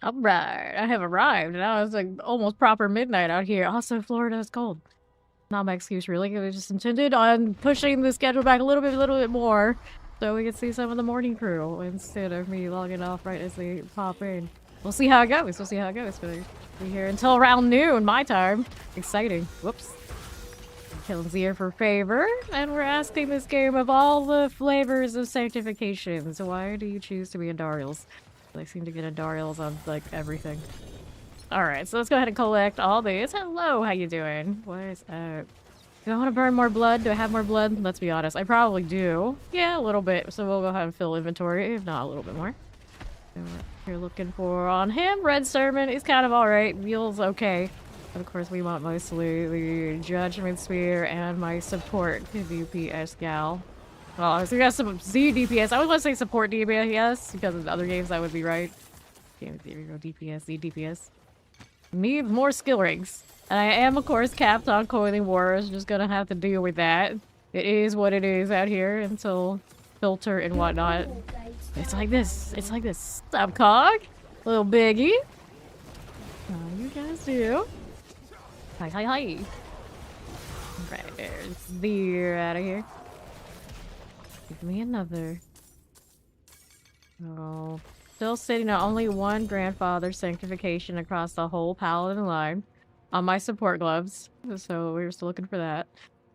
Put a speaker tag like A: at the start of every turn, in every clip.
A: Alright, I have arrived. Now it's like almost proper midnight out here. Also, Florida is cold. Not my excuse, really. It was just intended on pushing the schedule back a little bit more, so we can see some of the morning crew instead of me logging off right as they pop in. We'll see how it goes. We'll see how it goes. But we're here until around noon, my time. Exciting. Whoops. Killing here for favor, and we're asking this game of all the flavors of sanctification. So why do you choose to be in Darials? They seem to get in Darials on like everything. Alright, so let's go ahead and collect all these. Hello, how you doing? What is up? Do I want to burn more blood? Do I have more blood? Let's be honest. I probably do. Yeah, a little bit. So we'll go ahead and fill inventory, if not a little bit more. So what you're looking for on him. Red Sermon is kind of alright. Mule's okay. But of course, we want mostly the Judgment Spear and my support DPS gal. Well, so we got some Z DPS. I would want to say support DPS because in other games that would be right. Damn, there we go. DPS, Z DPS. Need more skill rings. And I am, of course, capped on Coiling Wars. Just gonna have to deal with that. It is what it is out here until filter and whatnot. It's like this. It's like this. Stop, Cog. Little biggie. How you guys do? Hi, hi, hi. Right, there's Veer out of here. Give me another. Oh, still sitting at only one grandfather sanctification across the whole Paladin line on my support gloves. So we were still looking for that.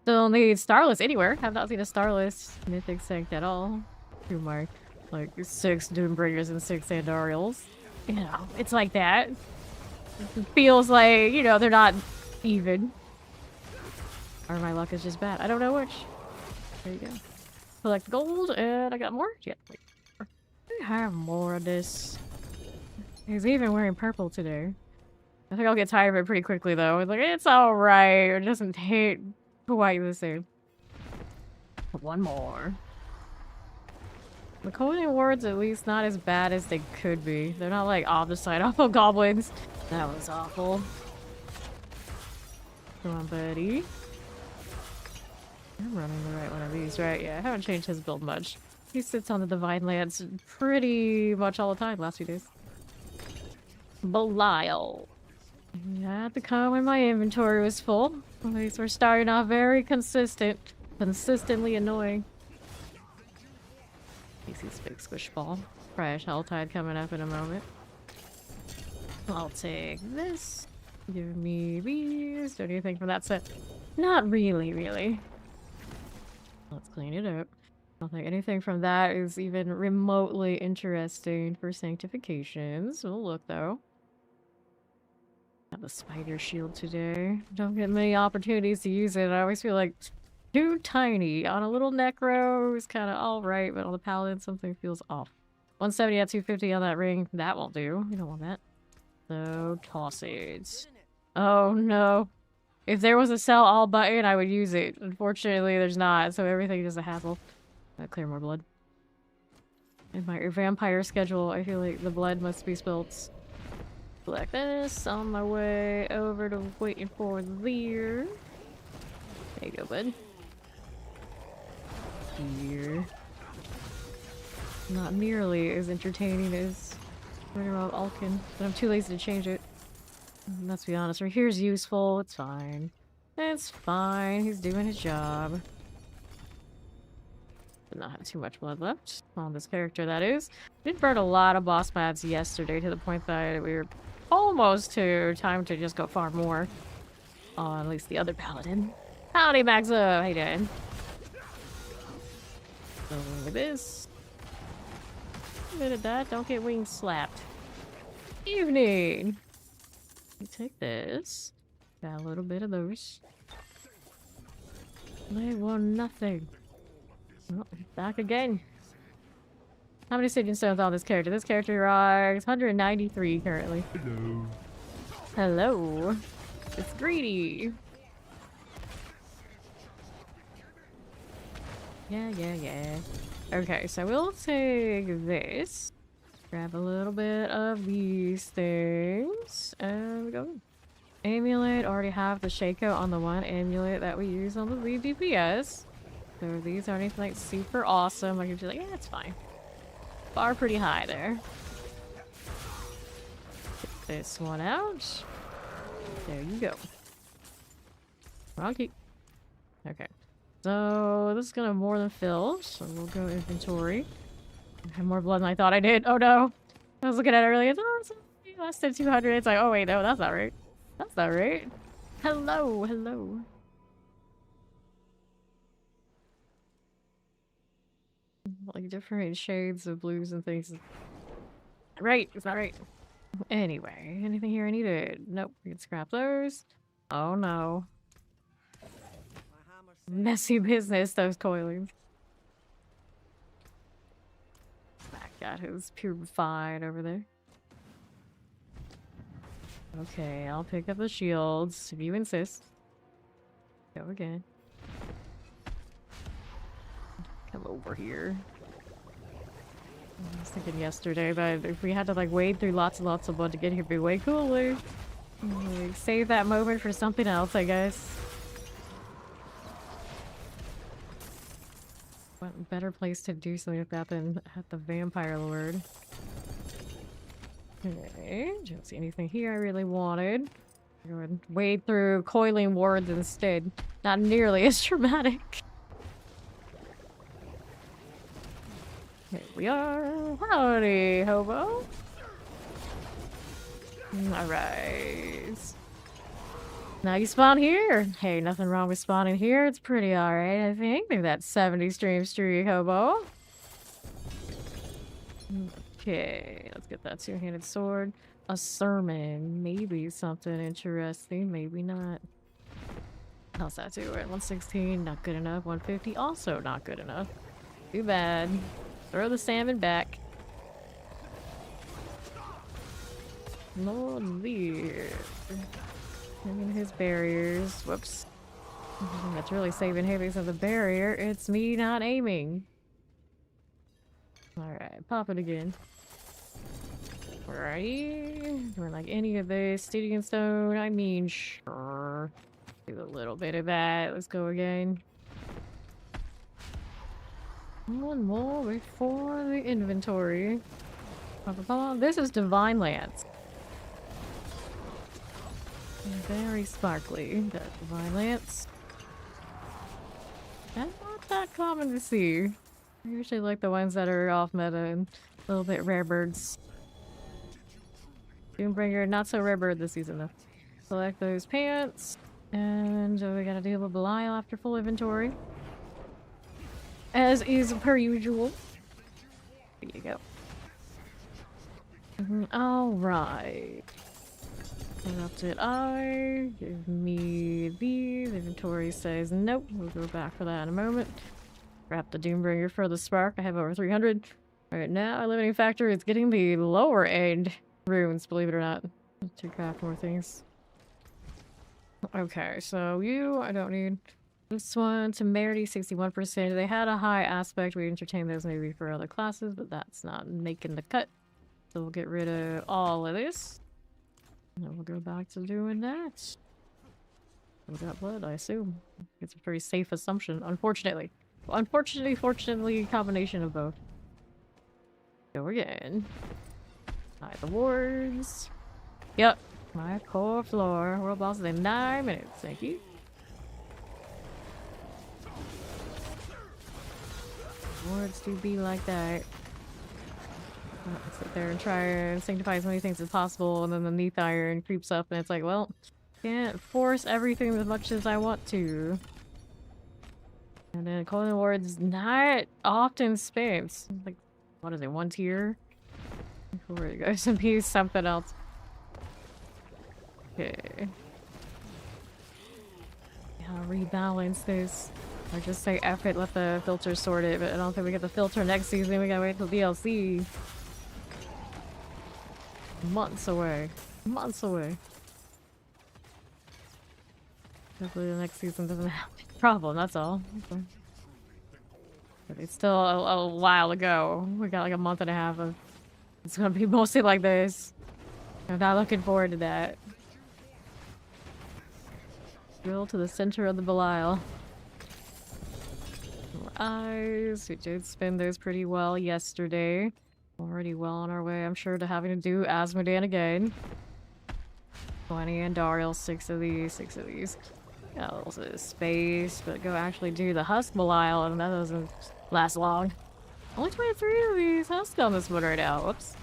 A: Still need Starless anywhere. Have not seen a Starless Mythic Sanct at all. Through my like 6 Doombringers and 6 Andarials. You know, it's like that. It feels like, you know, they're not even. Or my luck is just bad. I don't know which. There you go. Collect gold, and I got more? Yeah, wait. I have more of this. He's even wearing purple today. I think I'll get tired of it pretty quickly, though. It's like, it's alright. It doesn't hate quite the same. One more. The coding wards, at least, not as bad as they could be. They're not like off the side off of goblins. That was awful. Come on, buddy. I'm running the right one of these, right? Yeah, I haven't changed his build much. He sits on the Divine Lance pretty much all the time last few days. Belial. You had to come when my inventory was full. At least we're starting off very consistently annoying. Casey's big squish ball. Fresh Helltide coming up in a moment. I'll take this. Give me these. Do anything from that set? Not really. Let's clean it up. I don't think anything from that is even remotely interesting for sanctifications. We'll look though. Got the spider shield today. Don't get many opportunities to use it. I always feel like too tiny. On a little necro is kind of alright, but on the paladin something feels off. 170 at 250 on that ring. That won't do. We don't want that. So tossades. Oh no. If there was a sell all button, I would use it. Unfortunately, there's not, so everything is a hassle. Clear more blood. In my vampire schedule, I feel like the blood must be spilt. Like this, on my way over to waiting for Lear. There you go, bud. Here. Not nearly as entertaining as Winterwald Alkin, but I'm too lazy to change it. Let's be honest, right here's useful. It's fine. It's fine. He's doing his job. Did not have too much blood left on this character, that is. Did burn a lot of boss pads yesterday to the point that we were almost to time to just go far more on at least the other paladin. Howdy, Maxa! How you doing? Look at this. A bit of that. Don't get wings slapped. Evening! You take this. Got a little bit of those. They want nothing. Oh, back again. How many Sigil stones on this character? This character rocks 193 currently.
B: Hello.
A: Hello. It's greedy. Yeah. Okay, so we'll take this. Grab a little bit of these things. And we go. Amulet. Already have the Shaco on the one amulet that we use on the lead DPS. So these aren't anything like super awesome. I can be like, yeah, it's fine. Bar pretty high there. this one out. There you go. Wrong key. Okay. So this is gonna more than fill, so we'll go inventory. I have more blood than I thought I did. Oh no! I was looking at it earlier. Oh, it's less than 200. It's like, oh wait, no, that's not right. That's not right. Hello, hello. Like different shades of blues and things. Right, it's not right. Anyway, anything here I needed? Nope, we can scrap those. Oh no. Messy business, those coilings. That got his purified over there. Okay, I'll pick up the shields if you insist. Go again. Come over here. I was thinking yesterday, but if we had to like wade through lots and lots of blood to get here, it'd be way cooler. Like, save that moment for something else, I guess. What better place to do something like that than at the Vampire Lord? Okay, don't see anything here I really wanted. I would wade through coiling wards instead. Not nearly as traumatic. Here we are. Howdy, hobo. Alright. Now you spawn here. Hey, nothing wrong with spawning here. It's pretty alright, I think. Maybe that 70 stream streak, hobo. Okay, let's get that two-handed sword. A sermon. Maybe something interesting. Maybe not. How's that do it? 116, not good enough. 150, also not good enough. Too bad. Throw the salmon back. Lord dear. I mean, his barriers. Whoops. That's really saving him because of the barrier. It's me not aiming. Alright, pop it again. Where are you? Doing like any of this. Stadium stone? I mean, sure. Do a little bit of that. Let's go again. One more before the inventory. This is Divine Lance. Very sparkly, that Divine Lance. That's not that common to see. I usually like the ones that are off meta and a little bit rare birds. Doombringer, not so rare bird this season though. Select those pants. And we gotta deal with Belial after full inventory. As is per usual. There you go. Alright. Corrupted Eye. Give me these. Inventory says nope. We'll go back for that in a moment. Grab the Doombringer for the spark. I have over 300. Alright, now our limiting factor is getting the lower end runes, believe it or not. To craft more things. Okay, so you, I don't need. This one, temerity, 61%. They had a high aspect. We entertained those maybe for other classes, but that's not making the cut. So we'll get rid of all of this. And then we'll go back to doing that. We got blood, I assume. It's a pretty safe assumption, unfortunately. Well, unfortunately, fortunately, combination of both. Go again. Hide the wards. Yep. My core floor. World boss in 9 minutes. Thank you. Wards do be like that. I'll sit there and try and sanctify as many things as possible, and then the Neath Iron creeps up, and it's like, well, can't force everything as much as I want to. And then Coiling Wards not often spams. Like, what is it, 1 tier? Before it goes and be something else. Okay. I'll rebalance this. Or just say F it, let the filter sort it, but I don't think we get the filter next season. We gotta wait till DLC. Months away. Months away. Hopefully the next season doesn't have a problem, that's all. Okay. But it's still a while to go. We got like a month and a half of... It's gonna be mostly like this. I'm not looking forward to that. Drill to the center of the Belial. Eyes. We did spin those pretty well yesterday. Already well on our way, I'm sure, to having to do Asmodan again. 20 and Dariel, 6 of these, 6 of these. Got a little bit of space, but go actually do the Husk Belial, and that doesn't last long. Only 23 of these Husks on this one right now. Whoops.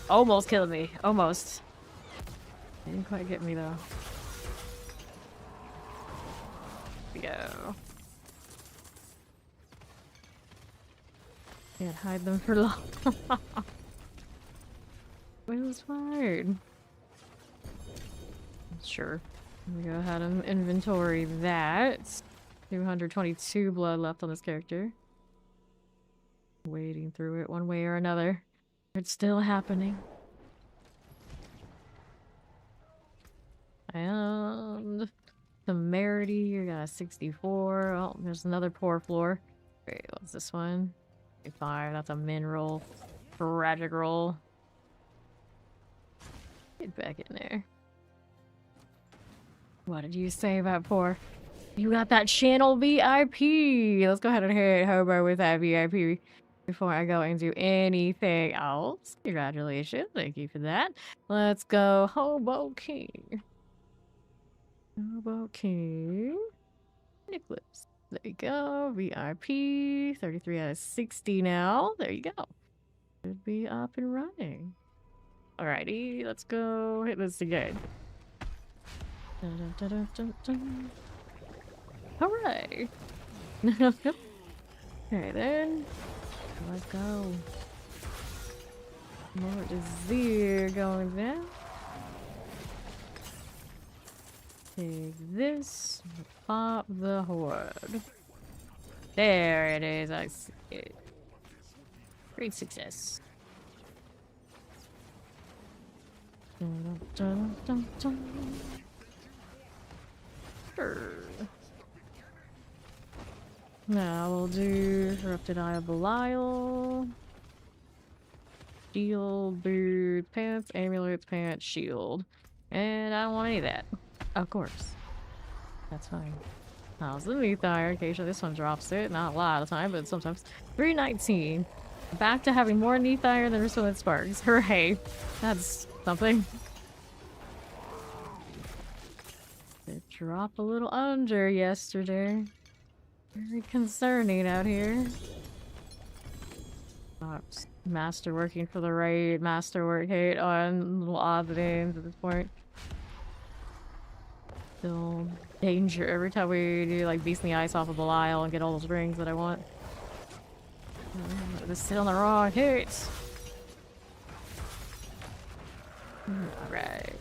A: Almost killed me. Almost. Didn't quite get me though. Here we go. Can't hide them for long. It was fine. Sure. We go ahead and inventory that. 222 blood left on this character. Wading through it one way or another. It's still happening. And temerity, you got a 64. Oh, there's another poor floor. Wait, what's this one? 5. That's a min roll. Tragic roll. Get back in there. What did you say about poor? You got that channel VIP. Let's go ahead and hit Hobo with that VIP before I go and do anything else. Congratulations. Thank you for that. Let's go Hobo King. Hobo King. Nicholas. There you go. VIP. 33 out of 60 now. There you go. Should be up and running. Alrighty. Let's go hit this again. Dun, dun, dun, dun, dun. Hooray! Okay then. Let's go. More desire going down. Take this. Pop the horde. There it is. I see it. Great success. Dun, dun, dun, dun. Sure. Now we'll do Corrupted Eye of Belial. Shield, boot, pants, amulets, pants, shield. And I don't want any of that. Of course. That's fine. How's the Mythic? Occasionally this one drops it. Not a lot of the time, but sometimes. 319. Back to having more Mythic than Restored Sparks. Hooray. That's something. It dropped a little under yesterday. Very concerning out here. Masterworking for the right masterwork hate on little odds and ends at this point. Still danger every time we do like Beast in the Ice off of Belial and get all those rings that I want. This is still on the wrong hit. Alright.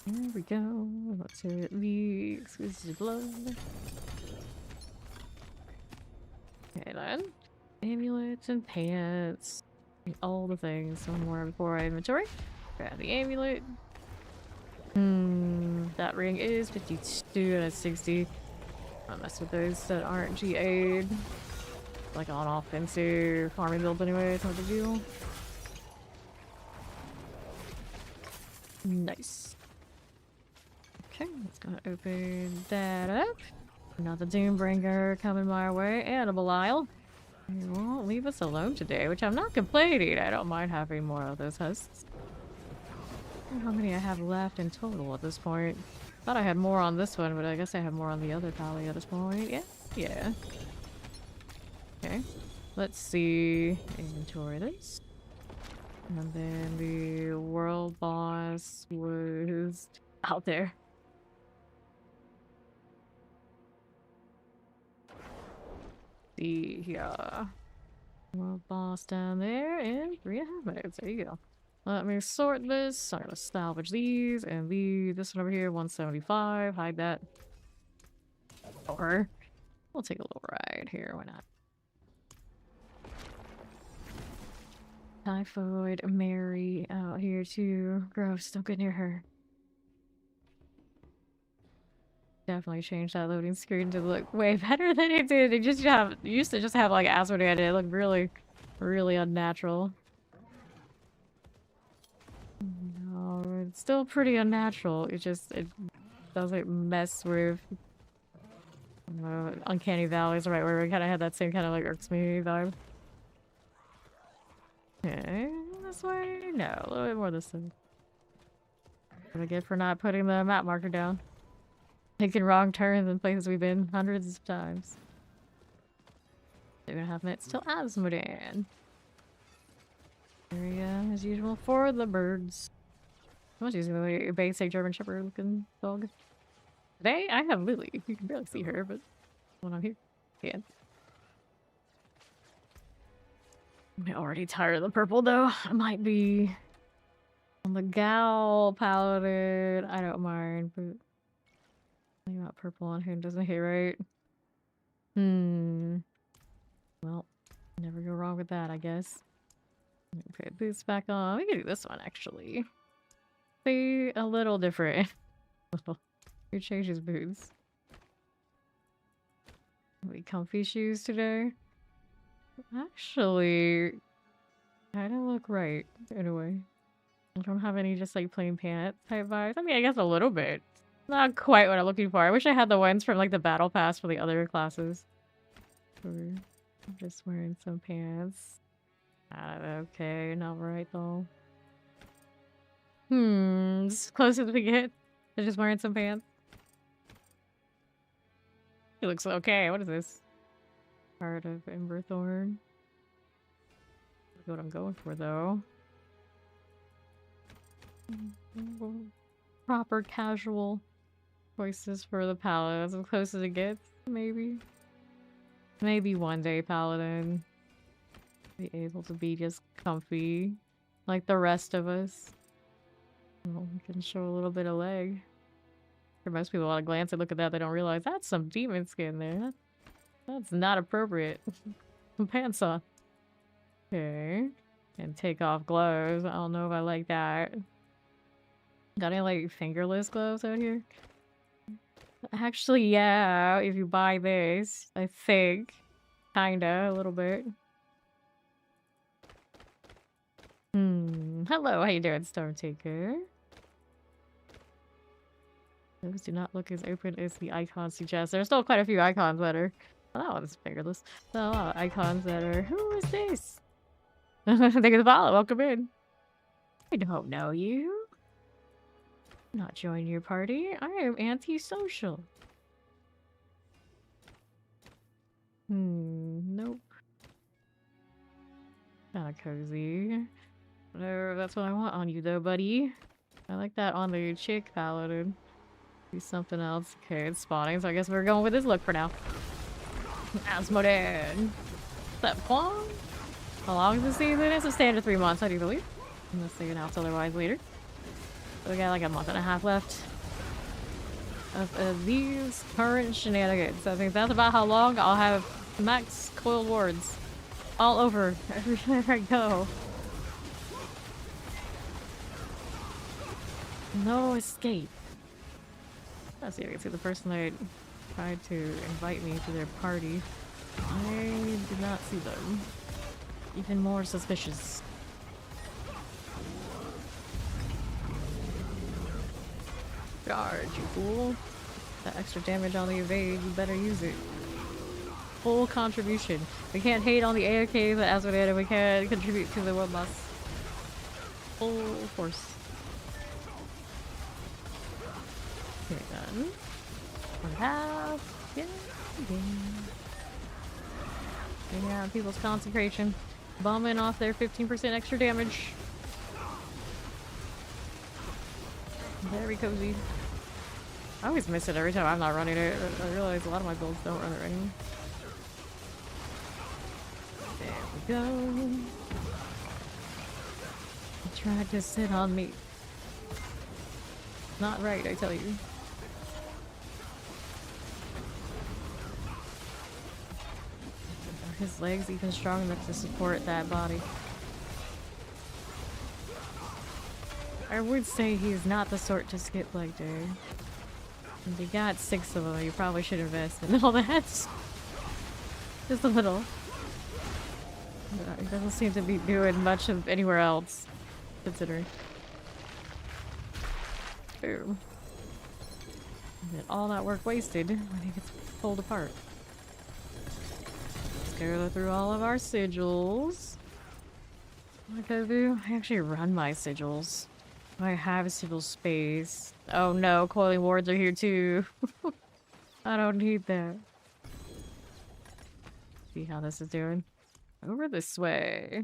A: Here we go. Let's hit the exquisite blood. Okay then. Amulets and pants. All the things. One more before I inventory. Grab the amulet. That ring is 52 out of 60. I'll mess with those that aren't GA'd. Like on offensive farming builds anyway, it's not a big deal. Nice. Okay, let's go open that up. Another Doombringer coming my way, and a Belial. You won't leave us alone today, which I'm not complaining. I don't mind having more of those husks. I wonder how many I have left in total at this point. Thought I had more on this one, but I guess I have more on the other pally at this point. Yeah, yeah. Okay, let's see. Inventory this. And then the world boss was out there. See here. World boss down there in 3.5 minutes. There you go. Let me sort this. I'm gonna salvage these and this one over here, 175. Hide that. Or we'll take a little ride here. Why not? Typhoid Mary out here too. Gross. Don't get near her. Definitely changed that loading screen to look way better than it did. It used to just have like Asmodee. It looked really, really unnatural. No, it's still pretty unnatural. It doesn't mess with Uncanny Valley is the right word. We kind of had that same kind of like irks me vibe. Okay, this way? No, a little bit more this way. What I get for not putting the map marker down. Taking wrong turns in places we've been hundreds of times. 2.5 minutes till Asmodan. Area as usual for the birds. I was using the basic German Shepherd looking dog. Today I have Lily. You can barely see her, but when I'm here, yeah. I'm already tired of the purple though. I might be on the Gal Paladin. I don't mind, but I got purple on who doesn't hit right. Well, never go wrong with that, I guess. Put boots back on. We can do this one actually. See, a little different. Who changes boots? We comfy shoes today? Actually, kind of look right in a way. I don't have any just like plain pants type vibes. I mean, I guess a little bit. Not quite what I'm looking for. I wish I had the ones from like the battle pass for the other classes. I'm just wearing some pants. Okay, not right though. As close as we get. They're just wearing some pants. He looks okay. What is this? Part of Emberthorn. That's what I'm going for though. Proper casual choices for the paladin. As close as it gets, maybe. Maybe one day paladin. Be able to be just comfy. Like the rest of us. Well, we can show a little bit of leg. For most people, a lot of glance and look at that, they don't realize that's some demon skin there. That's not appropriate. Some pants on. Okay. And take off gloves. I don't know if I like that. Got any like fingerless gloves out here? Actually, yeah, if you buy this, I think. Kinda, a little bit. Hello, how you doing, Stormtaker? Those do not look as open as the icons suggest. There's still quite a few icons that are... Well, that one's fingerless. There's a lot of icons that are... Who is this? Thank you for the follow. Welcome in. I don't know you. Not joining your party. I am antisocial. Nope. Kinda cozy. Whatever, that's what I want on you though, buddy. I like that on the chick paladin. Do something else. Okay, it's spawning, so I guess we're going with this look for now. Asmodan. What's up, Kwong? How long is the season? It's a standard 3 months, I do believe. Unless they announce otherwise later. So we got like a month and a half left of these current shenanigans. I think that's about how long I'll have max coiled wards all over everywhere I go. No escape. Let's see if I can see the person that tried to invite me to their party. I did not see them. Even more suspicious. Charge, you fool. That extra damage on the evade, you better use it. Full contribution. We can't hate on the AOK that Asmodan, and we can't contribute to the world boss. Full force. Okay, done. 1/2. Yeah. Bring out people's concentration. Bombing off their 15% extra damage. Very cozy. I always miss it every time I'm not running it. I realize a lot of my builds don't run it anymore. There we go. He tried to sit on me. Not right, I tell you. Are his legs even strong enough to support that body? I would say he's not the sort to skip leg day. If you got 6 of them, you probably should invest in all that. Just a little. He doesn't seem to be doing much of anywhere else, considering. Boom. And all that work wasted when he gets pulled apart. Let's go through all of our sigils. What do I do? I actually run my sigils. I have a civil space. Oh no, coiling wards are here too. I don't need that. See how this is doing. Over this way.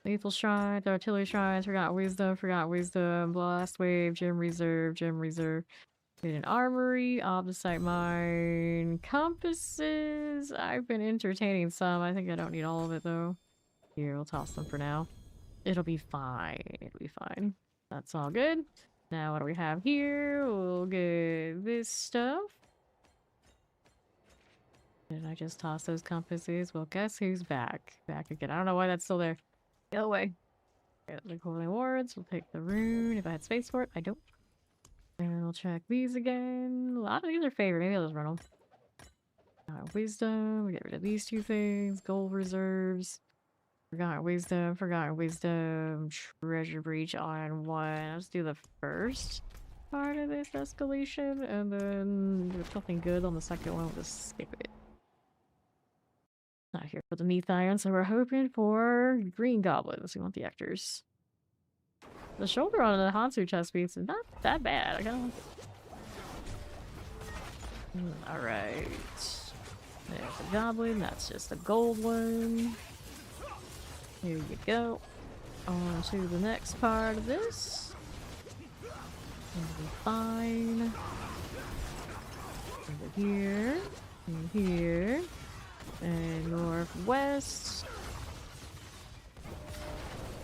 A: Lethal shrine, artillery shrines, forgot wisdom, blast wave, gem reserve, hit an armory, opposite mine, compasses. I've been entertaining some. I think I don't need all of it though. Here, we'll toss them for now. It'll be fine. It'll be fine. That's all good. Now what do we have here? We'll get this stuff. Did I just toss those compasses? Well, guess who's back? Back again. I don't know why that's still there. Go away. The coiling wards. We'll take the rune. If I had space for it, I don't. And we'll check these again. A lot of these are favorite. Maybe I'll just run them. Wisdom. We get rid of these two things. Gold reserves. Forgotten wisdom. Treasure breach on one. Let's do the first part of this escalation. And then there's nothing good on the second one. We'll just skip it. Not here for the Neath Iron, so we're hoping for green goblins. We want the actors. The shoulder on the Hansu chest piece is not that bad. I kind of. Alright. There's a goblin. That's just a gold one. Here you go. On to the next part of this. It'll be fine. Over here. And here. And northwest.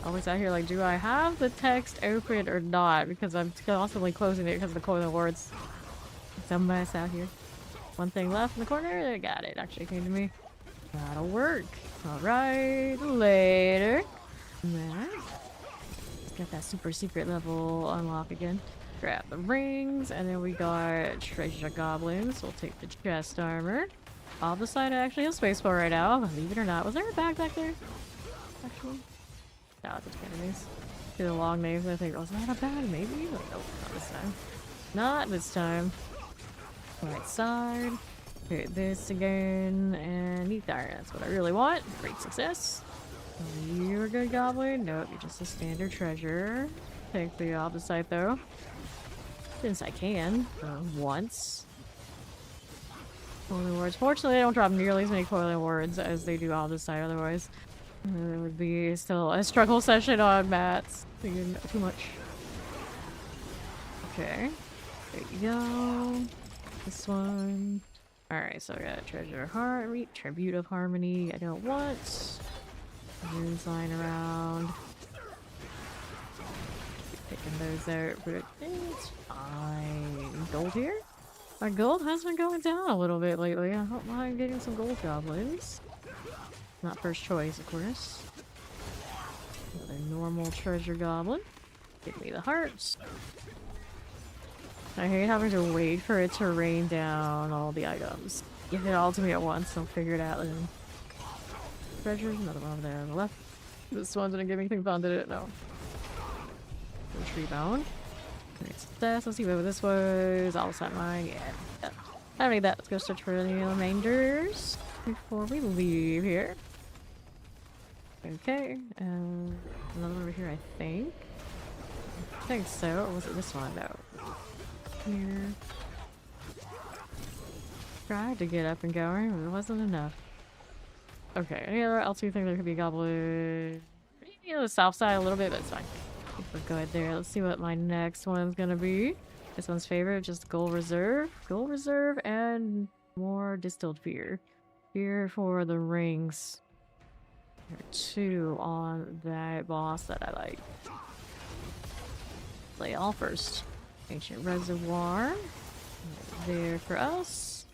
A: Always out here like, do I have the text open or not? Because I'm constantly closing it because of the coiling wards. It's a mess out here. One thing left in the corner. I got it. Actually came to me. That'll work. Alright. Later. Let's get that super secret level unlock again. Grab the rings. And then we got treasure goblins. We'll take the chest armor. I'll decide I actually have space for right now, believe it or not. Was there a bag back there? Actually? No, it's just enemies. See the long names, I think, was that a bag? Maybe? But nope, not this time. Not this time. Right side. Hit this again, and Neath Iron. That's what I really want. Great success. You're a good goblin? Nope, you're just a standard treasure. Take the opposite though. Since I can. Once. Coiling wards. Fortunately, they don't drop nearly as many coiling wards as they do on this side otherwise. It would be still a struggle session on mats. Thinking too much. Okay. There you go. This one. Alright, so I got Tribute of Harmony. I don't want. Runes lying around. Picking those out, but it's fine. Gold here? My gold has been going down a little bit lately. I don't mind getting some gold goblins. Not first choice, of course. Another normal treasure goblin. Give me the hearts. I hate having to wait for it to rain down all the items. Give it all to me at once, I'll figure it out then. Treasures, another one over there on the left. This one didn't give me anything fun, did it? No. Tree bone. Great success. Let's see what this was. All set mine. Yeah. I don't need that. Let's go search for the remainders before we leave here. Okay. Another one over here, I think. I think so. Or was it this one? No. Here. Tried to get up and going, but it wasn't enough. Okay. Any other else you think there could be a goblin? Maybe on the south side a little bit, but it's fine. We're good there. Let's see what my next one's gonna be. This one's favorite, just gold reserve. Gold reserve and more distilled fear. Fear for the rings. There are two on that boss that I like. Play all first. Ancient reservoir. There for us.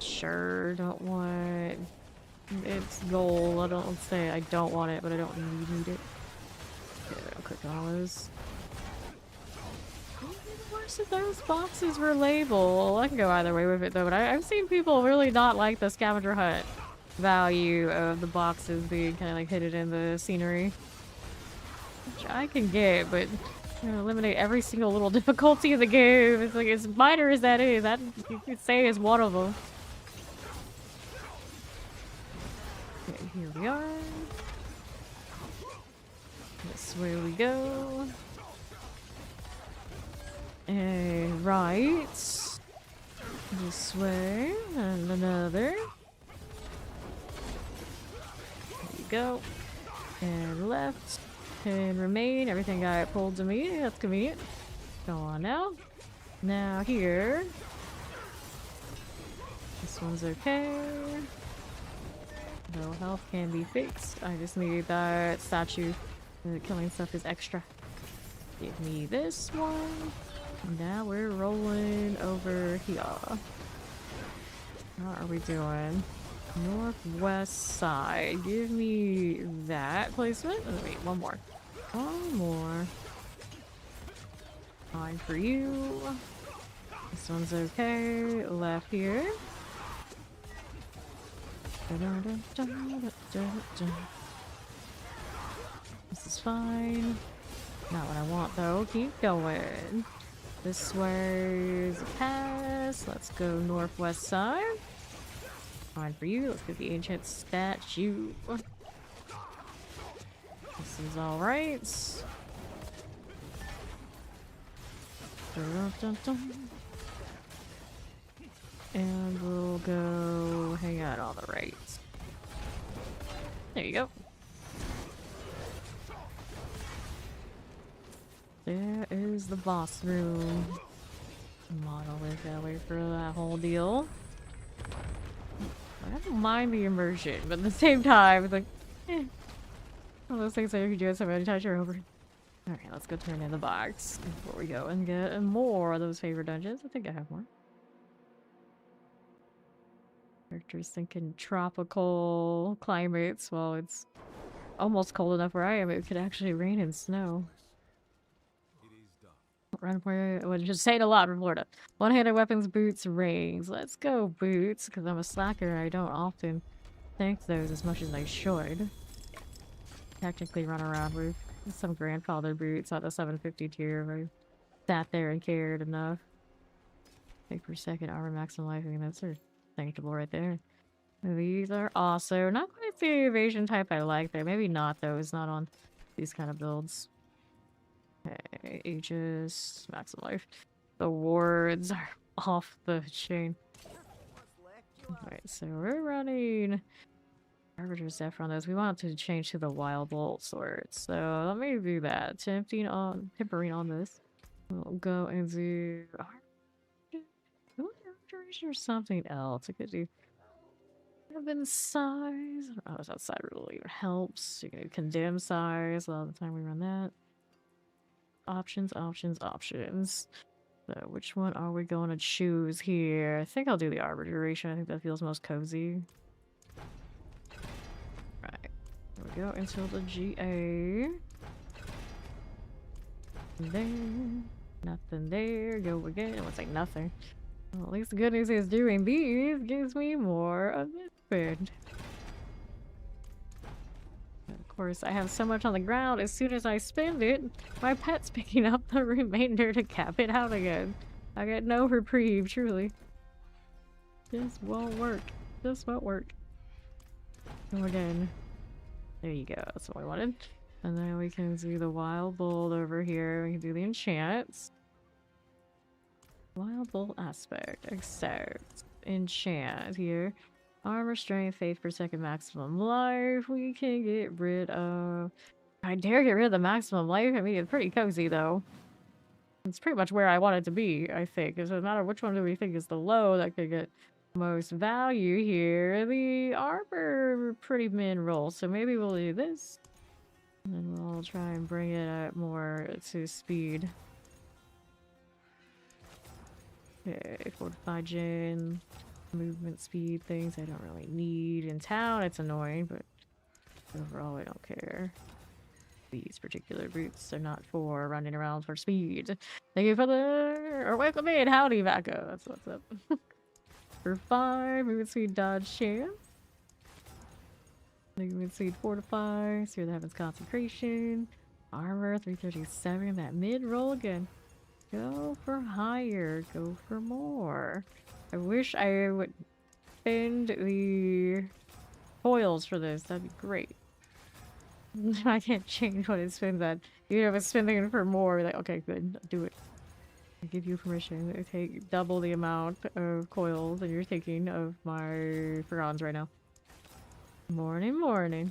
A: Sure, don't want. It's gold. I don't say I don't want it, but I don't need it. Okay, I'll click on all those. Worse if those boxes were labeled. I can go either way with it though, but I've seen people really not like the scavenger hunt value of the boxes being kind of like hidden in the scenery. Which I can get, but you know, eliminate every single little difficulty in the game. It's like, as minor as that is, that you could say is one of them. Okay, here we are. This way we go. And right. This way. And another. There you go. And left. And remain. Everything got pulled to me. That's convenient. Go on now. Now here. This one's okay. No health can be fixed. I just need that statue. The killing stuff is extra. Give me this one. Now we're rolling over here. What are we doing? Northwest side. Give me that placement. Oh, wait, one more. One more. Fine for you. This one's okay. Left here. This is fine. Not what I want though. Keep going. This way is a pass. Let's go northwest side. Fine for you. Let's get the ancient statue. This is alright. And we'll go hang out on the right. There you go. There is the boss room. Model is that way for that whole deal. I don't mind the immersion, but at the same time, it's like, eh. One of those things that you can do it so many times you're over. Alright, let's go turn in the box before we go and get more of those favorite dungeons. I think I have more. Characters thinking tropical climates. Well, it's almost cold enough where I am. It could actually rain and snow. Run for it. Just saying a lot from Florida. One-handed weapons, boots, rings. Let's go boots, because I'm a slacker. I don't often thank those as much as I should. Technically run around with some grandfather boots at the 750 tier where I sat there and cared enough. Take per second armor maximum life. I mean, that's sort of thankable right there. These are also not quite the evasion type I like there. Maybe not though. It's not on these kind of builds. Okay, Aegis, maximum life. The wards are off the chain. Alright, so we're running Arbiter's Zephyr on those. We want to change to the Wild Bolt sword. So let me do that. Tempering on this. We'll go and do or something else. I could do urban size. Oh, that side really even helps. You can do condemn size a lot of the time we run that. Options, options, options. So which one are we going to choose here? I think I'll do the arbor duration. I think that feels most cozy. Right. Here we go until the GA. There. Nothing there. Go again. It looks like nothing. Well, at least the good news is doing these gives me more of this food. Of course, I have so much on the ground. As soon as I spend it, my pet's picking up the remainder to cap it out again. I get no reprieve, truly. This won't work. This won't work. Go again. There you go. That's what I wanted. And then we can do the Wild Bolt over here. We can do the enchants. Wild Bolt aspect. Accept. Enchant here. Armor, strength, faith per second, maximum life. We can get rid of... I dare get rid of the maximum life. I mean, it's pretty cozy, though. It's pretty much where I want it to be, I think. It doesn't matter which one do we think is the low that could get most value here. The armor, pretty min roll. So maybe we'll do this. And then we'll try and bring it up more to speed. Okay, fortified gen. Movement speed things I don't really need in town. It's annoying, but overall I don't care. These particular boots are not for running around for speed. Thank you for or welcome in. Howdy, Vaco. That's what's up. For 5, movement speed, dodge, chance. Movement speed, fortify. Sphere of the Heavens, concentration. Armor, 337. That mid roll again. Go for higher. Go for more. I wish I would spend the foils for this. That'd be great. I can't change what it spins at. Even if it's spinning for more, like, okay, good, do it. I give you permission to take double the amount of coils that you're taking of my Ferons right now. Morning, morning.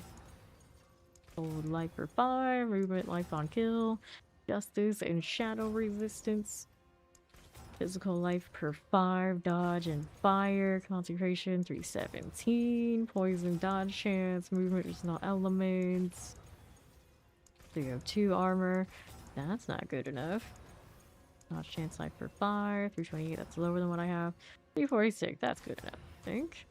A: Hold life for 5, movement, life on kill, justice and shadow resistance. Physical life per 5, dodge and fire, concentration 317, poison dodge chance, movement is not elements. 302 armor, that's not good enough. Dodge chance life per 5, 328, that's lower than what I have. 346, that's good enough, I think.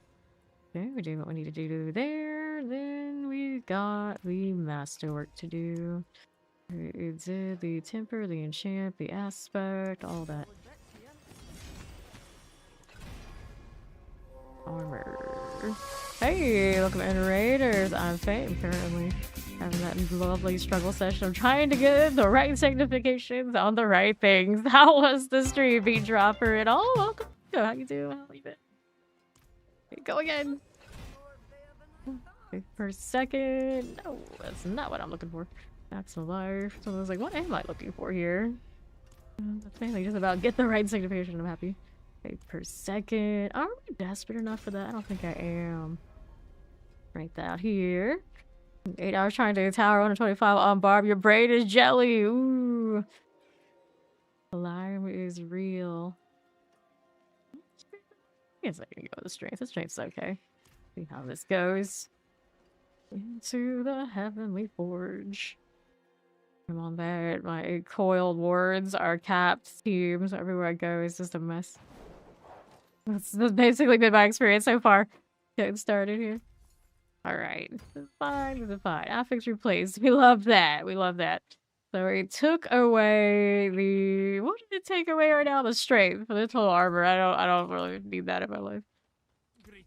A: Okay, we do what we need to do there. Then we got the masterwork to do. It's the temper, the enchant, the aspect, all that. Armor. Hey, welcome in Raiders. I'm Fame currently. Having that lovely struggle session of trying to get the right sanctifications on the right things. How was the stream, beat dropper and all? Welcome. How you doing? How you been? Go again. Per second. No, that's not what I'm looking for. That's life. So I was like, what am I looking for here? That's mainly just about get the right sanctification. I'm happy. Okay, per second. Are we desperate enough for that? I don't think I am. Write that here. 8 hours trying to tower 125 on Barb. Your brain is jelly. Ooh. Alarm is real. I guess I can go with the strength. The strength's okay. See how this goes. Into the heavenly forge. I'm on that. My coiled words are capped teams. Everywhere I go is just a mess. That's basically been my experience so far. Getting started here. Alright. This is fine. This is fine. Affix replaced. We love that. We love that. So it took away the... What did it take away right now? The strength for this whole armor. I don't really need that in my life.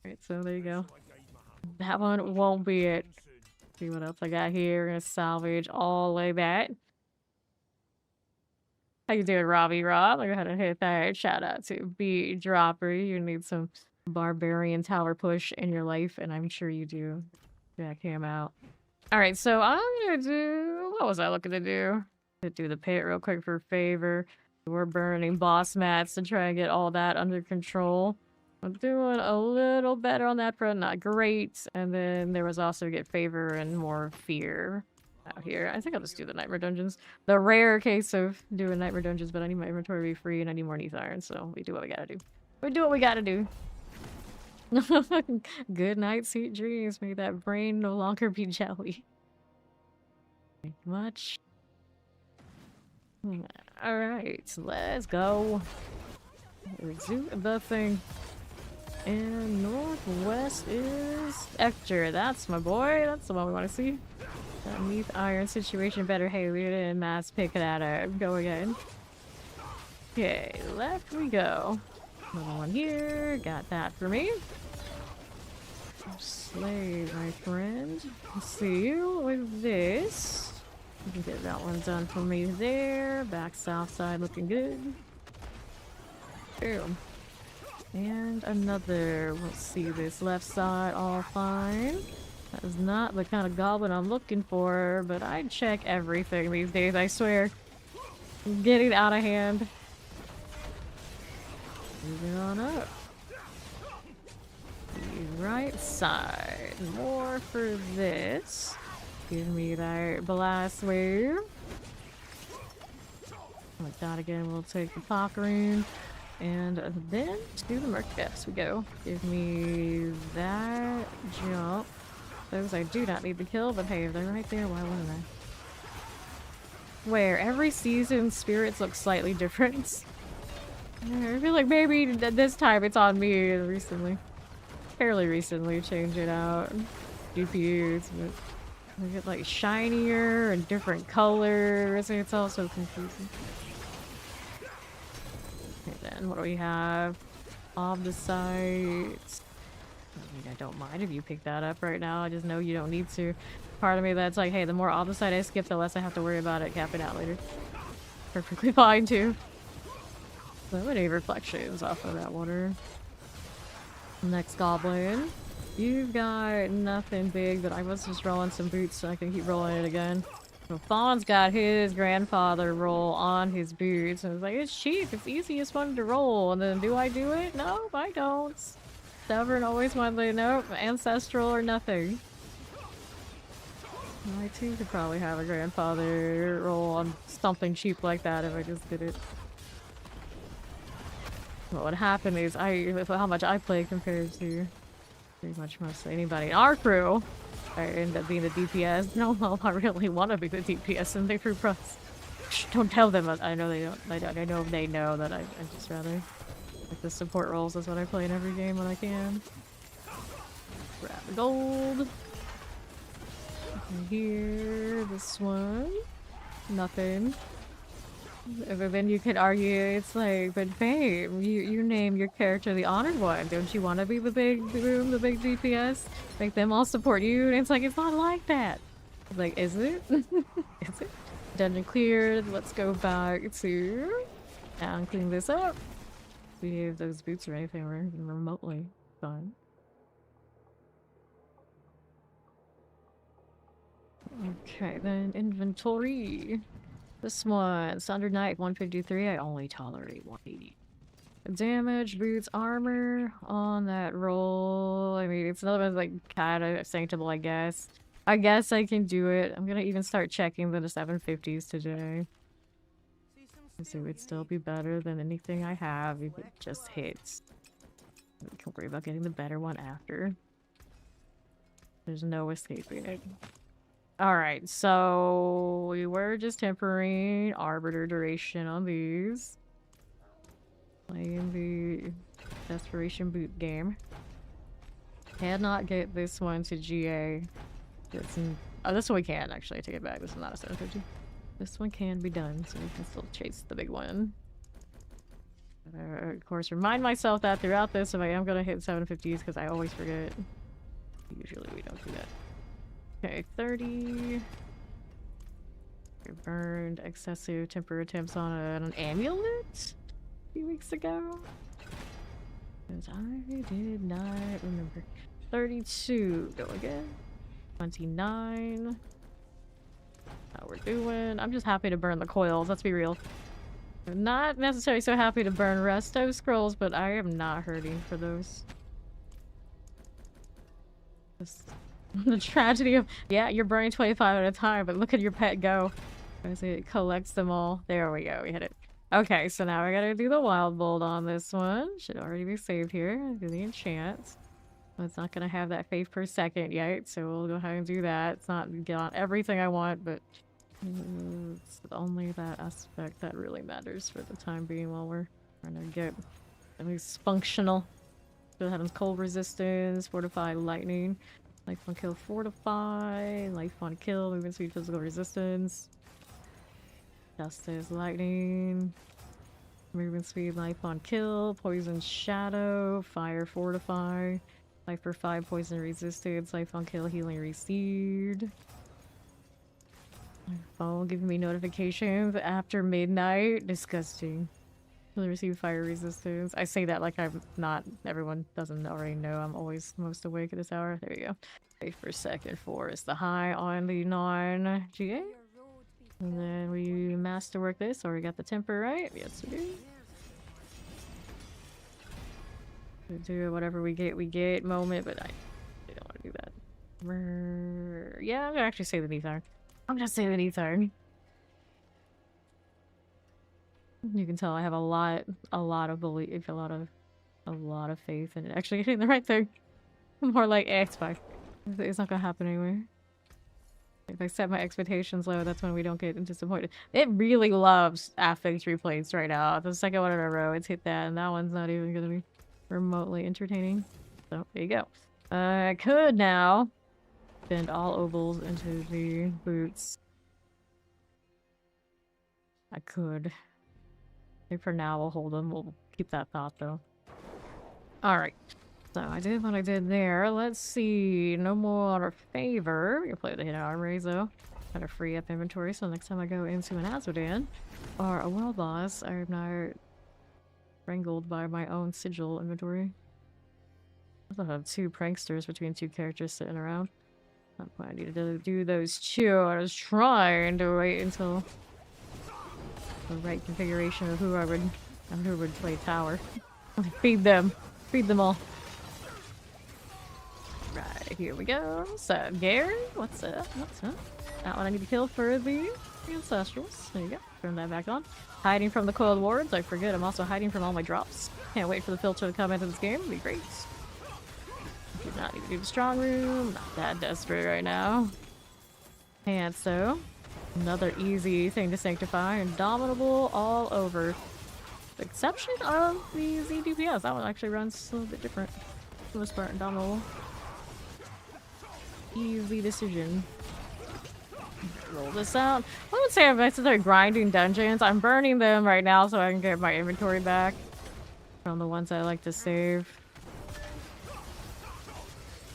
A: Alright, so there you go. That one won't be it. See what else I got here. We're gonna salvage all like that. How you doing, Robbie Rob? I gotta hit that. Shout out to B Dropper. You need some barbarian tower push in your life, and I'm sure you do. Check him out. Alright, so I'm gonna do... What was I looking to do? Do the pit real quick for favor. We're burning boss mats to try and get all that under control. I'm doing a little better on that front, not great. And then there was also get favor and more fear out here. I think I'll just do the nightmare dungeons. The rare case of doing nightmare dungeons, but I need my inventory to be free and I need more Neath Iron, so we do what we gotta do. We do what we gotta do. Good night, sweet dreams. May that brain no longer be jelly. Thank you much. Alright, let's go. Resume the thing. And northwest is Ector. That's my boy. That's the one we want to see. That Neath Iron situation better. Hey, we didn't mass pick that up. Go again. Okay, left we go. Another one here. Got that for me. Slave, my friend. Let's see you with this. You can get that one done for me there. Back south side looking good. Boom. And another. Let's see this left side all fine. That is not the kind of goblin I'm looking for, but I check everything these days, I swear. I'm getting out of hand. Moving on up. The right side. More for this. Give me that blast wave. Like that again, we'll take the pock rune. And then to the Merc we go. Give me that jump. Those I do not need to kill, but hey, if they're right there, why wouldn't I? Where every season spirits look slightly different. I feel like maybe this time it's on me recently. Fairly recently changed it out. GPUs, but they get like shinier and different colors. It's also confusing. Okay, then what do we have? Obdicite. I don't mind if you pick that up right now. I just know you don't need to. Part of me that's like, hey, the more Obdicite I skip, the less I have to worry about it capping out later. Perfectly fine too. So many reflections off of that water. Next goblin. You've got nothing big, but I was just rolling some boots so I can keep rolling it again. So Fawn's got his grandfather roll on his boots, and it's like, it's cheap, it's easiest one to roll, and then do I do it? No, I don't. Stubborn always wanted to, nope, ancestral or nothing. I too could probably have a grandfather roll on something cheap like that if I just did it. What would happen is, with how much I play compared to pretty much mostly anybody in our crew, I end up being the DPS. No, I really want to be the DPS and they through pros. Shh, don't tell them. I know they don't. I know they know that I just rather like the support roles is what I play in every game when I can. Grab the gold. Here, this one. Nothing. But then you could argue, it's like, but babe, you name your character the honored one. Don't you want to be the big room, the big DPS? Make them all support you? And it's like, it's not like that. It's like, is it? Is it? Dungeon cleared. Let's go back to and clean this up. See if those boots or anything were remotely fun. Okay, then inventory. This one, Thunder Knight 153, I only tolerate 180. Damage, boots, armor on that roll. I mean, it's another one like kind of sanctable, I guess. I guess I can do it. I'm gonna even start checking the 750s today. So it would still be better than anything I have if it just hits. We can worry about getting the better one after. There's no escaping it. Alright, so we were just tempering arbiter duration on these. Playing the Desperation Boot game. Cannot get this one to GA. Oh, this one we can actually take it back. This is not a 750. This one can be done, so we can still chase the big one. Of course, remind myself that throughout this if I am going to hit 750s because I always forget. Usually we don't do that. Okay, 30. I burned excessive temper attempts on an amulet a few weeks ago. Because I did not remember. 32. Go again. 29. How we're doing. I'm just happy to burn the coils, let's be real. I'm not necessarily so happy to burn resto scrolls, but I am not hurting for those. Just the tragedy of, yeah, you're burning 25 at a time, but look at your pet go. As it collects them all. There we go, we hit it. Okay, so now I gotta do the wild bolt on this one. Should already be saved here. Do the enchant. It's not gonna have that faith per second yet, so we'll go ahead and do that. It's not got everything I want, but it's only that aspect that really matters for the time being while we're trying to get at least functional. So having cold resistance, fortify lightning, life on kill, fortify, life on kill, movement speed, physical resistance, justice, lightning, movement speed, life on kill, poison shadow, fire, fortify, life for 5, poison resistance, life on kill, healing recede. My phone giving me notifications after midnight. Disgusting. Will receive fire resistance. I say that like I'm not. Everyone doesn't already know I'm always most awake at this hour. There you go. Wait for a second. 4 is the high on the non-GA. And then we masterwork this, or we got the temper right? Yes, we do. We do whatever we get moment, but I don't want to do that. Yeah, I'm gonna actually say the Neathar. I'm gonna say the Neathar. You can tell I have a lot of belief, a lot of faith in it actually getting the right thing. More like, it's fine. It's not gonna happen anyway. If I set my expectations low, that's when we don't get disappointed. It really loves affix replays right now. The second one in a row, it's hit that, and that one's not even gonna be remotely entertaining. So there you go. I could now bend all ovals into the boots. I could. I think for now we'll hold them. We'll keep that thought though. Alright. So I did what I did there. Let's see. No more favor. We're gonna play the hit armories though. Gotta free up inventory so next time I go into an Azodan or a world boss, I'm not wrangled by my own sigil inventory. I have two pranksters between two characters sitting around. Not quite. I needed to do those two. I was trying to wait until the right configuration of who would play tower. Feed them. Feed them all. Right, here we go. What's up, Gary? What's up? What's up? That one I need to kill for the Ancestrals. There you go. Turn that back on. Hiding from the Coiled Wards. I forget I'm also hiding from all my drops. Can't wait for the filter to come into this game. It'd be great. Do not need to do the strong room. Not that desperate right now. And so, another easy thing to sanctify. Indomitable all over. The exception of the ZDPS. That one actually runs a little bit different. For the most part, Indomitable. Easy decision. Roll this out. I would say I'm necessarily grinding dungeons. I'm burning them right now so I can get my inventory back from the ones I like to save.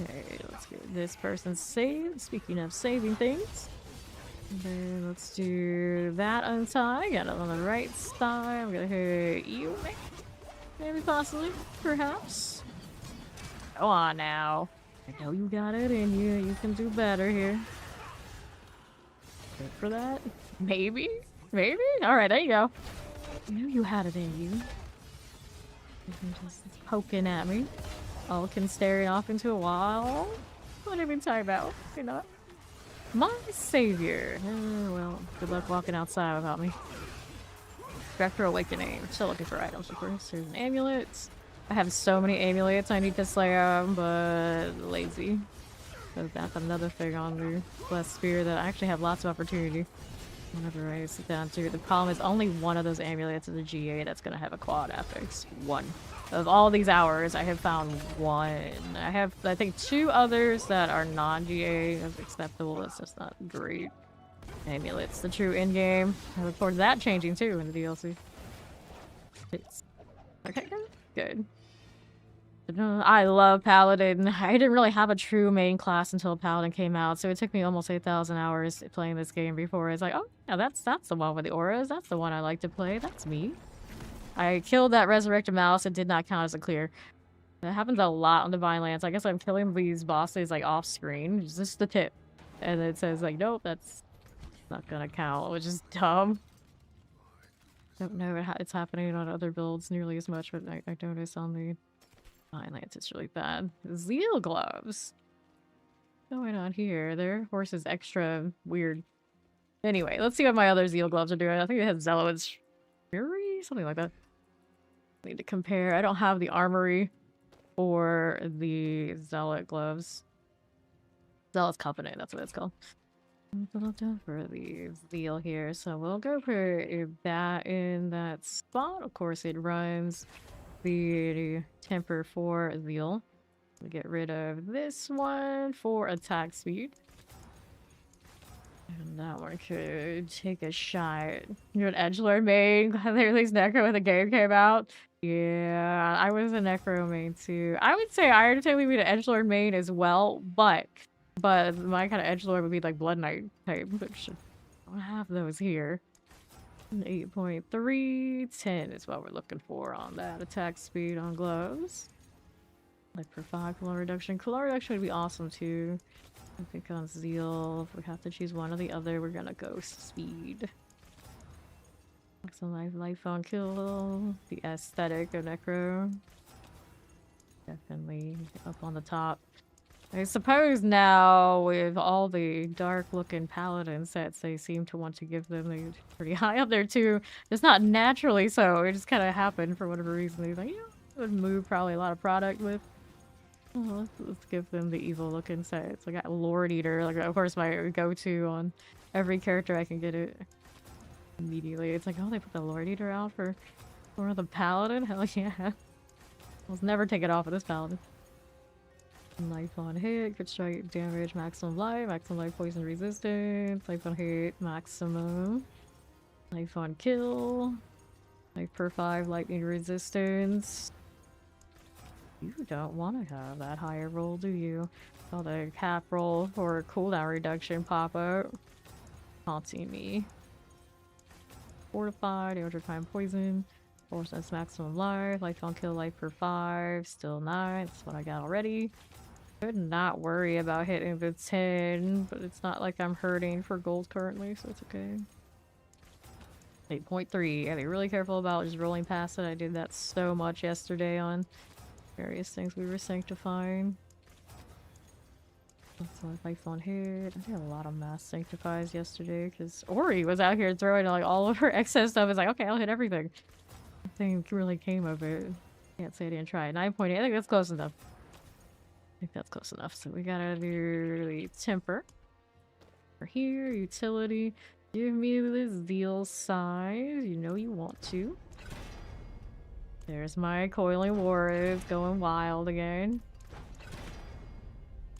A: Okay, let's get this person saved. Speaking of saving things. And then let's do that untie. Got it on the right side. I'm gonna hit you. Maybe, possibly, perhaps. Go on now. I know you got it in you. You can do better here. Good for that. Maybe? Maybe? Alright, there you go. I knew you had it in you. You're just poking at me. Alkin staring off into a wall. What have you talking about? You're not. My savior. Oh, well, good luck walking outside without me. Spectral Awakening. I'm still looking for items, of course. There's an amulet. I have so many amulets I need to slay them, but lazy. So that's another thing on the Blessed Spear that I actually have lots of opportunity whenever I sit down to. The problem is only one of those amulets is a GA that's going to have a quad affix. One. Of all these hours, I have found one. I have, I think, 2 others that are non-GA as acceptable. It's just not great amulets. The true in-game. I look forward to that changing too in the DLC. It's okay, good. I love Paladin. I didn't really have a true main class until Paladin came out, so it took me almost 8,000 hours playing this game before I was like, oh, yeah, that's the one with the auras. That's the one I like to play. That's me. I killed that resurrected mouse. It did not count as a clear. That happens a lot on Divine Lands. I guess I'm killing these bosses like off screen. It's just the tip. And it says like, nope, that's not gonna count, which is dumb. Don't know if it's happening on other builds nearly as much, but I noticed on the Divine Lands it's really bad. Zeal gloves. What's going on here? Their horse is extra weird. Anyway, let's see what my other Zeal gloves are doing. I think it has Zealot's Fury? Something like that. I need to compare. I don't have the armory or the Zealot gloves. Zealot's Covenant, that's what it's called. For the Zeal here, so we'll go for that in that spot. Of course, it runs the temper for Zeal. We'll get rid of this one for attack speed. And that one could take a shot. You're an edgelord main. They released Necro when the game came out. Yeah, I was a Necro main too. I would say Iron Tail would be an edgelord main as well, but my kind of edgelord would be like Blood Knight type, which I don't have those here. 8.3, 10 is what we're looking for on that attack speed on gloves. Like for 5 cooldown reduction. Cooldown reduction would be awesome too. I think on Zeal, if we have to choose one or the other, we're gonna go speed. Some life on kill. The aesthetic of Necro. Definitely up on the top. I suppose now, with all the dark-looking Paladin sets, they seem to want to give them they're pretty high up there too. It's not naturally so, it just kind of happened for whatever reason. They're like, you know, it would move probably a lot of product with. Oh, let's give them the evil-looking sets. I got Lord Eater, like of course my go-to on every character I can get it immediately. It's like, oh, they put the Lord Eater out for the Paladin? Hell yeah. Let's never take it off of this Paladin. Life on hit, good strike damage, maximum life poison resistance, life on hit, maximum. Life on kill. Life per 5, lightning resistance. You don't want to have that higher roll, do you? Oh, the cap roll for cooldown reduction pop out. Taunting me. Fortified, 800 time poison. 4% maximum life on kill life for 5, still 9, that's what I got already. Could not worry about hitting the 10, but it's not like I'm hurting for gold currently, so it's okay. 8.3, gotta be really careful about just rolling past it. I did that so much yesterday on various things we were sanctifying. That's my life on hit. I did a lot of mass sanctifies yesterday because Ori was out here throwing like all of her excess stuff. It's like, okay, I'll hit everything. Nothing really came of it. Can't say I didn't try. 9.8, I think that's close enough. I think that's close enough. So we gotta do the temper. Over here, utility. Give me the zeal size. You know you want to. There's my coiling warriors going wild again.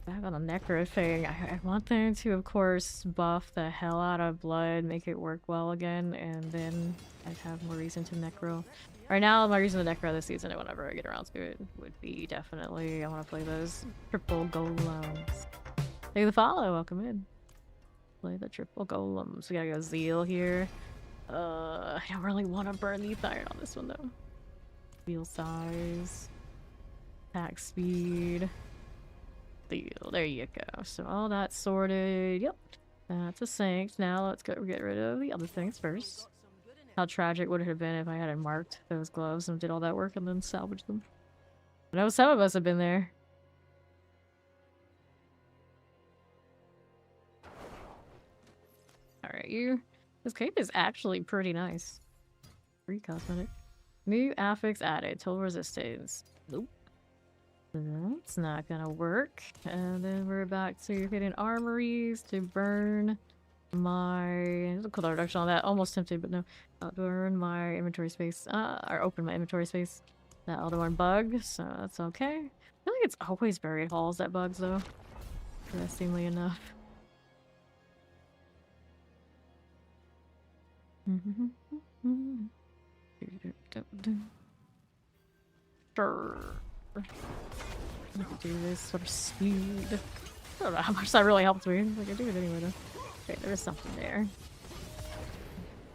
A: Back on the necro thing, I want them to, of course, buff the hell out of blood, make it work well again, and then I'd have more reason to necro. Right now, my reason to necro this season, and whenever I get around to it, would be definitely I want to play those triple golems. Thank you the follow, welcome in. Play the triple golems. We gotta go zeal here. I don't really want to burn the iron on this one though. Zeal size, attack speed. There you go. So all that's sorted. Yep. That's a Sancts. Now let's go get rid of the other things first. How tragic would it have been if I hadn't marked those gloves and did all that work and then salvaged them? I know some of us have been there. Alright, you. This cape is actually pretty nice. Free cosmetic. New affix added. Total resistance. Nope. That's not gonna work. And then we're back to hitting armories to burn my... There's a cooldown reduction on that. Almost tempted, but no. I'll burn my inventory space. Or open my inventory space. That other one bugged, so that's okay. I feel like it's always buried halls that bugs, though. Interestingly enough. Sure. I can do this sort of speed. I don't know how much that really helps me. Like, I do it anyway though. Okay, there's something there.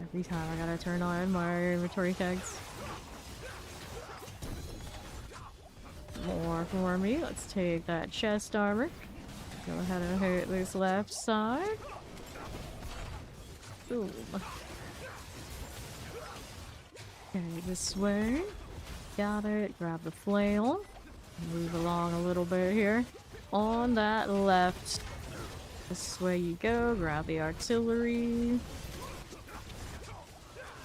A: Every time I gotta turn on my inventory tags. More for me. Let's take that chest armor. Go ahead and hit this left side. Boom. Okay, this way. Got it. Grab the flail. Move along a little bit here. On that left. This way you go. Grab the artillery.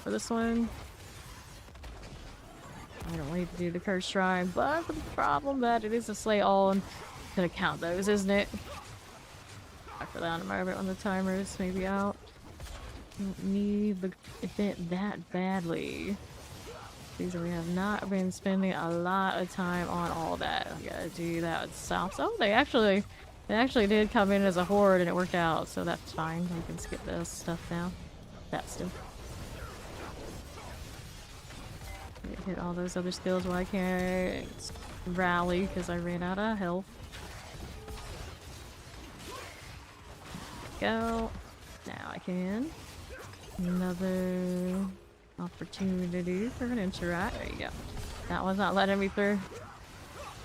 A: For this one. I don't need to do the curse shrine, but the problem that it is a slay all and gonna count those, isn't it? Back for that in a moment when the timer is maybe out. Don't need the event that badly. These we have not been spending a lot of time on all that. I gotta do that with South. Oh, they actually did come in as a horde and it worked out, so that's fine. We can skip this stuff now. That stuff. Hit all those other skills while I can't rally because I ran out of health. Go. Now I can. Another opportunity for an interact. There you go. That one's not letting me through.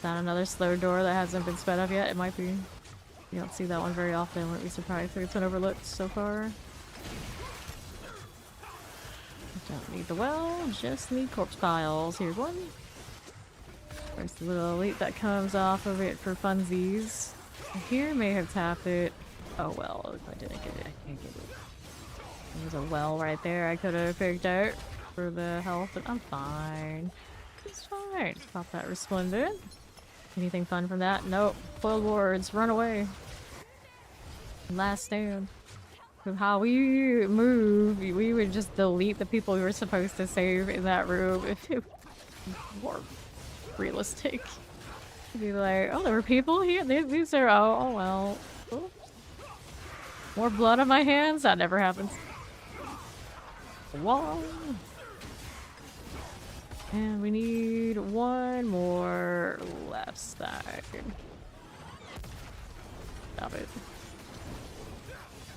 A: Not another slow door that hasn't been sped up yet. It might be. You don't see that one very often. Wouldn't be surprised if it's been overlooked so far. Don't need the well, just need corpse piles. Here's one. There's the little elite that comes off of it for funsies. Here may have tapped it. Oh well, if I didn't get it, I can't get it. There's a well right there I could have picked out for the health, but I'm fine. It's fine. Just pop that resplendent. Anything fun from that? Nope. Foil wards, run away. Last stand. With how we move, we would just delete the people we were supposed to save in that room if it was more realistic. Be like, oh, there were people here. These are oh well. Oops. More blood on my hands. That never happens. Wall. And we need one more left side. Stop it.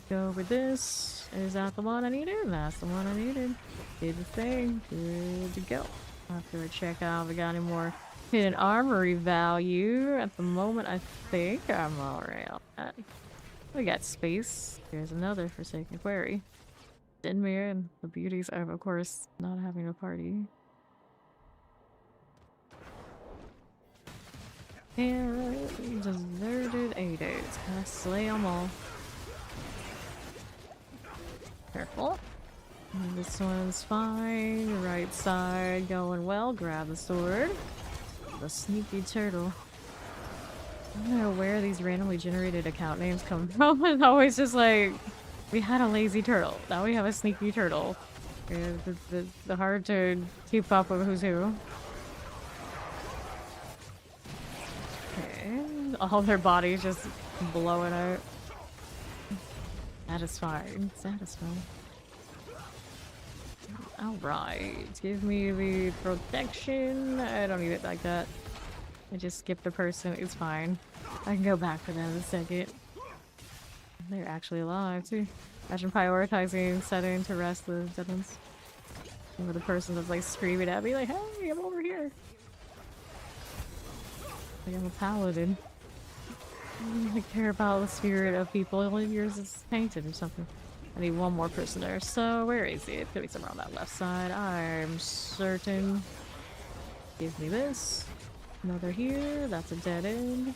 A: Go over this. Is that the one I needed? That's the one I needed. Did the thing. Good to go. After I check out if we got any more hidden armory value. At the moment, I think I'm alright on that. We got space. Here's another Forsaken Quarry. Denmere and the beauties of course, not having a party. And deserted Ades. Gotta slay them all. Careful. And this one's fine. Right side going well. Grab the sword. The sneaky turtle. I don't know where these randomly generated account names come from. It's always just like, we had a lazy turtle. Now we have a sneaky turtle. The hard to keep up with who's who. Okay. All their bodies just blowing out. Satisfying. Satisfying. Alright. Give me the protection. I don't need it like that. I just skipped a person. It's fine. I can go back for them in a second. They're actually alive too. Imagine prioritizing setting to rest the dead ones. Where the person that's like screaming at me like, hey, I'm over here. Like I'm a paladin. I care about the spirit of people. Only yours is painted or something. I need one more person there. So where is he? It's gonna be somewhere on that left side. I'm certain. Give me this. Another here. That's a dead end.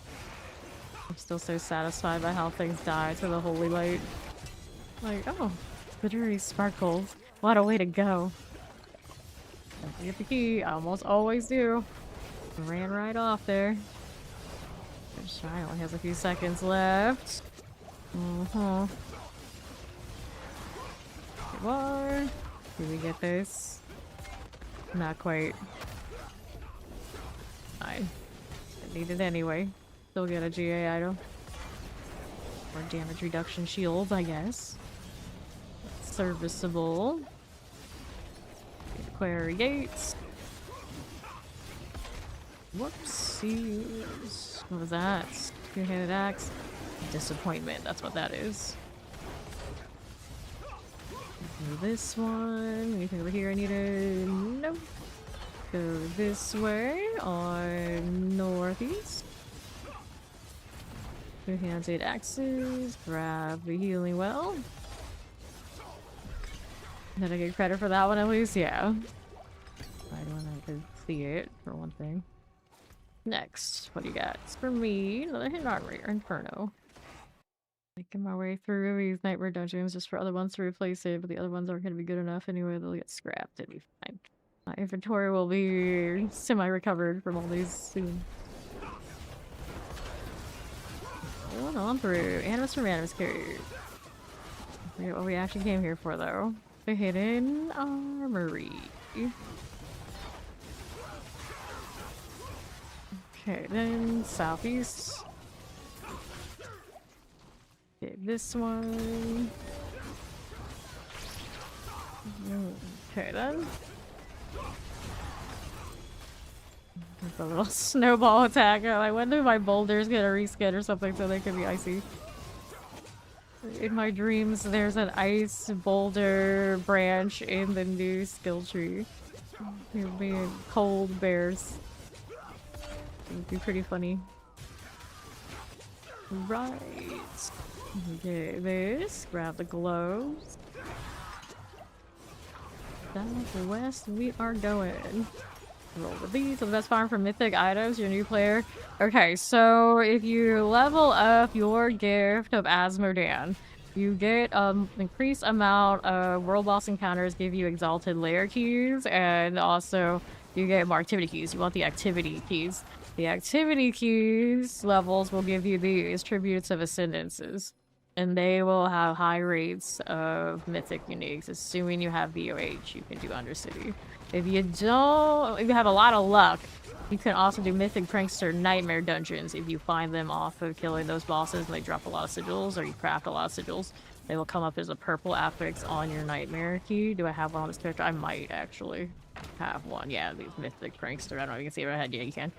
A: I'm still so satisfied by how things die to the holy light. Like, oh, literally sparkles. What a way to go. Don't forget the key. I almost always do. Ran right off there. Good try. Only has a few seconds left. Here we are. Did we get this? Not quite. Fine. I need it anyway. Still get a GA item. Or damage reduction shield, I guess. Serviceable. Quarry gates. Whoopsies. What was that? Two-handed axe. Disappointment, that's what that is. This one. Anything over here I needed? Nope. Go this way on northeast. Two-handed axes. Grab the healing well. Did I get credit for that one at least? Yeah. I could see it, for one thing. Next, what do you got? It's for me, another hidden armory or inferno. Making my way through these nightmare dungeons just for other ones to replace it, but the other ones aren't going to be good enough anyway. They'll get scrapped. It'll be fine. My inventory will be semi-recovered from all these soon. Going on through. Animus from Animus Cave. Forget what we actually came here for, though. The hidden armory. Okay, then southeast. Okay, this one. Okay, then. It's a little snowball attack. I wonder if my boulders get a reskin or something so they can be icy. In my dreams, there's an ice boulder branch in the new skill tree. You're being cold bears. It would be pretty funny. Right. Okay, this. Grab the gloves. Southwest we are going. Roll with these. So the best farm for mythic items, your new player. Okay, so if you level up your gift of Asmodan, you get increased amount of world boss encounters, give you exalted layer keys, and also you get more activity keys. You want the activity keys. The activity keys levels will give you these tributes of ascendances, and they will have high rates of mythic uniques. Assuming you have VOH, you can do Undercity. If you don't, if you have a lot of luck, you can also do Mythic Prankster Nightmare Dungeons. If you find them off of killing those bosses and they drop a lot of sigils, or you craft a lot of sigils, they will come up as a purple affix on your Nightmare key. Do I have one on this character? I might actually have one. Yeah, these Mythic Prankster. I don't know if you can see it right ahead. Yeah, you can.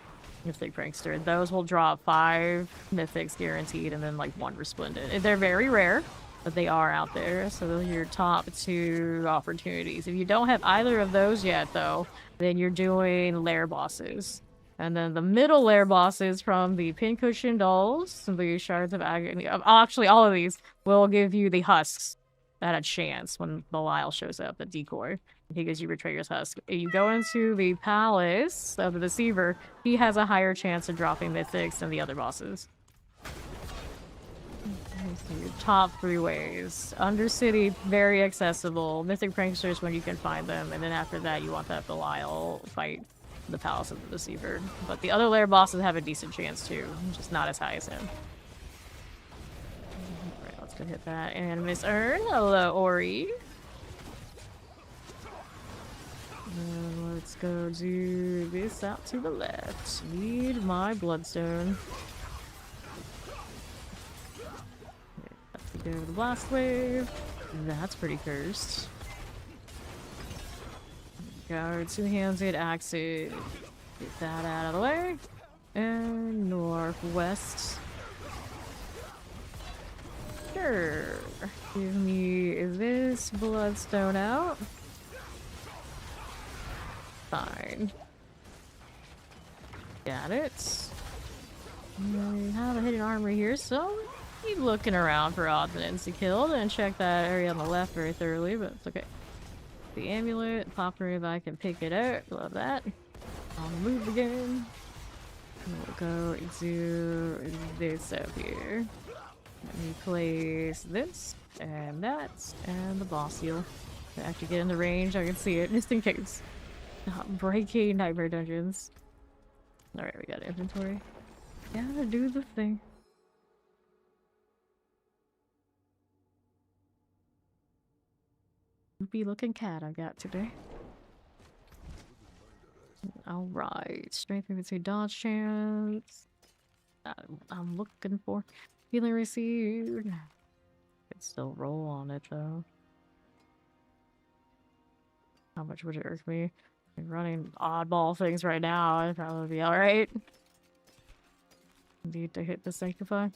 A: Mythic Prankster. Those will drop 5 Mythics guaranteed and then like 1 Resplendent. They're very rare. but they are out there. So those are your top 2 opportunities. If you don't have either of those yet, though, then you're doing lair bosses. And then the middle lair bosses from the pincushion dolls, the shards of agony. Actually, all of these will give you the husks at a chance when Belial shows up, the decoy. He gives you Betrayer's Husk. If you go into the Palace of the Deceiver, he has a higher chance of dropping Mythics than the other bosses. So your top 3 ways. Undercity, very accessible. Mythic Pranksters when you can find them. And then after that, you want that Belial fight in the Palace of the Deceiver. But the other lair bosses have a decent chance too. Just not as high as him. Alright, let's go hit that. And Miss Ern. Hello, Ori. Let's go do this out to the left. Need my bloodstone. Let's go to the blast wave. That's pretty cursed. Go 2-handed axes. Get that out of the way. And northwest. Sure. Give me this bloodstone out. Fine. Got it. We have a hidden armory here, so keep looking around for odds and ends to kill and check that area on the left very thoroughly, but it's okay. The amulet, pop if I can pick it out. Love that. I'll move again. We'll go do this up here. Let me place this and that and the boss seal. I have to get in the range, I can see it just in case. Not breaking nightmare dungeons. Alright, we got inventory. Gotta do the thing. Goopy looking cat I got today. Alright. Strength between dodge chance. I'm looking for. Healing received. Could still roll on it though. How much would it irk me? I'm running oddball things right now. I'd probably be alright. Need to hit the Sanctify.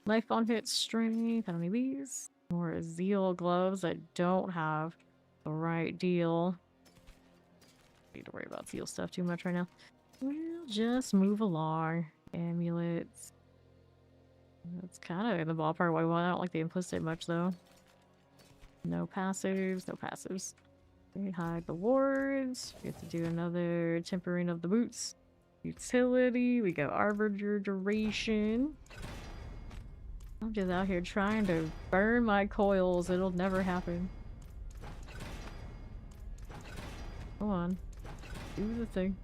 A: Life on hit, strength. I don't need these. More Zeal gloves. I don't have the right deal. Need to worry about Zeal stuff too much right now. We'll just move along. Amulets. That's kind of in the ballpark what I want. I don't like the implicit much though. No passives. No passives. We hide the wards. We have to do another tempering of the boots. Utility. We go Arbiter Duration. I'm just out here trying to burn my coils. It'll never happen. Come on. Do the thing.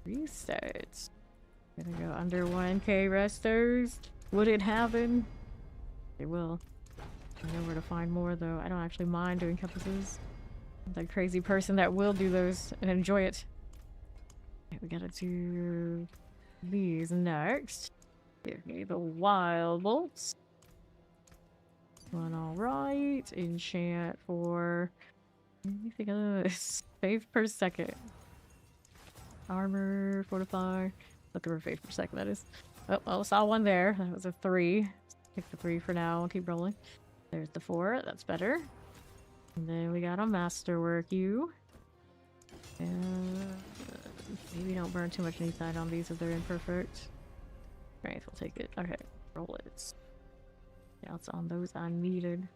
A: Reset. Gonna go under 1k resters. Would it happen? It will. I know where to find more though. I don't actually mind doing compasses. I'm that crazy person that will do those and enjoy it. Okay, we gotta do these next. Give me the wild bolts. One alright. Enchant for anything of this. Faith per second. Armor, fortify. Looking for faith per second, that is. Oh, well, I saw one there. That was a 3. Pick the 3 for now and keep rolling. There's the 4. That's better. And then we got a masterwork you. And maybe don't burn too much inside on these if they're imperfect. Alright, we'll take it. Okay, roll it. Yeah, it's on those I needed.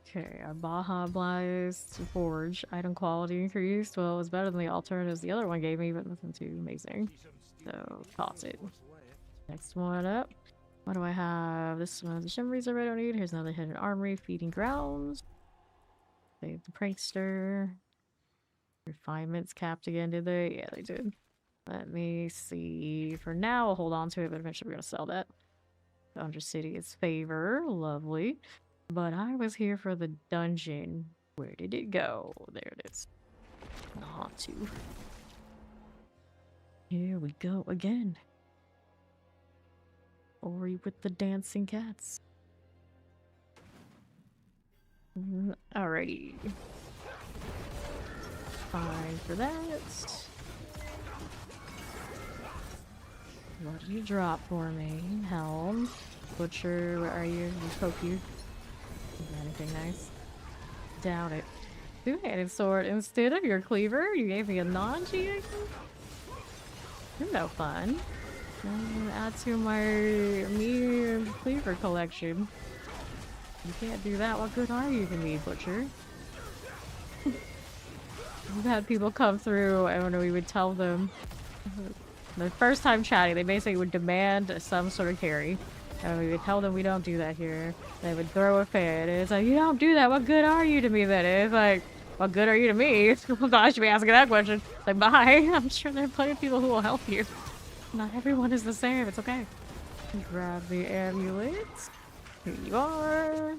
A: Okay, our Baja Blast Forge item quality increased. Well, it was better than the alternatives the other one gave me, but nothing too amazing. So, toss it. Next one up. What do I have? This one has a Shimmer Reserve I don't need. Here's another hidden armory, feeding grounds. Save the prankster. Refinements capped again, did they? Yeah, they did. Let me see. For now, I'll hold on to it, but eventually we're gonna sell that. Undercity is favor. Lovely. But I was here for the dungeon. Where did it go? There it is. Not to. Here we go again. Ori with the dancing cats. Alrighty. Fine for that. What did you drop for me? Helm. Butcher, where are you? We poke you. Anything nice? Doubt it. Two-handed sword instead of your cleaver? You gave me a non-G? You're no fun. I'm gonna add to my me cleaver collection. You can't do that. What good are you to me, Butcher? We've had people come through and when we would tell them the first time chatting, they basically would demand some sort of carry. And we would tell them we don't do that here. They would throw a fit. And it's like, you don't do that. What good are you to me then? And it's like, what good are you to me? I should be asking that question. Like, bye. I'm sure there are plenty of people who will help you. Not everyone is the same. It's okay. Grab the amulets. Here you are.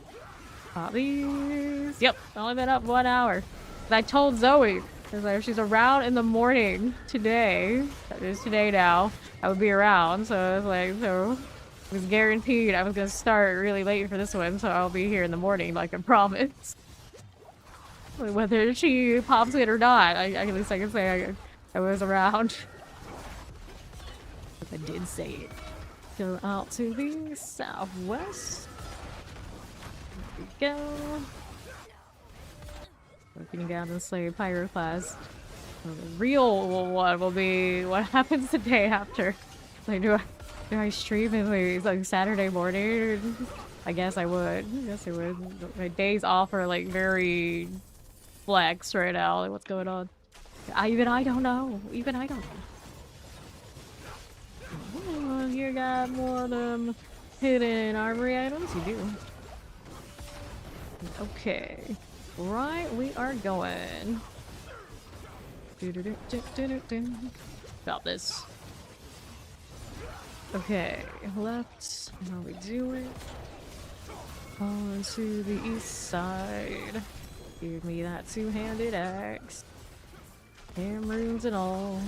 A: Pop these. Yep. Only been up 1 hour. I told Zoe, if she's around in the morning today, that is today now, I would be around. So I was like, so it was guaranteed I was going to start really late for this one, so I'll be here in the morning, like I promised. Whether she pops it or not, at least I can say I was around. I did say it. Go out to the southwest. There we go. Looking down the slave pyroclast. The real one will be what happens the day after. Like, do I stream in like Saturday morning? I guess I would. I guess I would. My days off are like very flex right now. Like, what's going on? Even I don't know. Even I don't know. Oh, you got more of them hidden armory items? You do. Okay. Right, we are going. About this. Okay, left. How we do it? On to the east side. Give me that two-handed axe. Ham runes and all.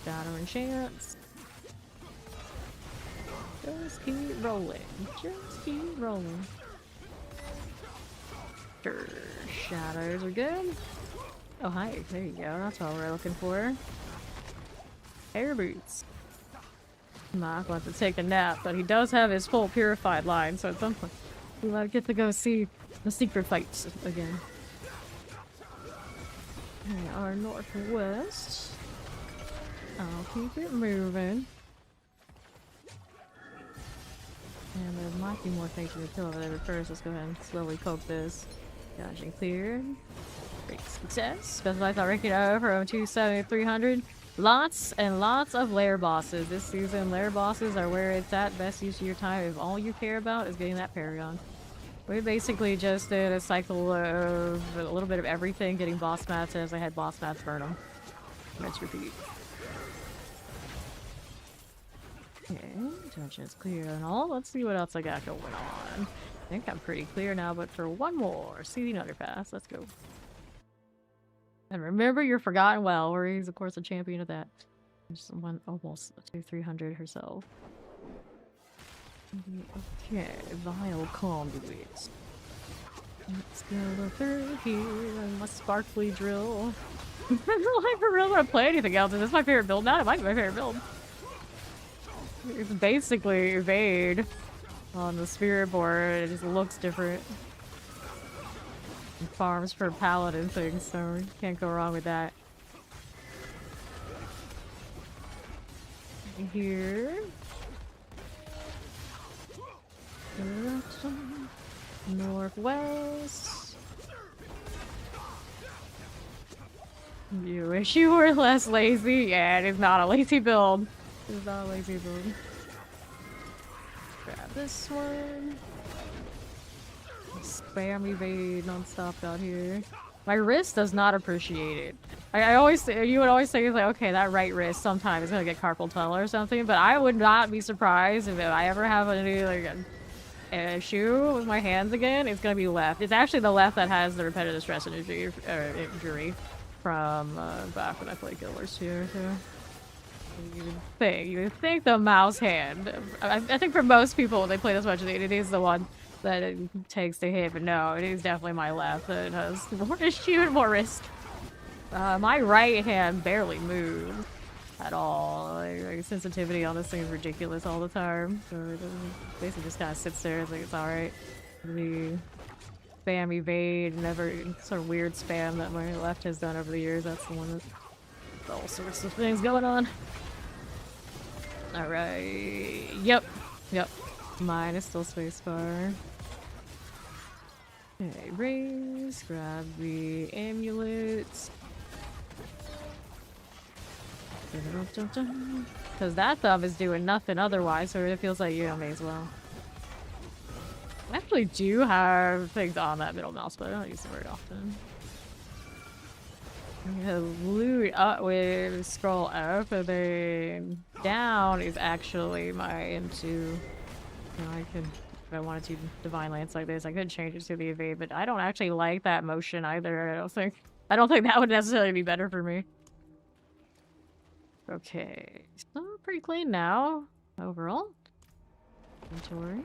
A: Shattering chance. Just keep rolling. Just keep rolling. Sure. Shadows are good. Oh, hi. There you go. That's all we're looking for. Air boots. Mark wants to take a nap, but he does have his full purified line, so at some point we might get to go see the secret fights again. We are northwest. I'll keep it moving. And there might be more things we can kill over there, but first let's go ahead and slowly poke this. Dodging clear. Great success. Specialized ranking over from 270 to 300. Lots and lots of lair bosses. This season, lair bosses are where it's at. Best use of your time if all you care about is getting that Paragon. We basically just did a cycle of a little bit of everything, getting boss mats as I had boss mats burn them. Let's repeat. Okay, dungeon's clear and all. Let's see what else I got going on. I think I'm pretty clear now, but for one more, seething underpass. Let's go. And remember your forgotten well, where he's of course a champion of that. There's one almost 300 herself. Okay, vile conduits. Let's go through here and my sparkly drill. I don't really want to play anything else. Is this my favorite build now? It might be my favorite build. It's basically evade on the spirit board. It just looks different. And farms for paladin things, so you can't go wrong with that. Here. Northwest. You wish you were less lazy? Yeah, it is not a lazy build. It is not a lazy build. Grab this one. Spam evade non-stop out here. My wrist does not appreciate it. I always say, you would always say, like, okay, that right wrist sometimes is gonna get carpal tunnel or something, but I would not be surprised if I ever have any, like, an issue with my hands again, it's gonna be left. It's actually the left that has the repetitive stress injury from back when I played Guild Wars 2. So. You would think the mouse hand. I think for most people when they play this much, it is the one that it takes to hit, but no, it is definitely my left that has more issue and more risk. My right hand barely moves at all. Like, sensitivity on this thing is ridiculous all the time. So it basically just kind of sits there. It's like it's alright. The spam evade and every sort of weird spam that my left has done over the years. That's the one with all sorts of things going on. Alright. Yep. Mine is still spacebar. Okay, raise, grab the amulets. Because that thumb is doing nothing otherwise, so it feels like, you know, may as well. I actually do have things on that middle mouse, but I don't use it very often. Loot up with scroll up, and then down is actually my M2. You know, I could, if I wanted to, divine lance like this, I could change it to the evade, but I don't actually like that motion either. I don't think that would necessarily be better for me. Okay, so pretty clean now overall. Inventory.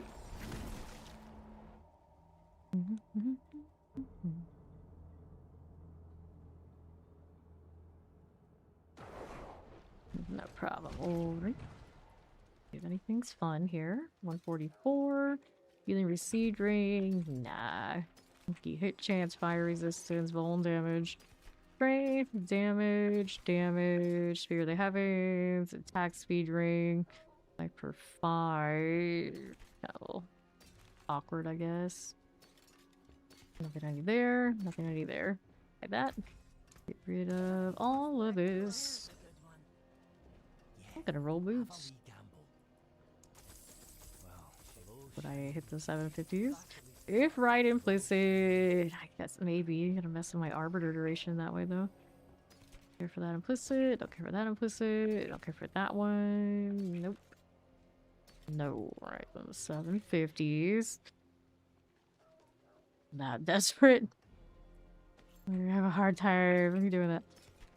A: No problem. Alright. If anything's fun here. 144. Healing received ring. Nah. Hit chance, fire resistance, vuln damage. Strength, damage, Spear of the Heavens, attack speed ring. Like per 5. Oh, awkward, I guess. Nothing I need there. Nothing I need there. Like that. Get rid of all of this. I'm gonna roll boots. Would I hit the 750s? If right implicit, I guess maybe. Gonna mess with my arbiter duration that way though. Don't care for that implicit. Don't care for that implicit. Don't care for that one. Nope. No. Right, those 750s. Not desperate. I'm gonna have a hard time doing that.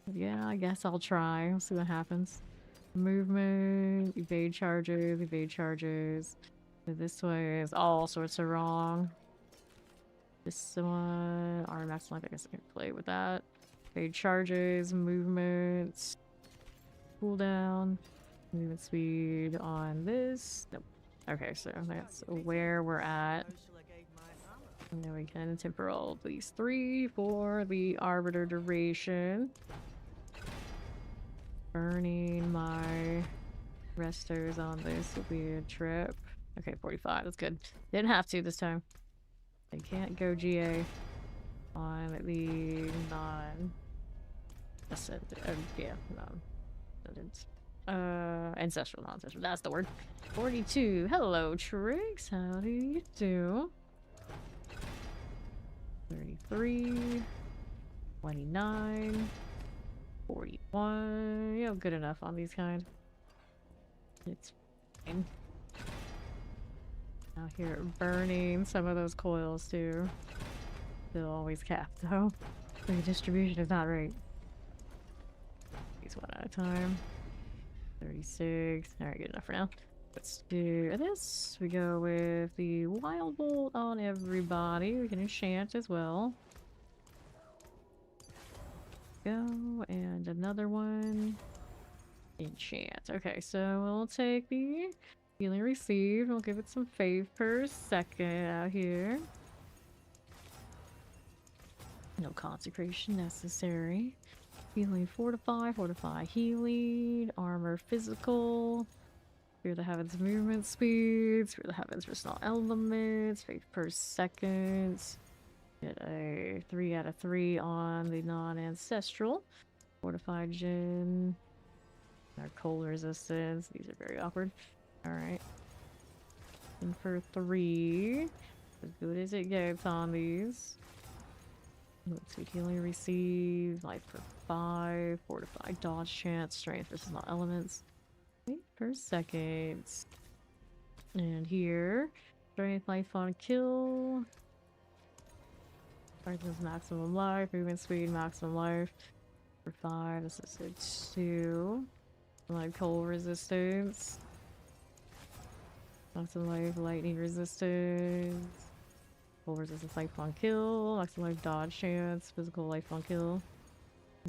A: But yeah, I guess I'll try. We'll see what happens. Movement, evade charges, So this way is all sorts of wrong. This one, armor max life, I guess I can play with that. Evade charges, movements, cooldown, movement speed on this. Nope. Okay, so that's where we're at. And then we can temporal at least 3 for the arbiter duration. Burning my resters on this will be a trip. Okay, 45, that's good. Didn't have to this time. They can't go GA on the ancestral, non-ancestral, that's the word. 42, hello Trix, how do you do? 33, 29, 41, you know, good enough on these kind. It's fine. Out here burning some of those coils too. Still always capped though. The distribution is not right. These one at a time. 36. Alright, good enough for now. Let's do this. We go with the Wild Bolt on everybody. We can enchant as well. Go, and another one. Enchant. Okay, so we'll take the healing received. We'll give it some fave per second out here. No consecration necessary. Healing fortify, healing, armor physical. Fear the Heavens movement speeds, Fear the Heavens personal elements, fave per second. Get a 3 out of 3 on the non-ancestral. Fortified Gin. Our cold resistance. These are very awkward. Alright. And for 3. As good as it gets on these. Let's see. Healing received. Life for 5. Fortified dodge chance. Strength versus not elements. 8 per second. And here. Strength, life on kill. Strength maximum life. Movement speed, maximum life. For 5. This is a 2. Like cold resistance. Maximum life, lightning resistance. Cold resistance, life on kill. Maximum life, dodge chance. Physical life on kill.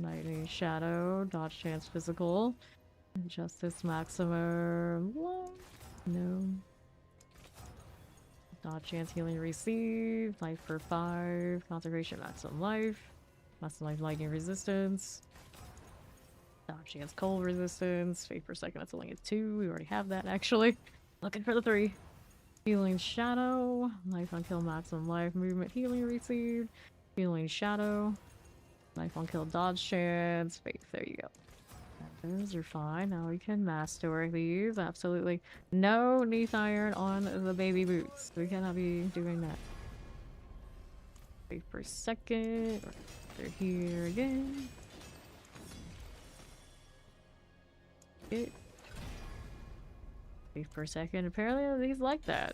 A: Lightning Shadow, dodge chance physical. Justice maximum. What? No. Dodge chance healing received. Life for 5. Concentration maximum life. Maximum life lightning resistance. Dodge chance cold resistance. Fate per second, that's only a 2. We already have that actually. Looking for the 3. Healing Shadow. Life on kill maximum life. Movement healing received. Healing Shadow. Life on kill dodge chance. Fate, there you go. Those are fine. Now we can masterwork these. Absolutely no Neath Iron on the baby boots. We cannot be doing that. Wait for a second. They're here again. Okay. Wait for a second. Apparently these like that.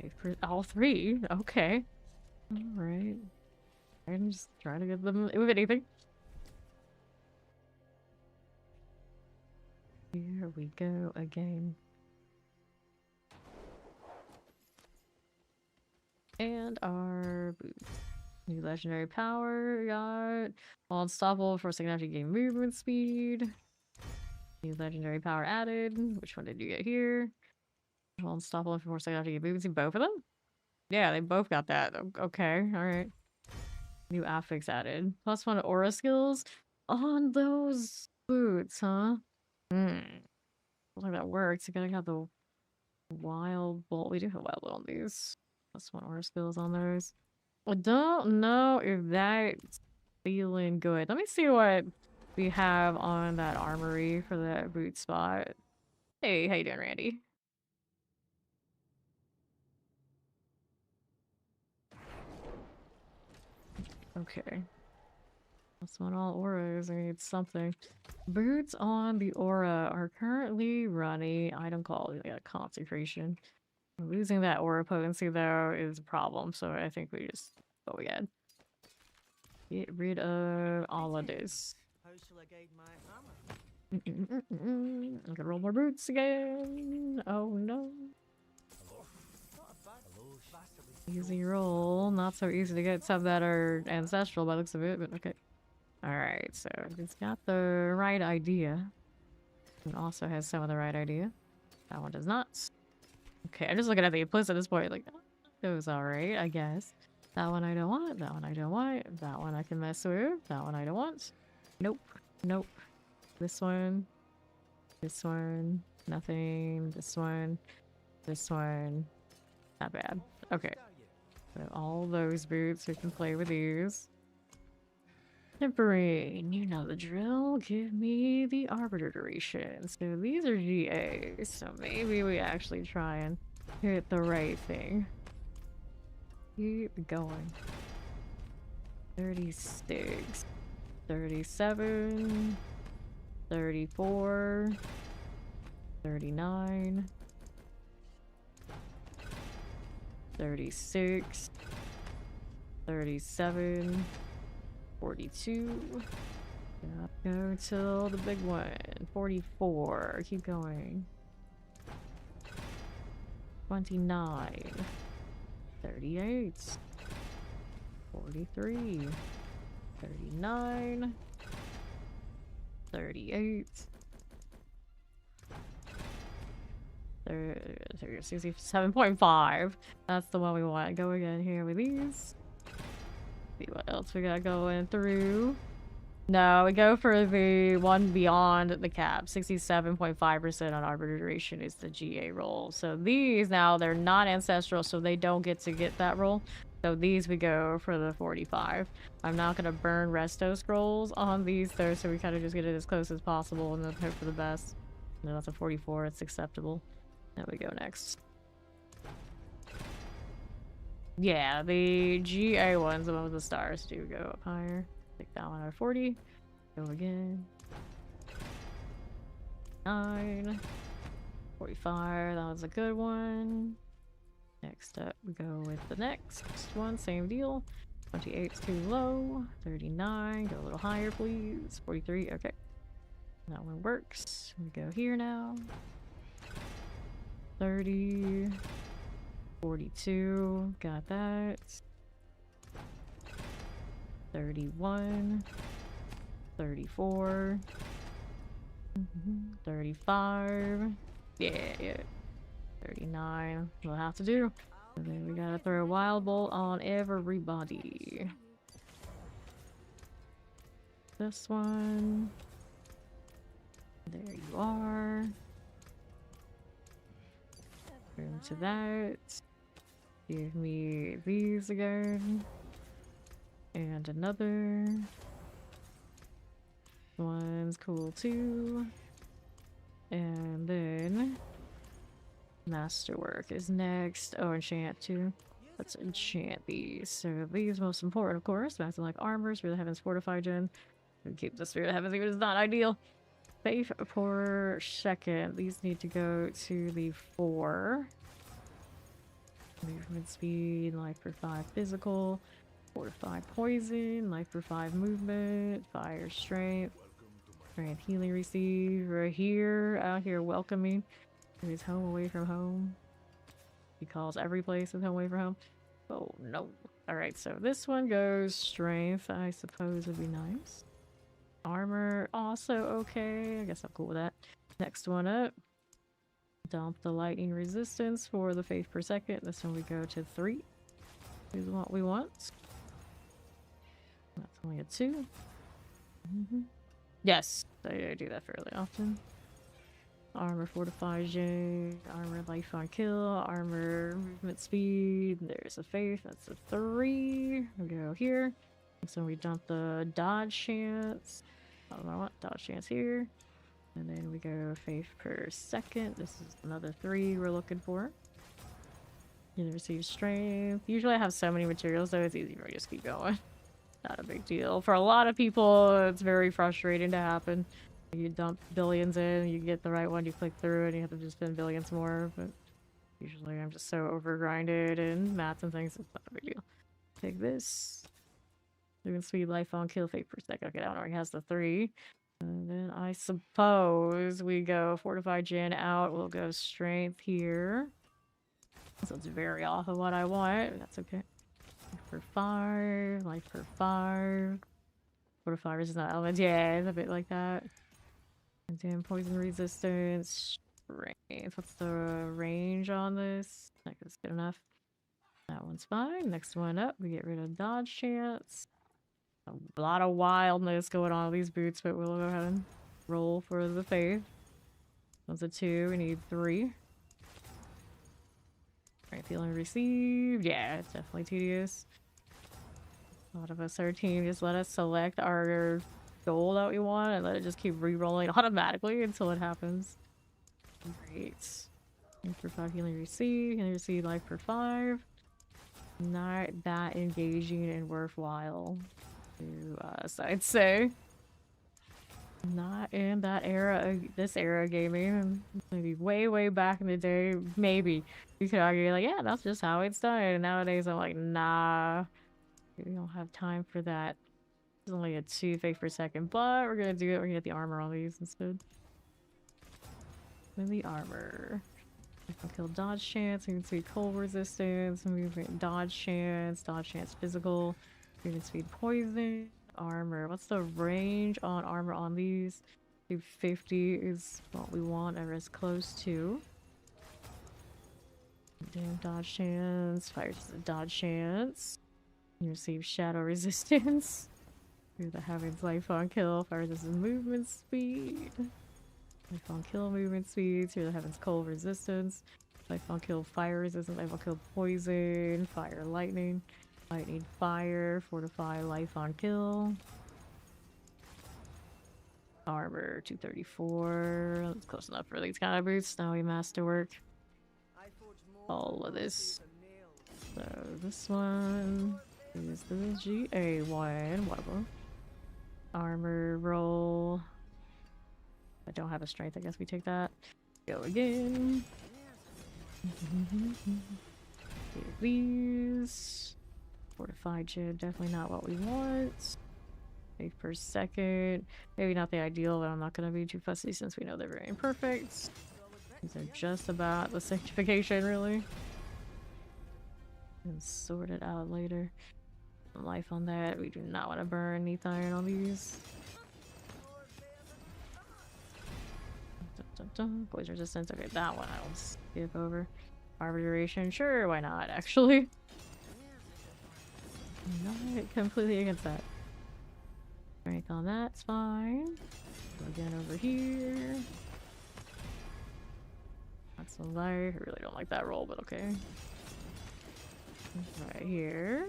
A: Wait for all 3. Okay. Alright. I'm just trying to get them with anything. Here we go again. And our boots. New legendary power, got unstoppable for a second after you gain movement speed. New legendary power added. Which one did you get here? Unstoppable for a second after you gain movement speed. Both of them? Yeah, they both got that. Okay, alright. New affix added. +1 aura skills on those boots, huh? Hmm. Looks like that works. You gotta have the wild bolt. We do have wild bolt on these. +1 aura skills on those. I don't know if that's feeling good. Let me see what we have on that armory for that boot spot. Hey, how you doing, Randy? Okay. That's one all auras. I need something. Boots on the aura are currently running. Item call. We got concentration. Losing that aura potency though is a problem, so I think we just go again. Get rid of all of this.
B: How shall I guide my hammer?
A: I'm gonna roll more boots again. Oh no. Easy roll. Not so easy to get some that are ancestral by the looks of it, but okay. Alright, so it's got the right idea. It also has some of the right idea. That one does not. Okay, I'm just looking at the implicit at this point, like, oh, that was alright, I guess. That one I don't want, that one I don't want, that one I can mess with, that one I don't want. Nope, nope. This one, nothing, this one, not bad. Okay, so all those boots, we can play with these. Temporary, you know the drill. Give me the arbiter duration. So these are GA, so maybe we actually try and hit the right thing. Keep going. 36, 37, 34, 39, 36, 37, 42. Go till the big one. 44. Keep going. 29. 38. 43. 39. 38. 67.5. That's the one we want. Go again here with these. See what else we got going through. No, we go for the one beyond the cap. 67.5% on arbiter duration is the GA roll. So these now, they're not ancestral, so they don't get to get that roll. So these we go for the 45. I'm not going to burn resto scrolls on these though, so we kind of just get it as close as possible and then hope for the best. No, that's a 44. It's acceptable. There we go next. Yeah, the GA ones, the one with the stars, do go up higher. Take that one out of 40. Go again. 9. 45. That was a good one. Next up, we go with the next one. Same deal. 28's too low. 39. Go a little higher, please. 43. Okay. That one works. We go here now. 30. 42. Got that. 31, 34, 35. Yeah. 39. We'll have to do. And then we gotta throw a wild bolt on everybody. This one. There you are. Room to that. Give me these again. And another. One's cool too. And then Masterwork is next. Oh, enchant too. Let's enchant these. So these most important, of course. Master like armor, Spirit of the Heavens fortified gen. We keep the Spirit of the Heavens even if it's not ideal. Faith per second. These need to go to the 4. Movement speed, life for 5 physical, 4 to 5 poison, life for 5 movement, fire strength, strength healing receive. Right here, out here welcoming. It is home away from home. He calls every place is home away from home. Oh no. Alright, so this one goes strength, I suppose would be nice. Armor, also okay. I guess I'm cool with that. Next one up. Dump the lightning resistance for the faith per second. This one we go to 3. Is what we want. That's only a 2. Yes, I do that fairly often. Armor fortifies you. Armor life on kill. Armor movement speed. There's a faith. That's a 3. We go here. So we dump the dodge chance. I don't know what dodge chance here. And then we go faith per second. This is another 3 we're looking for. You receive strength. Usually I have so many materials, so it's easy for me to just keep going. Not a big deal. For a lot of people, it's very frustrating to happen. You dump billions in, you get the right one, you click through it, and you have to just spend billions more. But usually I'm just so overgrinded in maths and things, it's not a big deal. Take this. Movement speed, life on kill, fate per second. Okay, that one already has the 3. And then I suppose we go fortified gen out. We'll go strength here. So it's very off of what I want. That's okay. Life for 5. Life for 5. Fortified is not element. Yeah, it's a bit like that. And then poison resistance. Strength. What's the range on this? I think it's good enough. That one's fine. Next one up, we get rid of dodge chance. A lot of wildness going on with these boots, but we'll go ahead and roll for the faith. That's a 2. We need 3. Right, feeling received. Yeah, it's definitely tedious. A lot of us, our team, just let us select our goal that we want and let it just keep re-rolling automatically until it happens. Great. Life for 5, healing receive life for 5. Not that engaging and worthwhile to us, I'd say. Not in that era, this era of gaming. Maybe way back in the day, maybe. You could argue like, yeah, that's just how it's done. And nowadays I'm like, nah, we don't have time for that. It's only a 2 faith per second, but we're gonna do it. We're gonna get the armor on these instead. Then the armor. I can kill dodge chance, movement speed cold resistance, movement dodge chance physical, movement speed poison, armor. What's the range on armor on these? 250 is what we want, or as close to. Damn dodge chance, fire dodge chance. You receive shadow resistance. Through the heavens, life on kill, fire resistance movement speed. Life on kill movement speed, through the heavens cold resistance. Life on kill fire resistance, life on kill poison, fire lightning fire, fortify life on kill. Armor 234. That's close enough for these kind of boots. Now we masterwork all of this. So this one is the GA one, whatever. Armor roll. I don't have a strength, I guess we take that. Go again. Take these. Fortified gem, definitely not what we want. Faith per second. Maybe not the ideal, but I'm not going to be too fussy since we know they're very imperfect. These are just about the sanctification, really. And sort it out later. life on that. We do not want to burn neath iron on these. Poison resistance. Okay, that one I'll skip over. Power duration. Sure, why not, actually? I'm not completely against that. Strength on that's fine. Go again over here. That's a life. I really don't like that roll, but okay. Right here.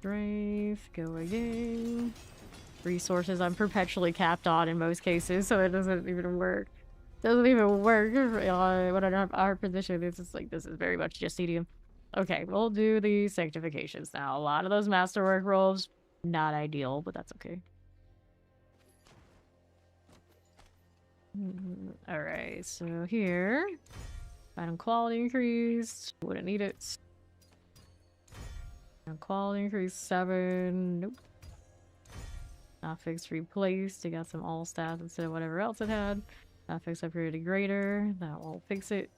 A: Strength. Go again. Resources I'm perpetually capped on in most cases, so it doesn't even work. Doesn't even work when I don't have our position. It's just like, this is very much just tedium. Okay, we'll do the sanctifications now. A lot of those masterwork rolls, not ideal, but that's okay. Alright, so here. Item quality increased. Wouldn't need it. Item quality increased 7. Nope. Affix replaced. It got some all stats instead of whatever else it had. Affix upgraded greater. That won't fix it.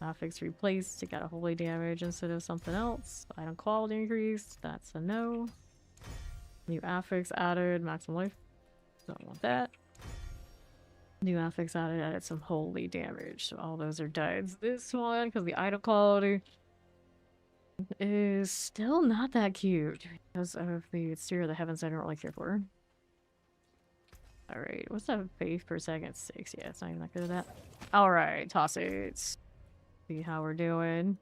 A: Affix replaced. It got a holy damage instead of something else. Item quality increased. That's a no. New affix added. Maximum life. Don't want that. New affix added some holy damage. So all those are duds. This one, because the item quality is still not that cute because of the exterior of the heavens I don't really care for. Alright, what's that faith per second? 6. Yeah, it's not even that good at that. Alright, toss it. See how we're doing.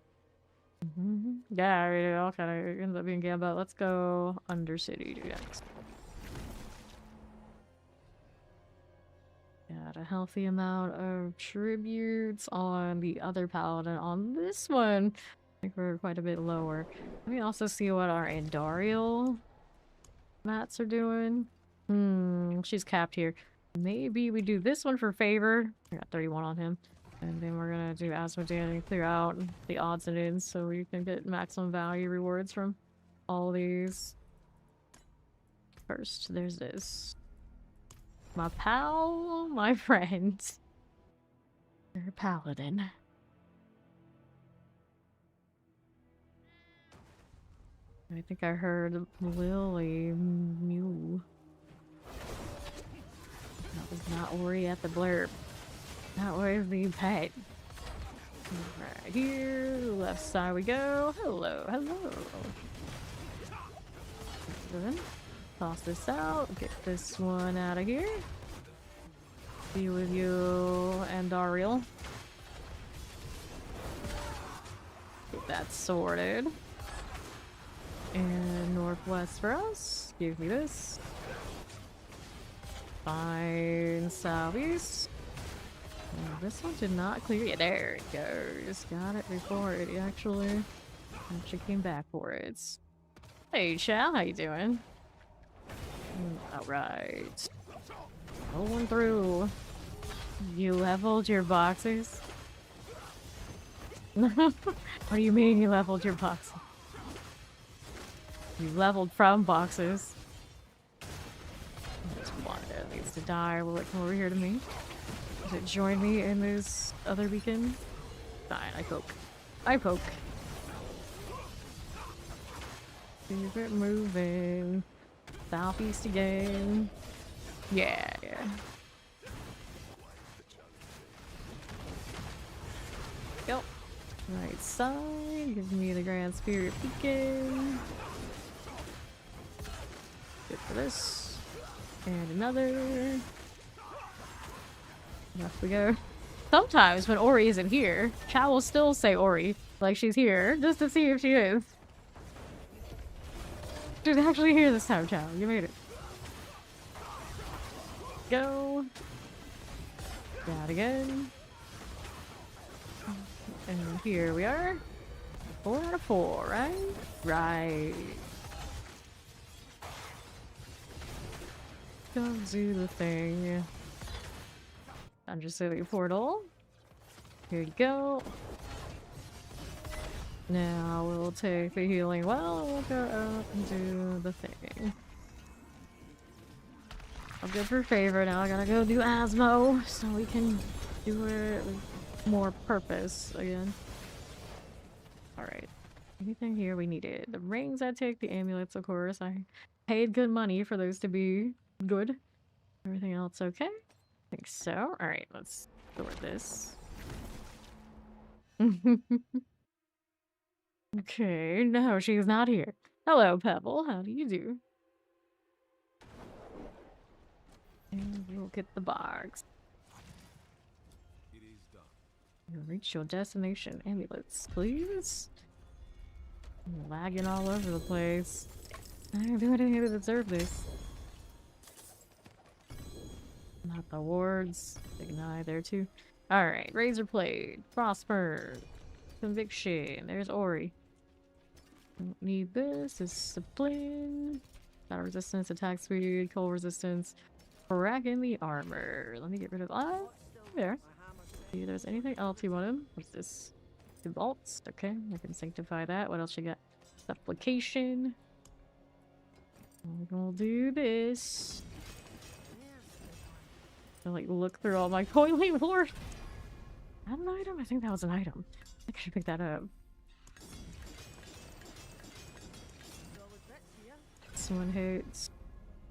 A: Yeah, it all kind of ends up being Gambit. Let's go Undercity next. Got a healthy amount of tributes on the other paladin. On this one, I think we're quite a bit lower. Let me also see what our Andariel mats are doing. She's capped here. Maybe we do this one for favor. I got 31 on him. And then we're gonna do Asmodean and clear out the odds and ends so we can get maximum value rewards from all these. First, there's this. My pal, my friend. You're a paladin. I think I heard Lily mew. That was not Ori at the blurb. That was the pet. Right here, left side we go. Hello, hello. Good. Toss this out. Get this one out of here. Be with you and Ariel. Get that sorted. And northwest for us. Give me this. Fine southeast. Oh, this one did not clear yet. There it goes. Got it before it actually came back for it. Hey, Chow, how you doing? Alright. Rolling through. You leveled your boxes? What do you mean you leveled your boxes? You leveled from boxes. There's one that needs to die. Will it come over here to me? Does it join me in this other beacon? Fine, I poke. I poke. Keep it moving. Southeast again. Yeah, yeah. Go. Right side. Give me the Grand Spirit Beacon. Good for this. And another. Off we go. Sometimes when Ori isn't here, Chow will still say Ori, like she's here, just to see if she is. She's actually here this time, Chow. You made it. Go. That again. And here we are. 4 out of 4, right? Right. Go do the thing. Undercity portal. Here you go. Now we'll take the healing well and we'll go up and do the thing. I'm good for favor. Now I gotta go do Asmo so we can do it with more purpose again. Alright. Anything here we needed? The rings I take, the amulets, of course. I paid good money for those to be good. Everything else okay? I think so. Alright, let's store this. Okay, no, she's not here. Hello, Pebble. How do you do? And we'll get the box.
C: It is done.
A: You'll reach your destination. Amulets, please. I'm lagging all over the place. I didn't do anything to deserve this. Not the wards. Ignite there too. Alright, Razor Blade, Prosper, Conviction. There's Ori. Don't need this. Discipline. Battle resistance, attack speed, cold resistance. Cracking the armor. Let me get rid of that. There. See if there's anything else you wanted. What's this? Two bolts. Okay, I can sanctify that. What else you got? Supplication. We're gonna do this. I like look through all my coiling lore. That an item? I think that was an item. I should pick that up. This one hits.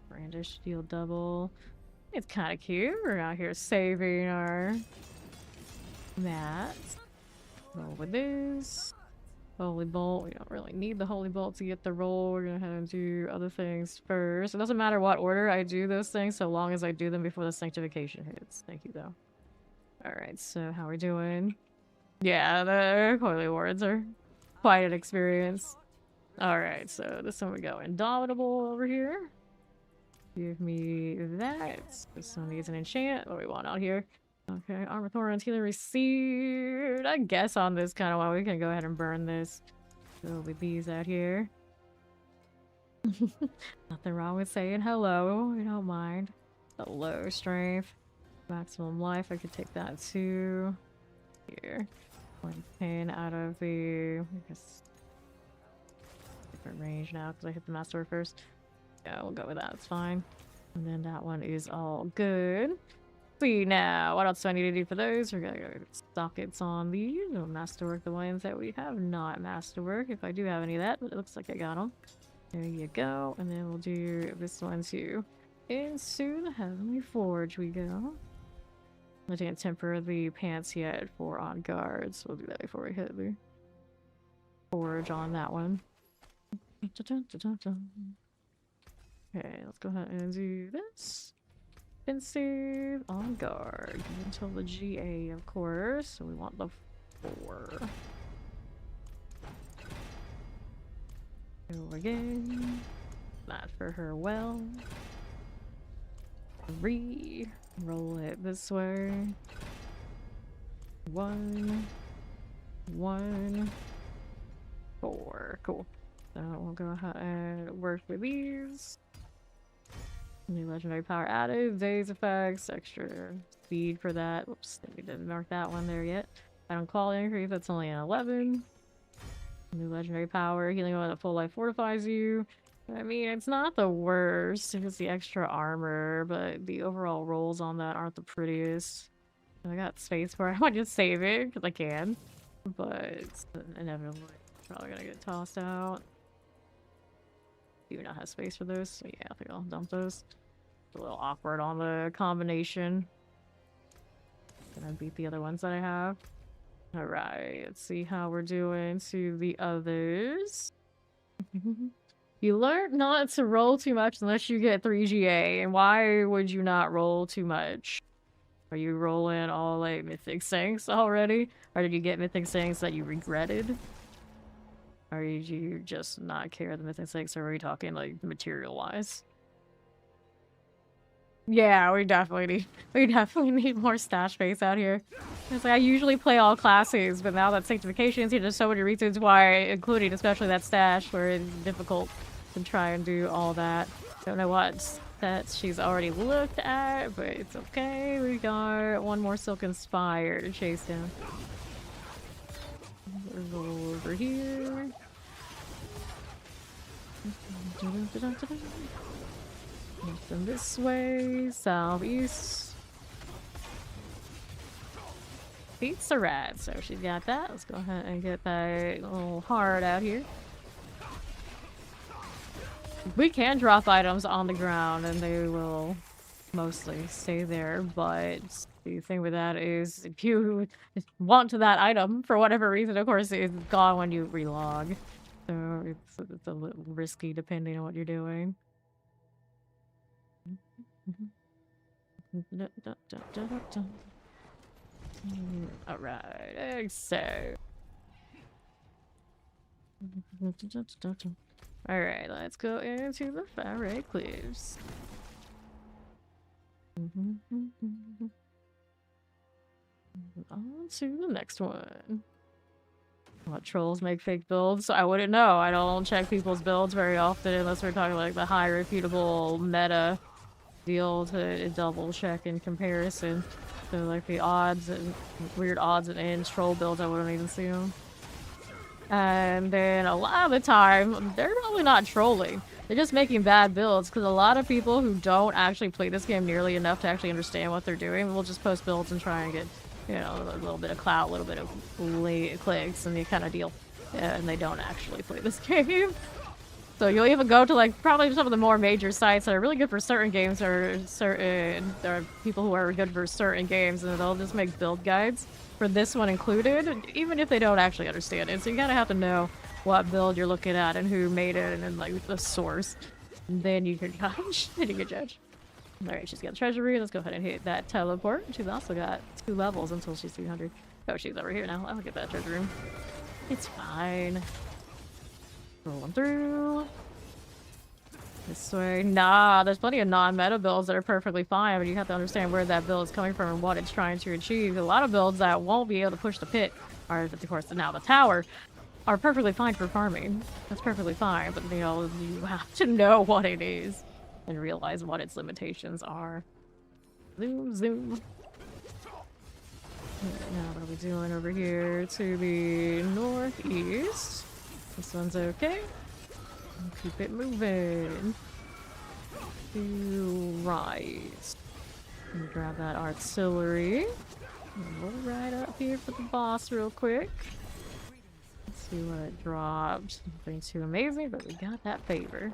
A: Brandish, deal double. It's kind of cute. We're out here saving our mats. Roll with this. Holy Bolt. We don't really need the Holy Bolt to get the roll. We're gonna have to do other things first. It doesn't matter what order I do those things, so long as I do them before the Sanctification hits. Thank you, though. Alright, so how we doing? Yeah, the Coily Wards are quite an experience. Alright, so this one we go. Indomitable over here. Give me that. This one needs an enchant. What do we want out here? Okay, Armor Thorns, Healing received. I guess on this kind of one, we can go ahead and burn this. So with these out here. Nothing wrong with saying hello. We don't mind. The low strength. Maximum life. I could take that too. Here. 110 out of the... I guess... different range now because I hit the Master first. Yeah, we'll go with that. It's fine. And then that one is all good. See now, what else do I need to do for those? We're gonna go sockets on these. We'll masterwork the ones that we have not masterwork. If I do have any of that, but it looks like I got them. There you go. And then we'll do this one too. Into the Heavenly Forge we go. I didn't temper the pants yet for on guards. We'll do that before we hit the forge on that one. Okay, let's go ahead and do this. Defensive on guard until the GA, of course. So we want the 4. Go again. That for her well. 3. Roll it this way. 1. 1. 4. Cool. So we'll go ahead and work with these. New legendary power added, days effects, extra speed for that. Oops, we didn't mark that one there yet. I don't call increase, that's only an 11. New legendary power, healing one that full life fortifies you. I mean, it's not the worst. It's the extra armor, but the overall rolls on that aren't the prettiest. I got space for it. I might just save it because I can, but it's inevitably probably gonna get tossed out. Do not have space for those, so yeah, I think I'll dump those. It's a little awkward on the combination. Gonna beat the other ones that I have. Alright, let's see how we're doing to the others. You learned not to roll too much unless you get 3 GA, and why would you not roll too much? Are you rolling all like Mythic Sancts already? Or did you get Mythic Sancts that you regretted? Or did you just not care the Mythic Sancts, or are we talking like material-wise? Yeah, we definitely need more stash space out here. It's like I usually play all classes, but now that Sanctification is here, there's so many reasons why, including especially that stash, where it's difficult to try and do all that. Don't know what sets she's already looked at, but it's okay. We got one more Silken Spire to chase him. We'll go over here. Them this way, southeast. pizza rat. So she's got that. Let's go ahead and get that little heart out here. We can drop items on the ground and they will mostly stay there, but the thing with that is if you want that item for whatever reason, of course, it's gone when you relog. So it's a little risky depending on what you're doing. Alright, so... Alright, let's go into the Faray Cliffs. On to the next one. What trolls make fake builds? I wouldn't know. I don't check people's builds very often unless we're talking like the high reputable meta deal to double check in comparison. So like the odds and weird odds and ends troll builds, I wouldn't even see them. And then a lot of the time, they're probably not trolling. They're just making bad builds because a lot of people who don't actually play this game nearly enough to actually understand what they're doing will just post builds and try and get, you know, a little bit of clout, a little bit of clicks, and they kind of deal. And they don't actually play this game. So you'll even go to like probably some of the more major sites that are really good for certain games, or there are people who are good for certain games, and they'll just make build guides for this one included, even if they don't actually understand it. So you gotta have to know what build you're looking at and who made it, and then like the source. And then you can judge. Alright, she's got a treasury. Let's go ahead and hit that teleport. She's also got 2 levels until she's 300. Oh, she's over here now. I'll get that treasure room. It's fine. Rolling through. This way. Nah, there's plenty of non-meta builds that are perfectly fine, but you have to understand where that build is coming from and what it's trying to achieve. A lot of builds that won't be able to push the pit, or of course now the tower, are perfectly fine for farming. That's perfectly fine, but you know, you have to know what it is and realize what its limitations are. Zoom, zoom. Now what are we doing over here to the northeast? This one's okay. Keep it moving. To right. Grab that artillery. Roll right up here for the boss real quick. Let's see what it dropped. Nothing too amazing, but we got that favor.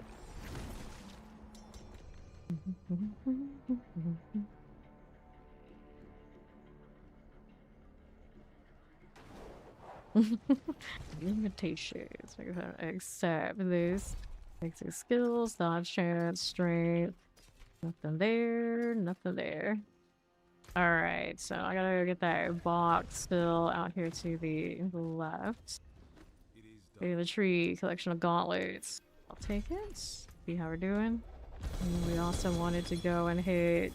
A: Limitations. We're gonna accept this. Basic skills, dodge chance, strength. Nothing there, nothing there. Alright, so I gotta get that box still out here to the left. Okay, the tree, collection of gauntlets. I'll take it. See how we're doing. And we also wanted to go and hit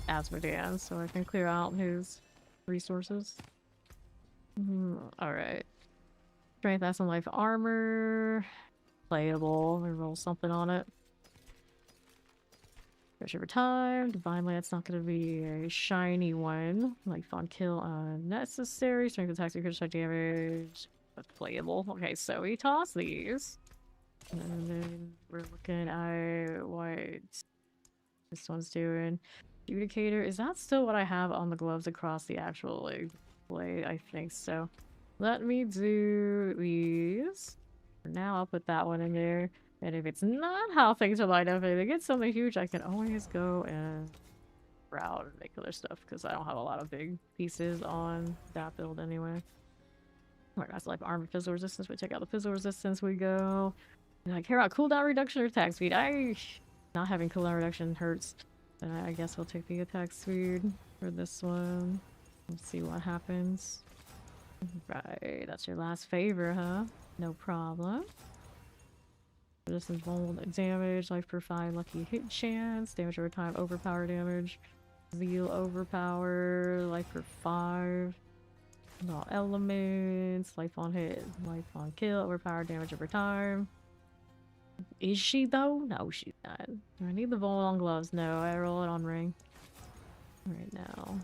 A: Asmodean so I can clear out his resources. Alright. Strength, that's some life armor. Playable. We roll something on it. Fresh over time. Divine Lance, not going to be a shiny one. Life on kill unnecessary. Strength attacks, critical strike damage. That's playable. Okay, so we toss these. And then we're looking at what this one's doing. Adjudicator. Is that still what I have on the gloves across the actual like blade? I think so. Let me do these. For now, I'll put that one in there. And if it's not how things are lined up, if it gets something huge, I can always go and route and make other stuff because I don't have a lot of big pieces on that build anyway. Alright, that's like armor physical resistance. We check out the physical resistance. We go. And I care about cooldown reduction or attack speed. Not having cooldown reduction hurts. I guess we'll take the attack speed for this one. Let's see what happens. Right, that's your last favor, huh? No problem. Resistance vulnerable damage, life per 5, lucky hit chance, damage over time, overpower damage, zeal overpower, life per 5, all elements, life on hit, life on kill, overpower damage over time. Is she though? No, she's not. Do I need the Vol on gloves? No, I roll it on ring. Right now.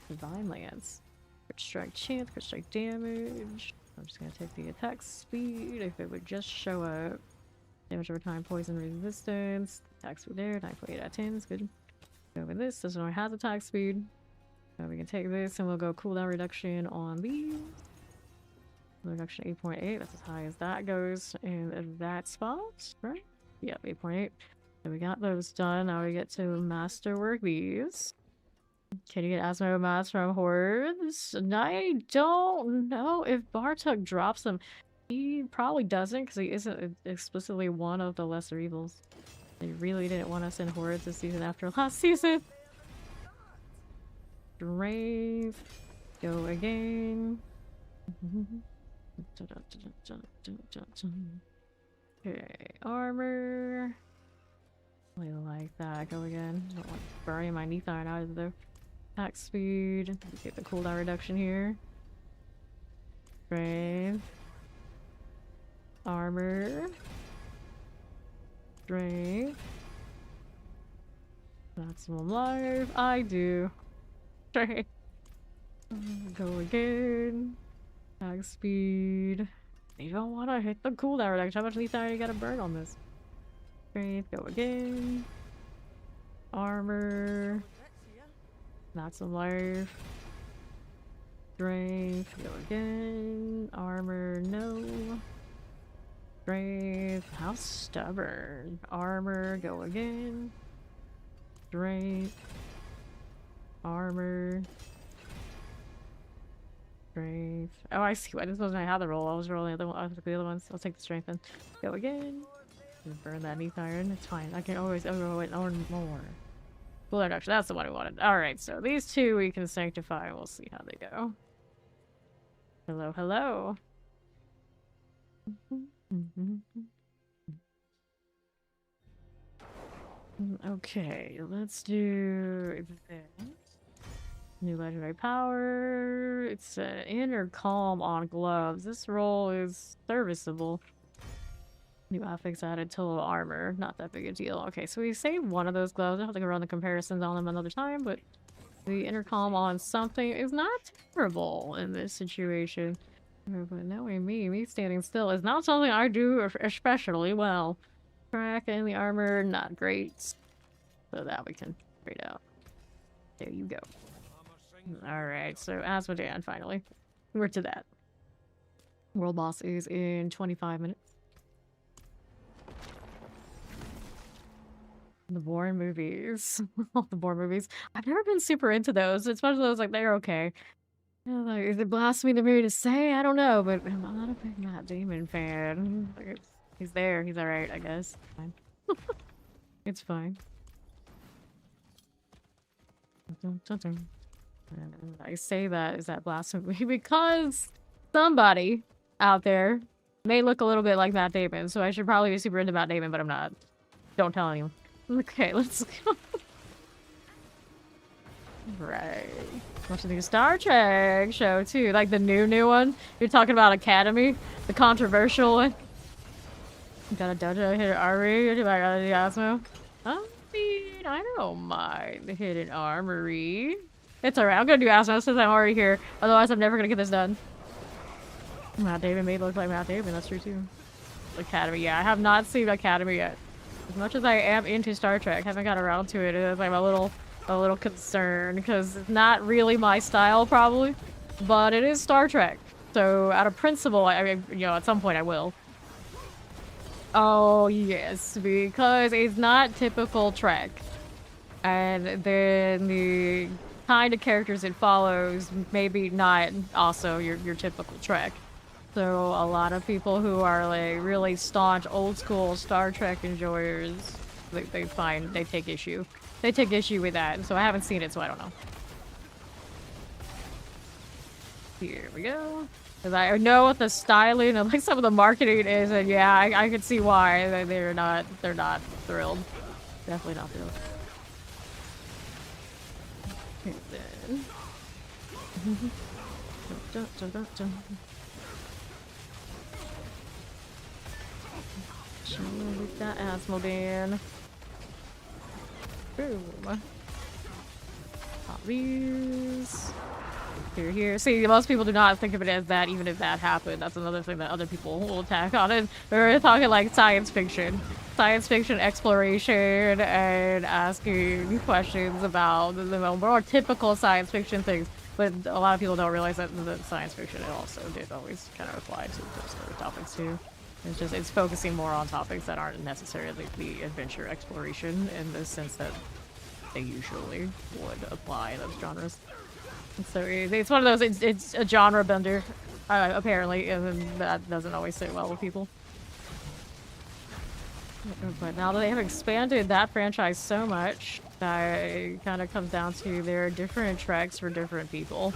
A: Divine Lance. Crit strike chance, crit strike damage. I'm just gonna take the attack speed if it would just show up. Damage over time, poison resistance. Attack speed there, 9.8 out of 10 is good. Go with this, doesn't know it has attack speed. So we can take this and we'll go cooldown reduction on these. Reduction 8.8, that's as high as that goes in that spot, right? Yep, 8.8. So we got those done. Now we get to masterwork these. Can you get Asmo Mass from Hordes? I don't know if Bartok drops them. He probably doesn't because he isn't explicitly one of the lesser evils. They really didn't want us in Hordes this season after last season. Brave. Go again. Okay, armor. I like that. Go again. Don't want burning my knee iron out of the attack speed. Get the cooldown reduction here. Brave. Armor. Brave. Maximum life. I do. Brave. Go again. Attack speed. You don't want to hit the cooldown reduction. How much knee iron you gotta burn on this? Brave. Go again. Armor. Maximum life. Strength. Go again. Armor. No. Strength. How stubborn. Armor. Go again. Strength. Armor. Strength. Oh, I see why this wasn't how the roll. I was rolling the other ones. I'll take the strength then. Go again. Burn that knee iron. It's fine. I can always earn more. Cool reduction. That's the one we wanted. Alright, so these two we can sanctify. We'll see how they go. Hello, hello. Okay, let's do this. New legendary power. It's an inner calm on gloves. This roll is serviceable. New affix added total armor. Not that big a deal. Okay, so we saved one of those gloves. I'll have to go run the comparisons on them another time, but the intercom on something is not terrible in this situation. But knowing me standing still is not something I do especially well. Crack in the armor, not great. So that we can trade out. There you go. Alright, so Asmodean finally. We're to that. World boss is in 25 minutes. The Bourne movies. The Bourne movies. I've never been super into those, especially those like they're okay. You know, like, is it blasphemy to me to say? I don't know, but I'm not a big Matt Damon fan. Like, he's there, he's alright, I guess. Fine. It's fine. Dun, dun, dun. I say that, is that blasphemy? Because somebody out there may look a little bit like Matt Damon, so I should probably be super into Matt Damon, but I'm not. Don't tell anyone. Okay, let's go. Right. Watching the Star Trek show too, like the new one. You're talking about Academy, the controversial one. Got a dojo hidden armory. You're like the Osmo. I mean, I don't mind the hidden armory. It's alright. I'm gonna do Osmo since I'm already here. Otherwise, I'm never gonna get this done. Matt Damon made look like Matt Damon. That's true too. Academy, yeah. I have not seen Academy yet. As much as I am into Star Trek, haven't got around to it. I'm a little concerned because it's not really my style, probably. But it is Star Trek, so out of principle, I mean, you know, at some point I will. Oh yes, because it's not typical Trek, and then the kind of characters it follows maybe not also your typical Trek. So a lot of people who are like really staunch old school Star Trek enjoyers, they take issue. They take issue with that, so I haven't seen it, so I don't know. Here we go. Because I know what the styling and like some of the marketing is, and yeah, I can see why they're not thrilled. Definitely not thrilled. And then dun, dun, dun, dun. With that Asmodean. Boom. Pop these. Here. See, most people do not think of it as that, even if that happened. That's another thing that other people will attack on it. We're talking like science fiction. science fiction exploration and asking questions about the more typical science fiction things. But a lot of people don't realize that the science fiction it also did always kind of apply to those other topics too. It's focusing more on topics that aren't necessarily the adventure exploration in the sense that they usually would apply in those genres. And so it's one of those, it's a genre bender, apparently, and that doesn't always sit well with people. But now that they have expanded that franchise so much, it kind of comes down to there are different tracks for different people.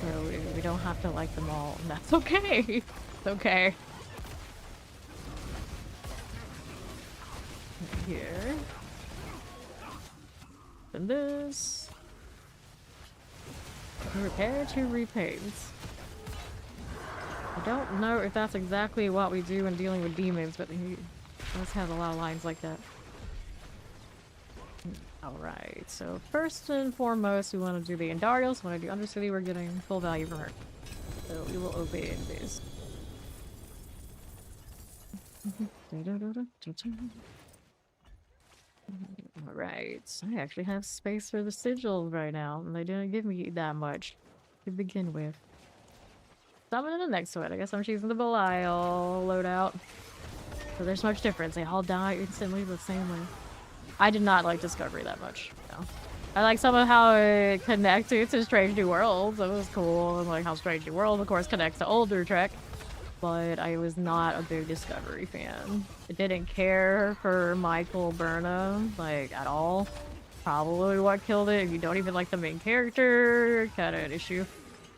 A: So we don't have to like them all, and that's okay. It's okay. Here. And this. Repair to repaint. I don't know if that's exactly what we do when dealing with demons, but he does have a lot of lines like that. Alright, so first and foremost, we want to do the Endarials. When I do Undercity, we're getting full value from her. So we will open this. Alright, I actually have space for the Sigil right now, and they didn't give me that much to begin with. So I'm in the next one. I guess I'm choosing the Belial loadout. So there's much difference. They all die instantly the same way. I did not like Discovery that much. No. I like some of how it connected to Strange New Worlds. That was cool. And like how Strange New World, of course, connects to older Trek. But I was not a big Discovery fan. I didn't care for Michael Burnham, like, at all. Probably what killed it. If you don't even like the main character, kind of an issue.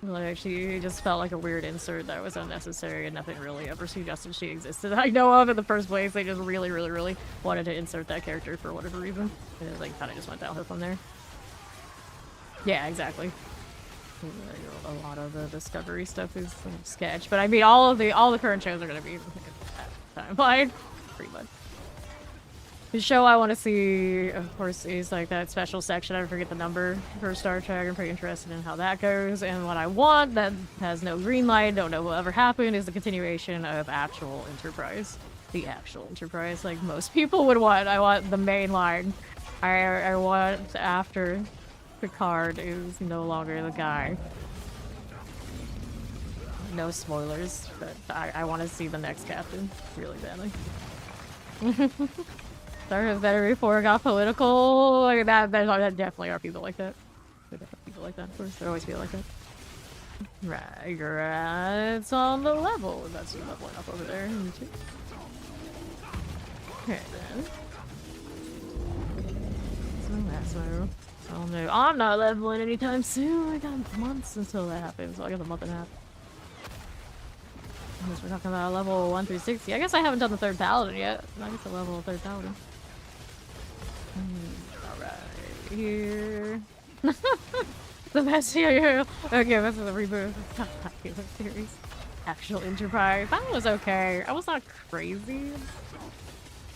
A: Like, she just felt like a weird insert that was unnecessary and nothing really ever suggested she existed. I know of in the first place. They just really, really, really wanted to insert that character for whatever reason. And it, like, kind of just went downhill from there. Yeah, exactly. A lot of the Discovery stuff is sketch, but I mean all the current shows are gonna be timeline, pretty much. The show I want to see, of course, is like that special section. I forget the number for Star Trek. I'm pretty interested in how that goes, and what I want that has no green light, don't know what ever happened, is the continuation of actual Enterprise. The actual Enterprise, like most people would want. I want the main line. I want after Picard is no longer the guy. No spoilers, but I want to see the next captain really badly. Sorry, better before it got political. Like that definitely are people like that. There are people like that, of course. There always people like that. Right, it's on the level. That's leveling up over there. Okay then. So that's so. Oh no, I'm not leveling anytime soon. I got months until that happens. So I got a month and a half. Unless we're talking about level 1 through 60. I guess I haven't done the third Paladin yet. I guess the level of third Paladin. Alright, here. The best here. Okay, this is a reboot. Popular series. Actual Enterprise. That was okay. I was not crazy.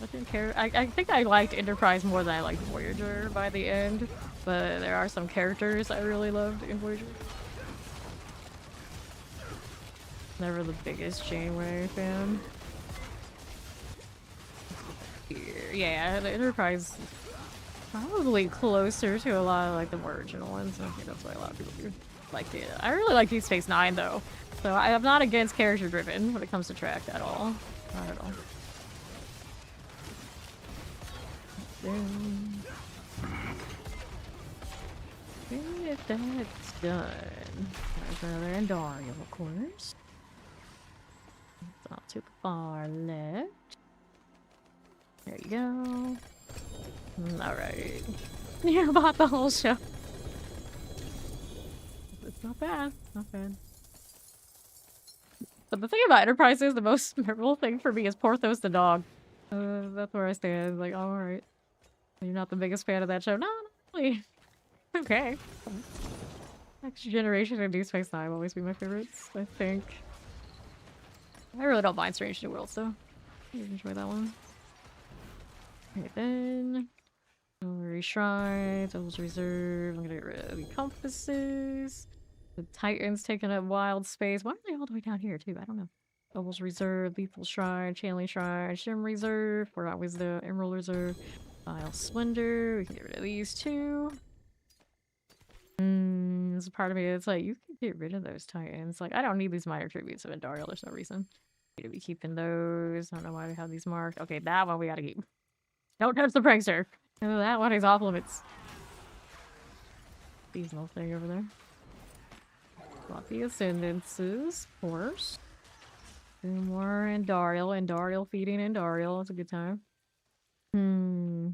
A: I didn't care. I think I liked Enterprise more than I liked Voyager by the end. But there are some characters I really loved in Voyager. Never the biggest Janeway fan. Here. Yeah, the Enterprise is probably closer to a lot of like the more original ones. I think that's why a lot of people do like it. I really like Deep Space Nine though. So I'm not against character driven when it comes to Trek at all. Not at all. If that's done, there's another Endarial, of course. It's not too far left. There you go. Alright. You bought the whole show. It's not bad. Not bad. But the thing about Enterprise is the most memorable thing for me is Porthos the dog. That's where I stand. Like, alright. You're not the biggest fan of that show? No, not really. Okay. Next Generation and Deep Space Nine will always be my favorites, I think. I really don't mind Strange New Worlds, though. I enjoy that one. Okay, then. Jewelry Shrine, Devil's Reserve. I'm gonna get rid of the compasses. The Titans taking up wild space. Why are they all the way down here, too? I don't know. Obel's Reserve, Lethal Shrine, Channeling Shrine, Shim Reserve, Forgot Wisdom, Emerald Reserve, Vile Splendor. We can get rid of these two. There's a part of me that's like, you can get rid of those Titans. Like, I don't need these minor tributes of Endariel. There's no reason. We to be keeping those. I don't know why we have these marked. Okay, that one we gotta keep. Don't touch the prankster. Oh, that one is off limits. Seasonal thing over there. Got the Ascendances, of course. Two more Endariel. Endariel feeding Endariel. It's a good time.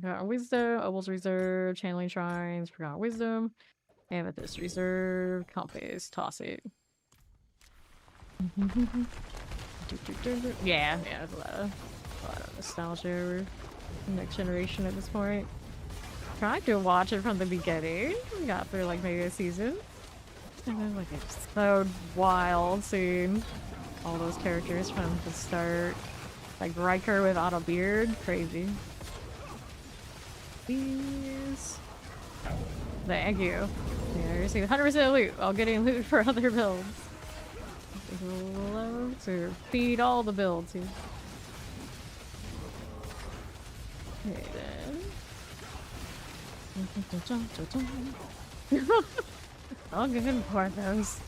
A: Got Wisdom, Obel's Reserve, Channeling Shrines, Forgotten Wisdom, Amethyst Reserve, Compass, toss it. Yeah, there's a lot of nostalgia over Next Generation at this point. Tried to watch it from the beginning. We got through like maybe a season. And then like it's so wild seeing all those characters from the start. Like Riker without a beard. Crazy. Please. Thank you. Yeah, I received 100% loot while getting loot for other builds. Love to feed all the builds here. Okay then. I'll give him Porthos.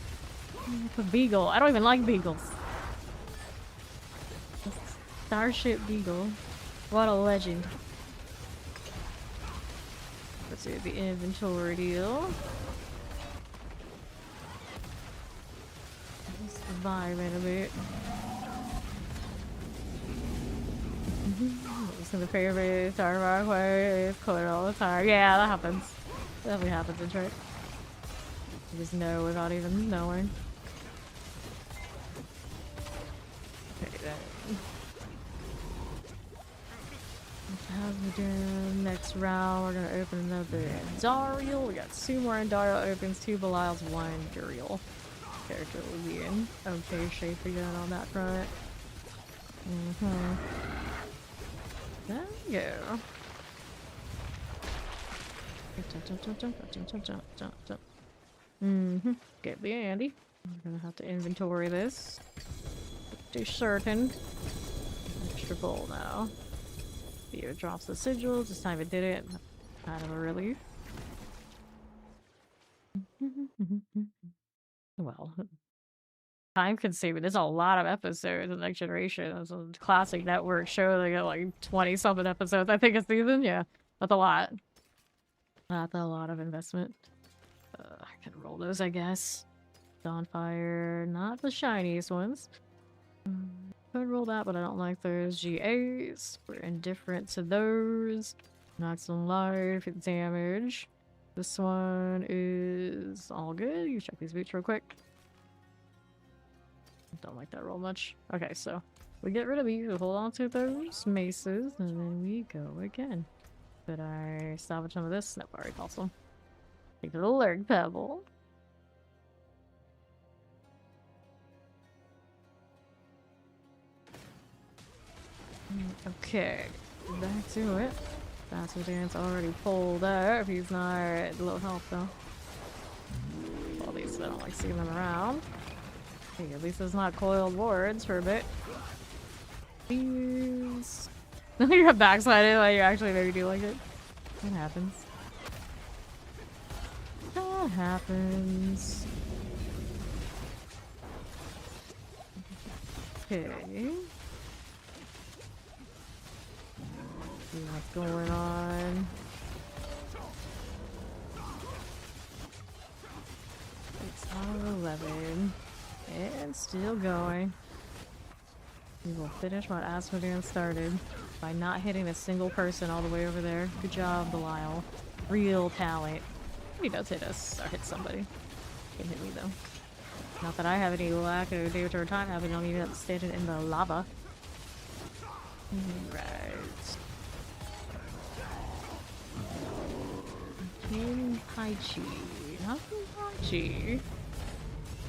A: A beagle. I don't even like beagles. Starship Beagle. What a legend. Let's do the inventory deal. Survive in a bit. Listen to favorite Star Rock way. It's clear all the time. Yeah, that happens. Definitely happens in church. You just know without even knowing. Okay, then. As we do next round, we're gonna open another Endariel. We got 2 more Endariel opens, 2 Belials, 1 Duriel. Character will be in okay shape again on that front. There we go. Get the Andy. I'm gonna have to inventory this. Do certain. Extra bowl now. Here drops the sigil. This time it did it. Kind of a relief. Well, time consuming. There's a lot of episodes in Next Generation. It's a classic network show. They got like 20 something episodes, I think, a season. Yeah, that's a lot. That's a lot of investment. I can roll those, I guess. Dawnfire, not the shiniest ones. Could roll that, but I don't like those GAs. We're indifferent to those. Knocks on life, damage. This one is all good. You check these boots real quick. Don't like that roll much. Okay, so we get rid of these, we hold on to those maces, and then we go again. Could I salvage some of this? Nope, already awesome. Take the Lurk Pebble. Okay, back to it. Bastard Dance already pulled up. He's not at low health though. All these, I don't like seeing them around. Okay, at least it's not coiled wards for a bit. Please. You're backsliding like you actually maybe do like it. That happens. That happens. Okay. See what's going on. It's on 11. And still going. We will finish what Asmodean started by not hitting a single person all the way over there. Good job, Belial. Real talent. He does hit us or hit somebody. Can't hit me though. Not that I have any lack of day or time having on even standing in the lava. Right. King Haichi. How can Haichi?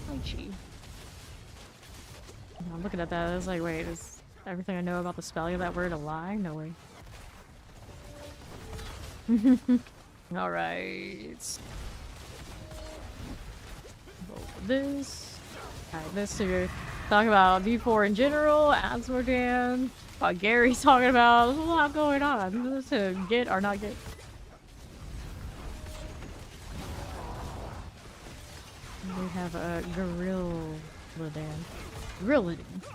A: Haichi. I'm looking at that, I was like, wait, is everything I know about the spelling of that word a lie? No way. Alright. Roll this. Alright, this here. Talking about D4 in general, Asmodan, what Gary's talking about. There's a lot going on to get or not get. We have a Gorilladan. Gorilladan. Is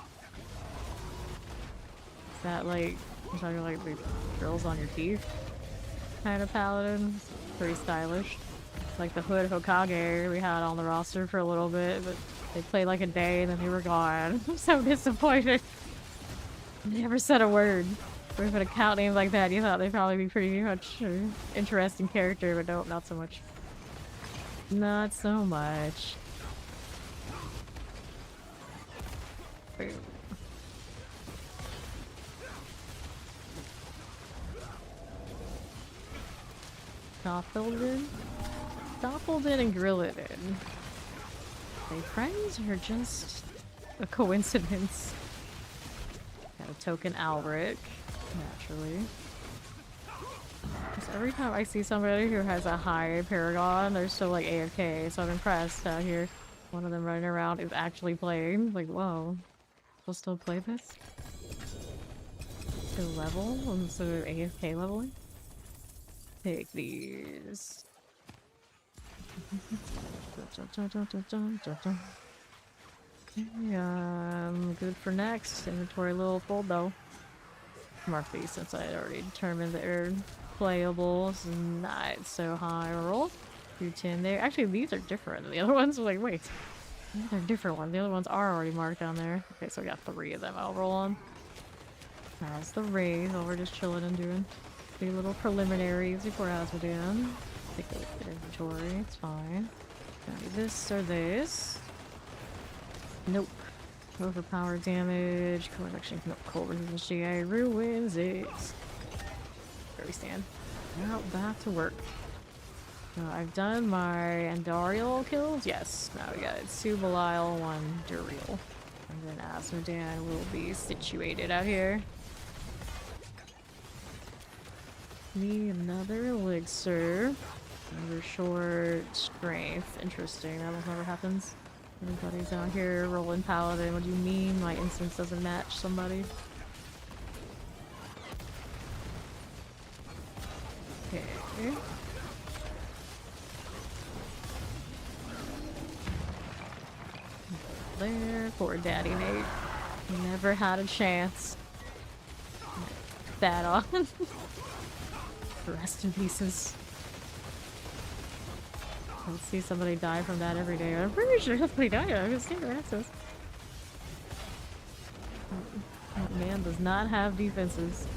A: that like, I'm talking like the drills on your teeth kind of paladin? It's pretty stylish. Like the Hood Hokage we had on the roster for a little bit, but they played like a day and then they were gone. I'm so disappointed. Never said a word. With an account name like that, you thought they'd probably be pretty much interesting character, but nope, not so much. Not so much. Boom. Doppelden and Grilladin. Are they friends or just a coincidence? Got a token Alric, naturally. Because every time I see somebody who has a high Paragon, they're still like AFK, so I'm impressed out here. One of them running around is actually playing. Like, whoa. We'll still play this? To level instead of AFK leveling? Take these. Good for next. Inventory a little full though. Mark these since I had already determined that they're playable. It's not so high roll. Do 10 there. Actually, these are different than the other ones. I'm like, wait. They're different ones. The other ones are already marked down there. Okay, so we got 3 of them I'll roll on. That's the raise. While we're just chilling and doing the little preliminaries before Asmodan. Take a look at inventory. It's fine. Gonna do this or this. Nope. Overpower damage. Cold reduction. Nope. Cold resistance GA ruins it. Where we stand. Now back to work. I've done my Andariel kills. Yes. Now we got 2 Belial, 1 Duriel. And then Asmodan will be situated out here. Need another elixir. Another short strength. Interesting. That never happens. Everybody's out here rolling paladin. What do you mean my instance doesn't match somebody? Okay. There. Poor Daddy Nate. Never had a chance. That on. Rest in pieces. Let's see somebody die from that every day. I'm pretty sure somebody died. I can see their access. That man does not have defenses.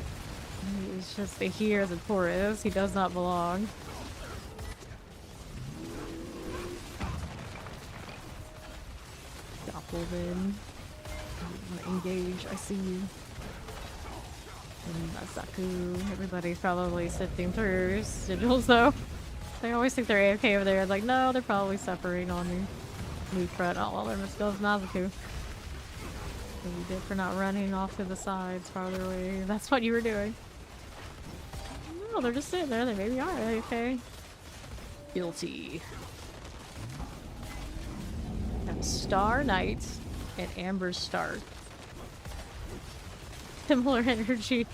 A: He's just here as a tourist. He does not belong. Doppelden. Engage. I see you. And Masaku. Everybody's probably sifting through sigils though. They always think they're AFK over there. Like, no, they're probably suffering on the loot front. Oh, well, there goes Nazaku. What you did for not running off to the sides farther away. That's what you were doing. No, they're just sitting there. They maybe are AFK. Guilty. Have Star Knight and Amber Star. Similar energy.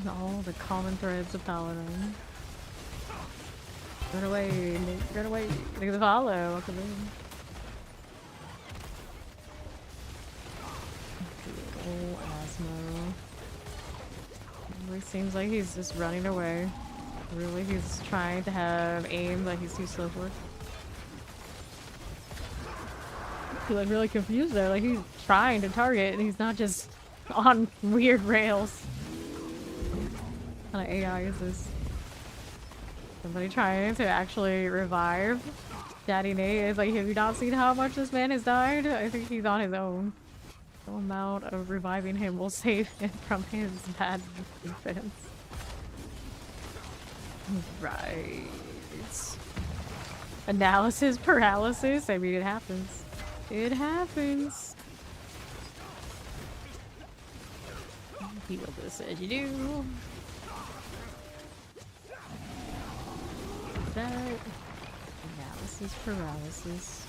A: All the common threads of Paladin. Run away, Nick, run away. Look at the follow. Welcome in. Old Asmo. Really seems like he's just running away. Really, he's trying to have aim, but he's too slow for it. I feel like really confused there. Like he's trying to target and he's not just on weird rails. What kind of AI is this? Somebody trying to actually revive Daddy Nate. Is like, have you not seen how much this man has died? I think he's on his own. No amount of reviving him will save him from his bad defense. Right. Analysis paralysis? I mean, it happens. It happens. Heal this as you do. That. Paralysis, paralysis.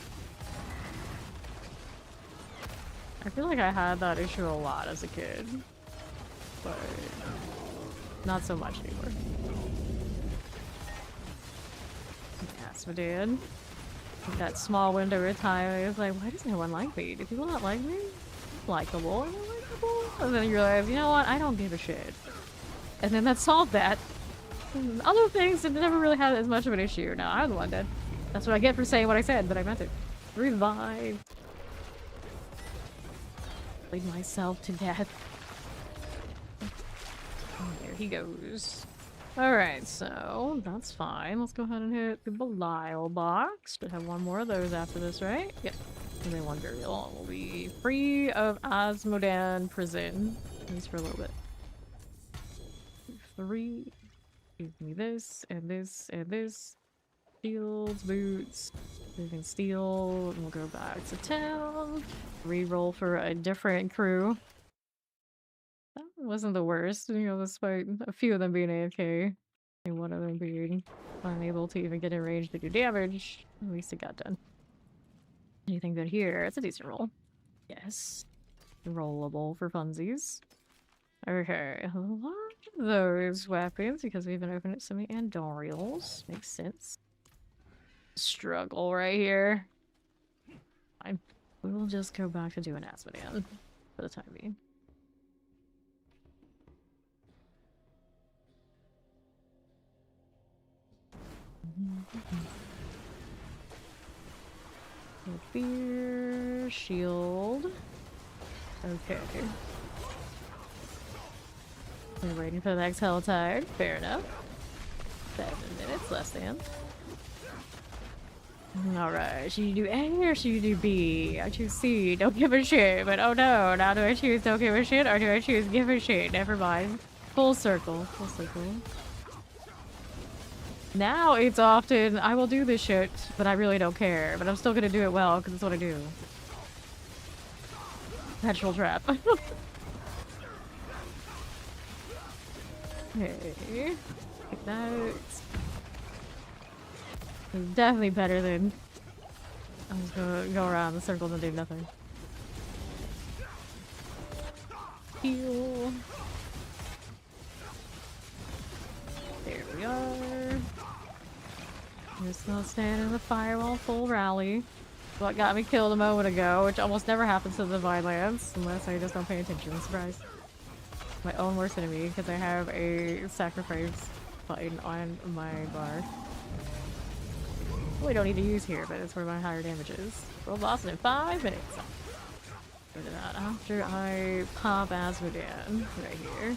A: I feel like I had that issue a lot as a kid, but not so much anymore. Asmodean. That small window of time, I was like, why does no one like me? Do people not like me? Likeable, I'm likable. And then you realize, you know what? I don't give a shit. And then that solved that. And other things that never really had as much of an issue. No, I'm the one dead. That's what I get for saying what I said, but I meant it. Revive. Bleed myself to death. Oh, there he goes. Alright, so that's fine. Let's go ahead and hit the Belial box. Should have one more of those after this, right? Yep. Only one burial. We'll be free of Asmodean prison. At least for a little bit. 3. Give me this, and this, and this. Shields, boots, moving steel, and we'll go back to town. Reroll for a different crew. That wasn't the worst, you know, despite a few of them being AFK. And one of them being unable to even get in range to do damage. At least it got done. Anything good here? It's a decent roll. Yes. Rollable for funsies. Okay, a lot of those weapons because we've been opening some Andorials. Makes sense. Struggle right here. Fine. We'll just go back to doing Asmodean for the time being. Fear, shield. Okay. We're waiting for the next hell tide. Fair enough. 7 minutes, less than. Alright, should you do A or should you do B? I choose C, don't give a shit, but oh no, now do I choose don't give a shit or do I choose give a shit? Never mind. Full circle, full circle. Now it's often, I will do this shit, but I really don't care, but I'm still gonna do it well because it's what I do. Perpetual trap. Okay. Take that. It's definitely better than I'm just gonna go around the circle and do nothing. Heal. There we are. Just gonna stand in the firewall full rally. What got me killed a moment ago, which almost never happens to the Divine Lands, unless I just don't pay attention. Surprise. My own worst enemy, because I have a sacrifice button on my bar. We don't need to use here, but it's where my higher damage is. World boss in 5 minutes. Go to that after I pop Asmodean right here.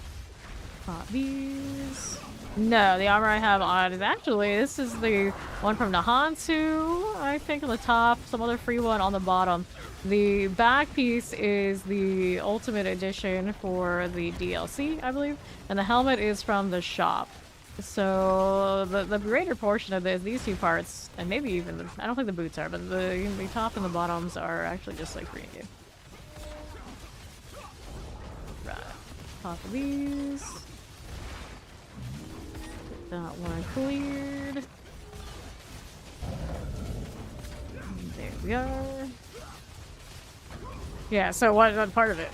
A: Pop these. No, the armor I have on is actually, this is the one from Nahantu, I think on the top, some other free one on the bottom. The back piece is the ultimate edition for the DLC, I believe, and the helmet is from the shop. So the greater portion of this, these two parts, and maybe even the, I don't think the boots are, but the top and the bottoms are actually just like free game. Right, pop of these. That one cleared. There we are. Yeah, so what part of it?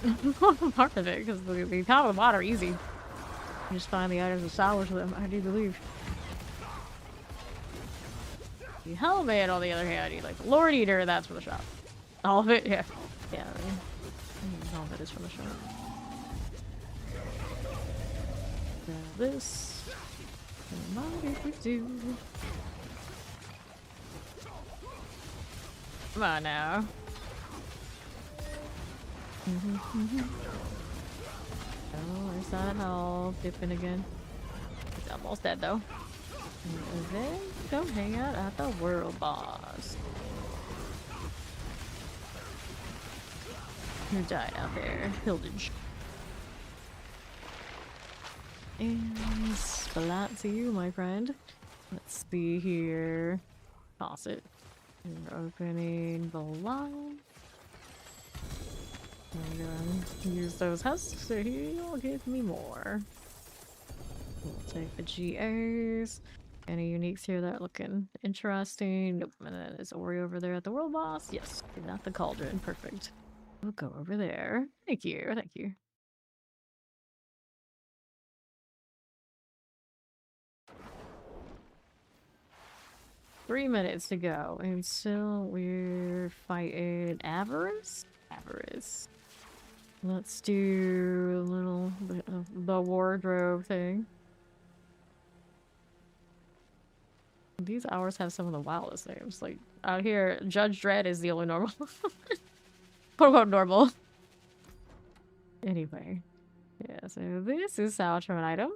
A: Part of it, because the top and the bottom are easy. You just find the items and salvage them, I do believe. The helmet, on the other hand, you like the Lord Eater, that's from the shop. All of it, yeah. Yeah, all of it is from the shop. Grab this. What if we do? Come on now. Oh, there's that health dipping again. He's almost dead though. And then go hang out at the world boss. Who died out there? Pillage. And splat to you, my friend. Let's see here. Toss it. We're opening the line. I'm gonna use those husks so he'll give me more. We'll take the GAs. Any uniques here that are looking interesting? Nope. And then is Ori over there at the world boss? Yes. Not the cauldron. Perfect. We'll go over there. Thank you. Thank you. $3 minutes to go. And still we're fighting Avarice? Avarice. Let's do a little bit of the wardrobe thing. These hours have some of the wildest names. Like, out here, Judge Dredd is the only normal. Quote-unquote normal. Anyway. Yeah, so this is salvage from an item.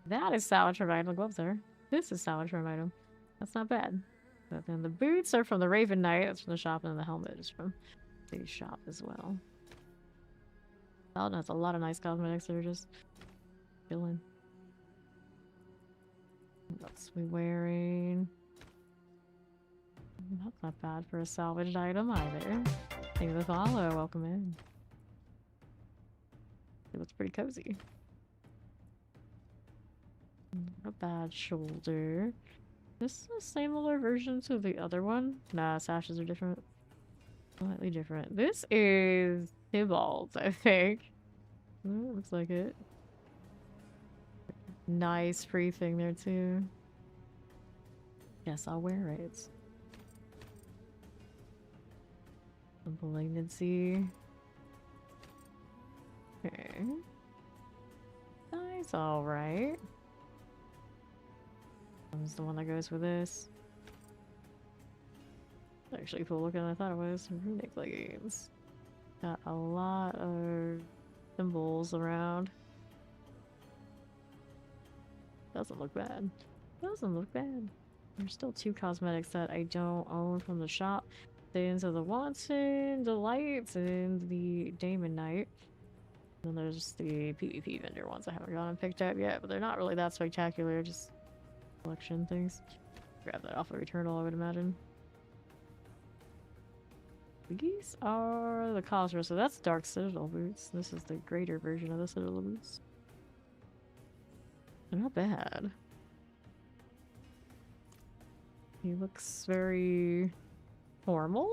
A: That is salvage from an item. The gloves are. This is salvage from an item. That's not bad. But then the boots are from the Raven Knight. That's from the shop. And then the helmet is from the shop as well. Paladin has a lot of nice cosmetics that are just chilling. What else are we wearing? That's not bad for a salvaged item either. Thank you for the follow. Welcome in. It looks pretty cozy. Not a bad shoulder. This is the similar version to the other one. Nah, sashes are different. Slightly different. This is Tybalt, I think. Oh, looks like it. Nice free thing there too. Yes, I'll wear it. The malignancy. Okay. Nice, alright. That's the one that goes with this. It's actually cool looking. I thought it was. Runic leggings. Got a lot of symbols around. Doesn't look bad. Doesn't look bad. There's still 2 cosmetics that I don't own from the shop. Into the Wanton, the Lights, and the Damon Knight. And then there's the PvP vendor ones I haven't gone and picked up yet, but they're not really that spectacular, just collection things. Grab that off of Returnal, I would imagine. These are the Cosmos, so that's Dark Citadel boots. This is the greater version of the Citadel boots. They're not bad. He looks very formal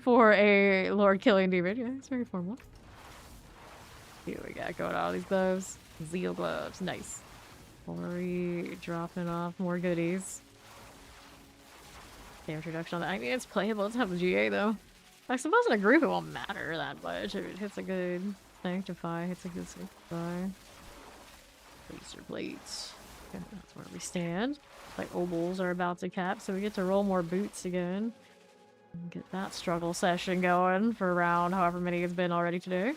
A: for a Lord Killing Demon. Yeah, it's very formal. Here we got going on these gloves. Zeal gloves, nice. Ori dropping off more goodies. The introduction on that. I mean, it's playable. It's have the GA though. I suppose in a group it won't matter that much. If it hits a good Sanctify, hits a good Sanctify. Laser plates. Okay, that's where we stand. Like obols are about to cap, so we get to roll more boots again. And get that struggle session going for around however many it's been already today.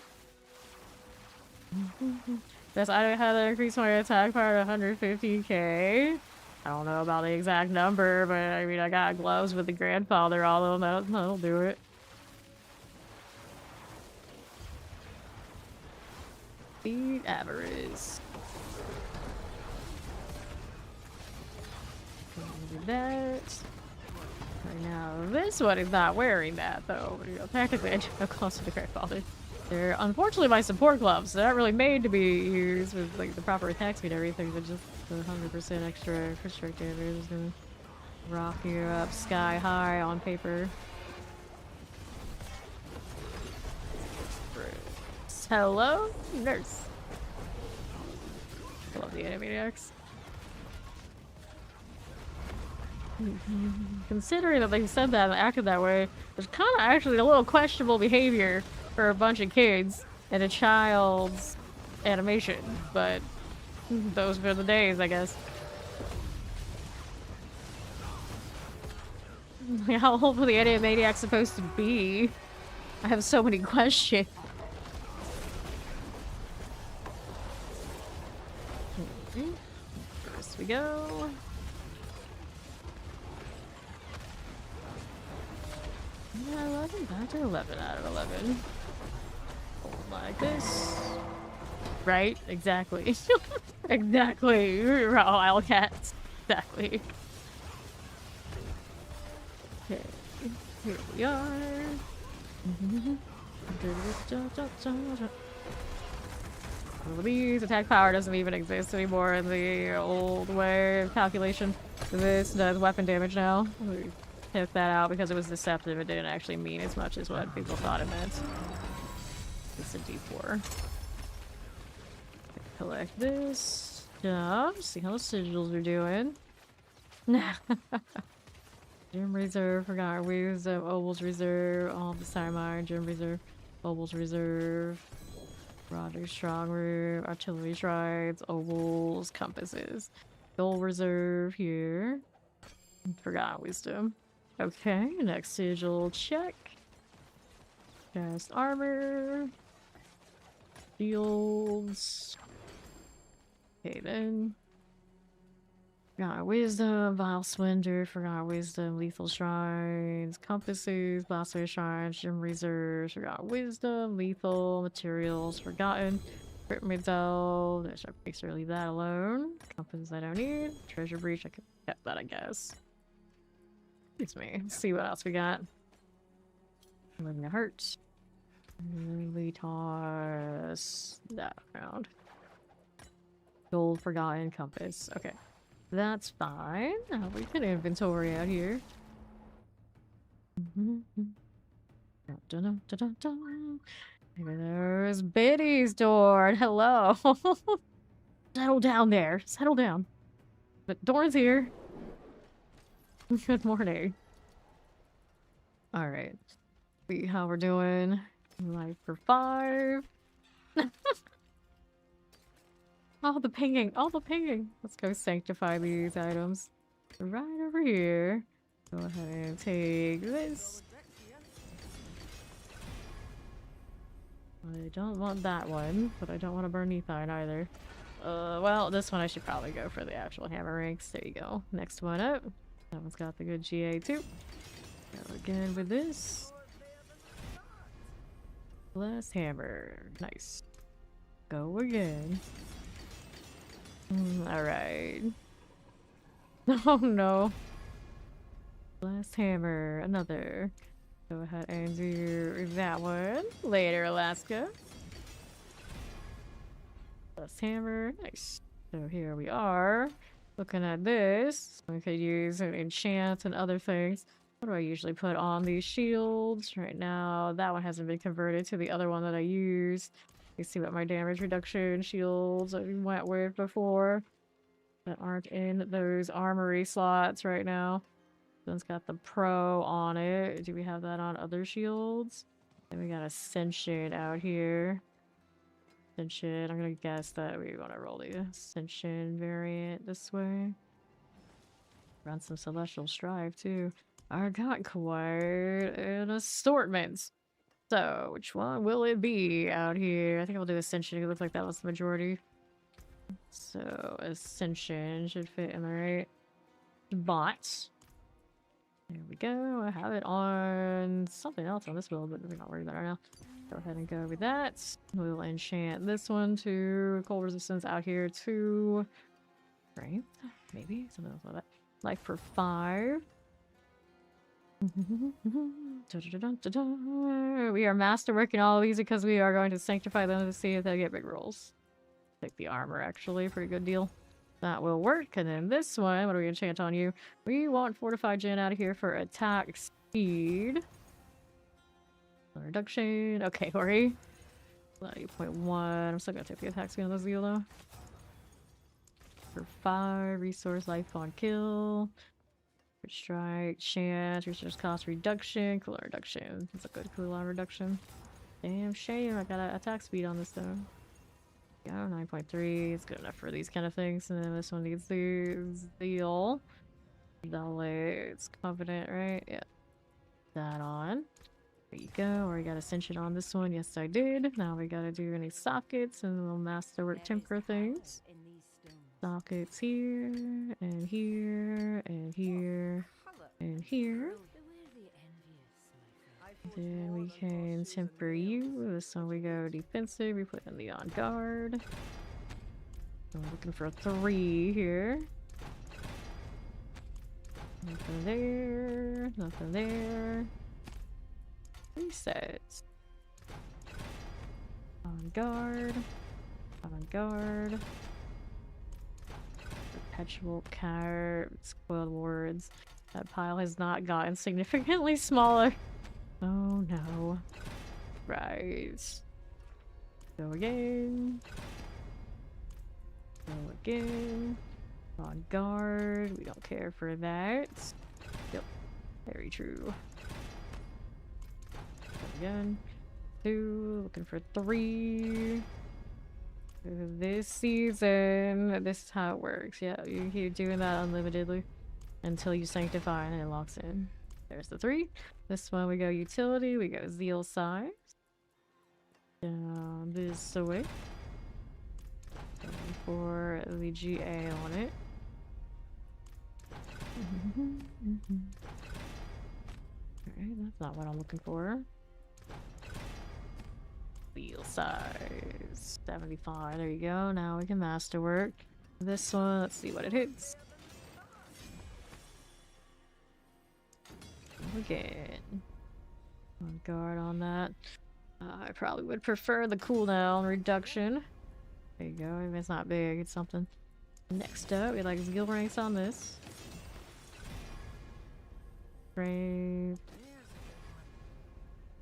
A: Yes, I had to increase my attack power to 150k. I don't know about the exact number, but I mean, I got gloves with the grandfather, although that'll do it. Beat Avarice. Do that. Right now, this one is not wearing that, though. You know, technically, I do have gloves with the grandfather. They're unfortunately my support gloves. They're not really made to be used with like the proper attack speed and everything, but just the 100% extra crit strike damage is gonna rock you up sky high on paper. Hello, nurse. I love the Animaniacs. Considering that they said that and acted that way, there's kind of actually a little questionable behavior for a bunch of kids and a child's animation, but those were the days, I guess. How old were the Animaniacs supposed to be? I have so many questions. First we go. Yeah, 11, back to 11 out of 11. Like this. Right? Exactly. Exactly. Wildcats. Exactly. Okay. Here we are. Well, these attack power doesn't even exist anymore in the old way of calculation. This does weapon damage now. We took that out because it was deceptive. It didn't actually mean as much as what people thought it meant. It's a D4. Collect this stuff. See how the sigils are doing. Gym Reserve, forgot we used Obel's Reserve, all the Sidemark, Gym Reserve, Obel's Reserve, Roger Strong Room, Artillery Shrines, Obel's, Compasses. Gold Reserve here. Forgot Wisdom. Okay, next sigil check. Cast Armor. Shields. Okay then. Forgot Wisdom, Vile Swindler, Forgot Wisdom, Lethal Shrines, Compasses, Blaster Shrines, Gym Reserves, Forgot Wisdom, Lethal, Materials, Forgotten, Crit Midsel, I should basically leave that alone. Compasses I don't need, Treasure Breach, I could get that I guess. Excuse me, let's see what else we got. Living a Hurt. We toss that around. Gold, Forgotten, Compass, okay. That's fine. We can inventory out here. There's Biddy's door. Hello. Settle down there. Settle down. But Dorn's here. Good morning. Alright. See how we're doing. Life for 5. Oh, the pinging! Oh, the pinging! Let's go sanctify these items. Right over here. Go ahead and take this. I don't want that one, but I don't want to burn Nethine either. Well, this one I should probably go for the actual hammer ranks. There you go. Next one up. That one's got the good GA too. Go again with this. Last hammer. Nice. Go again. Alright. Oh no. Last hammer. Another. Go ahead and do that one. Later, Alaska. Last hammer. Nice. So here we are. Looking at this. We could use an enchant and other things. What do I usually put on these shields? Right now, that one hasn't been converted to the other one that I used. You see what my damage reduction shields I went with before that aren't in those armory slots right now. This one's got the pro on it. Do we have that on other shields? And we got Ascension out here. Ascension, I'm gonna guess that we want to roll the Ascension variant this way. Run some Celestial Strive too. I got quite an assortment. So, which one will it be out here? I think I'll do Ascension. It looks like that was the majority. So, Ascension should fit in the right spot. There we go. I have it on something else on this build, but we're not worried about it right now. Go ahead and go with that. We'll enchant this one to cold resistance out here to strength. Maybe something else like that. Life for 5. We are masterworking all of these because we are going to sanctify them to see if they get big rolls. Take the armor, actually. Pretty good deal. That will work. And then this one, what do we enchant on you? We want Fortified Gen out of here for attack speed. Reduction. Okay, Hori. 8.1. I'm still gonna take the attack speed on this deal, though. For 5. Resource life on kill. Strike, chance, resource cost reduction, cooldown reduction. That's a good cooldown reduction. Damn shame I got an attack speed on this though. Yeah, 9.3. It's good enough for these kind of things. And then this one needs the Zeal. It's confident, right? Yeah. That on. There you go. Or I got Ascension on this one. Yes, I did. Now we gotta do any sockets and we'll masterwork temper things. Sockets here, and here, and here, and here. Then we can temper you. This one we go defensive. We put in the on guard. I'm looking for a 3 here. Nothing there. Nothing there. Resets. On guard. On On guard. Perpetual cards, coiled wards. That pile has not gotten significantly smaller. Oh no. Right. Go again. Go again. On guard. We don't care for that. Yep. Very true. Go again. 2. Looking for 3. This season, this is how it works. Yeah, you keep doing that unlimitedly until you sanctify and it locks in. There's the 3. This one we go utility, we go zeal size. Down this way. Going for the GA on it. Alright, that's not what I'm looking for. Wheel size 75. There you go. Now we can masterwork this one. Let's see what it hits. Again. On guard on that. I probably would prefer the cooldown reduction. There you go. If it's not big, it's something. Next up, we like skill ranks on this. Brave.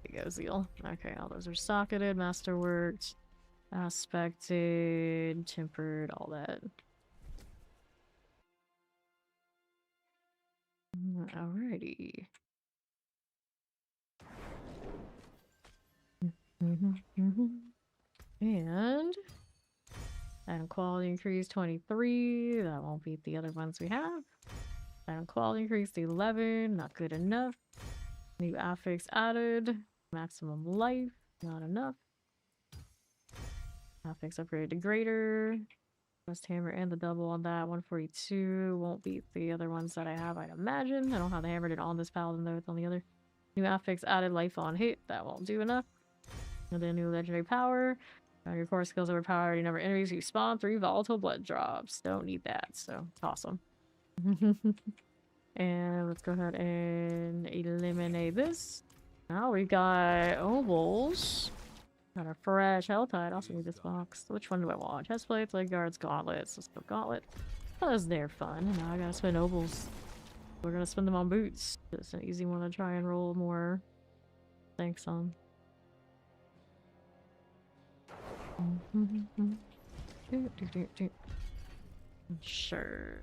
A: There you go, Zeal. Okay, all those are socketed, masterworked, aspected, tempered, all that. Alrighty. And quality increase 23. That won't beat the other ones we have. And quality increase to 11. Not good enough. New affix added. Maximum life. Not enough. Affix upgrade to greater. West hammer and the double on that. 142. Won't beat the other ones that I have, I'd imagine. I don't have the hammered on this paladin though. It's on the other. New affix added life on hit. That won't do enough. And then new legendary power. Your core skills overpower any number of enemies. You spawn 3 volatile blood drops. Don't need that, so it's awesome. And let's go ahead and eliminate this. Now we got obols. Got a fresh helltide. Also need this box. Which one do I want? Chestplates, leg guards, gauntlets. Let's go gauntlet. Because they're fun. And now I gotta spend obols. We're gonna spend them on boots. It's an easy one to try and roll more thanks on. Sure.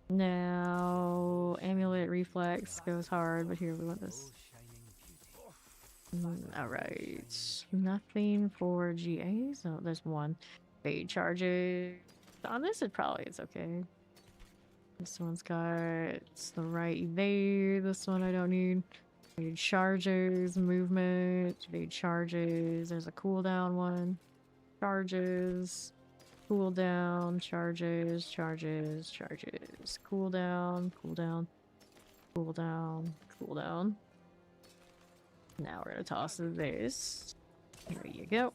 A: Now, amulet reflex goes hard, but here we want this. Alright. Nothing for GAs. Oh, there's one. Fade charges. On this, it's okay. This one's got the right evade. This one I don't need. Fade charges, movement, fade charges. There's a cooldown one. Charges. Cooldown, charges, charges, charges. Cooldown, cooldown, cooldown, cooldown. Now we're gonna toss this. Here you go.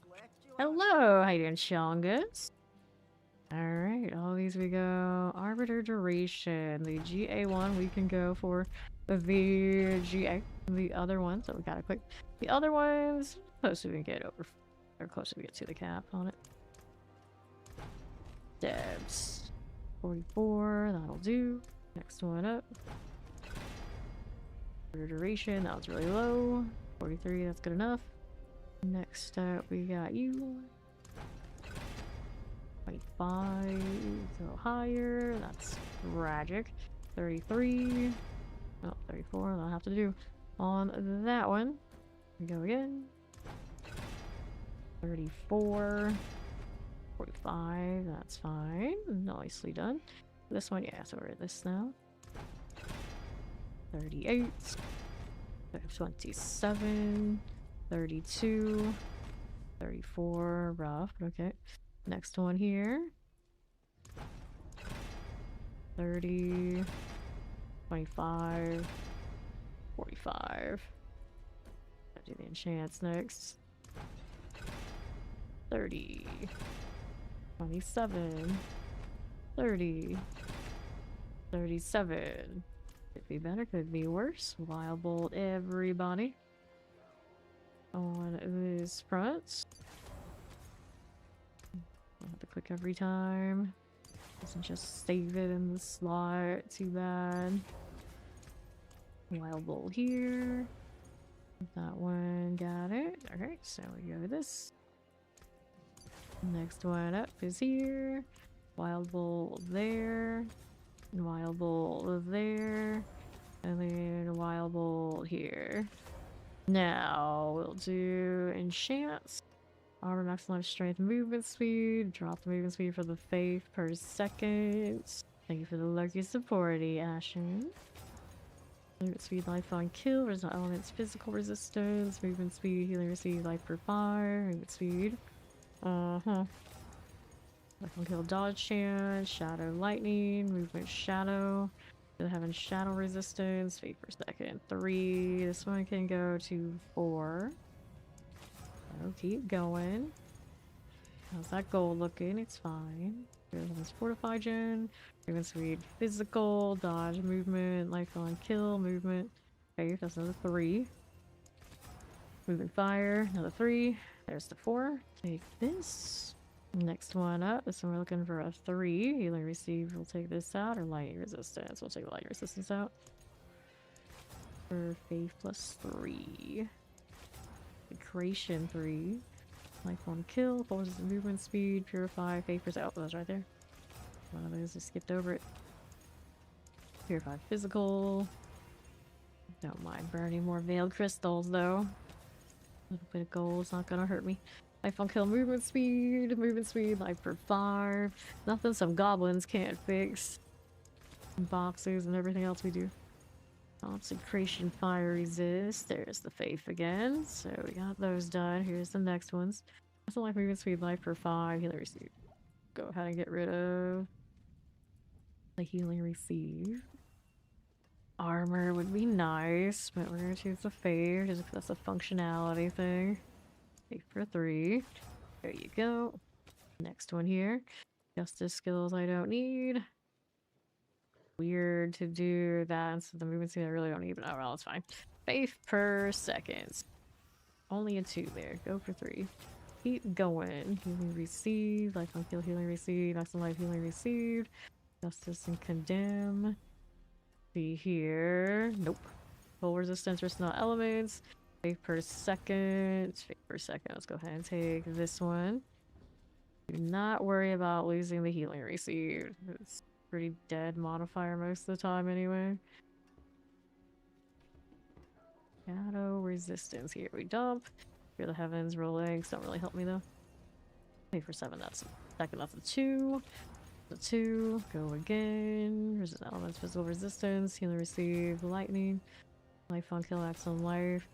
A: Hello, how you doing, Chongus? Alright, all these we go. Arbiter duration. The GA one we can go for the GA. The other ones, so we gotta click. The other ones, close we can get over, or close we get to the cap on it. Debs. 44, that'll do. Next one up. Arbiter duration, that was really low. 43, that's good enough. Next up, we got you. 25, go higher. That's tragic. 33. Oh, 34, that'll have to do. On that one, we go again. 34. 45, that's fine. Nicely done. This one, yeah, so we're at this now. 38. 27. 32. 34. Rough, okay. Next one here. 30. 25. 45. I'll do the enchants next. 30. 27. 30. 37. Could be better, could be worse. Wild bolt everybody. On this front. I'll have to click every time. Doesn't just save it in the slot. Too bad. Wild Bull here. That one, got it. Alright, so we go with this. Next one up is here. Wild Bull there. Wild Bull there. And then Wild Bull here. Now we'll do enchants. Armor, max life, strength, movement speed. Drop the movement speed for the faith per second. Thank you for the lucky supporty, Ashen. Movement speed, life on kill, resistance elements, physical resistance, movement speed, healing receive, life per fire, movement speed. Life on kill, dodge chance, shadow lightning, movement shadow. Having shadow resistance, feet per second, 3. This one can go to 4. So keep going. How's that gold looking? It's fine. Here's fortify gen. Movement speed, physical, dodge, movement, life on kill, movement. Okay, that's another 3. Movement fire, another 3. There's the 4. Take this. Next one up. This one we're looking for a 3. Healing receive. We'll take this out, or lightning resistance. We'll take the lightning resistance out. For faith plus 3. Creation 3. Life on kill. Forces movement speed. Purify. Faith per second. Oh, that's right there. One of those just skipped over it. Purify physical. Don't mind burning more veiled crystals though. A little bit of gold's not gonna hurt me. Life on kill, movement speed, life per 5. Nothing some goblins can't fix. Boxes and everything else we do. Consecration, fire resist. There's the faith again. So we got those done. Here's the next ones. That's life movement speed, life per 5. Healing receive. Go ahead and get rid of the healing receive. Armor would be nice, but we're gonna choose the faith just because that's a functionality thing. Faith for 3. There you go. Next one here. Justice skills I don't need. Weird to do that. So the movement speed I really don't need, but oh well, it's fine. Faith per second. Only a 2 there. Go for 3. Keep going. Healing received. Life on kill, healing received. Maximum life, healing received. Justice and condemn. See here. Nope. Full resistance, resistance elements. Faith per second. Faith per second. Let's go ahead and take this one. Do not worry about losing the healing received. It's pretty dead modifier most of the time anyway. Shadow resistance. Here we dump. Here the heavens rolling. Don't really help me though. Faith for 7. That's a second. That's a 2. The 2, go again. Resist elements, physical resistance, healing receive, lightning, life on kill, maximum life.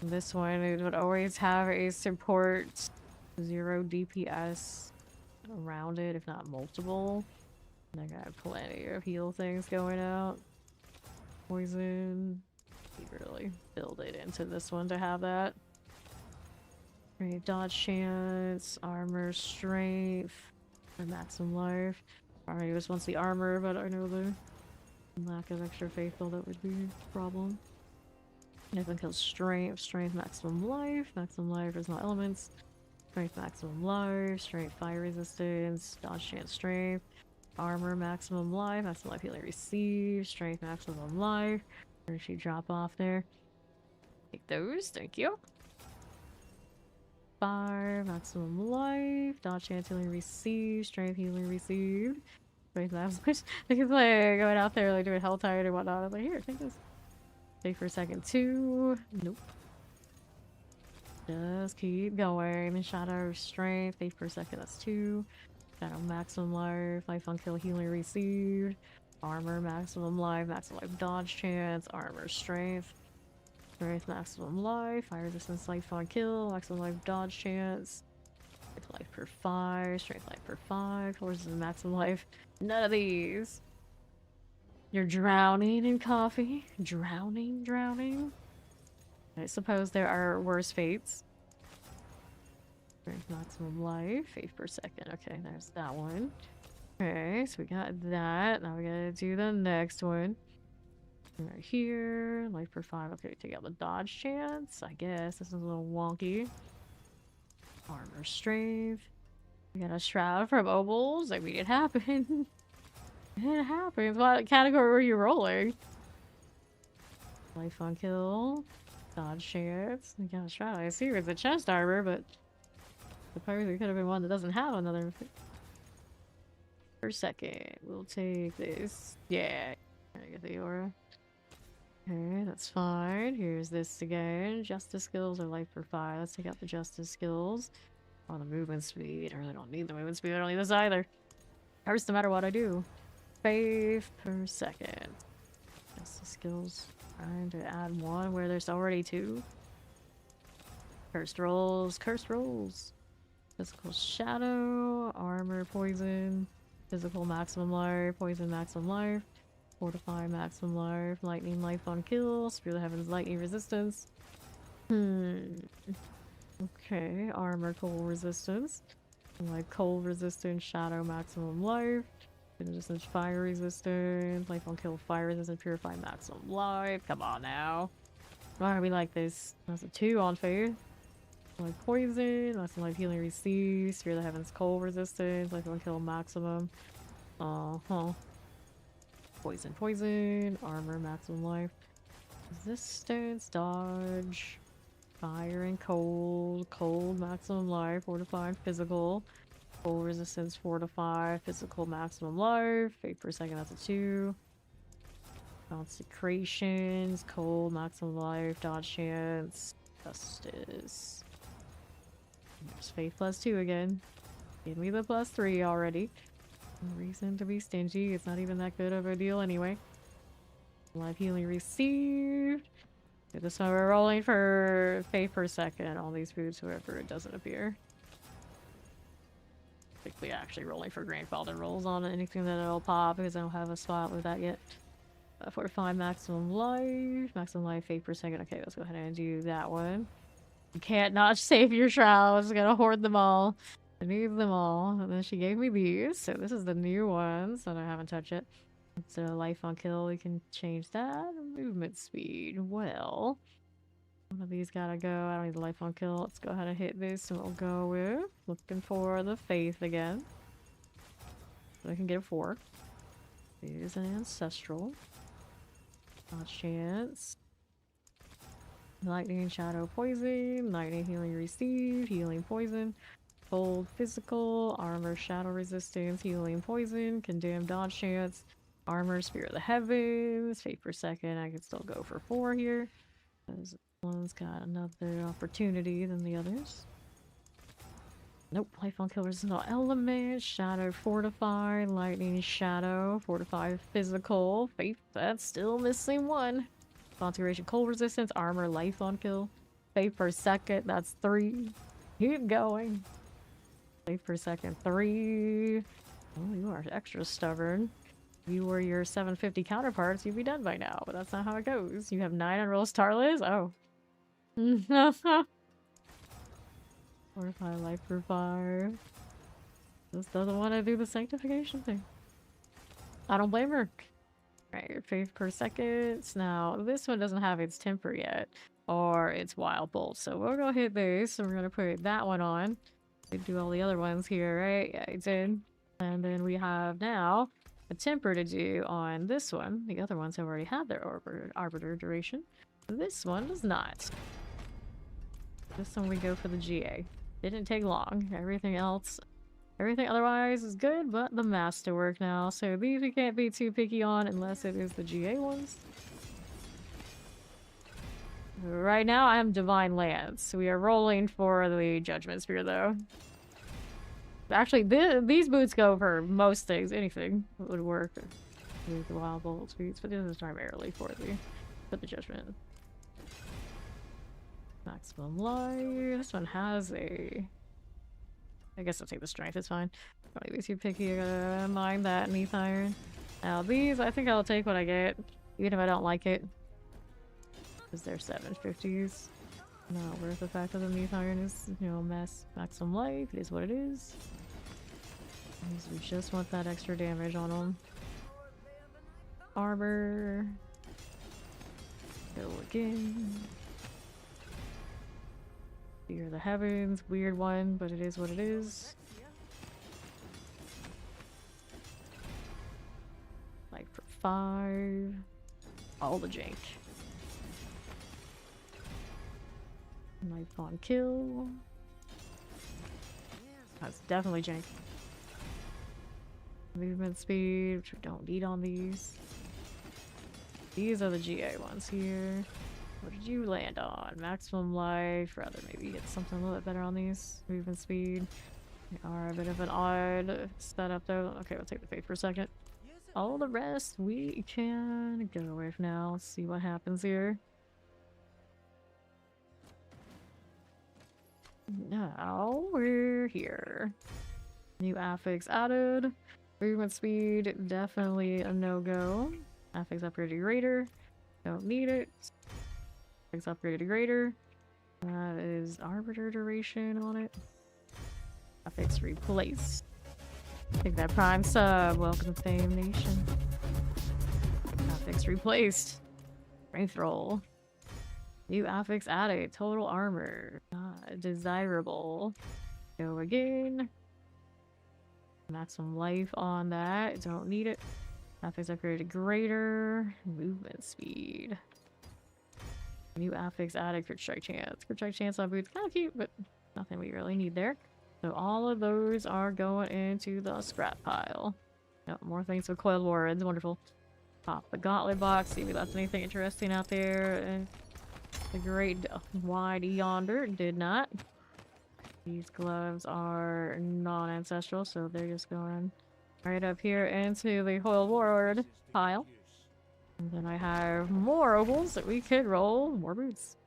A: And this one, it would always have a support 0 DPS around it, if not multiple. And I got plenty of heal things going out. Poison. You really build it into this one to have that. Right, dodge chance, armor, strength. For maximum life. Alright, it was once the armor, but I know the lack of extra faithful that would be a problem. Anything kills strength, strength maximum life is not elements. Strength maximum life, strength fire resistance, dodge chance strength, armor maximum life healing receive, strength maximum life. Where did she drop off there? Take those, thank you. Fire, maximum life, dodge chance healing received, strength healing received. Strength maximum. I was like going out there like doing hell tired and whatnot. I was like, here, take this. Take for a second 2. Nope. Just keep going. Shadow strength, faith per second, that's 2. Shadow maximum life on kill healing received. Armor maximum life dodge chance, armor strength. Strength maximum life, fire resistance life on kill, maximum life dodge chance, life per 5, strength life per 5, forces maximum life. None of these. You're drowning in coffee. Drowning. I suppose there are worse fates. Strength maximum life, faith per second. Okay, there's that one. Okay, so we got that. Now we gotta do the next one. Right here, life per 5. Okay, take out the dodge chance. I guess this is a little wonky. Armor strength. We got a shroud from Obols. I mean, it happened. It happens. What category were you rolling? Life on kill. Dodge chance. We got a shroud. I see it's a chest armor, but suppose it could have been one that doesn't have another. Per second. We'll take this. Yeah. I get the aura. Okay, that's fine. Here's this again. Justice skills are life for 5. Let's take out the justice skills. Oh, the movement speed. I really don't need the movement speed. I don't need this either. Hurts no matter what I do. Faith per second. Justice skills. Trying to add 1 where there's already 2. Cursed rolls. Cursed rolls. Physical shadow. Armor poison. Physical maximum life. Poison maximum life. Fortify maximum life, lightning life on kill, Spear of the Heavens lightning resistance. Okay, armor cold resistance. Like cold resistance, shadow maximum life. Resistance fire resistance, life on kill fire resistance, purify maximum life. Come on now. Why are we like this? That's a 2 on faith. Like poison, maximum life healing received, Spear of the Heavens cold resistance, life on kill maximum. Poison, poison, armor, maximum life, resistance, dodge, fire and cold, cold, maximum life, fortified, physical, cold resistance, fortified, physical, maximum life, 8 per second, that's a 2. Consecrations, cold, maximum life, dodge chance, justice. There's faith plus 2 again. Give me the plus 3 already. No reason to be stingy. It's not even that good of a deal anyway. Life healing received. Okay, this one we're rolling for faith per second. All these foods, whoever it doesn't appear. Typically actually rolling for grandfather rolls on anything that it'll pop because I don't have a spot with that yet. Fortify maximum life, faith per second. Okay, let's go ahead and do that one. You can't not save your shrouds. Gotta hoard them all. I need them all. And then she gave me these. So this is the new ones that I haven't touched yet. So life on kill, we can change that. Movement speed. Well, one of these gotta go. I don't need the life on kill. Let's go ahead and hit this and we'll go with looking for the faith again. So I can get a 4. Here's an ancestral. Not chance. Lightning shadow poison. Lightning healing received. Healing poison. Cold physical, armor shadow resistance, healing poison, condemned dodge chance, armor Spear of the Heavens, fate per second. I can still go for 4 here. This one's got another opportunity than the others. Nope, life on kill resistant element, shadow fortify, lightning shadow, fortify physical, faith, that's still missing 1. Consecration cold resistance, armor life on kill, faith per second, that's 3. Keep going. Life per second, 3. Oh, you are extra stubborn. If you were your 750 counterparts, you'd be done by now, but that's not how it goes. You have 9 on roll Starliz? Oh. Fortify life for 5. Just doesn't want to do the sanctification thing. I don't blame her. Right, faith per second. Now, this one doesn't have its temper yet, or its wild bolt, so we'll go hit this, and we're gonna put that one on. We do all the other ones here, right? Yeah, I did. And then we have now a temper to do on this one. The other ones have already had their arbiter duration. This one does not. This one we go for the GA. Didn't take long. Everything otherwise is good, but the masterwork now. So these we can't be too picky on unless it is the GA ones. Right now I am Divine Lance. We are rolling for the Judgment Spear though. Actually, these boots go for most things. Anything would work. The Wild Bolt boots, but this is primarily for the Judgment. Maximum life. This one has a... I guess I'll take the strength, it's fine. Don't be too picky, I gotta mind that Neath Iron. Now these, I think I'll take what I get, even if I don't like it. Because they're 750s. Not worth the fact that the Neath Iron is, you know, maximum life. It is what it is. We just want that extra damage on them. Armor. Go again. Spear of the Heavens, weird one, but it is what it is. 45. All the jank. Knife on kill. That's definitely jank. Movement speed, which we don't need on these. These are the GA ones here. What did you land on? Maximum life. Rather maybe get something a little bit better on these. Movement speed. They are a bit of an odd setup though. Okay, we'll take the faith for a second. All the rest we can go with now. Let's see what happens here. Now we're here. New affix added. Movement speed, definitely a no-go. Affix upgraded greater. Don't need it. Affix upgraded greater. That is arbiter duration on it. Affix replace. Take that prime sub. Welcome to Fame Nation. Affix replaced. Strength roll. New affix added. Total armor. Desirable. Go again. Maximum life on that. Don't need it. Affix upgraded greater. Movement speed. New affix added. Crit strike chance. Crit strike chance on boots. Kind of cute, but nothing we really need there. So all of those are going into the scrap pile. Yep, more things with coiled warheads. Wonderful. Pop the gauntlet box. See if we left anything interesting out there. And the great wide yonder did not. These gloves are non-ancestral, so they're just going right up here into the coiled warhead pile. And then I have more opals that we could roll. More boots.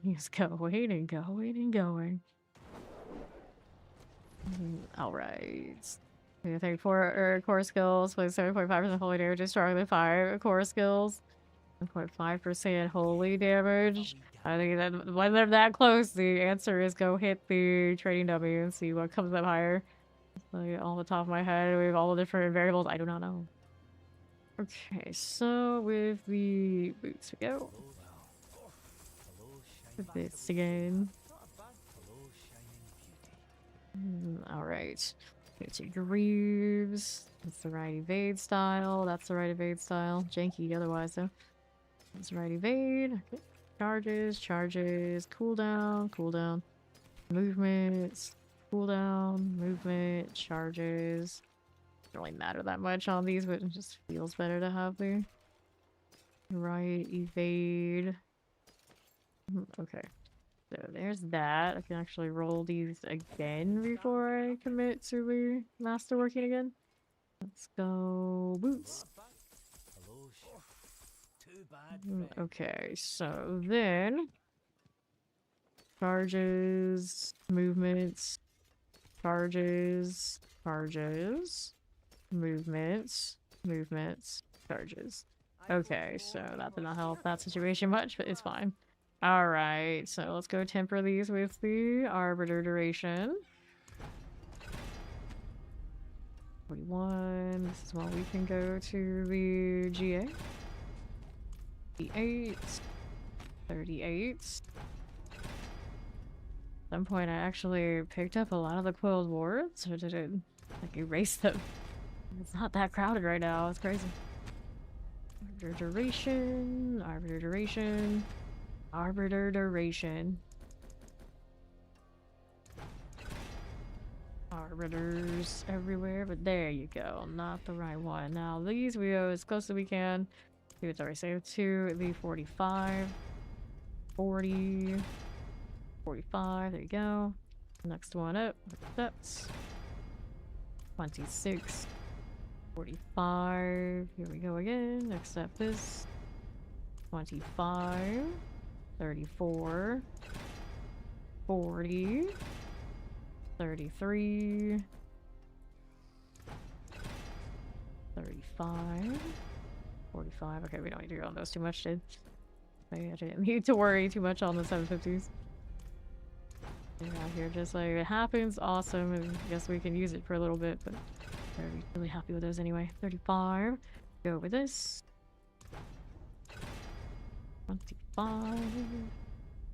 A: He's going and going and going. Alright. I think 4 core skills, plus 7.5% holy damage, is stronger than 5 core skills. 1.5% holy damage. I think that when they're that close, the answer is go hit the trading dummy and see what comes up higher. Like, off the top of my head, we have all the different variables. I do not know. Okay, so with the boots we go. This again. Alright. Go to Greaves. That's the right evade style. That's the right evade style. Janky otherwise though. That's the right evade. Okay. Charges, charges, cooldown, cooldown. Movements, cooldown, movement, charges. Doesn't really matter that much on these, but it just feels better to have the right evade. Okay. So there's that. I can actually roll these again before I commit to the Masterworking again. Let's go boots. Okay, so then charges, movements, charges, charges, movements, movements, charges. Okay, so that did not help that situation much, but it's fine. Alright, so let's go temper these with the arbiter duration. 41. This is what we can go to the GA. 38. 38. At some point I actually picked up a lot of the coiled wards, or did it like erase them? It's not that crowded right now, it's crazy. Arbiter duration, arbiter duration. Arbiter duration. Arbiters everywhere, but there you go. Not the right one. Now these we go as close as we can. See what's already saved to the 45. 40. 45. There you go. Next one up. That's 26. 45. Here we go again. Next up is 25. 34, 40, 33, 35, 45. Okay, we don't need to go on those too much, I didn't need to worry too much on the 750s. They're out here just like, it happens, awesome, and I guess we can use it for a little bit, but I'm really happy with those anyway. 35, go with this. 25,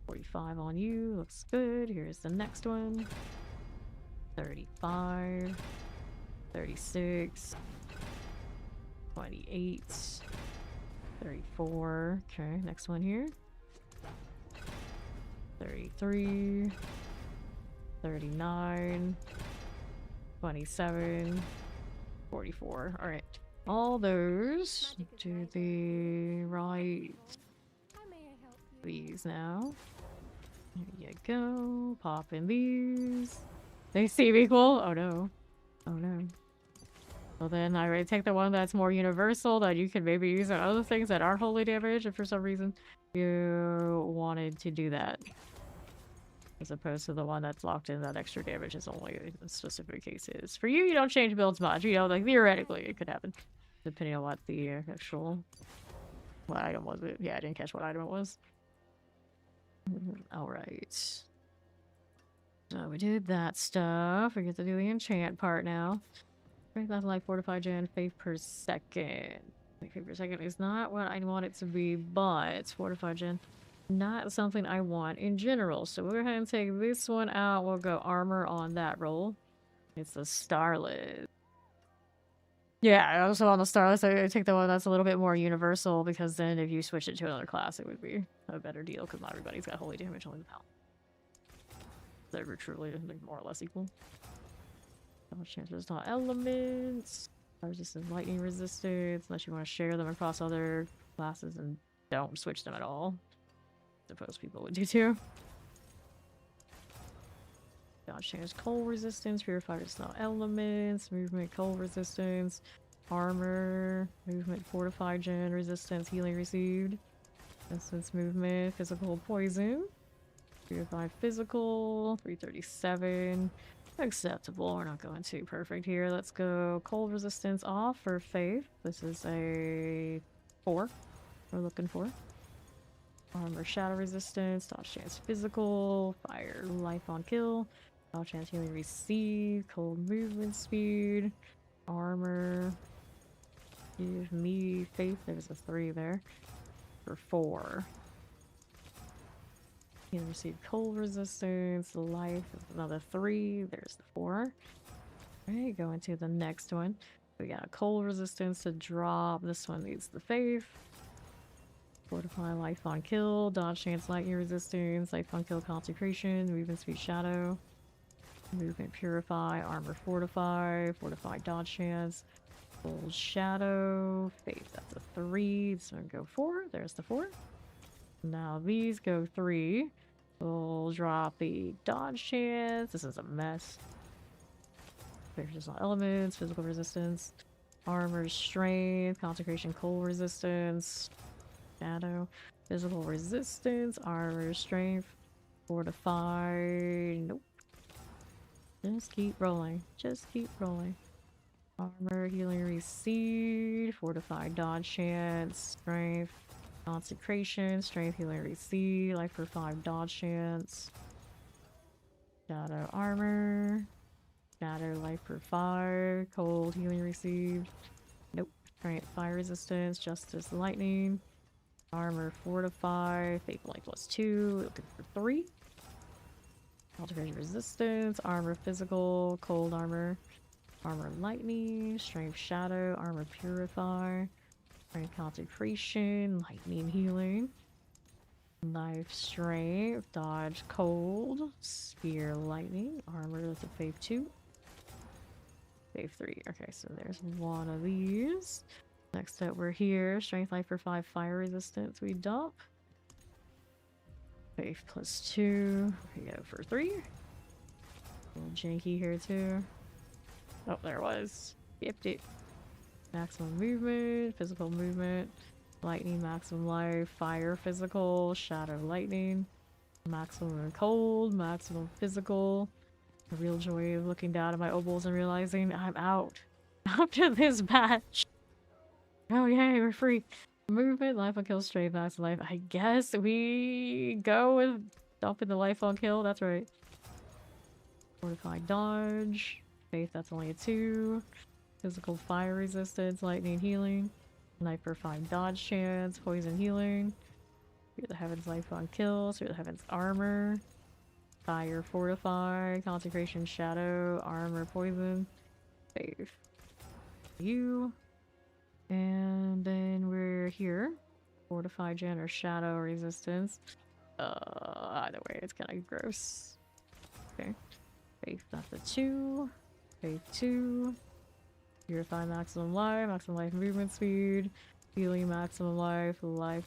A: 45 on you, looks good. Here's the next one. 35, 36, 28, 34. Okay, next one here. 33, 39, 27, 44. All right. All those to the right. These now. There you go. Pop in these. They seem equal. Oh no. Oh no. Well then I would take the one that's more universal that you can maybe use on other things that aren't holy damage if for some reason you wanted to do that. As opposed to the one that's locked in that extra damage is only in specific cases. For you, you don't change builds much. You know, like theoretically it could happen. Depending on what the actual... What item was it? Yeah, I didn't catch what item it was. Alright. So we did that stuff. We get to do the enchant part now. Strength, Life, Life, Fortified Gen, Faith per second. Faith per second is not what I want it to be, but Fortified Gen, not something I want in general. So we'll go ahead and take this one out. We'll go armor on that roll. It's a Starlet. Yeah, also on the Starless, I take the one that's a little bit more universal because then if you switch it to another class, it would be a better deal because not everybody's got holy damage, only the Paladin. They're truly more or less equal. Damage chances, not elements. Resistance, lightning resistance, unless you want to share them across other classes and don't switch them at all. I suppose people would do too. Dodge chance, cold resistance, purified is not elements, movement, cold resistance, armor, movement, fortified gen, resistance, healing received, essence, movement, physical, poison, purified physical, 337, acceptable. We're not going too perfect here. Let's go cold resistance off for faith. This is a 4 we're looking for. Armor, shadow resistance, dodge chance, physical, fire, life on kill. Dodge chance, healing received, cold movement speed, armor. Give me faith. There's a 3 there. For 4. Healing received, cold resistance, life, another 3. There's the 4. Alright, go into the next one. We got a cold resistance to drop. This one needs the faith. Fortify, life on kill, dodge chance, lightning resistance, life on kill, consecration, movement speed, shadow. Movement purify, armor fortify, fortify dodge chance, cold shadow, faith, that's a 3. This one go 4. There's the 4. Now these go 3. We'll drop the dodge chance. This is a mess. There's just not elements, physical resistance, armor strength, consecration, cold resistance, shadow, physical resistance, armor strength, fortify. Nope. Just keep rolling. Just keep rolling. Armor, healing received, fortified dodge chance, strength, consecration, strength, healing received, life for 5 dodge chance, shadow armor, shadow life for 5, cold healing received. Nope. Strength, fire resistance, justice, lightning, armor fortify, faithful life plus 2, looking for 3. Alteration resistance, armor physical, cold armor, armor lightning, strength shadow, armor purify, strength consecration, lightning healing, life strength, dodge cold, spear lightning, armor that's a faith 2, faith 3. Okay, so there's one of these. Next up we're here, strength life for 5, fire resistance, we dump. Faith plus 2. We go for 3. A little janky here too. Oh, there it was. Yipped it. Maximum movement, physical movement, lightning, maximum life, fire, physical, shadow, lightning, maximum cold, maximum physical. The real joy of looking down at my obols and realizing I'm out after this batch. Oh yay, we're free. Movement, life on kill, straight, max life. I guess we go with dumping the life on kill. That's right. Fortified dodge. Faith, that's only a 2. Physical fire resistance, lightning healing. Life for 5 dodge chance, poison healing. Through the heavens, life on kill. Through the heavens, armor. Fire fortify, consecration shadow, armor poison. Faith. You. And then we're here. Fortify Gen or Shadow Resistance. Either way, it's kind of gross. Okay. Faith, that's a 2. Faith 2. Purify maximum life movement speed. Healing maximum life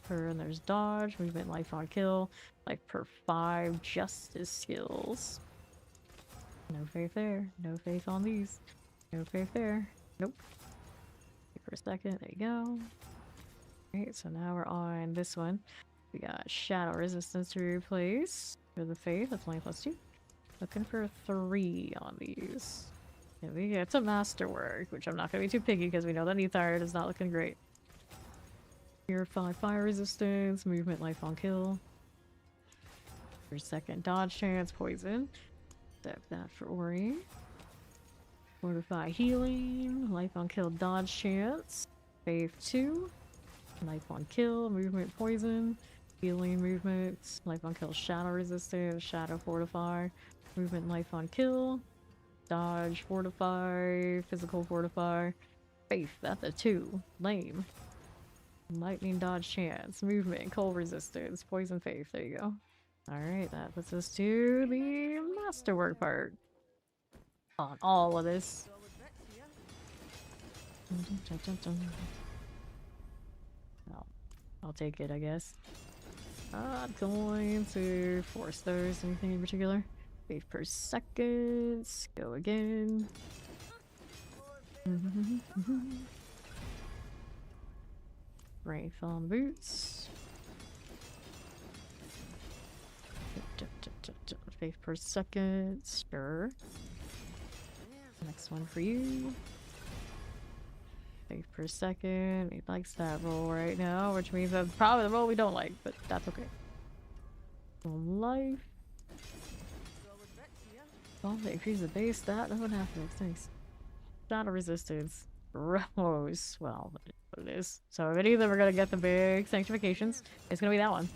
A: per, and there's dodge, movement life on kill, life per 5, justice skills. No faith there. No faith on these. No faith there. Nope. Wait for a second. There you go. Alright, so now we're on this one. We got shadow resistance to replace for the faith. That's only +2. Looking for 3 on these. And we get to masterwork, which I'm not going to be too picky because we know that Nethard is not looking great. Purify fire resistance, movement life on kill. For second dodge chance, poison. Step that for Ori. Fortify healing, life on kill dodge chance. Faith 2. Life on kill, movement poison. Healing movement, life on kill shadow resistance, shadow fortify. Movement life on kill. Dodge fortify, physical fortify. Faith, that's a 2. Lame. Lightning dodge chance, movement, cold resistance, poison faith. There you go. Alright, that puts us to the masterwork part. On all of this. Oh, I'll take it, I guess. Not going to force those. Anything in particular? Faith per second. Go again. Strength on boots. Faith per second. Sure. Next one for you. Faith per second. He likes that roll right now, which means that's probably the roll we don't like, but that's okay. Life. Oh, they increase the base stat. That would happen. Thanks. Shadow resistance. Gross. Well, what it is. So if any of them are gonna get the big sanctifications, it's gonna be that one.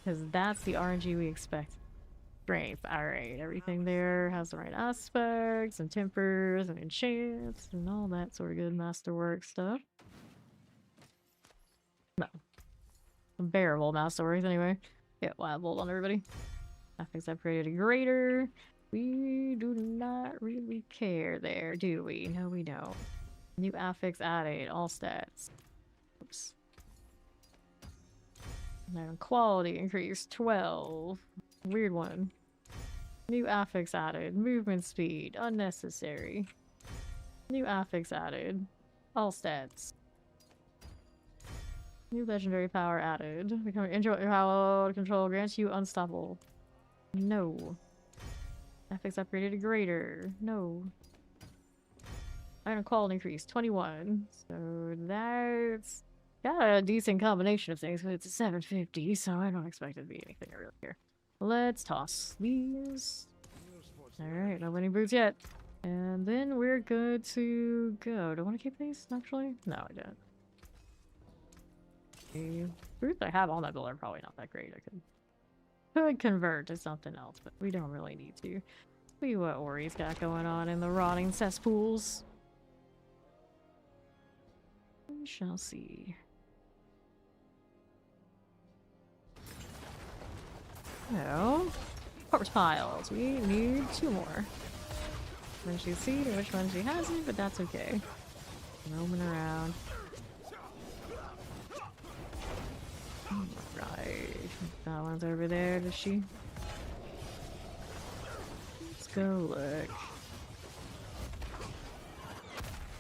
A: Because that's the RNG we expect. Strength. Alright, everything there has the right aspects, and tempers, and enchants, and all that sort of good masterwork stuff. No. Bearable masterworks anyway. Get wild bolt on everybody. Affix upgraded greater. We do not really care there, do we? No, we don't. New affix added, all stats. Oops. Now quality increased 12. Weird one. New affix added, movement speed, unnecessary. New affix added, all stats. New legendary power added. Becoming power control grants you unstoppable. No. Affix upgraded to greater. No. Iron quality increase 21. So that's got a decent combination of things, but it's a 750, so I don't expect it to be anything I really care. Let's toss these. Alright, no winning boots yet. And then we're good to go. Do I want to keep these, actually? No, I don't. The boots I have on that build are probably not that great. I could convert to something else, but we don't really need to. See what Ori's got going on in the rotting cesspools. We shall see. So, corpse piles. We need 2 more. When she sees which one she hasn't, but that's okay. Roaming around. Right. That one's over there, does she? Let's go look.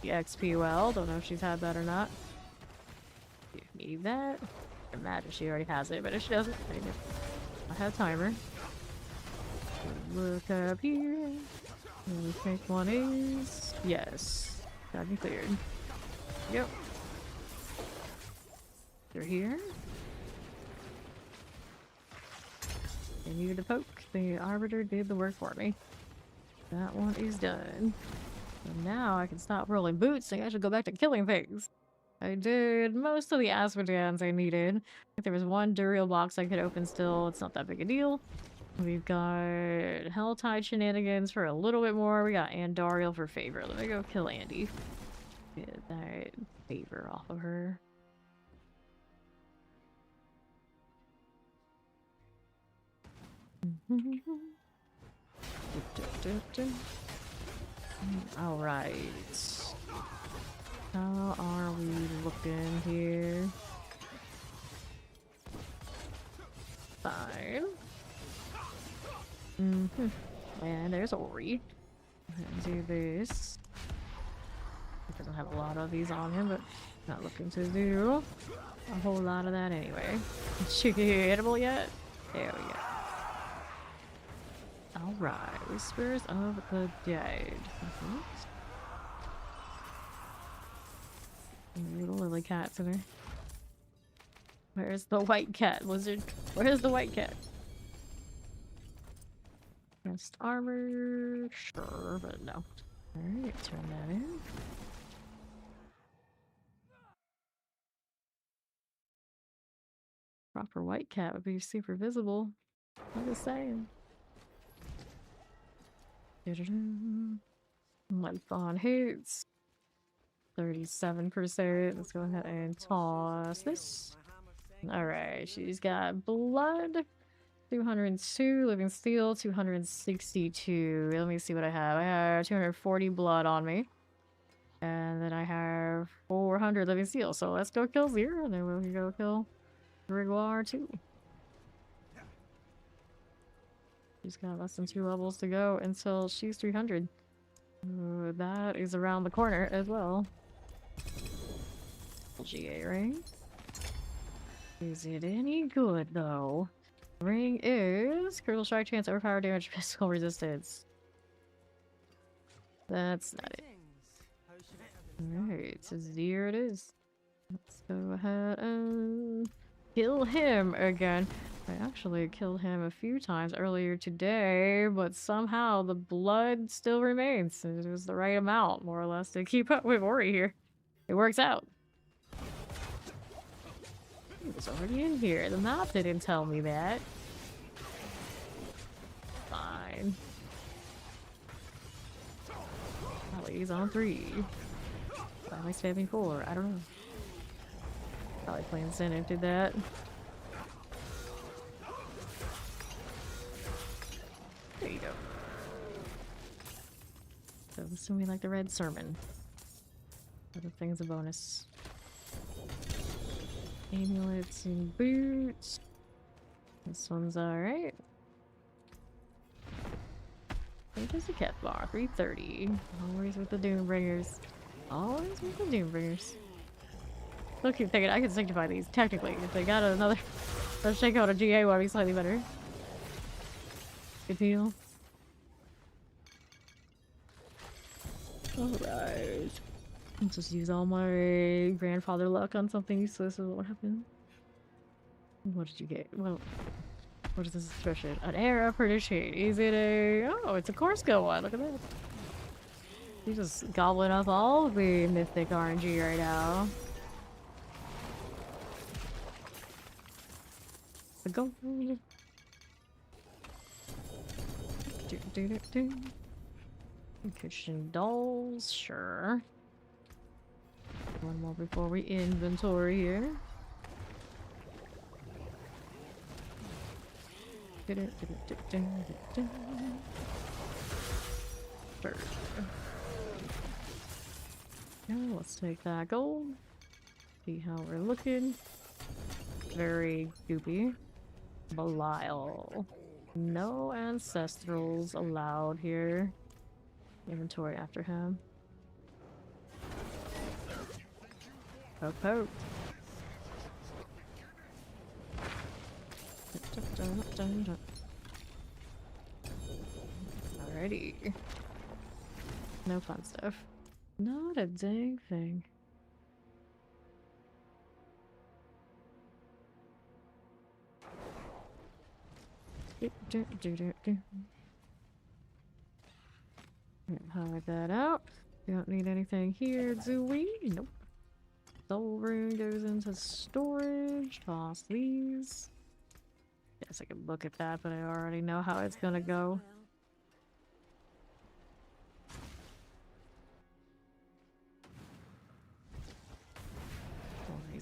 A: The XP well. Don't know if she's had that or not. Give me that. I imagine she already has it, but if she doesn't, I have timer. Look up here. We think one is yes. Got me cleared. Yep. They're here. They needed a poke. The arbiter did the work for me. That one is done. So now I can stop rolling boots and I should go back to killing things. I did most of the aspidans I needed. I think there was one Duriel box I could open still. It's not that big a deal. We've got Helltide shenanigans for a little bit more. We got Andariel for favor. Let me go kill Andy. Get that favor off of her. Alright. How are we looking here? Fine. And there's Ori. Do this. He doesn't have a lot of these on him, but not looking to do a whole lot of that anyway. Chicken hittable yet? There we go. Alright, Whispers of the Dead. Little lily cats in there. Where's the white cat, wizard? Where's the white cat? Best armor, sure, but no. Alright, turn that in. Proper white cat would be super visible. I'm just saying. Month on hits. 37%. Let's go ahead and toss this. Alright, she's got blood. 202, living steel, 262. Let me see what I have. I have 240 blood on me. And then I have 400 living steel. So let's go kill Zero, and then we'll go kill Grégoire too. She's got less than 2 levels to go until she's 300. That is around the corner as well. GA ring. Is it any good though? Ring is critical strike chance, overpower damage, physical resistance. That's not it. Alright, so here it is. Let's go ahead and kill him again. I actually killed him a few times earlier today, but somehow the blood still remains. It was the right amount, more or less, to keep up with Ori here. It works out. He was already in here. The map didn't tell me that. Fine. Probably he's on 3. Why am I spamming 4? I don't know. Probably playing incentive did that. There you go. So assuming like the red sermon. Other things a bonus. Amulets and boots. This one's alright. What is a cat bar? 330. Always with the Doombringers. Always with the Doombringers. Still keep thinking I can sanctify these technically. If they got another shake out a GA would be slightly better. Good deal. Alright. Let's just use all my grandfather luck on something useless. This is what happened. What did you get? Well, what is this expression? An air of perdition. Is it a... Oh, it's a Corsica one. Look at that. You just gobbling up all the Mythic RNG right now. The gold. Cushion dolls, sure. One more before we inventory here. Sure. Now let's take that gold. See how we're looking. Very goopy. Belial. No ancestrals allowed here. Inventory after him. Poke poke. Alrighty. No fun stuff. Not a dang thing. Hide that out. We don't need anything here, do we? Nope. Soul rune goes into storage. Toss these. Guess I can look at that, but I already know how it's gonna go.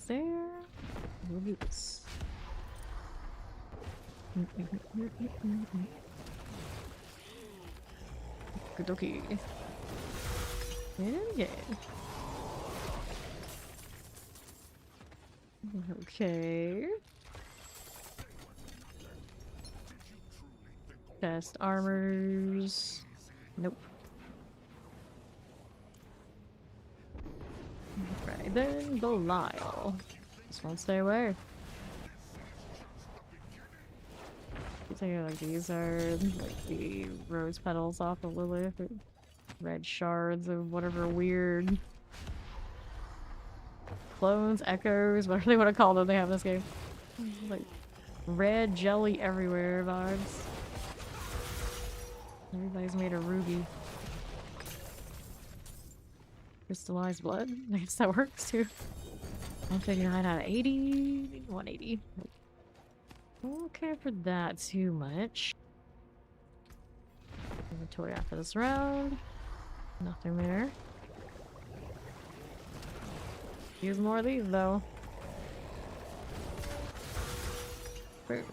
A: there. We'll do this. Good okay. Yeah. Okay. Best armors. Nope. Right then, Belial. This won't stay away. I think like these are like the rose petals off of Lilith, or red shards of whatever weird clones, echoes, whatever they want to call them. They have in this game like red jelly everywhere vibes. Everybody's made of ruby. Crystallized blood. I guess that works too. 159 out of 80. 180. Don't care for that too much. Inventory after this round. Nothing there. Use more of these though. Boom.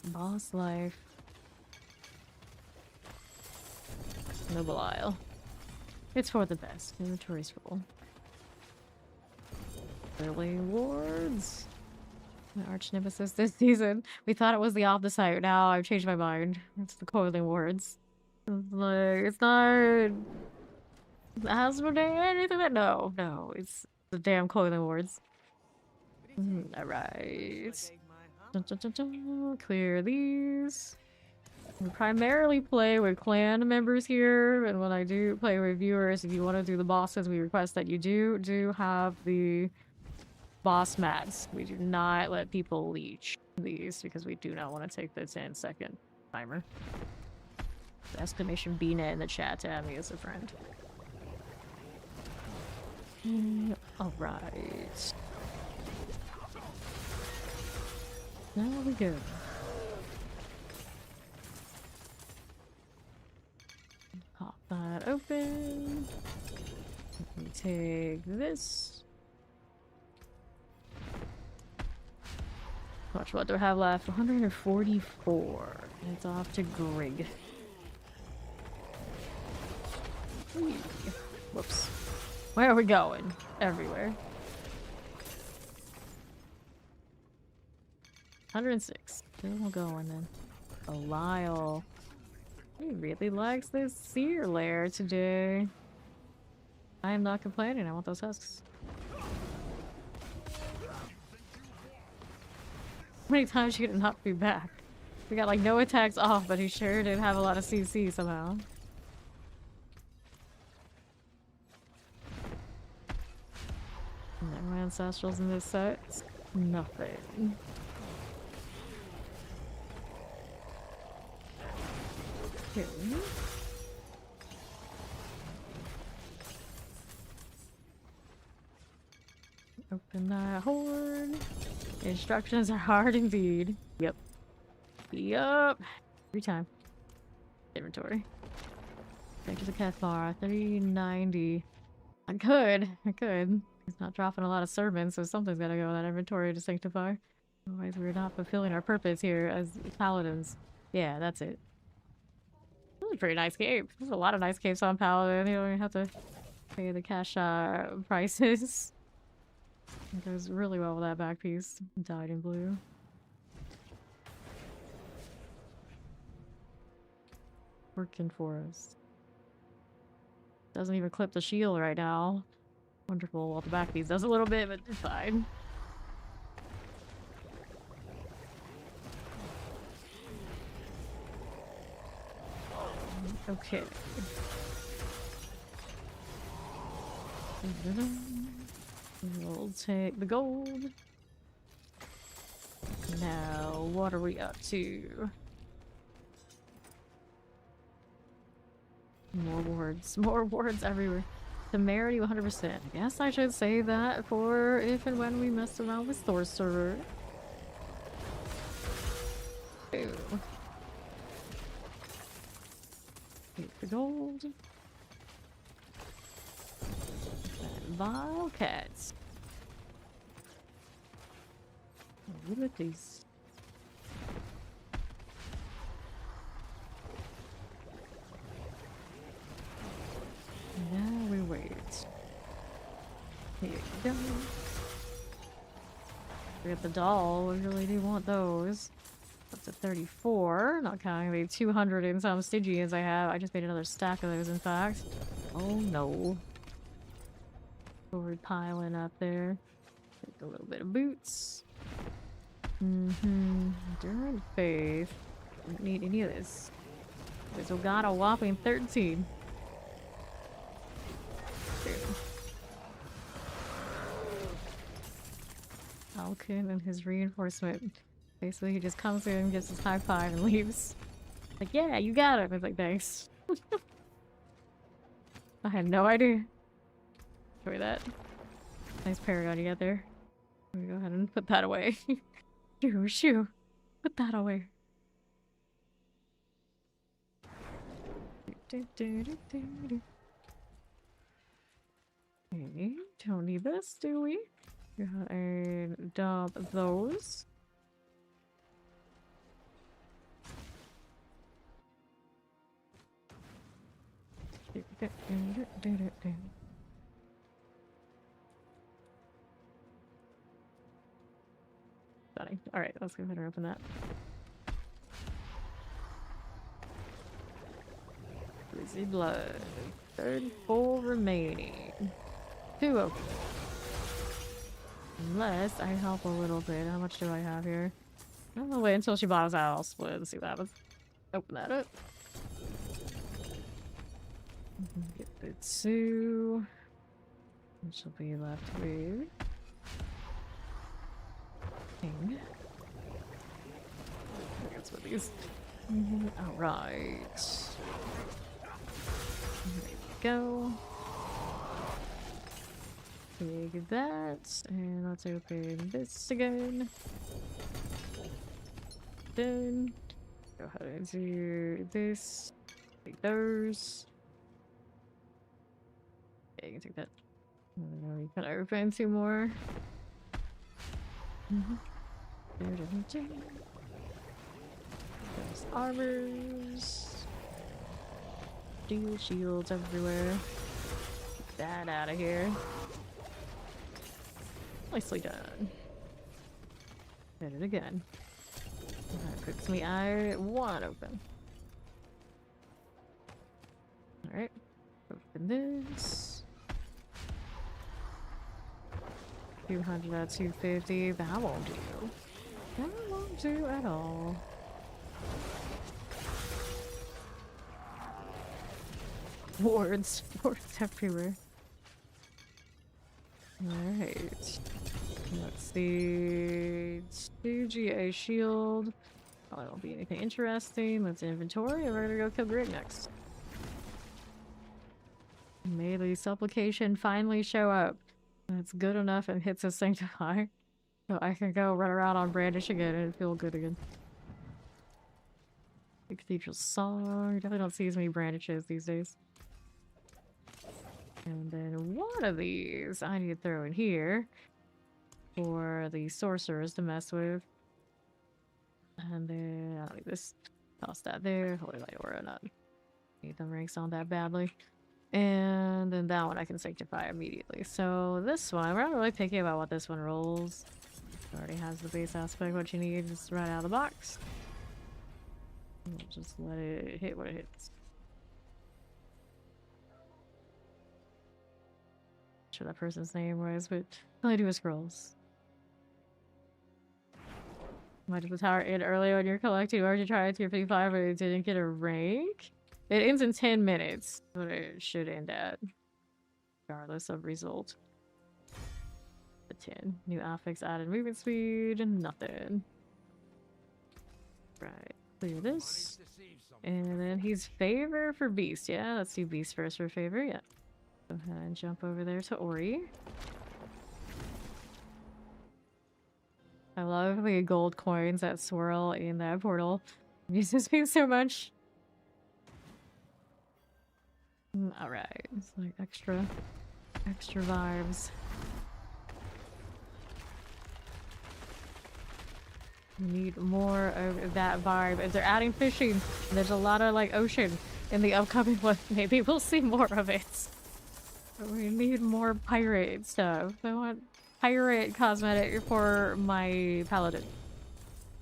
A: Boss life. No Belial. It's for the best. Inventory's full. Early wards. My arch nemesis this season. We thought it was the opposite. Now I've changed my mind. It's the coiling wards. It's not Asmodee anything that no, it's the damn coiling wards. Alright. Clear these. We primarily play with clan members here, and when I do play with viewers, if you want to do the bosses, we request that you do have the boss mats. We do not let people leech these because we do not want to take the 10-second timer. The exclamation BNet in the chat to add me as a friend. Alright. There we go. Pop that open. We take this. Watch, what do I have left? 144. It's off to Grig. Whoops. Where are we going? Everywhere. 106. Still going then. Belial. He really likes this seer lair today. I am not complaining. I want those husks. How many times you did knock me back? We got like no attacks off, but he sure did have a lot of CC somehow. No ancestrals in this set. Nothing. Okay. Open that horde. Instructions are hard indeed. Yep. Yup. Every time. Inventory. Back to the Cathar. 390. I could. He's not dropping a lot of sermons, so something's gotta go in that inventory to sanctify. Otherwise, we're not fulfilling our purpose here as paladins. Yeah, that's it. This is a pretty nice cape. There's a lot of nice capes on Paladin. You don't even have to pay the cash prices. It goes really well with that back piece. Dyed in blue. Working for us. Doesn't even clip the shield right now. Wonderful. Well, the back piece does a little bit, but it's fine. Okay. We'll take the gold. Now, what are we up to? More wards everywhere. Temerity 100%. I guess I should save that for if and when we mess around with Sorcerer. Ew. Take the gold. Vile cats. Oh, look at these. Now we wait. Here you go. We got the doll. We really do want those. Up to 34. Not counting the 200 and some Stygians I have. I just made another stack of those, in fact. Oh no. Forward piling up there. Take a little bit of boots. Enduring faith. Don't need any of this. We still got a whopping 13. Falcon and his reinforcement. Basically, he just comes in, gives his high five, and leaves. Like, yeah, you got him. It's like, thanks. I had no idea. Enjoy that. Nice paragon you got there. Let me go ahead and put that away. Shoo. Put that away. Okay, don't need this, do we? Got a dump of those. Alright, let's go ahead and open that. Frizzy blood. 34 remaining. 2 open. Unless I help a little bit. How much do I have here? I'm gonna wait until she bottles out. I'll split and see what happens. Open that up. Get the 2. Which will be left with. King. That's what these. Alright. There we go. Take that, and let's open this again. Done. Go ahead and do this. Take those. Yeah, you can take that. You can open 2 more. There's armors. Steel shields everywhere. Get that out of here. Nicely done. Did it again. That puts me I1 open. Alright. Open this. 200 out of 250. That won't do. That won't do at all. Wards everywhere. Alright. Let's see. 2 GA shield. Probably won't be anything interesting. Let's inventory, and we're gonna go kill Grid next. Melee supplication finally show up. That's good enough and hits a sanctify. So I can go run around on brandish again and feel good again. The cathedral song. Definitely don't see as many brandishes these days. And then one of these I need to throw in here for the sorcerers to mess with. And then I don't need this. Toss that there. Holy light aura, not need them ranks on that badly. And then that one I can sanctify immediately. So this one, we're not really picky about what this one rolls. It already has the base aspect, what you need just right out of the box. We'll just let it hit what it hits. Not sure that person's name was, but all I do is scrolls. Might have tower in early when you're collecting, or you try tier 55 but it didn't get a rank. It ends in 10 minutes, but it should end at, regardless of result. The 10. New affix added movement speed, nothing. Right, clear this. And then he's favor for beast, yeah? Let's do beast first for favor, yeah. Go ahead and jump over there to Ori. I love the gold coins that swirl in that portal. It uses me so much. Alright, it's like extra Extra vibes. We need more of that vibe. If they're adding fishing, there's a lot of like ocean in the upcoming one. Maybe we'll see more of it. But we need more pirate stuff. I want pirate cosmetic for my paladin.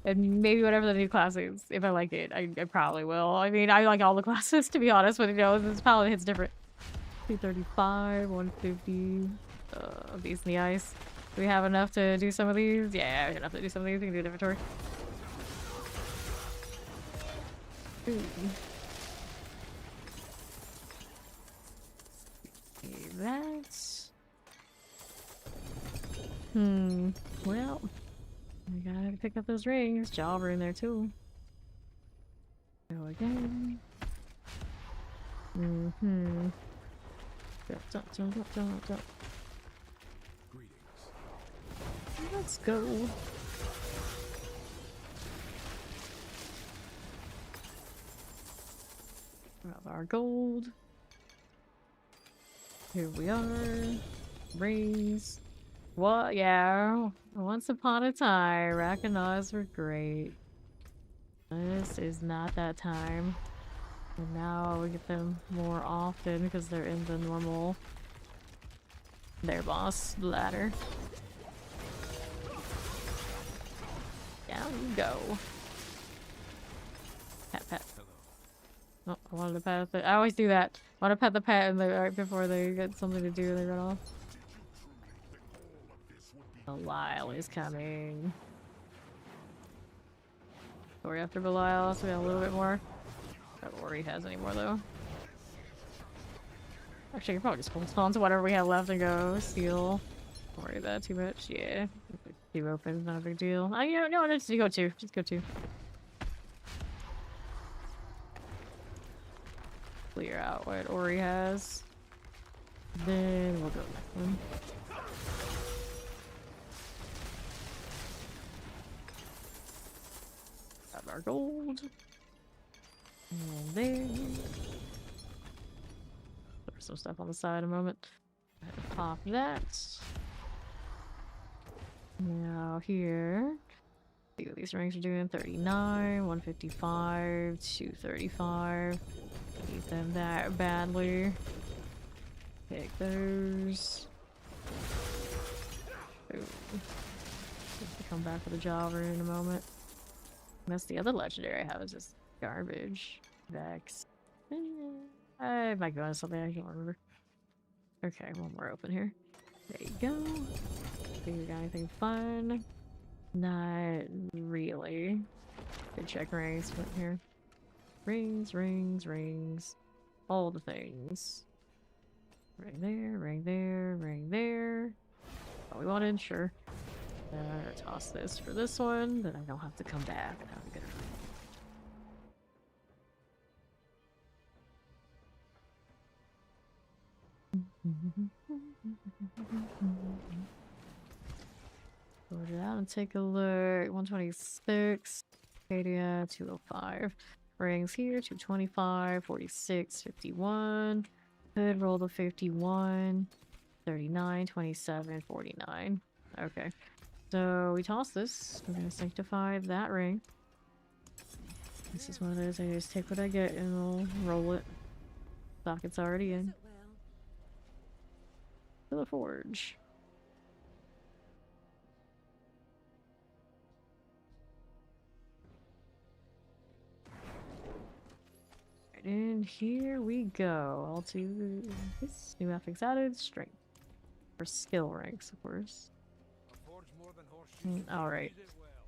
A: And maybe whatever the new class is. If I like it, I probably will. I mean, I like all the classes, to be honest, but you know, this paladin hits different. 235, 150. Beast in the ice. Do we have enough to do some of these? Yeah, we have enough to do some of these. We can do the inventory. Ooh. Okay, that's... Well, we gotta pick up those rings. Jobber in there too. Go again. Don't. Let's go. Grab our gold. Here we are. Rings. What? Yeah. Once upon a time, Rakanaws were great. This is not that time. And now we get them more often because they're in the normal... their boss ladder. Down you go. Pat, pat. Oh, I wanted to pet it. I always do that. I want to pet the pet and right before they get something to do and they run off. Belial is coming. Ori after Belial, so we got a little bit more. I don't know Ori has any more though. Actually, I can probably just hold on to whatever we have left and go steal. Don't worry about that too much. Yeah. Keep open, not a big deal. No, just go two. Just go two. Clear out what Ori has. Then we'll go next one. Grab our gold. And then put some stuff on the side a moment. Go ahead and pop that. Now here, see what these ranks are doing. 39, 155, 235. Need them that badly. Take those. Ooh. Come back for the jobber in a moment. That's the other legendary I have is just garbage. Vex. I might go on something I can't remember. Okay, one more open here. There you go. Think we got anything fun? Not really. Good check rings from here. Rings. All the things. Ring there. Oh, we wanted, sure. Toss this for this one, then I don't have to come back and have to get it. Sort it out and take a look. 126. Acadia, 205. Rings here, 225, 46, 51. Could roll the 51. 39, 27, 49. Okay. So we toss this. We're gonna sanctify that ring. This is one of those, I just take what I get and I'll roll it. Socket's already in. To the forge. Right in here we go. All to this new affix added. Strength. For skill ranks, of course. Alright.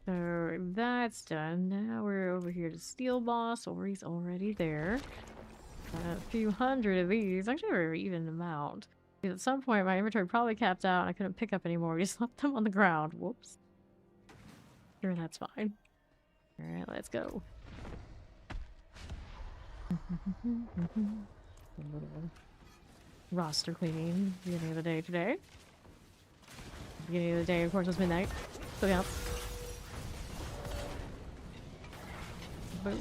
A: So that's done. Now we're over here to Steel Boss. Ori's already there. A few hundred of these. Actually, we're even amount. Because at some point my inventory probably capped out and I couldn't pick up anymore. We just left them on the ground. Whoops. Sure, that's fine. Alright, let's go. A little roster cleaning. Beginning of the day today. Beginning of the day, of course, was midnight. So yeah. Boom.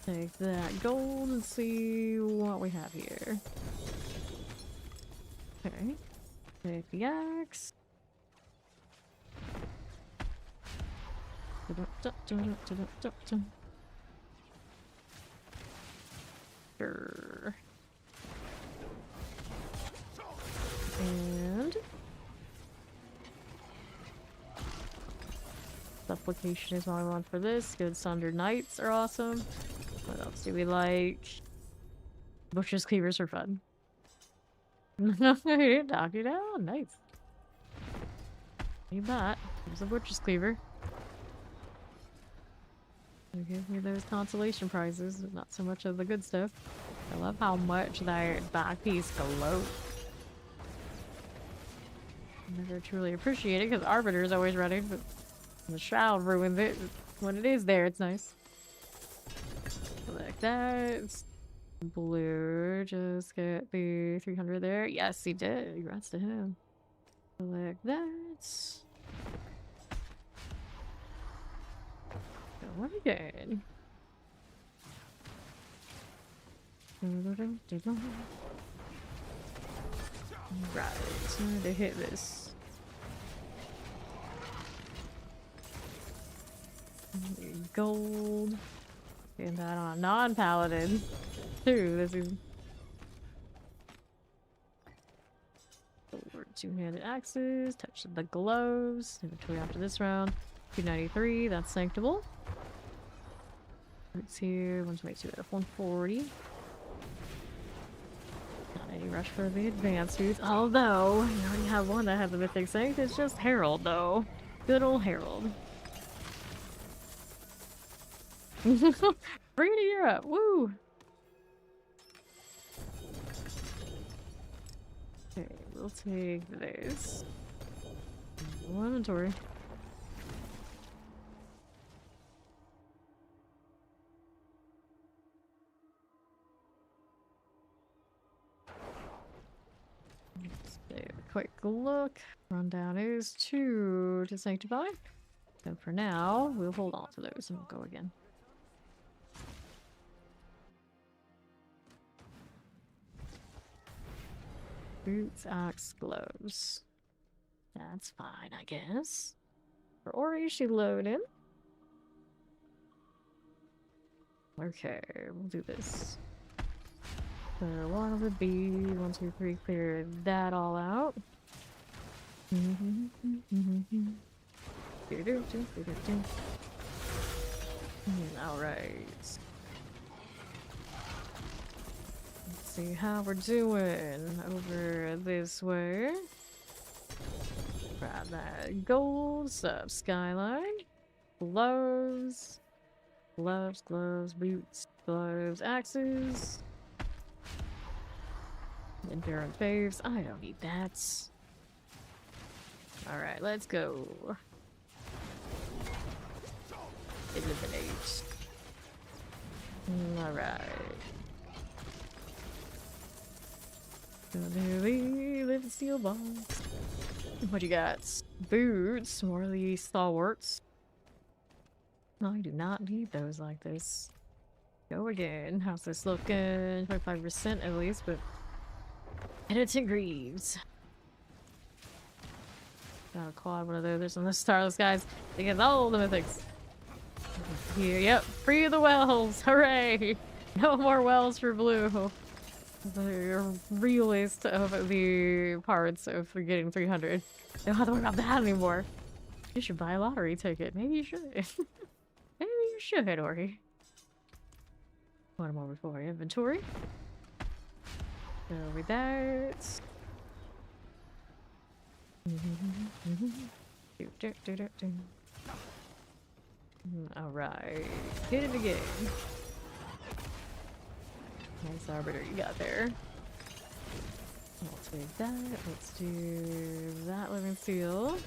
A: Take that gold and see what we have here. Okay. Take the axe. Sure. And supplication is what I want for this. Good Sundered Knights are awesome. What else do we like? Butcher's Cleavers are fun. No, he didn't knock you down. Nice. Need that. There's a Butcher's Cleaver. Give me those consolation prizes, not so much of the good stuff. I love how much that back piece glows. Never truly appreciate it because Arbiter is always running, but the Shroud ruins it. When it is there, it's nice. Like that. It's blue. Just get the 300 there. Yes, he did. Congrats to him. Like that. Going again. Right, time to hit this. Gold. And that on a non-paladin. Too, this is. Two-handed axes. Touch the gloves. Inventory after this round. 293, that's sanctable. Roots here. 122 out of 140. Not any rush for the advanced foods. Although, you already have one that has the Mythic Sanct. It's just Herald, though. Good old Herald. Bring it to Europe. Woo! Okay, we'll take this. Inventory. Let's take a quick look. Rundown is 2 to sanctify. So for now, we'll hold on to those and we'll go again. Boots, axe, gloves. That's fine, I guess. For Ori, she loaded. Okay, we'll do this. So one would be 1, 2, 3, clear that all out. Alright. See how we're doing over this way. Grab that gold, sub skyline, gloves, boots, gloves, axes, endurance faves. I don't need that. Alright, let's go. Eliminate. Alright. Live steel box. What you got? Boots, more of the stalwarts. No, I do not need those like this. Go again. How's this looking? 25% at least, but Editing Greaves. Gotta quad one of those. There's some Starless guys. They get all the mythics. Here, yep. Free of the wells. Hooray! No more wells for blue. The realest of the parts of getting 300. Don't have to worry about that anymore. You should buy a lottery ticket. Maybe you should. Maybe you should, Ori. One more before inventory. Over that. Alright. Hit it again. Nice arbiter you got there. I'll take that. Let's do that living seal.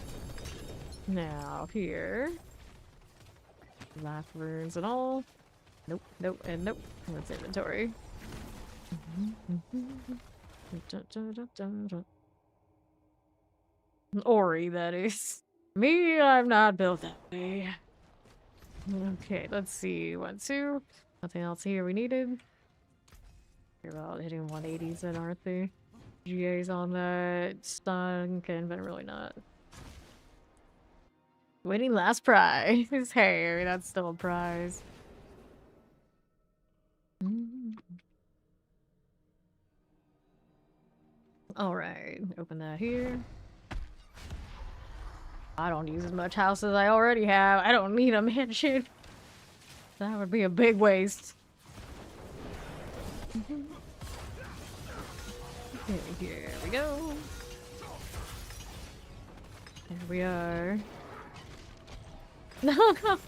A: Now here. Life runes and all. Nope, nope, and nope. Let's inventory. Ori, that is. Me, I'm not built that way. Okay, let's see. 1, 2. Nothing else here we needed. You're about hitting 180s then, aren't they? GA's on that. Sunken, but really not. Winning last prize. Hey, that's still a prize. Alright, open that here. I don't use as much house as I already have. I don't need a mansion. That would be a big waste. Okay, here we go. There we are.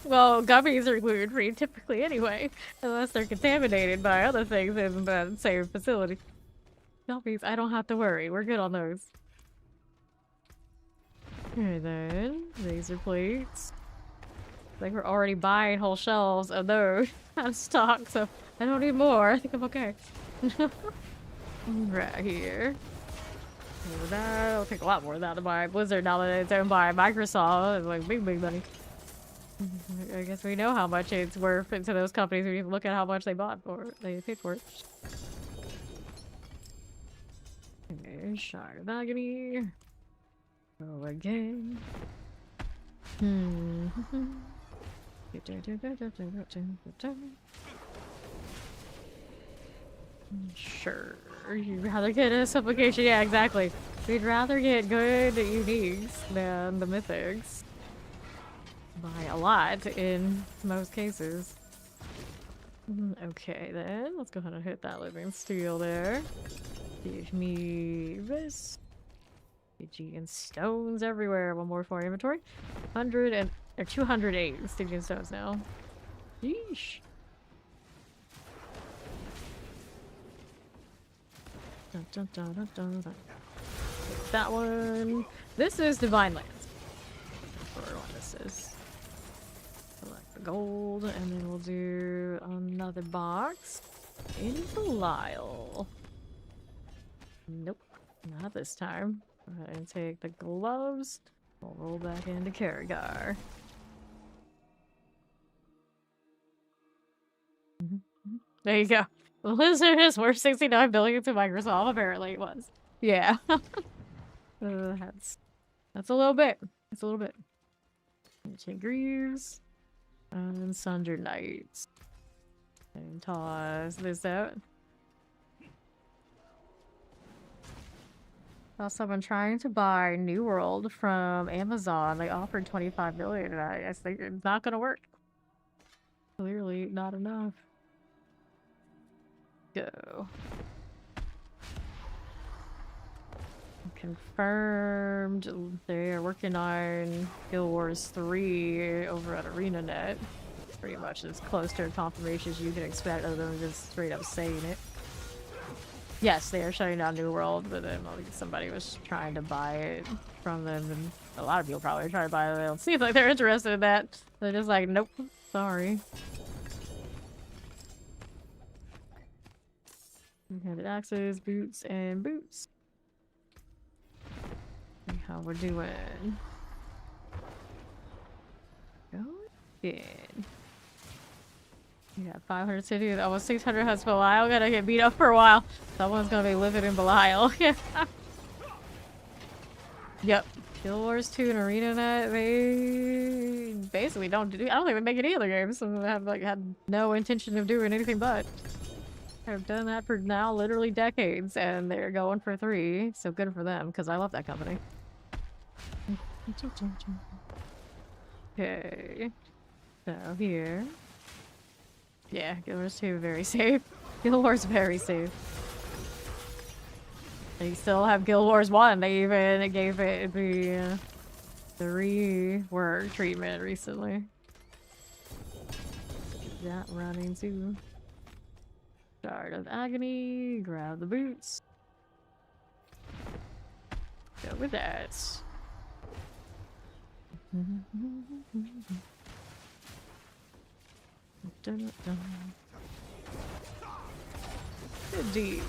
A: Well, guppies are gluten-free typically anyway, unless they're contaminated by other things in the same facility. Guppies, I don't have to worry. We're good on those. Okay then, laser plates. Like we're already buying whole shelves of those out of stock, so I don't need more. I think I'm okay. Right here. That'll take a lot more than that to buy Blizzard now that it's owned by Microsoft. It's like big money. I guess we know how much it's worth to those companies. We look at how much they bought for it. They paid for it. Okay, Shard of Agony. Go again. Sure. You'd rather get a Supplication. Yeah, exactly. We'd rather get good uniques than the mythics. By a lot in most cases. Okay then, let's go ahead and hit that living steel there. Give me this. Stygian stones everywhere. One more for inventory. 208 Stygian stones now. Yeesh. Dun, dun, dun, dun, dun, dun. That one. This is Divine Lands. Or what this is. Select the gold, and then we'll do another box in Belial. Nope, not this time. Go ahead and take the gloves. We'll roll back into Karagar. There you go. The lizard is worth 69 billion to Microsoft. Apparently, it was. Yeah. That's a little bit. It's a little bit. Take Greaves. And Sunder Knights. And toss this out. Saw someone trying to buy New World from Amazon. They offered 25 million, and I think it's not gonna work. Clearly not enough. Go. Confirmed. They are working on Guild Wars 3 over at ArenaNet. Pretty much as close to a confirmation as you can expect, other than just straight up saying it. Yes, they are shutting down New World, but then somebody was trying to buy it from them, and a lot of people probably are trying to buy it. They don't seem like they're interested in that. They're just like, nope, sorry. Handed axes, boots, and boots. See how we're doing. Go again. We got 500 cities, almost 600 huts for Belial. Gotta get beat up for a while. Someone's gonna be living in Belial. Yep. Guild Wars 2 and ArenaNet, they basically don't do. I don't think they make any other games. So they have like had no intention of doing anything but. I've done that for now literally decades, and they're going for 3. So good for them, because I love that company. Okay. So here. Yeah, Guild Wars 2 very safe. Guild Wars very safe. They still have Guild Wars 1. They even gave it the rework treatment recently. Keep that running too. Shard of Agony. Grab the boots. Go with that. Dun, dun. Good deal.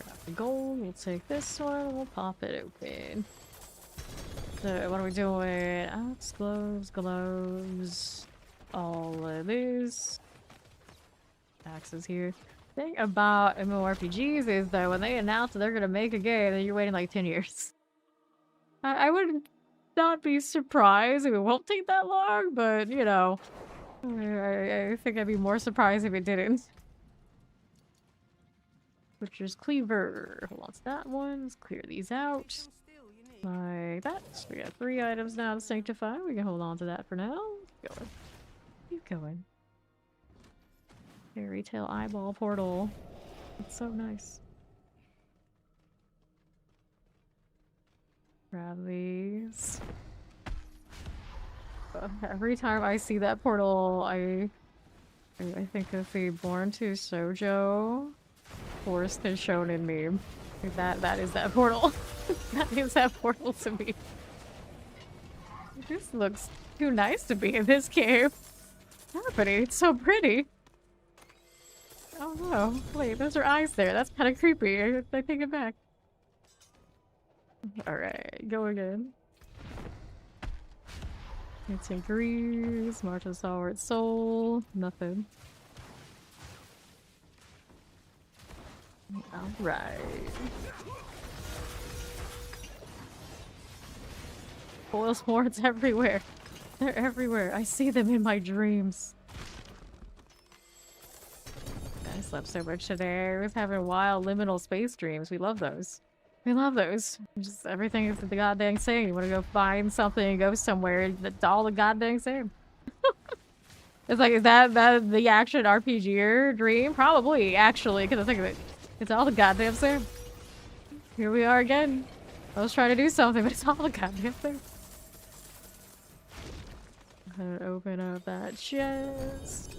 A: Grab the gold. We'll take this one. We'll pop it open. So what are we doing? Axe, gloves, all of these. axes here. The thing about MMORPGs is that when they announce that they're gonna make a game, then you're waiting like 10 years. I would not be surprised if it won't take that long, but you know, I think I'd be more surprised if it didn't. Butcher's Cleaver. Hold on to that one. Let's clear these out. Like that. So we got 3 items now to sanctify. We can hold on to that for now. Keep going. Keep going. Fairy Tale Eyeball Portal. It's so nice. Grab these. Every time I see that portal, I think of the Born to Shoujo Forced and Shonen meme. That is that portal. That is that portal to me. This looks too nice to be in this game. What's happening? It's so pretty. Oh no. Wait, those are eyes there. That's kind of creepy. I take it back. Alright, go again. It's Grease, March of Stalwart Soul, nothing. Alright. Foil swords everywhere. They're everywhere. I see them in my dreams. I slept so much today. I was having wild liminal space dreams. We love those. We love those. Just everything is the goddamn same. You want to go find something and go somewhere, that's all the goddamn same. It's like, is that the action RPG dream? Probably, actually, because I think of it. It's all the goddamn same. Here we are again. I was trying to do something, but it's all the goddamn same. I'm gonna open up that chest.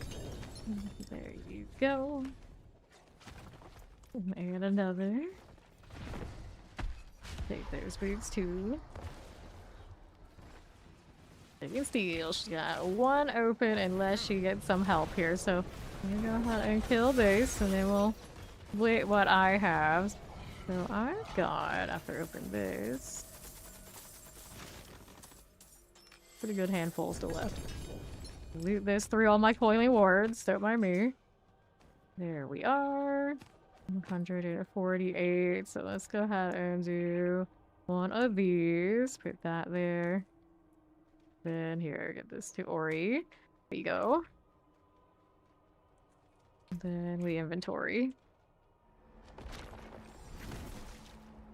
A: There you go. And another. Take those boots too. They can steal. She's got 1 open unless she gets some help here. So I'm gonna go ahead and kill this, and then we'll wait what I have. So I've got, after opening this, pretty good handful still left. Loot this through all my coiling wards. Don't mind me. There we are. 148. So let's go ahead and do 1 of these. Put that there. Then here, get this to Ori. There you go. Then we inventory.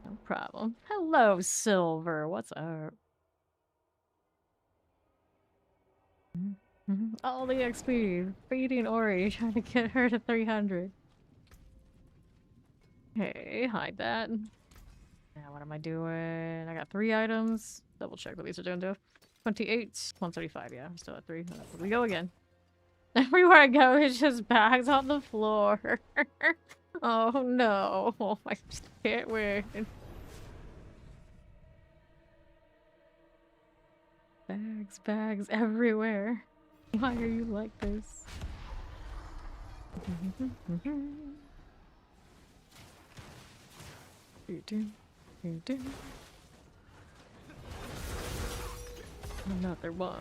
A: No problem. Hello, Silver. What's up? All the XP. Feeding Ori, trying to get her to 300. Okay, hide that. Now what am I doing? I got 3 items. Double check what these are doing to 28, 135, yeah, I'm still at 3. Here we go again. Everywhere I go, it's just bags on the floor. Oh no. Oh, I just can't win. Bags everywhere. Why are you like this? Another one.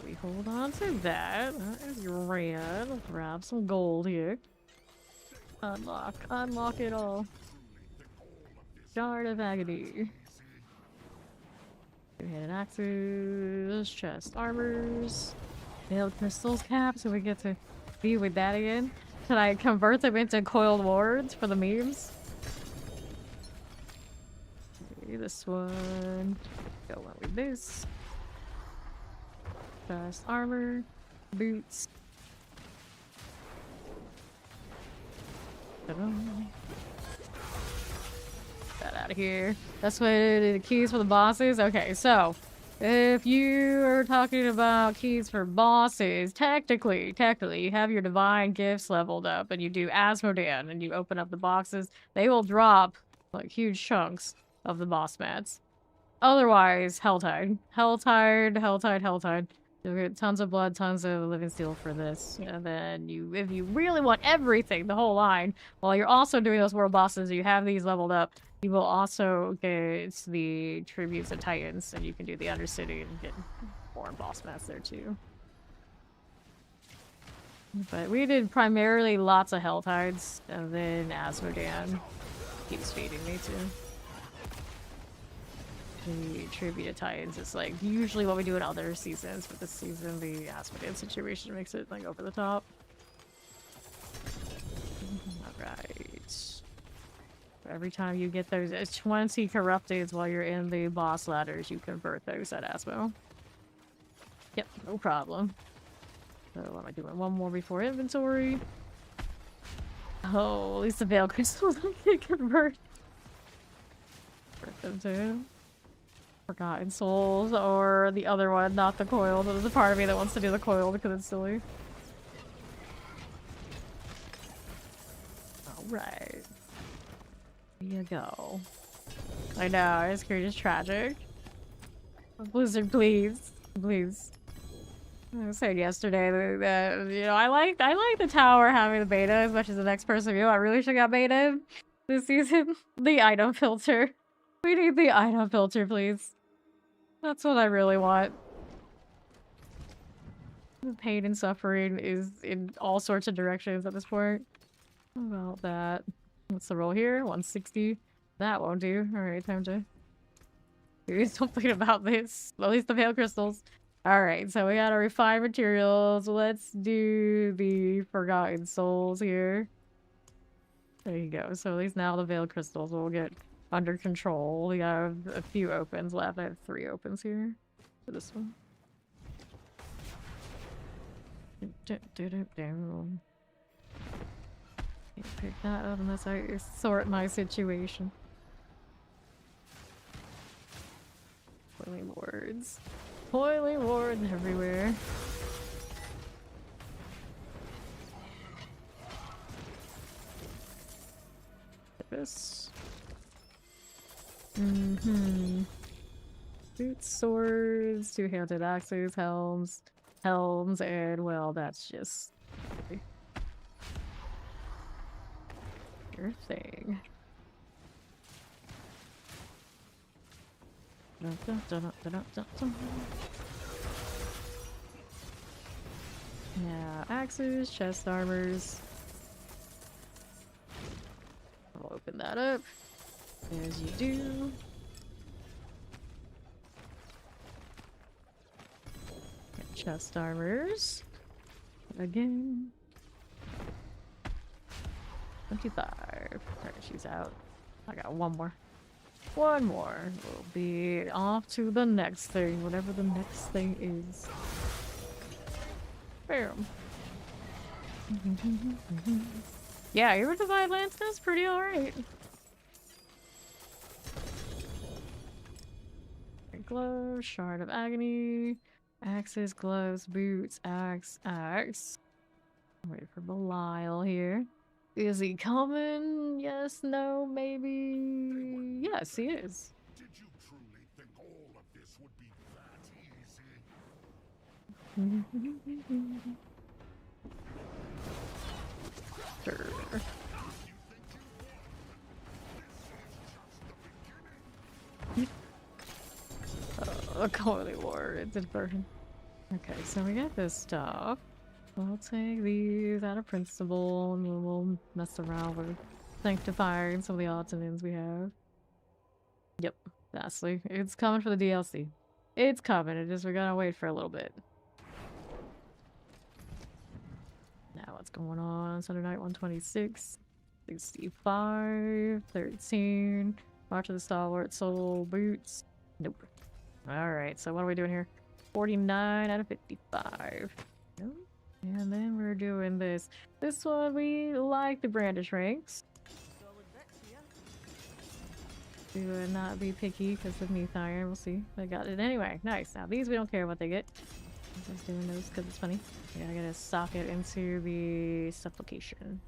A: We hold on to that. That is grand. Let's grab some gold here. Unlock it all. Shard of Agony. Two-handed axes, chest armors, nailed crystals cap, so we get to be with that again. Can I convert them into coiled wards for the memes? Okay, this one. Go on with this. Chest armor, boots. That out of here. That's what the keys for the bosses. Okay, so if you are talking about keys for bosses, technically, you have your divine gifts leveled up, and you do Asmodan, and you open up the boxes. They will drop like huge chunks of the boss mats. Otherwise, Helltide. You'll get tons of blood, tons of living steel for this. And then if you really want everything, the whole line, while you're also doing those world bosses, you have these leveled up, you will also get the tributes of Titans, and you can do the Undercity and get more boss mats there too. But we did primarily lots of Hell Tides, and then Asmodan keeps feeding me too. The Tribute to Titans is like usually what we do in other seasons, but this season the Asmodan situation makes it like over the top. Alright. Every time you get those 20 corrupteds while you're in the boss ladders, you convert those at Asmo. Yep, no problem. So what am I doing? One more before inventory. Oh, at least the Veil Crystals I can convert. Convert them to Forgotten Souls, or the other one, not the coil. There's a part of me that wants to do the coil because it's silly. Alright. Here you go. I know, it's just tragic. Blizzard, please. Please. I said yesterday that you know I like the tower having the beta as much as the next person view. I really should have got beta this season. The item filter. We need the item filter, please. That's what I really want. The pain and suffering is in all sorts of directions at this point. How about that? What's the roll here? 160. That won't do. Alright, time to do something about this. At least the pale crystals. Alright, so we got our refined materials. Let's do the Forgotten Souls here. There you go. So at least now the Veiled Crystals will get under control. We have a few opens left. I have 3 opens here for this one. Can't pick that up unless I sort my situation. Boiling wards. Boiling wards everywhere. This. Boots, swords, two-handed axes, helms, and well, that's just your thing. Yeah, axes, chest armors. I'll open that up. As you do. Chest armors. Again. 25. Alright, she's out. I got one more. One more. We'll be off to the next thing, whatever the next thing is. Bam. Yeah, River Divide Lance's pretty alright. Gloves, Shard of Agony, axes, gloves, boots, axe. Wait for Belial here. Is he coming? Yes, no, maybe. Yes, he is.
C: Did you truly think all of this would be that easy?
A: Sure. Holy war, it's a burden. Okay, so we got this stuff. We'll take these out of principle and we'll mess around with Sanctify and some of the odds and ends we have. Yep, vastly. It's coming for the DLC. It's coming, it just we gotta wait for a little bit. Now what's going on? Sunday night 126, 65, 13, March of the Stalwart, Soul, Boots. Nope. Alright, so what are we doing here? 49 out of 55. Nope. And then we're doing this. This one, we like the Brandish ranks. Do not be picky because of Myth Iron. We'll see. I got it anyway. Nice. Now these we don't care what they get. I'm just doing those because it's funny. Yeah, I gotta sock it into the Supplication.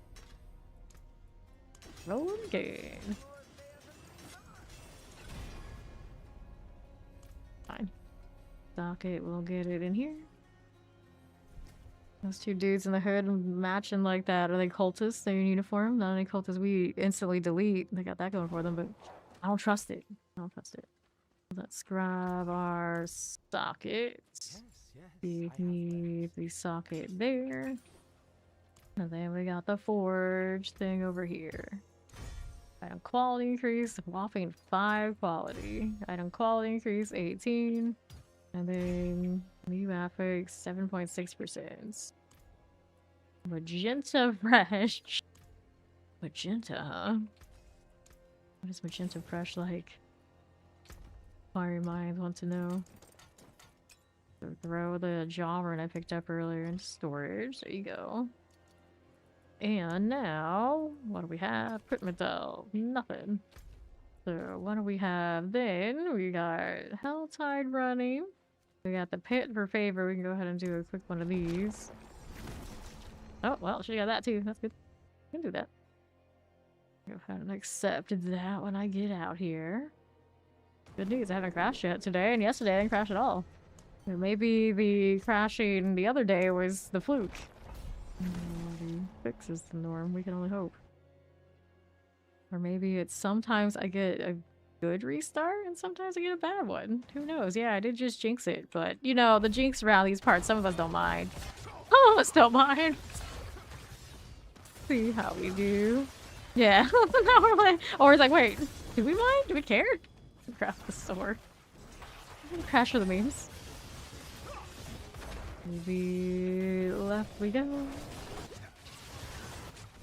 A: Roll again. Fine. Sock it. We'll get it in here. Those two dudes in the hood matching like that. Are they cultists? They're in uniform? Not any cultists we instantly delete. They got that going for them, but I don't trust it. I don't trust it. Let's grab our socket.
B: Yes,
A: We need the socket there. And then we got the forge thing over here. Item quality increase, whopping 5 quality. Item quality increase, 18. And then new affix, 7.6%. Magenta fresh. Magenta, huh? What is magenta fresh like? Fire minds want to know. So throw the jawbone I picked up earlier into storage. There you go. And now, what do we have? Equipment though. Nothing. So what do we have then? We got Helltide running. We got the pit for favor. We can go ahead and do a quick one of these. Oh, well, she got that too. That's good. We can do that. Go ahead and accept that when I get out here. Good news, I haven't crashed yet today, and yesterday I didn't crash at all. So maybe the crashing the other day was the fluke. The fix is the norm, we can only hope. Or maybe it's sometimes I get a good restart and sometimes I get a bad one. Who knows? Yeah, I did just jinx it, but you know, the jinx around these parts, some of us don't mind. Some of us don't mind. See how we do. Yeah, now we're like, or it's like, wait, do we mind? Do we care? Grab the sword. Crash for the memes. Maybe left we go.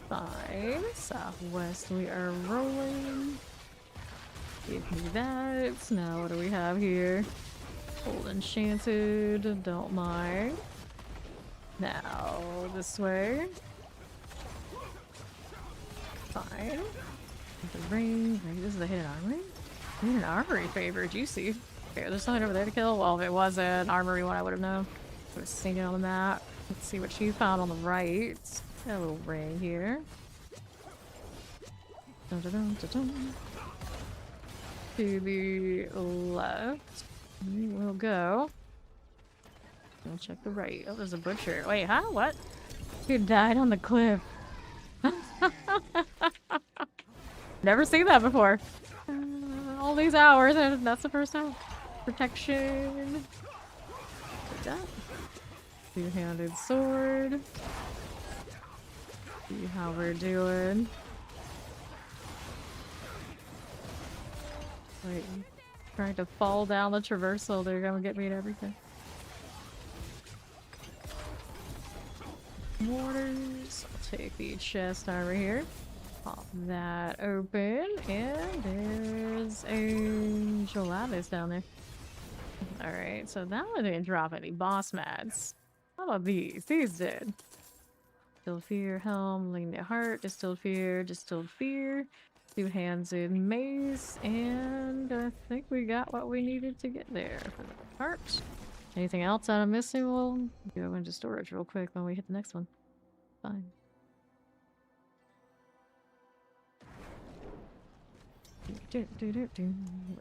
A: Fine. Southwest we are rolling. Give me that. Now what do we have here? Old enchanted. Don't mind. Now this way. Fine. The ring. Maybe this is the hidden armory? Hidden armory favor. Juicy. Okay, there's something over there to kill. Well, if it was an armory one, I would have known. I was seeing it on the map. Let's see what she found on the right. A little ring here. Dun, dun, dun, dun, dun. To the left. We will go. We'll check the right. Oh, there's a butcher. Wait, huh? What? Who died on the cliff? Never seen that before. All these hours, and that's the first time. Protection. Like that. Two-handed sword. See how we're doing. Wait, trying to fall down the traversal. They're gonna get me at everything. Mortars. I'll take the chest over here. Pop that open, and there's a gelatinous down there. Alright, so that one didn't drop any boss mats. How about these? These did. Distilled fear, helm, lignet heart, distilled fear, two-handed mace, and I think we got what we needed to get there for the heart. Anything else that I'm missing? We'll go into storage real quick when we hit the next one. Fine.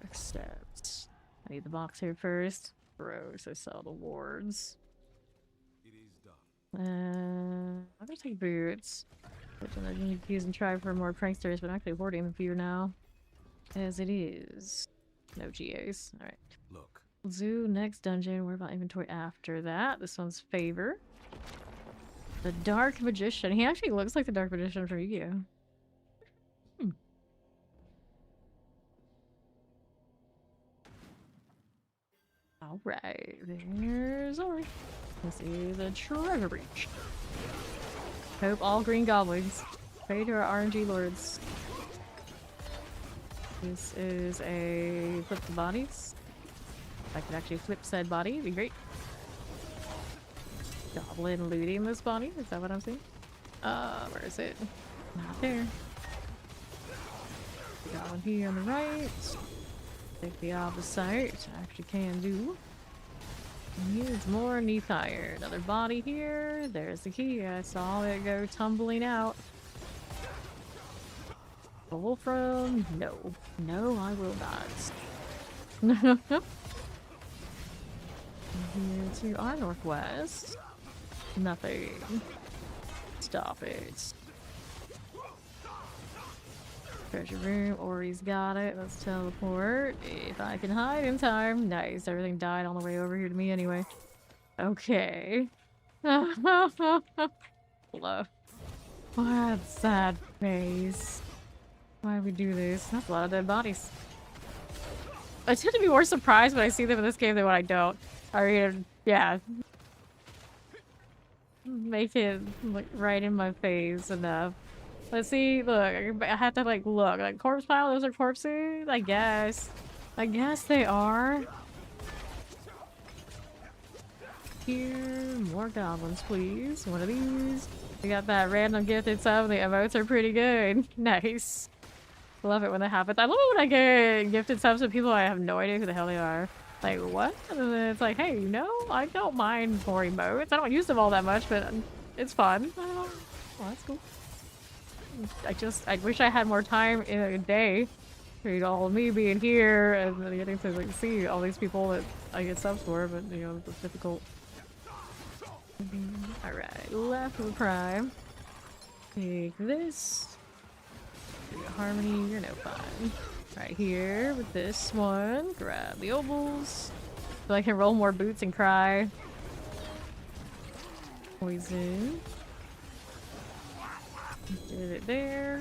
A: Accept. I need the box here first. Gross, I saw the wards.
C: It is done.
A: I'm gonna take boots. Which I need to use and try for more pranksters, but I'm actually hoarding the few now. As it is. No GAs. Alright.
C: Look.
A: Zoo, next dungeon. What about inventory after that? This one's favor. The Dark Magician. He actually looks like the Dark Magician from Yu-Gi-Oh! Alright, there's Ori. This is a treasure breach. Hope all green goblins. Pray to our RNG lords. This is a flip the bodies. If I could actually flip said body, it'd be great. Goblin looting this body? Is that what I'm seeing? Where is it? Not there. Goblin here on the right. Take the opposite. I actually can do. Needs more neath iron. Another body here. There's the key. I saw it go tumbling out. Pull from? No. No, I will not. Here to our northwest. Nothing. Stop it. Treasure room. Ori's got it. Let's teleport. If I can hide in time. Nice. Everything died on the way over here to me anyway. Okay. Bluff. What sad face. Why do we do this? That's a lot of dead bodies. I tend to be more surprised when I see them in this game than when I don't. I mean, yeah. Make it like right in my face enough. Let's see, look, I have to like look. Like corpse pile, those are corpses? I guess. I guess they are. Here, more goblins, please. One of these. We got that random gifted sub. The emotes are pretty good. Nice. Love it when that happens. I love it when I get gifted subs to people I have no idea who the hell they are. Like, what? And then it's like, hey, you know, I don't mind more emotes. I don't use them all that much, but it's fun. Oh, that's cool. I wish I had more time in a day. You know, all of me being here and then getting to like see all these people that I get subs for, but you know, it's difficult. Alright, left of the prime. Take this. Harmony, you're no fun. Right here with this one. Grab the ovals. So I can roll more boots and cry. Poison. Did it there.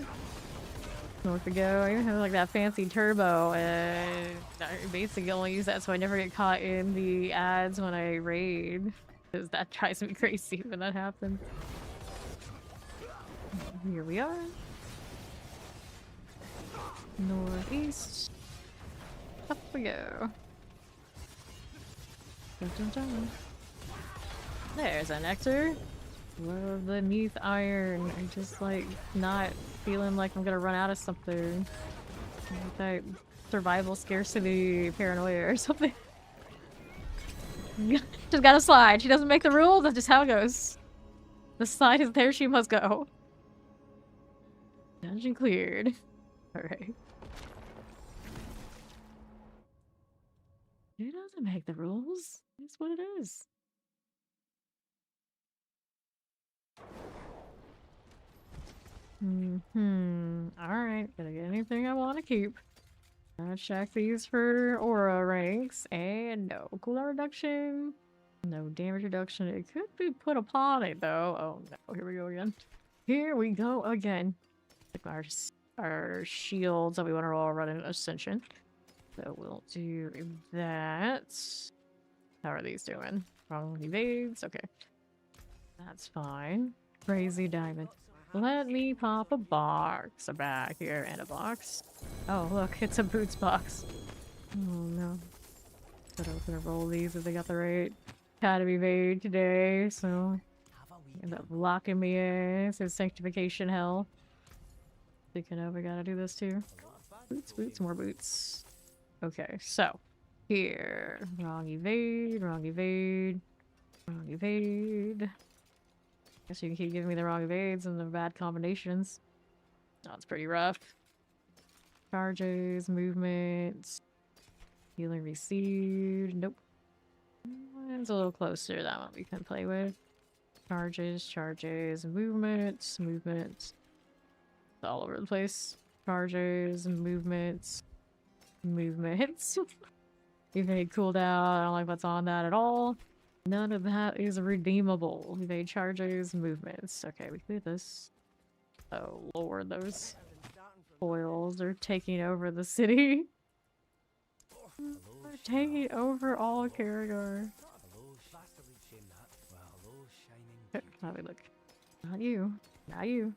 A: North we go. I even have like that fancy turbo and I basically only use that so I never get caught in the ads when I raid. Because that drives me crazy when that happens. Here we are. Northeast. Up we go. Dun, dun, dun. There's an nectar. Love the neath iron. I'm just like not feeling like I'm gonna run out of something. Like that survival scarcity paranoia or something. Just gotta slide. She doesn't make the rules, that's just how it goes. The slide is there, she must go. Dungeon cleared. Alright. Who doesn't make the rules? It's what it is. Alright, gotta get anything I want to keep. Gotta check these for aura ranks. And no cooldown reduction. No damage reduction. It could be put upon it though. Oh no, here we go again. Here we go again. Like our shields that we want to roll run in Ascension. So we'll do that. How are these doing? Wrong evades? Okay. That's fine. Crazy diamond. Let me pop a box. Back here and a box. Oh look, it's a boots box. Oh no. But I was gonna roll these if they got the right Academy evade today, so end up locking me in. So Sanctification hell. Thinking of, we gotta do this too. Boots, boots, more boots. Okay, so here. Wrong evade, wrong evade, wrong evade. Guess you can keep giving me the wrong evades and the bad combinations. Oh, it's pretty rough. Charges, movements, healing received. Nope. It's a little closer. That one we can play with. Charges, charges, movements, movements. It's all over the place. Charges, movements, movements. Evade cooldown. I don't like what's on that at all. None of that is redeemable. Evade charges, movements. Okay, we can do this. Oh lord, those foils are taking over the city. They're taking over all Carragher. How we look? Not you. Not you.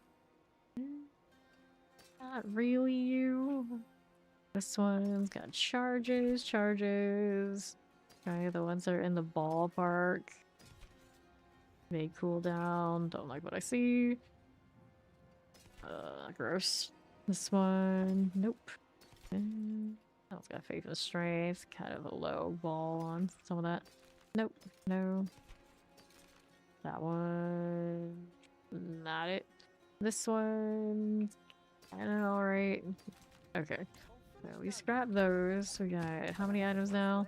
A: Not really you. This one's got charges, charges. Okay, the ones that are in the ballpark. May cool down. Don't like what I see. Gross. This one. Nope. And that one's got faith and strength. Kind of a low ball on some of that. Nope. No. That one. Not it. This one. Kinda alright. Okay. So we scrapped those. We got how many items now?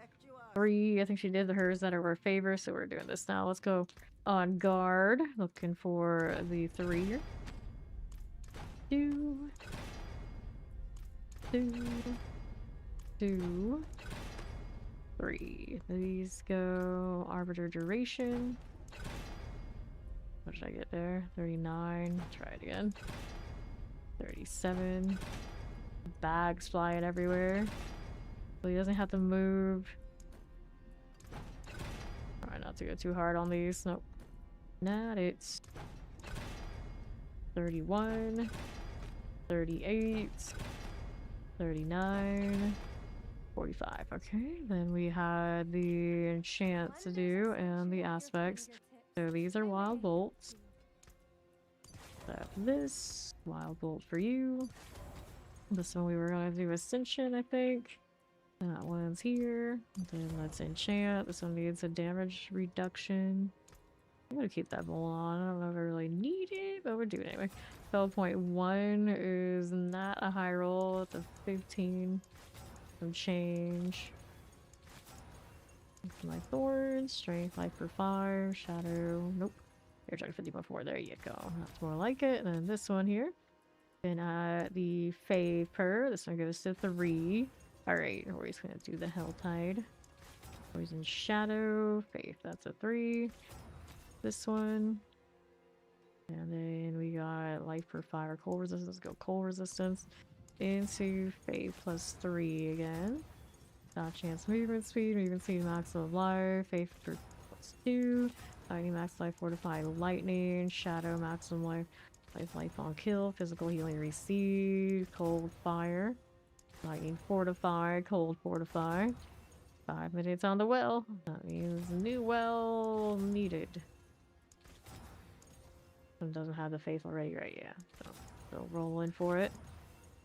A: 3. I think she did hers that are her favor, so we're doing this now. Let's go on guard. Looking for the 3 here. 2. 2. 2. 3. These go arbiter duration. What did I get there? 39. Try it again. 37. Bags flying everywhere. So he doesn't have to move. Try not to go too hard on these. Nope. Not it. 31. 38. 39. 45. Okay, then we had the enchant to do and the aspects. So these are wild bolts. So this wild bolt for you. This one we were gonna do ascension, I think. That one's here. Then let's enchant. This one needs a damage reduction. I'm gonna keep that bolt on. I don't know if I really need it, but we're doing it anyway. 12.1 is not a high roll. It's a 15. Some change. My thorns, strength, life for 5, shadow. Nope. You're trying 50.4. There you go. That's more like it. And then this one here. Then the faith per. This one goes to 3. Alright, we're just gonna do the Helltide. Poison shadow, faith, that's a 3. This one. And then we got life for 5 or cold resistance. Let's go cold resistance. Into faith plus 3 again. Dot chance movement speed maximum life, faith for plus 2. Lightning max life fortified lightning, shadow maximum life on kill, physical healing recede, cold fire. Lightning fortified, cold fortified. 5 minutes on the well. That means new well needed. It doesn't have the faith already, right? Yeah. So still rolling for it.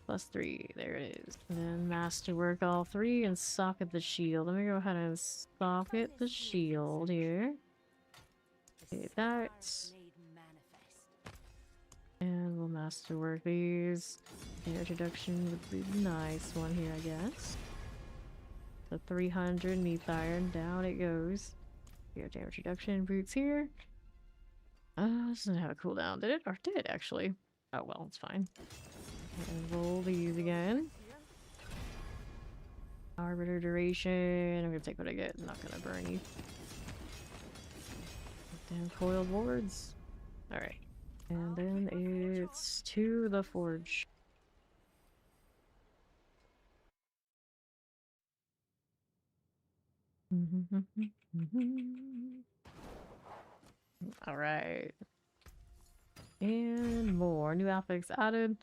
A: Plus 3. There it is. And then masterwork all 3 and socket the shield. Let me go ahead and socket the shield here. Okay, that. And we'll masterwork these. The introduction would be the nice one here, I guess. The 300 neath iron. Down it goes. We have damage reduction boots here. This doesn't have a cooldown, did it? Or did it actually? Oh well, it's fine. And roll these again. Arbiter duration. I'm gonna take what I get. I'm not gonna burn you. Damn coiled wards. Alright. And then it's to the forge. Alright. And more. New affix added.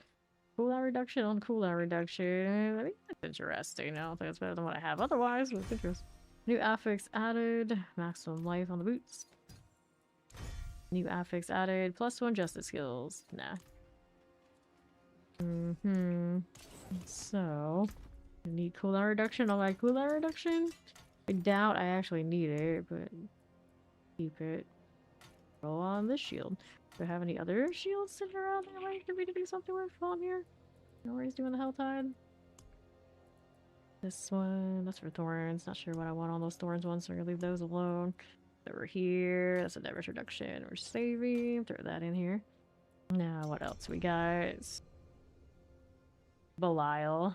A: Cooldown reduction on cooldown reduction. I think that's interesting. I don't think it's better than what I have otherwise, but it's interesting. New affix added. Maximum life on the boots. New affix added. +1 justice skills. Nah. So, I need cooldown reduction on my cooldown reduction? I doubt I actually need it, but keep it. Roll on this shield. Do I have any other shields sitting around that might for me to do something with while I'm here? No worries doing the Helltide. This one, that's for thorns. Not sure what I want on those thorns ones, so I'm gonna leave those alone. Over here, that's a damage reduction. We're saving. Throw that in here. Now, what else we got? Belial.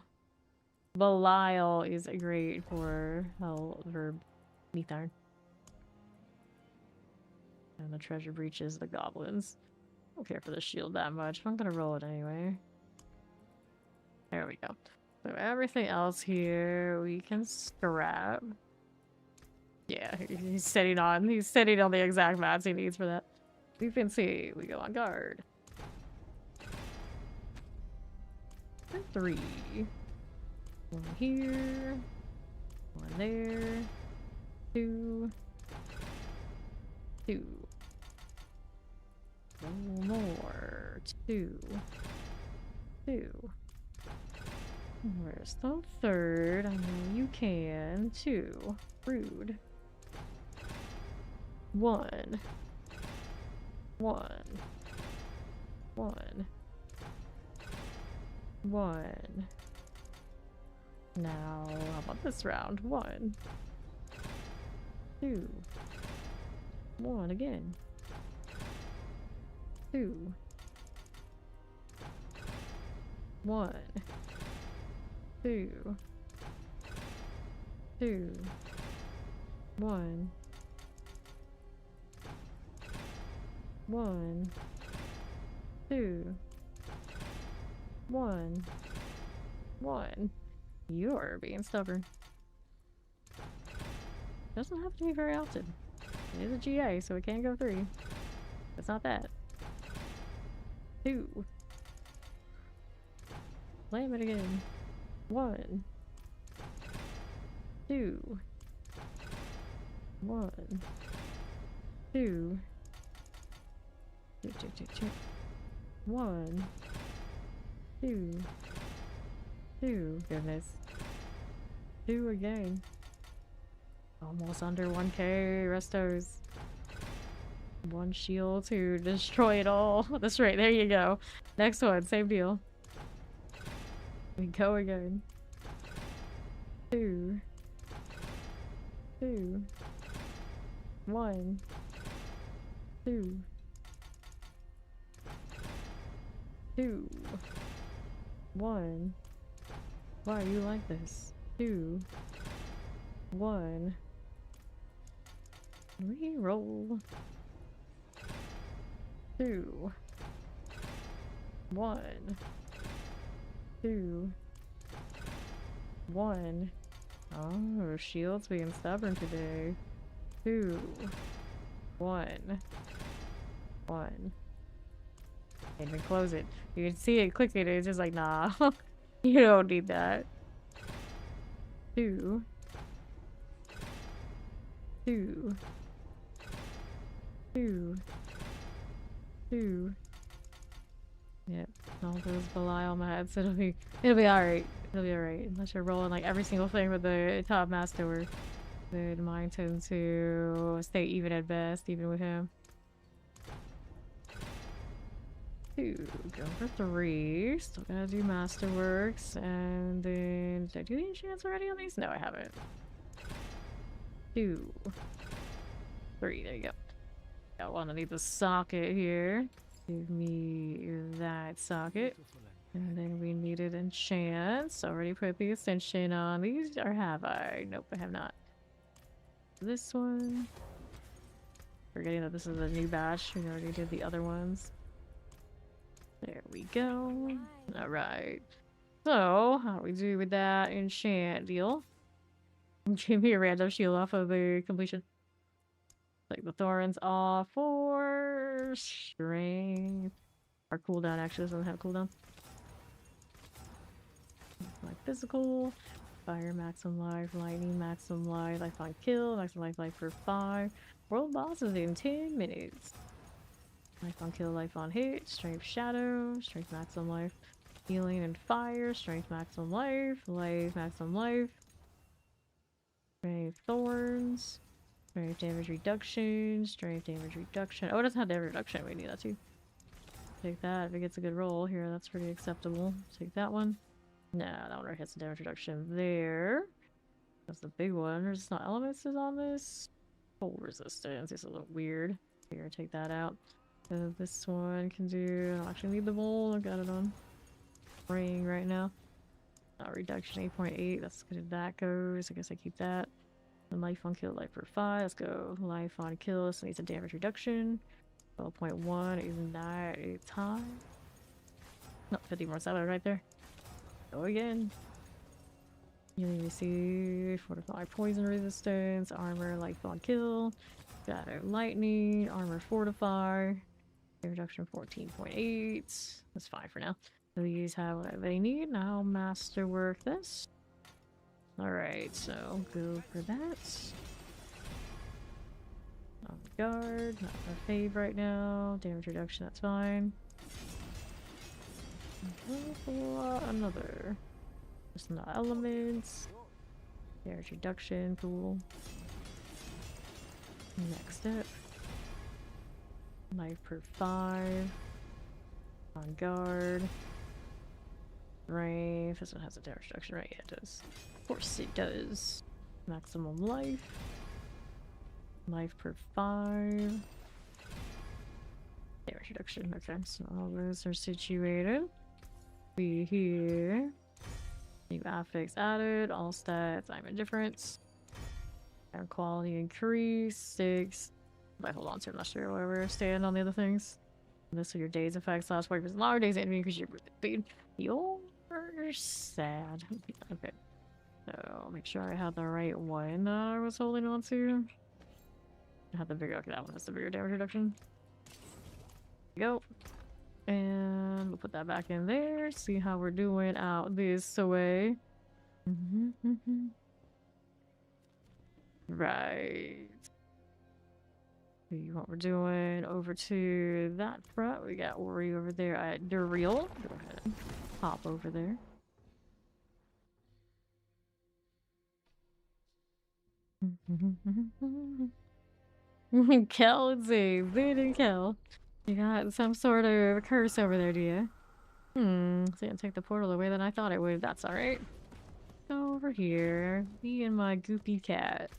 A: Belial is great for neath iron. And the treasure breaches the goblins. I don't care for the shield that much, but I'm gonna roll it anyway. There we go. So everything else here we can scrap. Yeah, he's sitting on the exact mats he needs for that. We can see we go on guard. 3. One here. One there. 2. 2. One more. 2. 2. Where's the third? I know you can. 2. Rude. 1. 1. 1. 1. Now, how about this round? 1. 2. 1 again. 2. 1. 2. 2. 1. 1, 2, 1, 1. You're being stubborn. Doesn't have to be very often. It is a GA, so it can't go 3. It's not that. 2. Slam it again. 1, 2, 1, 2, 2, 2, 2, 2. 1, 2, 2. Goodness. 2 again. Almost under 1k. Restos. 1 shield to destroy it all. That's right. There you go. Next one. Same deal. We go again. 2, 2, 1, 2, 2, 1. Why are you like this? 2, 1. Reroll. 2, 1, 2, 1. Oh, shield's being stubborn today. 2, 1, 1. And then close it. You can see it clicking, it's just like, nah. You don't need that. 2, 2, 2, 2. Yep, all those Belial mats. It'll be alright. It'll be alright. Unless you're rolling like every single thing with the top master. Then mine tend to stay even at best, even with him. 2, go for 3. Still gotta do Masterworks, and then did I do the enchants already on these? No, I haven't. 2, 3. There you go. I want to need the socket here. Give me that socket. And then we needed enchants. Already put the ascension on these, or have I? Nope, I have not. This one. Forgetting that this is a new batch. We already did the other ones. There we go. Alright. So, how do we do with that enchant deal? Give me a random shield off of the completion. Like the thorns off for strength. Our cooldown actually doesn't have cooldown. Like physical. Fire maximum life, lightning maximum life on kill, maximum life for 5. World boss is in 10 minutes. Life on kill, life on hit, strength shadow, strength maximum life, healing and fire, strength maximum life, life maximum life, strength thorns, strength damage reduction, strength damage reduction. Oh, it doesn't have damage reduction, we need that too. Take that if it gets a good roll here, that's pretty acceptable. Take that one. Nah, that one already has the damage reduction there. That's the big one. There's not elements is on this. Cold resistance is a little weird. Here, take that out. This one can do. I don't actually need the bowl. I've got it on ring right now. Reduction 8.8. That's good if that goes. I guess I keep that. And life on kill, life for 5. Let's go. Life on kill. So needs a damage reduction. 12.1 is not a time. No, 50 more salad right there. Go again. Healing receive, fortify poison resistance, armor, life on kill, shadow lightning, armor fortify, reduction 14.8. That's fine for now. So these have what they need. Now masterwork this. Alright, so go for that. On guard, not our fave right now. Damage reduction, that's fine. Another. Just not elements. Damage reduction, cool. Next step. Life per 5. On guard. Brave. This one has a damage reduction, right? Yeah, it does. Of course it does. Maximum life. Life per 5. Damage reduction. Okay, so all those are situated. Be here. New affix added. All stats. I'm indifference. Air quality increase. 6. But hold on to, I'm not sure where we're staying on the other things. This are your days effects. Last 40% longer days enemy because you're food. You're sad. Okay. So make sure I had the right one that I was holding on to. I had the bigger, okay, that one has the bigger damage reduction. There we go. And we'll put that back in there. See how we're doing out this way. Right. See what we're doing over to that front. We got Ori over there at Duriel. Go ahead. Hop over there. Kel, let's see. Zid and Kel. You got some sort of curse over there, do you? It's gonna take the portal away than I thought it would. That's alright. Go over here. Me and my goopy cat.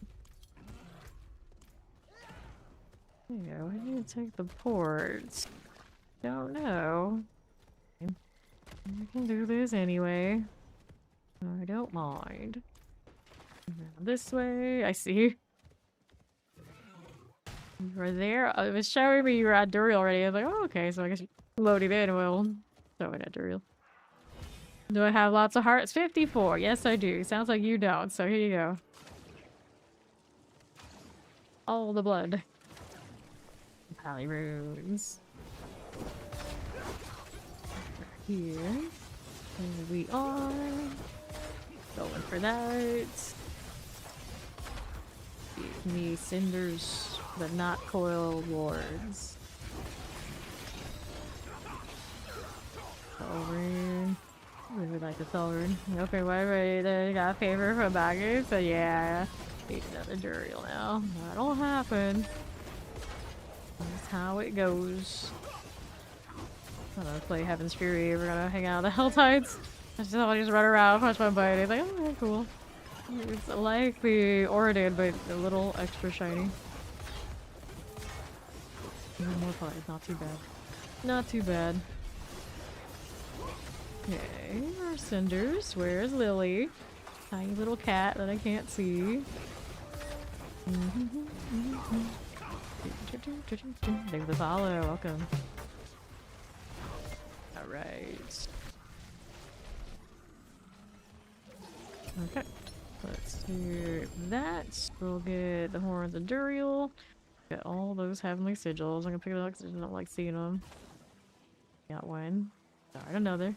A: There you go. I need to take the ports. Don't know. I can do this anyway. I don't mind. Around this way. I see. You were there. It was showing me you were at Duriel already. I was like, oh, okay. So I guess you loaded in. Well, throw it at Duriel. Do I have lots of hearts? 54. Yes, I do. Sounds like you don't. So here you go. All the blood. Pally runes. Here. Here we are. Going for that. Give me cinders, but not coil wards. Thorn. We would like the Thorn. Okay, wait, you got a favor from Baggage? So yeah, need another Duriel now. That'll happen. That's how it goes. I'm gonna play Heaven's Fury. We're gonna hang out at the Hell Tides. I just thought I'd just run around, punch my bite. It's like, oh, yeah, cool. It's like the Oridid, but a little extra shiny. Even more fun. Not too bad. Not too bad. Okay, our cinders. Where's Lily? Tiny little cat that I can't see. Thanks for the follow. Welcome. Alright. Okay. Let's do that. We'll get the horns of Duriel. Get all those heavenly sigils. I'm gonna pick it up because I don't like seeing them. Got one. Start another.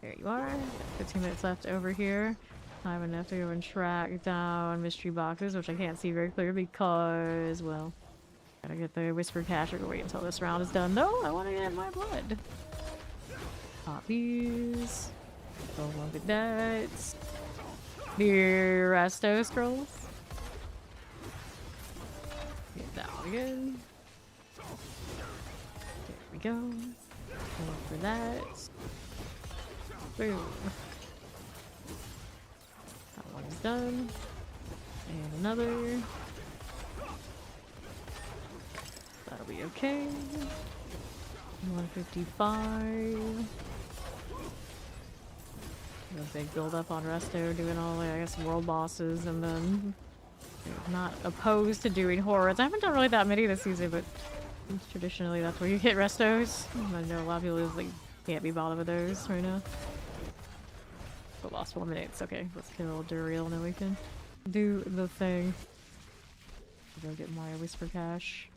A: There you are. 15 minutes left over here. Time enough to go and track down mystery boxes, which I can't see very clear because, well, gotta get the whisper cache. We're gonna wait until this round is done, though. I want to get my blood. Poppies. Go along with that. The resto scrolls. Get that one again. There we go. Go for that. Boom. That one is done. And another. That'll be okay. 155. A big build up on resto, doing all the, I guess, world bosses, and then not opposed to doing horrors. I haven't done really that many this season, but traditionally that's where you hit restos. I know a lot of people just, like, can't be bothered with those right now. But lost 4 minutes. Okay, let's kill Duriel and then we can do the thing. Go get my whisper cache.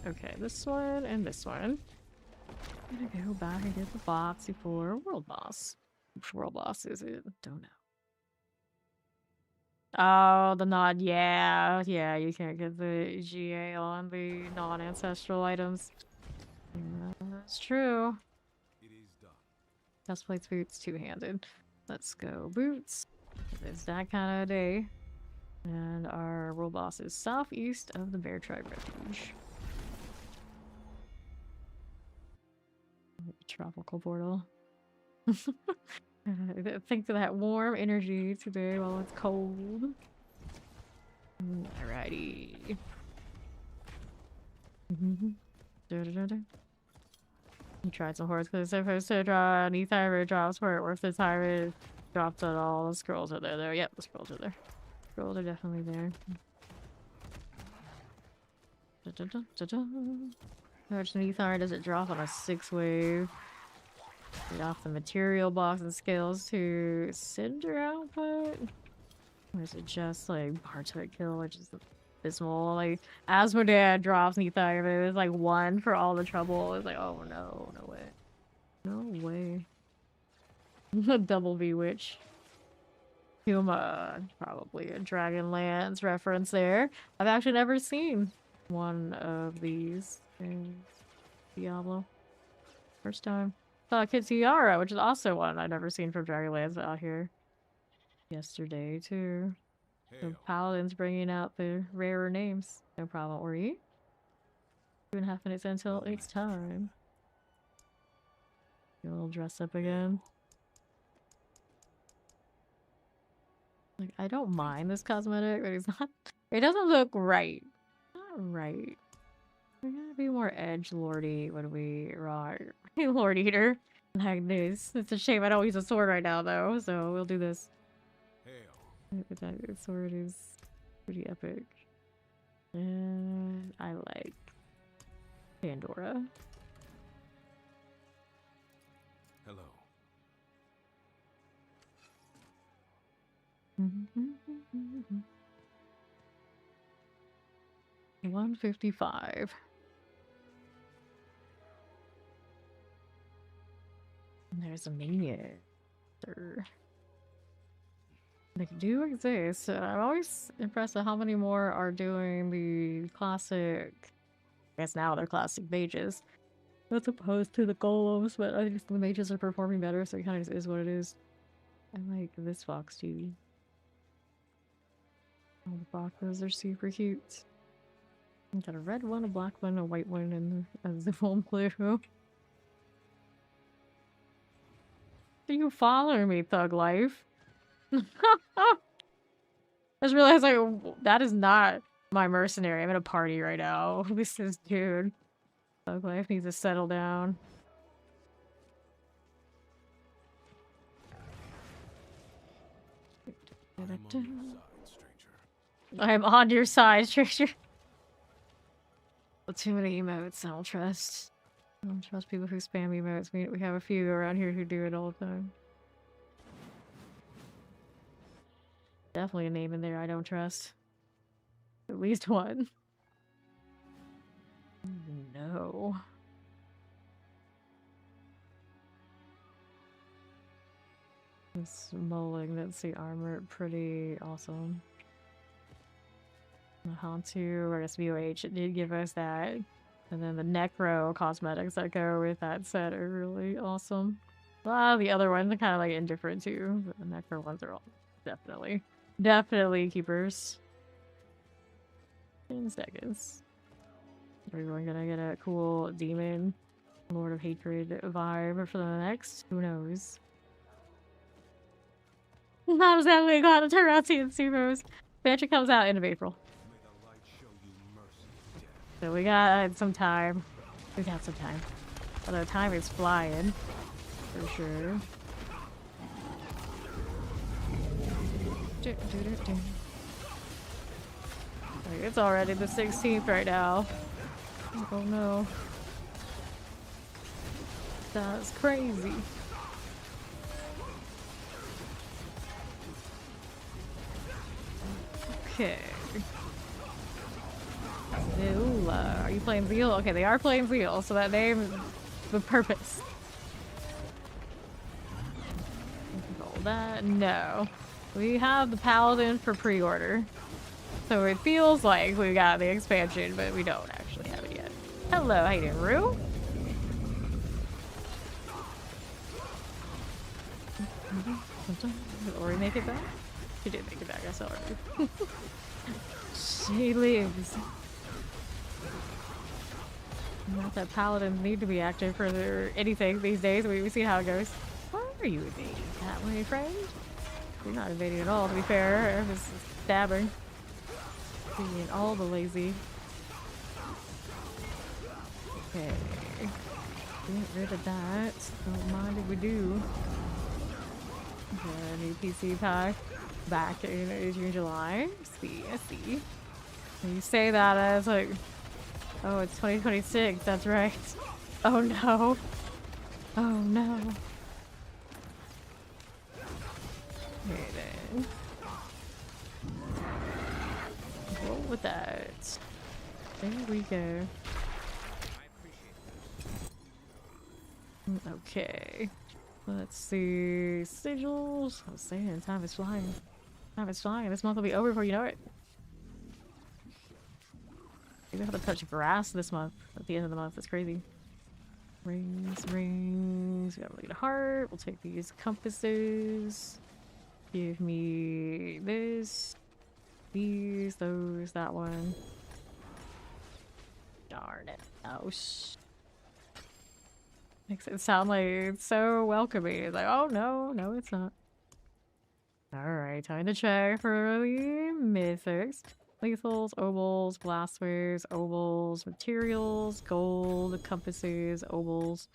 A: Okay, this one and this one. I'm gonna go back and get the box before world boss. Which world boss is it? Don't know. Oh, the nod. Yeah, yeah. You can't get the GA on the non-ancestral items. Yeah, that's true.
C: It is done.
A: Best plates boots two-handed. Let's go boots. It's that kind of day. And our world boss is southeast of the Bear Tribe Refuge. Tropical portal. Think of that warm energy today while it's cold. Alrighty. You tried some horse because it's supposed to draw any thyroid drops for it, or if the thyroid drops at all. The scrolls are there. Yep, the scrolls are there. Scrolls are definitely there. How much Nethar does it drop on a 6-wave? Get off the material box and skills to Cinder output? Or is it just like Bartwick kill, which is abysmal? Like, Asmodad drops Nethar, but it was like 1 for all the trouble. It was like, oh no, no way. No way. Double Bewitch. Huma, probably a Dragonlance reference there. I've actually never seen one of these in Diablo. First time. Saw Kid Tiara, which is also one I've never seen from Dragonlance out here yesterday too. So
C: Hail.
A: Paladin's bringing out the rarer names. No problem, Ori. 2.5 minutes until it's time. Get a little dress up again. Like, I don't mind this cosmetic, but it's not. It doesn't look right. Not right. We gotta be more edgelordy when we rock Lord Eater like this. It's a shame I don't use a sword right now, though, so we'll do this.
C: Hail.
A: That sword is pretty epic. And I like Pandora.
C: Hello.
A: 155. And there's a minion. They do exist. I'm always impressed at how many more are doing the classic. I guess now they're classic mages, as opposed to the golems. But I think the mages are performing better, so it kind of is what it is. I like this fox too. All the boxes are super cute. I got a red one, a black one, a white one, and a zipple blue. Do you follow me, Thug Life? I just realized, like, that is not my mercenary. I'm at a party right now. This is, dude. Thug Life needs to settle down. I'm on your side, stranger. Well, too many emotes, I don't trust. I don't trust people who spam emotes. We have a few around here who do it all the time. Definitely a name in there I don't trust. At least one. No. This malignancy armor, pretty awesome. The Hantu, or guess VOH, it did give us that. And then the Necro cosmetics that go with that set are really awesome. A lot of the other ones are kind of like indifferent too, but the Necro ones are all definitely keepers. 10 seconds. Everyone gonna get a cool demon, Lord of Hatred vibe for the next? Who knows? Not exactly gonna turn around seeing Sumos. Expansion comes out end of April. So we got some time. We got some time. Although time is flying. For sure. Like, it's already the 16th right now. Oh no. That's crazy. Okay. Ooh, are you playing Zeal? Okay, they are playing Zeal, so that name is the purpose. Control that. No. We have the Paladin for pre-order. So it feels like we got the expansion, but we don't actually have it yet. Hello, how you doing, Rue? Did Ori make it back? She did make it back, I saw her. She lives. Not that Paladins need to be active for anything these days. We see how it goes. Why are you evading that way, friend? You're not evading at all, to be fair. I'm just stabbing. Being all the lazy. Okay. Get rid of that. Don't mind if we do. Okay, new PC pack. Back in June, July. I see. You say that as like Oh, it's 2026, that's right. Oh no. Oh no. Okay then. Roll with that. There we go. Okay. Let's see. Sigils. I was saying, time is flying. Time is flying. This month will be over before you know it. Maybe I have to touch grass this month. At the end of the month. That's crazy. Rings, rings. We got a lead a heart. We'll take these compasses. Give me this. These, those, that one. Darn it. Oh, makes it sound like it's so welcoming. It's like, oh no, no it's not. Alright, time to check for the mythics. Lethals, obols, blastwares, obols, materials, gold, compasses, obols,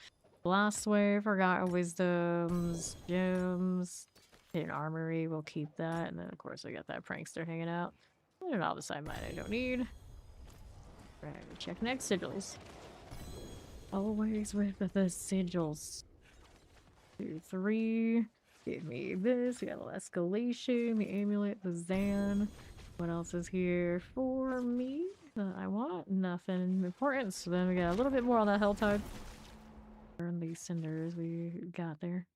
A: blastware, forgotten wisdoms, gems, hidden armory, we'll keep that, and then of course we got that prankster hanging out. And I'll decide mine I don't need. Right, check next sigils. Always with the sigils. 2, 3. Give me this. We got a little escalation, the amulet, the Zan. What else is here for me that I want? Nothing important. So then we got a little bit more on that Helltide. Burn these cinders we got there.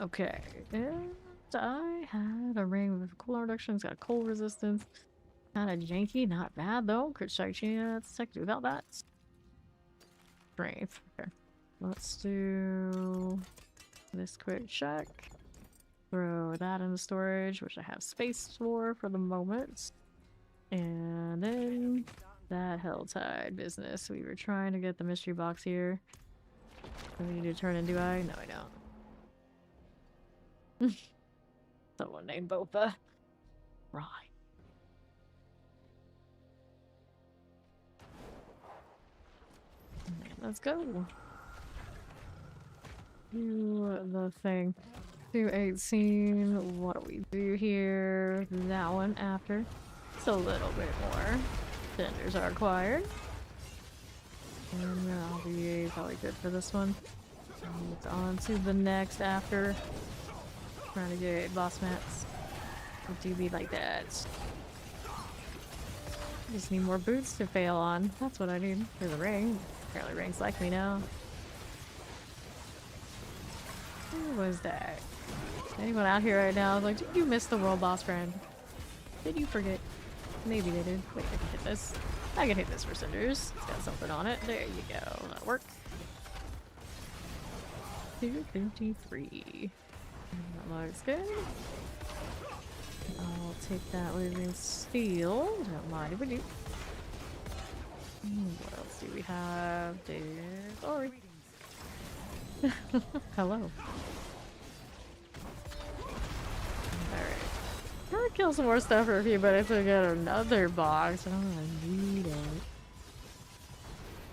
A: Okay, and I had a ring with cooldown reduction. It's got cold resistance. Kind of janky, not bad though. Crit strike chance. Check without that. Strength. Okay, let's do this quick check. Throw that in the storage, which I have space for the moment. And then that Helltide business. We were trying to get the mystery box here. Do I need to turn in, do I? No, I don't. Someone named Bopa. Right. Let's go. Do the thing. 218. What do we do here? That one after. It's a little bit more. Tenders are required. And I'll be probably good for this one. It's on to the next after. Trying to get boss mats. It do be like that. Just need more boots to fail on. That's what I need for the ring. Apparently rings like me now. Who was that? Anyone out here right now is like, did you miss the world boss friend? Did you forget? Maybe they did. Wait, I can hit this. I can hit this for cinders. It's got something on it. There you go. That'll work. 253. That looks good. I'll take that with steel. Don't mind if we do. What else do we have? Sorry. Hello. Alright. I'm gonna kill some more stuff for a few minutes and get another box. I don't need it.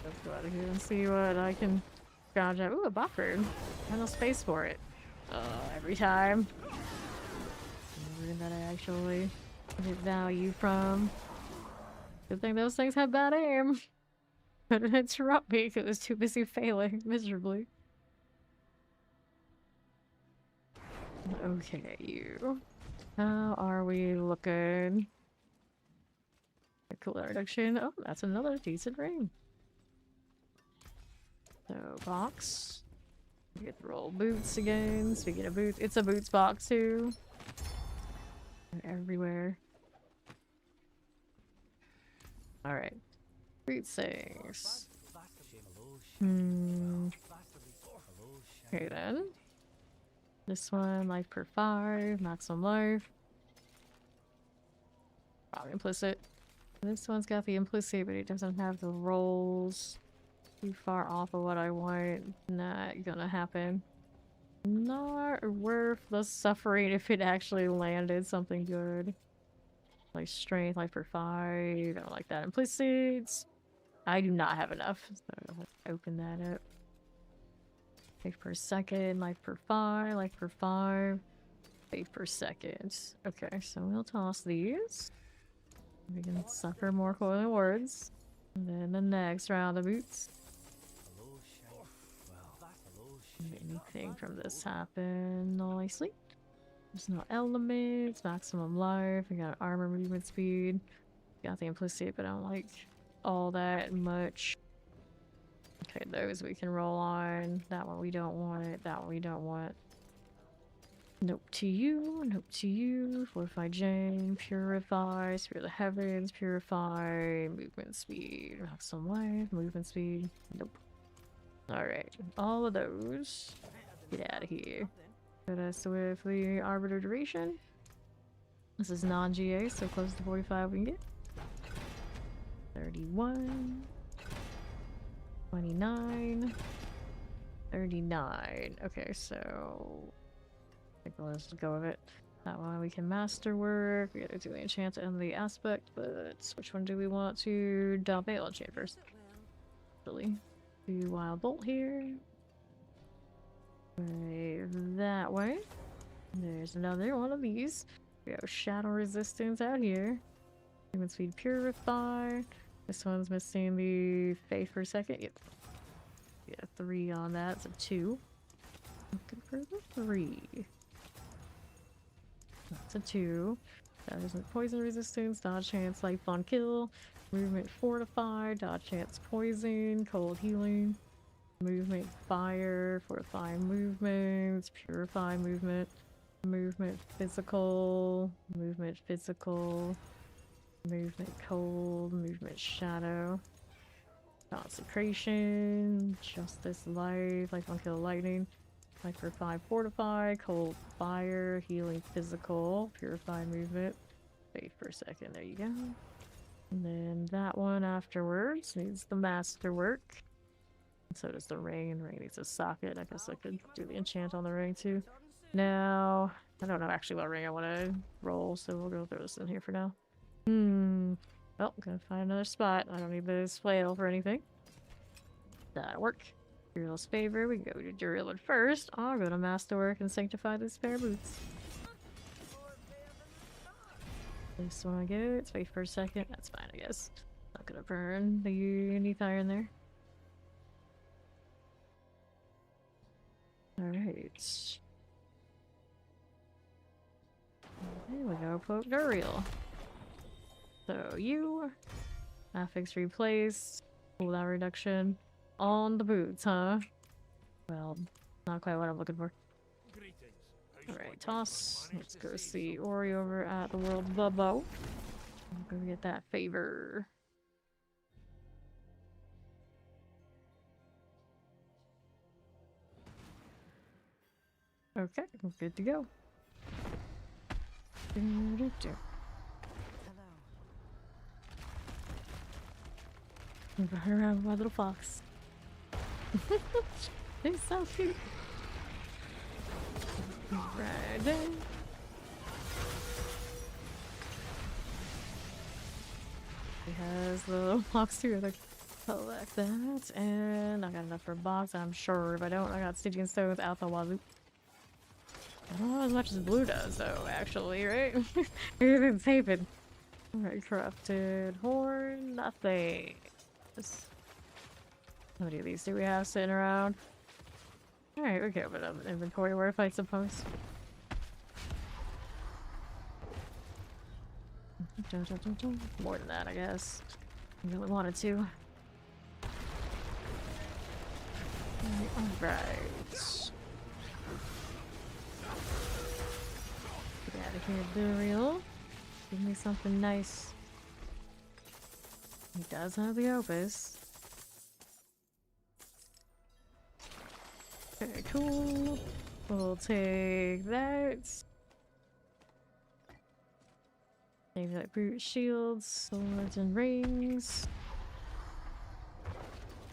A: Let's go out of here and see what I can scrounge out. Ooh, a buffer. I have no space for it. Every time. That I actually get value from. Good thing those things have bad aim. Couldn't interrupt me because I was too busy failing miserably. Okay, you. How are we looking? Cool reduction. Oh, that's another decent ring. So, box. We get the roll boots again. Speaking of boots, it's a boots box too. They're everywhere. Alright. Boot things. Okay then. This one, life per 5, maximum life. Probably implicit. This one's got the implicit, but it doesn't have the rolls. Too far off of what I want. Not gonna happen. Not worth the suffering if it actually landed something good. Like strength, life per 5. I don't like that. Implicits. I do not have enough. So let's open that up. Life per second, life per 5, life per 5. Faith per second. Okay, so we'll toss these. We can suffer more coiling words. And then the next round of boots. Anything from this happen nicely. There's no elements, maximum life, we got armor movement speed. Got the implicit, but I don't like all that much. Okay, those we can roll on. That one we don't want it. That one we don't want. Nope to you. Nope to you. Fortify Jane. Purify. Spirit of the Heavens. Purify. Movement speed. Maximum life. Movement speed. Nope. Alright. All of those. Get out of here. Hit us with the Arbiter Duration. This is non-GA, so close to 45 we can get. 31. 29. 39. Okay, so I think let's go with it. That one we can masterwork. We gotta do the enchant and the aspect, but which one do we want to dump? I'll enchant first. Really. Do Wild Bolt here. Right that way. There's another one of these. We have Shadow Resistance out here. Human Speed Purify. This one's missing the Faith for a second. Yep. Yeah, 3 on that. It's a 2. Looking for the 3. That's a 2. That isn't Poison Resistance. Dodge Chance, Life on Kill. Movement Fortify. Dodge Chance Poison. Cold Healing. Movement Fire. Fortify Movement. Purify Movement. Movement Physical. Movement Physical. Movement Cold. Movement Shadow. Consecration. Justice Life. Life on Kill Lightning. Life for 5 Fortify. Cold Fire. Healing Physical. Purify Movement. Wait for a second. There you go. And then that one afterwards needs the Masterwork. So does the ring. The ring needs a socket. I guess I could do the enchant on the ring too. Now, I don't know actually what ring I want to roll, so we'll go throw this in here for now. Well, I'm gonna find another spot. I don't need this flail for anything. That'll work. Duriel's favor. We go to Duriel first. I'll go to Masterwork and sanctify the spare boots. This one I go. It's wait for a second. That's fine, I guess. Not gonna burn the Neath Iron there. Alright. There we go, poke Duriel. So you, affix replace, cooldown reduction on the boots, huh? Well, not quite what I'm looking for. Alright, toss. Let's go see Ori over at the World Bubbo. I'm gonna get that favor. Okay, we're good to go. Run around with my little fox. He's so cute. Right there. He has the little box too. Like, collect that, and I got enough for a box. I'm sure if I don't, I got Stygian stones out the wazoo. I don't know as much as blue does, though. Actually, right? Everything's taping. Alright, corrupted horn. Nothing. How many of these do we have sitting around? Alright, we can open up an inventory worth, I suppose. More than that, I guess. I really wanted to. Alright. Get out of here, Duriel. Give me something nice. He does have the Opus. Okay, cool. We'll take that. Take that brute shields, swords and rings.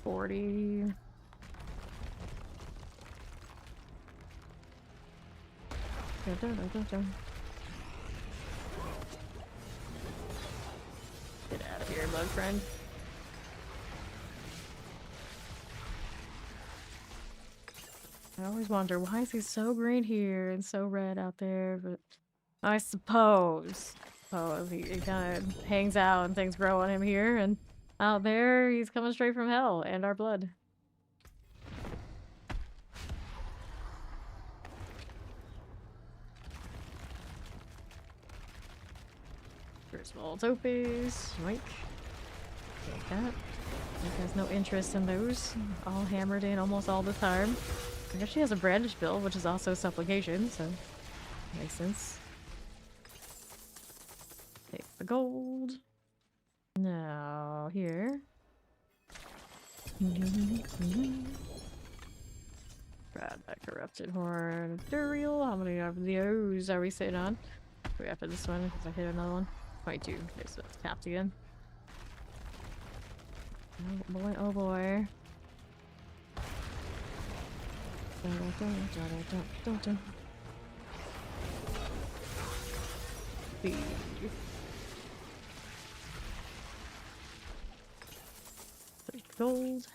A: 40. Get out of here, bug friend. I always wonder, why is he so green here and so red out there? But I suppose he kind of hangs out and things grow on him here, and out there he's coming straight from hell and our blood. First of all, topies. Yoink. Take that. He has no interest in those. All hammered in almost all the time. I guess she has a brandish build, which is also supplication, so makes sense. Take the gold. Now here. Grab that corrupted horn. Duriel. How many of those are we sitting on? We after this one because I hit another one. 22. Okay, so it's capped again. Oh boy, oh boy. Gold.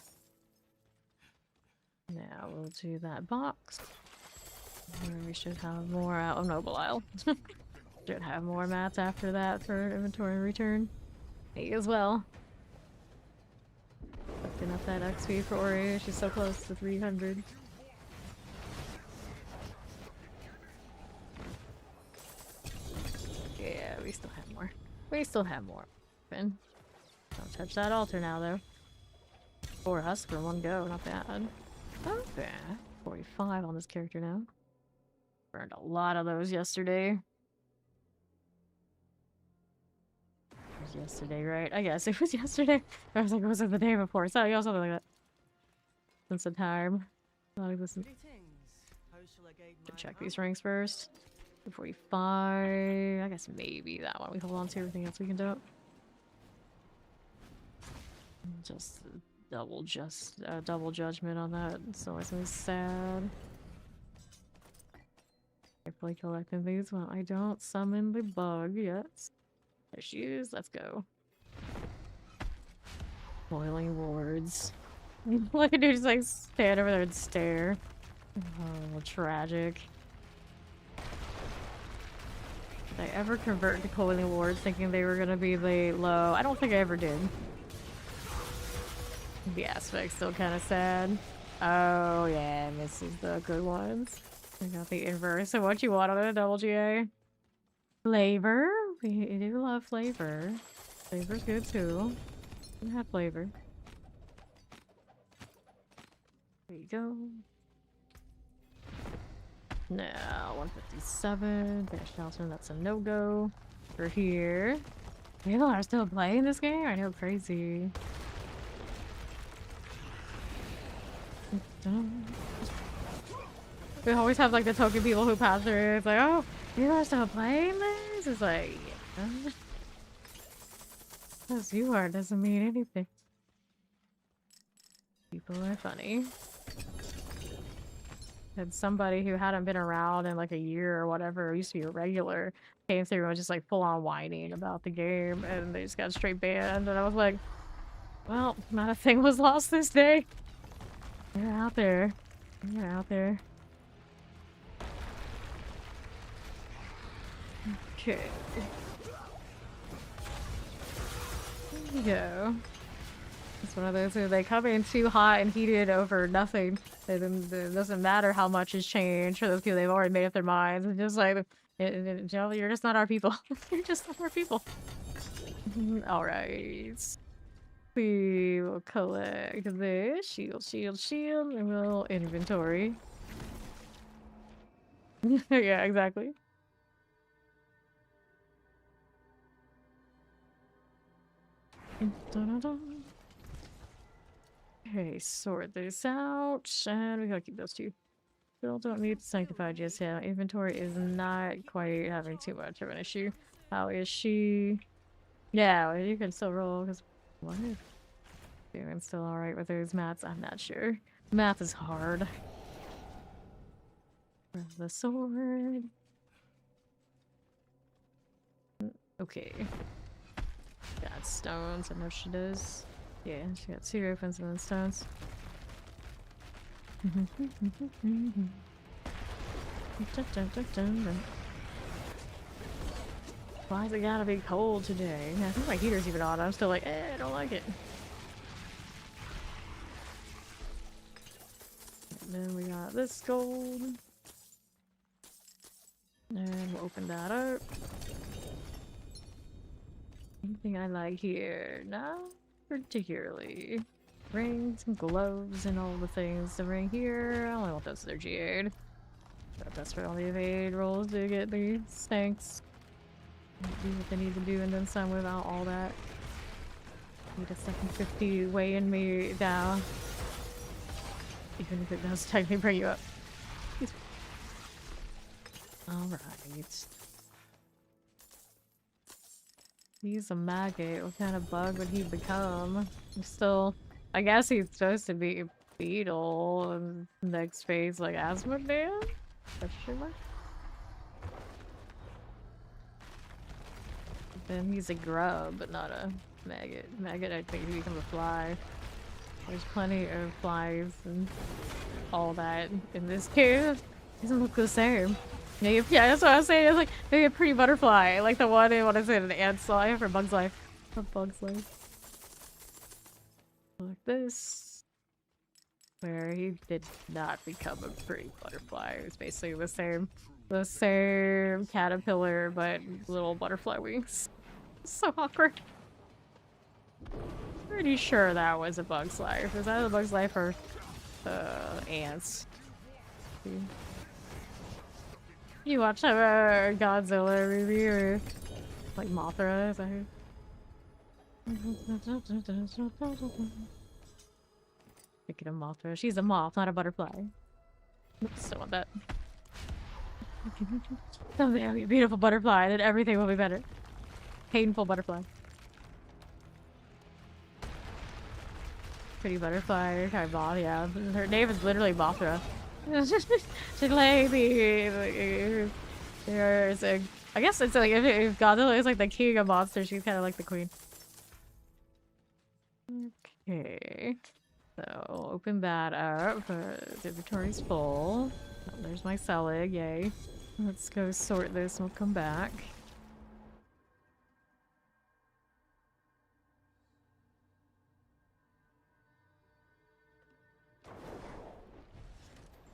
A: Now we'll do that box. We should have more out of Noble Isle. Should have more mats after that for inventory return. Me as well. Looking up that XP for Ori. She's so close to 300. Yeah, we still have more. We still have more. Don't touch that altar now, though. 4 husks for one go, not bad. Not bad. 45 on this character now. Burned a lot of those yesterday. It was yesterday, right? I guess it was yesterday. I was like, was it the day before? So, yeah, something like that. Since the time. Should check these ranks first. 45. I guess maybe that one we hold on to. Everything else we can do. Just double judgment on that. It's always so sad. Carefully collecting these while I don't summon the bug yet. There she is. Let's go. Boiling wards. Look at dude just like stand over there and stare. Oh, tragic. Did I ever convert to coiling wards thinking they were gonna be the low? I don't think I ever did. The aspect's still kind of sad. Oh yeah, misses the good ones. I got the inverse. So what you want on a double GA? Flavor. We do love flavor. Flavor's good too. We have flavor. There you go. Now 157. Bash Nelson, that's a no-go. We're here. People are still playing this game? I know, crazy. We always have like the token people who pass through. It's like, oh, you are still playing this? It's like, yeah. Because you are doesn't mean anything. People are funny. Had somebody who hadn't been around in like a year or whatever, used to be a regular, came through and was just like full on whining about the game, and they just got straight banned. And I was like, well, not a thing was lost this day. You're out there. You're out there. Okay. There you go. It's one of those where they come in too hot and heated over nothing. It doesn't matter how much has changed for those people. They've already made up their minds. It's just like, you know, you're just not our people. You're just not our people. Alright. We will collect this. Shield, shield, shield. And we'll inventory. Yeah, exactly. Okay, sort this out. And we gotta keep those two. Still don't need sanctified just yet. Inventory is not quite having too much of an issue. How is she? Yeah, well, you can still roll because what if doing still alright with those mats? I'm not sure. Math is hard. Where's the sword? Okay. Got stones, I know she does. Yeah, she got 2 opens and then stones. Why's it gotta be cold today? I think my heater's even on. I'm still like, I don't like it. And then we got this gold. And we'll open that up. Anything I like here? Not particularly. Rings and gloves and all the things to bring here. I only want those that are GA'd. But that's for all the evade rolls to get the Sancts. Do what they need to do and then some without all that. Need a second 50 weighing me down. Even if it does technically bring you up. Alright. He's a maggot. What kind of bug would he become? Still, I guess he's supposed to be a beetle. And next phase, like Asmodeus? Question mark? Then he's a grub, but not a maggot. Maggot, I think, he becomes a fly. There's plenty of flies and all that in this cave. Doesn't look the same. Yeah, that's what I was saying. It's like maybe a pretty butterfly, like the one in what is it, an ant's life or bug's life? A bug's life. Like this. Where he did not become a pretty butterfly. It was basically the same caterpillar, but little butterfly wings. So awkward. Pretty sure that was a bug's life. Is that a bug's life or ants? You watch a Godzilla movie or like Mothra? Is that who? Speaking of Mothra, she's a moth, not a butterfly. Oops, don't want that. Someday I'll be a beautiful butterfly, then everything will be better. Painful butterfly. Pretty butterfly, kind of moth, yeah. Her name is literally Mothra. She's like there's a, I guess it's like if Godzilla is like the king of monsters, she's kind of like the queen. Okay, so open that up. The inventory's full. Oh, there's my Selig, yay. Let's go sort this and we'll come back.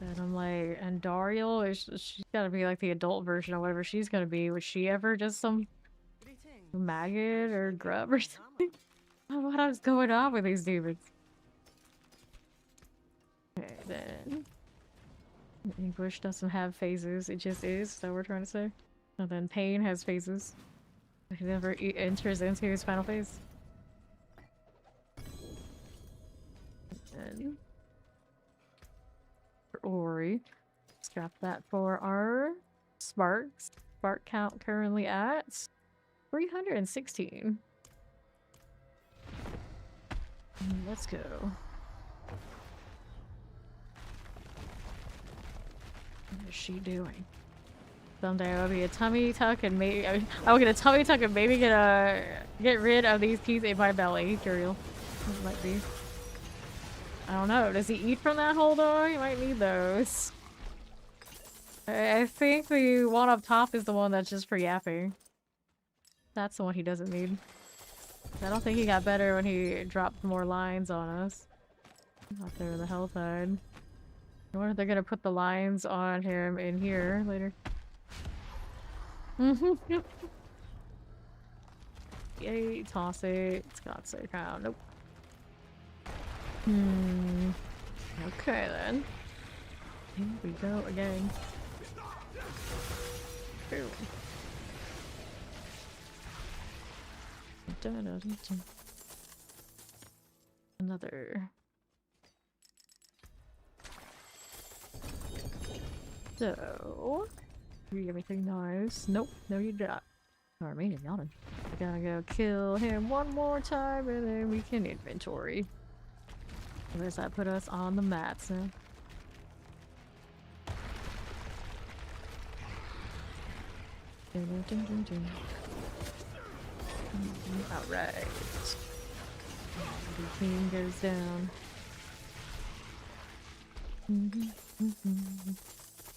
A: And I'm like, and Dariel, she's gotta be like the adult version of whatever she's gonna be. Was she ever just some maggot or grub or something? What is going on with these demons? Okay, then. English doesn't have phases, it just is, is that what we're trying to say? And then Pain has phases. He never enters into his final phase. And Ori. Scrap that for our sparks. Spark count currently at 316. Let's go. What is she doing? Someday I'll be a tummy tuck and maybe I'll get a tummy tuck and maybe get rid of these teeth in my belly. Curial. It might be. I don't know. Does he eat from that hole though? He might need those. I think the one up top is the one that's just for yapping. That's the one he doesn't need. I don't think he got better when he dropped more lines on us. Out there in the hell side. I wonder if they're gonna put the lines on him in here later. Yay, toss it. It's got to crown. Nope. Okay then. Here we go again. Boom. Another. So, you everything nice? Nope, no you not. Armenian yawning. I gotta go kill him one more time and then we can inventory. Where does that put us on the mats now? Alright. The team goes down.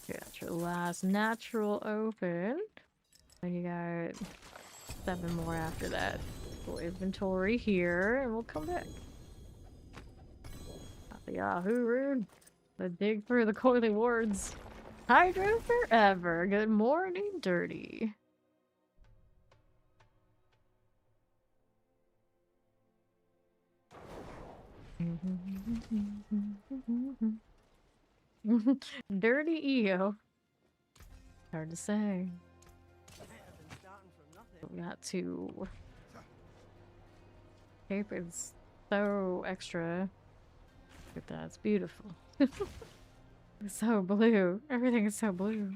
A: Yeah, that's your last natural open. And you got 7 more after that. Full inventory here, and we'll come back. Yahoo rude. The dig through the coily wards. Hydro forever. Good morning, dirty. Dirty EO. Hard to say. We got to. Cape is so extra. Look at that, it's beautiful. It's so blue. Everything is so blue.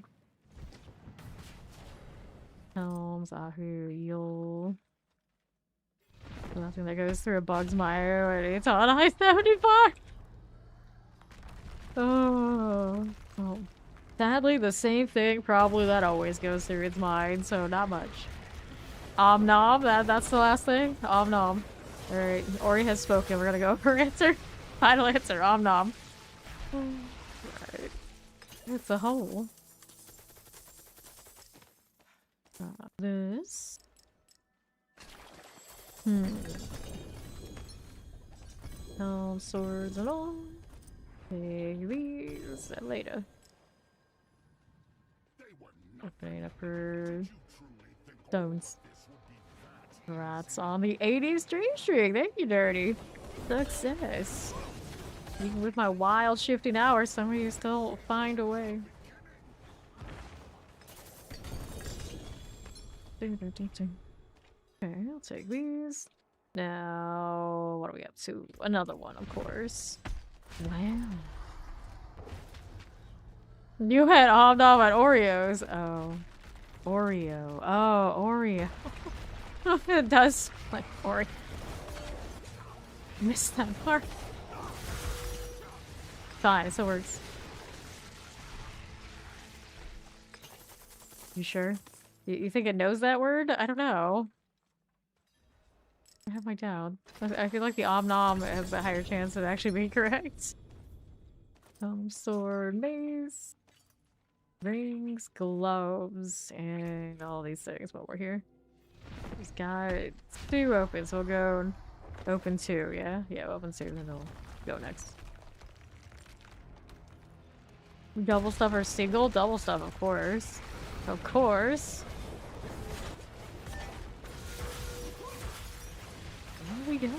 A: Helms, Ahu, Yule. Nothing that goes through a bug's mire and it's on I-75. Oh. Sadly, the same thing probably that always goes through its mind, so not much. Om nom, that's the last thing? Om nom. Alright, Ori has spoken. We're gonna go for answer. Final answer, om nom. Alright. It's a hole. This. Swords and all. Take these later. Opening up her stones. Congrats on the 80s dream streak. Thank you, Dirty. Success. Even with my wild shifting hours, some of you still find a way. Okay, I'll take these. Now, what are we up to? Another one, of course. Wow. You had Om Nom at Oreos. Oh. Oreo. Oh, Oreo. It does like Oreo. Missed that part. Fine, it still works. You sure? You think it knows that word? I don't know. I have my doubt. I feel like the Om Nom has a higher chance of actually being correct. Sword, mace, rings, gloves, and all these things while we're here. He's got 2 open, so we'll go open 2, yeah? Yeah, open 2, then we'll go next. Double stuff or single? Double stuff, of course. Of course. There we go.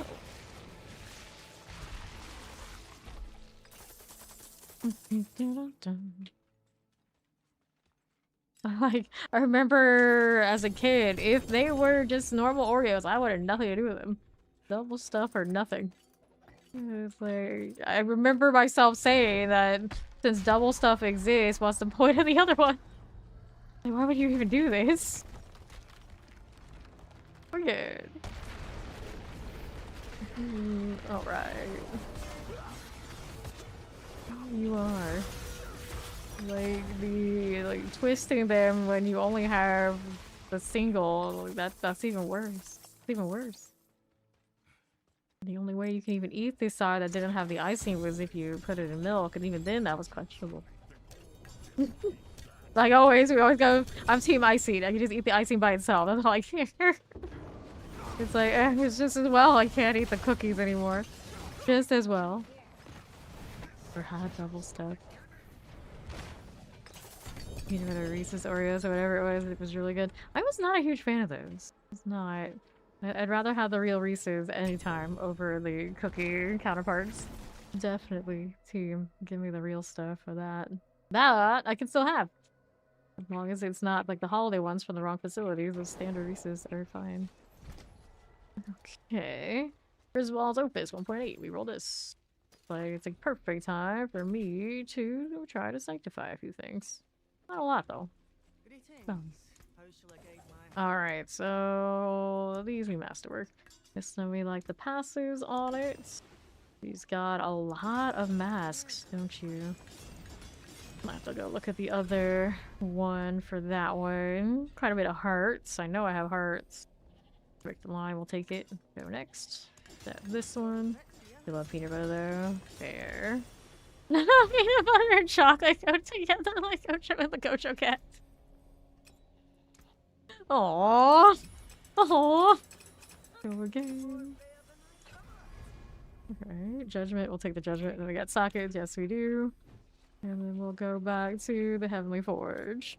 A: Like, I remember as a kid, if they were just normal Oreos, I wanted nothing to do with them. Double stuff or nothing. It's like, I remember myself saying that since double stuff exists, what's the point of the other one? Like, why would you even do this? Weird. Alright. You are. Like twisting them when you only have the single, that's even worse. It's even worse. The only way you can even eat this side that didn't have the icing was if you put it in milk, and even then that was questionable. Like always, we always go, I'm team icing. I can just eat the icing by itself. That's all I care. It's like, it's just as well I can't eat the cookies anymore. Just as well. Or hot double stuff. Peanut butter Reese's Oreos or whatever it was really good. I was not a huge fan of those. It's not. I'd rather have the real Reese's anytime over the cookie counterparts. Definitely team. Give me the real stuff for that. That I can still have. As long as it's not like the holiday ones from the wrong facilities. The standard Reese's are fine. Okay. Griswold's Opus 1.8. We roll this. Like, it's a perfect time for me to try to sanctify a few things. Not a lot, though. Alright, so these we masterwork. This one we like the passives on it. He's got a lot of masks, don't you? I have to go look at the other one for that one. Quite a bit of hearts. I know I have hearts. Break the line, we'll take it. Go next. This one. I love peanut butter though. Fair. Peanut butter and chocolate go together like Gojo and the Gojo cat. Aww. Aww. Go again. Alright, judgment. We'll take the judgment. Then we got sockets. Yes, we do. And then we'll go back to the Heavenly Forge.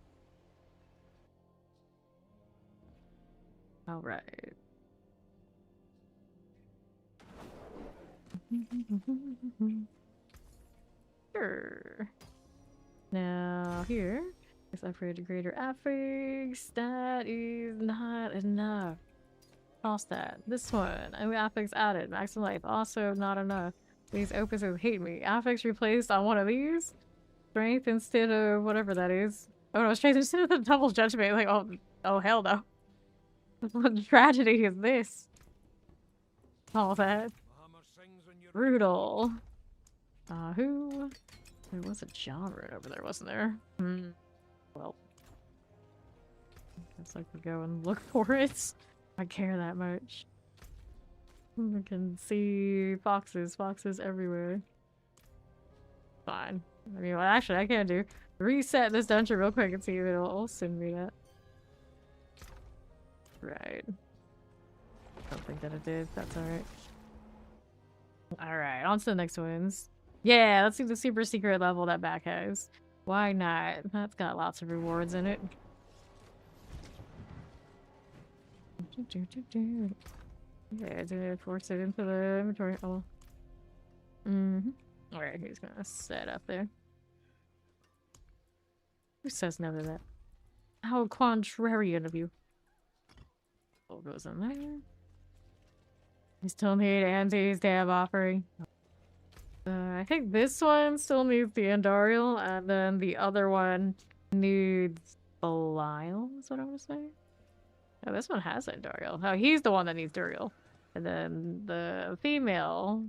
A: Alright. Sure. Now here is upgrade to greater affix. That is not enough. Toss that. This one. New affix added. Maximum life. Also not enough. These opuses hate me. Affix replaced on one of these. Strength instead of whatever that is. Oh no, strength instead of the double judgment. Like, oh hell no. What tragedy is this? All that. Brutal. Who? There was a genre over there, wasn't there? Well. Guess I could go and look for it. I care that much. I can see foxes. Foxes everywhere. Fine. I mean, what actually I can do, reset this dungeon real quick and see if it'll send me that. Right. Don't think that it did. That's alright. Alright, on to the next ones. Yeah, let's see the super secret level that back has. Why not? That's got lots of rewards in it. Yeah, did I force it into the inventory? Oh. Alright, he's gonna set up there. Who says no to that? How contrarian of you. What goes in there? You still need Auntie's damn offering. I think this one still needs the Andariel, and then the other one needs Belial, is what I want to say. Oh, this one has Andariel. Oh, he's the one that needs Duriel. And then the female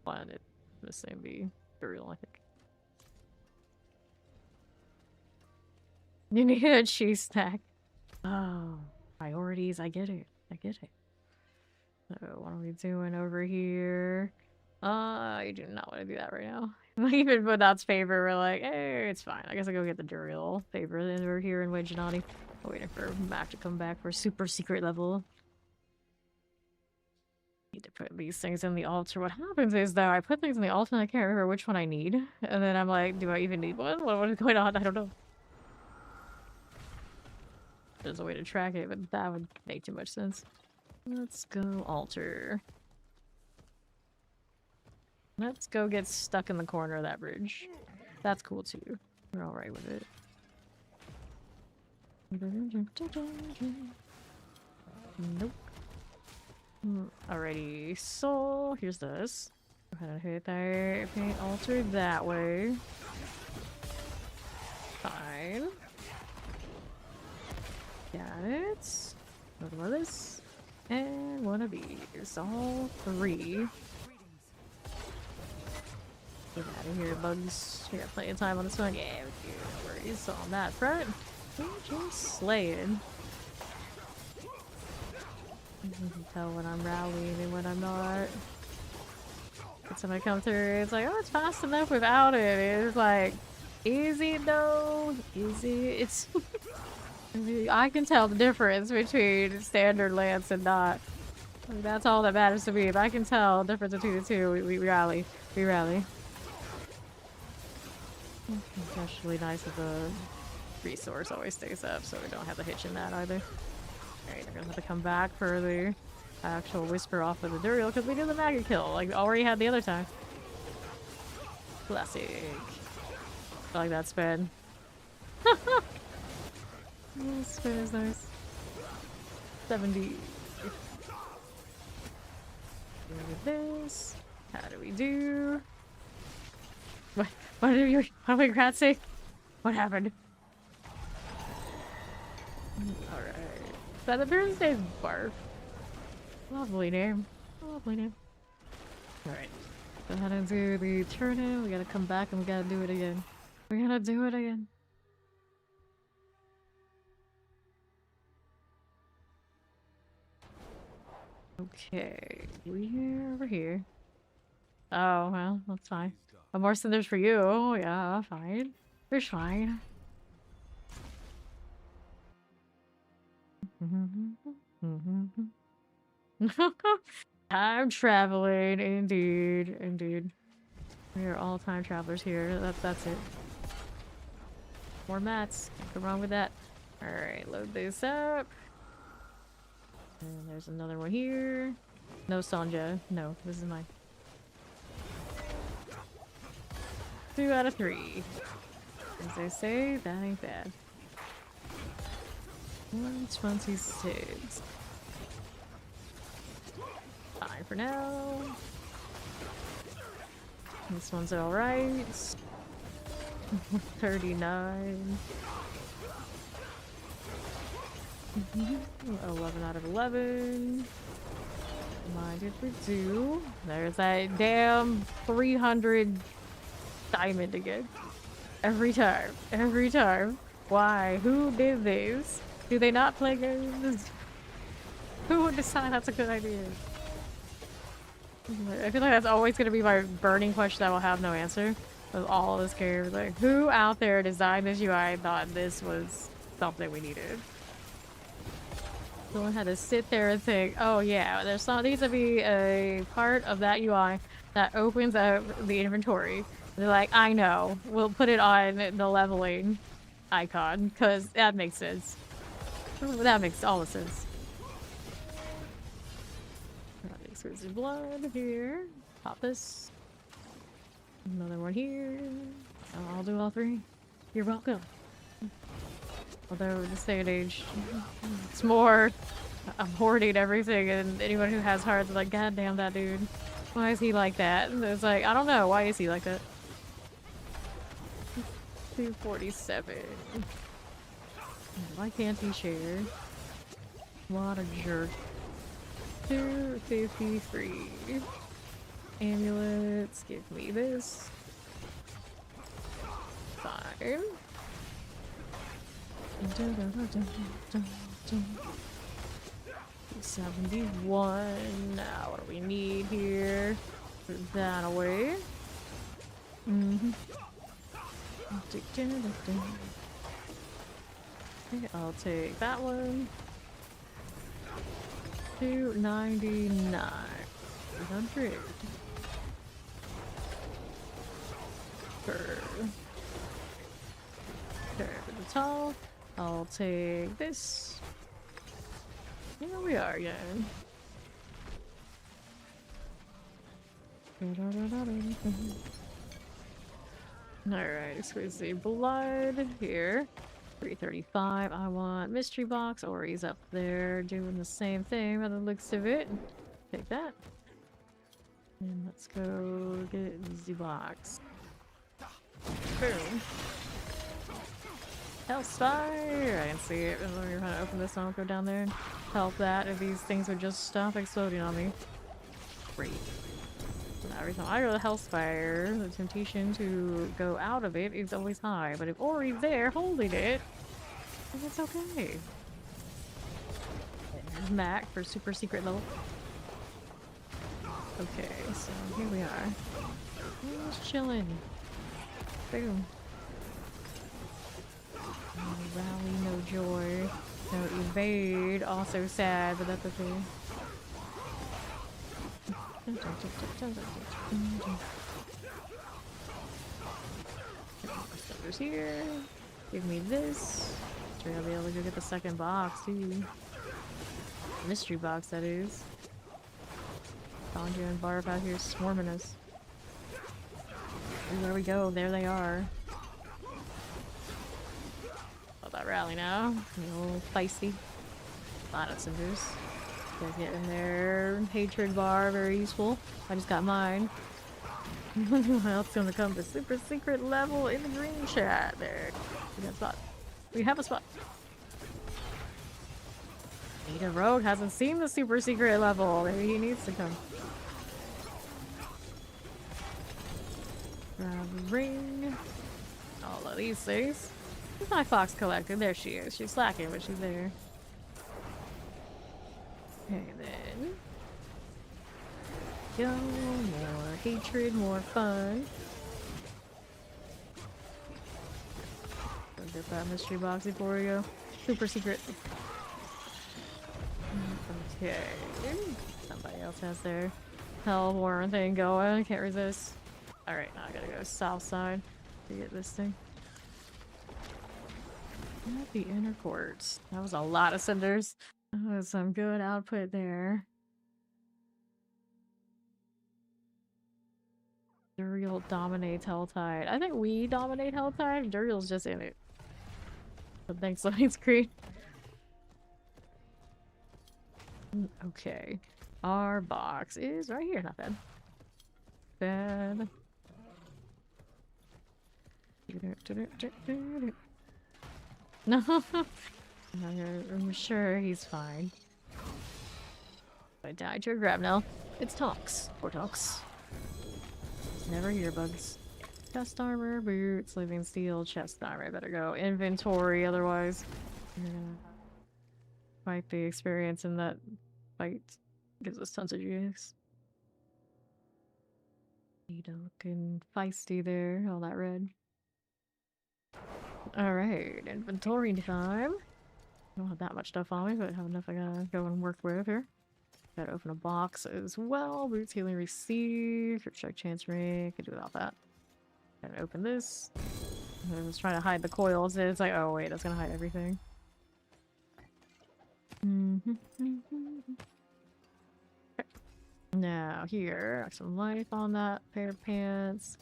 A: one, it's the same be Duriel, I think. You need a cheese snack. Oh, priorities, I get it. I get it. So what are we doing over here? I do not want to do that right now. Even without favor, we're like, hey, it's fine. I guess I'll go get the Duriel favor. Then we're here in Wajanati. Waiting for Mac to come back for super secret level. Need to put these things in the altar. What happens is, though, I put things in the altar and I can't remember which one I need. And then I'm like, do I even need one? What is going on? I don't know. There's a way to track it, but that would make too much sense. Let's go altar. Let's go get stuck in the corner of that bridge. That's cool too. We're alright with it. Nope. Alrighty, so here's this. Go ahead and hit that paint altar that way. Fine. Got it. What was this? And one of these. All three. Get out of here, bugs. We got plenty of time on this one. Yeah, we do. No worries. So on that front, we're just slaying. You can tell when I'm rallying and when I'm not. But somebody come through, it's like, oh, it's fast enough without it. It's like, easy though. Easy. It's. I can tell the difference between standard lance and not. Like, that's all that matters to me. If I can tell the difference between the two, we rally. We rally. It's actually nice that the resource always stays up, so we don't have the hitch in that either. Alright, we're gonna have to come back for the actual whisper off of the Duriel, because we did the maggot kill, like we already had the other time. Classic. I like that spin. This spin is nice. 70. With this. How do we do? What are you? What am I gratzing? What happened? Alright. Is that the bird's name? Barf. Lovely name. Lovely name. Alright. Go ahead and do the turn in. We gotta come back and we gotta do it again. We gotta do it again. Okay. We're over here. Oh, well, that's fine. More cinders for you. Oh, yeah, fine. You're fine. Time traveling, indeed, indeed. We are all time travelers here. That's it. More mats. Can't go wrong with that. Alright, load this up. And there's another one here. No Sonja. No, this is mine. 2 out of 3. As they say, that ain't bad. 126. Fine for now. This one's alright. 39. 11 out of 11. Mind if we do? There's that damn 300 diamond again. Every time. Every time. Why? Who did this? Do they not play games? Who would decide that's a good idea? I feel like that's always going to be my burning question that will have no answer. With all of this character. Like, who out there designed this UI and thought this was something we needed? Someone had to sit there and think, oh yeah, needs to be a part of that UI that opens up the inventory. They're like, I know, we'll put it on the leveling icon, because that makes sense. That makes all the sense. Exquisite blood here. Pop this. Another one here. I'll do all 3. You're welcome. Although, in this day and age, it's more I'm hoarding everything, and anyone who has hearts is like, God damn that dude. Why is he like that? And it's like, I don't know. Why is he like that? 247. Why can't he share? What a jerk. 253. Amulets. Give me this. 5. 71. Now, what do we need here? Put that away. Okay, I'll take that one. 299. 300. Okay, for the top. I'll take this. Here we are again. Alright, exquisite blood here. 335. I want mystery box. Ori's up there doing the same thing by the looks of it. Take that. And let's go get the box. Boom. Hellfire! I can see it. When you're trying to open this, I'll go down there and help that if these things would just stop exploding on me. Great. So now every time I go to Hellfire, the temptation to go out of it is always high. But if Ori's there holding it, then it's okay. There's Mac for super secret level. Okay, so here we are. Just chilling. Boom. No rally, no joy, no evade. Also sad, but that's okay. Stuffers here. Give me this. Sure, I'll be able to go get the second box too. Mystery box, that is. Sandra and Barb out here swarming us. Everywhere we go, there they are. Oh, that rally now. A little feisty. A lot of cinders. You guys get in there. Hatred bar, very useful. I just got mine. What else is gonna come? The super secret level in the green chat. There. We got a spot. We have a spot. Ada Rogue hasn't seen the super secret level. Maybe he needs to come. Grab a ring. All of these things. Where's my fox collected? There she is. She's slacking, but she's there. Okay, then. Go. More hatred, more fun. Get that mystery box before we go. Super secret. Okay. Somebody else has their hellborn thing going. Can't resist. Alright, now I gotta go south side to get this thing. At the inner courts. That was a lot of cinders. That was some good output there. Duriel dominates Helltide. I think we dominate Helltide. Duriel's just in it. But thanks, loading screen. Okay. Our box is right here. Not bad. Bad. No. I'm sure he's fine. I died to a grab now. It's Tonks. Poor Tonks. Never here, bugs. Chest armor, boots, living steel, chest armor. I better go inventory, otherwise you're gonna fight the experience in that fight. Gives us tons of GX. Looking feisty there, all that red. Alright, inventory time. I don't have that much stuff on me, but I have enough I gotta go and work with here. Gotta open a box as well. Boots, healing, receive. For check chance ring. Could do without that. Gotta open this. I was trying to hide the coils. It's like, oh wait, that's gonna hide everything. Now here, got some life on that pair of pants.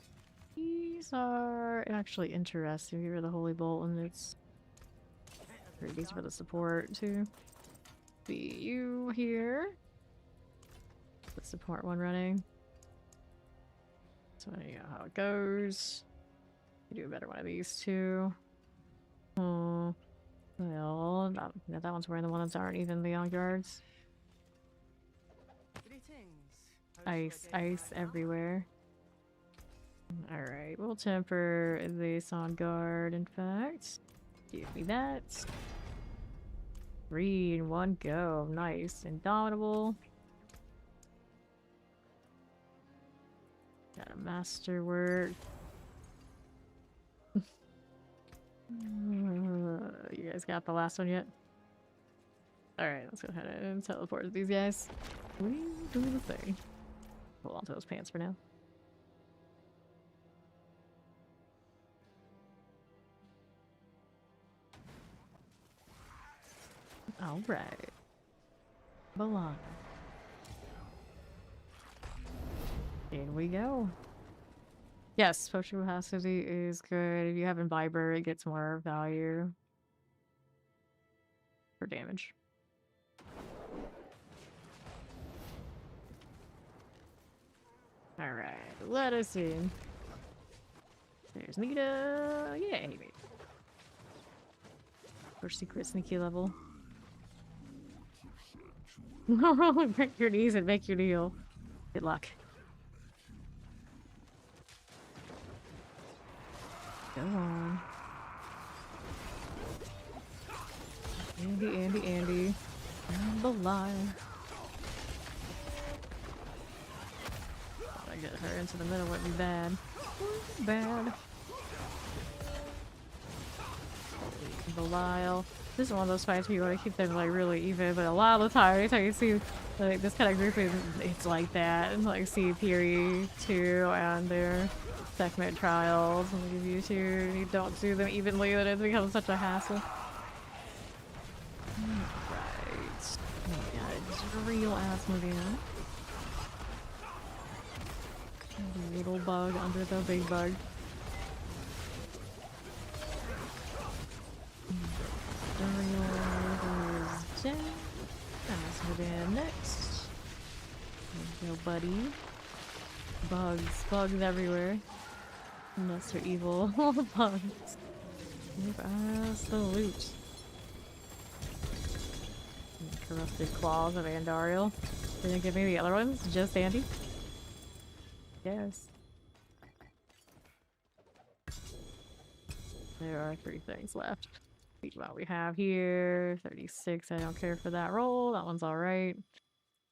A: These are actually interesting. Here are the Holy Bolt, and it's pretty decent for the support too. Be you here. The support one running. So you know how it goes. You do a better one of these two. Oh, well, that one's wearing the ones that aren't even the young guards. Ice everywhere. Alright, we'll temper this on guard, in fact. Give me that. 3 in 1 go. Nice. Indomitable. Got a masterwork. You guys got the last one yet? Alright, let's go ahead and teleport these guys. We do the thing. Hold on to those pants for now. Alright. Paladin. In we go. Yes, potion capacity is good. If you have Imbiber, it gets more value for damage. Alright, let us in. There's Nita. Yay! First secret sneaky level. Break your knees and make your deal. Good luck. Go on. Andy. I'm alive. I get her into the middle would be bad. Bad. Belial. This is one of those fights where you want to keep them like really even, but a lot of the time, anytime you see like this kind of grouping, it's like that. And like see Fury 2 and their Sekhmet trials, and give you 2, and you don't do them evenly, then it becomes such a hassle. Right. Yeah, it's a real ass movie now. Little bug under the big bug. Is dead. Let's move in next. There you go, buddy. Bugs everywhere. Unless they're evil. All the bugs. Give us the loot. Corrupted claws of Andariel. Didn't give me the other ones, just Andy. Yes. There are 3 things left. What we have here, 36. I don't care for that roll. That one's alright.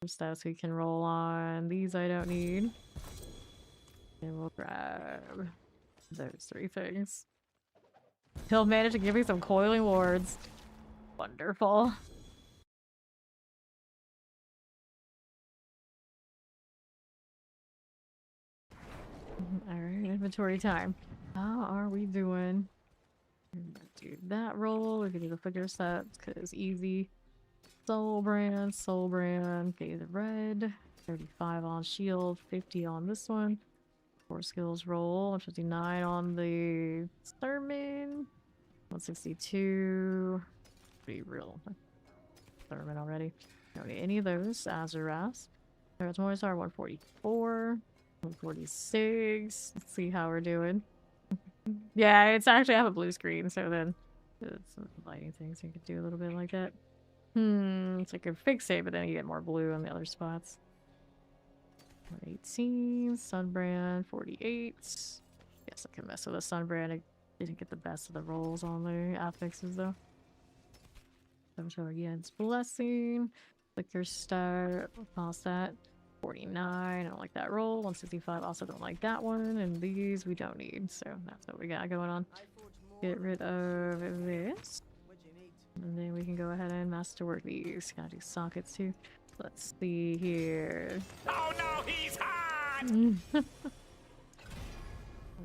A: Some stats we can roll on. These I don't need. And we'll grab those 3 things. He'll manage to give me some coiling wards. Wonderful. Alright, inventory time. How are we doing? Do that roll. We can do the figure sets because easy. Soul brand. Okay, the red. 35 on shield, 50 on this one. 4 skills roll, 59 on the sermon. 162. Pretty real. Sermon already. Don't need any of those. Azuras. There's more star 144. 146. Let's see how we're doing. Yeah, it's actually I have a blue screen, so then it's lighting things. So you could do a little bit like that. It's like a fixate, but then you get more blue on the other spots. 18, Sunbrand, 48. Yes, I can mess with a Sunbrand. I didn't get the best of the rolls on the affixes though. So again's Blessing, Flicker Star, past that. 49, I don't like that roll. 165, also don't like that one. And these we don't need, so that's what we got going on. Get rid of this. And then we can go ahead and masterwork these. Gotta do sockets too. Let's see here.
C: Oh no, he's hot!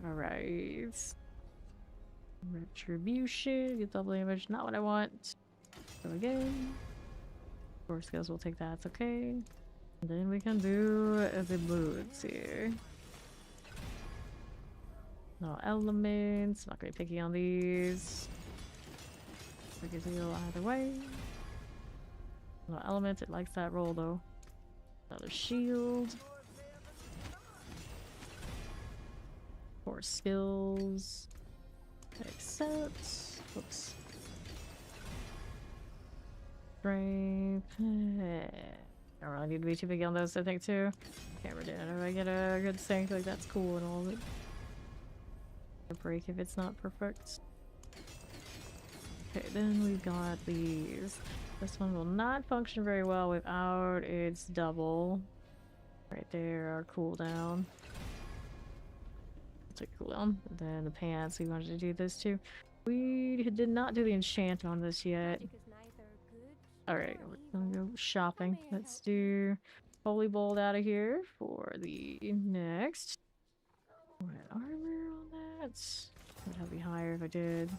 A: Alright. Retribution. Get double damage. Not what I want. Go again. 4 skills, we'll take that. It's okay. And then we can do the moods here. No elements. Not gonna be picky on these. We can deal either way. No elements. It likes that roll though. Another shield. 4 skills. Accept. Oops. Strength. I don't really need to be too big on those, I think, too. Camera down. If I get a good sync, like that's cool and all of it. A break if it's not perfect. Okay, then we've got these. This one will not function very well without its double. Right there, our cooldown. Take cooldown. And then the pants, we wanted to do this too. We did not do the enchant on this yet. Alright, we're gonna go shopping. Let's do Holy Bolt out of here for the next. Red armor on that. Would have be higher if I did.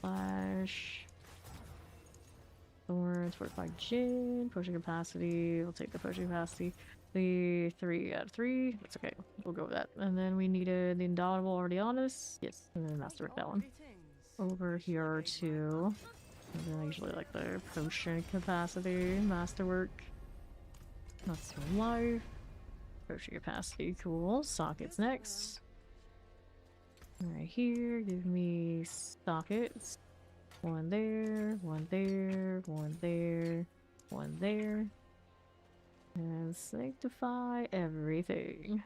A: Flash. Thorns, fortified gin, potion capacity. We'll take the potion capacity. The 3 out of 3. That's okay. We'll go with that. And then we needed the Indomitable already on us. Yes, and then Masterwork that one. Over here too. And then I usually like the potion capacity. Masterwork. Not so life. Potion capacity, cool. Sockets next. Right here, give me sockets. One there, one there, one there, one there. And sanctify everything.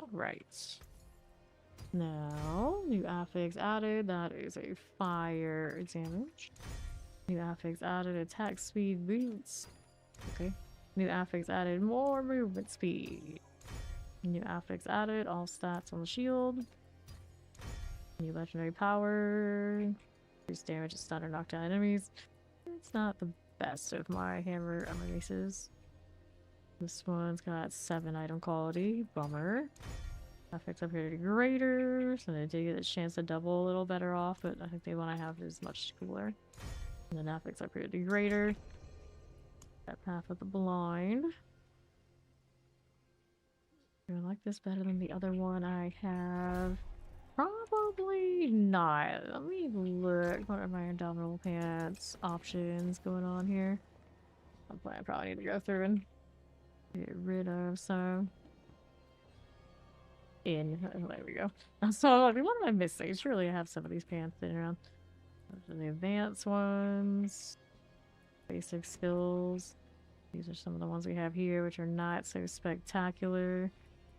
A: Alright. Now, new affix added. That is a fire damage. New affix added. Attack speed boots. Okay. New affix added. More movement speed. New affix added. All stats on the shield. New legendary power. Increase damage to stun or knock down enemies. It's not the best of my hammer races. This one's got 7 item quality. Bummer. Affix up here to greater. So they did get a chance to double a little better off, but I think the one I have is much cooler. And then affix up here to greater. That path of the blind. Do I like this better than the other one I have? Probably not. Let me look. What are my Indomitable pants options going on here? I probably need to go through and get rid of some. There we go. So, what am I missing? Surely I have some of these pants sitting around. Those are the advanced ones. Basic skills. These are some of the ones we have here, which are not so spectacular.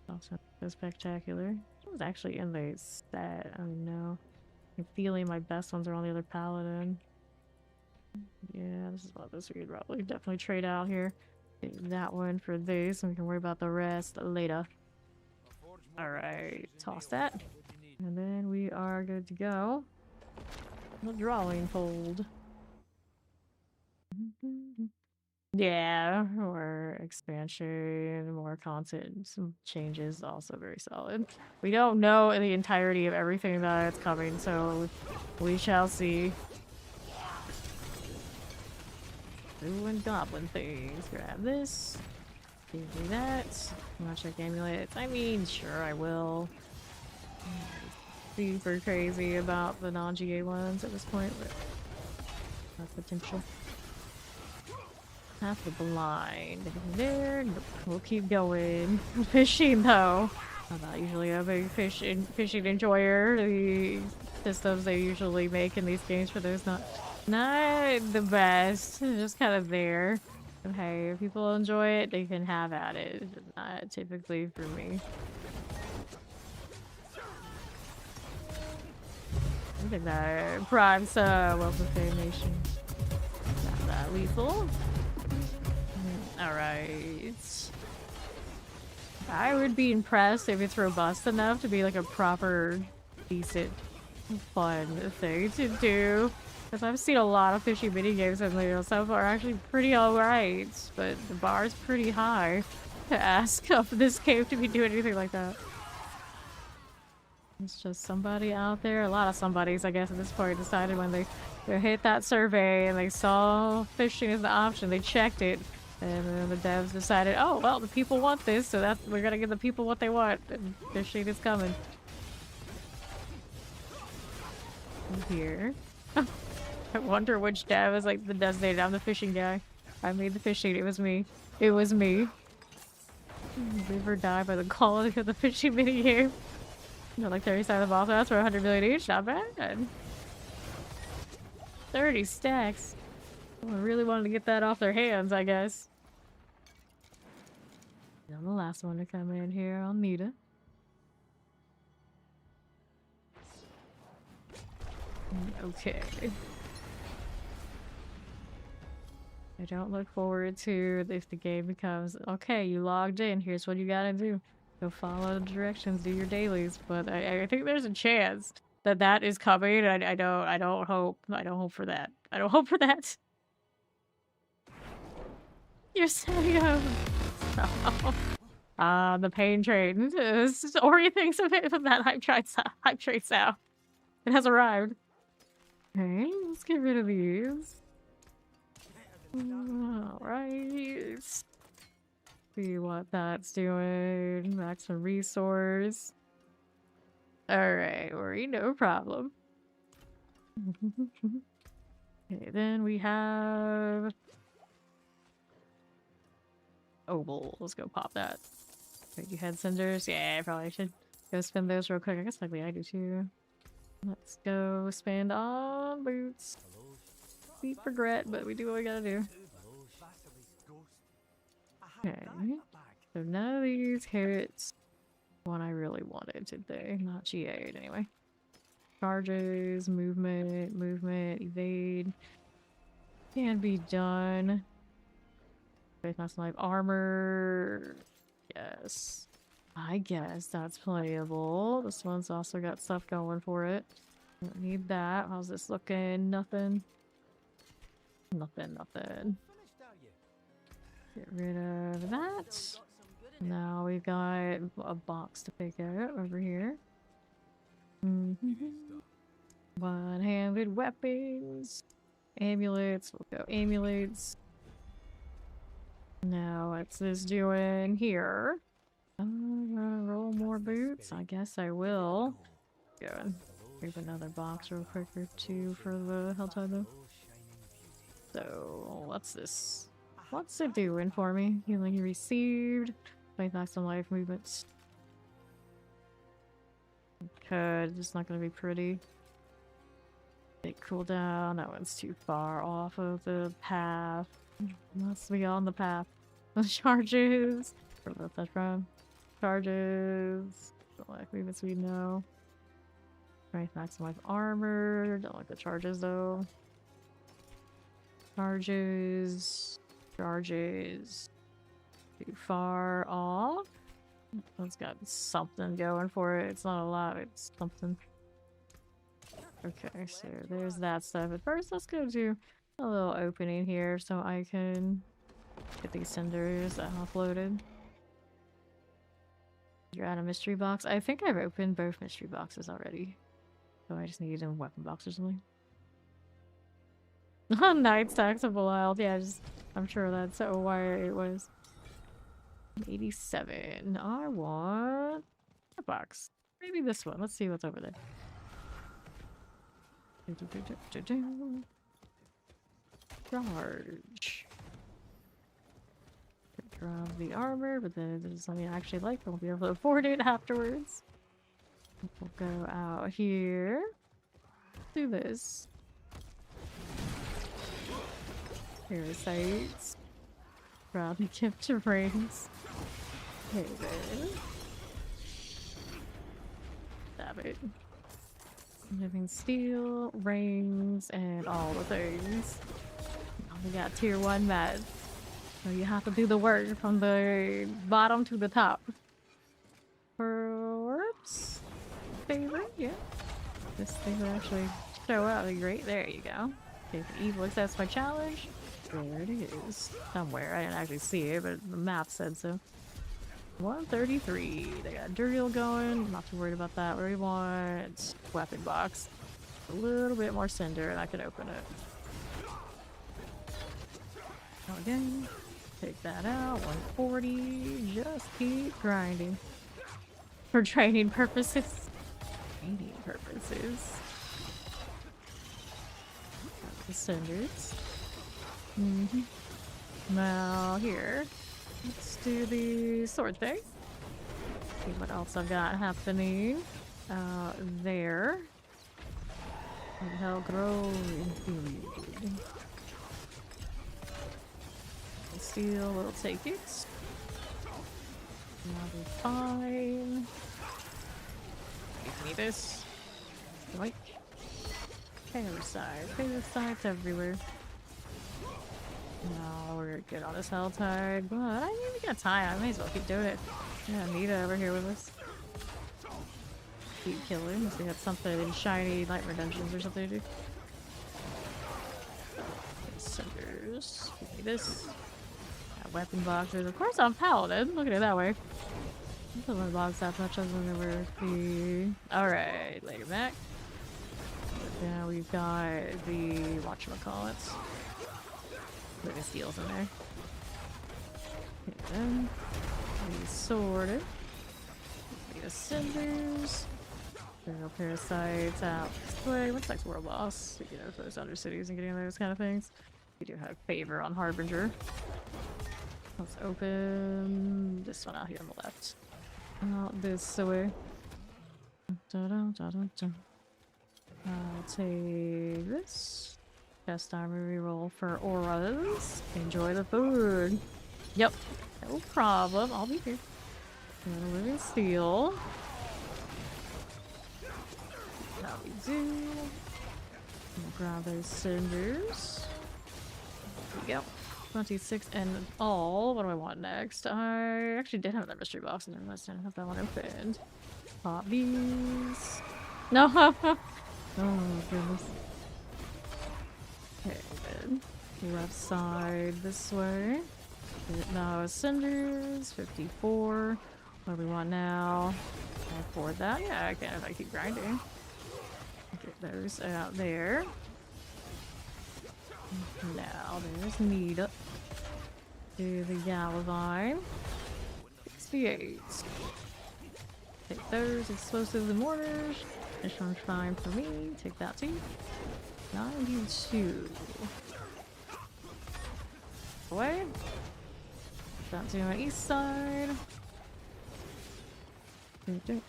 A: Also not so spectacular. It was actually in the set. Oh no. I'm feeling my best ones are on the other Paladin. Yeah, this is one of those we could probably definitely trade out here. Save that one for this, and we can worry about the rest later. Alright, toss that. And then we are good to go. The drawing fold. Yeah, more expansion, more content, some changes, also very solid. We don't know the entirety of everything that's coming, so we shall see. Doing goblin things. Grab this. Do that. Wanna check amulets? I mean, sure I will. Super crazy about the non-GA ones at this point, but that's potential. Half the blind. There. We'll keep going. Fishing though. I'm not usually a big fishing enjoyer. The systems they usually make in these games for those not the best. Just kind of there. Okay, if people enjoy it, they can have at it. Not typically for me. I think that Prime's Wealth of Fame Nation. Not that lethal. Alright. I would be impressed if it's robust enough to be like a proper, decent, fun thing to do. Because I've seen a lot of fishy minigames and some are actually pretty alright, but the bar is pretty high to ask of this game to be doing anything like that. It's just somebody out there, a lot of somebodies I guess at this point decided when they hit that survey and they saw fishing as the option, they checked it. And then the devs decided, oh, well, the people want this, so we're gonna give the people what they want, and fishing is coming. Here. I wonder which dev is like the designated. I'm the fishing guy. I made the fishing. It was me. It was me. Live or die by the quality of the fishing minigame. Like 30 boss rounds for 100 million each. Not bad. 30 stacks. I really wanted to get that off their hands, I guess. I'm the last one to come in here. I'll need it. Okay. I don't look forward to if the game becomes, okay, you logged in, here's what you gotta do. Go follow the directions, do your dailies. But I think there's a chance that that is coming. I don't hope for that. I don't hope for that. You're setting up. The pain train. Ori thinks of it from that hype train sound. It has arrived. Okay, let's get rid of these. Alright. See what that's doing. Back to resource. Alright, Ori, no problem. Okay, then we have Oval. Let's go pop that. Wait, you had cinders? Yeah, I probably should go spend those real quick. I guess likely I do too. Let's go spend on boots. Deep regret, but we do what we gotta do. Okay. So none of these hits what I really wanted, did they? Not GA'd anyway. Charges, movement, evade. Can be done. Faith Master Life armor. Yes. I guess that's playable. This one's also got stuff going for it. Don't need that. How's this looking? Nothing. Nothing. Get rid of that. Now we've got a box to pick out over here. One-handed weapons. Amulets. We'll go amulets. Now what's this doing here? I'm gonna roll more boots. I guess I will. Good. Grab another box real quick or two for the Helltide though. So what's this? What's it doing for me? Healing received. Fight back some life movements. Okay, it's not gonna be pretty. Big cooldown. That one's too far off of the path. Must be on the path. The charges. Where about that from? Charges. Don't like movements we know. Right, maximize armor. Don't like the charges though. Charges. too far off. It's got something going for it. It's not a lot, it's something. Okay, so there's that stuff. But first, let's go to a little opening here so I can get these cinders offloaded. You're at a mystery box. I think I've opened both mystery boxes already. So I just need a weapon box or something. Night stacks of wild. Yeah, I'm sure that's why it was. 87. I want a box. Maybe this one. Let's see what's over there. Charge. Drop the armor, but then if there's something I actually like, I won't be able to afford it afterwards. We'll go out here. Do this. Parasites. Grab the gift of rings. Okay then. Stab it. Living steel, rings, and all the things. Oh, we got tier 1 meds. So you have to do the work from the bottom to the top. Perhaps? Favorite? Yeah. This thing will actually show up. Great. There you go. Okay, evil accepts my challenge. There it is. Somewhere. I didn't actually see it, but the map said so. 133. They got Duriel going. I'm not too worried about that. We want weapon box. A little bit more cinder and I can open it. Again. Take that out. 140. Just keep grinding. For training purposes. Training purposes. Got the cinders. Now here. Let's do the sword thing. See what else I've got happening there. What the hell? Grow infuriated. Steel, we'll take it. That'll be fine. Give me this. Wait. Parasites everywhere. No, we're good on this Helltide, but I didn't even get time. I may as well keep doing it. Yeah, Nita over here with us. Keep killing unless we have something shiny, light redemptions or something to do. Cinders. Give me this. Got weapon boxes. Of course I'm Paladin. Look at it that way. I don't want to box that much as whenever the. Alright, later back. Now we've got the whatchamacallit. Put the steels in there. Hit them. Be sorted. Need a cinders. Feral parasites out this way. What's next world boss? You know, for those under cities and getting those kind of things. We do have favor on Harbinger. Let's open this one out here on the left. Out this way. I'll take this. Chest armor reroll for auras. Enjoy the food. Yep. No problem. I'll be here. Got a living steel. How we do. We'll grab those cinders. There we go. 26 and all. What do I want next? I actually did have that mystery box and I didn't have that one opened. Pop these. No! Oh goodness. Okay, good. Left side this way. Now cinders, 54. What do we want now? Can I afford that? Yeah, I can if I keep grinding. Get those out there. Now there's Nita. Do the Galavine. 68. Take those explosives and mortars. This one's fine for me. Take that too. 92. Away. That to my east side. There you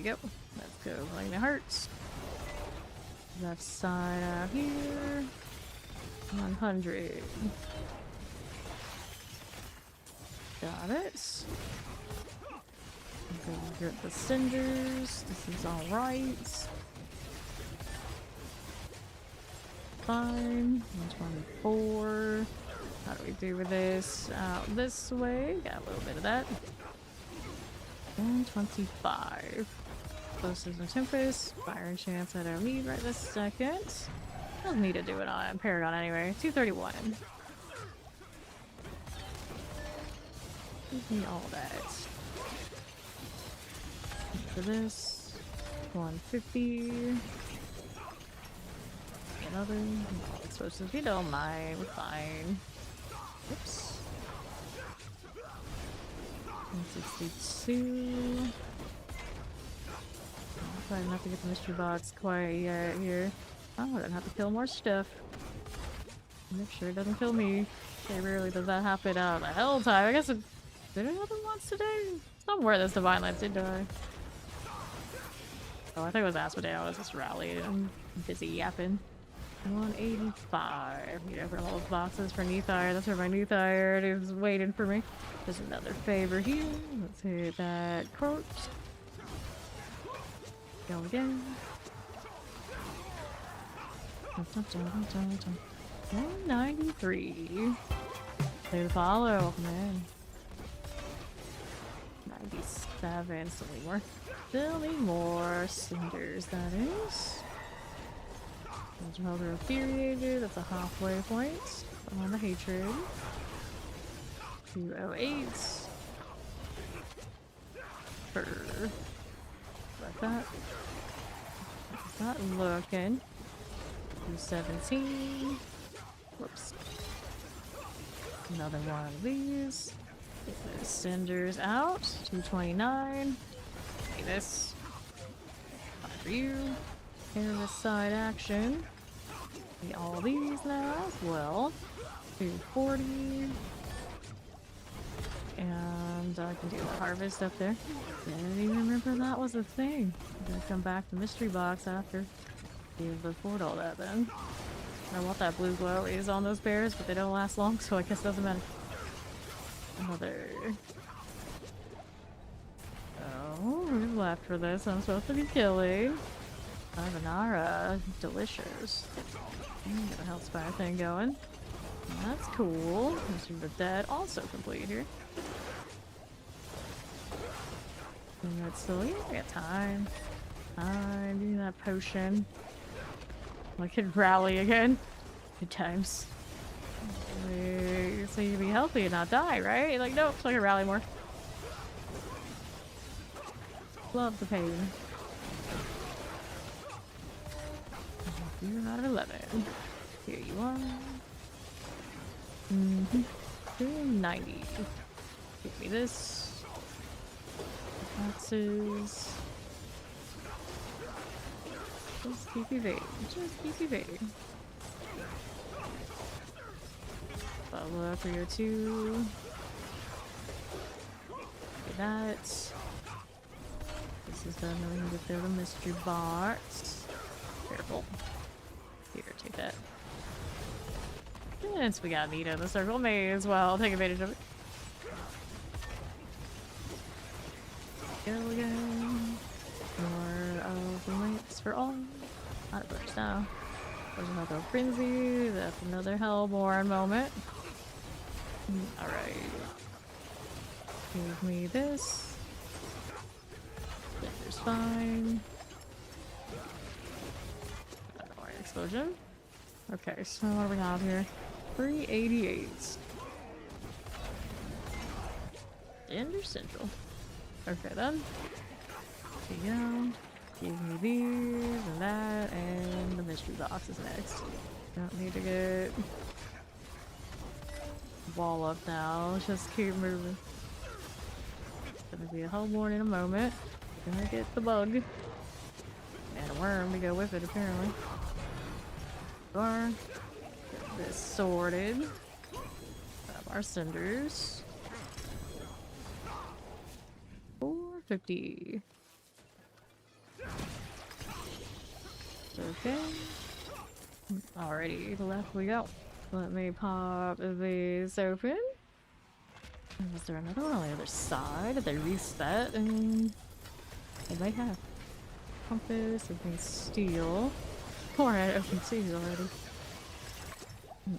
A: go. Let's go. Like the hearts. Left side out here. 100. Got it. Go get the cinders. This is alright. Fine. 124. How do we do with this? Out this way. Got a little bit of that. 125. Closest and Tempest. Fire chance I don't need right this second. I'll need to do it on Paragon anyway. 231. Give me all that. For this. 150. Another. Oh, it's supposed to be don't mind. We're fine. Oops. 162. Probably not to get the mystery box quite yet here. Oh, I don't have to kill more stuff. Make sure it doesn't kill me. Okay, rarely does that happen out of the hell time. I guess it did it happen once today? Somewhere this Divine Light did die. Oh, I think it was Asmodee. I was just rallied. I'm busy yapping. 185. You know, for all those boxes for Neathire. That's where my Neathire is waiting for me. There's another favor here. Let's hit that corpse. Go again. 193. They follow, man. 97. Still need more. Still need more cinders, that is. Another infuriated. That's a halfway point. I'm on the hatred. 208. Like that. How's that looking? 217. Whoops. Another one of these. Get those cinders out. 229. Okay, this. Fine for you. Careless side action. Need all these now as well. 240. And I can do the harvest up there. Didn't even remember that was a thing. I'm gonna come back to mystery box after. Be able to afford all that then. I want that blue glow is on those bears, but they don't last long, so I guess it doesn't matter. Another. Oh, who's left for this? I'm supposed to be killing. Ivanara, delicious. Get a health spire thing going. That's cool. Mystery of the Dead also complete here. And that's still, yeah, I got time. Time, do that potion. I can rally again. Good times. Wait, so you can be healthy and not die, right? Like, nope, so I can rally more. Love the pain. You're out of 11. Here you are. 290. Give me this. Boxes. Just keep evading. Just keep evading. Follow up for your 2. Do that. This is done. Now we can get there to mystery box. Careful. Here, take that. Since we got Nita in the circle, may as well take advantage of it. Go again. More of the links for all. Not a burst now. There's another frenzy. That's another Hellborn moment. Alright. Give me this. Denver's fine. Explosion. Okay, so what do we have here? 388. Ender Central. Okay then. Here you go. Give me these and that, and the mystery box is next. Don't need to get wall up now. Let's just keep moving. Gonna be a Hellborn in a moment. Gonna get the bug. And a worm to go with it apparently. Get this sorted. Grab our cinders. 450. Okay. Alrighty, left we go. Let me pop these open. Was there another one on the other side? Did they reset? And they might have. Compass, I think steel. Or I opened seas already.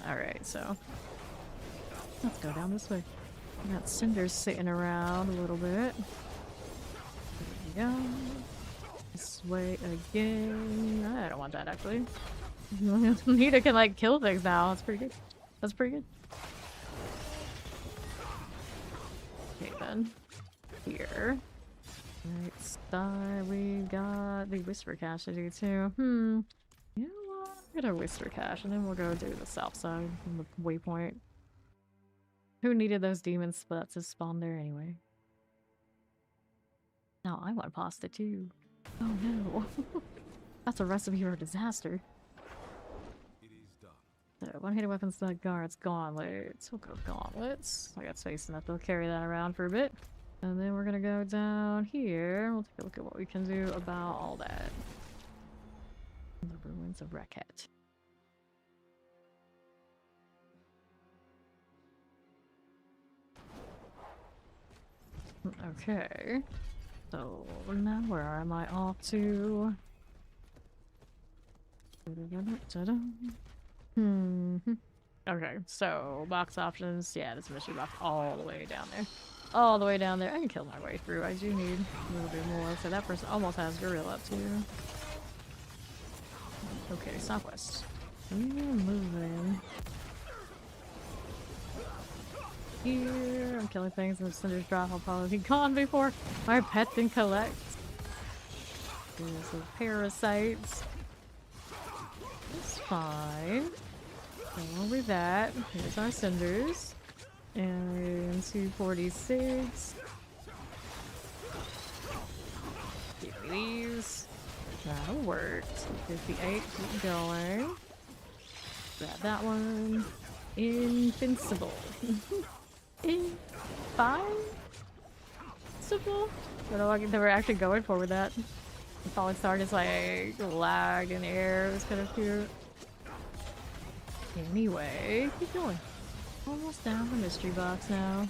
A: Alright, so Let's go down this way. We got cinders sitting around a little bit. There we go. This way again. I don't want that actually. Nita can like kill things now. That's pretty good. That's pretty good. Okay then. Here. Right side, we got the Whisper Cache to do too. You know what? I'm gonna Whisper Cache and then we'll go do the south side from the waypoint. Who needed those demon splats to spawn there anyway? No, I want pasta too. Oh no. That's a recipe for disaster.
C: It is done.
A: So, one-handed weapons like guards, gauntlets. We'll go gauntlets. I got space enough to carry that around for a bit. And then we're gonna go down here. We'll take a look at what we can do about all that. The ruins of Rekhet. Okay. So now where am I off to? Okay, so box options. Yeah, this mystery box all the way down there. All the way down there. I can kill my way through. I do need a little bit more. So that person almost has gorilla up too. Okay, southwest. We're moving. Here, I'm killing things and the cinders drop. I'll probably be gone before my pet can collect. There's the parasites. It's fine. So with that, here's our cinders. And 246. Give me these. That'll work. 58, keep going. Grab that one. Invincible. Invincible? I don't know what they were actually going for with that. The falling star just like lagged in the air. It was kind of cute. Anyway, keep going. Almost down the mystery box now.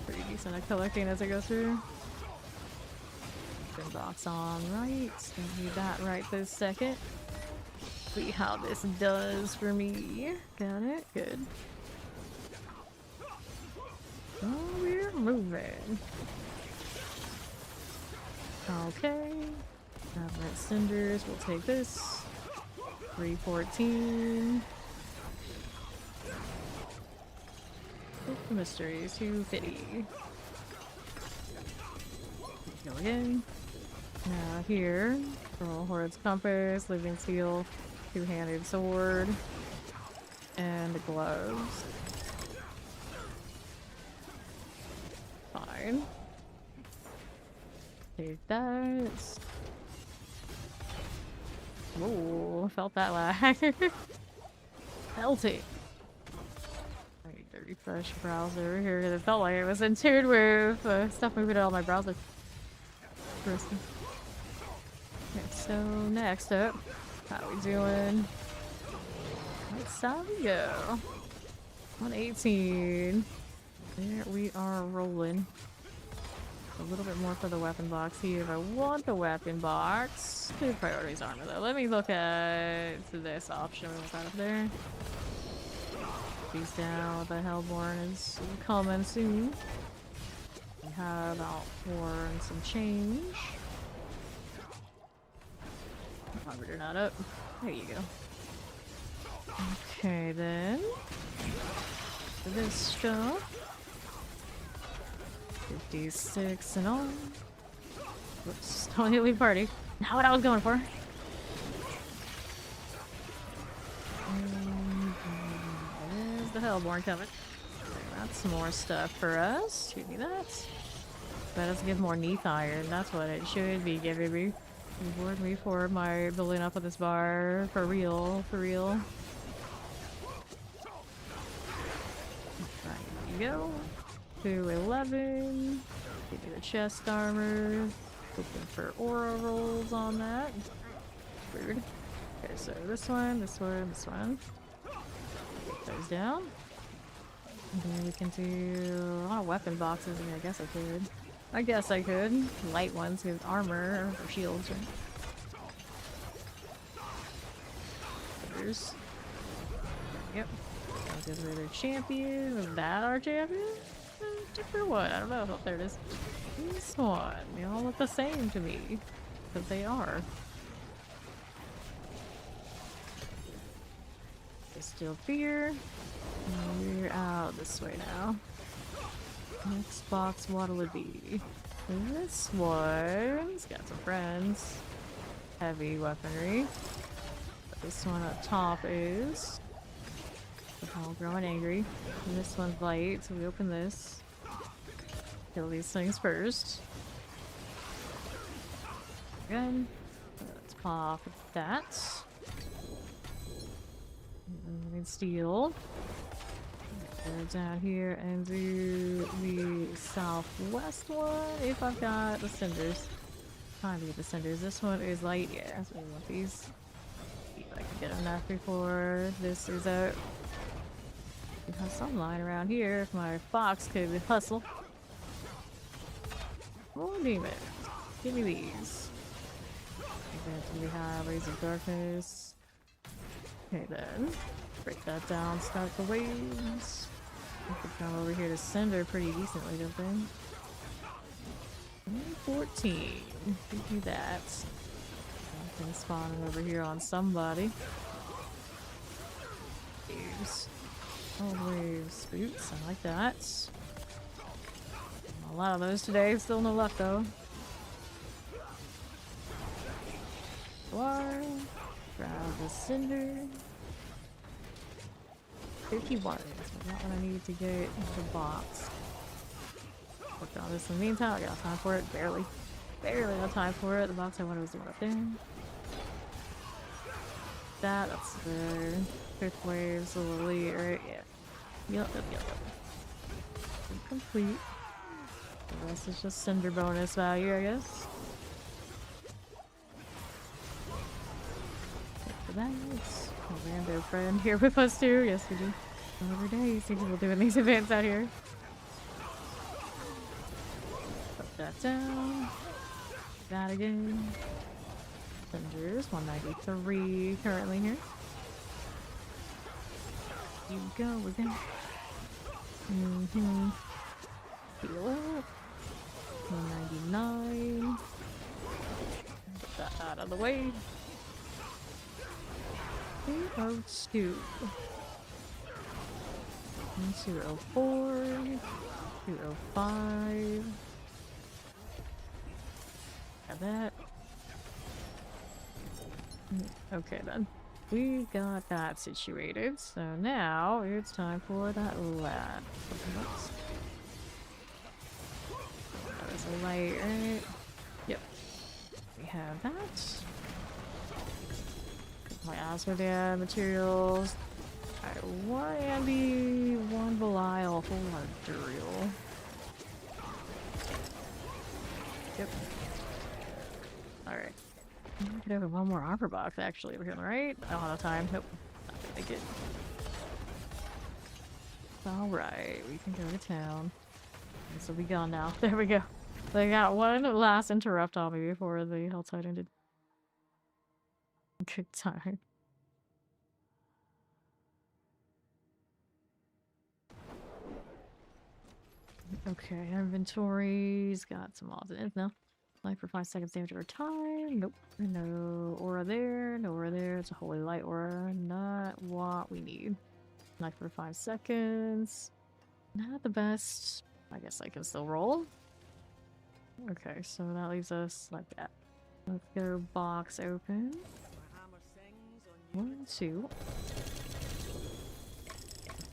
A: Pretty decent at collecting as I go through. Open box on right. Don't need that right this second. See how this does for me. Got it? Good. Oh, we're moving. Okay. Got cinders. We'll take this. 314. The mysteries. 250. Go again. Now here. Roll Horde's Compass. Living Seal. Two-handed sword. And the gloves. Fine. Take that. Whoa, felt that lag. Felt it. I need to refresh browser here because it felt like it was in tune with stuff moving on my browser. Okay, so next up, how we doing? Let's how we go. 118. There we are rolling. A little bit more for the weapon box here if I want the weapon box. Two priorities armor though. Let me look at this option we got up there. These down, the Hellborn is coming soon. We have about 4 and some change. You're not up. There you go. Okay then. For this stuff. 56 and all. Whoops, don't leave party. Not what I was going for. There's the Hellborn coming. That's more stuff for us. Give me that. Let us give more Neath Iron. That's what it should be giving me. Reward me for my building up of this bar. For real. For real. Right, there you go. 211. Give me the chest armor. Looking for aura rolls on that. Weird. Okay, so this one, this one, this one. Get those down. And then we can do a lot of weapon boxes. I mean, I guess I could. I guess I could. Light ones give armor or shields, right? There's. Yep. Because we're their champion. Is that our champion? Different one. I don't know. Oh, there it is. This one. They all look the same to me. Because they are. There's still fear. And we're out this way now. Next box, what'll it be? This one's got some friends. Heavy weaponry. This one up top is all growing angry. And this one's light, so we open this. Kill these things first. Again. Let's pop that. And we can steal. Go down here and do the southwest one if I've got the cinders. Time to get the cinders. This one is light, yeah, so we want these. See if I can get enough before this is out. We have some lying around here if my fox could hustle. Oh, demon. Give me these. Okay, we have Rays of Darkness. Okay then. Break that down, start the waves. I could come over here to Cinder pretty decently, don't they? 14. Do that. Something spawning over here on somebody. Waves. Oh, waves. Boots, I like that. A lot of those today. Still no luck though. War. Grab the Cinder. 51. So not what I need to get the box. Worked on this in the meantime. I got time for it. Barely. Barely got time for it. The box I wanted was the one up there. That's the fifth wave, so the lead, right? Yeah. Yep. Complete. The rest is just Cinder bonus value, I guess. For that. A rando friend here with us too. Yes, we do. Every day you see people doing these events out here. Put that down. That again. Cinders, 193 currently here. You go with it. Heal up. 199. Get that out of the way. 202. 204. 205. Got that. Okay then. We got that situated. So now it's time for that lab. That was a light, right? Yep. We have that. My Asmodea materials. Alright, 1 Ambi, 1 Belial, a whole lot of Duriel. Yep. Alright. I could have one more armor box actually over here, right? I don't have time. Nope. Not gonna make it. Alright, we can go to town. This will be gone now. There we go. They got one last interrupt on me before the Helltide ended. Good time. Okay, inventory's got some odds in it now. Light for 5 seconds damage over time. Nope. No aura there. No aura there. It's a holy light aura. Not what we need. Light for 5 seconds. Not the best. I guess I can still roll. Okay, so that leaves us like that. Let's go box open. 1, 2.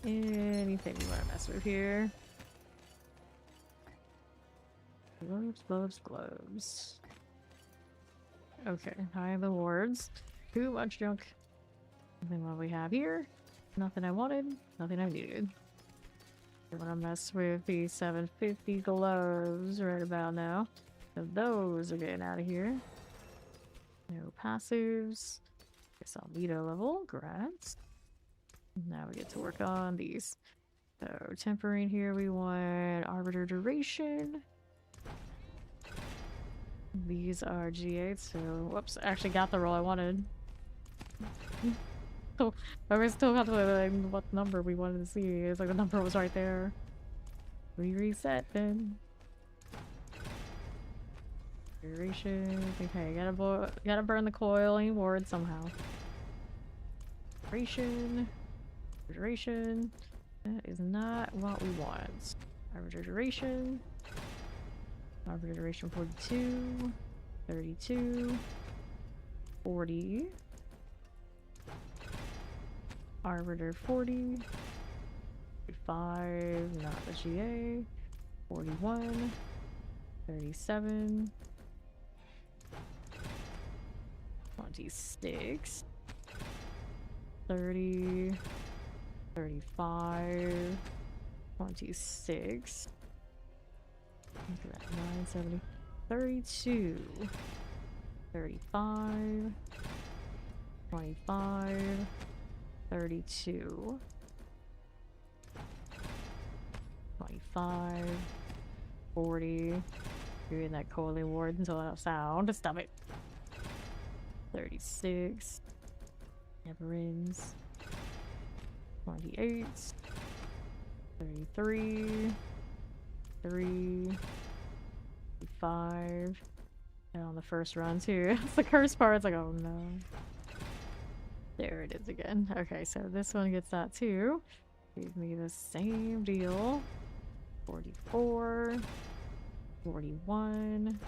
A: Anything we want to mess with here? Gloves. Okay, hide the wards. Too much junk. Nothing what we have here. Nothing I wanted. Nothing I needed. I want to mess with the 750 gloves right about now. So those are getting out of here. No passives. Guess I'll veto level. Grats. Now we get to work on these. So tempering here, we want arbiter duration. These are G8, so whoops, I actually got the roll I wanted. So we still got to like, what number we wanted to see. It's like the number was right there. We reset then. Duration. Okay, gotta burn the coiling ward somehow. Duration. That is not what we want. Arbiter duration. Arbiter duration 42. 32. 40. Arbiter 40. 45. Not the GA. 41. 37. 26. 30. 35. 26. Look at that. 970. 32. 35. 25. 32. 25. 40. You're in that coiling ward until I sound. Stop it. 36. Never ends. 28. 33. 3. 5. And on the first run too. That's the cursed part. It's like, oh no. There it is again. Okay, so this one gets that too. Give me the same deal. 44. 41.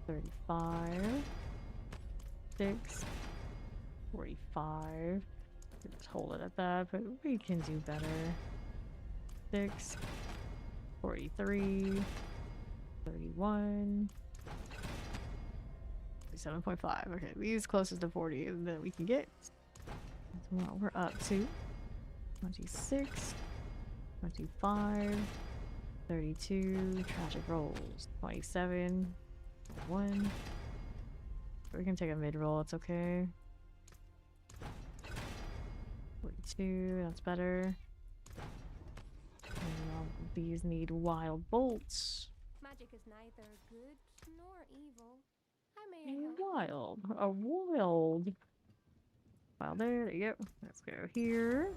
A: 35. 6. 45. Just hold it at that, but we can do better. 6. 43. 31. 7.5. Okay, these closest to 40 that we can get. That's what we're up to. 26. 25. 32. Tragic rolls. 27. 1. We can take a mid roll, it's okay. 42, that's better. And all these need wild bolts.
D: Magic is neither good nor evil. I may
A: A
D: help.
A: wild. A wild. Well, there you go. Let's go here.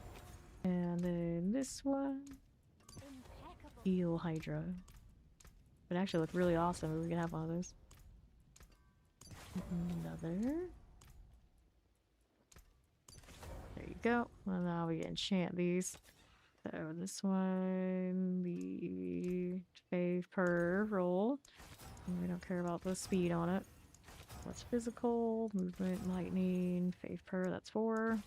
A: And then this one.
D: Impeccable.
A: Heal Hydra. Would actually look really awesome if we could have one of those. Another. There you go. Well, now we enchant these. So this one, the fave per roll. We don't care about the speed on it. What's physical? Movement, lightning, fave per, that's 4.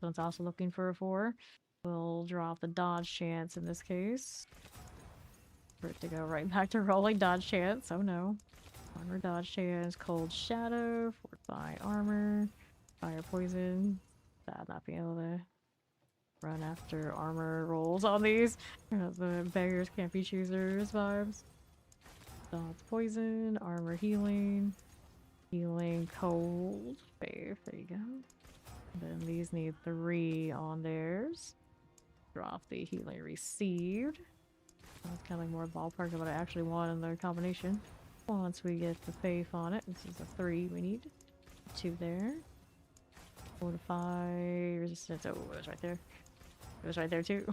A: So it's also looking for a 4. We'll drop the dodge chance in this case. For it to go right back to rolling dodge chance. Oh no. Armor dodge chance, cold shadow, fortify armor, fire poison. Sad not being able to run after armor rolls on these. The beggars can't be choosers vibes. Dodge poison, armor healing, healing cold, fave, there you go. And then these need 3 on theirs. Drop the healing received. That's kind of like more ballpark of what I actually want in the combination. Once we get the faith on it, this is a 3 we need. 2 there. Fortify resistance. Oh, it was right there. It was right there too.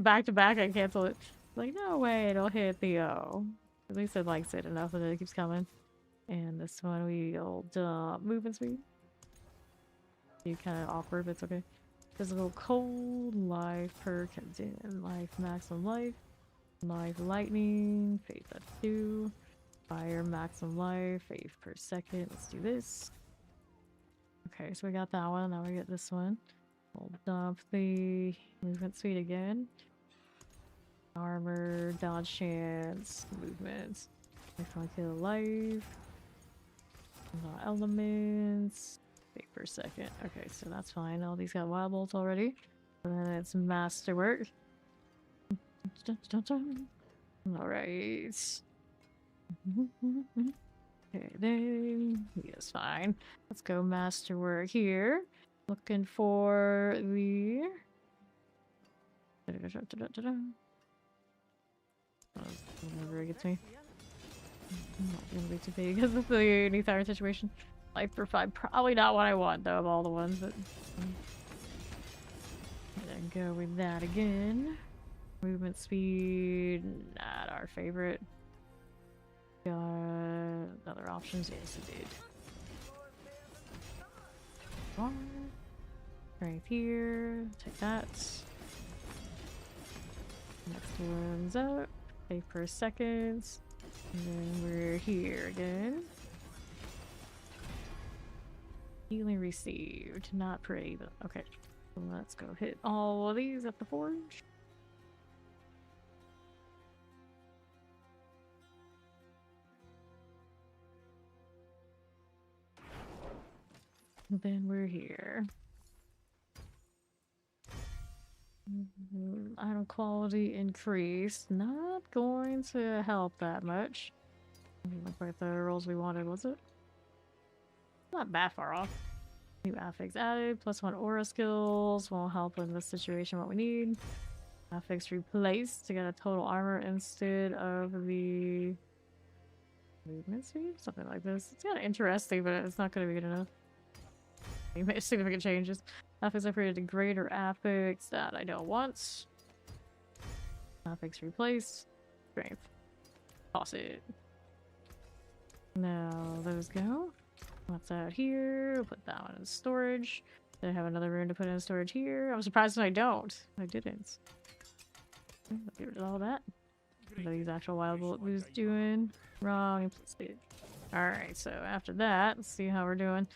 A: Back to back, I cancel it. Like, no way, it'll hit the O. At least it likes it enough that it keeps coming. And this one we'll dump movement speed. You kind of awkward, but it's okay. Physical cold, life per life maximum life. Life lightning, faith at 2. Fire maximum life, faith per second. Let's do this. Okay, so we got that one. Now we get this one. We'll dump the movement speed again. Armor, dodge chance, movement. If I kill life. Elements. Faith per second. Okay, so that's fine. All these got wild bolts already. And then it's masterwork. Alright. Okay, then yes, fine. Let's go masterwork here. Looking for the whenever it gets me. I'm not gonna be too big because of the entire situation. Life for 5, probably not what I want though of all the ones, but then go with that again. Movement speed, not our favorite. Got other options, yes it did. Right here, take that. Next one's up. Wait for seconds. And then we're here again. Healing received. Not pretty, but okay. So let's go hit all of these at the forge. And then we're here. Item quality increase. Not going to help that much. Look like the rolls we wanted, was it? Not that far off. New affix added, +1 aura skills. Won't help in this situation what we need. Affix replaced to get a total armor instead of the movement speed? Something like this. It's kind of interesting, but it's not going to be good enough. Significant changes. Affix upgraded to greater affix that I don't want. Affix replaced. Strength. Toss it. Now those go. What's out here? We'll put that one in storage. Then I have another room to put in storage here. I'm surprised when I don't. I didn't. Okay, let's get rid of all that. What are these actual wild bullet boots doing? Wrong. Alright, so after that, let's see how we're doing.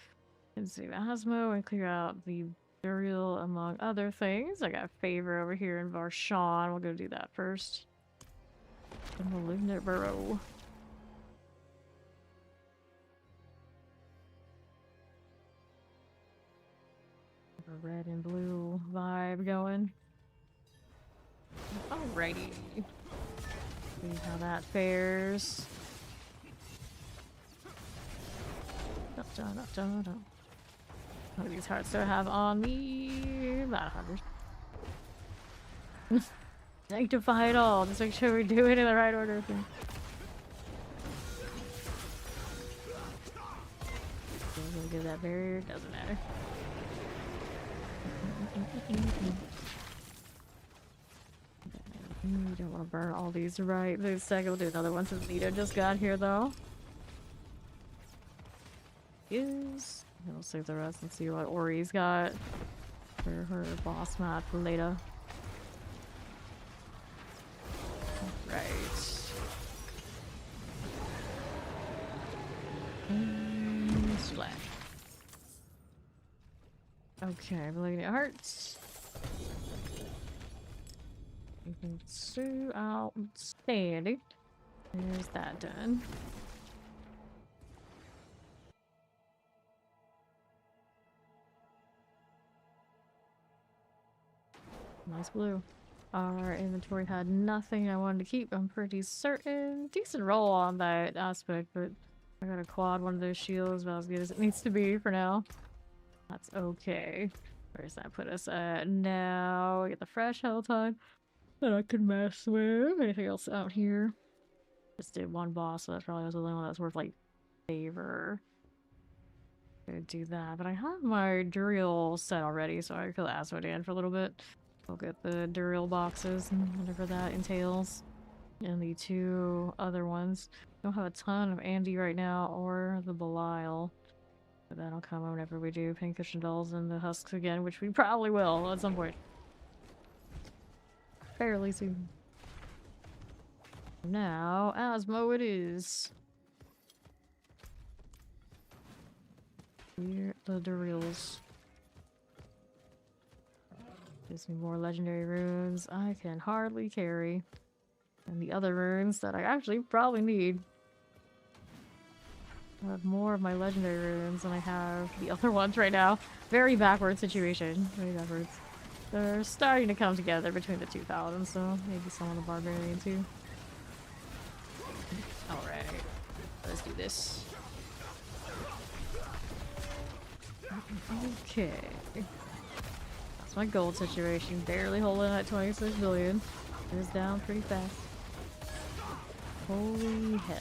A: Let's see Asmo and clear out the burial among other things. I got favor over here in Varshan. We'll go do that first. And we'll live in their burrow. A red and blue vibe going. Alrighty. See how that fares. Dun, dun, dun, dun. How many of these hearts do I have on me? About 100. Sanctify it all. Just make sure we do it in the right order. We'll give that barrier. Doesn't matter. You don't want to burn all these right this second. We'll do another one since Nita just got here though. Is we'll save the rest and see what Ori's got for her boss map later. Right. And splash. Okay, we're looking at hearts. So outstanding. There's that done. Nice blue. Our inventory had nothing I wanted to keep, I'm pretty certain. Decent roll on that aspect, but I gotta quad one of those shields about as good as it needs to be for now. That's okay. Where's that put us at now? We get the fresh hell time that I can mess with. Anything else out here? Just did one boss, so that probably was the only one that's worth like favor. Gonna do that, but I have my Duriel set already, so I could ask Dan for a little bit. I'll get the Duriel boxes and whatever that entails. And the two other ones. Don't have a ton of Andy right now or the Belial. But that'll come whenever we do Pincushion Dolls and the Husks again, which we probably will at some point. Fairly soon. Now, Asmo it is. Here the Duriels. Gives me more legendary runes I can hardly carry. And the other runes that I actually probably need. I have more of my legendary runes than I have the other ones right now. Very backward situation. Very backwards. They're starting to come together between the two paladins, so maybe some of the barbarian too. Alright. Let's do this. Okay. That's my gold situation. Barely holding at 26 billion. It is down pretty fast. Holy hell.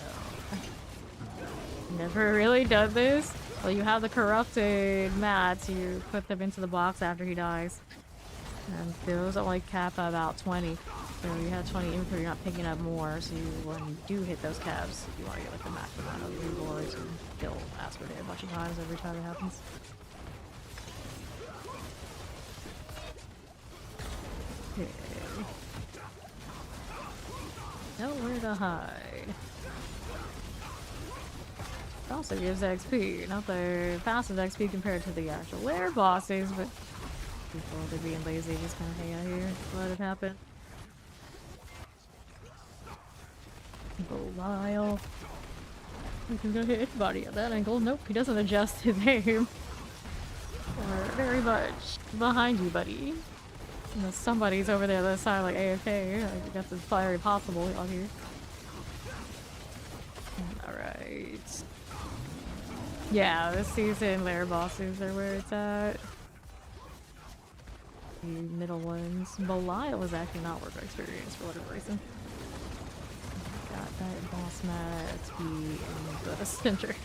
A: Never really done this. Well, you have the corrupted mats, you put them into the box after he dies. And those only cap at about 20. So you have 20 inventory, you're not picking up more, so you, when you do hit those caps, you want to get like the max amount of rewards and kill Asmodee a bunch of times every time it happens. Okay. Nowhere to hide. It also gives XP, not the passive XP compared to the actual lair bosses, but people, they're being lazy, just kind of hang out here, let it happen. Belial. We can go hit anybody at that angle. Nope, he doesn't adjust his aim. We're very much behind you, buddy. Unless somebody's over there on the other side, like AFK. I guess it's very possible out here. Alright. Yeah, this season, lair bosses are where it's at. The middle ones. Belial is actually not worth experience for whatever reason. Got that boss mat XP in the center.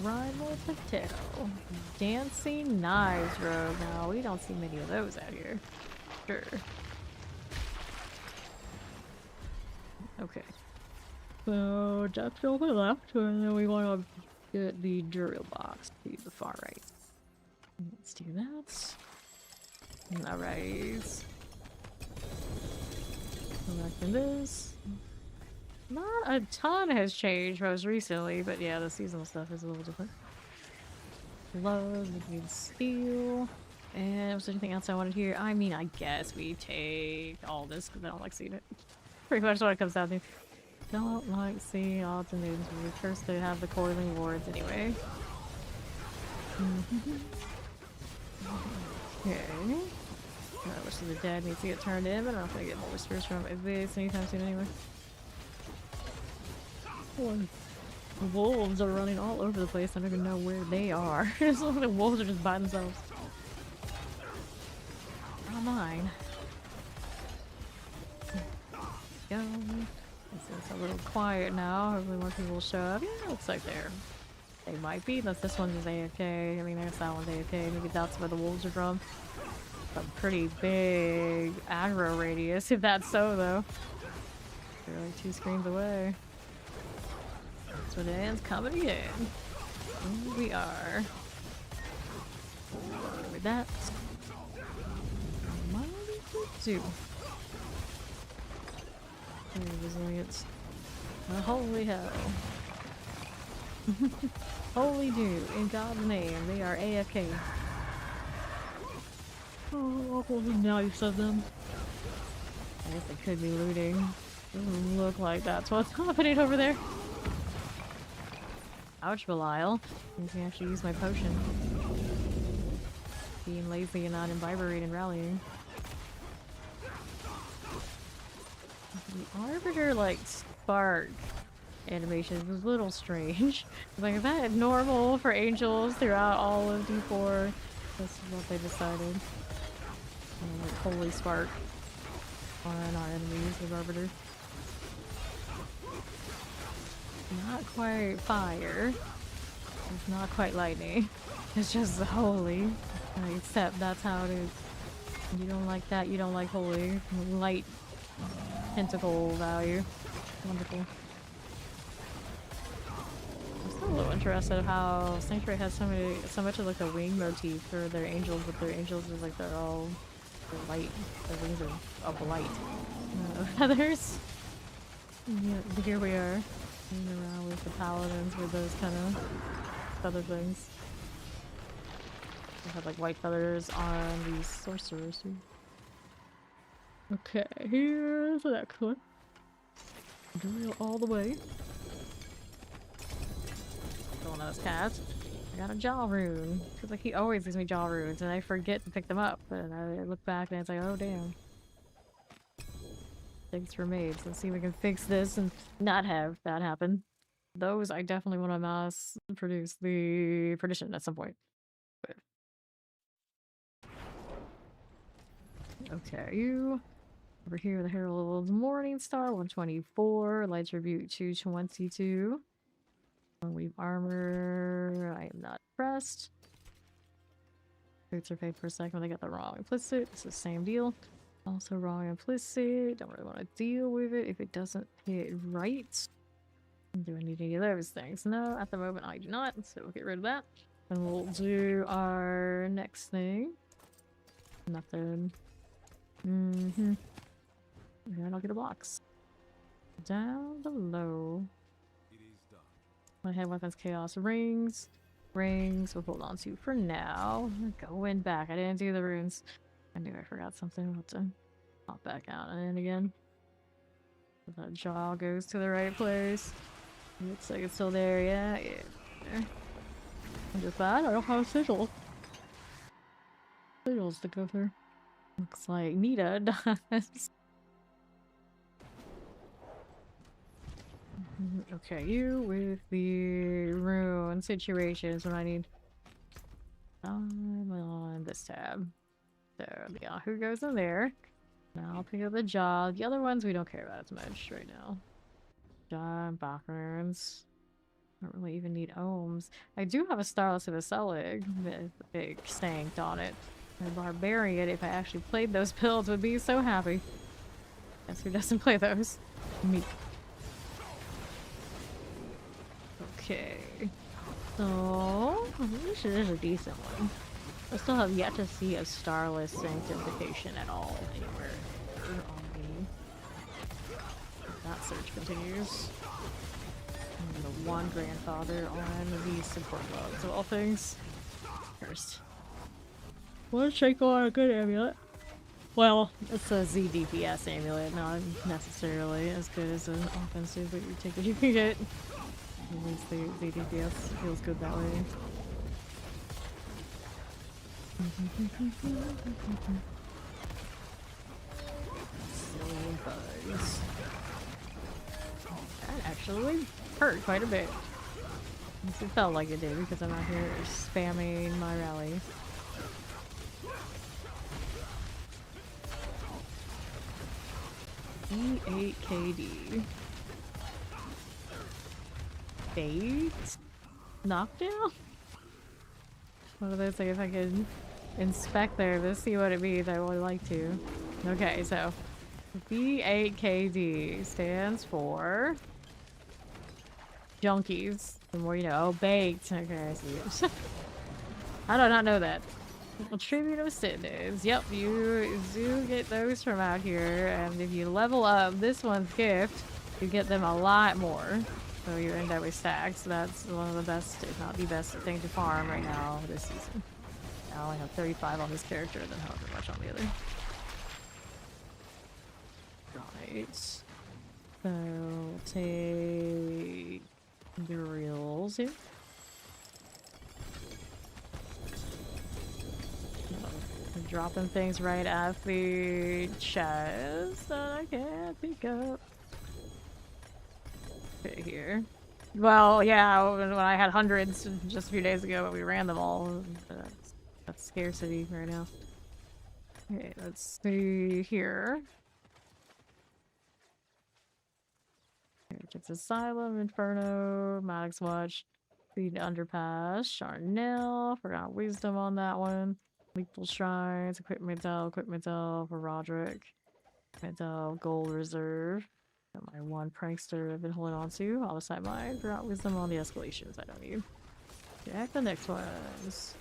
A: Primal Potato. Dancing Knives Rogue. Now, we don't see many of those out here. Sure. Okay. So, that's all we left, and then we want to get the drill box to the far right. Let's do that. Alright. Selecting this. Not a ton has changed most recently, but yeah, the seasonal stuff is a little different. Love, we need steel. And was there anything else I wanted here? I mean, I guess we take all this because I don't like seeing it. Pretty much what it comes down to. Don't like seeing odds and ends. We first to have the coiling wards anyway. Okay. Wish the dead needs to get turned in, but I'm not gonna get more whispers from this anytime soon anyway. The wolves are running all over the place. I don't even know where they are. It's like the wolves are just by themselves. Not mine. Go. It's a little quiet now. Hopefully more people will show up. Yeah, looks like they might be, unless this one's just AFK. I mean, I guess that one's AFK. Maybe that's where the wolves are from. A pretty big aggro radius, if that's so, though. They're like 2 screens away. So Dan's coming in. Here we are. With that. Two. Resilience. Holy hell. Holy do, in God's name, they are AFK. Oh, awful nice of them. I guess they could be looting. Doesn't look like that's what's happening over there. Ouch, Belial. I can actually use my potion. Being lazy and not imbibrating and rallying. The Arbiter, like, spark animation is a little strange. Like, is that normal for angels throughout all of D4? That's what they decided. Like, holy spark on our enemies with Arbiter. Not quite fire. It's not quite lightning. It's just holy. Except that's how it is. You don't like that, you don't like holy. Light tentacle value. Wonderful. I'm still a little interested in how Sanctuary has so much of like a wing motif for their angels, but their angels is like they're all light. Their wings are of light. Feathers. Yeah, here we are. Around with the paladins with those kind of feather things. They have like white feathers on these sorcerers too. Okay, here's that clip. Drill all the way. One of those cats. I got a jaw rune. Because like he always gives me jaw runes and I forget to pick them up. And I look back and it's like, oh damn. Thanks for maids. Let's see if we can fix this and not have that happen. Those I definitely want to mass produce the perdition at some point. But... okay, you Over here, the Herald Morning Star, 124. Lights Rebuke, 222. Weave Armor, I am not impressed. Boots are fake for a second when they got the wrong implicit. It's the same deal. Also wrong implicit. Don't really want to deal with it if it doesn't hit right. Do I need any of those things? No, at the moment I do not, so we'll get rid of that. And we'll do our next thing. Nothing. And I'll get a box. Down below.
C: It is done.
A: My head weapons, chaos rings. Rings we'll hold on to for now. Going back. I didn't do the runes. I knew I forgot something. I'll have to pop back out and in again. So that jaw goes to the right place. Looks like it's still there. Yeah. There. I'm just bad. I don't have sigils. Sigils to go through. Looks like Nita does. Okay, you with the rune situations when I need. I'm on this tab. So the Yahoo goes in there. Now I'll pick up the jaw. The other ones we don't care about as much right now. Jaw and backgrounds. Don't really even need ohms. I do have a Starless of a Selig with a big sanct on it. A barbarian, if I actually played those builds, would be so happy. Guess who doesn't play those? Me. Okay. So, this is a decent one. I still have yet to see a Starless Sanctification at all anywhere on me. That search continues. And the one grandfather on the support logs of all things. First. Want to check on a good amulet? Well, it's a Z DPS amulet, not necessarily as good as an offensive, but you take what you can get. At least the Z DPS feels good that way. Silly bugs. That actually hurt quite a bit. It felt like it did because I'm out here spamming my rally. E8KD. Fate? Knockdown? One of those things if I could inspect there to see what it means, I would like to. Okay, so B8KD stands for junkies. The more you know. Oh, baked. Okay, I see it. How do I not know that? Well, tribute of Sydneys. Yep, you do get those from out here, and if you level up this one's gift, you get them a lot more. So you end up with stacks. So that's one of the best, if not the best thing to farm right now this season. I only have 35 on this character, then however much on the other. Right. So we'll take drills here. Dropping things right at the chest that I can't pick up. Okay, here. Well, yeah, when I had hundreds just a few days ago, but we ran them all. That's scarcity right now. Okay, let's see here. It's Asylum, Inferno, Maddox Watch, Feed Underpass, Charnel, forgot Wisdom on that one. Lethal Shrines, Equipment Del for Roderick. Equipment Gold Reserve. Got my one prankster I've been holding on to. Homicide Mind, forgot Wisdom on the escalations I don't need. Check the next ones.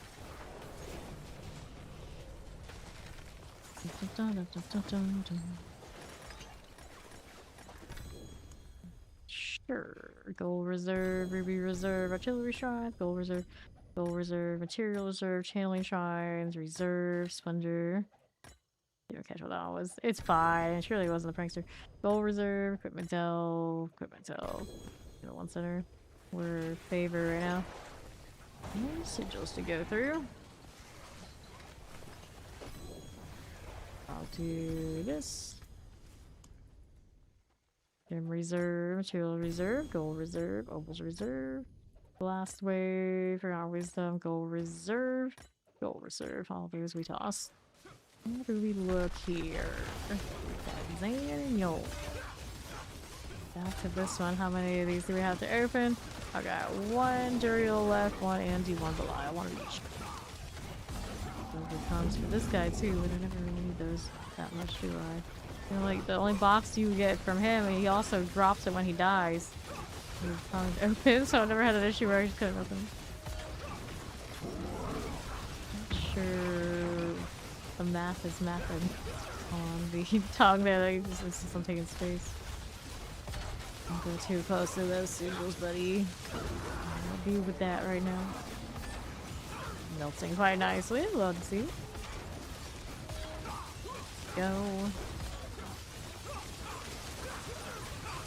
A: Sure. Gold Reserve, Ruby Reserve, Artillery Shrine, Gold Reserve, Material Reserve, Channeling Shrines, Reserve, Splendor. You don't catch what that was. It's fine. It surely wasn't a prankster. Gold Reserve, Equipment Del. One center. We're favor right now. More sigils to go through. I'll do this. Gem Reserve, Material Reserve, Gold Reserve, Opals Reserve, Blast Wave, Forgotten Wisdom, Gold Reserve, all those we toss. How do we look here? Daniel. Back to this one. How many of these do we have to open? I got one Duriel left, one Andy, one Belial, one of each. Those comes for this guy too, but I never really need those that much, do I? You know, like the only box you get from him, and he also drops it when he dies. He's probably open, so I never had an issue where I just couldn't open. Not sure the math is mapping on the tongue there. Like, this is I'm taking space. Don't go too close to those sigils, buddy. I'll be with that right now. Melting quite nicely. Love to see. Go.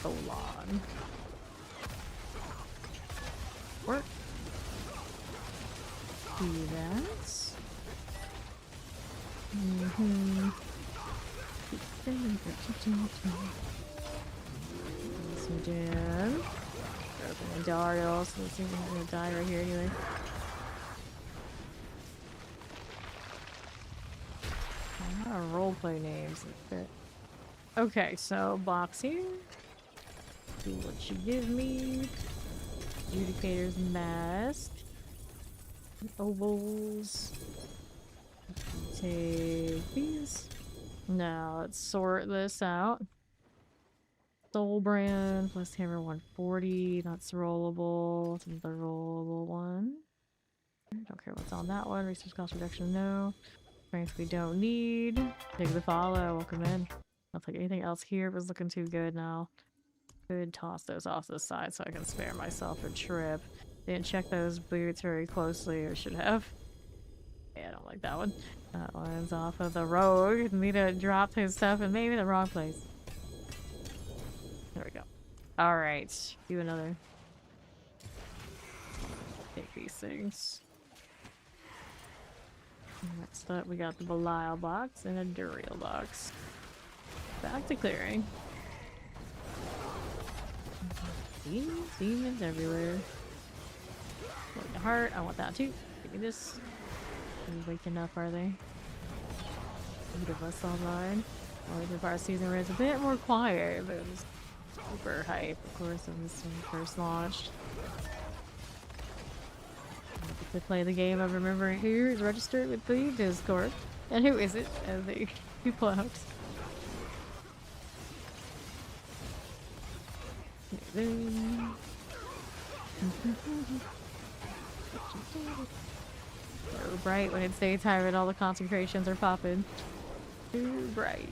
A: Hold on. Work. Do that. Some jam. Open the Dario, so it seems like I'm gonna die right here anyway. A lot of roleplay names that fit. Okay, so box here. See what you give me. Adjudicator's mask. Ovals. Take these. Now let's sort this out. Soul brand plus hammer 140. That's rollable. It's another rollable one. Don't care what's on that one. Resource cost reduction, no. Strength we don't need. Take the follow. Welcome in. I'll take anything else here. It was looking too good now. Could toss those off to the side so I can spare myself a trip. Didn't check those boots very closely, or should have. Yeah, I don't like that one. That one's off of the road. Need to drop his stuff in maybe the wrong place. There we go. Alright. Do another. Take these things. Next up, we got the Belial box and a Duriel box. Back to clearing. Demons everywhere. Look, the heart. I want that too. Give me this. Are you waking up, are they? 8 of us online. Well, the bar season where it's a bit more quiet, but it was super hype, of course, when this one first launched. I get to play the game of remembering who is registered with the Discord and who isn't as they people out. So bright when it's daytime and all the consecrations are popping. Too bright.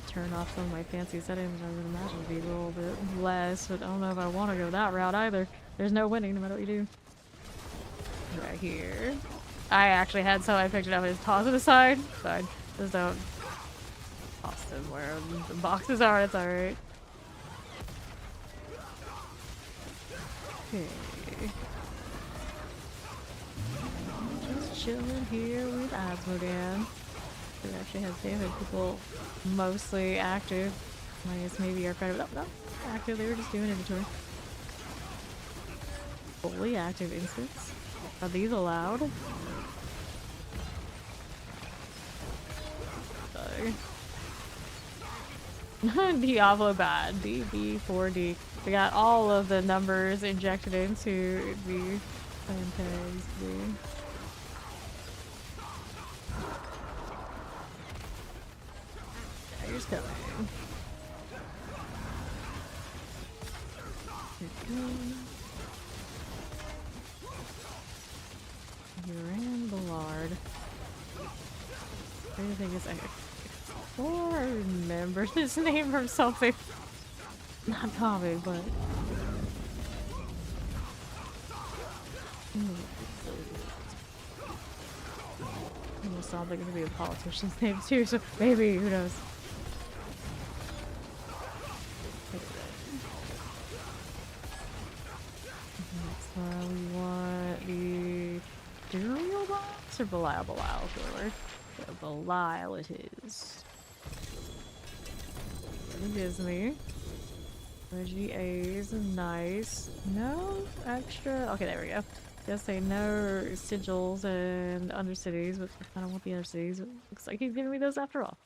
A: Turn off some of my fancy settings. I would imagine it'd be a little bit less, but I don't know if I want to go that route either. There's no winning no matter what you do. Right here. I actually had some I picked it up and just tossed it aside, so I just don't toss them where the boxes are. It's alright. Okay. Just chilling here with Asmodan. We actually have David people mostly active. Minus maybe our friend. No, active. They were just doing inventory. Fully active instance. Are these allowed? Sorry. Diablo bad. DB4D. We got all of the numbers injected into the fantasy. Here's coming. Uran Ballard. I don't think it's or I remember this name from something. Not common, but almost sounds like it's gonna be a politician's name too, so maybe, who knows. Next one, we want the Duriel box or Belial? Forward. So Belial it is. It gives me GAs, nice. No extra. Okay, there we go. Just say no sigils and undercities, but I don't want the undercities. But looks like he's giving me those after all.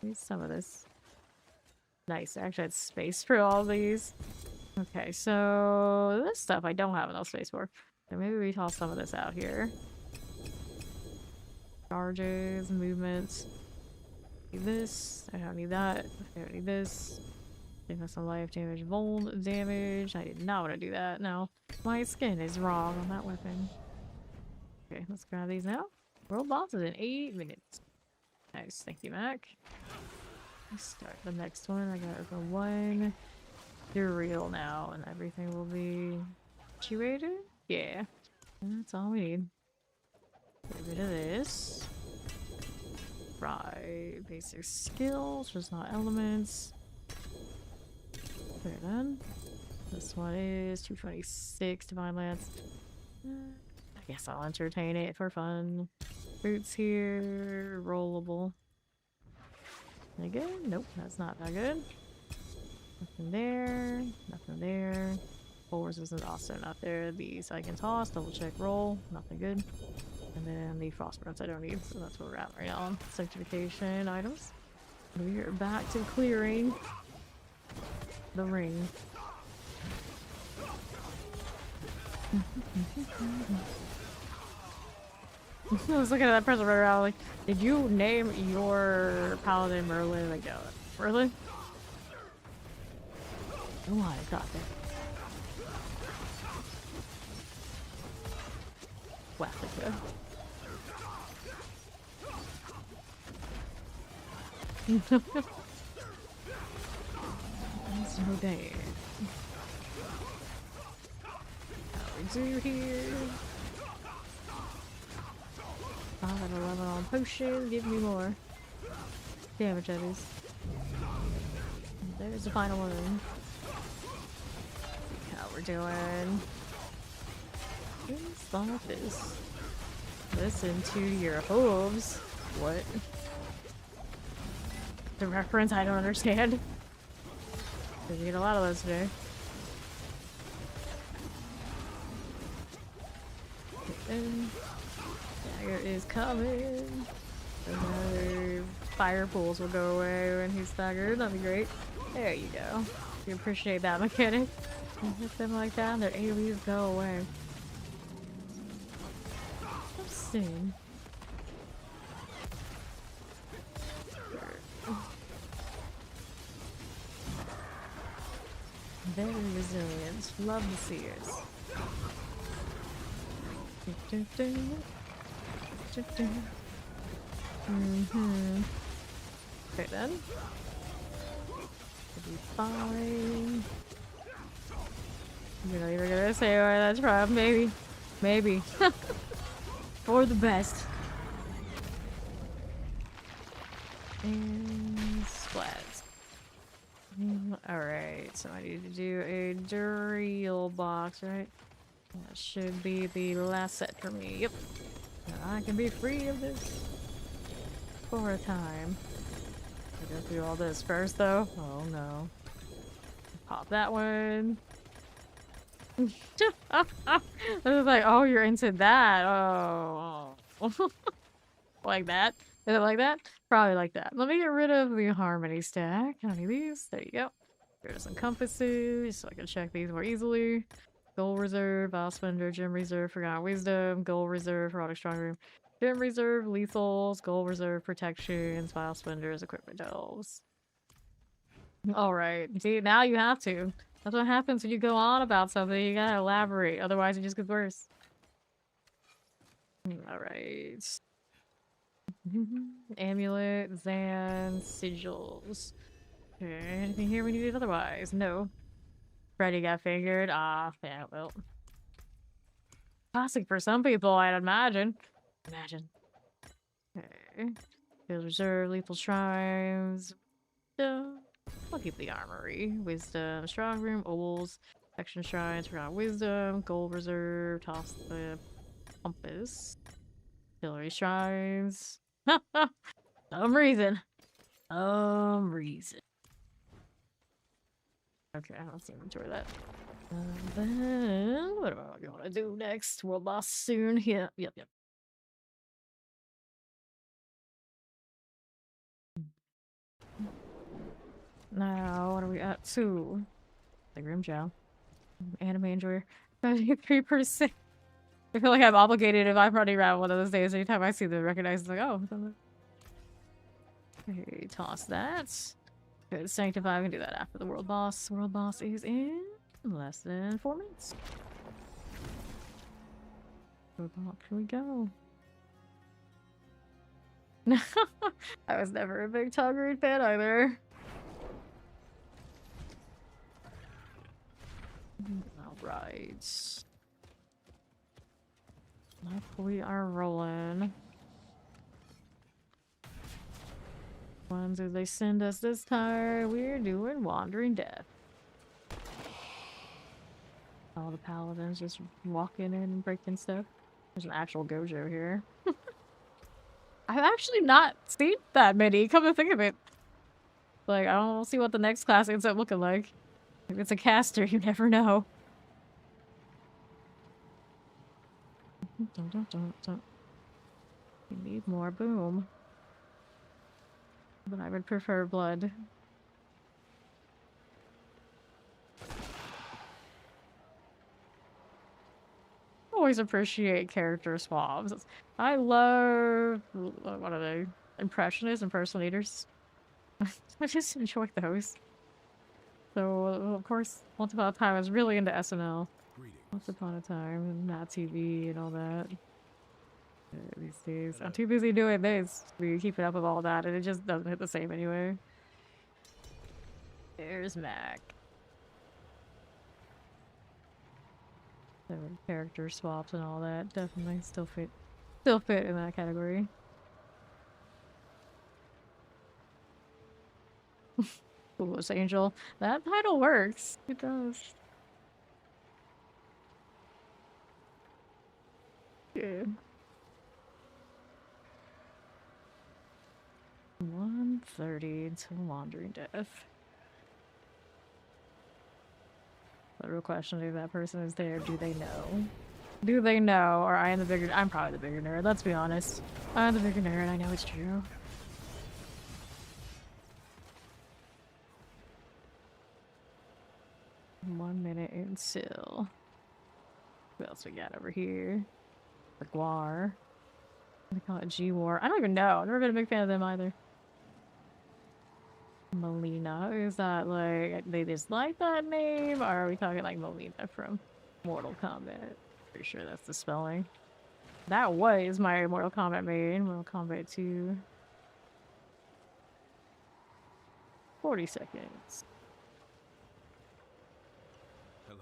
A: Need some of this. Nice. I actually had space for all these. Okay, so this stuff I don't have enough space for. So maybe we toss some of this out here. Charges, movements. Need this. I don't need that. I don't need this. Give us some life damage, vuln damage. I did not want to do that. No. My skin is wrong on that weapon. Okay, let's grab these now. World bosses in 8 minutes. Nice. Thank you, Mac. Let's start the next one. I gotta open one. You're real now, and everything will be situated? Yeah. And that's all we need. Get rid of this. Right. Basic skills, just not elements. Okay then. This one is 226 Divine Lance. I guess I'll entertain it for fun. Boots here. Rollable. Any good? Nope, that's not that good. Nothing there. Nothing there. Fours is also not there. These I can toss. Double check roll. Nothing good. And then the frost burns I don't need. So that's where we're at right now. Sanctification items. We're back to clearing the ring. I was looking at that person right around like, did you name your Paladin Merlin? Like, no. Merlin? Oh, I got there. Wow, that's good. There's no day. How we do here? 5 and 11 on potion. Give me more damage at least. There's the final one. See how we're doing. Stop this. Listen to your hooves. What? The reference I don't understand. We get a lot of those today. Dagger is coming. Another fire pools will go away when he's staggered. That'd be great. There you go. You appreciate that mechanic. You hit them like that and their AoEs go away. So soon. Very resilient. Love to see it. Okay then. Should be fine. You're not even gonna say why that's from. Maybe. Maybe. For the best. And splat. Alright, so I need to do a drill box, right? That should be the last set for me. Yep. Now I can be free of this for a time. I gotta do all this first, though. Oh no. Pop that one. I was like, oh, you're into that. Oh. Like that? Is it like that? Probably like that. Let me get rid of the harmony stack. How many of these? There you go. Get rid of some compasses so I can check these more easily. Gold reserve, Vile Spender, Gem reserve, Forgotten Wisdom, Gold reserve, Erotic Strong Room, Gem reserve, Lethals, Gold reserve, Protections, Vile Spenders, Equipment Delves. Alright. See, now you have to. That's what happens when you go on about something. You gotta elaborate. Otherwise, it just gets worse. Alright. Amulet, Zan, Sigils. Okay, anything here we needed otherwise? No. Freddy got fingered. Ah, yeah, well. Classic for some people, I'd imagine. Okay. Field Reserve, Lethal Shrines. I'll keep the Armory. Wisdom, Strong Room, Ovals, Action Shrines, Forgotten Wisdom, Gold Reserve, toss the Compass. Hillary Shrines. Some reason. Okay, let's inventory that. And then what do I want to do next? World boss soon. Yeah, yep. Now what are we at to? The Grimjow. Anime enjoyer. 33%. I feel like I'm obligated if I'm running around one of those days. Anytime I see them, recognize it's like, oh. Okay, toss that. Good, Sanctify. We can do that after the world boss. World boss is in less than 4 minutes. Where can we go? I was never a big Toggery fan either. Alright. We are rolling. When do they send us this time? We're doing Wandering Death. All the paladins just walking in and breaking stuff. There's an actual Gojo here. I've actually not seen that many, come to think of it. Like, I don't see what the next class ends up looking like. If it's a caster, you never know. Don't. We need more boom. But I would prefer blood. Always appreciate character swaps. I love, what are they? Impressionists, impersonators. I just enjoy those. So, of course, once upon a time I was really into SNL.
C: Greetings.
A: Once upon a time, and Matt TV and all that. These days, I'm too busy doing this to be keeping up with all that, and it just doesn't hit the same anyway. There's Mac. So character swaps and all that definitely still fit in that category. Foolish Angel. That title works. It does. Yeah. 1:30 to Wandering Death. The real question is, if that person is there, do they know? Do they know? Or I am the bigger— I'm probably the bigger nerd, let's be honest. I'm the bigger nerd, I know it's true. One minute until. What else we got over here? The Guar. They call it G-War. I don't even know. I've never been a big fan of them either. Melina. Is that like they dislike that name? Or are we talking like Melina from Mortal Kombat? Pretty sure that's the spelling. That was my Mortal Kombat main. Mortal Kombat 2. 40 seconds.
C: Hello.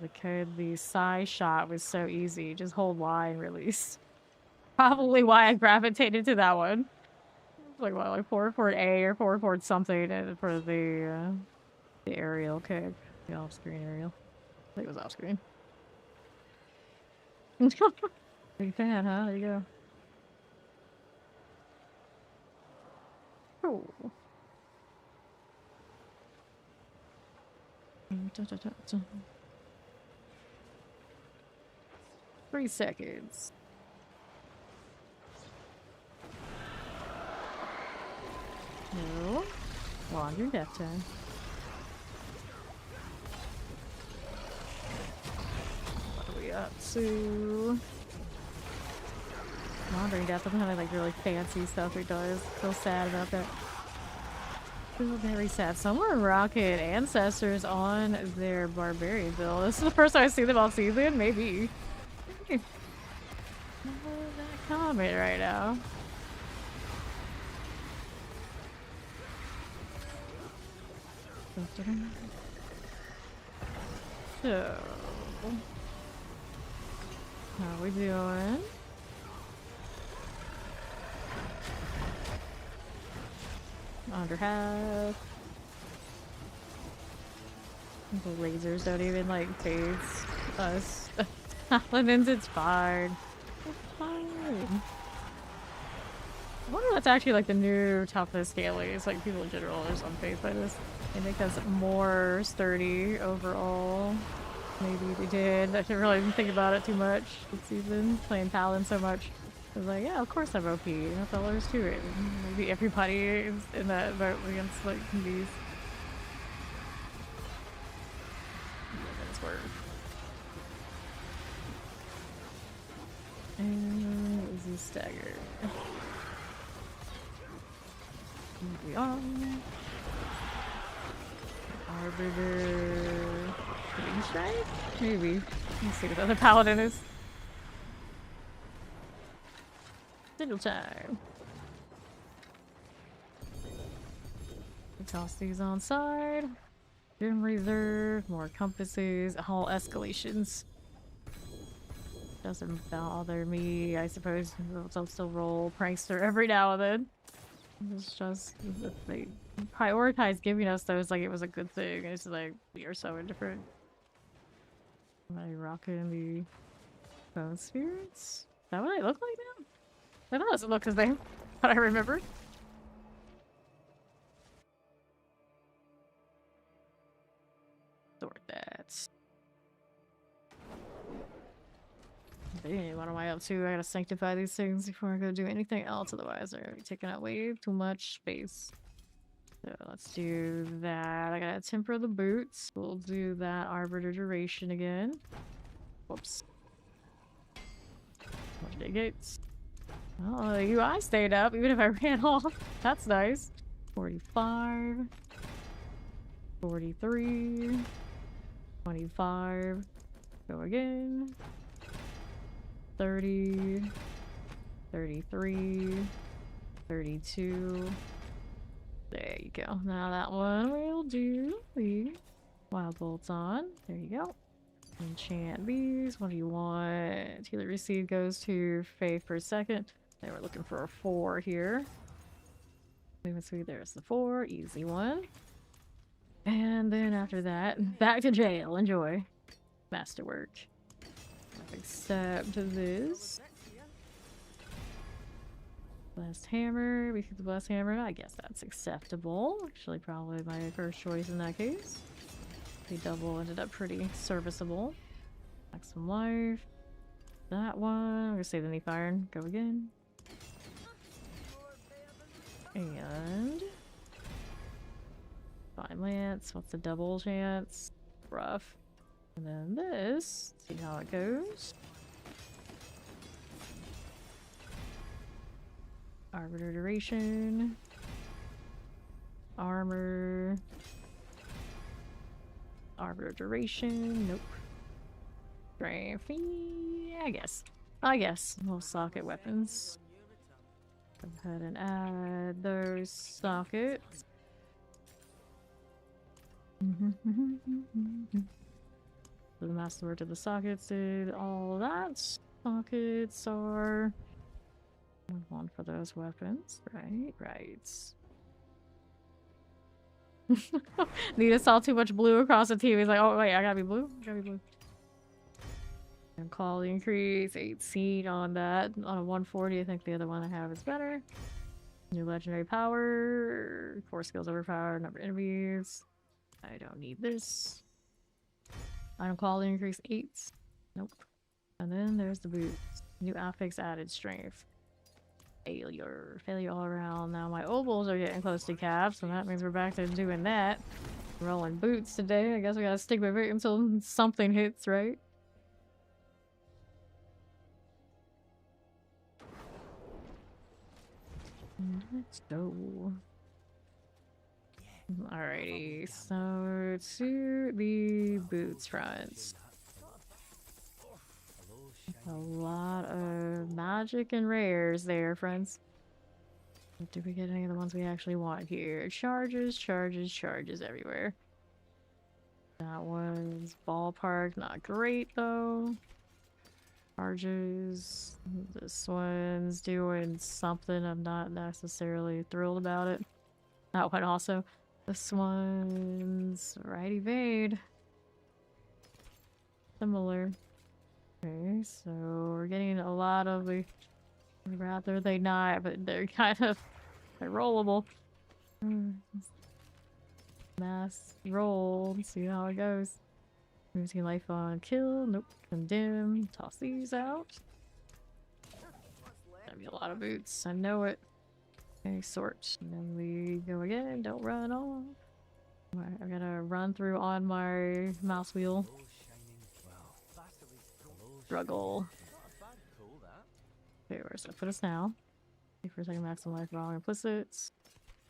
A: Because the Psy shot was so easy. Just hold Y and release. Probably why I gravitated to that one. Like what, like forward A or forward something, and for the aerial kick, the off-screen aerial. I think it was off-screen. Big fan, huh? There you go. Cool. 3 seconds. No. Wander death time. What are we up to? Wandering death doesn't have any like really fancy stuff it does. Feel sad about that. Feel very sad. Someone rocket ancestors on their barbarian build. This is the first time I see them all season. Maybe. That comment right now. So, how we doing? Under half. The lasers don't even like phase us. Paladins, it's fine. It's fine. I wonder if that's actually like the new toughness scaling. Like people in general are unfazed by this. They make us more sturdy overall. Maybe they did. I didn't really think about it too much this season. Playing Paladin so much. I was like, yeah, of course I'm OP. That's all there is to it. Maybe everybody is in that boat against like these. That's where. And easy stagger. We are. Arbiter. Wing strike? Maybe. Let's see what the other paladin is. Sigil time. Toss these on side. Gem reserve. More compasses. All escalations. Doesn't bother me, I suppose. I'll still roll prankster every now and then. It's just they prioritize giving us those like it was a good thing. It's like we are so indifferent. Am I rocking the bone spirits? Is that what I look like now? I thought it doesn't look the same. But I remembered. Sort that. Dang, what am I up to? I gotta sanctify these things before I go do anything else, otherwise they're gonna be taking up way too much space. So let's do that. I gotta temper the boots. We'll do that arbiter duration again. Whoops. Gates. Oh, the UI stayed up even if I ran off. That's nice. 45. 43. 25. Go again. 30, 33, 32. There you go. Now that one will do the wild bolts on. There you go. Enchant these. What do you want? Healer receive goes to faith per second. They were looking for a 4 here. There's the 4. Easy one. And then after that, back to jail. Enjoy. Masterwork. Accept this. Blast hammer. We keep the blast hammer. I guess that's acceptable. Actually, probably my first choice in that case. The double ended up pretty serviceable. Maximum life. That one. I'm gonna save the knee fire and go again. And Fine Lance. What's the double chance? Rough. And then this, see how it goes. Arbiter duration. Armor. Arbiter duration. Nope. Strength. I guess. We'll socket weapons. Go ahead and add those sockets. The masterwork to the sockets did all that. Sockets are one for those weapons, right. Nita saw too much blue across the TV. He's like, oh wait, I gotta be blue. And quality increase 18 on that. On a 140, I think the other one I have is better. New legendary power. 4 skills overpower. Number of enemies. I don't need this. Item quality increase 8. Nope. And then there's the boots. New affix added strength. Failure all around. Now my ovals are getting close to cap, so that means we're back to doing that. Rolling boots today. I guess we gotta stick with it until something hits, right? Let's go. Alrighty, so to the boots fronts. A lot of magic and rares there, friends. Did we get any of the ones we actually want here? Charges everywhere. That was ballpark, not great though. Charges. This one's doing something. I'm not necessarily thrilled about it. That one also. This one's right evade. Similar. Okay, so we're getting a lot of the I'd rather they not, but they're kind of they're rollable. Mass roll. Let's see how it goes. Losing life on kill. Nope. Condemn. Toss these out. That'd be a lot of boots. I know it. Okay, sort. And then we go again. Don't run off. Alright, I gotta run through on my mouse wheel. Struggle. Okay, where's that put us now? Okay, for a second, maximum life, wrong implicits.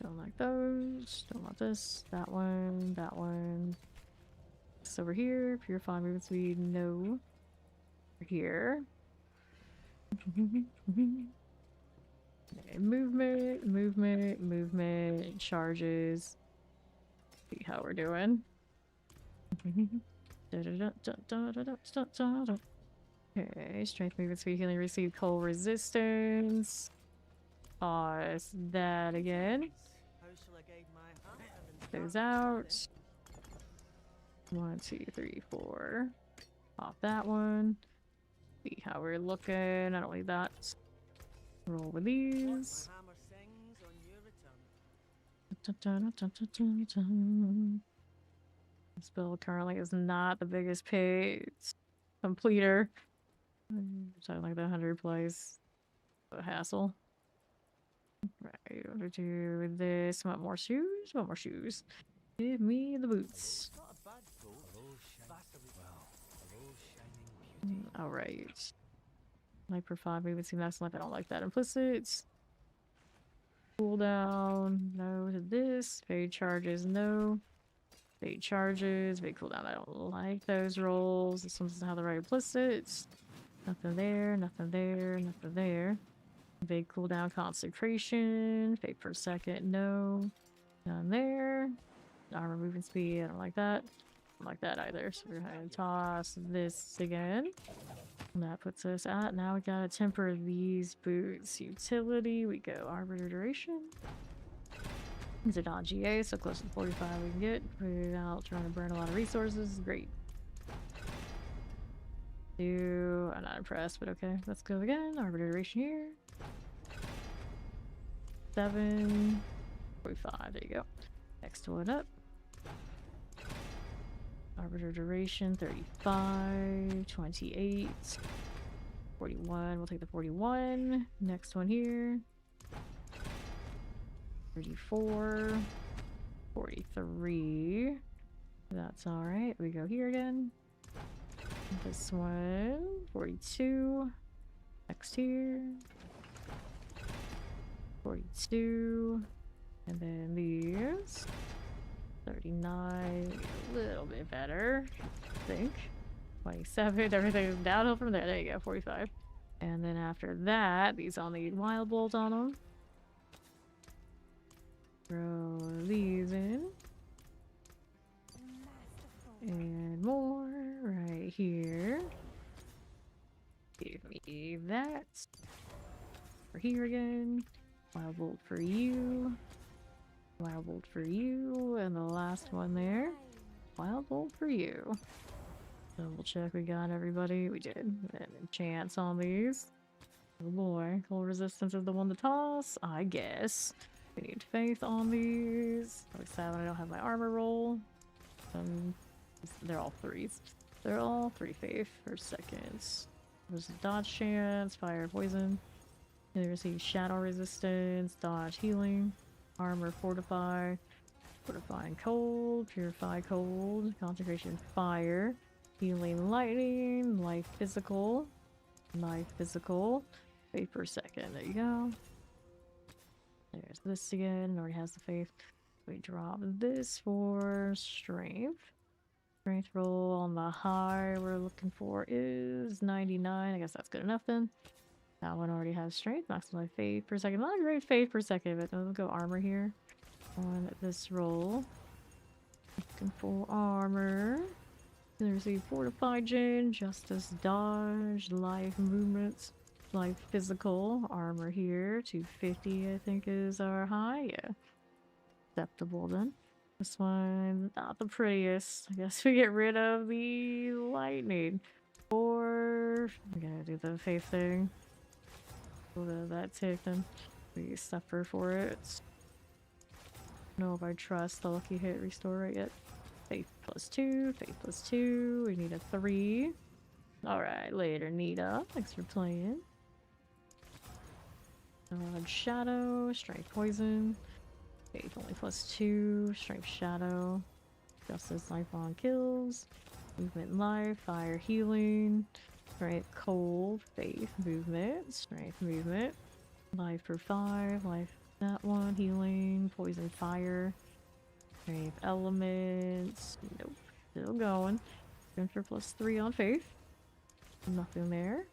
A: Don't like those. Don't want this. That one. That one. This over here. Purify movement speed. No. Over here. Okay, movement, charges. See how we're doing. Okay, strength movement speed healing, receive cold resistance. Pause that again.
B: How shall I guide my hammer?
A: Goes out. 1, 2, 3, 4. Pop that one. See how we're looking. I don't need that. Roll with these.
B: My hammer sings on your return.
A: This build currently is not the biggest page completer. So like the 100 place. A hassle. Right, we'll do this. Want more shoes? Want more shoes. Give me the boots. Alright. Like for 5 movements, that's like I don't like that. Implicits. Cooldown. No to this. Fade charges. No. Fade charges. Fade cooldown. I don't like those rolls. This one doesn't have the right implicits. Nothing there. Nothing there. Nothing there. Fade cooldown. Concentration. Fade per second. No. None there. Armor movement speed. I don't like that. I don't like that either. So we're going to toss this again. And that puts us at, now we gotta temper these boots. Utility, we go arbiter duration. These are not GA, so close to 45 we can get without trying to burn a lot of resources. Great. I'm not impressed, but okay. Let's go again. Arbiter duration here. 7, 45, there you go. Next one up. Arbiter duration, 35, 28, 41, we'll take the 41. Next one here. 34, 43. That's alright. We go here again. This one, 42. Next here. 42. And then these. 39, a little bit better, I think. 27, everything is downhill from there. There you go, 45. And then after that, these all need wild bolt on them. Throw these in. And more right here. Give me that. For here again. Wild bolt for you. Wild bolt for you, and the last one there. Wild bolt for you. Double check we got everybody. We did. And enchants on these. Oh boy. Cold resistance is the one to toss, I guess. We need faith on these. I'm sad when I don't have my armor roll. They're all 3s. They're all 3 faith for seconds. There's a dodge chance, fire, poison. You receive shadow resistance, dodge healing. Armor, fortify, fortifying cold, purify cold, concentration fire, healing lightning, life physical, faith per second. There you go. There's this again. Already has the faith. We drop this for strength. Strength roll on the high we're looking for is 99. I guess that's good enough then. That one already has strength, maximum faith per second. Not a great faith per second, but we'll go armor here on this roll. Looking for armor. Then receive fortified gen, justice, dodge, life movements, life physical, armor here. 250 I think is our high. Yeah. Acceptable then. This one, not the prettiest. I guess we get rid of the lightning. Or we're gonna do the faith thing. Go to that tick, then we suffer for it. Know if I trust the lucky hit restore right yet. Faith +2, faith +2. We need a 3. Alright, later, Nita. Thanks for playing. Shadow, strength poison. Faith only +2, strength shadow. Justice life on kills. Movement life, fire healing. Strength cold, faith movement, strength movement. Life for 5, life that one, healing, poison fire. Strength elements. Nope. Still going. Going for +3 on faith. Nothing there.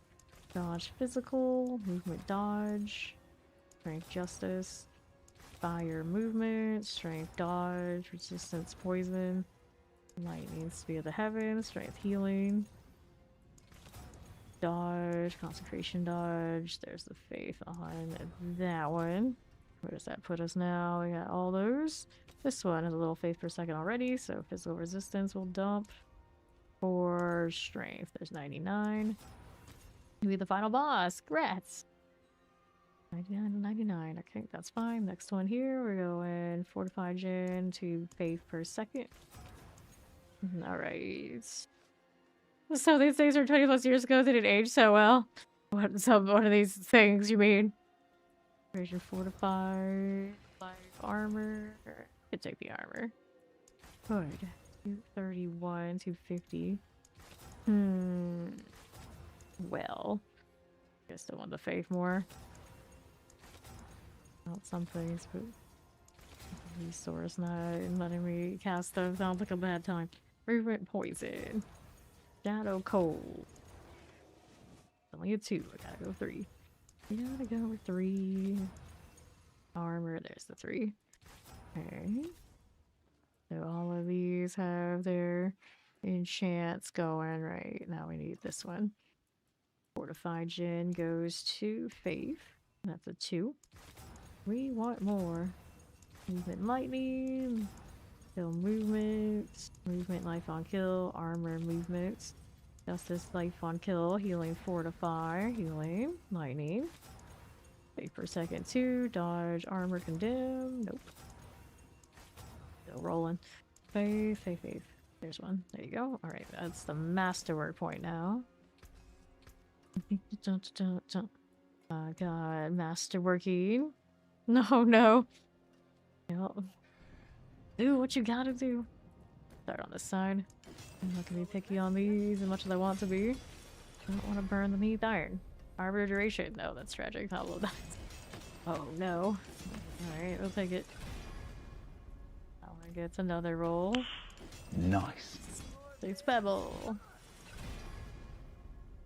A: Dodge physical, movement dodge. Strength justice. Fire movement, strength dodge, resistance poison. Lightning spear of the heavens, strength healing. Dodge, concentration dodge. There's the faith on that one. Where does that put us now? We got all those. This one has a little faith per second already, so physical resistance will dump. For strength, there's 99. Be the final boss. Congrats! 99 and 99. Okay, that's fine. Next one here, we're going fortified gen to faith per second. Alright. So these things are 20 plus years ago, they didn't age so well. What of these things you mean? Version fortified, life armor. Could take the armor. Good. 231, 250. Well. I still want the faith more. Not some things, but resource not letting me cast stuff sounds like a bad time. Movement poison. Shadow cold. Only a 2. I gotta go 3. We gotta go with 3. Armor, there's the 3. Okay. So all of these have their enchants going right. Now we need this one. Fortified gen goes to faith. That's a 2. We want more. Movement lightning. Kill movement. Movement life on kill. Armor movements. Justice life on kill. Healing fortify. Healing. Lightning. Wait for a second. 2. Dodge. Armor condemn. Nope. Still rolling. Faith. Faith. Faith. There's one. There you go. Alright, that's the masterwork point now. Oh god. Masterworking. No, no. Yep. Do what you gotta do. Start on this side. I'm not gonna be picky on these as much as I want to be. I don't want to burn the meat iron. Arbiter duration. No, that's tragic. Not low that. Oh no. Alright, we'll take it. Now I get another roll.
E: Nice.
A: Six pebble.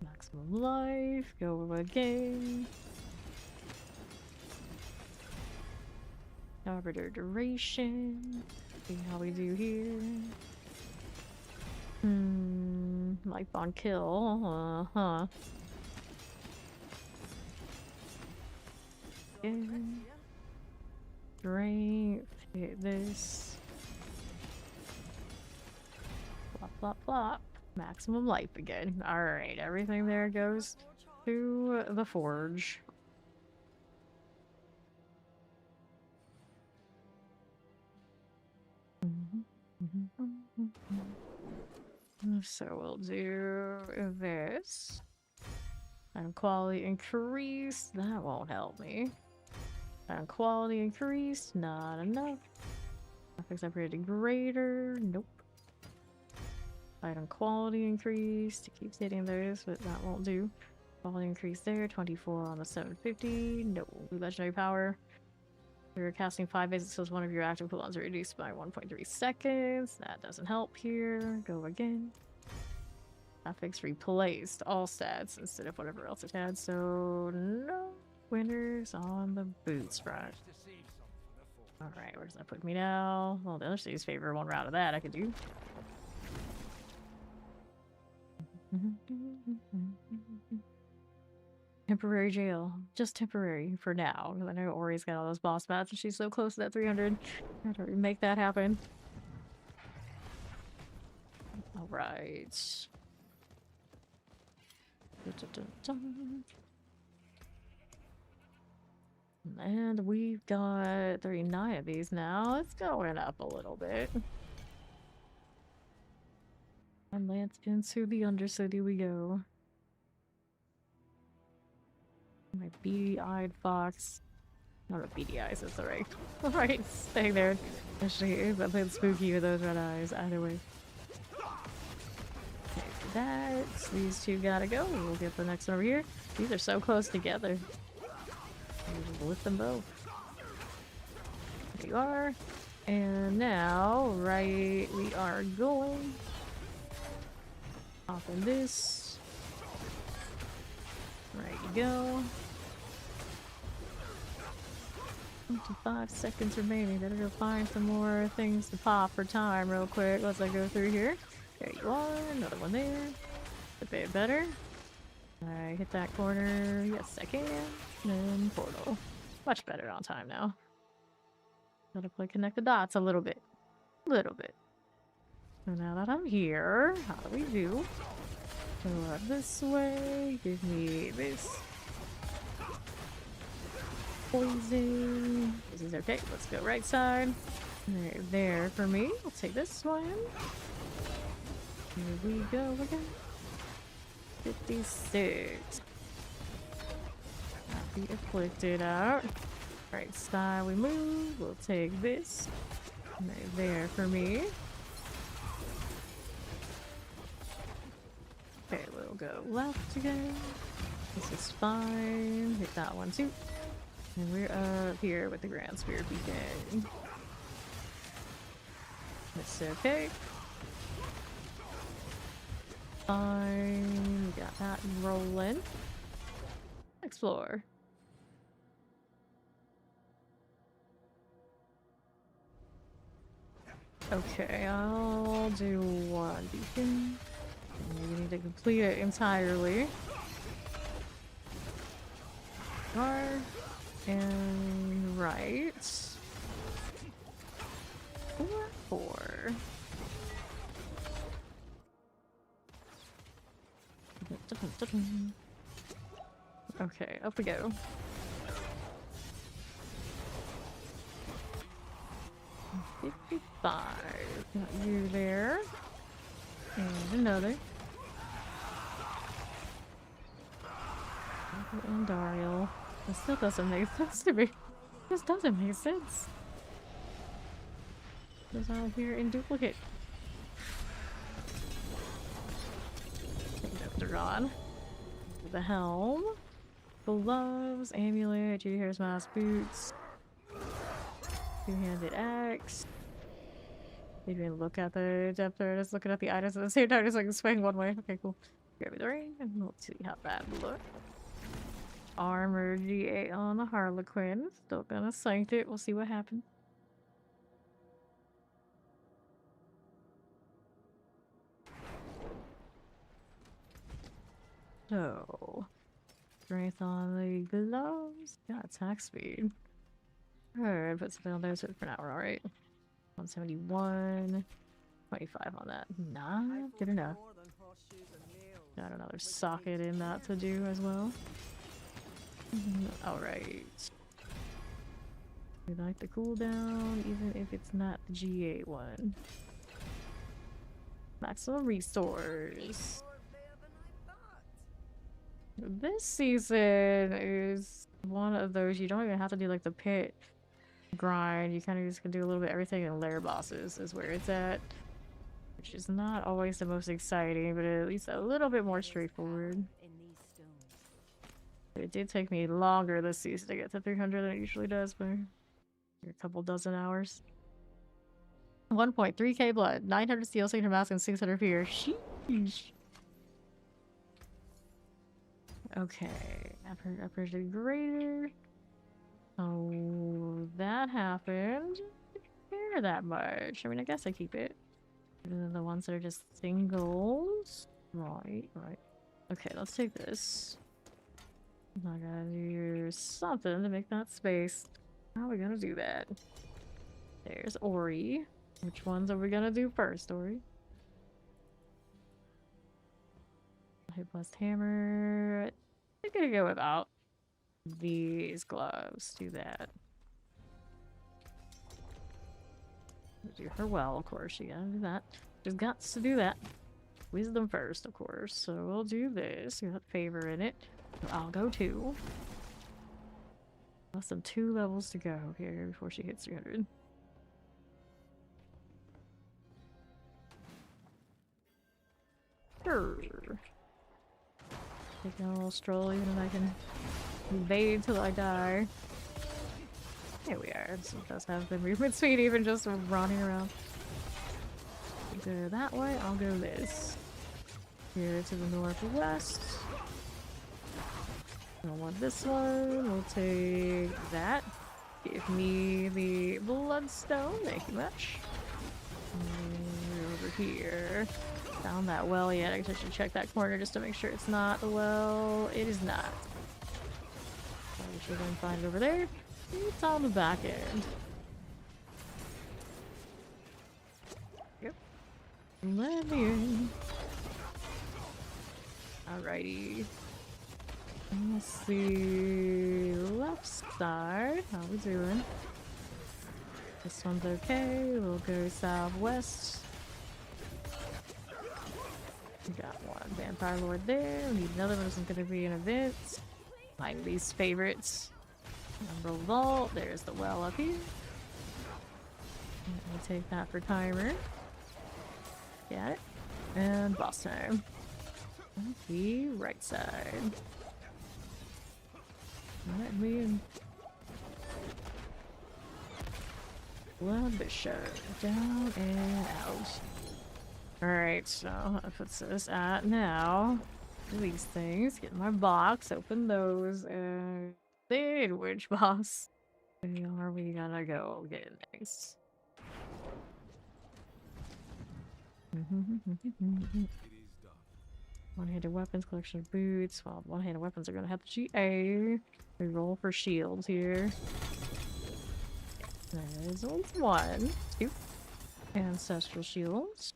A: Maximum life. Go again. Arbiter duration. See how we do here. Life on kill. Uh-huh. Strength. Hit this. Plop, plop, plop. Maximum life again. Alright, everything there goes to the forge. So we'll do this. And quality increase. That won't help me. And quality increase. Not enough. Graphics upgraded greater. Nope. Item quality increase. It keeps hitting those, but that won't do. Quality increase there. 24 on the 750. No. Legendary power. You're casting 5 basic skills, one of your active cooldowns are reduced by 1.3 seconds. That doesn't help here. Go again. Graphics replaced all stats instead of whatever else it had, so no winners on the boots front. Alright, where does that put me now? Well, the other city's favor one round of that I could do. Temporary jail. Just temporary for now. Because I know Ori's got all those boss bats and she's so close to that 300. How do we make that happen? Alright. And we've got 39 of these now. It's going up a little bit. And Lance into the Undercity we go. My beady-eyed fox. Not a beady eyes, that's alright. Alright, staying there. Actually, it's a bit spooky with those red eyes, either way. Take that. These two gotta go. We'll get the next one over here. These are so close together. We'll just lift them both. There you are. And now, right, we are going. Open this. Right you go. 25 seconds remaining. Better go find some more things to pop for time real quick. Let's go through here. There you are. Another one there. A bit better. I hit that corner. Yes, I can. And portal. Much better on time now. Gotta play connect the dots a little bit. Little bit. So now that I'm here, how do we do? Go up this way. Give me this. Poison. This is okay. Let's go right side. There for me. I'll take this one. Here we go again. 56. Not be afflicted out. Right side we move. We'll take this. Right there for me. Okay, we'll go left again. This is fine. Hit that one too. And we're up here with the Grand Spear Beacon. It's okay. Fine. We got that rolling. Explore. Okay, I'll do one beacon. We need to complete it entirely. And right. 4. Okay, up we go. 55. Got you there. And another. And Dario. This still doesn't make sense to me. This doesn't make sense. Goes out here in duplicate. They're gone. The helm. Gloves, amulet, Judy Harris mask, boots. Two-handed axe. Didn't even look at the depth or just looking at the items at the same time, just like swaying one way. Okay, cool. Grab me the ring and we'll see how that looks. Armor GA on the Harlequin. Still gonna sanct it. We'll see what happens. So, strength on the gloves. Got attack speed. Alright, put something on there for an hour, alright. 171. 25 on that. Not good enough. Got another socket in that to do as well. Alright. We like the cooldown, even if it's not the GA one. Maximum resource. This season is one of those you don't even have to do like the pit grind. You kind of just can do a little bit of everything, and lair bosses is where it's at. Which is not always the most exciting, but at least a little bit more straightforward. It did take me longer this season to get to 300 than it usually does, but a couple dozen hours. 1.3k blood, 900 steel, 600 mask, and 600 fear. Sheesh. Okay, upper degrader. Oh, that happened. Didn't care that much. I mean, I guess I keep it. The ones that are just singles. Right. Okay, let's take this. I gotta do something to make that space. How are we gonna do that? There's Ori. Which ones are we gonna do first, Ori? Hit blast hammer. I'm gonna go without. these gloves. Do that. Do her well, of course. You gotta do that. She's got to do that. Wisdom first, of course. So we'll do this. You got favor in it. I'll go 2. Less than 2 levels to go here before she hits 300. Sure. Taking a little stroll, even if I can evade till I die. Here we are. This does have the movement speed, even just running around. Go that way, I'll go this. Here to the northwest. I want this one. We'll take that. Give me the bloodstone. Thank you much. And over here. Found that well yet. I should check that corner just to make sure it's not the well. It is not. I should then find it over there. It's on the back end. Yep. Let me in. Alrighty. Let's see. Left side. How we doing? This one's okay. We'll go southwest. We got one Vampire Lord there. We need another one. This is going to be an event. My least favorites. Number vault. There's the well up here. We'll take that for timer. Got it. And boss time. The right side. Let me in. Blood Bishop. Down and out. Alright, so that puts us at now. These things. Get my box. Open those. And then which boss are we gonna go get next?
C: It is done.
A: One-handed weapons, collection of boots. Well, one-handed weapons are gonna have the GA. We roll for shields here. There's one, 2. Ancestral shields.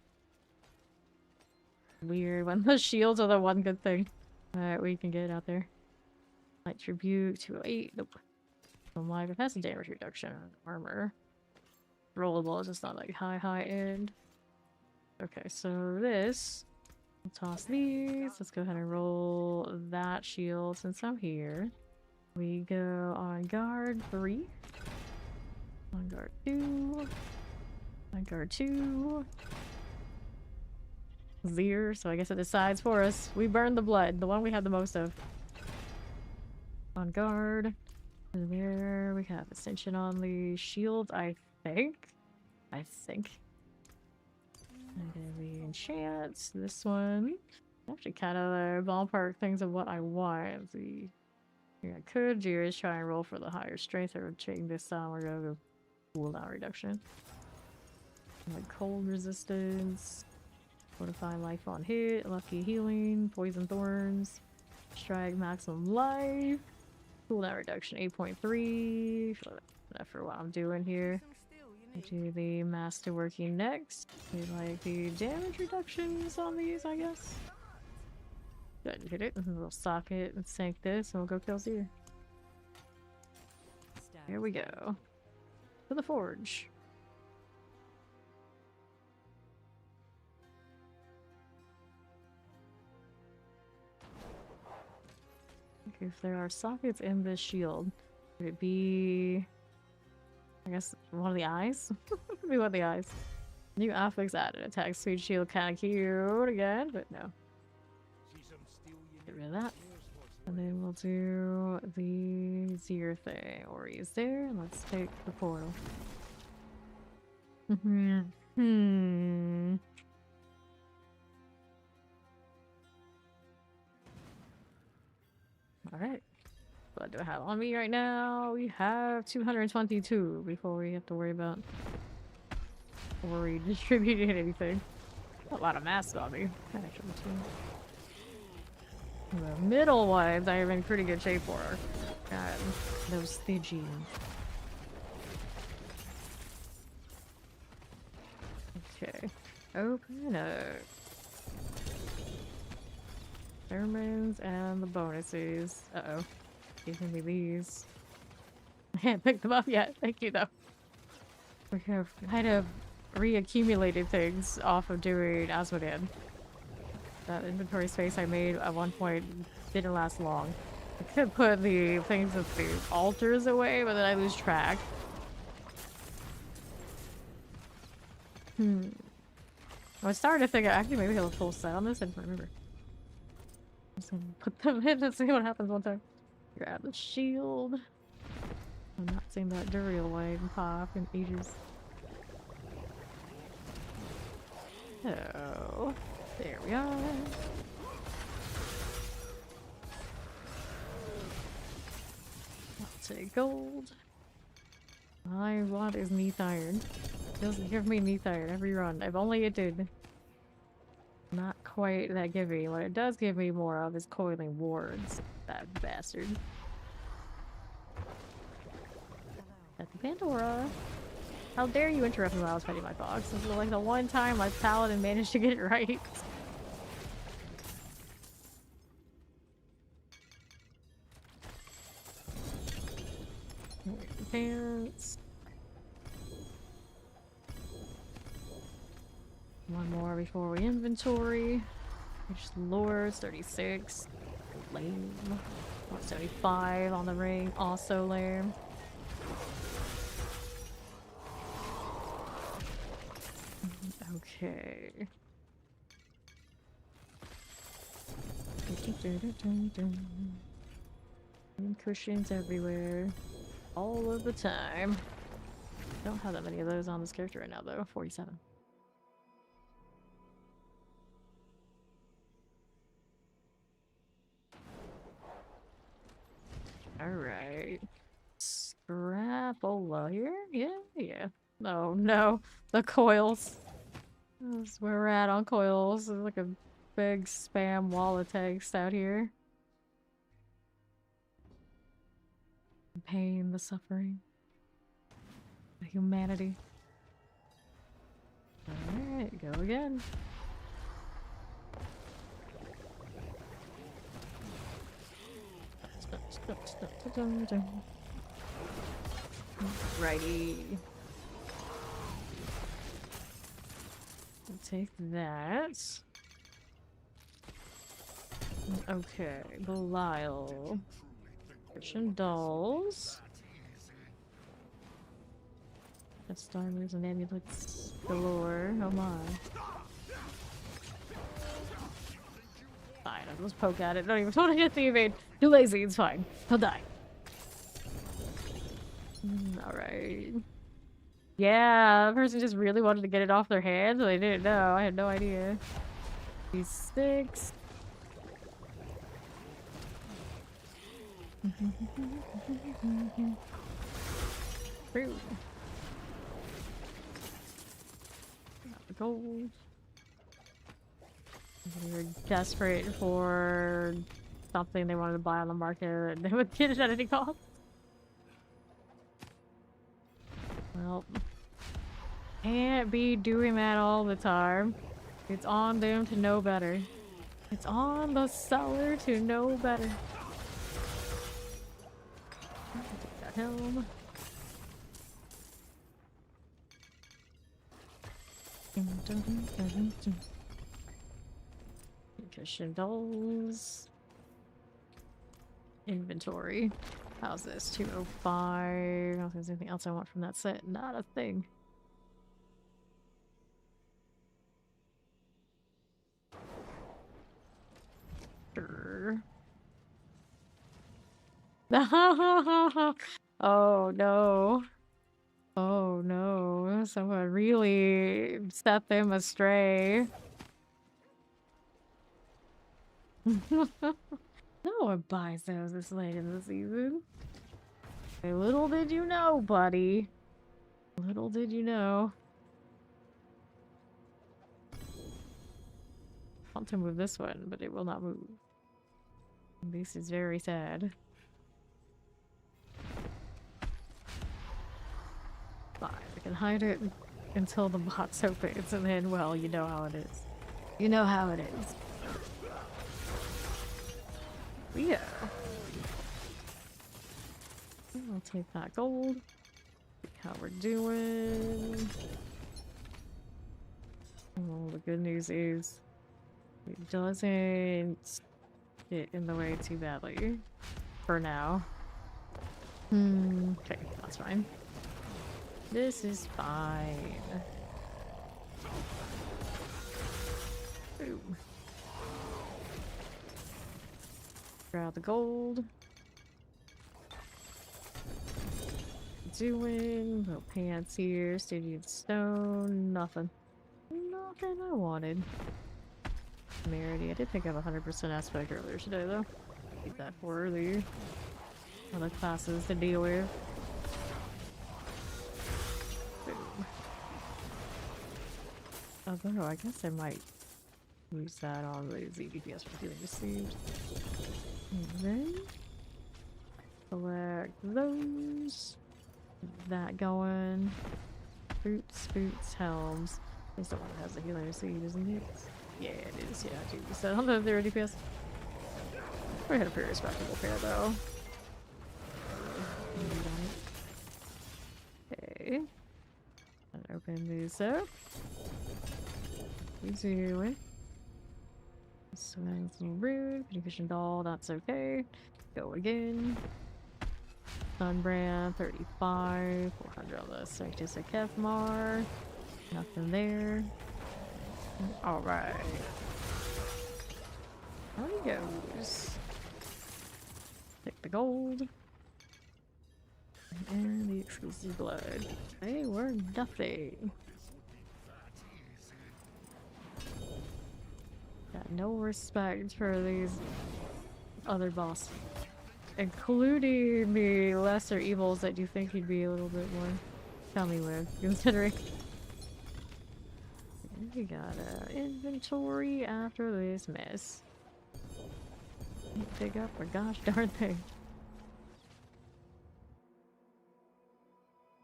A: Weird when the shields are the one good thing that we can get out there. Light tribute, 208. Nope. Live, it has a damage reduction. Armor. Rollable, it's just not like high end. Okay, so this. We'll toss these. Let's go ahead and roll that shield since I'm here. We go on guard 3. On guard 2. On guard 2. Zir, so I guess it decides for us. We burned the blood, the one we had the most of. On guard. And there we have Ascension on the shield, I think. And then we enchant this one. Actually kind of ballpark things of what I want. The thing I could do is try and roll for the higher strength or change this time. We're gonna go cooldown reduction. Like cold resistance. Fortify life on hit. Lucky healing. Poison thorns. Strike maximum life. Cooldown reduction 8.3. Enough for what I'm doing here. Do the Masterworking next. We like the damage reductions on these, I guess. Go ahead and hit it. We'll socket and sink this, and we'll go kill Zir. Here we go. To the forge. Okay, if there are sockets in this shield, would it be... I guess one of the eyes? Could be one of the eyes. New affix added. Attack speed shield kind of cute again, but no. Get rid of that. And then we'll do the Zir thing. Ori's there. Let's take the portal. Alright. What do I have on me right now? We have 222 before we have to worry about redistributing anything. A lot of masks on me. Actually, too. The middle ones I am in pretty good shape for. God, those Sigil. Okay. Open up. Sermons and the bonuses. Uh-oh. giving me these. I can't pick them up yet. Thank you, though. We have kind of reaccumulated things off of doing Asmodean. That inventory space I made at one point didn't last long. I could put the things with the altars away, but then I lose track. I was starting to think actually maybe I'll have a full set on this. I don't remember. I'm just gonna put them in and see what happens one time. Grab the shield. I'm not seeing that Duriel one pop in ages. Oh, there we are. I'll take gold. All I want is Neath Iron. Just give me Neath Iron every run. If only it did. Not quite that giving. What it does give me more of is coiling wards. That bastard. At the Pandora. How dare you interrupt me while I was fighting my fox? This is like the one time my paladin managed to get it right. Pants. One more before we inventory. Just lures, 36. Lame. 175 on the ring, also lame. Okay. And cushions everywhere. All of the time. Don't have that many of those on this character right now though. 47. Alright. Scrapola here? Yeah. Oh no. The coils. That's where we're at on coils. There's like a big spam wall of text out here. The pain, the suffering. The humanity. Alright, go again. Righty. I'll take that. Okay, Belial. Christian dolls. Starmers and amulets galore. Oh my. Fine, I'll just poke at it. Don't even want to hit the evade. Too lazy, it's fine. He'll die. Alright. Yeah, the person just really wanted to get it off their hands, but they didn't know. I had no idea. These sticks. Rude. Got the gold. They were desperate for something they wanted to buy on the market and they would get it at any cost. Well, can't be doing that all the time. It's on them to know better. It's on the seller to know better. Take that helm. Cushion dolls. Inventory. How's this? 205. I don't think there's anything else I want from that set. Not a thing. Sure. Oh no. Oh no. Someone really set them astray. No one buys those this late in the season. Hey, little did you know, buddy. Little did you know. I want to move this one, but it will not move. This is very sad. Fine, I can hide it until the box opens, and then, well, you know how it is. You know how it is. Yeah. take that gold. See how we're doing. Oh, the good news is it doesn't get in the way too badly. For now. Okay, that's fine. This is fine. Ooh. Grab the gold. Doing little pants here, Stygian stone, nothing. Nothing I wanted. Severity. I did pick up 100% aspect earlier today though. Keep that for the other classes to deal with. Boom. Although I guess I might use that on the ZDPS for healing received. And then select those. That going. Boots, helms. It's the one that has the healing received, isn't it? Yeah, it is. Yeah, I do. So 130 DPS. We had a pretty respectable pair though. Okay. And open these up. Easy. Swing some rude. Vision doll, that's okay. Go again. Sunbrand, 35. 400 on the Sanctus of Kethmar. Nothing there. Alright. How he goes. Take the gold. And the exclusive blood. They were nothing. Got no respect for these other bosses. Including the lesser evils that you think he'd be a little bit more chummy with, considering. We got inventory after this mess. Pick up a gosh darn thing.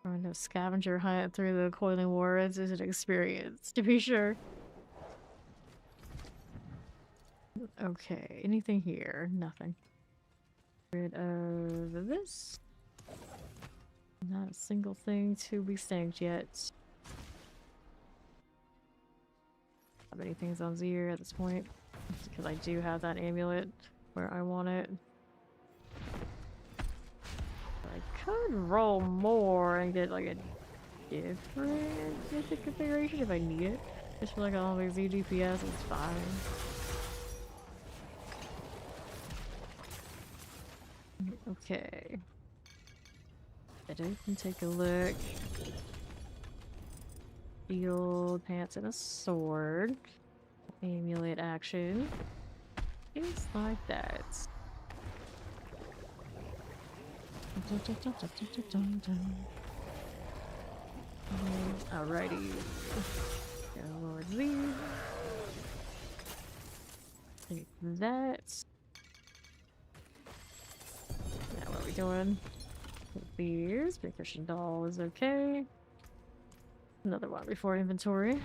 A: Trying to scavenger hunt through the coiling warrens is an experience, to be sure. Okay, anything here? Nothing. Rid of this. Not a single thing to be synced yet. Not many things on Zir at this point, because I do have that amulet where I want it. I could roll more and get like a different Mythic configuration if I need it. Just feel like all these ZDPS is fine. Okay. I can take a look. Shield, pants, and a sword. Amulet action. Things like that. Alrighty. Go Lord Z. Take that. Now what are we doing? These. Big Christian doll is okay. Another one before inventory.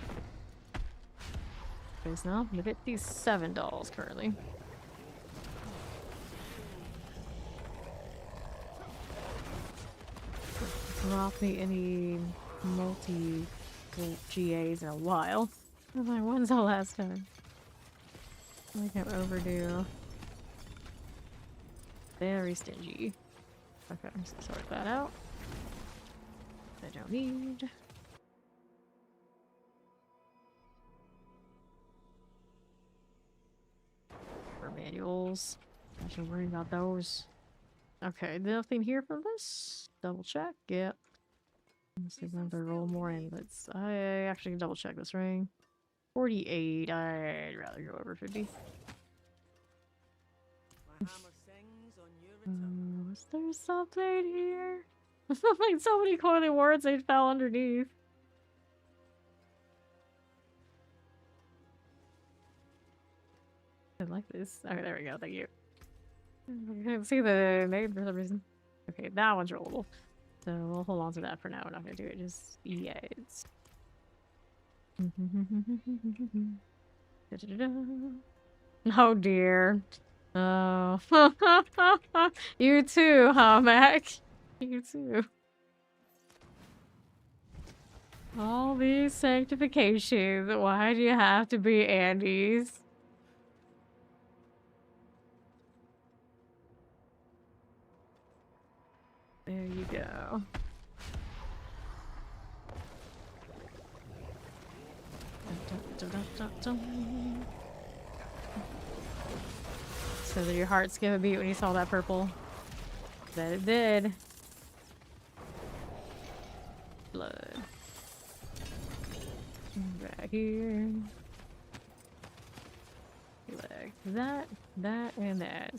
A: Place now. I'm gonna get these 7 dolls currently. Drop me any multi GAs in a while. I was like, when's the last time? I think I'm overdue. Very stingy. Okay, I'm just gonna sort that out. I don't need. For manuals. I should worry about those. Okay, nothing here from this. Double check. Yep. Let's see if I'm gonna roll more amulets. I actually can double check this ring. 48. I'd rather go over 50.
B: My hammer sings on your return.
A: Was there something here? Like so many coiling words they fell underneath. I like this. Okay, there we go. Thank you. I couldn't see the name for some reason. Okay, that one's rollable. So we'll hold on to that for now. We're not gonna do it just yet. Oh dear. Oh. You too, huh, Mac? You too. All these sanctifications. Why do you have to be Andes? There you go. So did your heart skip a beat when you saw that purple? Bet it did. Blood. Right here. Like that, and that.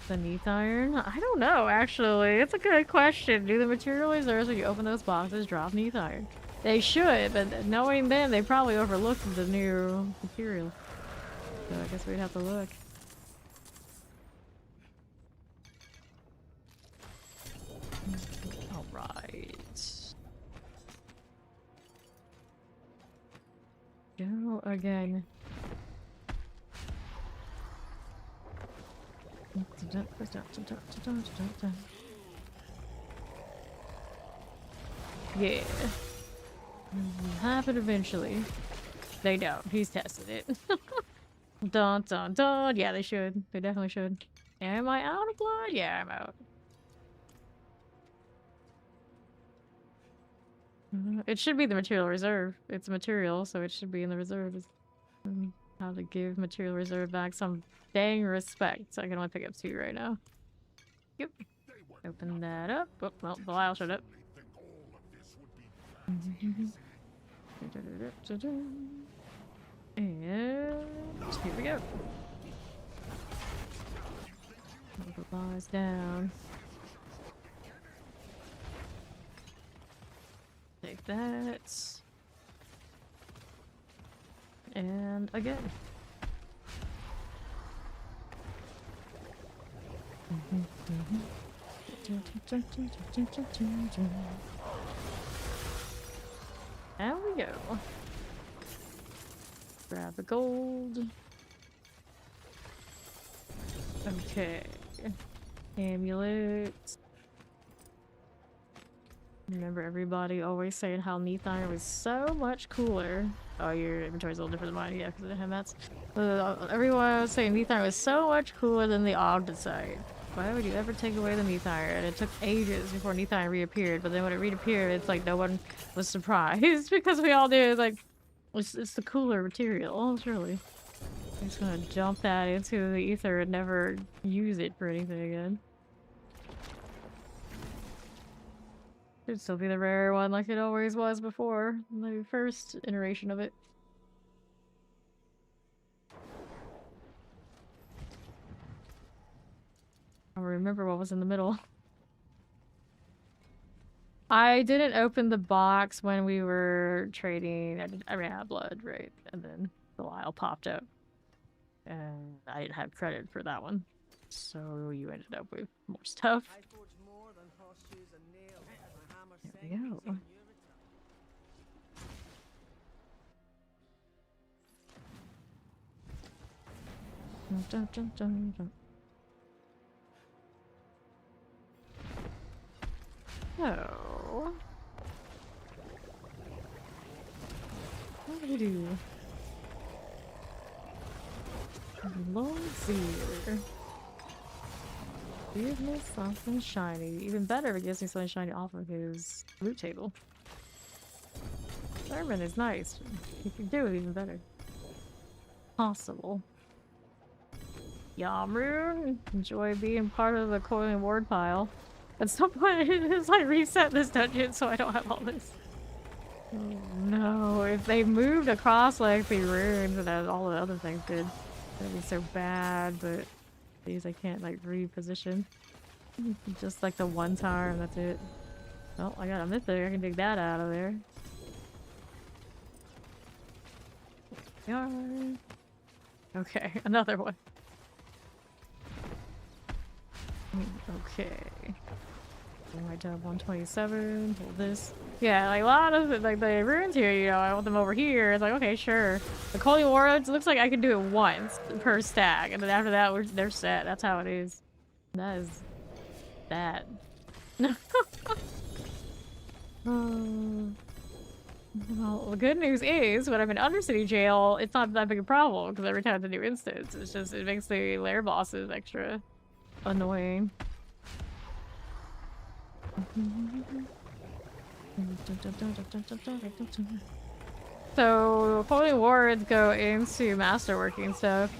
A: The neath iron? I don't know, actually. It's a good question. Do the material reserves when you open those boxes drop neath iron? They should, but knowing them, they probably overlooked the new material. So I guess we'd have to look. Alright. Go again. Yeah. Happen eventually. They don't. He's tested it. Dun dun dun. Yeah, they should. They definitely should. Am I out of blood? Yeah, I'm out. It should be the material reserve. It's material, so it should be in the reserves. How to give material reserve back some dang respect. I can only pick up 2 right now. Yep. Open that up. Oh, well, the Belial showed up. And here we go. Move the bars down. Take that. And again. There we go. Grab the gold. Okay. Amulets. Remember everybody always saying how neath iron was so much cooler. Oh, your inventory's a little different than mine, yeah, because I didn't have mats. Everyone was saying neath iron was so much cooler than the Ogdensite. Why would you ever take away the neath iron? It took ages before neath iron reappeared, but then when it reappeared, it's like no one was surprised because we all knew, like, it's the cooler material, surely. I'm just gonna dump that into the ether and never use it for anything again. Should still be the rare one like it always was before, the first iteration of it. I remember what was in the middle. I didn't open the box when we were trading. I ran out of blood, right? And then Belial popped up. And I didn't have credit for that one. So you ended up with more stuff.
B: I forged more than horseshoes and nails. My hammer
A: There we go.
B: on your return.
A: Dun, dun, dun, dun. Oh. What do we do? Lord Seer. Give me something shiny. Even better if it gives me something shiny off of his loot table. Sermon is nice. He can do it even better. Possible. Yamrune, enjoy being part of the coiling ward pile. At some point, it's like reset this dungeon so I don't have all this. Oh no, if they moved across like the runes and all the other things did, that'd be so bad, but these I can't like reposition. Just like the one tower and that's it. Well, I got a Mythic, I can dig that out of there. Yarn. Okay, another one. Okay. Right down 127. Hold this. Yeah, like a lot of like the runes here, you know, I want them over here. It's like, okay, sure. The Coiling Warlords looks like I can do it once per stack, and then after that they're set. That's how it is. That is that? Well, the good news is, when I'm in Undercity Jail, it's not that big a problem, because every time it's a new instance, it's just, it makes the lair bosses extra annoying. So, Holy Wards go into Masterworking stuff,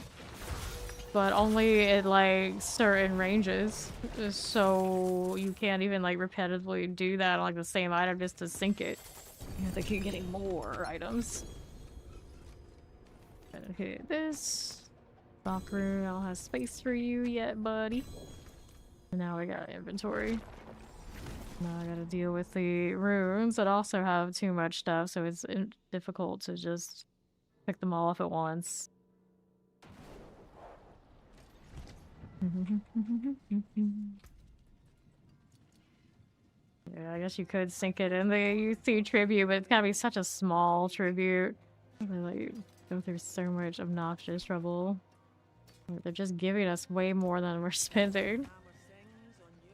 A: but only at, like, certain ranges. So, you can't even, like, repetitively do that on, like, the same item just to sync it. You have to keep getting more items. Gonna hit this. Locker, I don't have space for you yet, buddy. And now we got inventory. Now I gotta deal with the runes that also have too much stuff, so it's difficult to just pick them all up at once. Yeah, I guess you could sink it in the UC tribute, but it's gotta be such a small tribute. They like go through so much obnoxious trouble. They're just giving us way more than we're spending.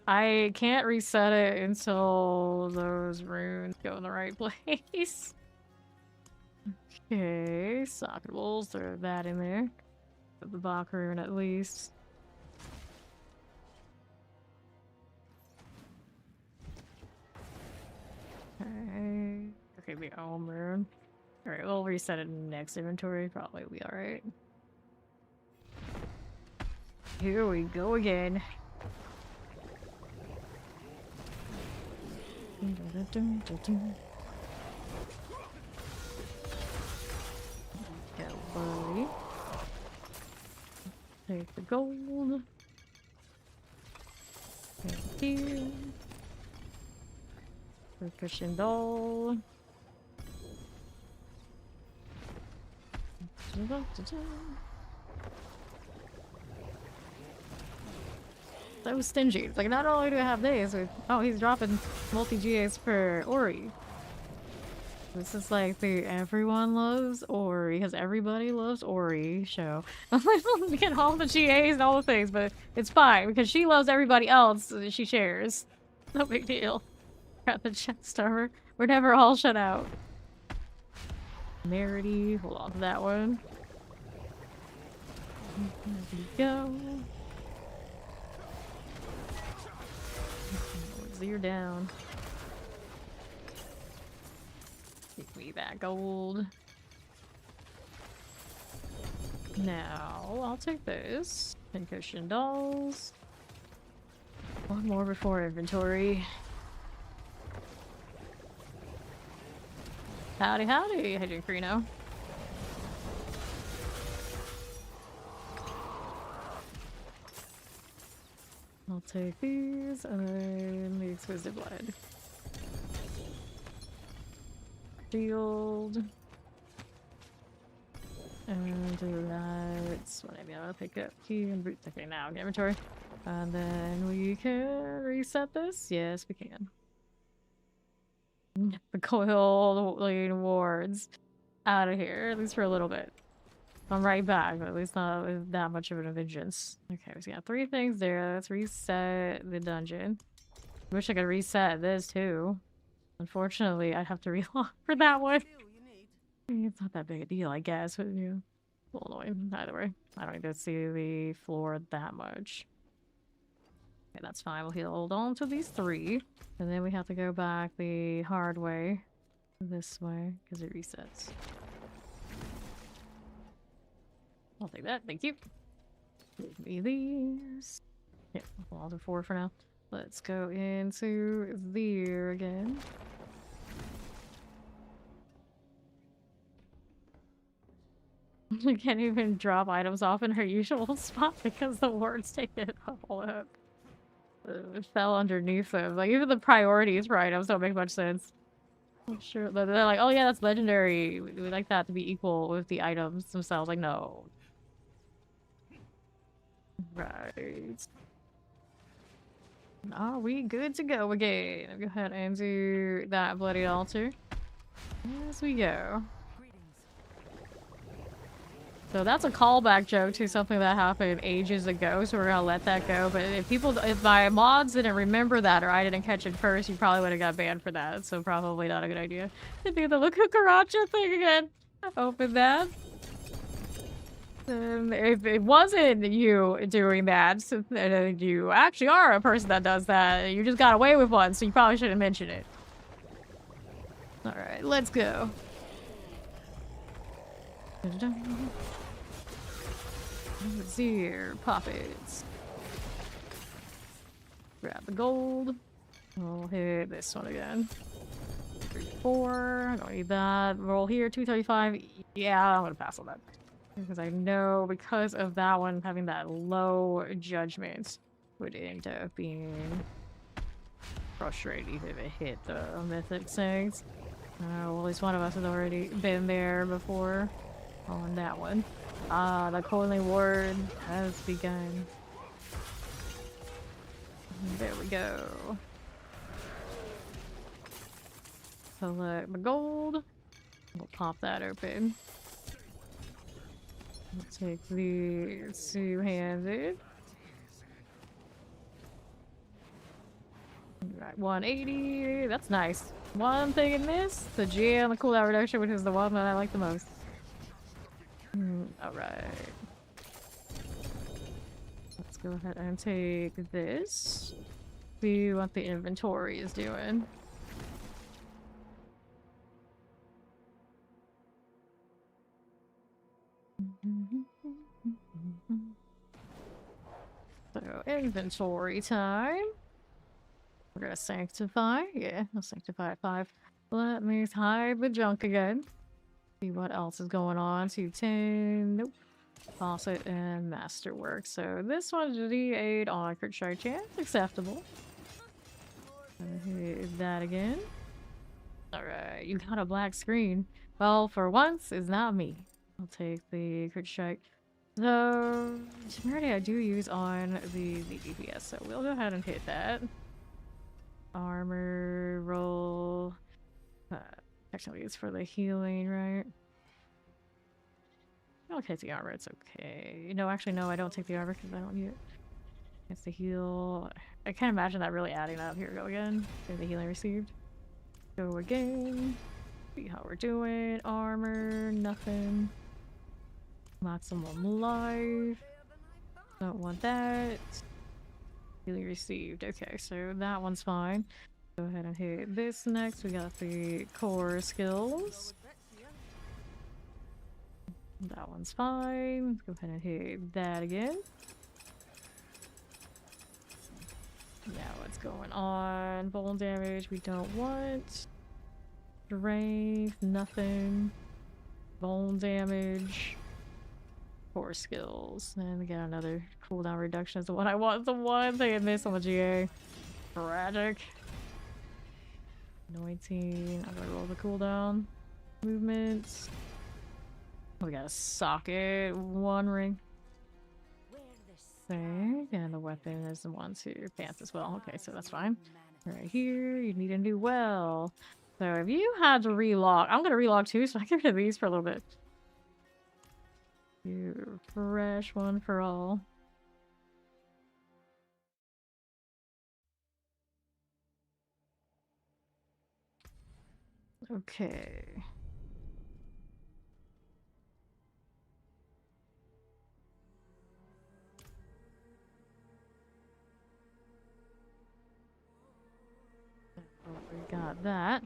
A: I can't reset it until those runes go in the right place. Okay, socketables, throw that in there. Put the Bach rune at least. Okay, the Ohm rune. Alright, we'll reset it in the next inventory. Probably be alright. Here we go again. Go, buddy. Take the gold. Thank you. Percussion doll. That was stingy. It's like, not only do I have these, oh, he's dropping multi-GAs for Ori. This is like the everyone loves Ori, because everybody loves Ori show. We get all the GAs and all the things, but it's fine, because she loves everybody else she shares. No big deal. Got the chest armor. We're never all shut out. Merity, hold on to that one. There we go. You're down. Give me that gold. Now, I'll take this. Pincushion dolls. One more before inventory. Howdy, howdy, Hedgecrino. I'll take these and then the exquisite blood. Shield. And that's what I mean. I'll pick up key and boots. Okay, now inventory. And then we can reset this. Yes, we can. The coil lane wards out of here, at least for a little bit. I'm right back, but at least not with that much of a vengeance. Okay, we got 3 things there. Let's reset the dungeon. Wish I could reset this too. Unfortunately, I'd have to reload for that one. It's not that big a deal, I guess, but yeah. A little annoying. Either way, I don't need to see the floor that much. Okay, that's fine. We'll hold on to these 3. And then we have to go back the hard way. This way, because it resets. I'll take that, thank you. Give me these. Yeah, hold on to 4 for now. Let's go into there again. You can't even drop items off in her usual spot because the wards take it all up. It fell underneath them. Like, even the priorities for items don't make much sense. I'm sure they're like, oh yeah, that's legendary. We like that to be equal with the items themselves. Like, no. Right. Are we good to go again? I'll go ahead and do that bloody altar. As we go. So that's a callback joke to something that happened ages ago, so we're gonna let that go. But if my mods didn't remember that or I didn't catch it first, you probably would have got banned for that. So probably not a good idea to do the cucaracha thing again. Open that. If it wasn't you doing that, you actually are a person that does that. You just got away with one, so you probably shouldn't mention it. Alright, let's go. Let's see here. Poppets. Grab the gold. We'll hit this one again. 3, 4. Don't need that. Roll here. 235. Yeah, I'm gonna pass on that. Because I know because of that one having that low judgment would end up being frustrating if it hit the Mythic Sancts. Well, at least one of us has already been there before on that one. The Coiling Ward has begun. There we go. Select the gold. We'll pop that open. We'll take the two-handed. Right, 180. That's nice. One thing in this, the G and the cooldown reduction, which is the one that I like the most. Alright. Let's go ahead and take this. See what the inventory is doing. So, inventory time. We're gonna sanctify. Yeah, I'll sanctify at 5. Let me hide the junk again. See what else is going on. 210. Nope. Faucet and Masterwork. So this one's D8 on crit strike chance. Acceptable. Hit that again. Alright, you got a black screen. Well, for once, it's not me. I'll take the crit strike. So, temerity I do use on the DPS, so we'll go ahead and hit that. Armor roll. Actually, it's for the healing, right? I'll take the armor, it's okay. No, actually, no, I don't take the armor because I don't need it. It's the heal. I can't imagine that really adding up. Here we go again. Okay, the healing received. Go again. See how we're doing. Armor, nothing. Maximum life. Don't want that. Healing received. Okay, so that one's fine. Go ahead and hit this next. We got the core skills. That one's fine. Let's go ahead and hit that again. Now what's going on? Bone damage we don't want. Strength, nothing. Bone damage. Core skills. And we got another cooldown reduction is the one I want. The one thing I missed on the GA. Tragic. Anointing. I'm gonna roll the cooldown. Movements. We got a socket. 1 ring. Okay, and the weapon is the one to your pants as well. Okay, so that's fine. Right here, you need a new well. So if you had to relog, I'm gonna relog too, so I get rid of these for a little bit. You fresh one for all. Okay. We got that.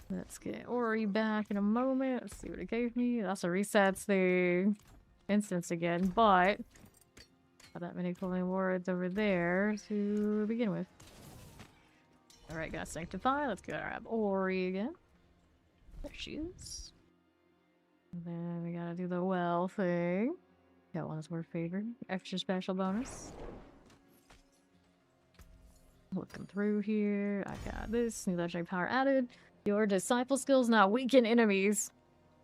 A: Let's get Ori back in a moment. Let's see what it gave me. It also resets the instance again, but not that many cooling wards over there to begin with. Alright, got Sanctify. Let's grab Ori again. There she is. And then we gotta do the well thing. Got one that's worth favored. Extra special bonus. Looking through here. I got this. New legendary power added. Your disciple skills not weaken enemies.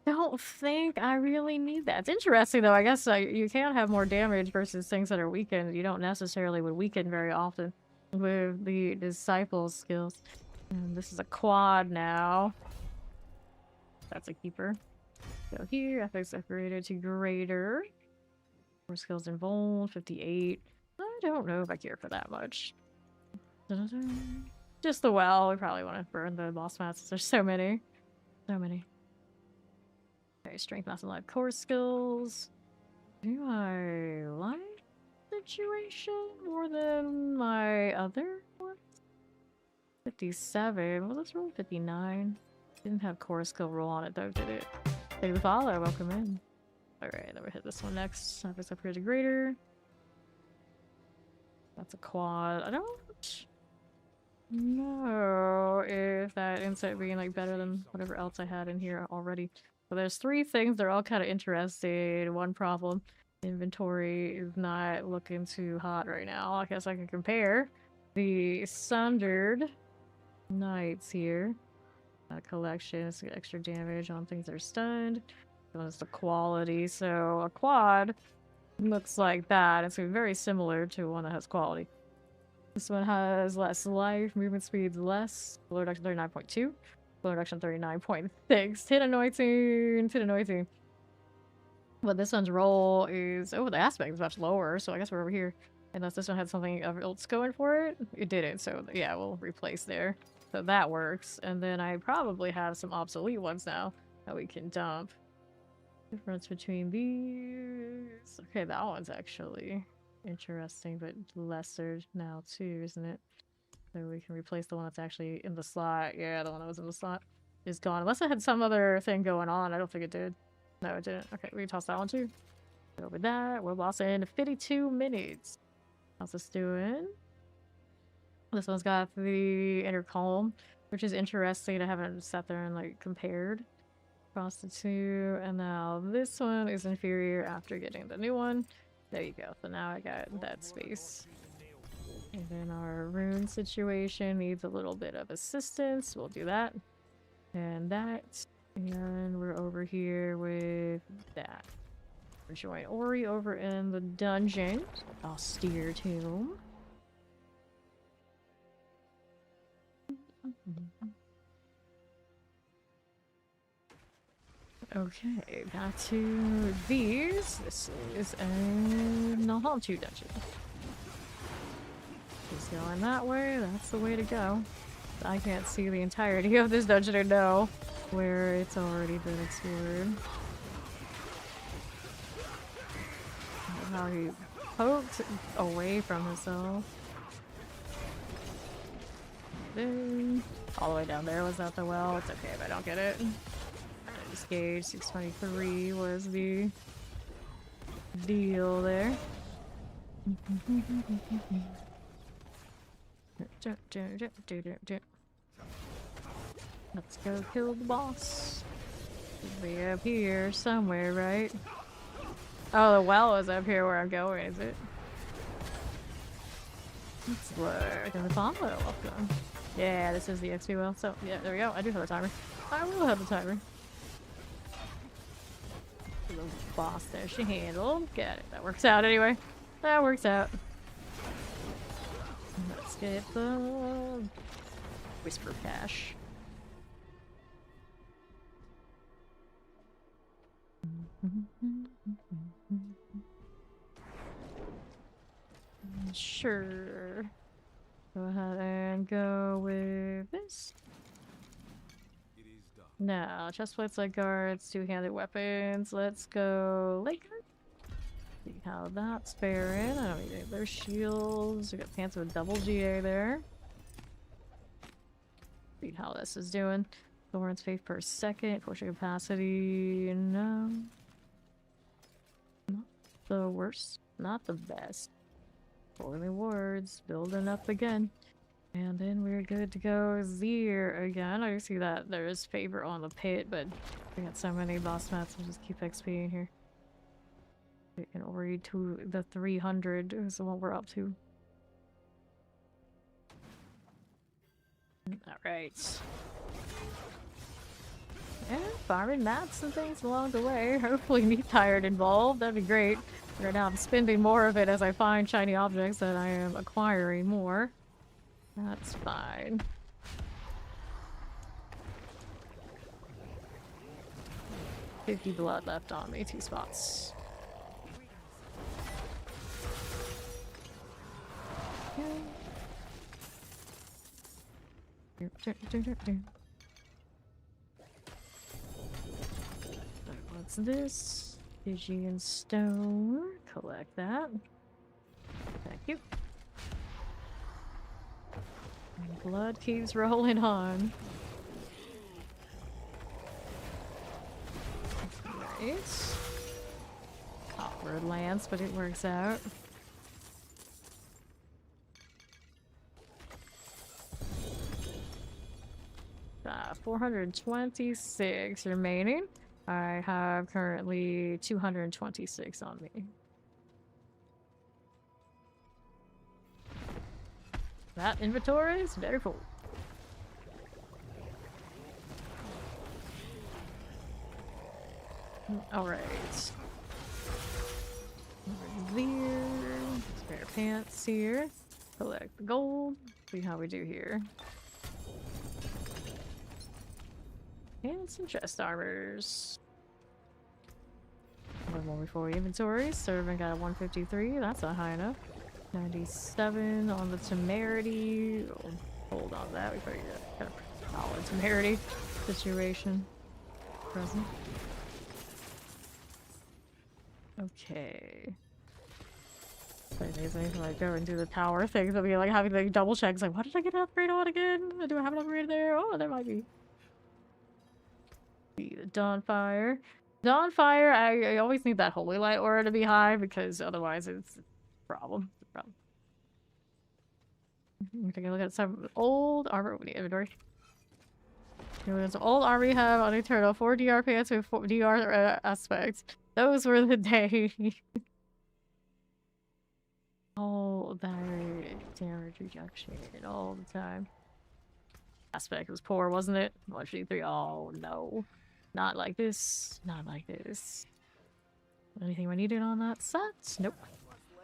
A: Don't think I really need that. It's interesting though. I guess you can have more damage versus things that are weakened. You don't necessarily would weaken very often with the disciple skills. And this is a quad now. That's a keeper. Go here. FX upgraded to greater. More skills involved. 58. I don't know if I care for that much. Dun-dun-dun. Just the well. We probably want to burn the boss mats. There's so many. So many. Okay, strength, mass, and life core skills. Do I like situation more than my other ones? 57. Well, let's roll 59. Didn't have core skill roll on it though, did it? Thank you for the follow. Welcome in. Alright, then we hit this one next. If it's upgrade to greater. That's a quad. I don't know if that ends up being like better than whatever else I had in here already. So there's 3 things. They're all kind of interesting. One problem. Inventory is not looking too hot right now. I guess I can compare the Sundered Knights here. Collection. It's got extra damage on things that are stunned. It's the quality. So a quad looks like that. It's very similar to one that has quality. This one has less life, movement speed's less. Blow reduction 39.2. Blow reduction 39.6. Hit anointing. Hit anointing. But this one's roll is... Oh, the aspect is much lower, so I guess we're over here. Unless this one had something else going for it. It didn't, so yeah, we'll replace there. So that works. And then I probably have some obsolete ones now that we can dump. Difference between these... Okay, that one's actually interesting, but lesser now too, isn't it? So we can replace the one that's actually in the slot. Yeah, the one that was in the slot is gone. Unless it had some other thing going on. I don't think it did. No, it didn't. Okay, we can toss that one too. Go with that. We're boss in 52 minutes. How's this doing? This one's got the inner column, which is interesting. I haven't sat there and like compared across the two. And now this one is inferior after getting the new one. There you go. So now I got that space. And then our rune situation needs a little bit of assistance. We'll do that. And that. And we're over here with that. We're joining Ori over in the dungeon. Austere tomb. Okay, back to these. This is a Nalhantu dungeon. Just going that way, that's the way to go. I can't see the entirety of this dungeon or know where it's already been explored. How he poked away from himself. Then, all the way down there, was that the well? It's okay if I don't get it. This gauge 623 was the deal there. Let's go kill the boss. Should be up here somewhere, right? Oh, the well is up here where I'm going, is it? Let's look. And the follow. Welcome. Yeah, this is the XP well. So, yeah, there we go. I do have the timer. I will have the timer. The boss there she handled. Got it. That works out anyway. That works out. Let's get the Whisper Cache. Sure. Go ahead and go with this. No, chest plates, leg guards, two-handed weapons. Let's go leg guard. See how that's faring. I don't need any of their shields. We got pants with double GA there. See how this is doing. Thorns faith per second. Potion capacity. No. Not the worst. Not the best. Holy wards. Building up again. And then we're good to go. Zir again. I see that there is favor on the pit, but we got so many boss mats. We'll just keep XPing here. And Ori to the 300 is what we're up to. Alright. Yeah, farming mats and things along the way. Hopefully Meat Tired involved. That'd be great. Right now I'm spending more of it as I find shiny objects that I am acquiring more. That's fine. 50 blood left on me, 2 spots. What's this? Stygian stone. Collect that. Thank you. And blood keeps rolling on. Nice. Awkward lance, but it works out. 426 remaining. I have currently 226 on me. That inventory is very full. Alright. Over there. Spare pants here. Collect the gold. See how we do here. And some chest armors. One more before inventory. Servant got a 153. That's not high enough. 97 on the temerity. Oh, hold on to that. We probably got a solid temerity situation. Present. Okay. It's amazing to like go and do the tower things. I'll be like having like double checks. Like, what did I get an upgrade on again? Do I have an upgrade there? Oh, there might be. The Dawnfire. Dawnfire, I always need that Holy Light aura to be high because otherwise it's a problem. It's a problem. We're taking a look at some old armor. We need inventory. Some old armor we have on Eternal. 4 DR pants with 4 DR aspects. Those were the days. All that damage reduction all the time. Aspect was poor, wasn't it? 153. Oh no. Not like this. Not like this. Anything I needed on that set? Nope.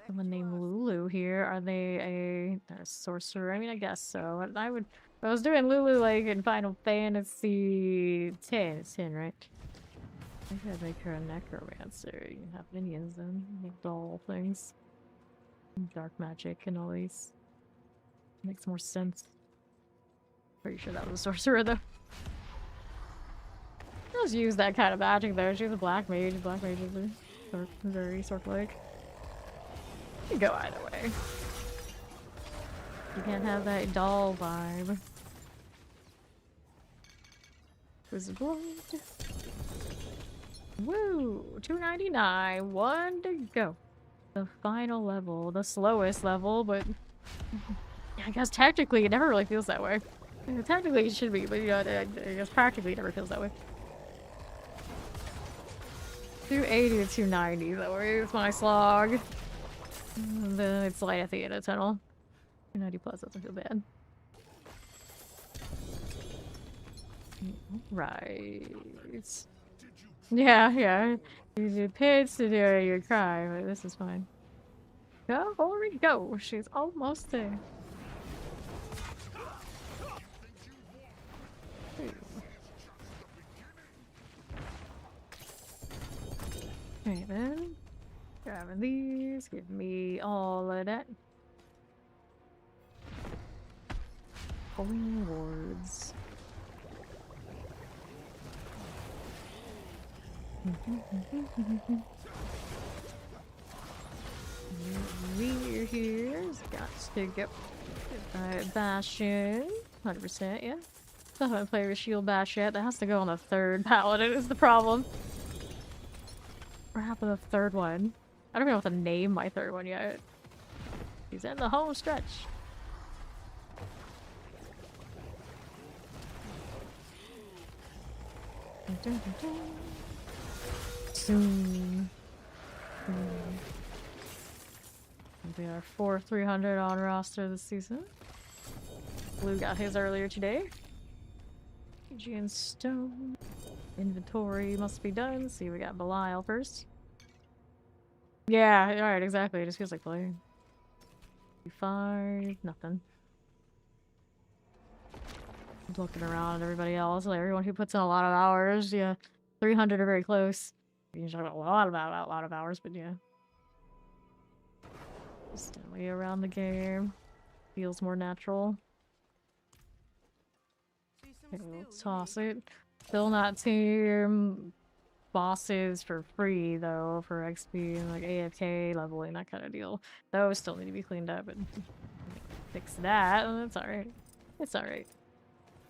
A: Someone named Lulu here. Are they a sorcerer? I mean, I guess so. I would. If I was doing Lulu like in Final Fantasy 10. It's 10, right? I think I'd make her a necromancer. You can have minions then. Make doll things. Dark magic and all these. Makes more sense. Pretty sure that was a sorcerer though. Just use that kind of magic though. She's a black mage. Black mages are very sword-like. You can go either way. You can't have that doll vibe. Wizard blood. Woo! 299. 1 to go. The final level. The slowest level, but I guess technically it never really feels that way. Technically it should be, but you know, I guess practically it never feels that way. 280 to 290, that was my slog. And then it's light at the end of the tunnel. 290 plus doesn't feel bad. Right. Yeah. You do pits to do your cry, but this is fine. Go, Hillary, go! She's almost there. Okay then. Grabbing these, give me all of that. Holy wards. We're here. Got to go. Bastion. 100%, yeah. Still haven't played with Shield Bash yet. That has to go on the 3rd Paladin is the problem. What happened to the 3rd one? I don't even know what to name my 3rd one yet. He's in the home stretch. Soon. We are 4-300 on roster this season. Blue got his earlier today. Stygian stone. Inventory must be done. See, we got Belial first. Yeah, alright, exactly. It just feels like playing. 5, nothing. I'm looking around at everybody else, like everyone who puts in a lot of hours, yeah. 300 are very close. Usually a lot of hours, but yeah. Just definitely around the game. Feels more natural. Okay, let's toss it. Still not team bosses for free though, for XP and like AFK leveling, that kind of deal. Those still need to be cleaned up and fix that. That's alright. It's alright.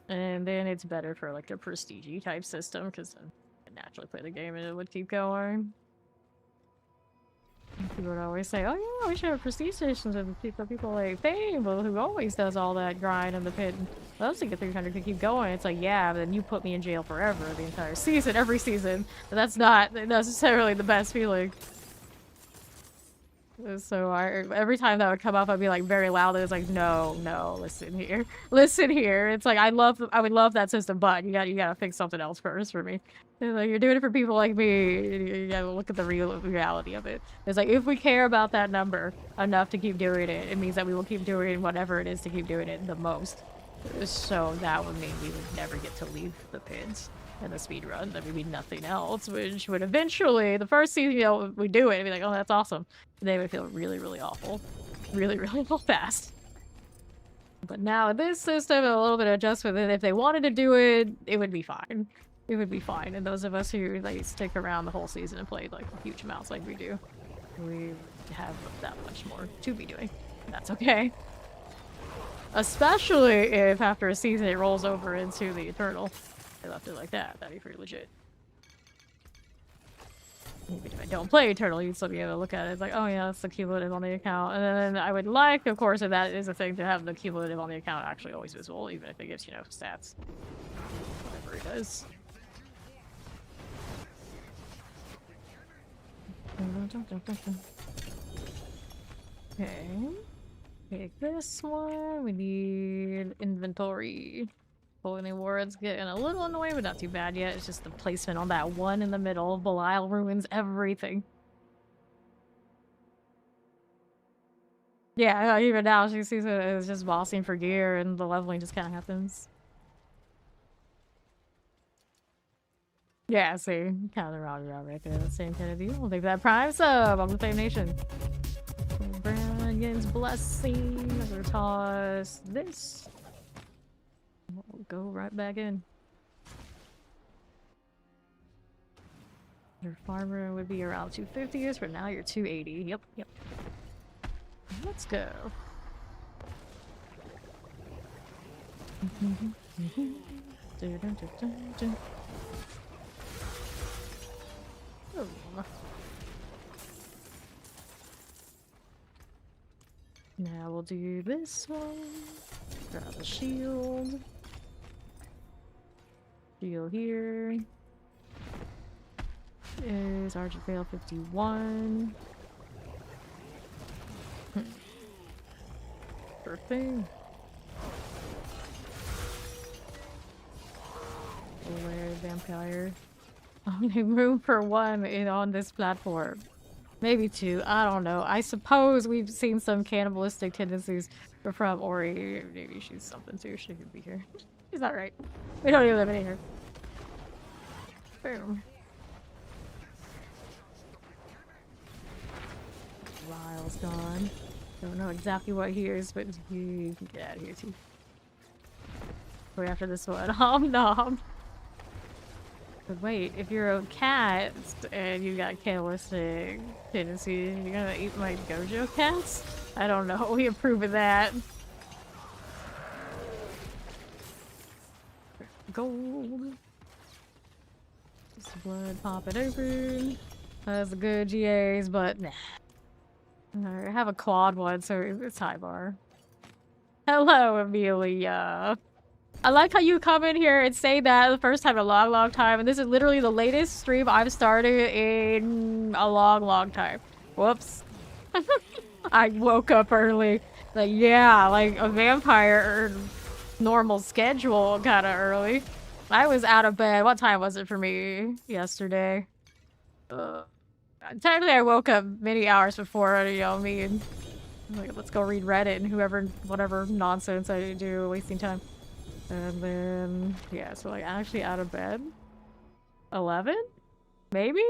A: And then it's better for like a prestige type system because then you can naturally play the game and it would keep going. People would always say, oh yeah, we should have prestige stations and people like Fable who always does all that grind in the pit and loves to get 300 to keep going. It's like, yeah, but then you put me in jail forever the entire season, every season. But that's not necessarily the best feeling. So every time that would come up, I'd be like very loud. It's like, no, listen here, listen here. It's like I would love that system, but you gotta fix something else first for me. It's like, you're doing it for people like me. You gotta look at the reality of it. It's like if we care about that number enough to keep doing it, it means that we will keep doing whatever it is to keep doing it the most. So that would mean we would never get to leave the pits and the speed run. That would be nothing else, which would eventually, the first season, you know, we do it and be like, oh, that's awesome. They would feel really, really awful. Really, really fast. But now this system, a little bit of adjustment, and if they wanted to do it, it would be fine. It would be fine. And those of us who like stick around the whole season and play like huge amounts like we do, we have that much more to be doing. That's okay. Especially if after a season it rolls over into the Eternal. They left it like that. That'd be pretty legit. Even if I don't play Eternal, you'd still be able to look at it. It's like, oh yeah, that's the cumulative on the account. And then I would like, of course, if that is a thing, to have the cumulative on the account actually always visible, even if it gives, you know, stats. Whatever it does. Okay. Take this one. We need inventory. Holy Ward's getting a little in the way, but not too bad yet. It's just the placement on that one in the middle. Belial ruins everything. Yeah, even now she sees it as just bossing for gear and the leveling just kind of happens. Yeah, see, kind of round right there. The same kind of deal. We'll take that prime sub on the same nation. Brandon's blessing. I'm gonna toss this. We'll go right back in. Your farmer would be around 250-ish, but now you're 280. Yep. Let's go. Oh. Now we'll do this one. Grab the shield. Shield here. Is Argent Veil 51. Sure thing. Where vampire? Only room for one on this platform. Maybe two. I don't know. I suppose we've seen some cannibalistic tendencies from Ori. Maybe she's something too. She could be here. She's not right. We don't eliminate her. Boom. Lyle's gone. Don't know exactly what he is, but he can get out of here too. Go after this one. Om nom. But wait, if you're a cat and you got cannibalistic tendencies, you're gonna eat my Gojo cats? I don't know. We approve of that. Gold. Just blood, pop it open. That's a good GAs, but nah. I have a quad one, so it's high bar. Hello, Amelia. I like how you come in here and say that the first time in a long time, and this is literally the latest stream I've started in a long time. Whoops. I woke up early. Like, yeah, like a vampire normal schedule kind of early. I was out of bed. What time was it for me yesterday? Technically, I woke up many hours before, you know, me and like, let's go read Reddit and whatever nonsense I do, wasting time. And then, yeah, so like actually out of bed. 11? Maybe?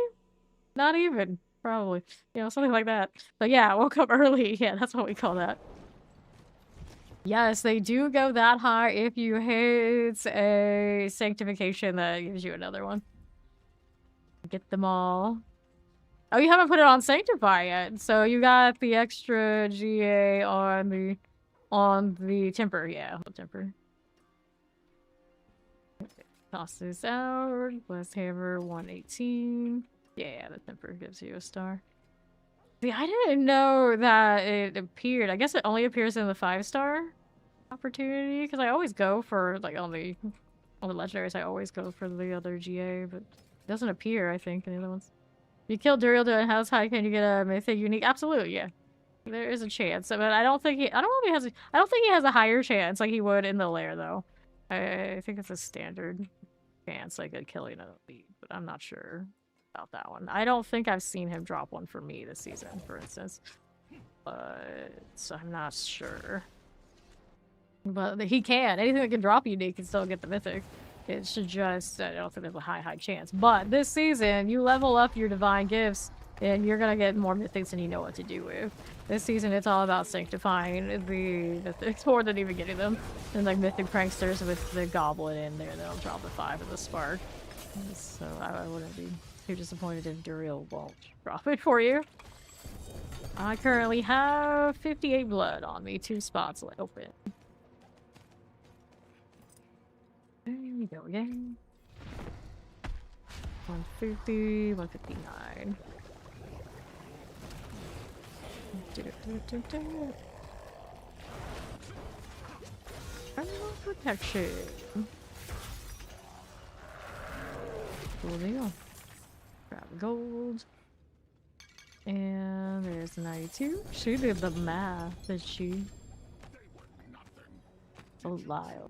A: Not even. Probably. You know, something like that. But yeah, woke up early. Yeah, that's what we call that. Yes, they do go that high if you hit a Sanctification that gives you another one. Get them all. Oh, you haven't put it on Sanctify yet. So you got the extra GA on the Temper. Yeah, the Temper. Toss this out. Blessed Hammer 118. Yeah, the Temper gives you a star. See, I didn't know that it appeared. I guess it only appears in the 5-star opportunity because I always go for like on the legendaries. I always go for the other GA, but it doesn't appear. I think in the other ones. You kill Diablo and how high can you get a Mythic unique? Absolutely, yeah. There is a chance, but I don't think he. I don't know if he has. I don't think he has a higher chance like he would in the lair though. I think it's a standard chance like a killing an elite, but I'm not sure about that one. I don't think I've seen him drop one for me this season, for instance. But I'm not sure. But he can. Anything that can drop unique can still get the Mythic. It should just, I don't think there's a high chance. But this season, you level up your divine gifts, and you're gonna get more Mythics than you know what to do with. This season, it's all about sanctifying the Mythics more than even getting them. And like Mythic Pranksters with the goblin in there, they'll drop the 5 and the spark. So I wouldn't be too disappointed if Duriel won't drop it for you. I currently have 58 blood on me, 2 spots open. There we go again. 150, 159. Animal protection. Cool deal. Grab gold. And there's 92. She did the math, did she? Oh, Lyle.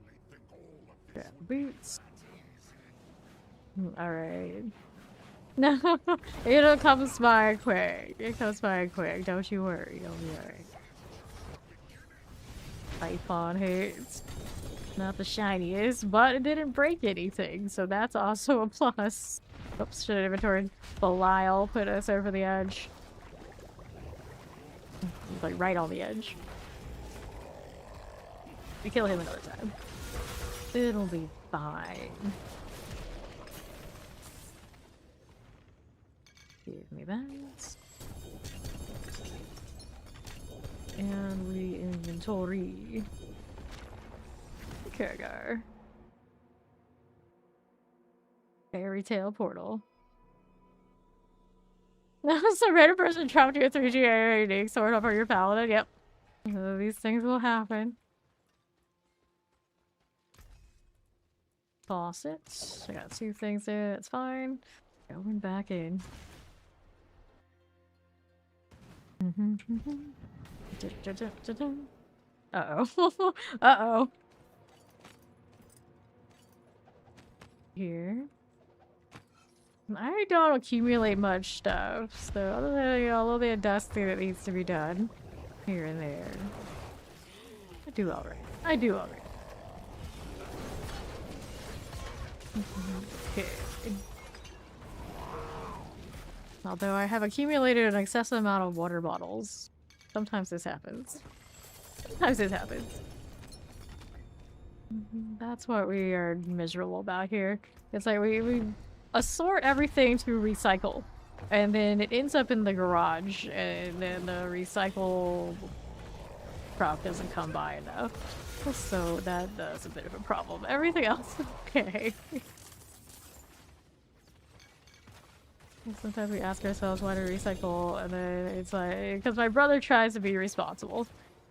A: Grab boots. Alright. No, it'll come by quick. It comes by quick. Don't you worry. You'll be alright. Python hits. Not the shiniest, but it didn't break anything, so that's also a plus. Oops, should have inventoried. Belial put us over the edge. Like right on the edge. We kill him another time. It'll be fine. Give me that. And re-inventory. Kurgar. Fairy Tale Portal. So random person dropped your 3GA unique sword up on your paladin. Yep. So these things will happen. Faucets. I got 2 things there. That's fine. Going back in. Uh-oh. Uh-oh. Here. I don't accumulate much stuff, so other than, you know, a little bit of dusting that needs to be done here and there. I do alright. I do alright. Okay. Although I have accumulated an excessive amount of water bottles. Sometimes this happens. Sometimes this happens. That's what we are miserable about here. It's like we assort everything to recycle. And then it ends up in the garage. And then the recycle truck doesn't come by enough. So that's a bit of a problem. Everything else is okay. Sometimes we ask ourselves why to recycle, and then it's like, because my brother tries to be responsible.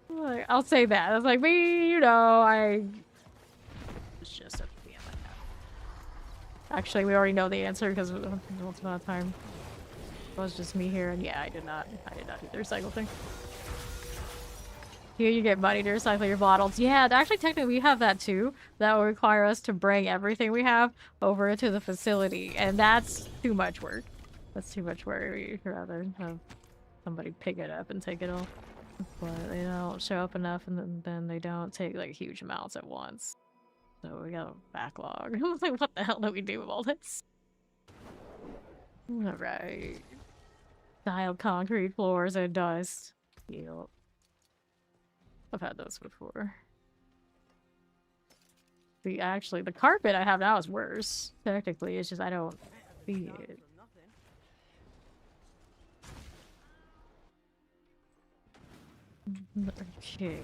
A: Like, I'll say that. It's like, me, you know, it's just at the end like that. Actually, we already know the answer, because once upon a time, it was just me here, and yeah, I did not do the recycle thing. Here you get money to recycle your bottles. Yeah, actually, technically, we have that too. That will require us to bring everything we have over to the facility, and that's too much work. That's too much work. We'd rather have somebody pick it up and take it all. But they don't show up enough, and then they don't take like huge amounts at once. So we got a backlog. I was like, what the hell do we do with all this? Alright. Tiled concrete floors and dust. Yep. I've had those before. Actually, the carpet I have now is worse. Technically, it's just I don't see it. Okay.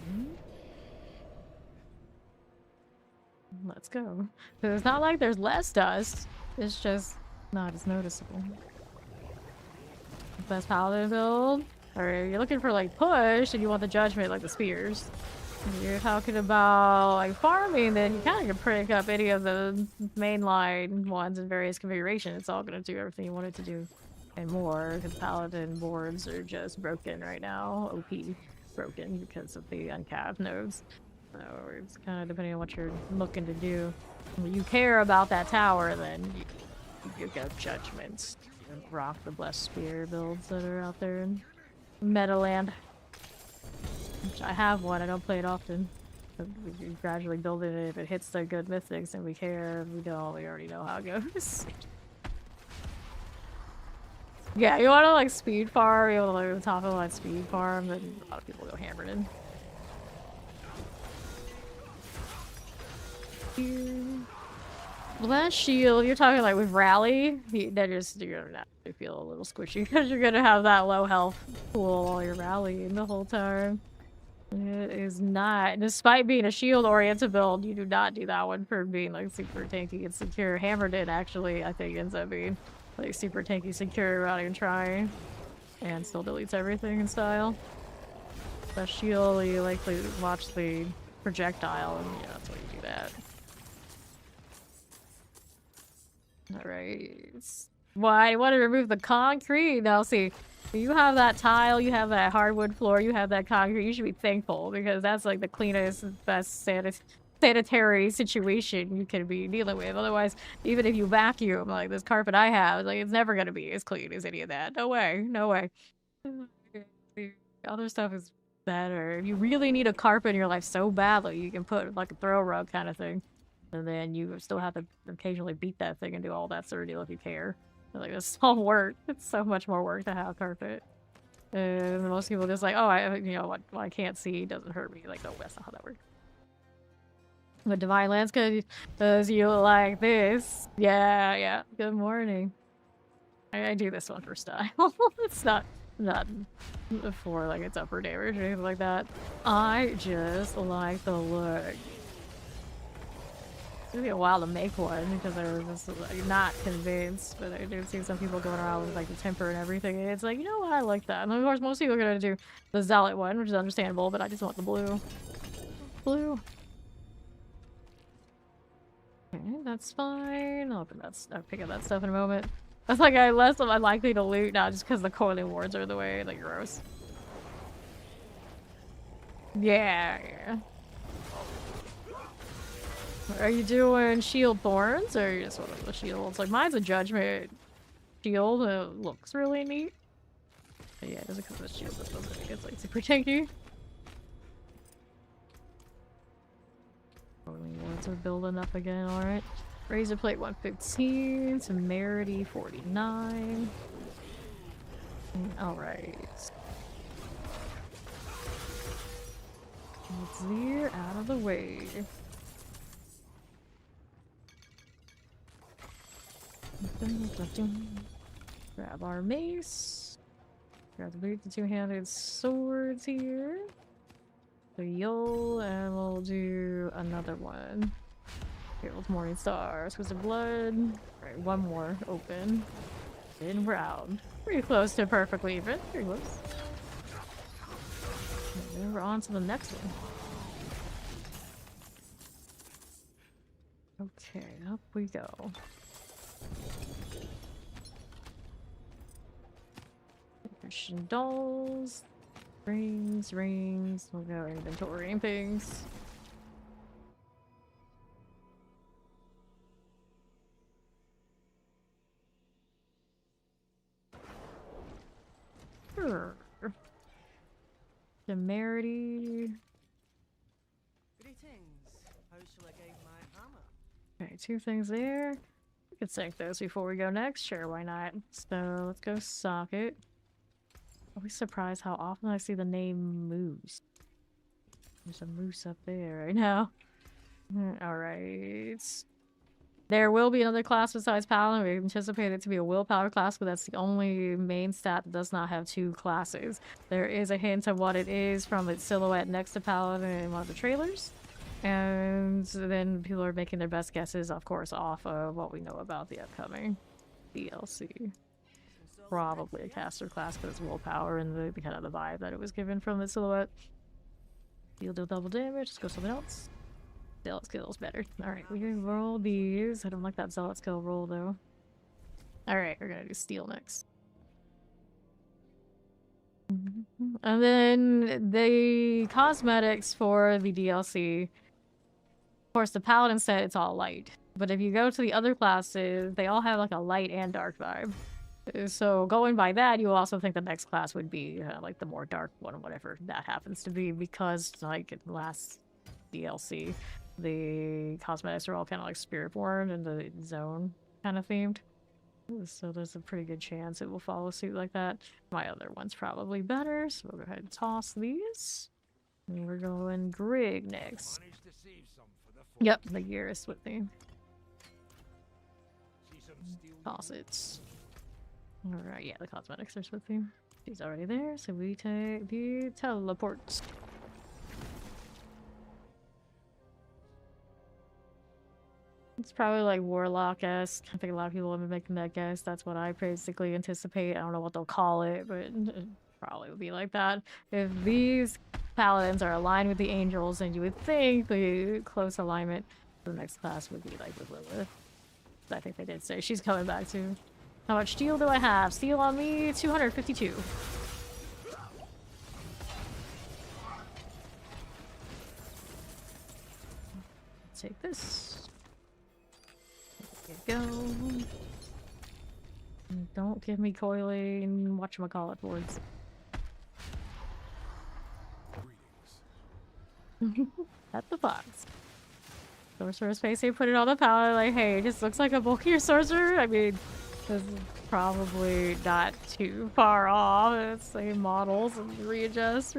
A: Let's go. It's not like there's less dust. It's just not as noticeable. Best paladin build? Or you're looking for like push and you want the judgment like the spears. If you're talking about like farming, then you kind of can pick up any of the mainline ones in various configurations. It's all going to do everything you want it to do and more, because paladin boards are just broken right now. OP broken because of the uncapped nodes. So it's kind of depending on what you're looking to do. When you care about that tower, then you go judgments and rock the blessed spear builds that are out there in Metaland. Which I have one, I don't play it often. But we gradually build it. If it hits the good mythics, then we care. If we don't, we already know how it goes. Yeah, you want to like speed farm, you want to like the top of the line speed farm, then a lot of people go hammered in. Blast shield, you're talking like with rally, that just you're gonna naturally feel a little squishy because you're gonna have that low health pool while you're rallying the whole time. It is not, despite being a shield oriented build, you do not do that one for being like super tanky and secure. Hammered in actually, I think, ends up being like super tanky, secure without even trying, and still deletes everything in style. That shield, you likely watch the projectile, and yeah, that's why you do that. Alright. Why? I want to remove the concrete. Now, see, you have that tile, you have that hardwood floor, you have that concrete. You should be thankful because that's like the cleanest, best sanitary situation you can be dealing with. Otherwise, even if you vacuum like this carpet I have, like it's never gonna be as clean as any of that. No way. No way. Other stuff is better. If you really need a carpet in your life so badly, you can put like a throw rug kind of thing. And then you still have to occasionally beat that thing and do all that sort of deal if you care. Like, it's all work. It's so much more work to have carpet. And most people just like, oh, what I can't see doesn't hurt me. Like, no, that's not how that works. But Divine Landscape does you like this. Yeah. Good morning. I do this one for style. It's not for like its upper damage or anything like that. I just like the look. It took me a while to make one because I was just like, not convinced, but I did see some people going around with like the temper and everything, and it's like, you know what, I like that. And of course most people are gonna do the zealot one, which is understandable, but I just want the blue. Blue. Okay, that's fine. I'll pick up that stuff in a moment. That's like less of unlikely to loot now just because the coiling wards are the way, like, gross. Yeah. Are you doing shield thorns or just one of the shields? Like mine's a judgment shield. It looks really neat. But yeah, it doesn't come with a shield. It doesn't make it like super tanky. Wards are building up again. All right. Razor plate 115. Temerity 49. All right. Let's veer out of the way. Grab our mace. Grab the two-handed swords here. The Yule, and we'll do another one. Herald's Morning Star, Twisted Blood. Alright, one more open. And we're out. Pretty close to perfectly even. Pretty close. And then we're on to the next one. Okay, up we go. Christian dolls. Rings. We'll go inventorying things. Sure. Temerity.
B: Greetings. How shall I guide my hammer?
A: Okay, two things there. We can sync those before we go next. Sure, why not? So let's go socket. Always surprised how often I see the name Moose. There's a moose up there right now. Alright. There will be another class besides Paladin. We anticipate it to be a willpower class, but that's the only main stat that does not have two classes. There is a hint of what it is from its silhouette next to Paladin in one of the trailers. And then people are making their best guesses, of course, off of what we know about the upcoming DLC. Probably a caster class because it's willpower and the kind of the vibe that it was given from its silhouette. You'll deal double damage. Let's go something else. Zealot skill is better. Alright, we can roll these. I don't like that zealot skill roll though. Alright, we're gonna do steel next. And then the cosmetics for the DLC. Of course, the Paladin set it's all light. But if you go to the other classes, they all have like a light and dark vibe. So going by that, you also think the next class would be like the more dark one, whatever that happens to be, because like in the last DLC, the cosmetics are all kind of like Spiritborn and the zone kind of themed. So there's a pretty good chance it will follow suit like that. My other one's probably better, so we'll go ahead and toss these. And we're going Grig next. Yep, the Gearist with me. Toss it. Alright, yeah, the cosmetics are with me. She's already there, so we take the teleports. It's probably like Warlock-esque. I think a lot of people have been making that guess. That's what I basically anticipate. I don't know what they'll call it, but it probably would be like that. If these paladins are aligned with the angels, then you would think the close alignment for the next class would be like with Lilith. I think they did say she's coming back too. How much steel do I have? Steel on me, 252. Take this. There you go. And don't give me coiling whatchamacallit boards. That's the box. Sorcerer's face, they put it on the palette like, hey, it just looks like a bulkier sorcerer. I mean, this is probably not too far off. It's same models and readjust.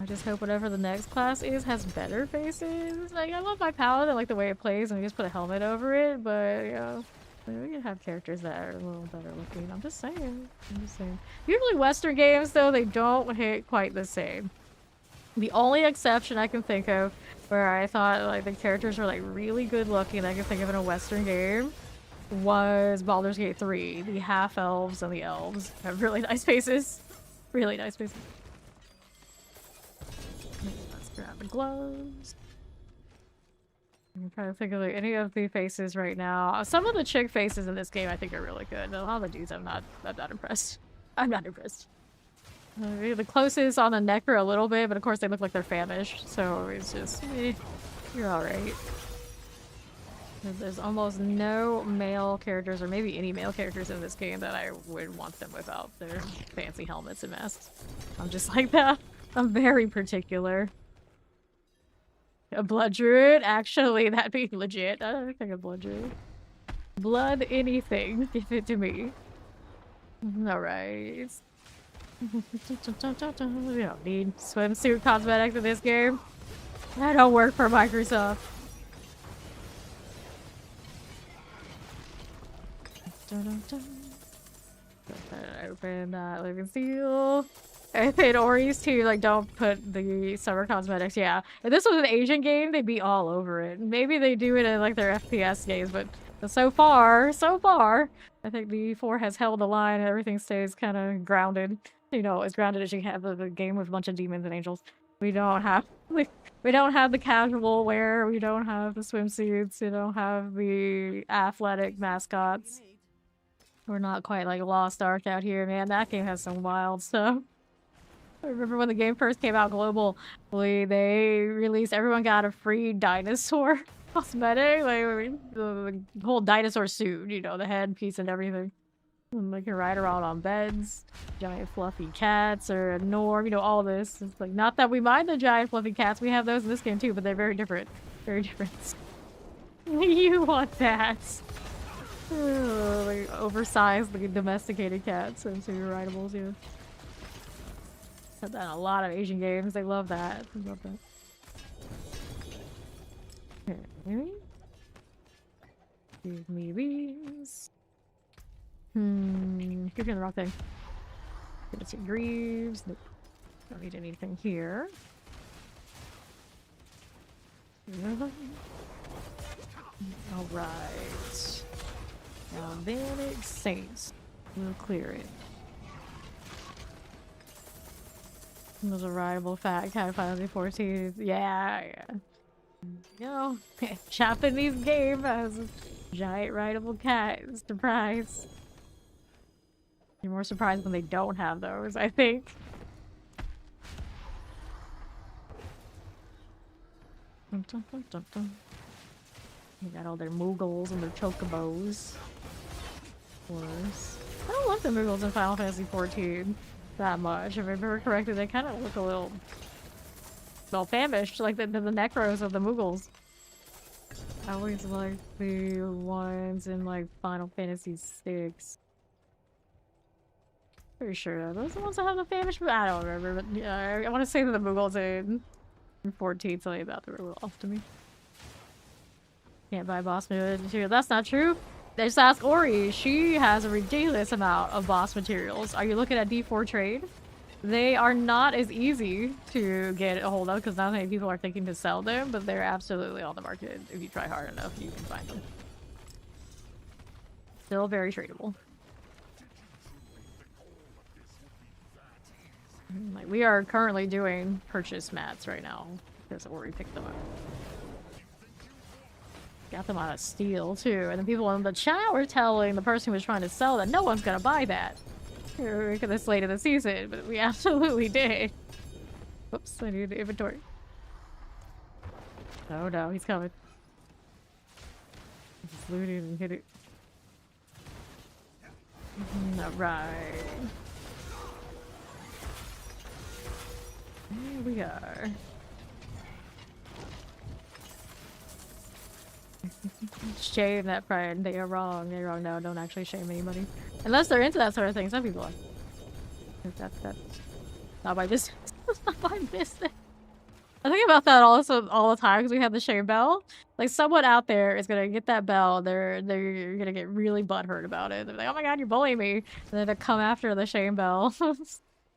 A: I just hope whatever the next class is has better faces. Like, I love my palette. I like the way it plays and we just put a helmet over it, but, you know, we can have characters that are a little better looking. I'm just saying. Usually Western games, though, they don't hit quite the same. The only exception I can think of where I thought like the characters were like really good looking I can think of in a Western game was Baldur's Gate 3. The half-elves and the elves have really nice faces. Really nice faces. Let's grab the gloves. I'm trying to think of like, any of the faces right now. Some of the chick faces in this game I think are really good. A lot of the dudes I'm not impressed. I'm not impressed. The closest on the neck are a little bit, but of course they look like they're famished, so it's just, you're alright. There's almost no male characters, or maybe any male characters in this game that I would want them without their fancy helmets and masks. I'm just like that. I'm very particular. A blood druid? Actually, that'd be legit. I don't think a blood druid. Blood anything. Give it to me. Alright. We don't need swimsuit cosmetics in this game. I don't work for Microsoft. Open that living seal. I think Ori's too, like, don't put the summer cosmetics. Yeah, if this was an Asian game, they'd be all over it. Maybe they do it in like their FPS games, but so far, I think the 4 has held the line and everything stays kind of grounded. You know, as grounded as you have a game with a bunch of demons and angels. We don't have the casual wear. We don't have the swimsuits. We don't have the athletic mascots. We're not quite like Lost Ark out here, man. That game has some wild stuff. I remember when the game first came out globally, they released, everyone got a free dinosaur cosmetic. Like, the whole dinosaur suit, you know, the headpiece and everything. And they can ride around on beds, giant fluffy cats, or a norm, you know, all this. It's like, not that we mind the giant fluffy cats, we have those in this game too, but they're very different. Very different. You want that. Like oversized, like domesticated cats into your rideables, yeah. Said that in a lot of Asian games. They love that. They love that. Okay. Give me these. You're doing the wrong thing. Give it to Greaves. Nope. Don't need anything here. Alright. Now then it Saints. We'll clear it. There's a rideable fat cat finally 14. Yeah, yeah. You know, Japanese game has a giant rideable cat. Surprise. You're more surprised when they don't have those, I think. Dun, dun, dun, dun, dun. They got all their Moogles and their Chocobos. Of course. I don't love the Moogles in Final Fantasy XIV that much. If I remember correctly, they kind of look a little... well, famished, like the Necros of the Moogles. I always like the ones in, like, Final Fantasy VI. Pretty sure those are the ones that have the famished... I don't remember, but yeah, I want to say that the Moogles in 14 tell you about the real off to me. Can't buy boss material. That's not true. Just ask Ori. She has a ridiculous amount of boss materials. Are you looking at D4 trade? They are not as easy to get a hold of because not many people are thinking to sell them, but they're absolutely on the market. If you try hard enough, you can find them. Still very tradable. Like, we are currently doing purchase mats right now because Ori picked them up. Got them on a steal too, and the people in the chat were telling the person who was trying to sell that no one's gonna buy that. This late in the season, but we absolutely did. Whoops, I need the inventory. Oh no, he's coming. He's looting and hit it. Alright. Here we are. Shame that friend. They are wrong. They're wrong. No, don't actually shame anybody. Unless they're into that sort of thing. Some people are. That's not my business. It's not my business. I think about that also all the time because we have the shame bell. Like, someone out there is gonna get that bell. They're gonna get really butthurt about it. They're like, "Oh my god, you're bullying me!" And then they come after the shame bell.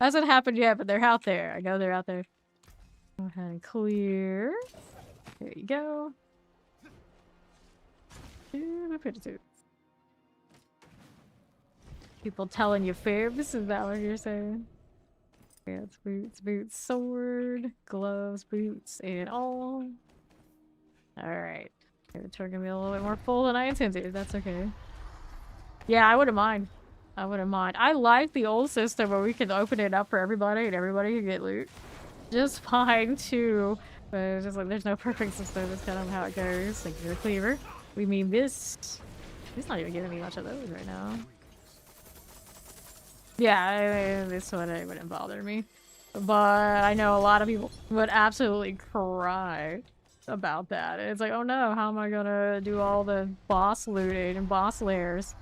A: Hasn't happened yet, but they're out there. I know they're out there. Go ahead and clear. There you go. People telling you fibs, is that what you're saying? Yeah, it's boots, sword, gloves, boots, and all. Alright. We're gonna be a little bit more full than I intended. That's okay. Yeah, I wouldn't mind. I wouldn't mind. I like the old system where we can open it up for everybody and everybody can get loot. Just fine too. But it's just like there's no perfect system. That's kind of how it goes. Thank you for the cleaver. We mean this. He's not even giving me much of those right now. Yeah, this one it wouldn't bother me. But I know a lot of people would absolutely cry about that. It's like, oh no, how am I gonna do all the boss looting and boss lairs?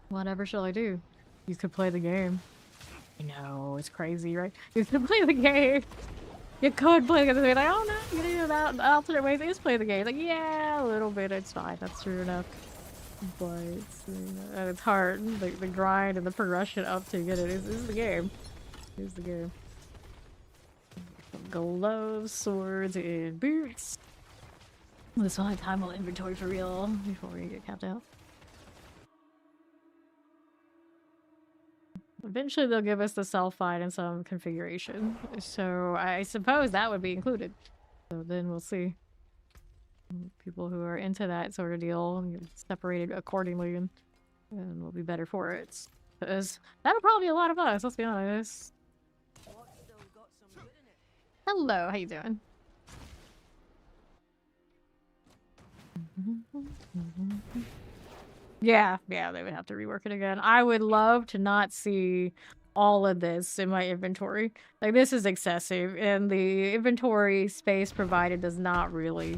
A: Whatever shall I do? You could play the game. I know, it's crazy, right? You could play the game. You could play the game. Like, oh no, you can do it out in alternate ways. Just play the game. Like, yeah, a little bit. It's fine. That's true enough. But it's hard. The grind and the progression up to get it is the game. Is the game. Gloves, swords, and boots. This will have time on inventory for real before we get capped out. Eventually they'll give us the self-fight and some configuration. So I suppose that would be included. So then we'll see. People who are into that sort of deal and get separated accordingly and we'll be better for it. Because that'll probably be a lot of us, let's be honest. Hello, how you doing? Yeah, they would have to rework it again. I would love to not see all of this in my inventory. Like, this is excessive, and the inventory space provided does not really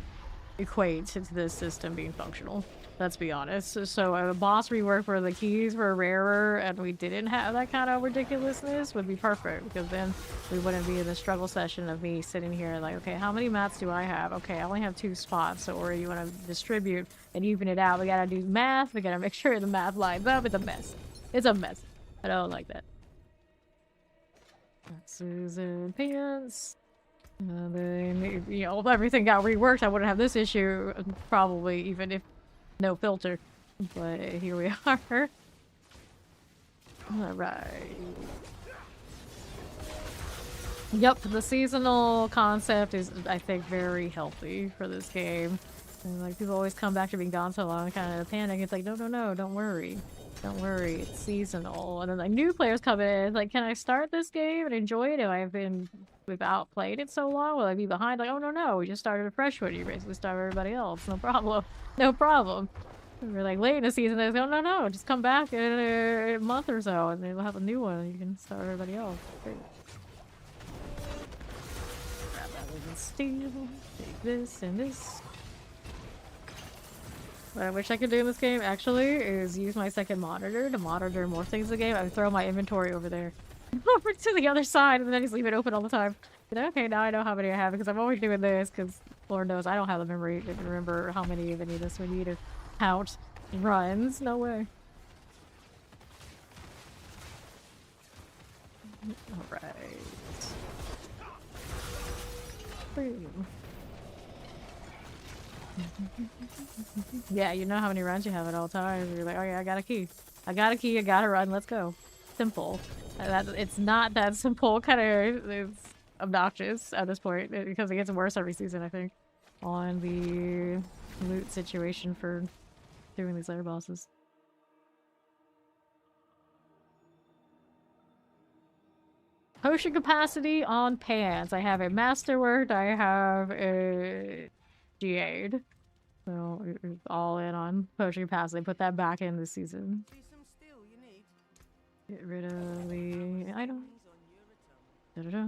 A: equate to this system being functional. Let's be honest. So a boss rework where the keys were rarer and we didn't have that kind of ridiculousness would be perfect, because then we wouldn't be in the struggle session of me sitting here like, okay, how many mats do I have? Okay, I only have 2 spots. So, or you want to distribute and even it out. We gotta do math. We gotta make sure the math lines up. It's a mess. It's a mess. I don't like that. Susan pants. Then, you know, if everything got reworked, I wouldn't have this issue, probably, even if no filter. But here we are. Alright. Yep, the seasonal concept is, I think, very healthy for this game. And, like, people always come back to being gone so long, kind of panic. It's like, no, no, no, don't worry. Don't worry, it's seasonal. And then, like, new players come in, like, can I start this game and enjoy it? We've outplayed it so long? Will I be behind? Like, oh, no, no, we just started a fresh one. You basically start everybody else. No problem. No problem. We're like late in the season, they go, no, no, just come back in a month or so and they'll have a new one and you can start everybody else. Great. Grab that with the steel, take this and this. What I wish I could do in this game, actually, is use my second monitor to monitor more things in the game. I would throw my inventory over there. Over to the other side and then just leave it open all the time. But okay, now I know how many I have because I'm always doing this because Lord knows I don't have the memory to remember how many of any of this we need to count runs. No way. Alright. Yeah, you know how many runs you have at all times. You're like, oh yeah, I got a key. I got a key, I got a run, let's go. Simple. It's not that simple, kind of, it's obnoxious at this point, because it gets worse every season, I think, on the loot situation for doing these lair bosses. Potion capacity on pants. I have a Masterwork, I have a Jade. So, it's all in on potion capacity. Put that back in this season.
B: See some steel you need.
A: Get rid of the item. Da-da-da.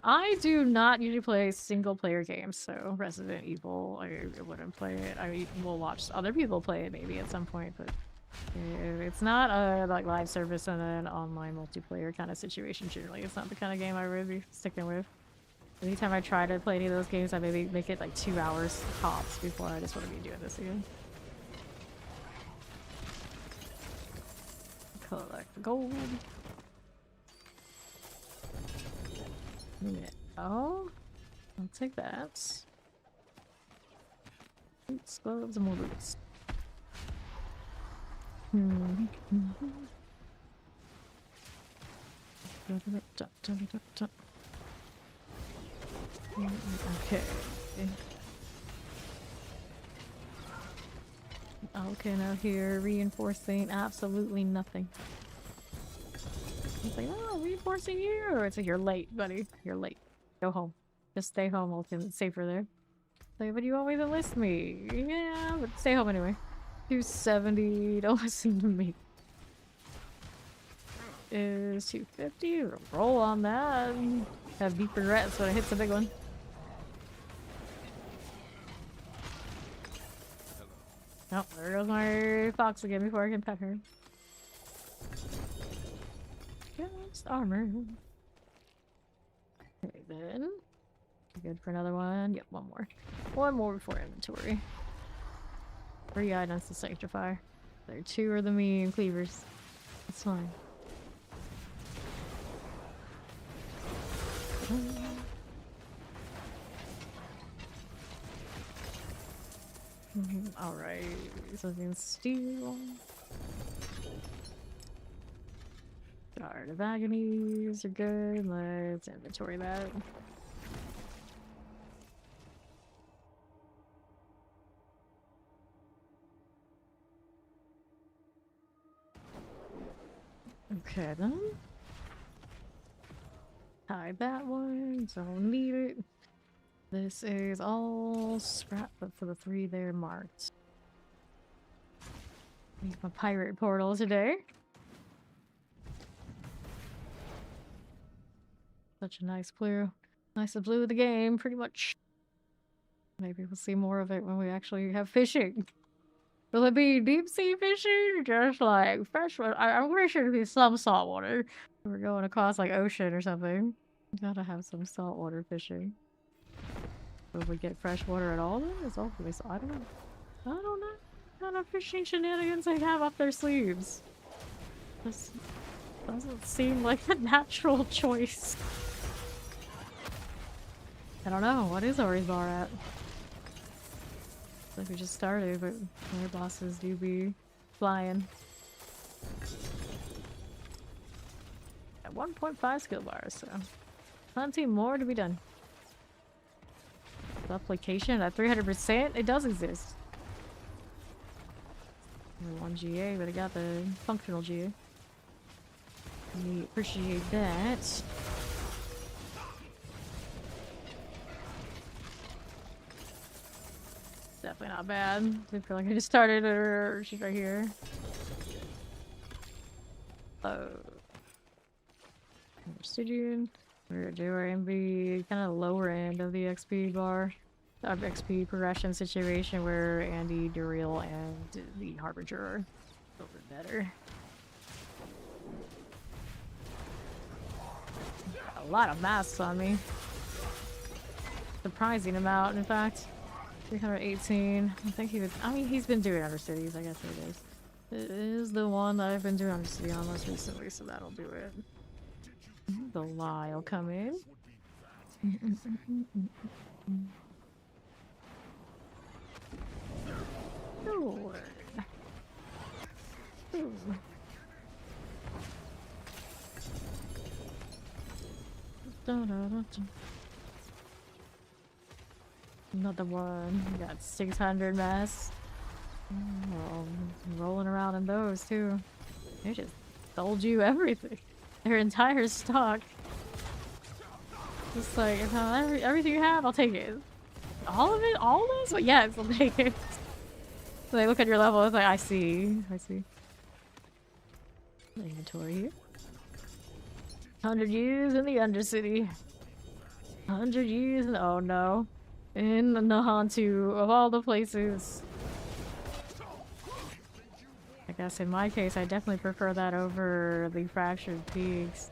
A: I do not usually play single player games, so Resident Evil, I wouldn't play it. I will watch other people play it maybe at some point, but it's not a like live service and an online multiplayer kind of situation generally. It's not the kind of game I would be sticking with. Anytime I try to play any of those games, I maybe make it like 2 hours tops before I just want to be doing this again. Collect the gold. Oh, I'll take that. Boots, gloves, and more boots. Okay. Okay, now here, reinforcing absolutely nothing. It's like, oh, reinforcing you! Or it's like, you're late, buddy. You're late. Go home. Just stay home, it's safer there. Like, but you won't even list me. Yeah, but stay home anyway. 270, don't listen to me. Is 250, roll on that. Have deep regrets when it hits a big one. Oh, there goes my fox again before I can pet her. Just armor. Okay, then. Good for another one. Yep, one more. One more before inventory. 3 items to sanctify. There 2 are the medium cleavers. That's fine. Alright, something steel. Guard of Agonies are good. Let's inventory that. Okay then. Hide that one, don't need it. This is all scrap, but for the 3 there marked. Make my pirate portal today. Such a nice blue. Nice blue of the game, pretty much. Maybe we'll see more of it when we actually have fishing. Will it be deep sea fishing? Or just like freshwater? I'm pretty sure it'll be some saltwater. We're going across like ocean or something. Gotta have some saltwater fishing. Will we get freshwater at all then? It's hopefully so. I don't know. I don't know what kind of fishing shenanigans they have up their sleeves. This doesn't seem like a natural choice. I don't know. What is Ori's bar at? Like we just started, but our bosses do be flying. At 1.5 skill bars, so plenty more to be done. Application at 300%, it does exist. Only 1 GA, but I got the functional GA. We appreciate that. Definitely not bad. I feel like I just started her. She's right here. Oh. Sigil. We're doing the kind of lower end of the XP bar. Of XP progression situation where Andy, Duriel, and the Harbinger are a little bit better. Got a lot of masks on me. Surprising amount, in fact. 318. I think he was. I mean, he's been doing Undercities. I guess it is. It is the one that I've been doing Undercity on most recently, so that'll do it. The lie will come in. Lord. Ooh. Another one. We got 600 masks. Oh, rolling around in those too. They just sold you everything. Their entire stock. Just like, if everything you have, I'll take it. All of it? All of this? Well, yes, I'll take it. So they look at your level, it's like, I see. I see. Inventory here. 100 years in the Undercity. 100 years in, oh no. In the Nahantu, of all the places. I guess in my case, I definitely prefer that over the Fractured Peaks.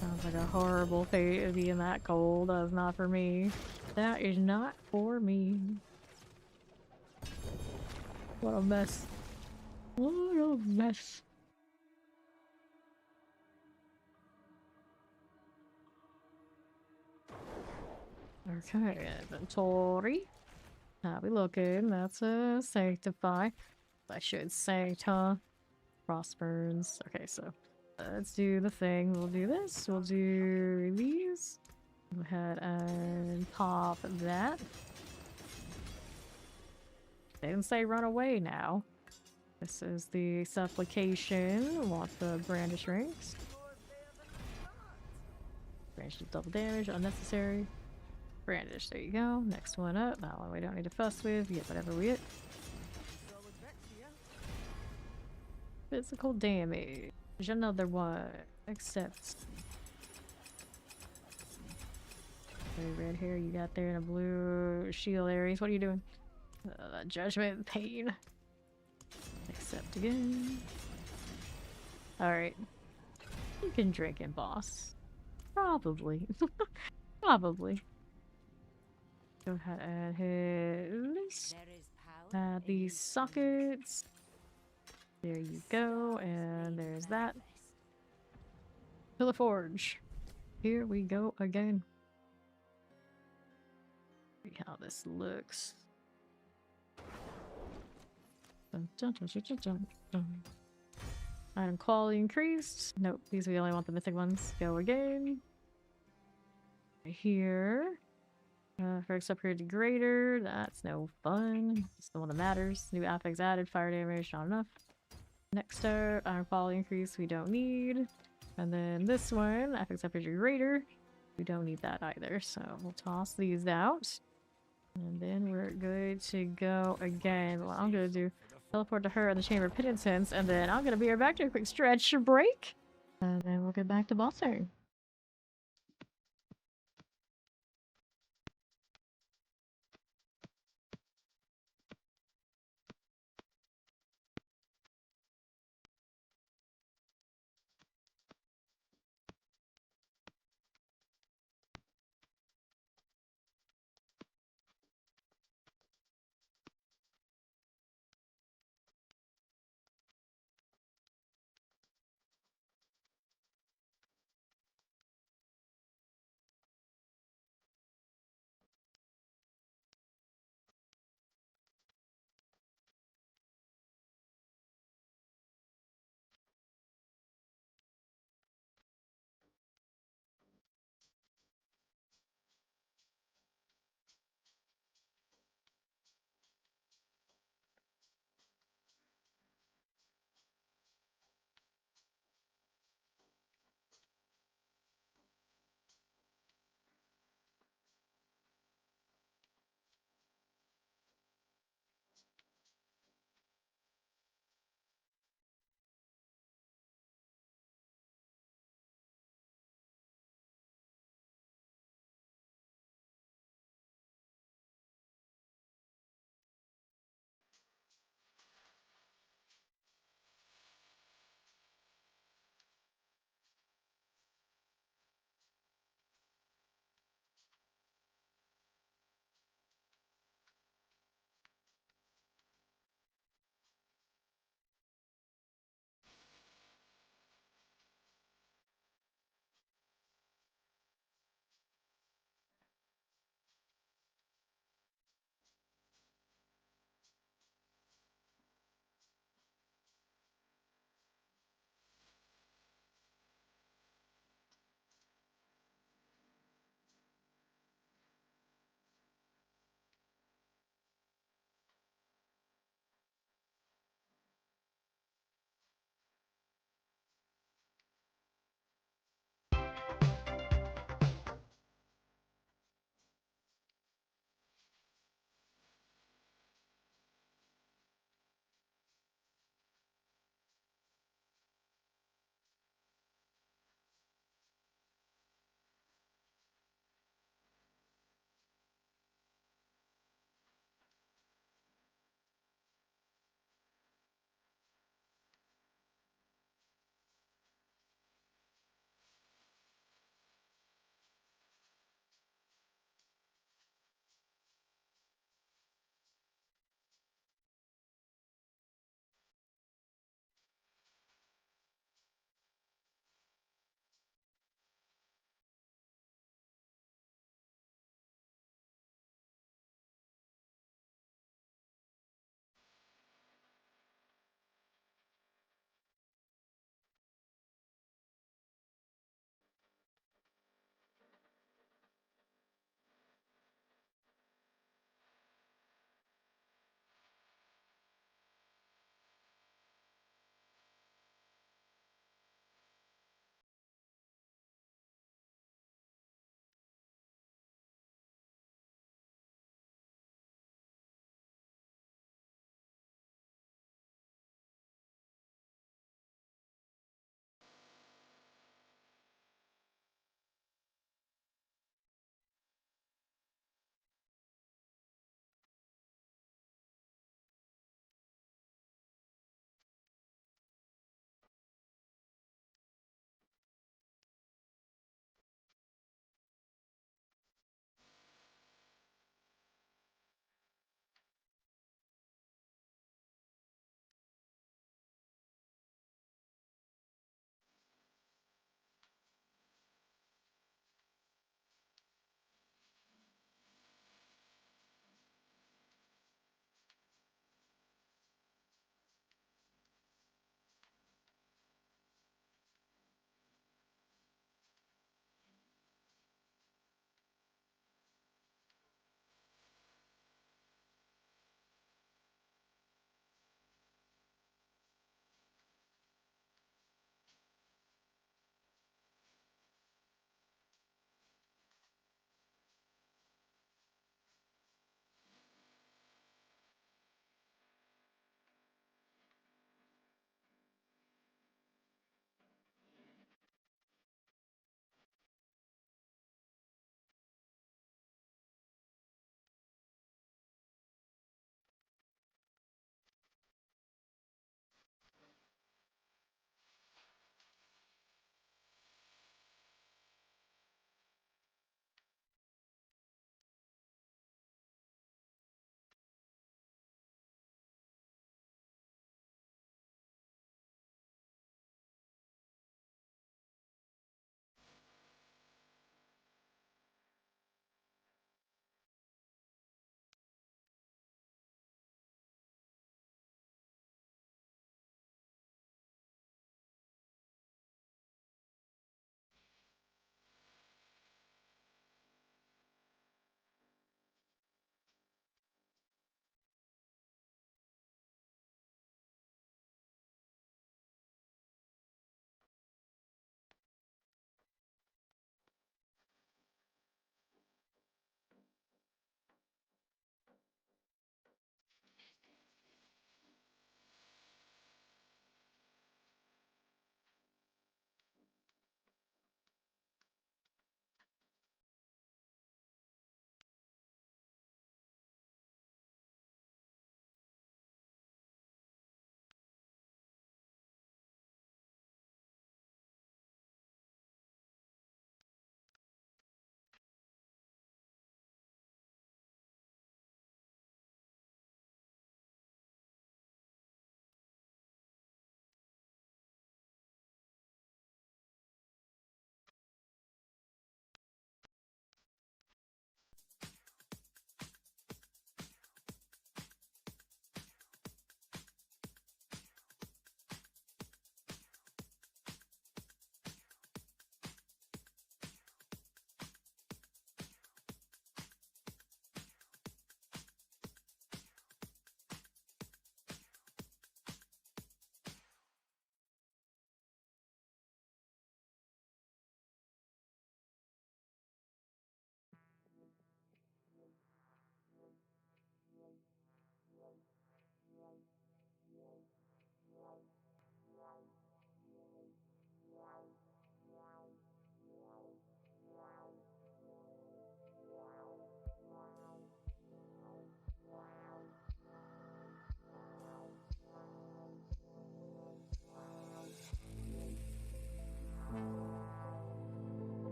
A: Sounds like a horrible fate to be in that cold. That's not for me. That is not for me. What a mess. What a mess. Okay, inventory. How we looking? That's a sanctify. I should sancta. Crossburns. Okay, so let's do the thing. We'll do this. We'll do these. Go ahead and pop that. They didn't say run away now. This is the supplication. Want the brandish rings. Brandish double damage, unnecessary. Brandish, there you go. Next one up. That one we don't need to fuss with. We get whatever we get. Physical damage. Another one. Accept. Okay, red hair you got there in a blue shield Aries. What are you doing? Judgment pain. Accept again. Alright. You can drink in boss. Probably. Probably. Go ahead and hit this. Add these sockets. There you go, and there's that. Pillar Forge. Here we go again. See how this looks. Dun, dun, dun, dun, dun, dun. Item quality increased. Nope, these we only want the mythic ones. Go again. Right here. First upgrade to greater. That's no fun. It's the one that matters. New affix added. Fire damage, not enough. Next up, item quality increase. We don't need. And then this one, affix upgrade to greater. We don't need that either. So we'll toss these out. And then we're good to go again. Well, I'm gonna do teleport to her in the Chamber of Penitence, and then I'm gonna be right back to a quick stretch break. And then we'll get back to boss turn.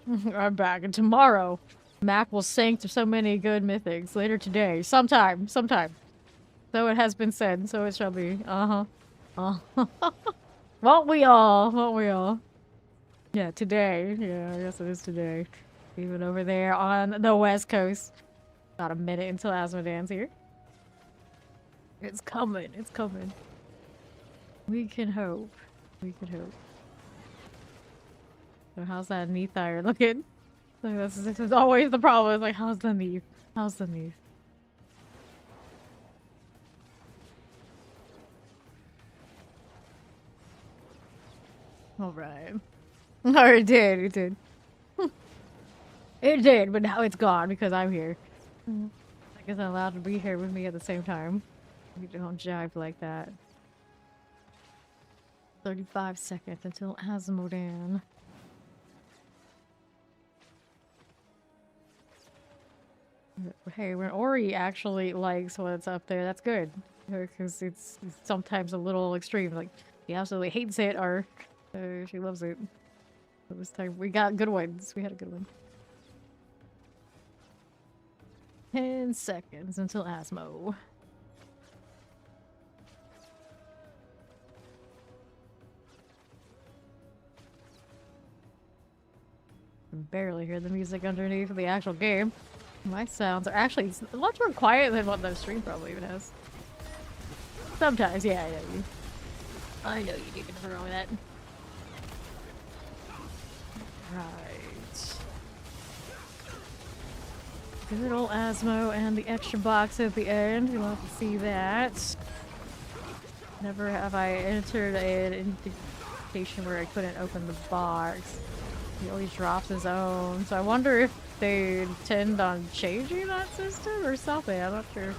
A: I'm back, and tomorrow, Mac will sanct so many good mythics. Later today, sometime. So it has been said, so it shall be. Won't we all? Won't we all? Yeah, today. Yeah, I guess it is today. Even over there on the west coast. About a minute until Asmodan's here. It's coming. It's coming. We can hope. We can hope. So how's that Neathire looking? Like this is always the problem. It's like, how's the Neath? How's the Neath? Alright. Oh, it did. It did. It did, but now it's gone because I'm here. I guess I'm allowed to be here with me at the same time. We don't jive like that. 35 seconds until Asmodan. Hey, when Ori actually likes what's up there, that's good. Because it's sometimes a little extreme. Like, he absolutely hates it, or she loves it. So this time we got good ones. We had a good one. 10 seconds until Asmo. I can barely hear the music underneath the actual game. My sounds are actually a lot more quiet than what the stream probably even has. Sometimes, yeah, I know you. I know you need to throw that. Right. Good old Asmo and the extra box at the end. You'll have to see that. Never have I entered an indication where I couldn't open the box. He always drops his own. So I wonder if they intend on changing that system or something. I'm not sure. Is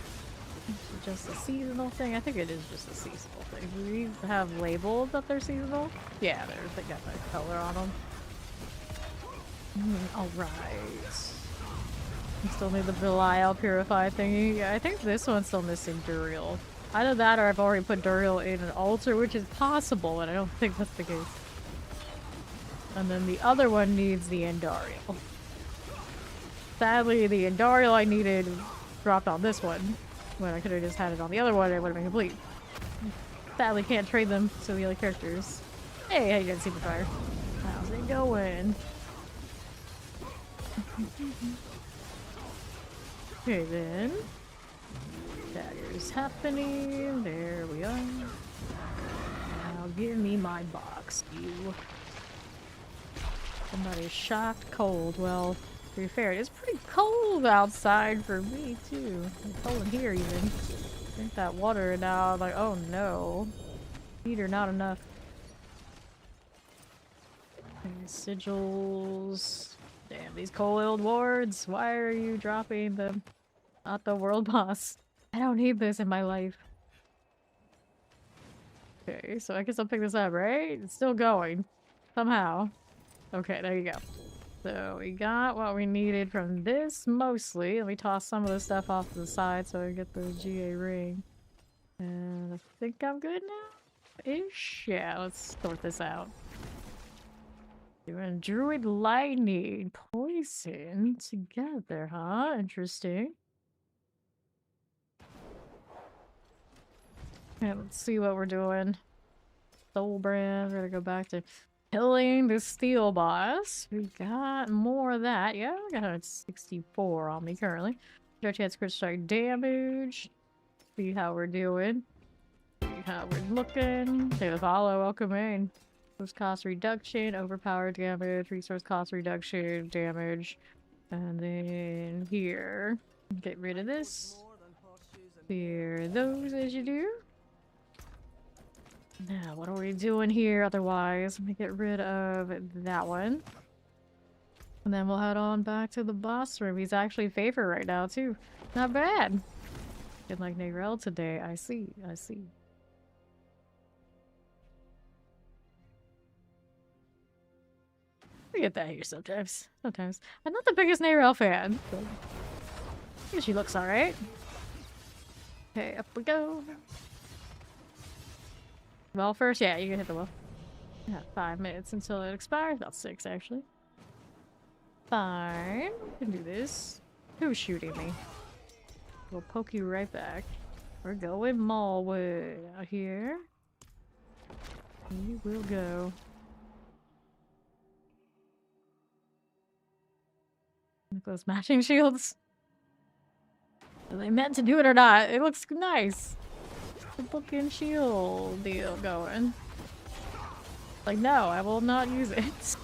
A: it just a seasonal thing? I think it is just a seasonal thing. Do we have labeled that they're seasonal? Yeah, they got that color on them. Alright. We still need the Belial Purify thingy. Yeah, I think this one's still missing Duriel. Either that or I've already put Duriel in an altar, which is possible, and I don't think that's the case. And then the other one needs the Endariel. Sadly, the Endariel I needed dropped on this one. When I could have just had it on the other one, it would have been complete. Sadly, can't trade them to the other characters. Hey, how you guys see the fire? How's it going? Okay then. Daggers happening. There we are. Now give me my box, you. Somebody's shocked cold. Well, to be fair, it's pretty cold outside for me too. It's cold in here even. Drink that water now. Like, oh no. Heater not enough. Okay, sigils. Damn, these coiled wards. Why are you dropping them? Not the world boss. I don't need this in my life. Okay, so I guess I'll pick this up, right? It's still going. Somehow. Okay, there you go. So we got what we needed from this mostly. Let me toss some of the stuff off to the side so I get the GA ring. And I think I'm good now? Ish? Yeah, let's sort this out. Doing Druid Lightning Poison together, huh? Interesting. Yeah, let's see what we're doing. Soul Brand, we're gonna go back to killing the steel boss. We got more of that. Yeah, I got 64 on me currently. Our chance crit strike damage. See how we're doing. See how we're looking. Okay, the follow, welcome in. Resource cost reduction, overpowered damage, resource cost reduction, damage. And then here. Get rid of this. Clear those as you do. Now, what are we doing here otherwise? Let me get rid of that one. And then we'll head on back to the boss room. He's actually favorite right now, too. Not bad. Didn't like Negrel today. I see. I see. I get that here sometimes. Sometimes. I'm not the biggest Negrel fan, but I think she looks alright. Okay, up we go. Well, first, yeah, you can hit the well. Yeah, 5 minutes until it expires. About 6, actually. fine. We can do this. Who's shooting me? We'll poke you right back. We're going Mallwood out here. We will go. Look at those matching shields. Are they meant to do it or not? It looks nice. The book and shield deal going. Like, no, I will not use it.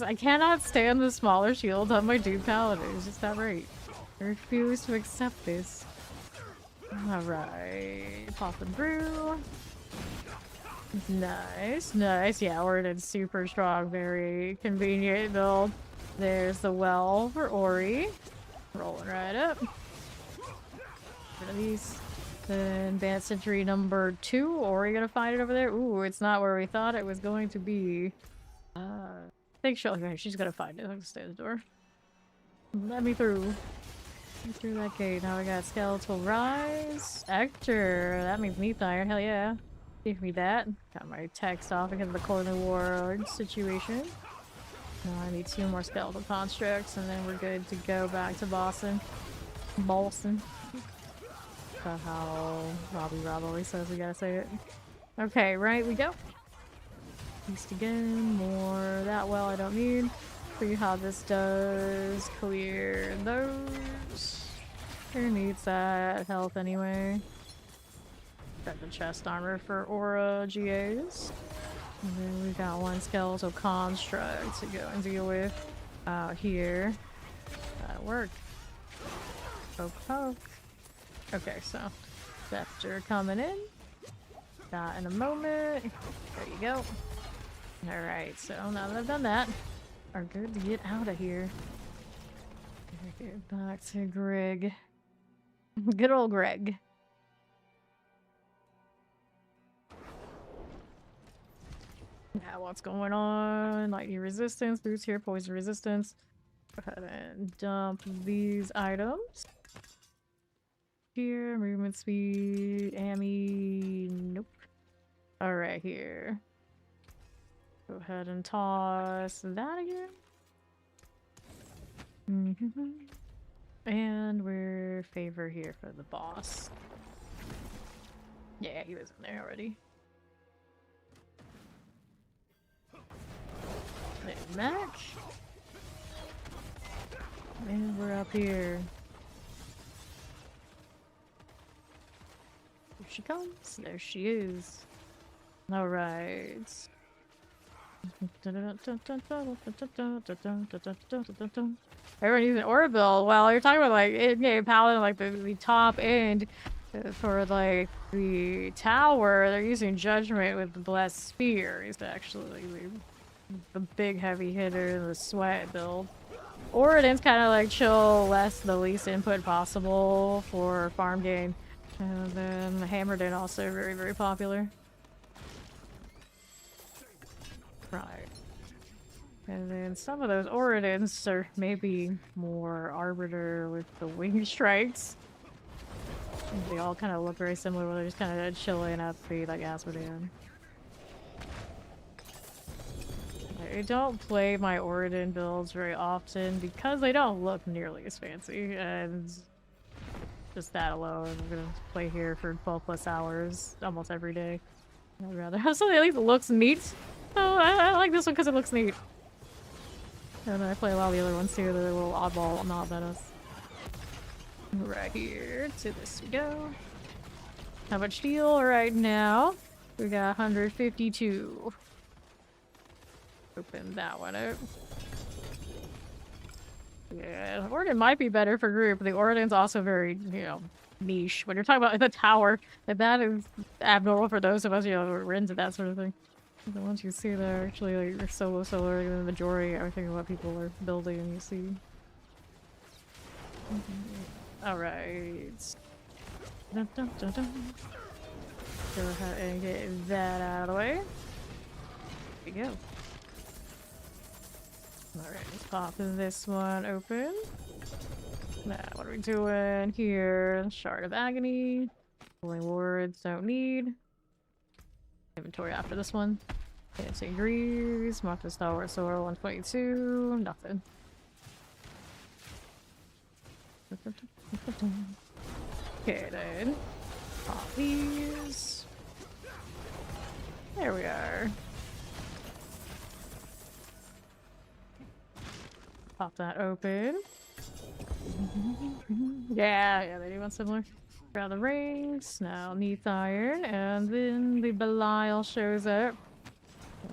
A: I cannot stand the smaller shields on my dude paladin. It's just not right. I refuse to accept this. Alright. Popping through. Nice, nice. Yeah, Ordin's super strong. Very convenient build. There's the well for Ori. Rolling right up. Rid of these. Then Advanced Sentry number 2. Ori gonna find it over there? Ooh, it's not where we thought it was going to be. I think she's gonna find it. I'm gonna stay at the door. Let me through. Let me through that gate. Now we got Skeletal Rise. Ector. That means Meat Iron. Hell yeah. Give me that. Got my text off because of the Corner Ward situation. Now I need 2 more Skeletal Constructs and then we're good to go back to Boston. That's how Rob always says we gotta say it. Okay, right we go. East again, more that well I don't need. See how this does. Clear those. Who needs that health anyway? Got the chest armor for Aura GAs. And then we got 1 skeletal construct to go and deal with out here. That'll work. Poke, poke. Okay, so Scepter coming in. That in a moment. There you go. Alright, so now that I've done that, are good to get out of here. Get back to Greg. Good old Greg. Yeah, what's going on? Lightning resistance, boost here, poison resistance. Go ahead and dump these items. Here, movement speed, Ammy, nope. Alright, here. Go ahead and toss that again. And we're favor here for the boss. Yeah, he was in there already. And back. And we're up here. Here she comes. There she is. Alright. Everyone using Aura build. Well, you're talking about like in-game Paladin, like the top end for like the tower. They're using Judgment with the Blessed Spear. Is actually the big heavy hitter, the sweat build. Oridan's kind of like chill, the least input possible for farm gain. And then Hammerdin also very, very popular. Right. And then some of those Oridans are maybe more Arbiter with the wing strikes. They all kind of look very similar, where they're just kind of chilling at the like Asmodean. I don't play my Oridan builds very often because they don't look nearly as fancy, and just that alone, I'm gonna play here for 12+ hours almost every day. I'd rather have something that at least looks neat. So I like this one because it looks neat. And I play a lot of the other ones too, they're a little oddball, not menace. Right here, to this we go. How much steel right now? We got 152. Open that one up. Yeah, Oridan might be better for group, but the Oridan's also very, you know, niche. When you're talking about the tower, that is abnormal for those of us, you know, who are into that sort of thing. The ones you see that are actually like solo, and the majority are thinking what people are building, and you see. Alright. Dun, dun, dun, dun. Go ahead and get that out of the way. There you go. Alright, let's pop this one open. Now, what are we doing here? Shard of Agony. Pulling wards, don't need. Inventory after this one. Fancy Greaves, Martha Star Wars Sword 122, nothing. Okay, then. Pop these. There we are. Pop that open. Yeah, they do one similar. Grab the rings, now neath iron, and then the Belial shows up.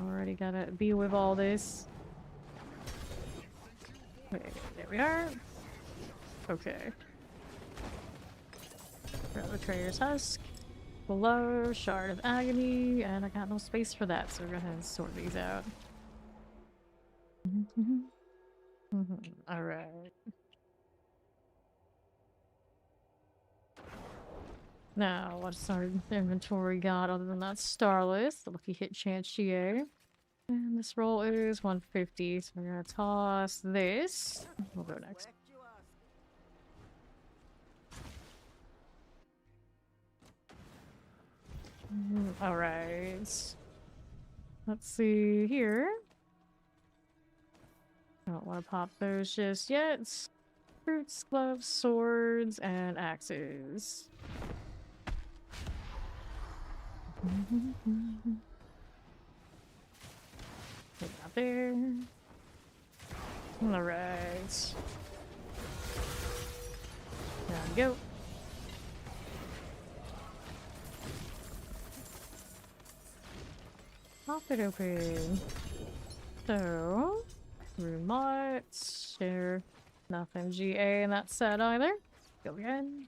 A: Already gotta be with all this. Okay, there we are. Okay. Grab the Traitor's Husk. Below, Shard of Agony, and I got no space for that, so we're gonna have to sort these out. Alright. Now, what's our inventory got other than that Starless, the lucky hit chance GA? And this roll is 150, so we're gonna toss this. We'll go next. Alright. Let's see here. I don't want to pop those just yet. Fruits, gloves, swords, and axes. Put that there. Alright. There we go. Pop it open. So, remote, share, nothing GA in that set either. Go again.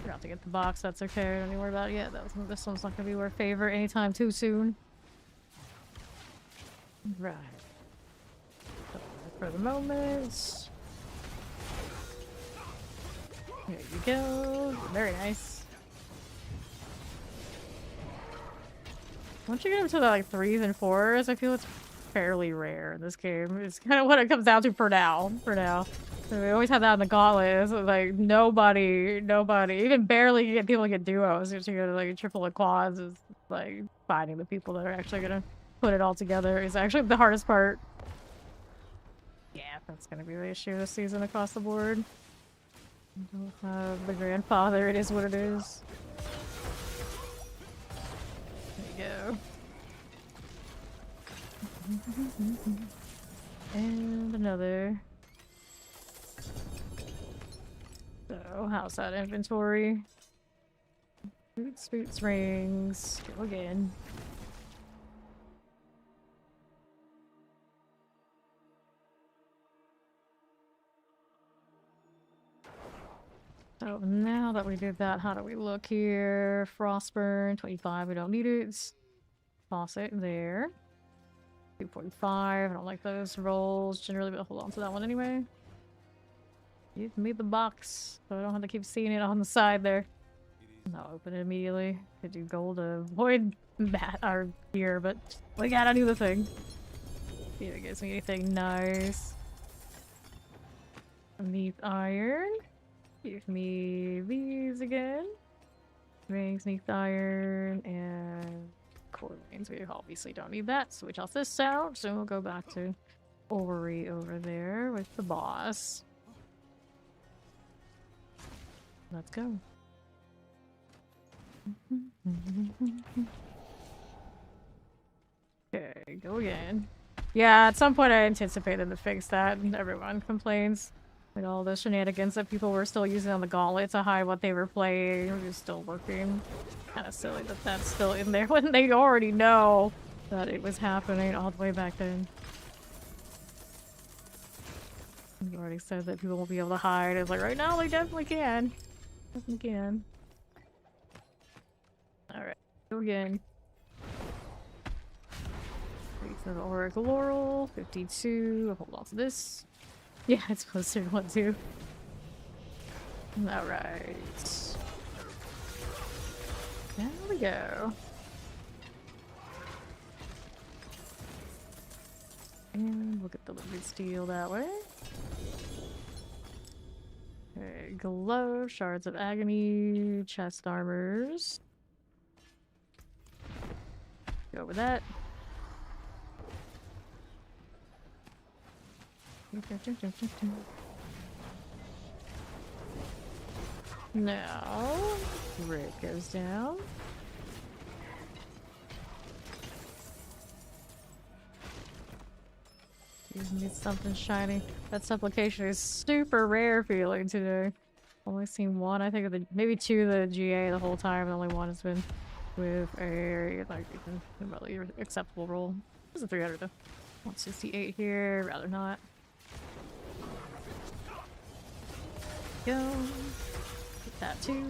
A: Forgot to get the box, that's okay, don't need to worry about it yet. This one's not gonna be our favorite anytime too soon. Right. For the moment. There you go. Very nice. Once you get into the like 3s and 4s, I feel it's fairly rare in this game. It's kind of what it comes down to for now. So we always have that in the gauntlet. It's like nobody, even barely get people get duos. Just you go to like triple and quads is like finding the people that are actually gonna put it all together is actually the hardest part. Yeah, that's gonna be the issue this season across the board. The grandfather, it is what it is. There you go. And another. So, how's that inventory? Boots, rings. Go again. So now that we did that, how do we look here? Frostburn, 25, we don't need it. Toss it there. 245, I don't like those rolls generally, but hold on to that one anyway. Give me the box, so I don't have to keep seeing it on the side there. I'll open it immediately. Could do gold to avoid that our gear, but we gotta do the thing. See if it gives me anything nice. Neath iron. Give me these again. Rings, neath iron, and core lanes. We obviously don't need that, so we toss this out. So we'll go back to Ori over there with the boss. Let's go. Okay, go again. Yeah, at some point I anticipated to fix that. Everyone complains. With all the shenanigans that people were still using on the gauntlet to hide what they were playing. It was still working. Kind of silly that that's still in there when they already know that it was happening all the way back then. You already said that people won't be able to hide. It's like, right now they definitely can. Definitely can. Alright, go again. Wreath of Auric Laurel, 52. I'll hold on to this. Yeah, it's posted one too. Alright. There we go. And we'll get the liquid steel that way. Okay, glow, shards of agony, chest armors. Go with that. Now, Rick goes down. Give me something shiny. That supplication is super rare feeling today. Only seen one, I think, of the maybe two of the GA the whole time, and only one has been with a like really acceptable roll. This is a 300 though. 168 here, rather not. Go. Get that too.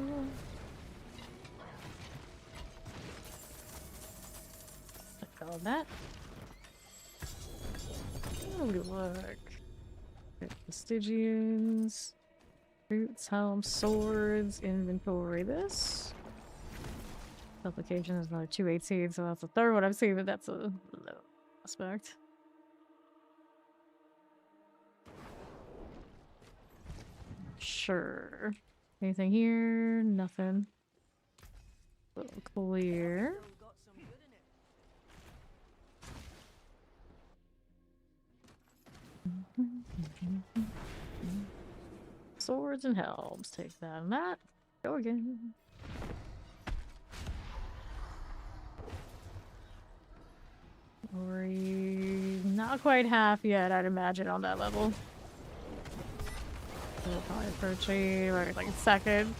A: Like all that. Oh, good luck. Vestigians. Boots, helms, swords, inventory this. Supplication is another 218, so that's the third one I've seen, but that's a low aspect. Sure. Anything here? Nothing. Clear.
B: Got some good in it.
A: Swords and helms. Take that and that. Go again. Ori, not quite half yet, I'd imagine, on that level. So probably approaching, or like second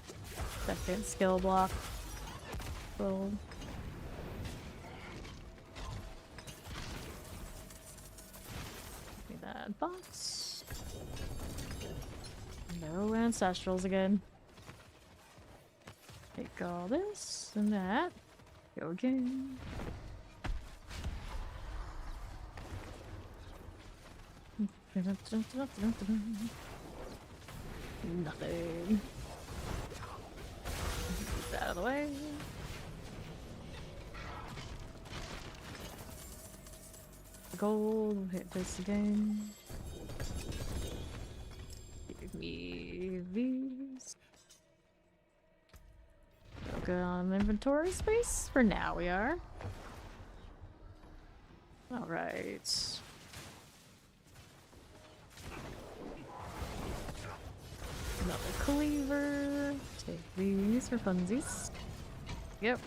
A: skill block. Build. Give me that box. No ancestrals again. Take all this and that. Go again. Nothing. Get that out of the way. Gold. Hit this again. Give me these. So good on inventory space. For now, we are. All right. Another cleaver. Take these for funsies. Yep.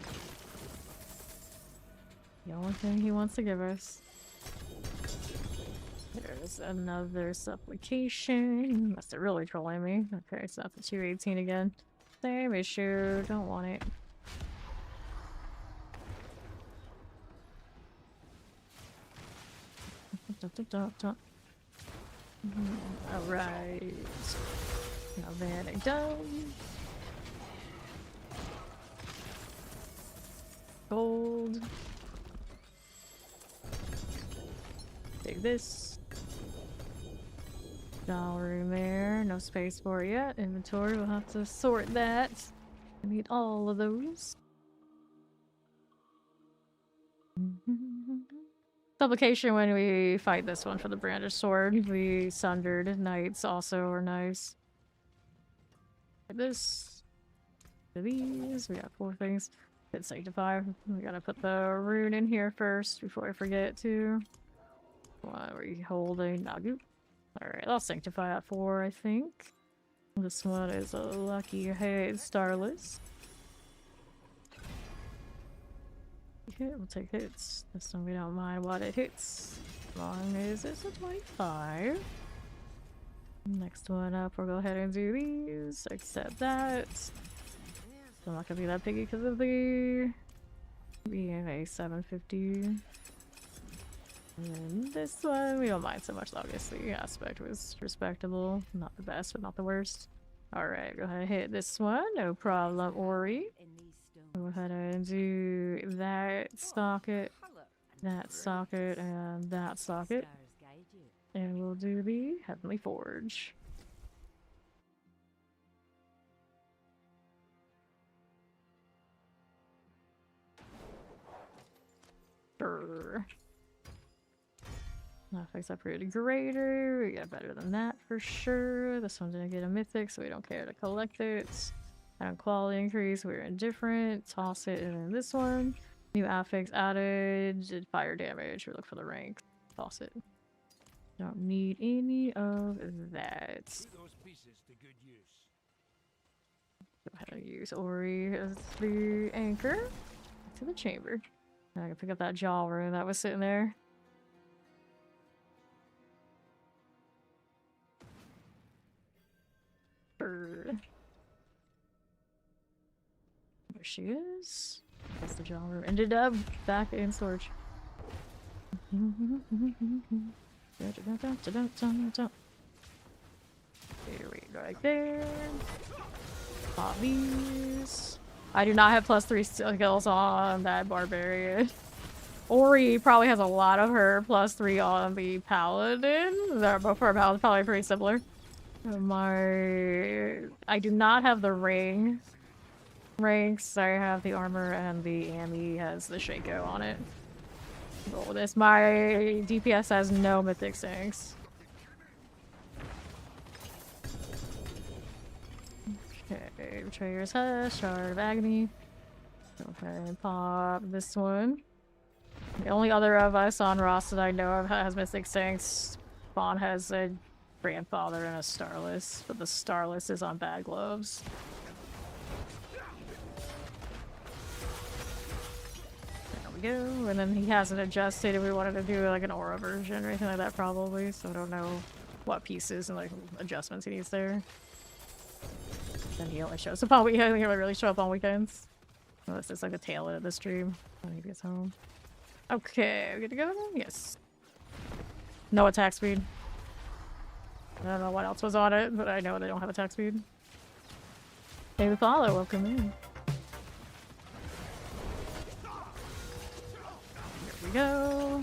A: The only thing he wants to give us. There's another supplication. Must have really trolling me. Okay, so that's a 218 again. Same issue. Don't want it. Alright. Now that I'm done. Gold. Take this. Dollar in there. No space for it yet. Inventory, we'll have to sort that. I need all of those. Supplication when we fight this one for the brandished sword. The sundered knights also are nice. This. These. We got 4 things. Hit sanctify. We gotta put the rune in here first before I forget to. What are we holding? Nagu. Alright, I'll sanctify at 4, I think. This one is a lucky hit, starless. Hit, we'll take hits. This one we don't mind what it hits. As long as it's a 25. Next one up, we'll go ahead and do these. Accept that. I'm not gonna be that picky because of the being a 750. And then this one, we don't mind so much, obviously. The aspect was respectable. Not the best, but not the worst. Alright, go ahead and hit this one. No problem, Ori. Go ahead and do that socket, and that socket. And we'll do the Heavenly Forge. Sure. Affects upgraded greater. We got better than that for sure. This one didn't get a mythic, so we don't care to collect it. And quality increase, we're indifferent. Toss it, and then this one. New affix added. Did fire damage. We look for the rank. Toss it. Don't need any of that.
C: Put those pieces to good use.
A: Go ahead and use Ori as the anchor to the chamber. And I can pick up that jaw rune that was sitting there. Bird. There she is. That's the jaw rune. Ended up back in storage. Here we go, right there. Pop these. I do not have +3 skills on that barbarian. Ori probably has a lot of her +3 on the paladin. They're both for a paladin, probably pretty similar. I do not have the ranks. I have the armor, and the Ami has the Shaco on it. Roll this. My DPS has no Mythic Sancts. Okay, Betrayer's Hush, Shard of Agony. Go ahead and pop this one. The only other of us on Ross that I know of has Mythic Sancts. Fawn has a grandfather and a Starless, but the Starless is on bad gloves. There we go. And then he hasn't adjusted if we wanted to do like an aura version or anything like that probably, so I don't know what pieces and like adjustments he needs there. Then he only shows up on weekends. He only really show up on weekends. Oh, this is like a tail end of the stream when he gets home. Okay, we good to go? Yes. No attack speed. I don't know what else was on it, but I know they don't have attack speed. Hey, we follow. Welcome in. Here we go.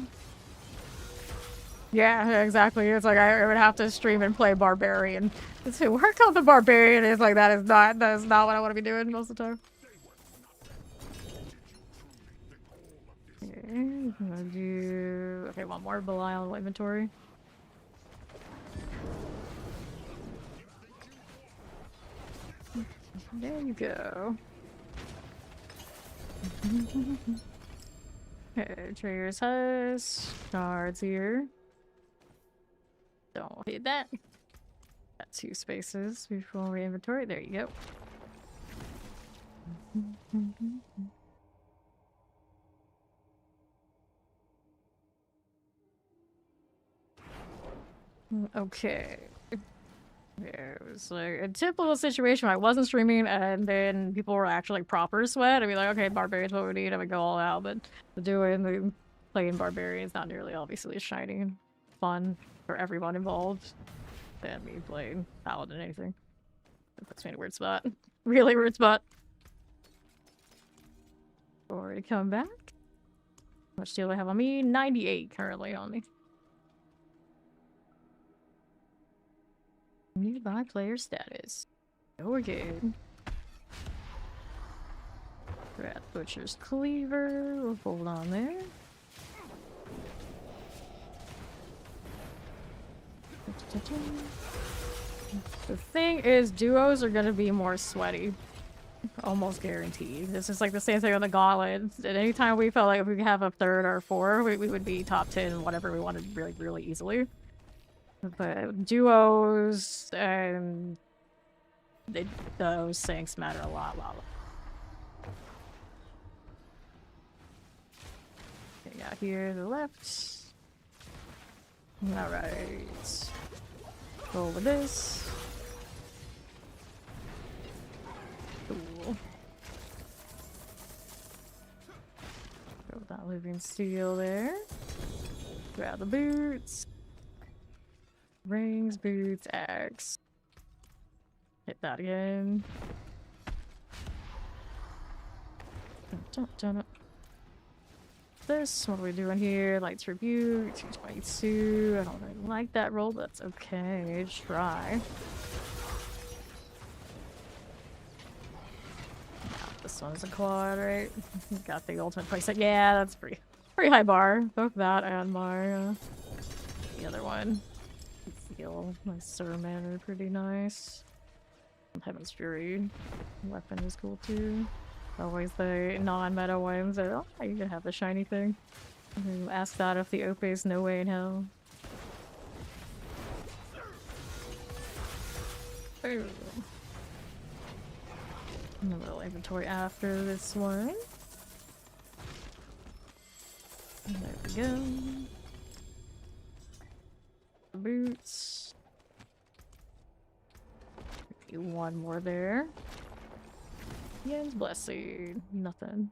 A: Yeah, exactly. It's like I would have to stream and play Barbarian. To work on the Barbarian is like that is not what I want to be doing most of the time. Okay, I'm gonna do one more Belial inventory. There you go. Okay, Trigger's Hush. Shards here. Don't hit that. Got 2 spaces before we inventory. There you go. Okay. Yeah, it was like a typical situation where I wasn't streaming and then people were actually like proper sweat. I'd be like, okay, Barbarian's what we need. I would go all out, but playing Barbarian is not nearly obviously as shiny and fun for everyone involved than me playing Paladin or anything. That puts me in a weird spot. Really weird spot. Already come back. How much steel do I have on me? 98 currently on me. Nearby player status. Oh, we're good. Grab Butcher's Cleaver. We'll hold on there. The thing is, duos are gonna be more sweaty. Almost guaranteed. This is like the same thing on the gauntlet. At any time we felt like if we could have a 3rd or 4, we would be top 10, whatever we wanted really, really easily. But duos and those things matter a lot. Okay, got here to the left. Alright. Roll with this. Cool. Go with that living steel there. Grab the boots. Rings, boots, axe. Hit that again. This, what are we doing here? Light Tribute, 222. I don't really like that roll, but that's okay. Try. This one's a quad, right? Got the ultimate price. Yeah, that's pretty high bar. Both that and my the other one. Sigil, my Sermon are pretty nice. Heaven's Fury weapon is cool too. Always the non-meta ones. Oh, you can have the shiny thing. Ask that if the OP is no way in hell. A little inventory after this one. There we go. Boots. One more there. Yes, blessing. Nothing.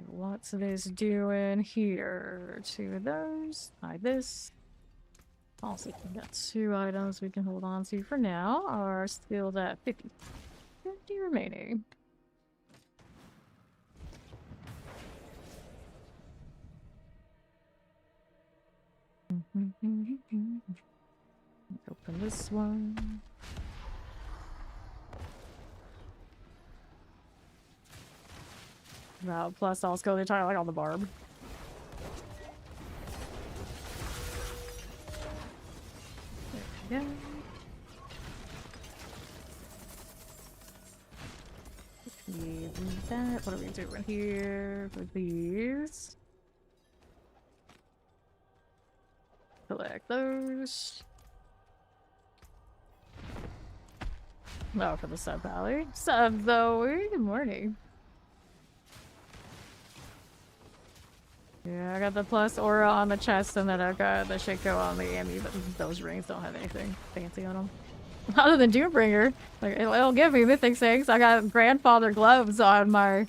A: What's this doing here? Two of those. Hide this. Also, we got 2 items we can hold on to for now. Are still at 50. 50 remaining. Open this one. Wow, plus I'll go the entire like on the barb. There we go. Leave that. What are we doing here with these? Collect those. Oh, for the sub valley. Sub Zoe, good morning. Yeah, I got the plus aura on the chest and then I got the Shaco on the Ami, but those rings don't have anything fancy on them. Other than Doombringer. Like, it'll give me Mythic things. I got grandfather gloves on my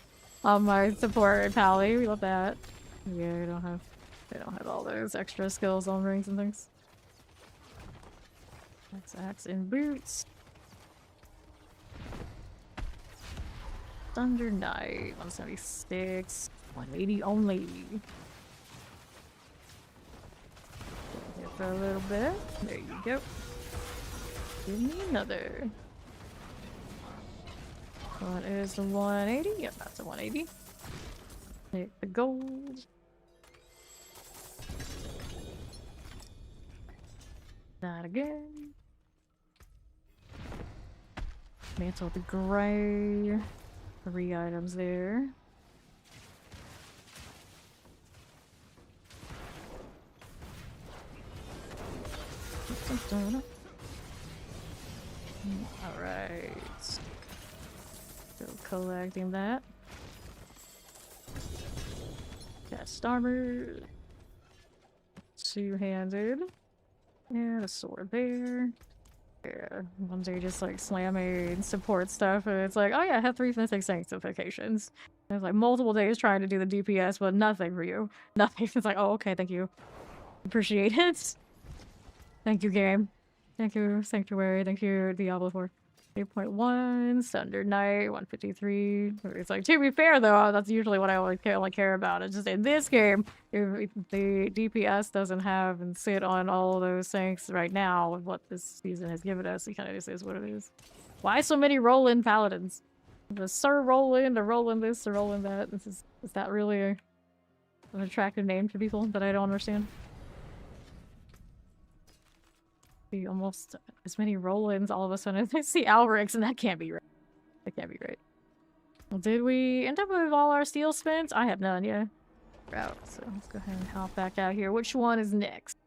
A: support pally. We love that. Yeah, they don't have all those extra skills on rings and things. Axe and boots. Thunder Knight, 176, 180 only. Here for a little bit. There you go. Give me another. What is the 180? Yep, that's a 180. Take the gold. That again. Mantle the gray. 3 items there. Alright. Still collecting that. Cast armor. 2-handed. And a sword there. Yeah, one day just like slamming support stuff and it's like, oh yeah, I have 3 Mythic Sanctifications. And it's like multiple days trying to do the DPS, but nothing for you. Nothing. It's like, oh, okay, thank you. Appreciate it. Thank you, game. Thank you, Sanctuary. Thank you, Diablo 4. 8.1, Thunder Knight, 153. It's like, to be fair though, that's usually what I only care about. It's just in this game, if the DPS doesn't have and sit on all those Sancts right now with what this season has given us, it kind of just is what it is. Why so many roll-in paladins? The Sir roll-in, the roll-in this, the roll-in that. Is that really an attractive name to people that I don't understand? See almost as many roll-ins all of a sudden as I see Alrix, and that can't be right. That can't be right. Well, did we end up with all our steel spins? I have none yet. Out, so let's go ahead and hop back out here. Which one is next?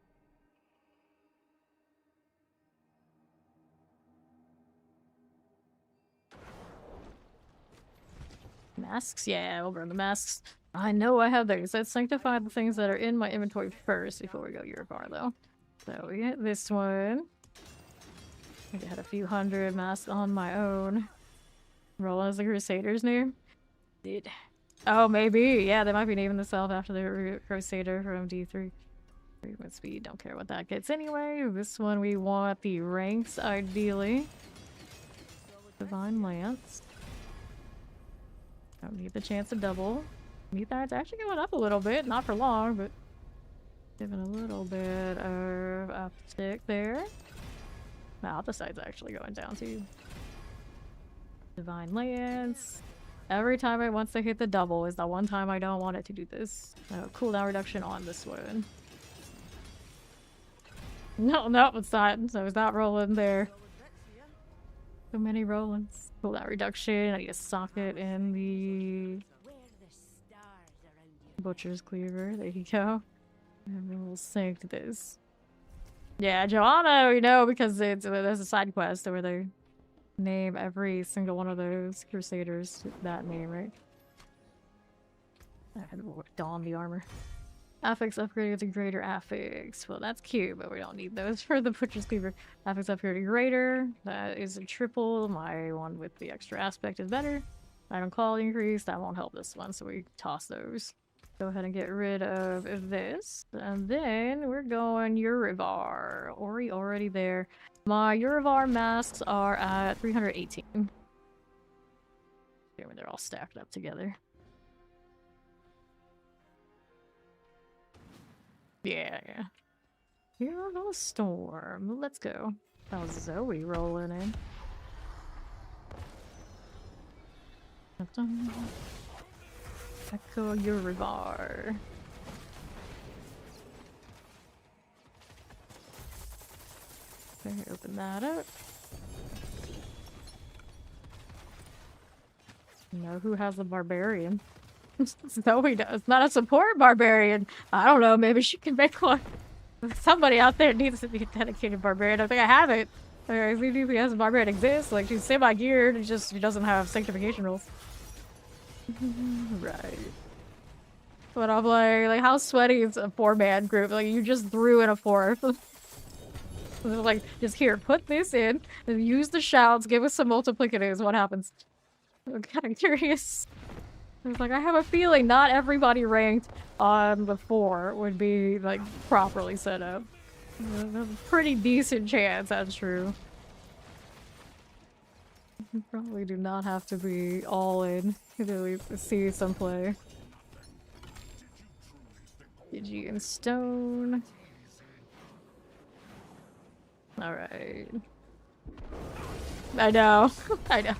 A: Masks? Yeah, we'll burn the masks. I know I have those. Let's sanctify the things that are in my inventory first before we go Eurobar, though. So we get this one. I had a few hundred masks on my own. Roll as the Crusader's name? Did. Oh, maybe. Yeah, they might be naming themselves after the Crusader from D3. Movement speed, don't care what that gets anyway. This one we want the ranks, ideally. Divine Lance. Don't need the chance to double. Need that. It's actually going up a little bit. Not for long, but giving a little bit of uptick there. The opposite's actually going down too. Divine Lance. Every time it wants to hit the double is the one time I don't want it to do this. Cooldown reduction on this one. No, it's not. So it's not rolling there. So many rollings. Cooldown reduction. I need a socket in the Butcher's Cleaver. There you go. And then we'll sync this. Yeah, Joanna, we know because there's a side quest where they name every single one of those crusaders that name, right? I had to don the armor. Affix upgraded to greater affix. Well, that's cute, but we don't need those for the butcher's cleaver. Affix upgraded greater. That is a triple. My one with the extra aspect is better. Item quality increase. That won't help this one, so we toss those. Go ahead and get rid of this. And then we're going Urivar. Ori already there. My Urivar masks are at 318. Okay, they're all stacked up together. Yeah. Here on the storm. Let's go. How's Zoe rolling in? Echo Urivar. Okay, open that up. Know who has a barbarian? Zoe does. Not a support barbarian. I don't know, maybe she can make one. Somebody out there needs to be a dedicated barbarian. I think I have it. ZDPS barbarian exists. Like, she's semi-geared, it's just she doesn't have sanctification rules. Right. But I'm like, how sweaty is a 4-man group? Like, you just threw in a 4th. Like, just here, put this in, and use the shouts, give us some multiplicatives, what happens? I'm kind of curious. It's like, I have a feeling not everybody ranked on the 4 would be, like, properly set up. There's a pretty decent chance that's true. You probably do not have to be all in to at least see some play. Digi and stone. Alright. I know. I know.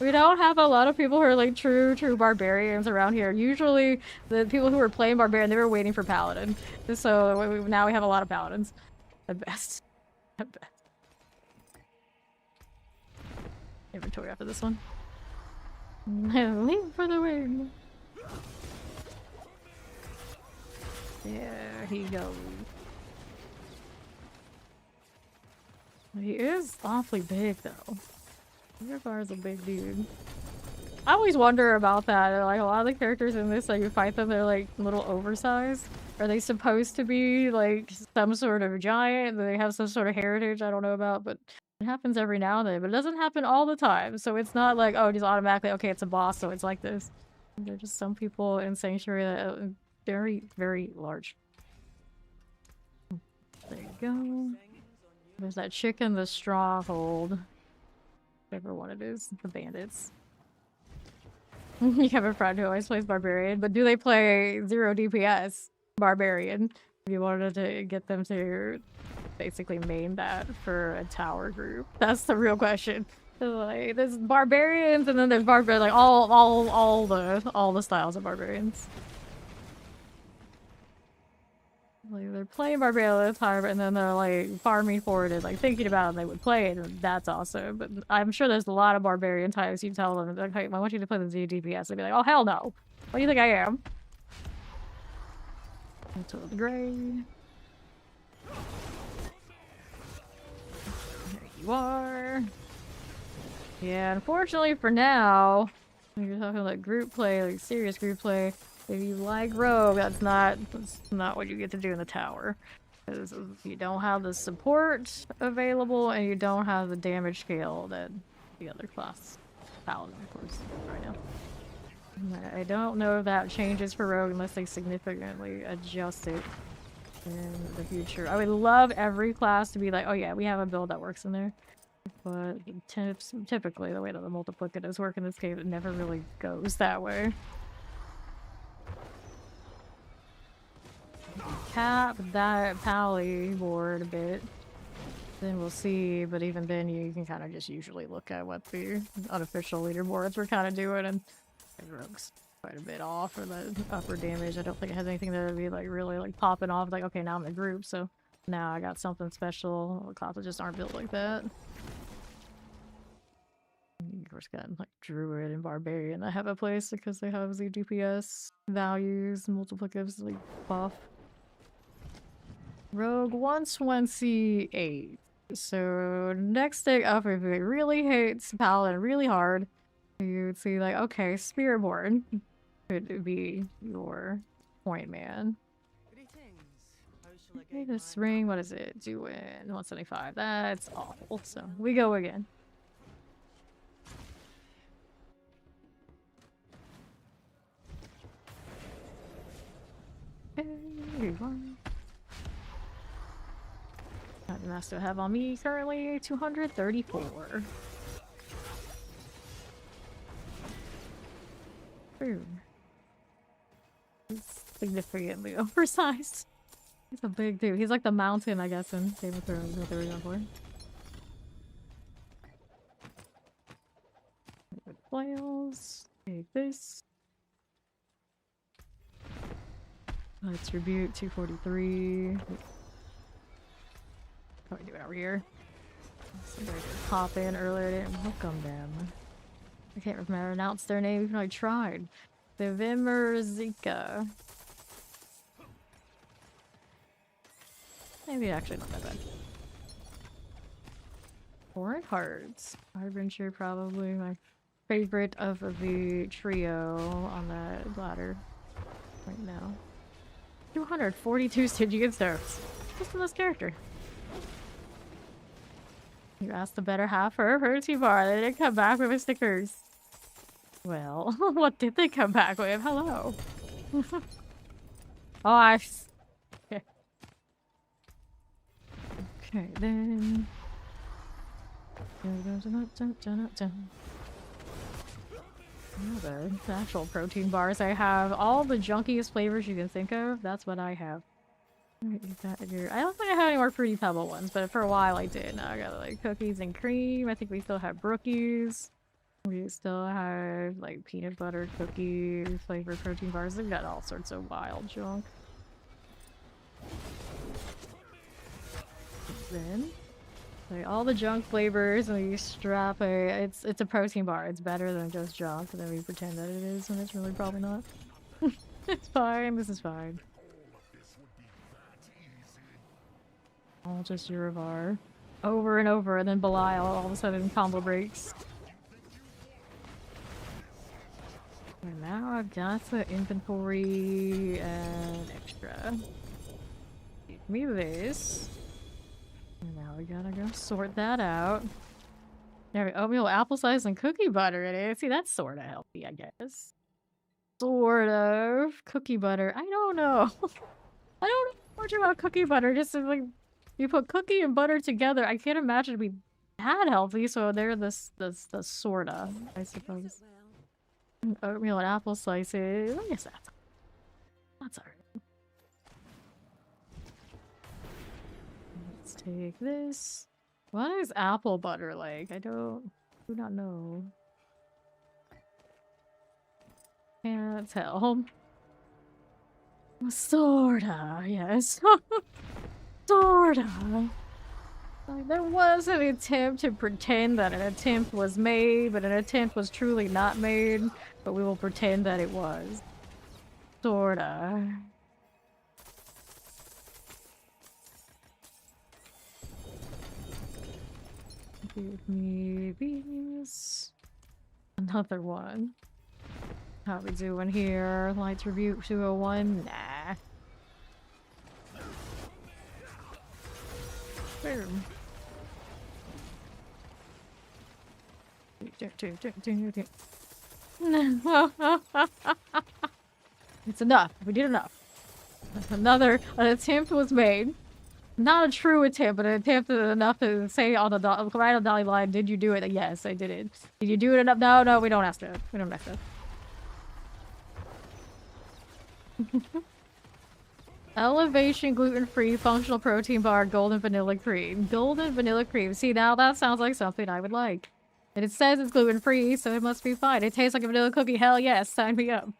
A: We don't have a lot of people who are like true barbarians around here. Usually the people who were playing barbarian, they were waiting for paladin. So now we have a lot of paladins. At best. At best. Inventory after this one. Leave for the win. There he goes. He is awfully big though. Urivar's a big dude. I always wonder about that. Like, a lot of the characters in this, like, you fight them, they're like a little oversized. Are they supposed to be like some sort of giant? Do they have some sort of heritage I don't know about? But it happens every now and then. But it doesn't happen all the time. So it's not like, oh, just automatically, okay, it's a boss, so it's like this. There are just some people in Sanctuary that are very, very large. There you go. There's that chick in the stronghold. Whatever one it is, the bandits. You have a friend who always plays barbarian, but do they play 0 DPS barbarian? If you wanted to get them to basically main that for a tower group, that's the real question. Like, there's barbarians, and then there's barbarian, like all the styles of barbarians. Like, they're playing barbarian all the time, and then they're like farming for it and like thinking about it, and they would play it, and that's awesome. But I'm sure there's a lot of barbarian types you tell them, like, hey, I want you to play the Z DPS. They'd be like, oh hell no. What do you think I am? Into the gray. There you are. Yeah, unfortunately for now, when you're talking like group play, like serious group play, if you like rogue, that's not what you get to do in the tower. Because you don't have the support available, and you don't have the damage scale that the other class, paladin, of course, right now. I don't know if that changes for rogue unless they significantly adjust it in the future. I would love every class to be like, oh yeah, we have a build that works in there. But typically, the way that the multiplicatives work in this game, it never really goes that way. Cap that pally board a bit, then we'll see. But even then, you can kind of just usually look at what the unofficial leaderboards were kind of doing, and rogue's quite a bit off for the upper damage. I don't think it has anything that would be like really like popping off. Like, okay, now I'm in a group, so now I got something special. Classes just aren't built like that. Of course, got like druid and barbarian that have a place because they have the DPS values, multiplicatives like buff. Rogue 128. So next thing up, if it really hates Paladin really hard, you would see like, okay, Spiritborn could be your point man.
B: Greetings. How shall I
A: Okay,
B: guide
A: this
B: my
A: ring, what is it? Doing 175. That's awful. So we go again. Everyone. What do I still have on me currently? 234. Boom. He's significantly oversized. He's a big dude. He's like the mountain, I guess, in Game of Thrones. What they were going for. Flails. Take this. Let's rebuke 243. What do we do over here? Somebody did pop in earlier. I didn't welcome them. I can't remember announce their name even though I tried. The Vimerzika. Maybe actually not that bad. Foreign cards. Harbinger probably my favorite of the trio on that ladder right now. 242 Stygian stones. Just for this character. You asked the better half for a protein bar. They didn't come back with stickers. Well, what did they come back with? Hello. Oh, okay. Okay, then. The actual protein bars I have. All the junkiest flavors you can think of. That's what I have. I don't think I have any more Fruity Pebble ones, but for a while I did. Now I got like cookies and cream. I think we still have brookies. We still have like peanut butter cookie flavored protein bars. They've got all sorts of wild junk. Then like all the junk flavors, and we strap a it's a protein bar. It's better than just junk, and then we pretend that it is, and it's really probably not. It's fine. This is fine. All just Urivar. Over and over, and then Belial all of a sudden combo breaks. And now I've got the inventory and extra. Give me this. And now we gotta go sort that out. There we go. Oatmeal, apple slice, and cookie butter in it. See, that's sort of healthy, I guess. Sort of. Cookie butter. I don't know. I don't know much about cookie butter. Just like, you put cookie and butter together. I can't imagine it'd be that healthy, so they're the sorta, I suppose. Oatmeal and apple slices. I guess that's alright. Let's take this. What is apple butter like? I do not know. Can't tell. Sorta, yes. Sorta. Like, there was an attempt to pretend that an attempt was made, but an attempt was truly not made. But we will pretend that it was. Sorta. Give me these. Another one. How we doing here? Lights Rebuke 201? Nah. Boom. It's enough. We did enough. An attempt was made. Not a true attempt, but an attempt enough to say on the right on the dotted line, did you do it? Yes, I did it. Did you do it enough? No, we don't have to. We don't have to. Elevation gluten-free functional protein bar, golden vanilla cream. Golden vanilla cream. See, now that sounds like something I would like. And it says it's gluten-free, so it must be fine. It tastes like a vanilla cookie. Hell yes, sign me up.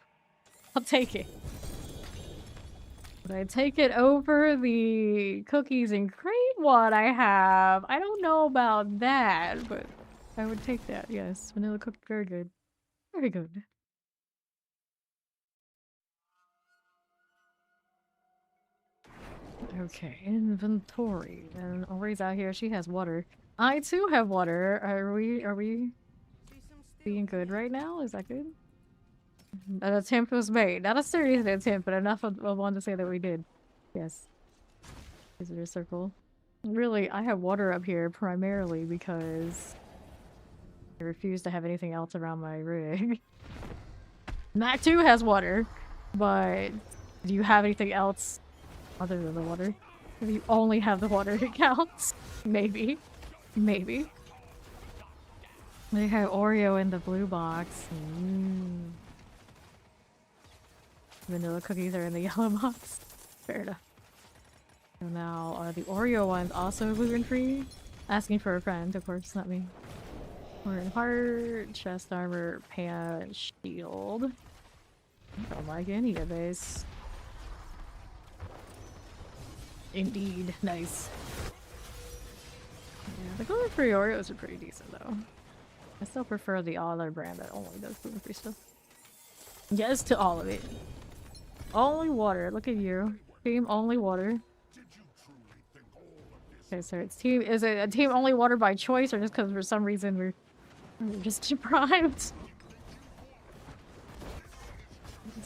A: I'll take it. But I take it over the cookies and cream one I have. I don't know about that, but I would take that, yes. Vanilla cookie, very good. Very good. Okay, inventory. And Ori's out here. She has water. I too have water. Are we
B: See some steel
A: being good right now? Is that good? An attempt was made. Not a serious attempt, but enough of one to say that we did. Yes. Visitor circle. Really, I have water up here primarily because I refuse to have anything else around my rig. Mac 2 has water, but do you have anything else other than the water? If you only have the water, it counts. Maybe. Maybe. They have Oreo in the blue box. Vanilla cookies are in the yellow box. Fair enough. So now, are the Oreo ones also gluten-free? Asking for a friend, of course, not me. We're in heart, chest armor, pants, shield. Don't like any of this. Indeed, nice. Yeah, the gluten-free Oreos are pretty decent though. I still prefer the other brand that only does gluten-free stuff. Yes to all of it. Only water, look at you. Team only water. Okay, so it's team, is it a team only water by choice or just because for some reason we're just deprived?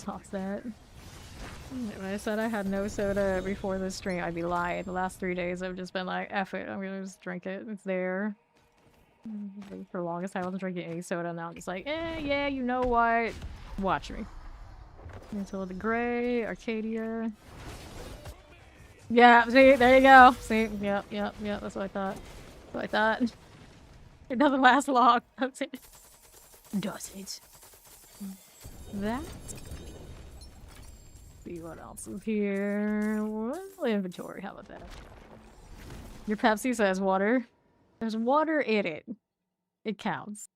A: Toss that. When I said I had no soda before this stream, I'd be lying. The last 3 days I've just been like, F it, I'm gonna just drink it. It's there. For the longest time I wasn't drinking any soda, now I'm just like, yeah, you know what? Watch me. Until the gray, Arcadia. Yeah, see, there you go. See, yep, that's what I thought. That's what I thought. It doesn't last long, does it? Does it? That. See what else is here. Well, inventory, how about that? Your Pepsi says water. There's water in it. It counts.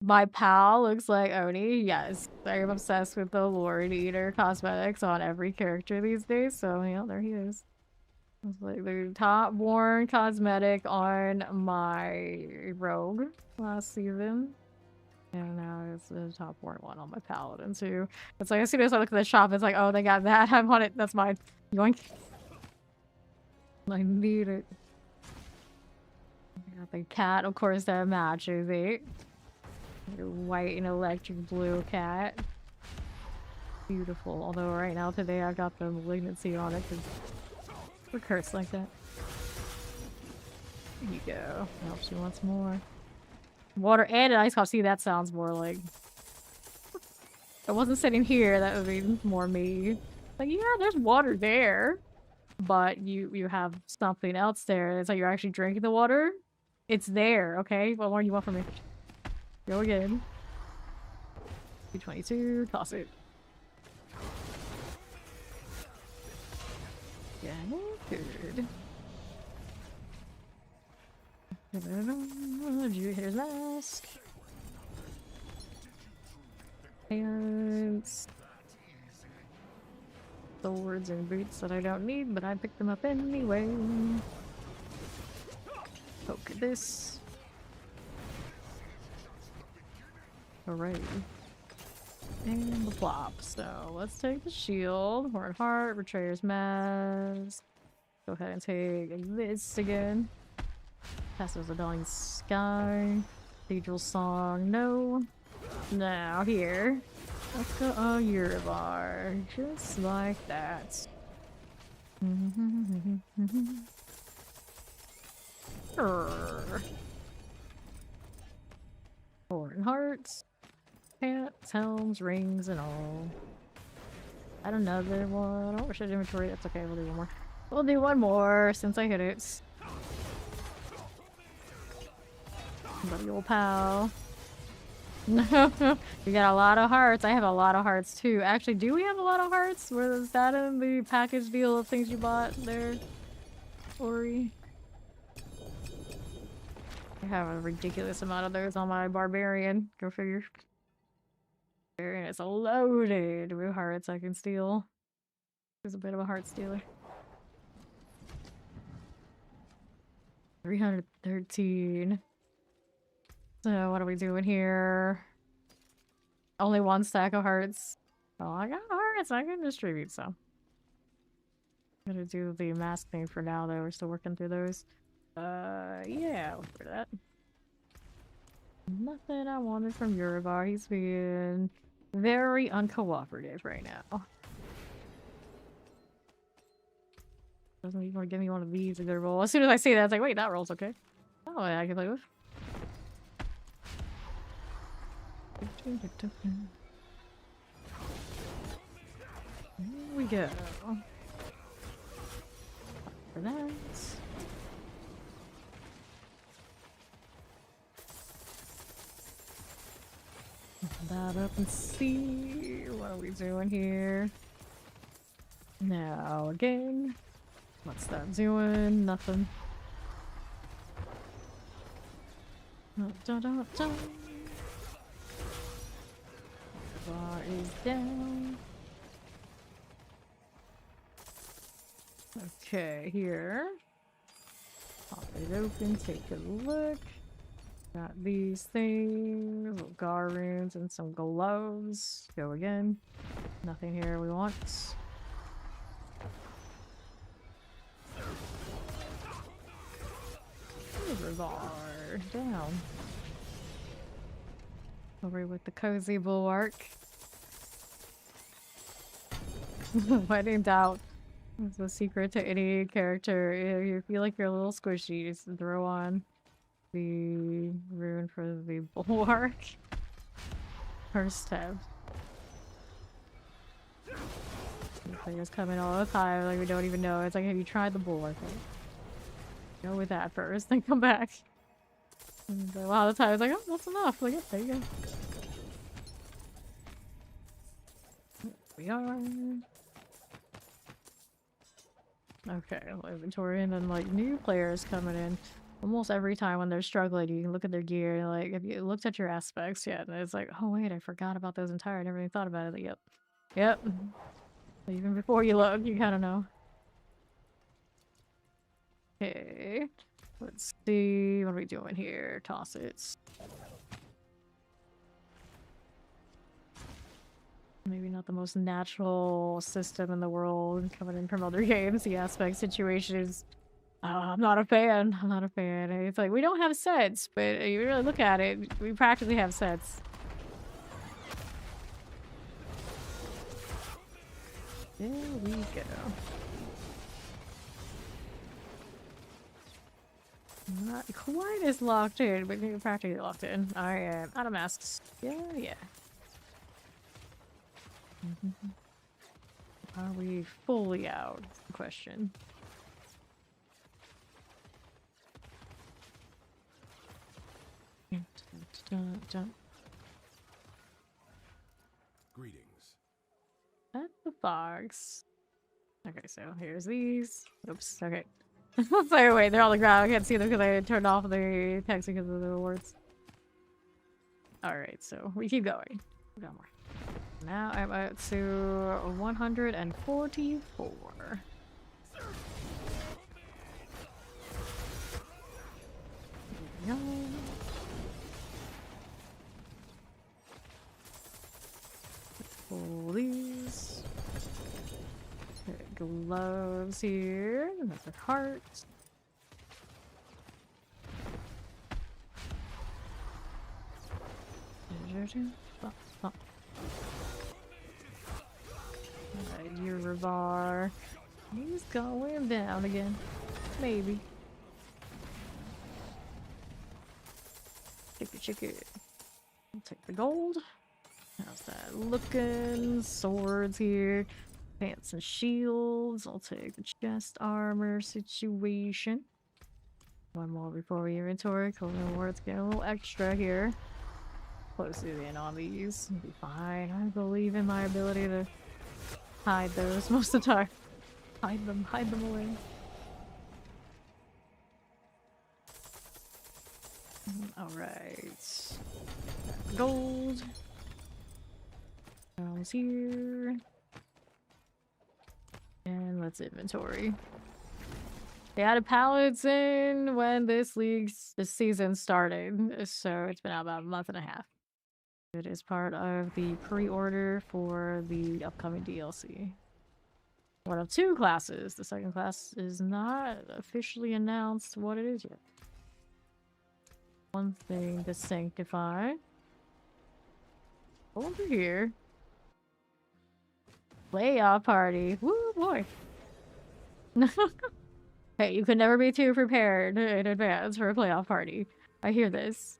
A: My pal looks like Oni. Yes, I'm obsessed with the Lord Eater cosmetics on every character these days. So, yeah, there he is. It's like the top worn cosmetic on my rogue last season. And now it's the top worn one on my paladin too. It's like as soon as I look at the shop, it's like, oh, they got that. I want it. That's mine. Yoink. I need it. Got the cat, of course, that matches it. Your white and electric blue cat. Beautiful. Although right now today I got the malignancy on it because we're cursed like that. There you go. Nope, she wants more. Water and an ice coffee. See, that sounds more like... If I wasn't sitting here, that would be more me. Like, yeah, there's water there. But you have something else there. It's like you're actually drinking the water. It's there, okay? What more do you want from me? Go again. 222, toss it. Yeah, good. Hitter's mask. Pants. Swords and boots that I don't need, but I picked them up anyway. Poke at this. Alright. And the plop. So let's take the shield. Horned Heart, Betrayer's Mask. Go ahead and take this again. Passes the Dawning Sky. Cathedral Song. No. Now here. Let's go a Urivar. Just like that. Horned Hearts. Pants, helms, rings, and all. Add another one. Oh, we should inventory. That's okay. We'll do one more. We'll do one more since I hit it. Buddy old pal. We got a lot of hearts. I have a lot of hearts too. Actually, do we have a lot of hearts? Was that in the package deal of things you bought there, Ori? I have a ridiculous amount of those on my barbarian. Go figure. Barbarian is loaded with hearts I can steal. He's a bit of a heart stealer. 313. So what are we doing here? Only one stack of hearts. Oh, I got hearts. I can distribute some. I'm gonna do the mask thing for now, though. We're still working through those. Yeah, look for that. Nothing I wanted from Yorubar. He's being very uncooperative right now. Doesn't even want to give me one of these in their roll. As soon as I see that, it's like, wait, that roll's okay. Oh, I can play with. Here we go. For that. Open that up and see what are we doing here. Now again. What's that doing? Nothing. Bar is down. Okay, here. Pop it open, take a look. Got these things, little gar runes and some gloves. Go again. Nothing here we want. Bar down. Over with the cozy bulwark. When in doubt, it's a secret to any character. If you feel like you're a little squishy, just throw on the rune for the bulwark. First tab. Players come in all the time, like we don't even know. It's like, have you tried the bulwark? Go with that first, then come back. And a lot of the time, it's like, oh, that's enough. Like, yeah, there you go. Here we are. Okay, inventory, and then like new players coming in. Almost every time when they're struggling, you can look at their gear and like, have you looked at your aspects yet? And it's like, oh wait, I forgot about those entirely. I never even thought about it. Like, yep. Even before you look, you kind of know. Okay, let's see. What are we doing here? Toss it. Maybe not the most natural system in the world coming in from other games. The aspect situation is, I'm not a fan. I'm not a fan. It's like, we don't have sets, but you really look at it, we practically have sets. There we go. Not quite as locked in, but you're practically locked in. I am out of masks. Yeah. Are we fully out? That's the question.
C: Greetings.
A: At the box. Okay, so here's these. Oops, okay. Let's say, wait, they're on the ground. I can't see them because I turned off the text because of the rewards. Alright, so we keep going. We got more. Now I'm up to 144. There we go. Pull these. Okay, gloves here. Another heart. Alright, Yorubar. He's going down again. Maybe. Check it. I'll take the gold. How's that looking? Swords here. Pants and shields. I'll take the chest armor situation. One more before we inventory. Cool rewards. Get a little extra here. Close it in on these. It'll be fine. I believe in my ability to hide those most of the time. Hide them away. Alright. Gold. Down here. And let's inventory. They added pallets in when this season started, so it's been out about a month and a half. It is part of the pre-order for the upcoming DLC. One of two classes. The second class is not officially announced what it is yet. One thing to sanctify. Over here. Playoff party. Woo boy. Hey, you can never be too prepared in advance for a playoff party. I hear this.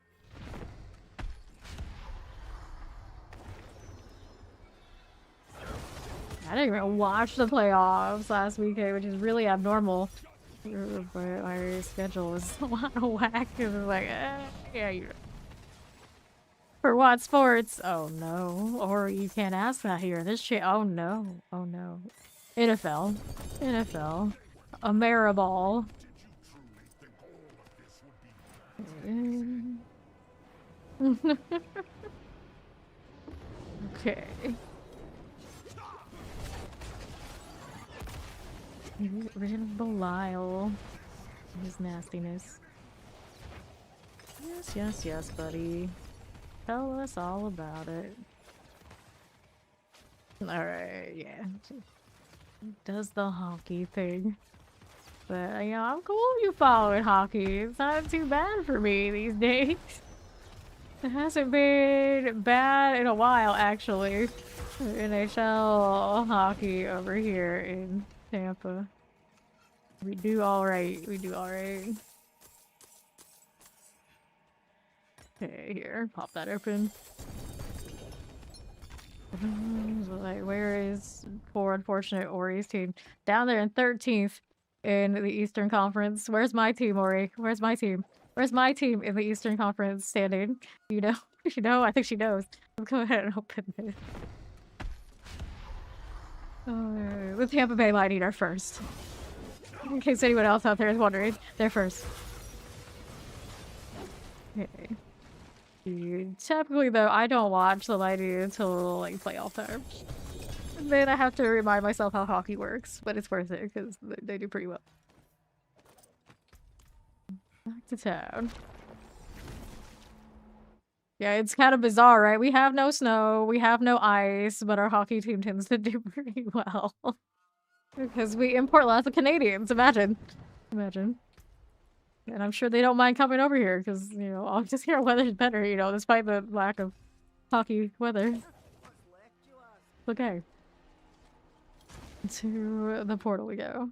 A: I didn't even watch the playoffs last weekend, which is really abnormal. But my schedule is a lot of whack. It was like, yeah, you. For what sports? Oh no. Or you can't ask that here. This shit. Oh no. Oh no. NFL. NFL. Ameriball. Okay. Get rid of Belial. His nastiness. Yes, yes, yes, buddy. Tell us all about it. Alright, yeah. Does the hockey thing. But, you know, I'm cool with you following hockey. It's not too bad for me these days. It hasn't been bad in a while, actually. NHL hockey over here in Tampa. We do alright. We do alright. Okay, here. Pop that open. So, like, where is poor unfortunate Ori's team? Down there in 13th in the Eastern Conference. Where's my team, Ori? Where's my team? Where's my team in the Eastern Conference standing? You know? You know? I think she knows. Let's go ahead and open this. The Tampa Bay Lightning are first. In case anyone else out there is wondering, they're first. Okay. Typically, though, I don't watch the Lightning until, like, playoff time. And then I have to remind myself how hockey works, but it's worth it, because they do pretty well. Back to town. Yeah, it's kind of bizarre, right? We have no snow, we have no ice, but our hockey team tends to do pretty well. Because we import lots of Canadians, imagine. Imagine. And I'm sure they don't mind coming over here, because, you know, I'll just hear weather's better, you know, despite the lack of hockey weather. Okay. To the portal we go.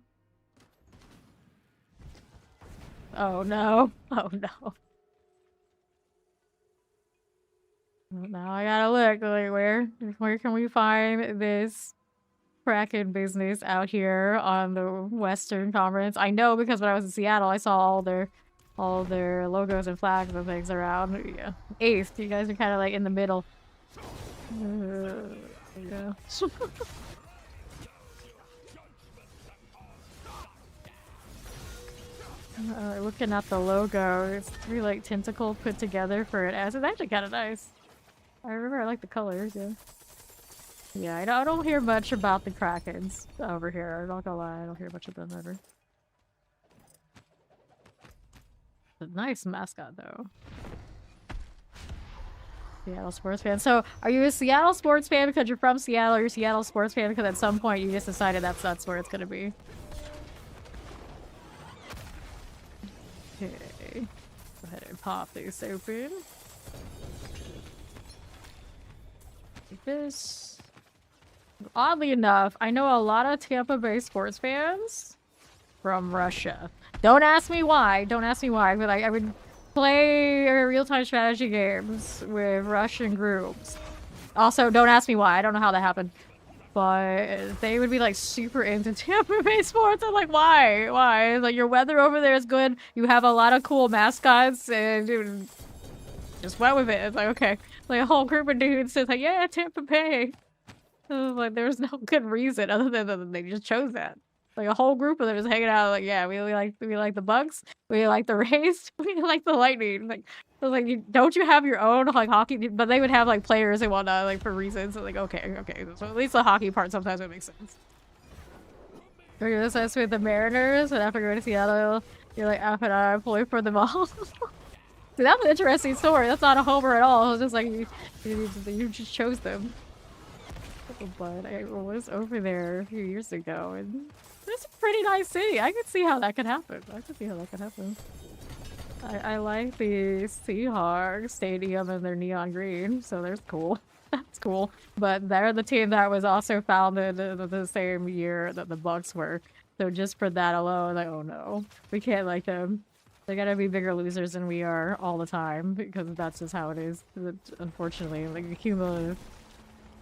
A: Oh no. Oh no. Now I gotta look, like, where can we find this Kraken business out here on the Western Conference? I know because when I was in Seattle, I saw all their logos and flags and things around. Yeah, 8th. You guys are kind of like in the middle. Yeah. Looking at the logo, it's 3 like tentacles put together for an S. It's actually kind of nice. I remember I like the colors. Yeah. Yeah, I don't hear much about the Krakens over here. I'm not gonna lie, I don't hear much of them ever. It's a nice mascot, though. Seattle sports fan. So, are you a Seattle sports fan because you're from Seattle, or you're a Seattle sports fan because at some point you just decided that's where it's gonna be? Okay. Go ahead and pop these open. Like this. Oddly enough, I know a lot of Tampa Bay sports fans from Russia. Don't ask me why. Don't ask me why. But I would play real-time strategy games with Russian groups. Also, don't ask me why. I don't know how that happened. But they would be like super into Tampa Bay sports. I'm like, why? Why? Like, your weather over there is good. You have a lot of cool mascots, and dude, just went with it. It's like, okay. Like, a whole group of dudes is like, yeah, Tampa Bay. Like, there's no good reason other than they just chose that. Like, a whole group of them just hanging out. Like, yeah, we like the Bucks, we like the Rays, we like the Lightning. Like, I was like, don't you have your own like hockey? But they would have like players and whatnot, like for reasons. So, like, okay. So at least the hockey part sometimes would make sense. You're this with the Mariners, and after going to Seattle, you're like, F and I play for them all. See, that's an interesting story. That's not a homer at all. It was just like you just chose them. but I was over there a few years ago, and it's a pretty nice city. I could see how that could happen. I could see how that could happen. I like the Seahawks stadium and their neon green, so there's cool. That's cool. But they're the team that was also founded the same year that the Bucks were. So just for that alone, like, oh no, we can't like them. They gotta be bigger losers than we are all the time, because that's just how it is. Unfortunately, like a cumulative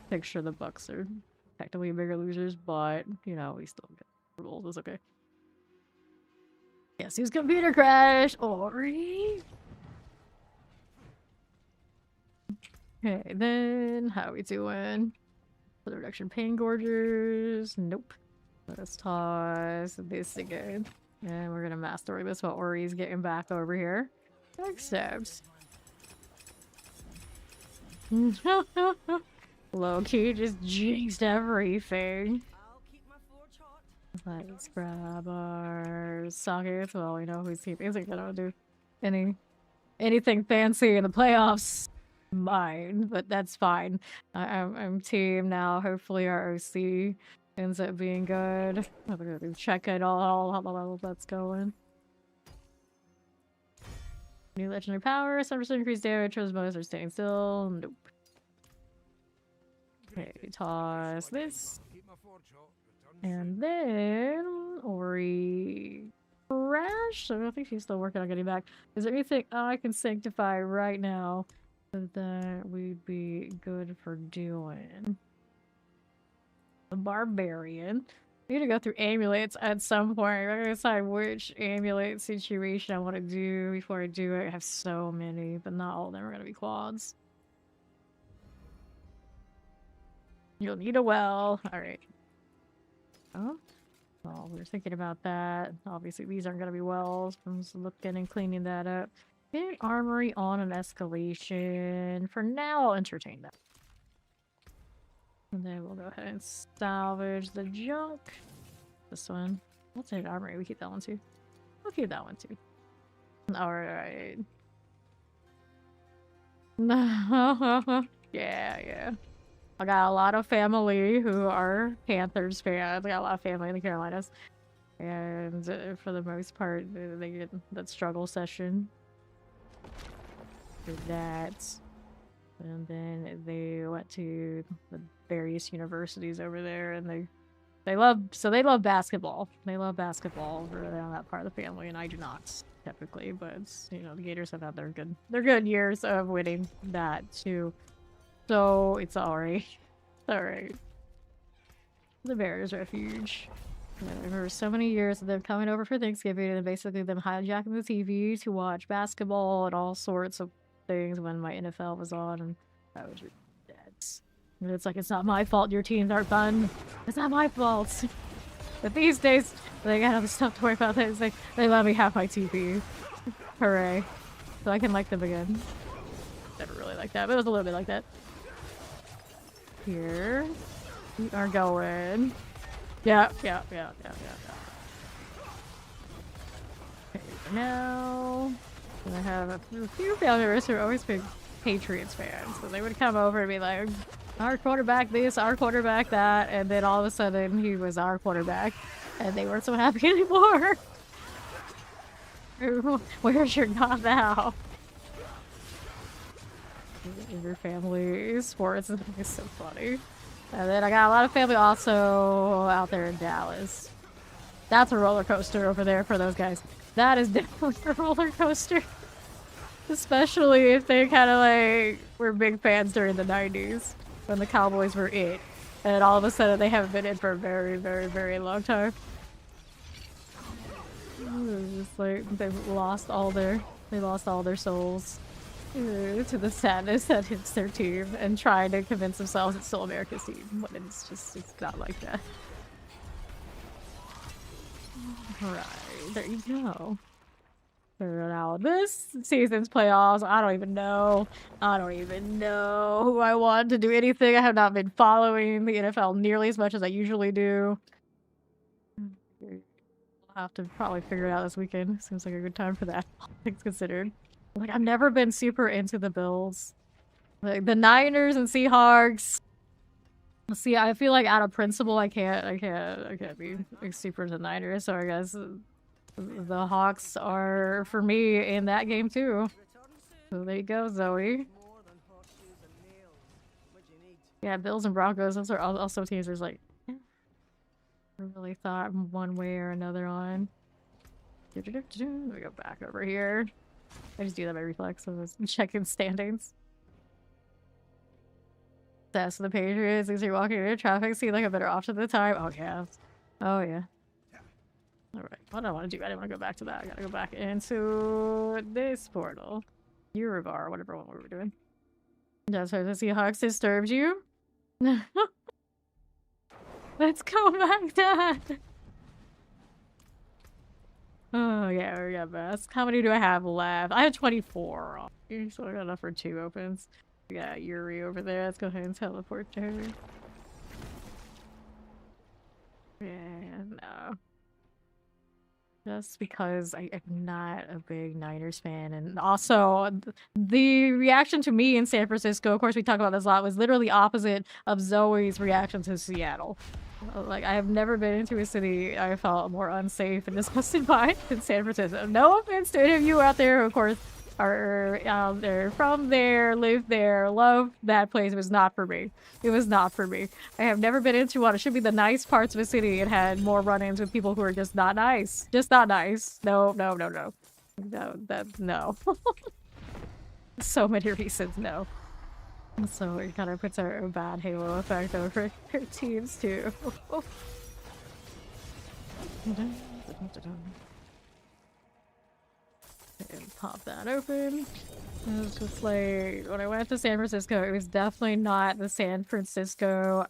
A: picture, the Bucks are technically bigger losers, but you know, we still get the rules. It's okay. Yes, whose computer crashed? Ori. Okay, then how are we doing? For the reduction pain gorgers? Nope. Let's toss this again. And we're gonna master this while Ori's getting back over here. Except low-key just jinxed everything.
B: I'll keep my forge hot.
A: Let's grab our sockets. Well, we know whose team isn't gonna do anything fancy in the playoffs. Mine, but that's fine. I'm team now. Hopefully our OC ends up being good. I'm gonna check it all how that's going. New legendary power, 7% increased damage, chose bonus or staying still. Nope. Okay, toss this. And then Ori crashed. So I think she's still working on getting back. Is there anything I can sanctify right now that we'd be good for doing? The barbarian. I need to go through amulets at some point. I'm gonna decide which amulet situation I want to do before I do it. I have so many, but not all of them are gonna be quads. You'll need a well. Alright. Oh? Well, we're thinking about that. Obviously, these aren't gonna be wells. I'm just looking and cleaning that up. Get armory on an escalation. For now, I'll entertain that. And then we'll go ahead and salvage the junk. This one. We'll take armory. We keep that one too. We'll keep that one too. Alright. Yeah. I got a lot of family who are Panthers fans. I got a lot of family in the Carolinas. And for the most part, they get that struggle session. For that. And then they went to the various universities over there, and they love basketball. They love basketball really on that part of the family, and I do not typically. But you know, the Gators have had their good years of winning that too. So it's alright. Alright. The Bears Refuge. I remember so many years of them coming over for Thanksgiving and basically them hijacking the TV to watch basketball and all sorts of things when my NFL was on, and that was really dead. And it's like, it's not my fault your teams aren't fun. It's not my fault. But these days, they got other stuff to worry about. It's like, they let me have my TV. Hooray. So I can like them again. Never really like that, but it was a little bit like that. Here. We are going. Yeah. Okay, now I have a few family members who are always big Patriots fans. So they would come over and be like, our quarterback this, our quarterback that, and then all of a sudden he was our quarterback. And they weren't so happy anymore. Where's your God now? Your family sports is so funny. And then I got a lot of family also out there in Dallas. That's a roller coaster over there for those guys. That is definitely a roller coaster. Especially if they kind of like were big fans during the 90s when the Cowboys were it. And all of a sudden they haven't been in for a very, very, very long time. It's just like they've lost all their souls to the sadness that hits their team and trying to convince themselves it's still America's team when it's not like that. Alright, there you go. So now this season's playoffs, I don't even know who I want to do anything. I have not been following the NFL nearly as much as I usually do. I'll have to probably figure it out this weekend. Seems like a good time for that, all things considered. Like, I've never been super into the Bills. Like, the Niners and Seahawks, See, I feel like out of principle, I can't be a super denier. So I guess the Hawks are for me in that game too.
B: Return soon.
A: So there you go, Zoe.
B: More than horseshoes and nails. What you need?
A: Yeah, Bills and Broncos. Those are also teams. There's like, I really thought one way or another on. Let me go back over here. I just do that by reflex. So I was checking standings. That's the Patriots. As you're walking into traffic, seem like a better option at the time. Oh yeah. Oh yeah. Alright. What do I want to do? I didn't want to go back to that. I gotta go back into this portal. Urivar, whatever one we were doing. That's how the Seahawks disturbed you. Let's go back, Dad. Oh yeah, we got best. How many do I have left? I have 24. So I got enough for 2 opens. We got Yuri over there. Let's go ahead and teleport to her. Yeah, no. Just because I'm not a big Niners fan. And also, the reaction to me in San Francisco, of course we talk about this a lot, was literally opposite of Zoe's reaction to Seattle. Like, I have never been into a city I felt more unsafe and disgusted by than San Francisco. No offense to any of you out there who, of course, are they're from there, live there, love that place. It was not for me. It was not for me. I have never been into one. It should be the nice parts of a city and had more run-ins with people who are just not nice. Just not nice. No, no, no, no. No, no. So many reasons, no. So it kind of puts a bad halo effect over her teams too. And pop that open. It was just like, when I went to San Francisco, it was definitely not the San Francisco,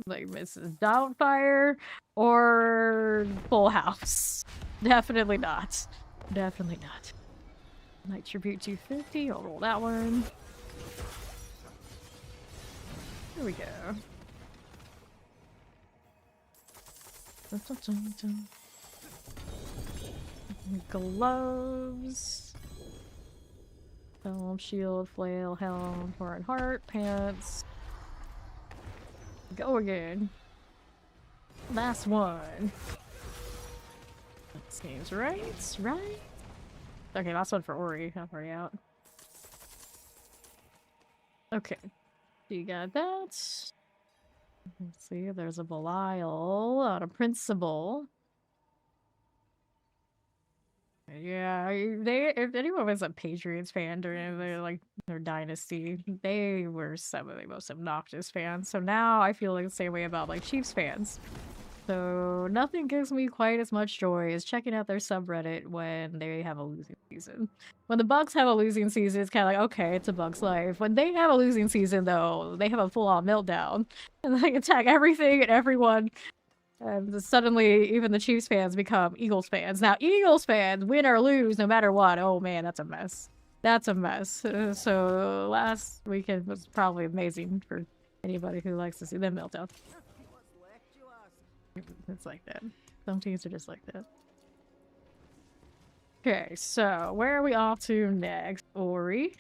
A: like Mrs. Doubtfire or Full House. Definitely not. Definitely not. Night Tribute 250, I'll roll that one. Here we go. Dun, dun, dun, dun. Gloves. Helm, shield, flail, helm, horn, heart, pants. Go again. Last one. That seems right, right? Okay, last one for Ori. I'm already out. Okay. You got that. Let's see, there's a Belial on a principal. Yeah, if anyone was a Patriots fan during their dynasty, they were some of the most obnoxious fans. So now I feel like the same way about like Chiefs fans. So nothing gives me quite as much joy as checking out their subreddit when they have a losing season. When the Bucks have a losing season, it's kind of like, okay, it's a Bucks life. When they have a losing season, though, they have a full-on meltdown. And they attack everything and everyone. And suddenly, even the Chiefs fans become Eagles fans. Now, Eagles fans, win or lose, no matter what, oh man, that's a mess. That's a mess. So last weekend was probably amazing for anybody who likes to see them meltdown.
B: What's left, you ask?
A: It's like that. Some teams are just like that. Okay, so where are we off to next, Ori?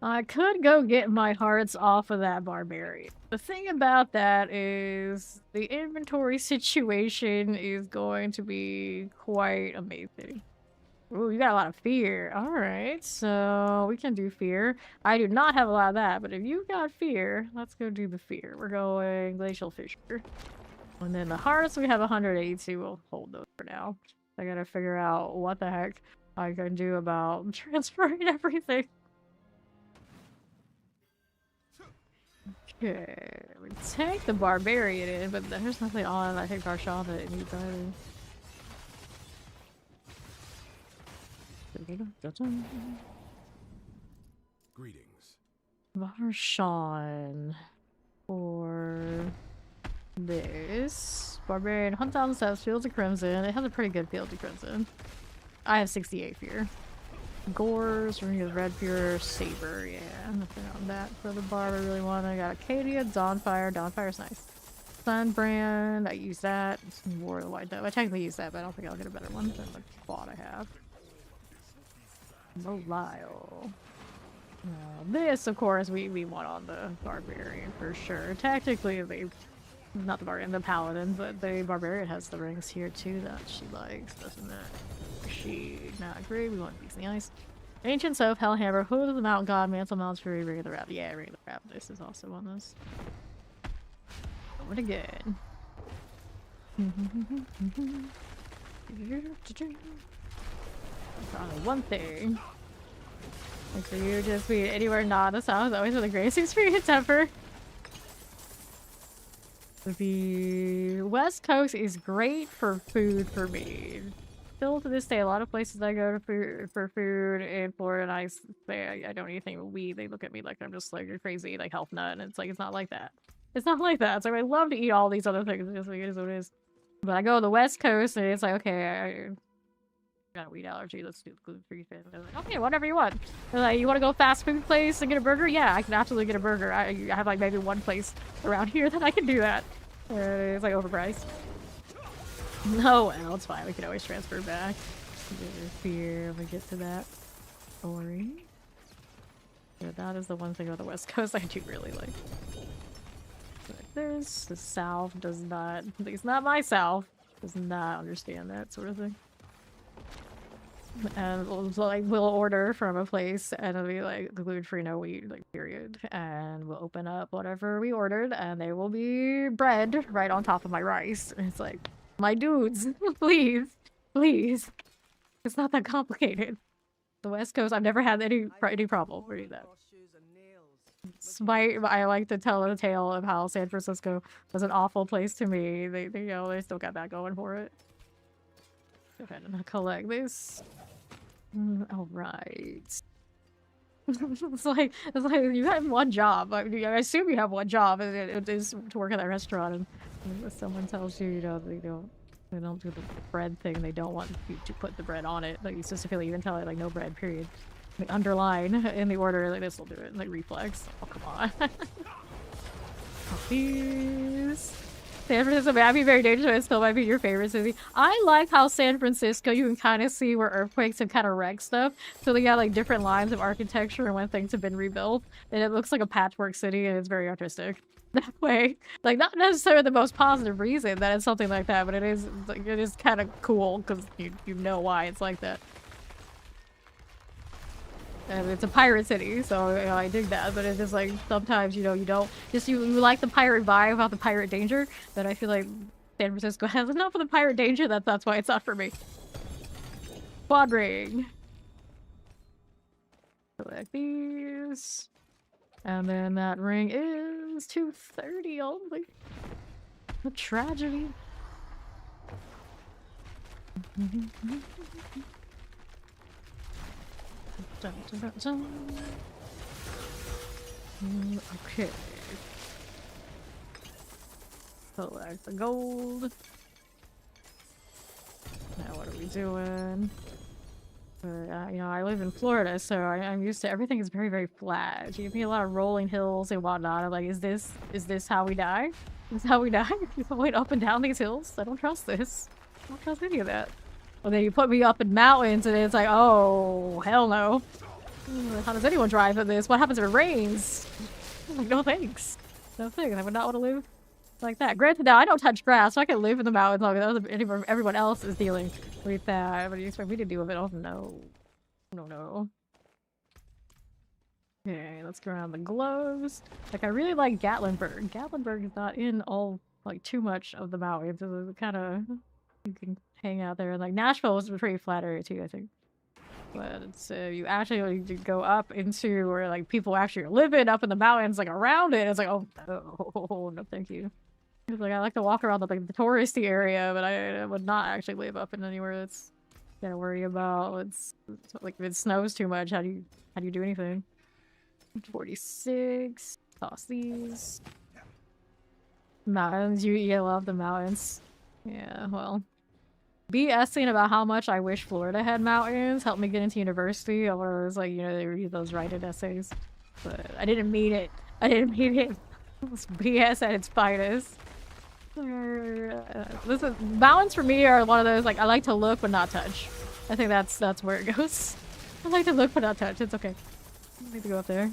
A: I could go get my hearts off of that barbarian. The thing about that is the inventory situation is going to be quite amazing. Ooh, you got a lot of fear. Alright, so we can do fear. I do not have a lot of that, but if you got fear, let's go do the fear. We're going Glacial Fissure. And then the hearts, we have 182. We'll hold those for now. I gotta figure out what the heck I can do about transferring everything. Okay, we take the barbarian in, but there's nothing on I think Darshan that it needs either.
C: Greetings.
A: Darshan for this barbarian hunt down the steps, Fields of Crimson. It has a pretty good Field of Crimson. I have 68 fear. Gores, Ring of Red Pure, Saber, yeah, nothing on that for the barb I really want. I got Acadia, Dawnfire. Dawnfire's nice. Sunbrand, I use that. War of the White Dove. I technically use that, but I don't think I'll get a better one than the quad I have. Belial. This, of course, we want on the barbarian for sure. Technically, not the barbarian, the paladin, but the barbarian has the rings here too that she likes, doesn't it? She not agree. We want these nice. Ancient Soap, Hellhammer, Hood of the Mountain God, Mantle Mounts Fury, Ring of the Rabbit. Yeah, Ring of the Rabbit. This is also on this. Going again. One thing. Like, so you just be anywhere not the south, always with a great experience temper. The West Coast is great for food for me. Still to this day, a lot of places I go to for food in Florida, and I say I don't eat anything but weed. They look at me like I'm just like a crazy like health nut, and it's like it's not like that. It's not like that. So I love to eat all these other things. It's just like it is what it is. But I go to the West Coast, and it's like okay, I got a weed allergy. Let's do the gluten-free thing. They're like, okay, whatever you want. They're like, you want to go fast food place and get a burger? Yeah, I can absolutely get a burger. I have like maybe one place around here that I can do that. It's like overpriced. No, well, it's fine. We can always transfer back. Here, we get to that story. Yeah, that is the one thing on the West Coast I do really like. Like this, the South does not. At least not my South. Does not understand that sort of thing. And we'll order from a place and it'll be like gluten-free, no wheat, like period. And we'll open up whatever we ordered and there will be bread right on top of my rice. And it's like, my dudes, please, please. It's not that complicated. The West Coast, I've never had any problem with that. I like to tell the tale of how San Francisco was an awful place to me. They you know, they still got that going for it. Go ahead and collect this. All right. it's like you have one job. I assume you have one job, and it is to work at that restaurant. And someone tells you, you know, they don't do the bread thing. They don't want you to put the bread on it. Like you specifically even tell it like no bread. Period. Like underline in the order. Like this will do it. Like reflex. Oh come on. These. San Francisco might be very dangerous, it still might be your favorite city. I like how San Francisco, you can kind of see where earthquakes have kind of wrecked stuff. So they got like different lines of architecture and when things have been rebuilt. And it looks like a patchwork city and it's very artistic. That way. Like not necessarily the most positive reason that it's something like that, but it is kind of cool because you know why it's like that. And it's a pirate city, so you know, I dig that, but it's just like sometimes, you know, you don't just you like the pirate vibe about the pirate danger, but I feel like San Francisco has enough of the pirate danger that's why it's not for me. Quad ring. Select these. And then that ring is 230 only. A tragedy. Dun, dun, dun, dun. Okay. Select the gold. Now what are we doing? You know, I live in Florida, so I'm used to everything is very, very flat. You give me a lot of rolling hills and whatnot. I'm like, is this how we die? Is this how we die? You going up and down these hills? I don't trust this. I don't trust any of that. Well, then you put me up in mountains and it's like, oh, hell no. How does anyone drive in this? What happens if it rains? I'm like, no thanks. No thanks. I would not want to live like that. Granted, now I don't touch grass, so I can live in the mountains long as everyone else is dealing with that. What do you expect me to deal with it? Oh, no. No, no. Okay, let's go around the gloves. Like, I really like Gatlinburg. Gatlinburg is not in all, like, too much of the mountains. It's kind of... You can hang out there. Like, Nashville was a pretty flat area, too, I think. But it's, you actually need to go up into where, like, people actually are living up in the mountains, like, around it. It's like, oh, no, no thank you. It's like, I like to walk around the, like, the touristy area, but I would not actually live up in anywhere that's gotta worry about. It's like, if it snows too much, how do you do anything? 46. Toss these. Mountains. You love the mountains. Yeah, well. BSing about how much I wish Florida had mountains helped me get into university. I was like, you know, they read those write-in essays. But I didn't mean it. I didn't mean it. It was BS at its finest. Listen, mountains for me are one of those, like, I like to look but not touch. I think that's where it goes. I like to look but not touch. It's okay. Need to go up there.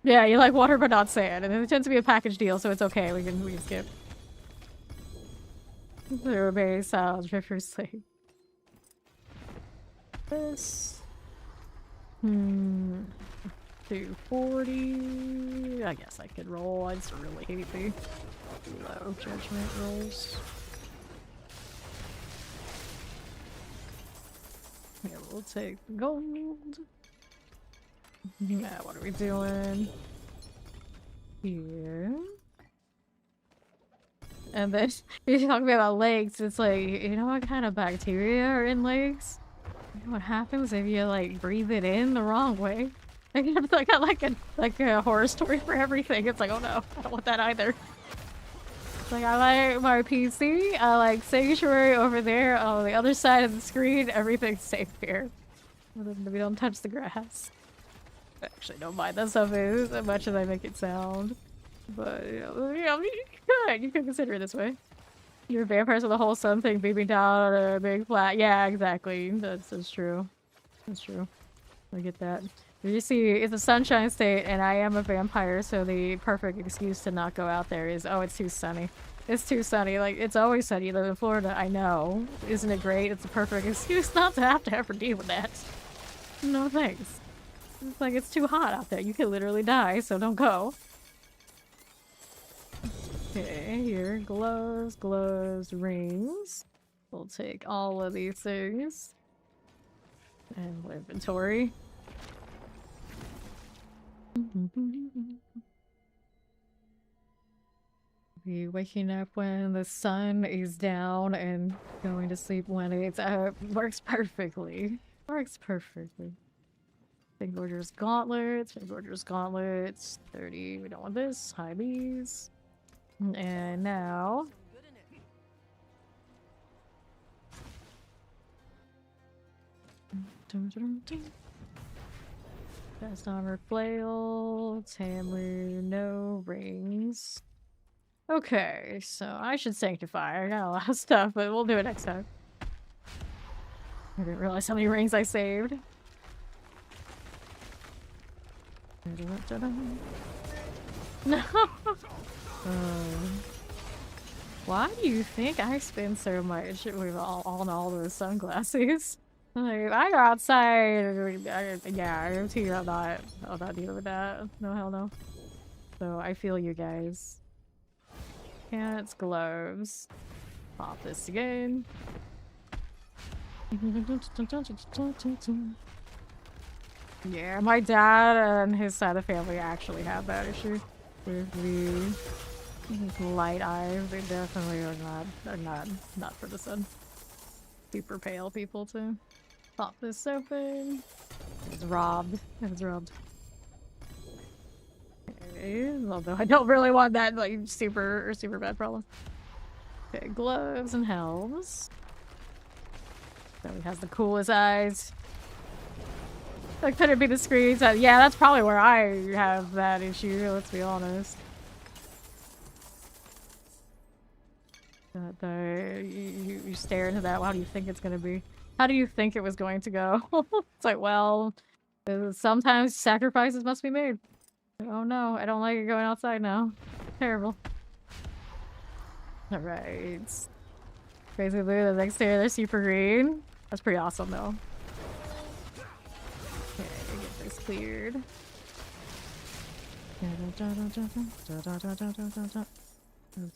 A: Yeah, you like water but not sand, and it tends to be a package deal, so it's okay. We can skip. There may sound rigorously. This. 240. I guess I could roll. I just really hate the low judgment rolls. Yeah, we'll take the gold. Yeah, what are we doing? Here. And then, you're talking about lakes, it's like, you know what kind of bacteria are in lakes? You know what happens if you, like, breathe it in the wrong way? I got like a horror story for everything. It's like, oh no, I don't want that either. It's like, I like my PC, I like Sanctuary over there on the other side of the screen, everything's safe here. We don't touch the grass. I actually don't mind that stuff is as much as I make it sound. But, you know you can consider it this way. You're vampires with a whole sun thing beaming down on a big flat. Yeah, exactly. That's true. That's true. I get that. You see, it's a sunshine state, and I am a vampire, so the perfect excuse to not go out there is, oh, it's too sunny. It's too sunny. Like, it's always sunny. You live in Florida, I know. Isn't it great? It's a perfect excuse not to have to ever deal with that. No thanks. It's like, it's too hot out there. You could literally die, so don't go. Okay, here. Gloves, rings. We'll take all of these things. And inventory. Be waking up when the sun is down and going to sleep when it's works perfectly. Works perfectly. Big Order's gauntlets, 30. We don't want this. High bees. And now Cast armor flail, Tamlu, no rings. Okay, so I should sanctify. I got a lot of stuff, but we'll do it next time. I didn't realize how many rings I saved. No! Why do you think I spend so much with all those sunglasses? Like, I go outside, yeah, I guarantee you I'm not dealing with that. No, hell no. So, I feel you guys. Pants, gloves. Pop this again. Yeah, my dad and his side of the family actually have that issue with the light eyes. They definitely are not for the sun. Super pale people too. Pop this open. It was robbed. It was robbed. Okay, although I don't really want that like super bad problem. Okay, gloves and helms. So he has the coolest eyes. Like, could it be the screens? Yeah, that's probably where I have that issue, let's be honest. You stare into that, how do you think it's gonna be? How do you think it was going to go? It's like, well, sometimes sacrifices must be made. Oh no, I don't like it going outside now. Terrible. Alright. Crazy blue, the next tier, they're super green. That's pretty awesome though. Okay, get this cleared.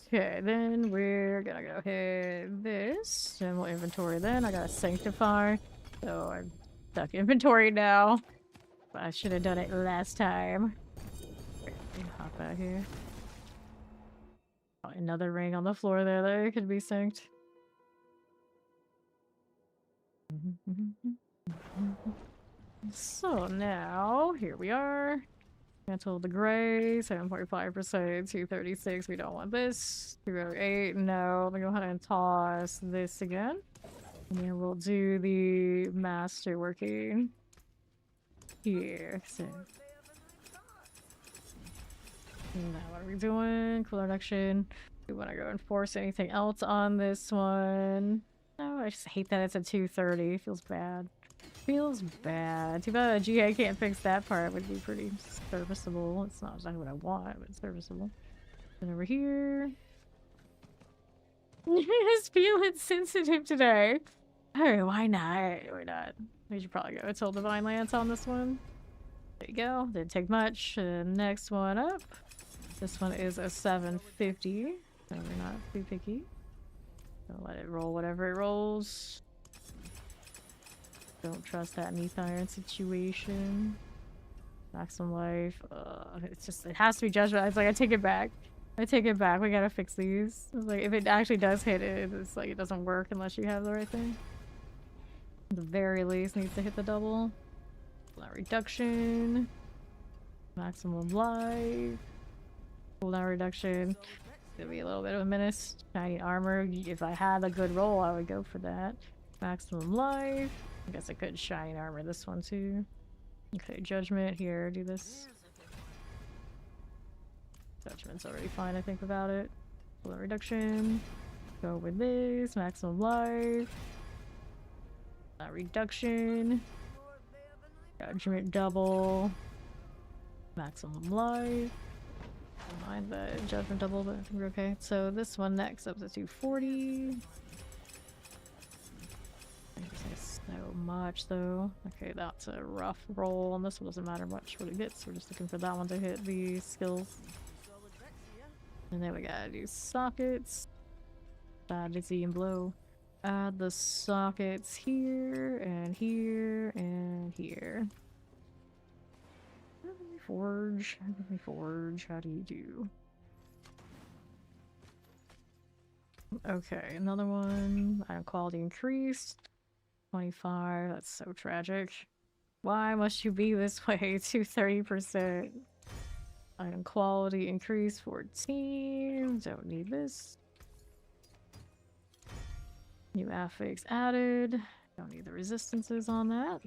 A: Okay, then we're gonna go hit this. Then we'll inventory then. I gotta sanctify. So I'm stuck inventory now. But I should have done it last time. Hop out here. Oh, another ring on the floor there that could be synced. So now, here we are. Cancel the gray, 7.5%, 236, we don't want this. 208, no. Let me go ahead and toss this again. And then we'll do the Masterworking here. So. Now what are we doing? Color reduction. We want to go enforce anything else on this one. No, I just hate that it's a 230. It feels bad. Feels bad. Too bad GA can't fix that part. It would be pretty serviceable. It's not exactly what I want, but it's serviceable. And over here. Just feeling sensitive today. Oh, why not? Why not? We should probably go till Divine Lance on this one. There you go. Didn't take much. Next one up. This one is a 750. So we're not too picky. Gonna let it roll whatever it rolls. Don't trust that Neath Iron situation. Maximum life. It's just, it has to be judgment. It's like, I take it back. I take it back. We gotta fix these. It's like, if it actually does hit it, it's like, it doesn't work unless you have the right thing. At the very least, needs to hit the double. Cooldown reduction. Maximum life. Cooldown reduction. Gonna be a little bit of a menace. Shiny armor. If I had a good roll, I would go for that. Maximum life. I guess I could shine armor this one too. Okay, judgment here. Do this. Judgment's already fine, I think, without it. Cooldown reduction. Go with this. Maximum life. Reduction. Judgment double. Maximum life. Don't mind the judgment double, but I think we're okay. So this one next up to 240. So much though. Okay, that's a rough roll, and this one doesn't matter much what it gets. We're just looking for that one to hit the skills. And then we gotta do sockets. Dizzy and blow. Add the sockets here and here and here. Forge. Forge. How do you do? Okay, another one. Item quality increased. 25. That's so tragic. Why must you be this way? To 30%. Item quality increased 14. Don't need this. New affix added. Don't need the resistances on that.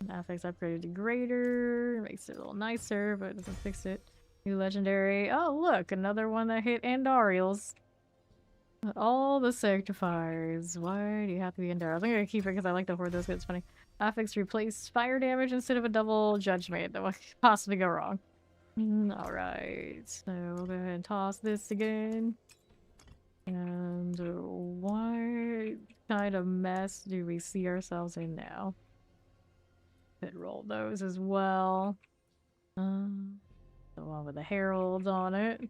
A: Affix upgraded to greater. Makes it a little nicer, but it doesn't fix it. New legendary. Oh, look, another one that hit Andariel's. All the sanctifiers. Why do you have to be Andariel's? I'm gonna keep it because I like to hoard those because it's funny. Affix replace fire damage instead of a double judgment. That would possibly go wrong. Alright, so we'll go ahead and toss this again. And what kind of mess do we see ourselves in now? Could roll those as well. The one with the heralds on it.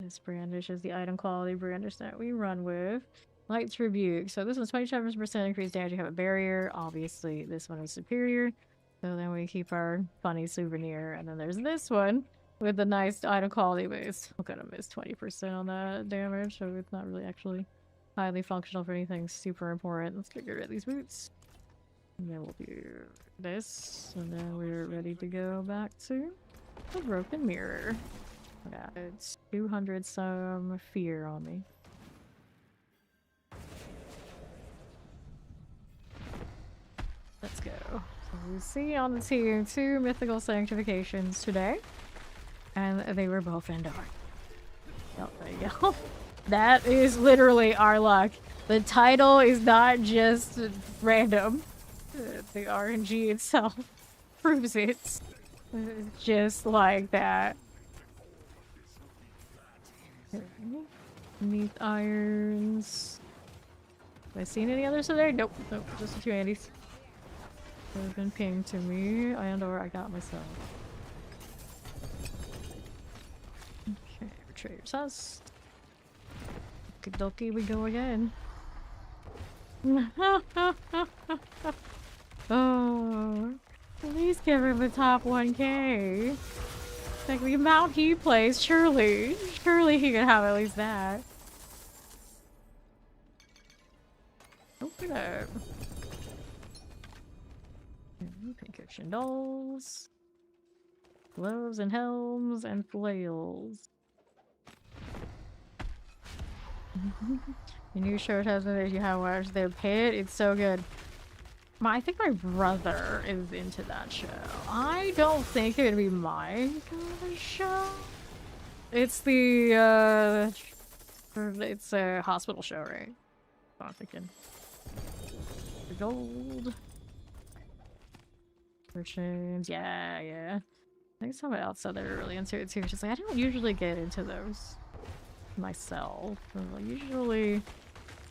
A: This brandish is the item quality brandish that we run with. Light's Rebuke. So this one's 27% increased damage. You have a barrier. Obviously, this one is superior. So then we keep our funny souvenir. And then there's this one with the nice item quality base. I'm gonna miss 20% on that damage, so it's not really actually highly functional for anything super important. Let's get rid of these boots. And then we'll do this. And then we're ready to go back to the broken mirror. Yeah, it's 200 some fear on me. Let's go. So we see on the team 2 mythical sanctifications today. And they were both Endar. Oh, there you go. That is literally our luck. The title is not just random. The RNG itself proves it. Just like that. Neath irons. Have I seen any others today? Nope. Nope. Just the 2 Andys. They've been pinged to me, and/or I got myself. Okay, Betrayer's Husk. Okie dokie, we go again. Oh, at least give him the top 1K. Like the amount he plays, surely he could have at least that. Open up. Pinkiction dolls, gloves and helms and flails. The new show has been that you have watched their pit. It's so good. I think my brother is into that show. I don't think it would be my kind of show. It's the it's a hospital show, right? I'm thinking. The gold. For chains. Yeah, yeah. I think someone else said they were really into it too. She's like, I don't usually get into those myself. Like, usually,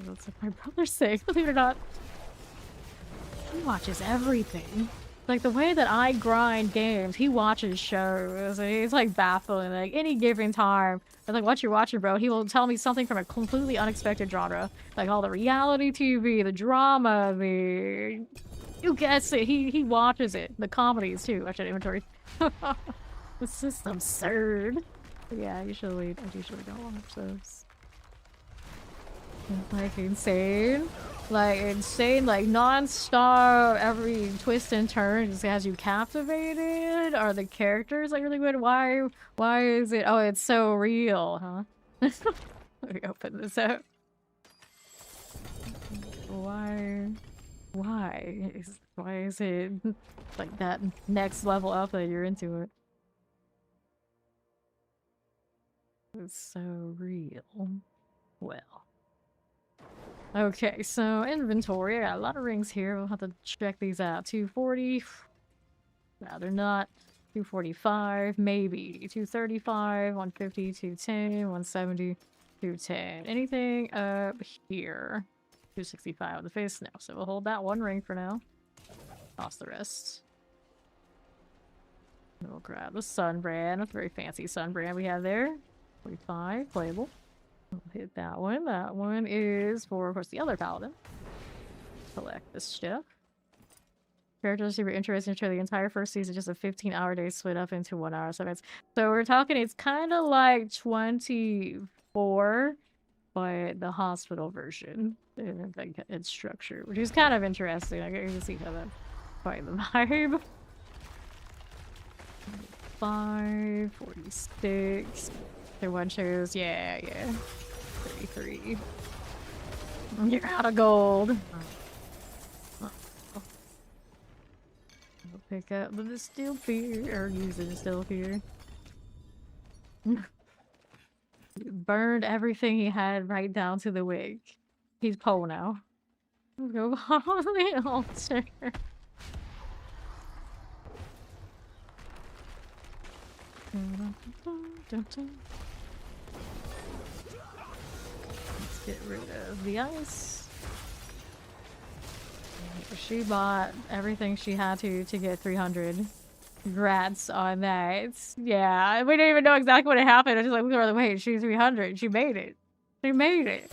A: that's like my brother's sake, believe it or not. He watches everything. Like, the way that I grind games, he watches shows. It's like baffling. Like, any given time, it's like, what you're watching, bro? He will tell me something from a completely unexpected genre. Like, all the reality TV, the drama, the... You guess it. He watches it. The comedies, too. I should inventory. It's just absurd. But yeah, I usually don't watch those. Like, insane. Like, non-stop, every twist and turn just has you captivated? Are the characters, like, really good? Why is it? Oh, it's so real, huh? Let me open this up. Why is it, like, that next level up that you're into it? It's so real. Well. Okay, so inventory. I got a lot of rings here. We'll have to check these out. 240. Rather not. 245. Maybe. 235. 150. 210. 170. 210. Anything up here? 265 on the face now. So we'll hold that one ring for now. Toss the rest. We'll grab the sun brand. That's a very fancy sun brand we have there. 45. Playable. We'll hit that one. That one is for, of course, the other paladin. Collect this stuff. Characters super interesting to the entire first season, just a 15-hour day split up into 1 hour. So we're talking, it's kind of like 24, but the hospital version. Like its structure, which is kind of interesting. I can see how that's quite the vibe. 5, 46. The one shows, yeah. 33. You're out of gold. I'll pick up the distilled beer, or use the distilled beer. Burned everything he had right down to the wig. He's Poe now. Let's go on the altar. Let's get rid of the ice. She bought everything she had to get 300. Congrats on that. Yeah, we didn't even know exactly what had happened. I was just like, wait, she's 300. She made it. She made it.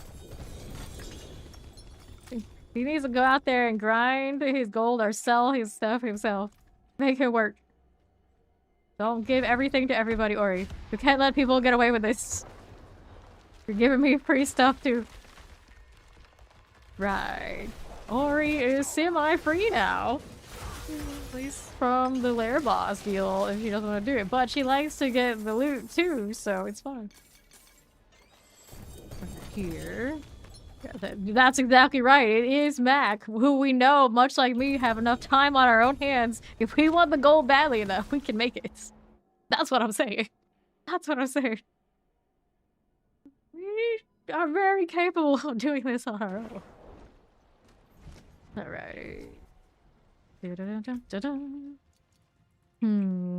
A: He needs to go out there and grind his gold or sell his stuff himself. Make it work. Don't give everything to everybody, Ori. You can't let people get away with this. You're giving me free stuff too. Right. Ori is semi-free now. At least from the lair boss deal if she doesn't want to do it. But she likes to get the loot too, so it's fine. Here. That's exactly right. It is Mac, who we know, much like me, have enough time on our own hands. If we want the gold badly enough, we can make it. That's what I'm saying. That's what I'm saying. We are very capable of doing this on our own. Alright.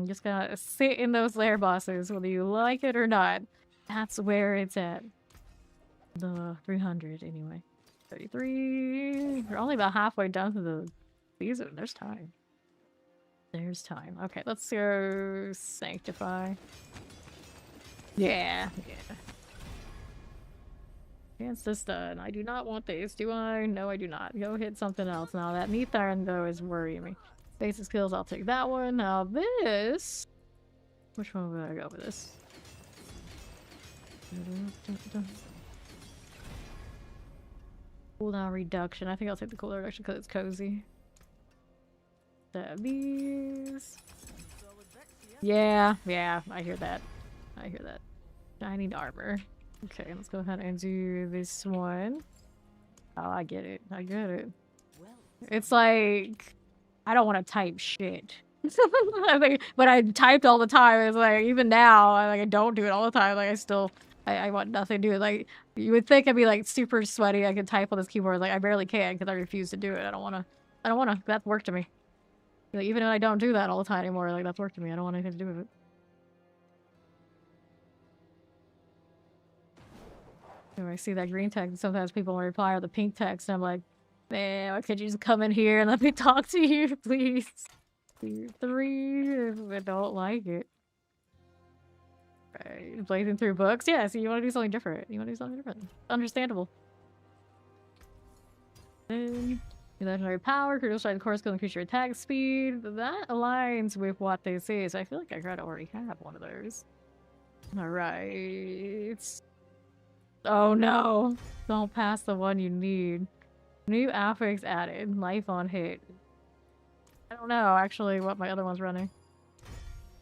A: Just gotta sit in those lair bosses, whether you like it or not. That's where it's at. The 300 anyway. 33. We're only about halfway down to the season. There's time. There's time. Okay, let's go Sanctify. Yeah. Against this done. I do not want this, do I? No, I do not. Go hit something else. Now that Mythic though is worrying me. Basic skills, I'll take that one. Now this. Which one would I go with this? Cooldown reduction. I think I'll take the cooldown reduction because it's cozy. These. Yeah, I hear that. Shining armor. Okay, let's go ahead and do this one. Oh, I get it. It's like, I don't want to type shit. But I typed all the time. It's like, even now, I don't do it all the time. Like, I want nothing to do it. Like, you would think I'd be like super sweaty. I could type on this keyboard. Like, I barely can because I refuse to do it. I don't want to. That's work to me. Like, even though I don't do that all the time anymore, like that's work to me. I don't want anything to do with it. When I see that green text, sometimes people will reply with the pink text, and I'm like, man, why could you just come in here and let me talk to you, please? 3, I don't like it. Right, blazing through books? Yeah, so you want to do something different. You want to do something different. Understandable. Then, your legendary power, critical strike, of course, will increase your attack speed. That aligns with what they say, so I feel like I gotta already have one of those. Alright. Oh no! Don't pass the one you need. New affix added. Life on hit. I don't know actually what my other one's running.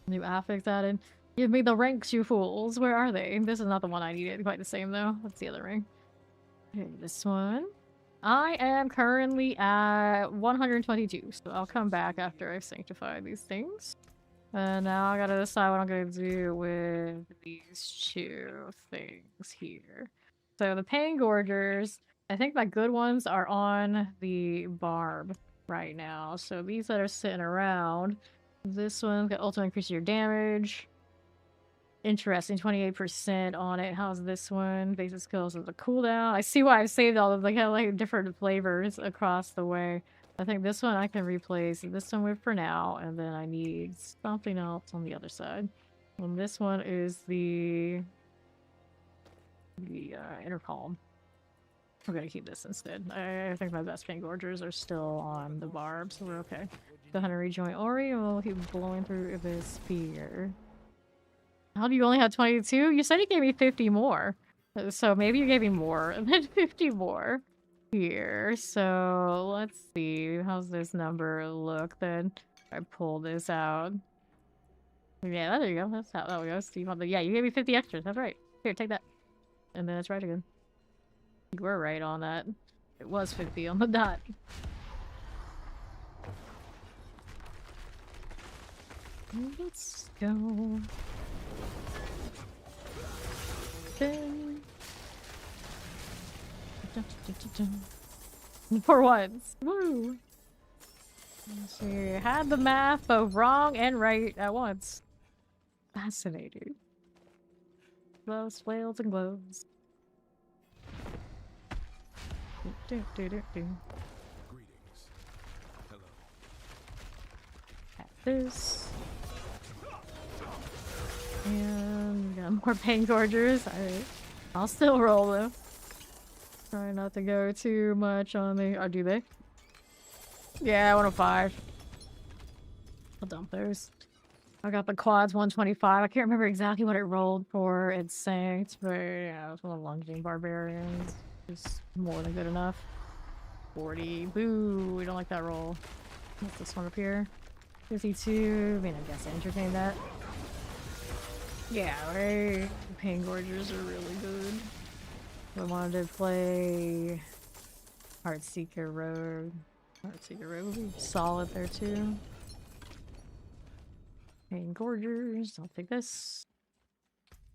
A: New affix added. Give me the ranks, you fools. Where are they? This is not the one I needed. Quite the same though. What's the other ring? Okay, this one. I am currently at 122, so I'll come back after I've sanctified these things. And now I gotta decide what I'm gonna do with these 2 things here. So the Pain Gorgers, I think my good ones are on the barb right now. So these that are sitting around, this one can ultimately increase your damage. Interesting, 28% on it. How's this one? Basic skills with a cooldown. I see why I've saved all of them. They have like different flavors across the way. I think this one I can replace this one with for now, and then I need something else on the other side. And this one is the intercom. We're gonna keep this instead. I think my best Pain Gorgers are still on the barb, so we're okay. Go ahead and rejoin Ori, and we'll keep blowing through this spear. How do you only have 22? You said you gave me 50 more. So maybe you gave me more than 50 more here. So let's see. How's this number look then? I pull this out. Yeah, there you go. That's how that goes. Steve on the, yeah, you gave me 50 extras. That's right. Here, take that. And then it's right again. You were right on that. It was 50 on the dot. Let's go. For once. Woo! So you had the math both wrong and right at once. Fascinating. Gloves, flails, and gloves.
C: Greetings. Hello.
A: At this. And we got more Pain Gorgers. Alright. I'll still roll though. Try not to go too much on the. Or do they? Yeah, 105. I'll dump those. I got the quads 125. I can't remember exactly what it rolled for at Sancts, but yeah, it was one of the lunging barbarians. Just more than good enough. 40. Boo! We don't like that roll. What's this one up here? 52. I mean, I guess I entertained that. Yeah, right. Pain Gorgers are really good. I wanted to play Heartseeker Road. Heartseeker Road would be solid there too. Pain Gorgers. I'll take this.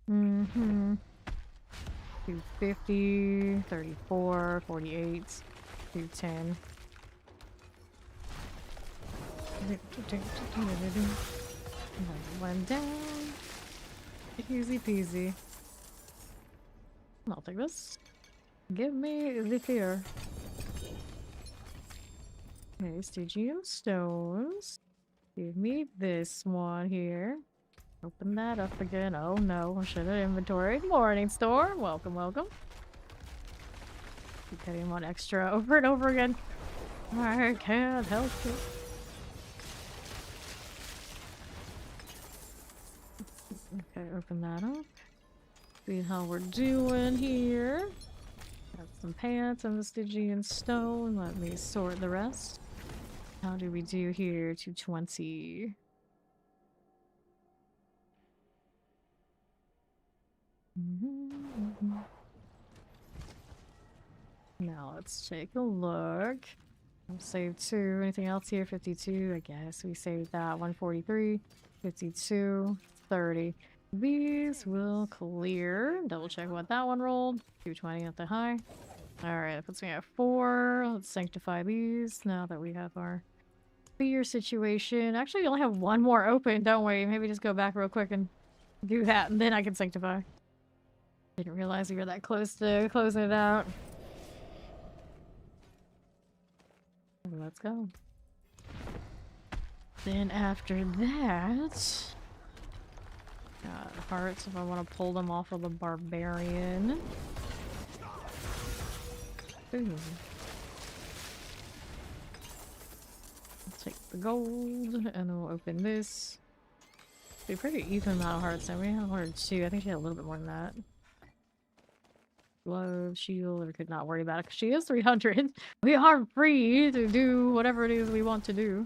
A: 250, 34, 48, 210. One down. Easy peasy. I'll take this. Give me the fear. Okay, Stygian stones. Give me this one here. Open that up again. Oh no, I should have inventoried. Morning Storm. Welcome, welcome. Keep getting one extra over and over again. I can't help it. Okay, open that up. See how we're doing here. Got some pants and the Stygian stone. Let me sort the rest. How do we do here? 220. Now let's take a look. I'll save 2. Anything else here? 52. I guess we saved that. 143, 52, 30. These will clear. Double check what that one rolled. 220 at the high. Alright, that puts me at 4. Let's sanctify these now that we have our Your situation. Actually, we only have one more open, don't we? Maybe just go back real quick and do that, and then I can sanctify. Didn't realize we were that close to closing it out. Let's go. Then after that... got hearts if I want to pull them off of the barbarian. Ooh. Take the gold, and then we'll open this. Be pretty even amount of hearts, and we have 102. I think she had a little bit more than that. Glove, shield, we could not worry about it because she is 300. We are free to do whatever it is we want to do.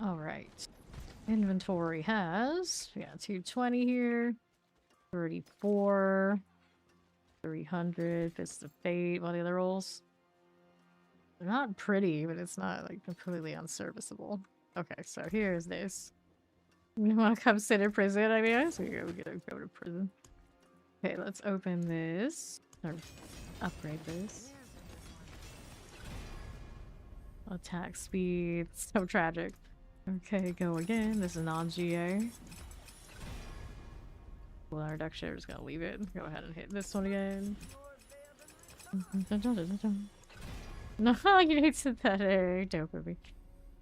A: Alright. Inventory has, we got 220 here. 34, 300, Fist of Fate, all the other rolls. They're not pretty, but it's not like completely unserviceable. Okay, so here's this. You want to come sit in prison, I guess? We gotta go to prison. Okay, let's open this. Or upgrade this. Attack speed, so tragic. Okay, go again. This is non-GA. Well, our reduction, we're just gonna leave it. Go ahead and hit this one again. No, you need synthetic. Dopamine.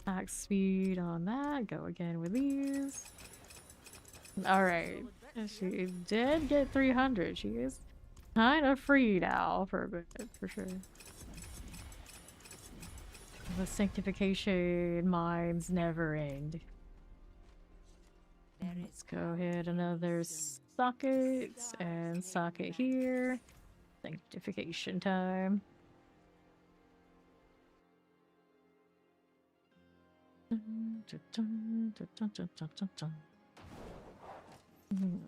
A: Attack speed on that. Go again with these. Alright. She did get 300. She is kind of free now for a bit, for sure. The sanctification mines never end. Let's go ahead, another sockets and socket here. Sanctification time.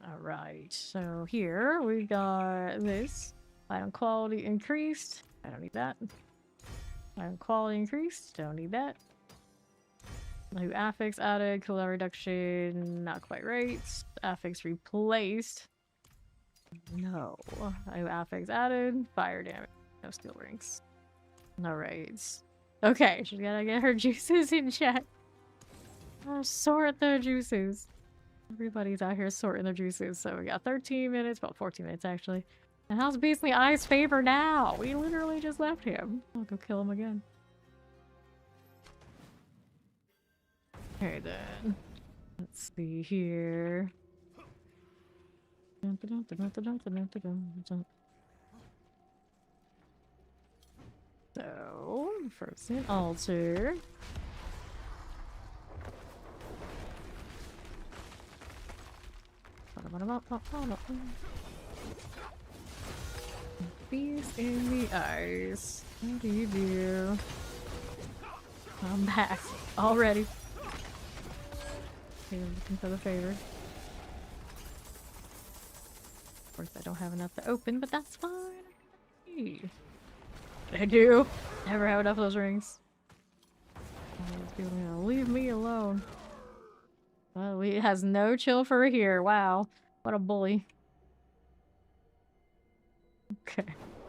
A: Alright, so here we got this. Item quality increased. I don't need that. Item quality increased. Don't need that. New affix added. Cooldown reduction. Not quite right. Affix replaced. No. New affix added. Fire damage. No skill ranks. Alright. Okay, she's gotta get her juices in check. Sort the juices. Everybody's out here sorting their juices. So we got 13 minutes, about 14 minutes actually. And how's Beastly Eye's favor now? We literally just left him. I'll go kill him again. Okay then. Let's see here. So, first an altar. Beast in the eyes. What do you do? I'm back already. Okay, I'm looking for the favor. Of course, I don't have enough to open, but that's fine. I do. Never have enough of those rings. These people are gonna leave me alone. Well, he has no chill for here. Wow. What a bully. Okay.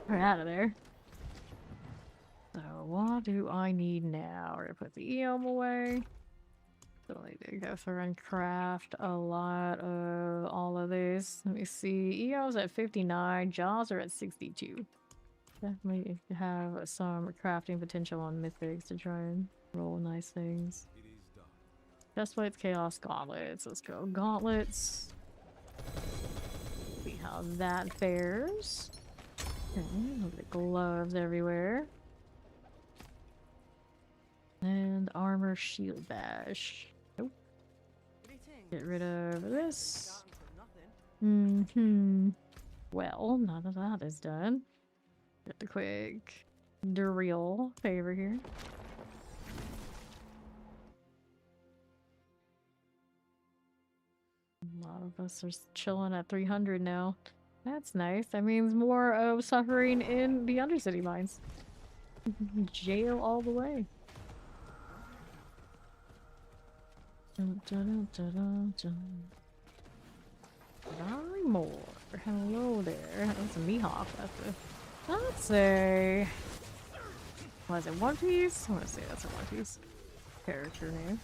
A: We're out of there. So, what do I need now? We're gonna put the Eom away. So I need to go through and craft a lot of all of this. Let me see. Eom's at 59. Jaws are at 62. Definitely have some crafting potential on Mythics to try and roll nice things. Just Weights, Chaos, Gauntlets. Let's go Gauntlets. See how that fares. Okay, look at the gloves everywhere. And armor shield bash. Nope. Get rid of this. Well, none of that is done. Get the quick Duriel favor here. A lot of us are chilling at 300 now. That's nice. That means more of suffering in the Undercity mines. Jail all the way. Dun, dun, dun, dun, dun. 9 more. Hello there. That's a Mihawk. That's a... Was it One Piece? I want to say that's a One Piece character name.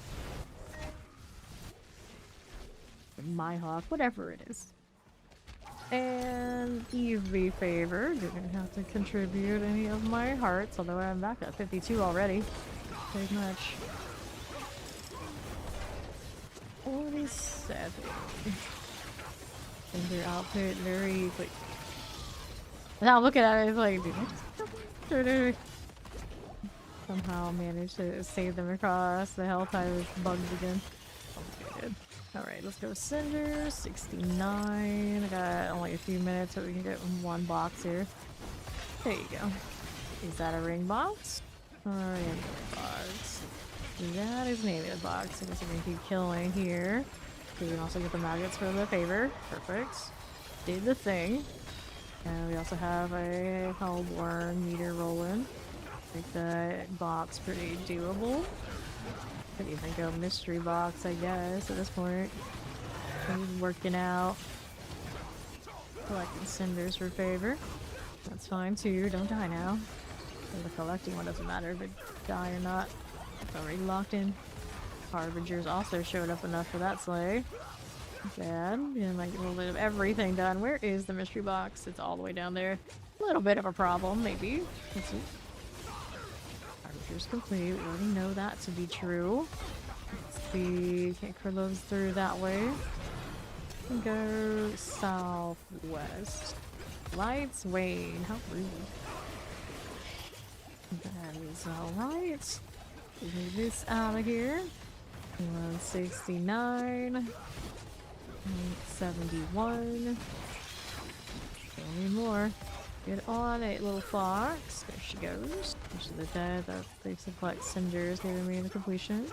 A: Myhawk, whatever it is. And easy favor. Didn't have to contribute any of my hearts, although I'm back at 52 already. Pretty much. 47. And their outfit very quick. Now looking at it, it's like, did I just somehow managed to save them across the Helltide with bugs again. Okay, good. Alright, let's go Cinder, 69. I got only a few minutes so we can get one box here. There you go. Is that a ring box? Or a ring box? That is an alien box. I guess we can keep killing here. We can also get the maggots for the favor. Perfect. Did the thing. And we also have a Hellborn meter rolling. Make that box pretty doable. Could even go mystery box, I guess, at this point. He's working out. Collecting cinders for favor. That's fine too. Don't die now. The collecting one doesn't matter if it die or not. It's already locked in. Harbingers also showed up enough for that sleigh. Bad. Yeah, might get a little bit of everything done. Where is the mystery box? It's all the way down there. A little bit of a problem, maybe. Let's see. Harbingers complete. We already know that to be true. Let's see. Can't close through that way. Go southwest. Lights wane. How rude. That is alright. Move this out of here. 169. 71. Only more. Get on it, little fox. There she goes. There's the dead. That takes the collect cinders, giving me the completion.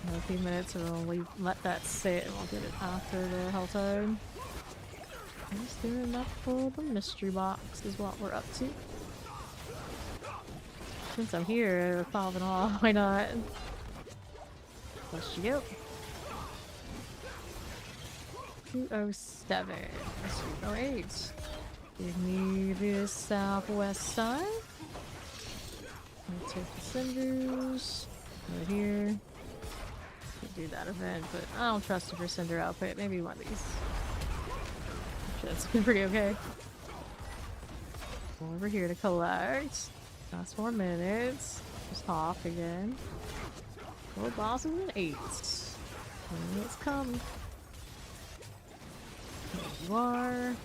A: Another few minutes, and we'll let that sit, and we'll get it after the Helltide. Just doing enough for the mystery box is what we're up to. Since I'm here, 5 and all, why not? Let's go. 207. 208. Give me this southwest side. Take the cinders. Right here. Could do that event, but I don't trust it for cinder outfit. Maybe one of these. That's been pretty okay. Go over here to collect. Last 4 minutes. Just hop again. World boss is an 8. And it's come. There you are.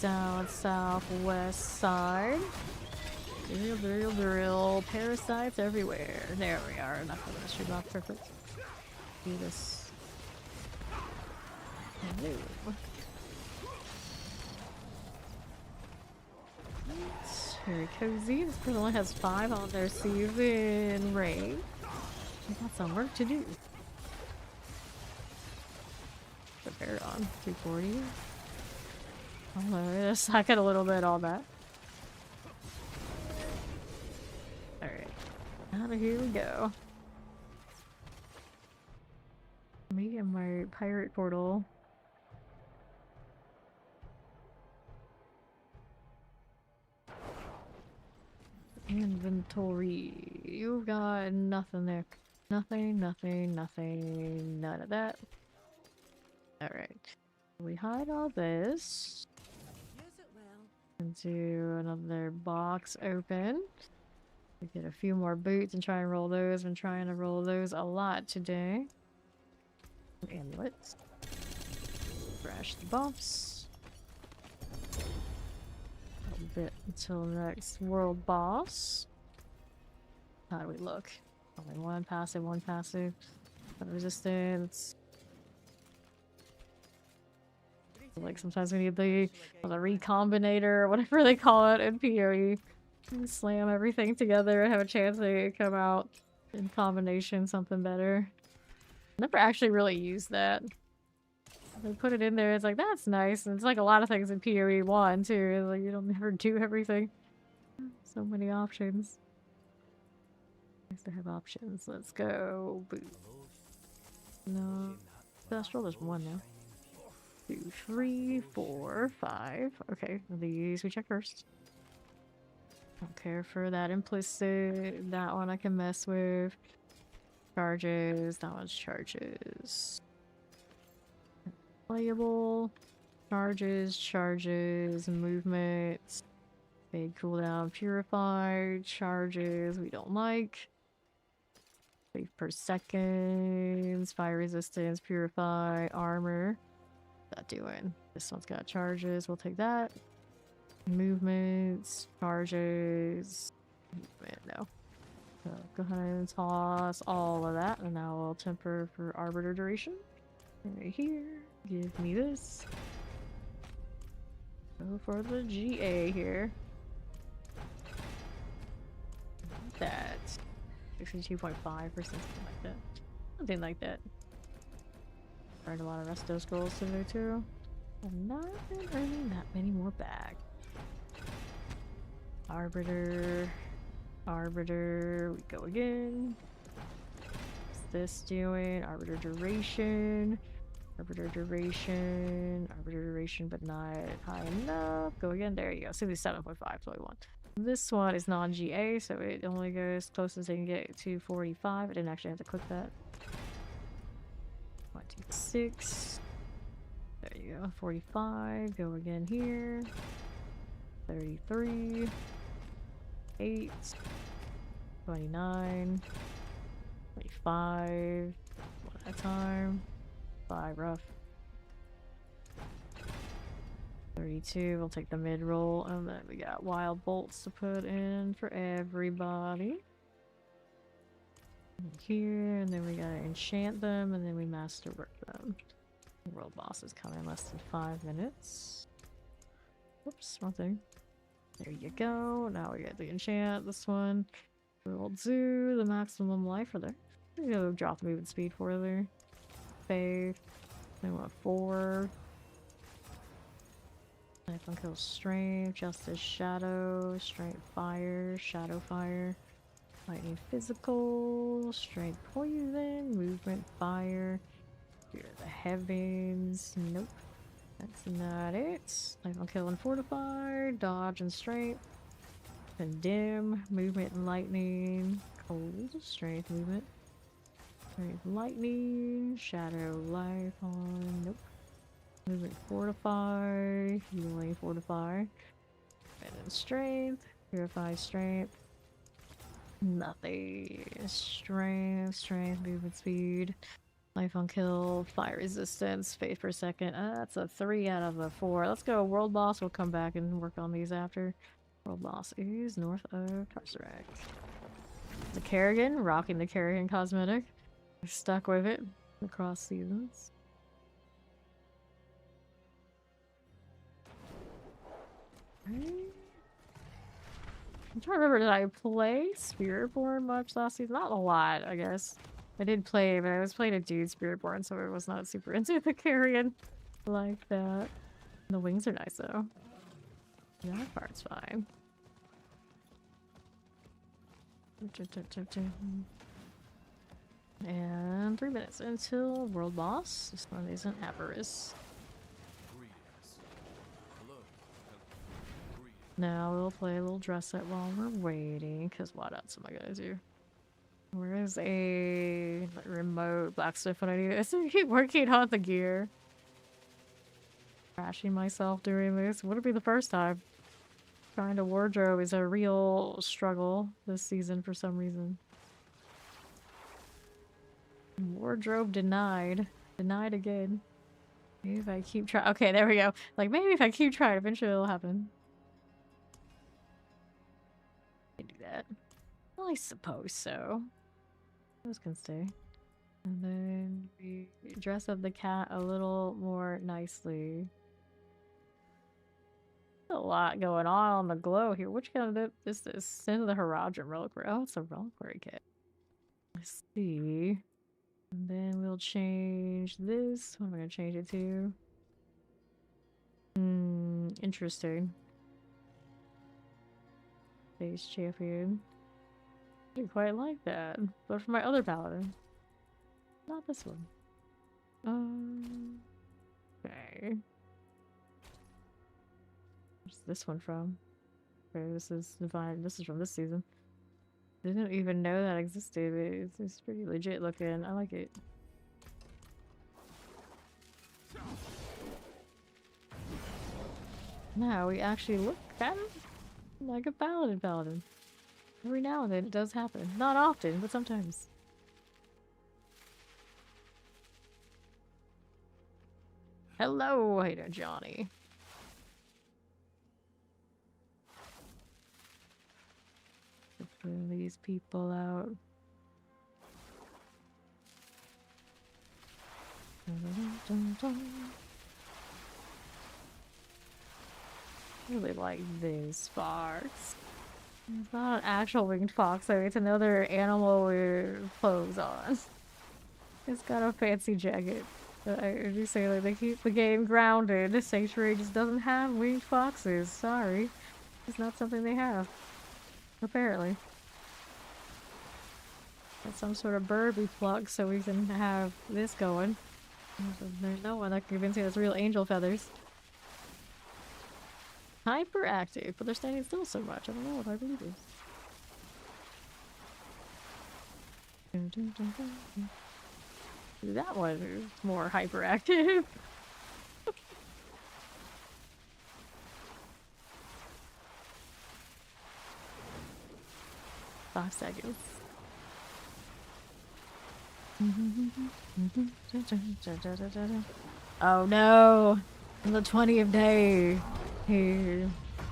A: Down southwest side. Drill. Parasites everywhere. There we are. Enough of the mystery box. Perfect. Do this. Hello. Very cozy. This person only has 5 on their season range. We've got some work to do. Prepare on 240. Oh, I got a little bit on that. Alright. Out of here we go. Me and my pirate portal. Inventory. You've got nothing there. Nothing. None of that. Alright. We hide all this. And do another box open. We get a few more boots and try and roll those. Been trying to roll those a lot today. Amulets. Crash the buffs. A bit until next world boss. How do we look? Only one passive. Resistance. Like sometimes we need the recombinator or whatever they call it in PoE. Slam everything together and have a chance to come out in combination something better. Never actually really used that. They put it in there, it's like that's nice, and it's like a lot of things in PoE 1 too. Like you don't never do everything. So many options. Nice to have options. Let's go. Boot. No. Astral, there's one now. 2, 3, 4, 5. Okay, these we check first. Don't care for that implicit. That one I can mess with. Charges. That one's charges. Playable. Charges, charges, movements. Big cooldown, purified. Charges, we don't like. Wave per second. Fire resistance, purify, armor. What's that doing? This one's got charges. We'll take that. Movements, charges. Movement, no. So go ahead and toss all of that. And now I'll temper for arbiter duration. Right here. Give me this. Go for the GA here. That 62.5 or something like that. Something like that. Earned a lot of resto scrolls today too. I've not been earning that many more back. Arbiter. Arbiter. We go again. What's this doing? Arbiter duration. Arbiter duration. Arbiter duration, but not high enough. Go again. There you go. 67.5. So I want. This one is non-GA, so it only goes close as they can get to 45. I didn't actually have to click that. 26. There you go. 45. Go again here. 33. 8. 29. 25. One at a time. 5 rough. 32, we'll take the mid-roll, and then we got wild bolts to put in for everybody. Here, and then we gotta enchant them, and then we masterwork them. The world boss is coming in less than 5 minutes. Whoops, wrong thing. There you go. Now we get the enchant, this one. We'll do the maximum life for there. We're gonna drop the movement speed for there. Faith. Then we want 4. Knife on kill strength, justice shadow, strength fire, shadow fire, lightning physical, strength poison, movement fire, fear of the heavens, nope, that's not it. Knife on kill and fortify, dodge and strength, condemn, movement and lightning, cold, strength movement, strength lightning, shadow life on, nope. Movement fortify, healing fortify, and then strength, purify strength, nothing, strength, movement speed, life on kill, fire resistance, faith per second, that's a 3 out of a 4. Let's go world boss, we'll come back and work on these after. World boss is north of Tarsarak. The Kerrigan, rocking the Kerrigan cosmetic, stuck with it across seasons. I'm trying to remember, did I play Spiritborn much last season? Not a lot, I guess. I did play, but I was playing a dude Spiritborn, so I was not super into the carrion like that. The wings are nice, though. That part's fine. And 3 minutes until world boss. This one isn't Avarice. Now we'll play a little dress up while we're waiting, because what else am I gonna do? Where is a remote blacksmith when I need it? I keep working on the gear. Crashing myself doing this. Would it be the first time? Trying to wardrobe is a real struggle this season for some reason. Wardrobe denied. Denied again. Maybe if I keep trying. Okay, there we go. Like, maybe if I keep trying, eventually it'll happen. Do that. Well, I suppose so. Those can stay. And then we dress up the cat a little more nicely. A lot going on the glow here. Which kind of is this? Sin of the Haradrim reliquary. Oh, it's a reliquary kit. Let's see. And then we'll change this. What am I gonna change it to? Interesting. Base champion. I didn't quite like that. But for my other paladin. Not this one. Okay. Where's this one from? Okay, this is divine. This is from this season. Didn't even know that existed, but it's pretty legit looking. I like it. Now we actually look kind of like a paladin. Every now and then it does happen. Not often, but sometimes. Hello, hey there, Johnny. Bring these people out. Really like these fox. It's not an actual winged fox, though. It's another animal with clothes on. It's got a fancy jacket. I do say like they keep the game grounded. Sanctuary just doesn't have winged foxes. Sorry, it's not something they have. Apparently, got some sort of bird we pluck so we can have this going. There's no one that can convince me that's real angel feathers. Hyperactive, but they're standing still so much. I don't know what I believe is. That one is more hyperactive. Five seconds. Oh no! On the 20th day, he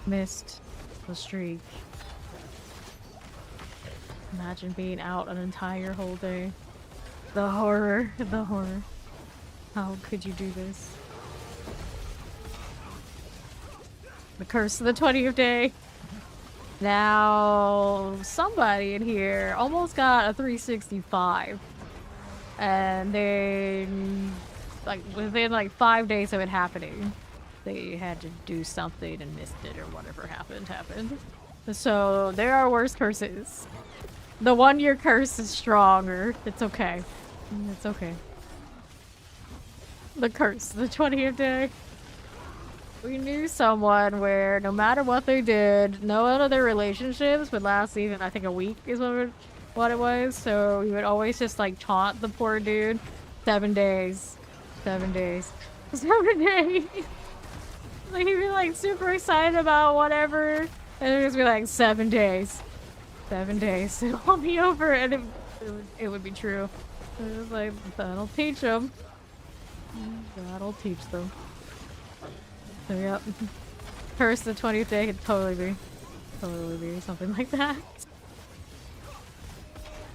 A: missed the streak. Imagine being out an entire whole day. The horror, the horror. How could you do this? The curse of the 20th day. Now, somebody in here almost got a 365. And then, like, within like 5 days of it happening, they had to do something and missed it or whatever happened. So, there are worse curses. The 1 year curse is stronger. It's okay. It's okay. The curse, the 20th day. We knew someone where no matter what they did, no one of their relationships would last even, I think, a week is what it was. So we would always just like taunt the poor dude. 7 days. 7 days. 7 days. Like he'd be like super excited about whatever. And it'd just be like 7 days. 7 days. It'll all be over and it would be true. It was like, that'll teach them. That'll teach them. So yep. Curse the 20th day could totally be something like that.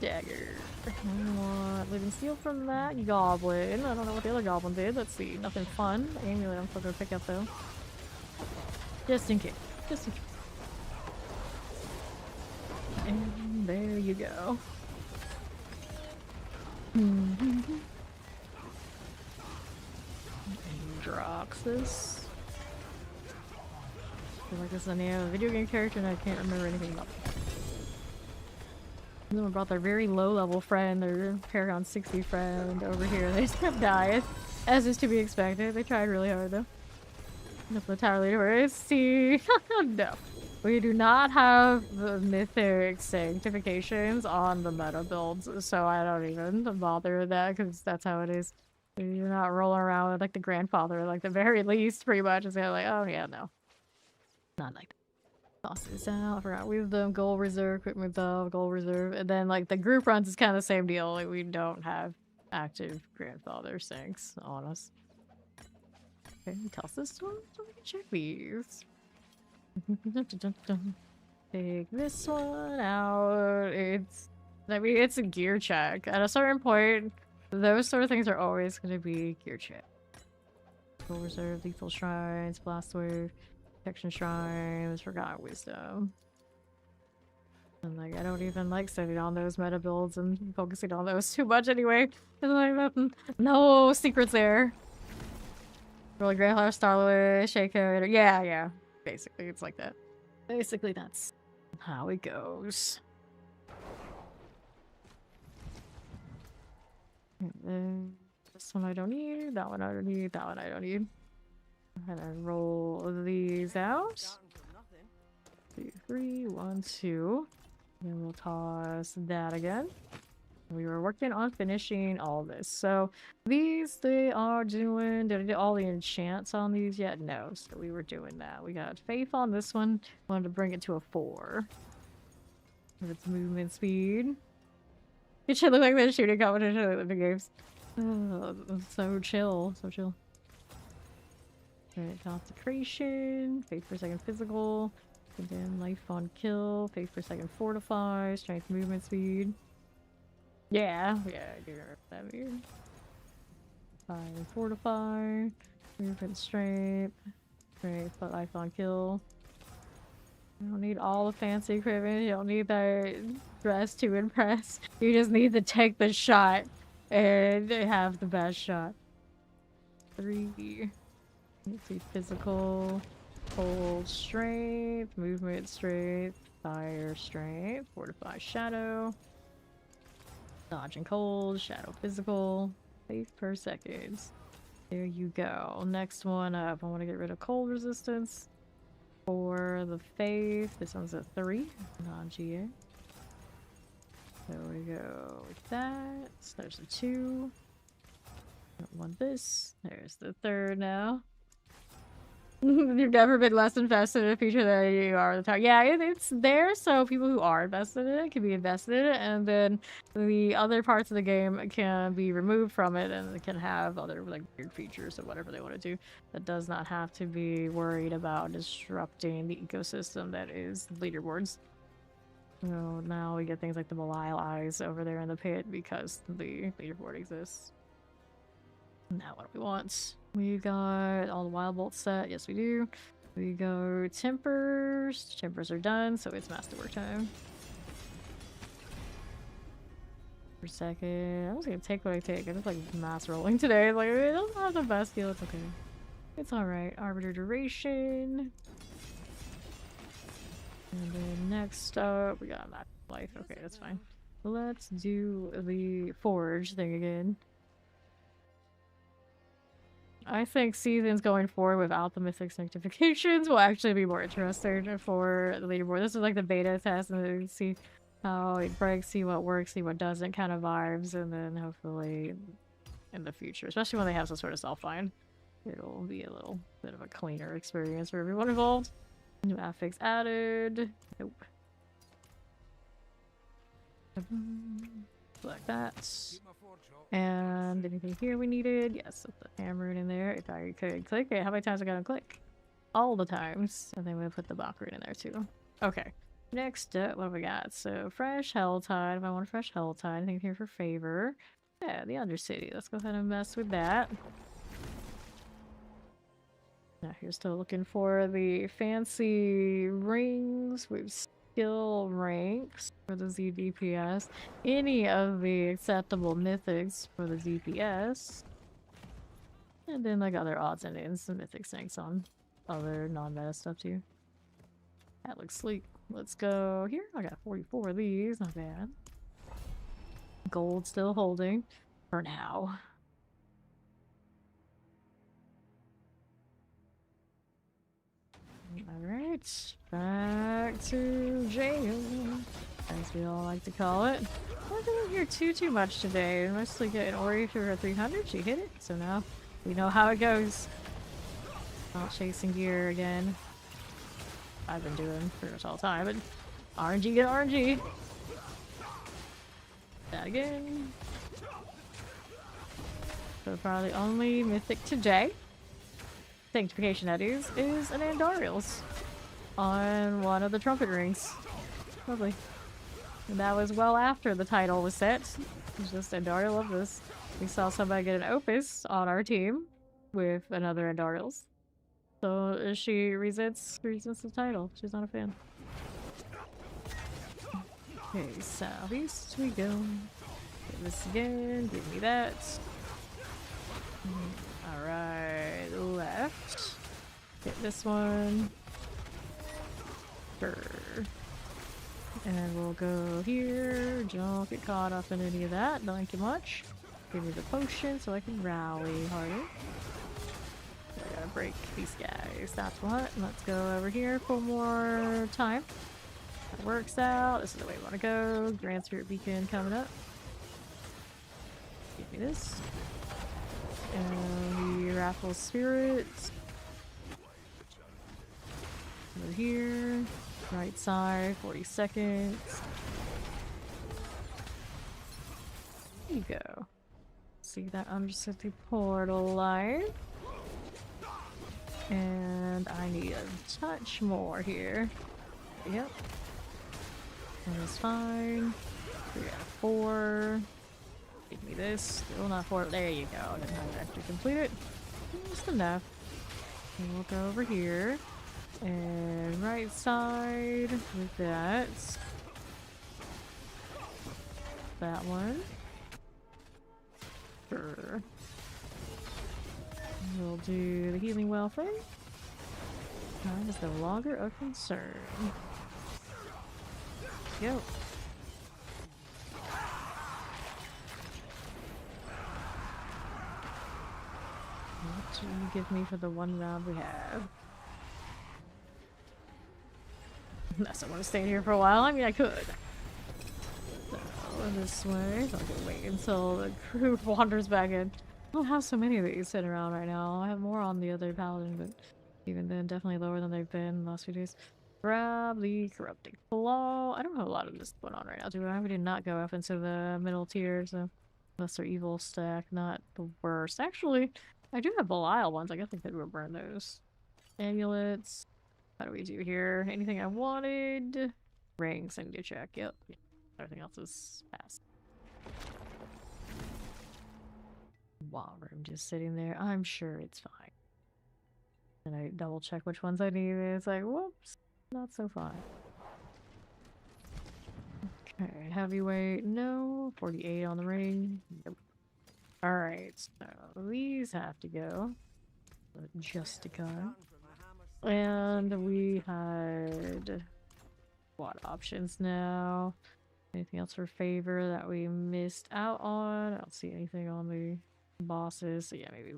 A: Dagger. I want living steel from that goblin. I don't know what the other goblin did. Let's see. Nothing fun. Amulet I'm still gonna pick up though. Just in case. Just in case. And there you go. Androxus. I feel like this is the name of a video game character and I can't remember anything about it. Someone brought their very low level friend, their Paragon 60 friend over here. They just kept dying. As is to be expected. They tried really hard though. Up the tower leader. See. No. We do not have the Mythic Sanctifications on the meta builds, so I don't even bother with that because that's how it is. You're not rolling around with like the grandfather, like the very least, pretty much. It's kind of like, oh yeah, no. Not like that. Toss this out. I forgot wisdom, gold reserve, equipment of gold reserve, and then like the group runs is kind of the same deal. Like we don't have active grandfather Sancts on us. Okay, toss this one so we can check these. Take this one out. It's a gear check. At a certain point, those sort of things are always going to be gear check. Gold reserve, lethal shrines, blast wave, protection shrines, forgotten wisdom. And like, I don't even like setting on those meta builds and focusing on those too much anyway. Like, no secrets there. Really Greyhound, Starlord, Shaker. Yeah. Basically, it's like that. Basically, that's how it goes. And then This one I don't need, that one I don't need, that one I don't need. And then roll these out.
B: Starting from nothing.
A: 2, 3, 1, 2. Then we'll toss that again. We were working on finishing all this. So these, they are doing, did I do all the enchants on these yet? No, so we were doing that. We got faith on this one. Wanted to bring it to a 4. With its movement speed. It should look like the shooting competition like the big games. Oh, so chill, so chill. Alright, consecration, faith per second physical, condemn life on kill, faith per second fortify, strength movement speed. Yeah, I do remember that weird. Fire and fortify, movement strength, strength but life on kill. You don't need all the fancy equipment, you don't need that dress to impress. You just need to take the shot and have the best shot. 3. Let's see, physical, cold strength, movement strength, fire strength, fortify shadow, dodge and cold, shadow physical, faith per second. There you go. Next one up, I want to get rid of cold resistance. For the faith, this one's a 3, non-GA. There we go with that. So there's a 2. Don't want this. There's the 3rd now. You've never been less invested in a feature than you are at the time. Yeah, it's there, so people who are invested in it can be invested in it, and then the other parts of the game can be removed from it, and it can have other like weird features or whatever they want to do. That does not have to be worried about disrupting the ecosystem that is leaderboards. So now we get things like the Belial Eyes over there in the pit because the leaderboard exists. Now what do we want? We got all the wild bolts set. Yes, we do. We go tempers. Tempers are done, so it's masterwork time. For a second, I'm just gonna take what I take. I'm just like mass rolling today. Like it doesn't have the best feel. It's okay. It's all right. Arbiter duration. And then next up, we got Max Life. Okay, that's fine. Let's do the forge thing again. I think seasons going forward without the Mythic Sanctifications will actually be more interesting for the leaderboard. This is like the beta test, and then see how it breaks, see what works, see what doesn't, kind of vibes, and then hopefully in the future, especially when they have some sort of self-find, it'll be a little bit of a cleaner experience for everyone involved. New affix added. Nope. Like that. And anything here we needed? Yes, put the hammer in there. If I could click it, how many times I gotta click? All the times. And then we'll put the Bakrin in there too. Okay. Next up, what have we got? So fresh Helltide. If I want a fresh Helltide, anything here for favor? Yeah, the Undercity. Let's go ahead and mess with that. Now here's still looking for the fancy rings with skill ranks for the ZDPS. Any of the acceptable mythics for the ZPS. And then like other odds and ends, the mythic Sancts on other non-meta stuff too. That looks sleek. Let's go here. I got 44 of these, not bad. Gold still holding for now. Alright, back to jail, as we all like to call it. I didn't hear too much today. Mostly getting Ori for her 300. She hit it, so now we know how it goes. Not chasing gear again. I've been doing pretty much all the time, but RNG get RNG. That again. So far the only mythic today, Sanctification that is an Andorial's on one of the trumpet rings. Lovely. And that was well after the title was set. It's just Andorial of this. We saw somebody get an Opus on our team with another Andorial's. So she resents the title. She's not a fan. Okay, southeast we go. Get this again. Give me that. Alright, left. Get this one. Sure. And we'll go here. Don't get caught up in any of that. Don't like it much. Give me the potion so I can rally harder. I gotta break these guys. That's what. Let's go over here for more time. That works out. This is the way we want to go. Grand Spirit Beacon coming up. Give me this. And the Raffle Spirits. Over here. Right side, 40 seconds. There you go. See that Undercity Portal light. And I need a touch more here. Yep. That is fine. We got 4. Give me this. Still not 4. There you go. Didn't have to actually complete it. Just enough. And we'll go over here. And right side with that. That one. Sure. We'll do the healing well thing. Time is no longer a concern. Go. What do you give me for the one round we have? Unless I want to stay here for a while. I mean, I could. So, this way. So I'm gonna wait until the crew wanders back in. I don't have so many of these sitting around right now. I have more on the other Paladin, but even then, definitely lower than they've been in the last few days. Grab the Corrupting Claw. I don't have a lot of this going on right now, do I? We did not go up into the middle tier, so Lesser Evil stack, not the worst. Actually, I do have Belial ones. I guess I could burn those. Amulets. How do we do here? Anything I wanted? Rings, I need to check. Yep. Everything else is passed. Wall room just sitting there. I'm sure it's fine. And I double check which ones I need. It's like, whoops, not so fine. Okay, heavyweight, no. 48 on the ring. Nope. Alright, so these have to go. Just to go. And we had what options now? Anything else for favor that we missed out on? I don't see anything on the bosses, so yeah, maybe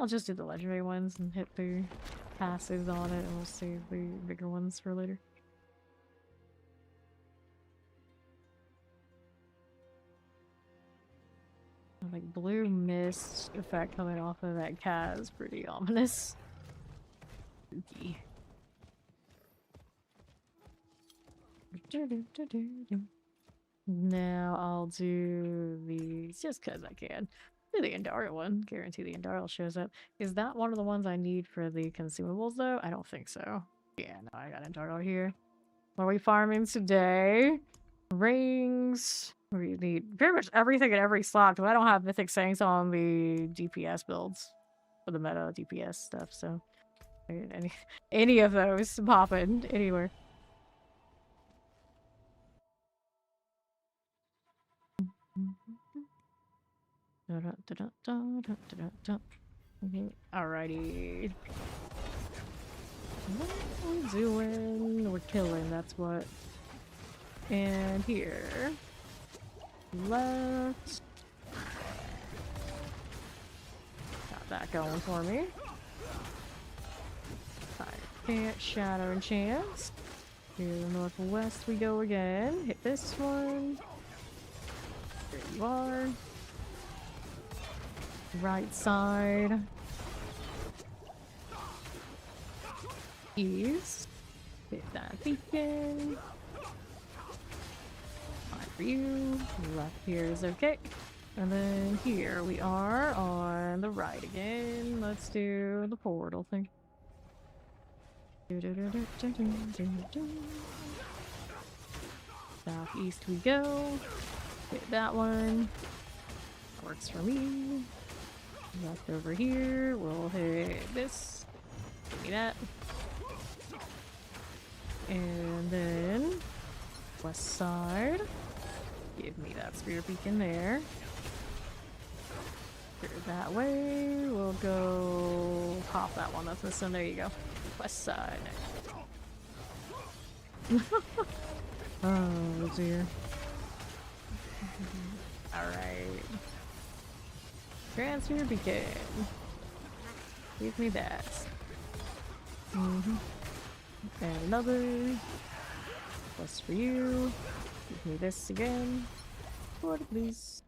A: I'll just do the legendary ones and hit the passives on it, and we'll save the bigger ones for later. Like blue mist effect coming off of that cat is pretty ominous. Spooky. Now I'll do these just because I can. Do the Andariel one. Guarantee the Andariel shows up. Is that one of the ones I need for the consumables though? I don't think so. Yeah, no, I got Andariel here. What are we farming today? Rings. We need pretty much everything in every slot because I don't have Mythic Sancts on the DPS builds. For the meta DPS stuff, so any of those popping anywhere. Alrighty. What are we doing? We're killing, that's what. And here. Left. Got that going for me. Can't shadow and chance. To the northwest we go again. Hit this one. There you are. Right side. East. Hit that beacon. Fine for you. Left here is okay. And then here we are on the right again. Let's do the portal thing. Southeast we go. Hit that one. That works for me. Left over here. We'll hit this. Give me that. And then west side. Give me that spear beacon there. That way. We'll go pop that one that's missing. There you go. West side. Oh dear. Alright. Transfer begin. Give me that. And another. Plus for you. Give me this again. What please?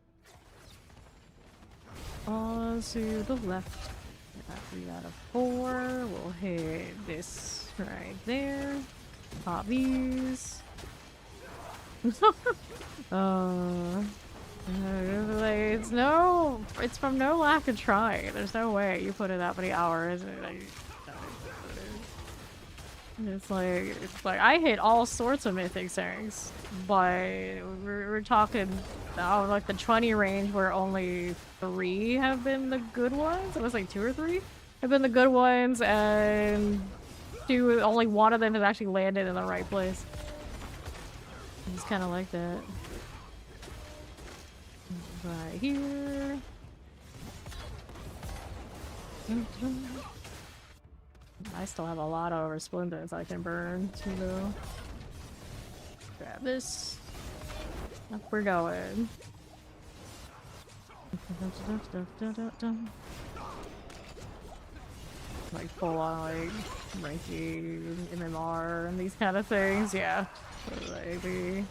A: On to the left. 3 out of 4. We'll hit this right there. Pop these. It's from no lack of trying. There's no way you put in that many hours. It's like I hit all sorts of mythic Sancts, but we're talking like the 20 range where only 3 have been the good ones. It was like 2 or 3 have been the good ones, and only 1 of them has actually landed in the right place. It's kind of like that. Right here. I still have a lot of resplendence I can burn too, though. Grab this. Up we're going. Like full on like ranking MMR and these kind of things, yeah. Maybe.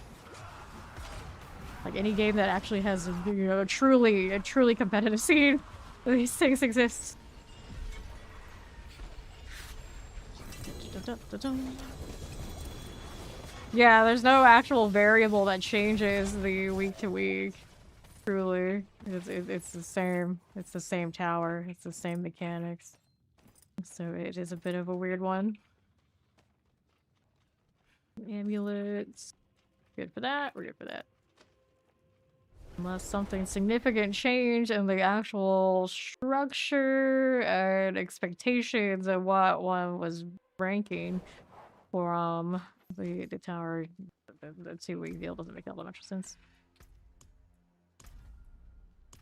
A: Like any game that actually has a truly competitive scene, these things exist. Yeah, there's no actual variable that changes the week to week. Truly, it's the same. It's the same tower. It's the same mechanics. So it is a bit of a weird one. Amulets. Good for that. We're good for that. Unless something significant changed in the actual structure and expectations of what one was ranking for the tower, the 2-week deal doesn't make all that much sense.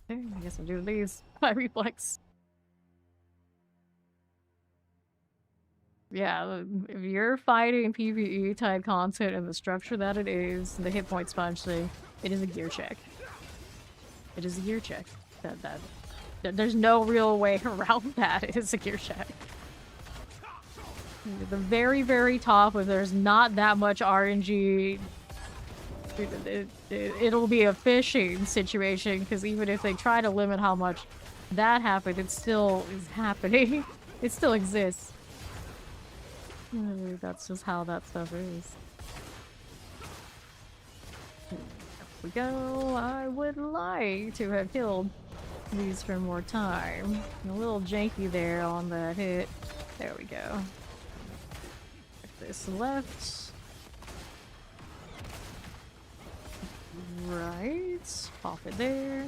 A: Okay, I guess I'll do these by reflex. Yeah, if you're fighting PvE type content and the structure that it is, the hit point sponge thing, it is a gear check. It is a gear check. There's no real way around that. It is a gear check. At the very, very top, if there's not that much RNG, it'll be a fishing situation, because even if they try to limit how much that happened, it still is happening. It still exists. That's just how that stuff is. There we go. I would like to have killed these for more time. A little janky there on that hit. There we go. This left. Right. Pop it there.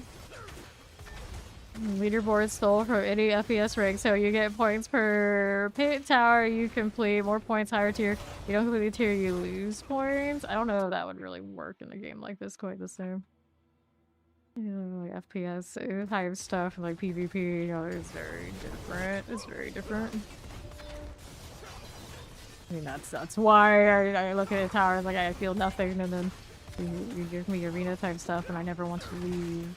A: Leaderboard stole from any FPS rank, so you get points per pit tower you complete. More points higher tier. You don't complete the tier, you lose points. I don't know if that would really work in a game like this quite the same. You know, like FPS type stuff, like PvP, you know, it's very different. It's very different. I mean, that's why I look at a tower like I feel nothing, and then you give me arena type stuff, and I never want to leave.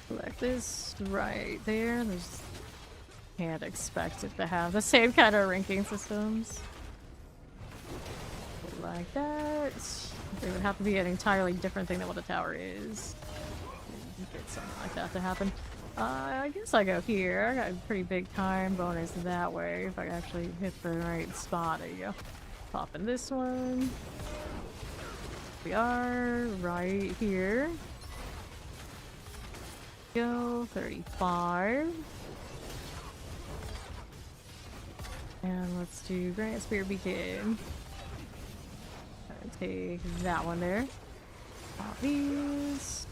A: Like this right there. There's can't expect it to have the same kind of ranking systems. Like that. It would have to be an entirely different thing than what the tower is. Get something like that to happen. I guess I go here. I got a pretty big time bonus that way if I actually hit the right spot. There you go. Pop in this one. We are right here. Go 35. And let's do Grant Spear Beacon. Take that one there. Pop these.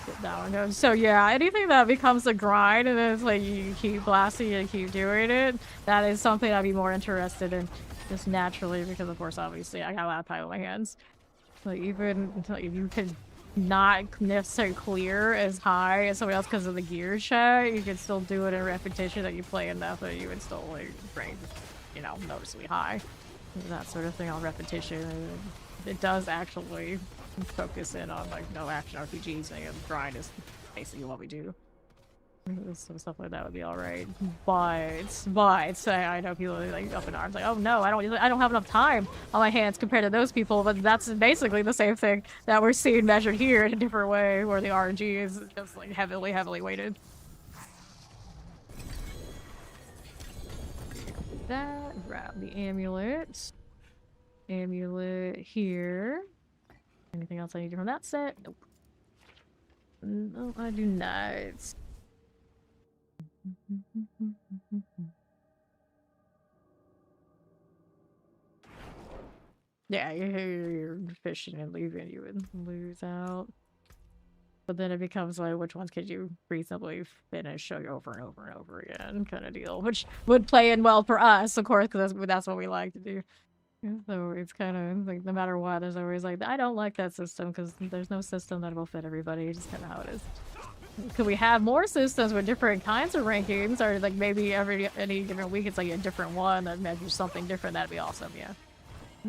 A: Get that one going. So yeah, anything that becomes a grind and then it's like you keep blasting and keep doing it, that is something I'd be more interested in just naturally, because of course obviously I got a lot of time on my hands. Like even like, if you could not necessarily clear as high as somebody else because of the gear check, you can still do it in repetition that you play enough that you would still like rank, you know, noticeably high. That sort of thing on repetition. It does actually focus in on like no action RPGs and grind is basically what we do. Some stuff like that would be alright. But I know people are like up in arms like, oh no, I don't have enough time on my hands compared to those people, but that's basically the same thing that we're seeing measured here in a different way, where the RNG is just like heavily weighted. That, grab the amulet. Amulet here. Anything else I need from that set? Nope. No, I do not. Yeah, you're fishing and leaving, you would lose out. But then it becomes like, which ones could you reasonably finish over and over and over again kind of deal, which would play in well for us, of course, because that's what we like to do. So it's kind of like, no matter what, there's always like, I don't like that system because there's no system that will fit everybody. It's just kind of how it is. Could we have more systems with different kinds of rankings, or like maybe any given week it's like a different one that measures something different? That'd be awesome, yeah.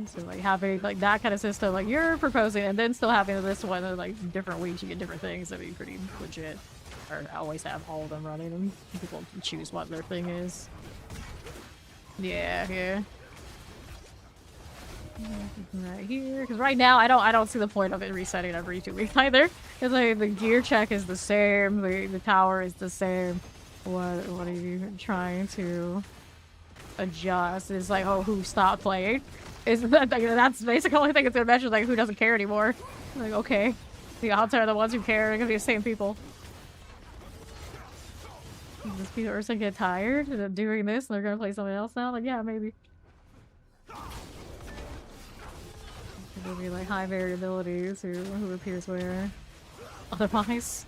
A: So like having like that kind of system like you're proposing, and then still having this one like different weeks you get different things, that'd be pretty legit. Or always have all of them running and people can choose what their thing is. Yeah. Right here, because right now I don't see the point of it resetting every 2 weeks either. Because like the gear check is the same, the tower is the same. What are you trying to adjust? It's like, oh, who stopped playing? Is that that's basically the only thing it's gonna measure, like who doesn't care anymore. Like, okay, the odds are the ones who care are gonna be the same people. Does this person get tired of doing this and they're gonna play something else now? Like, yeah, maybe. There'll be like high variabilities who appears where. Otherwise.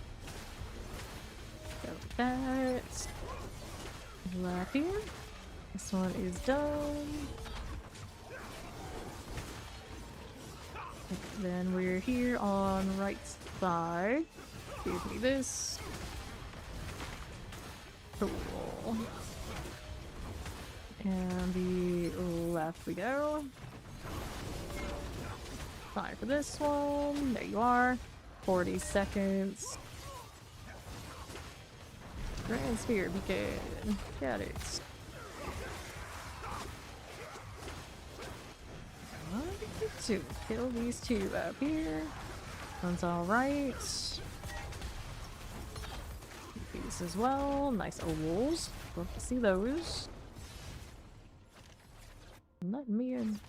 A: So that. Left here. This one is done. Then we're here on right side. Give me this. Cool. And the left we go. Time for this one. There you are. 40 seconds. Grand Sphere beacon. Got it. To kill these two up here. One's alright. These as well. Nice ovals. Love to see those. Let me in.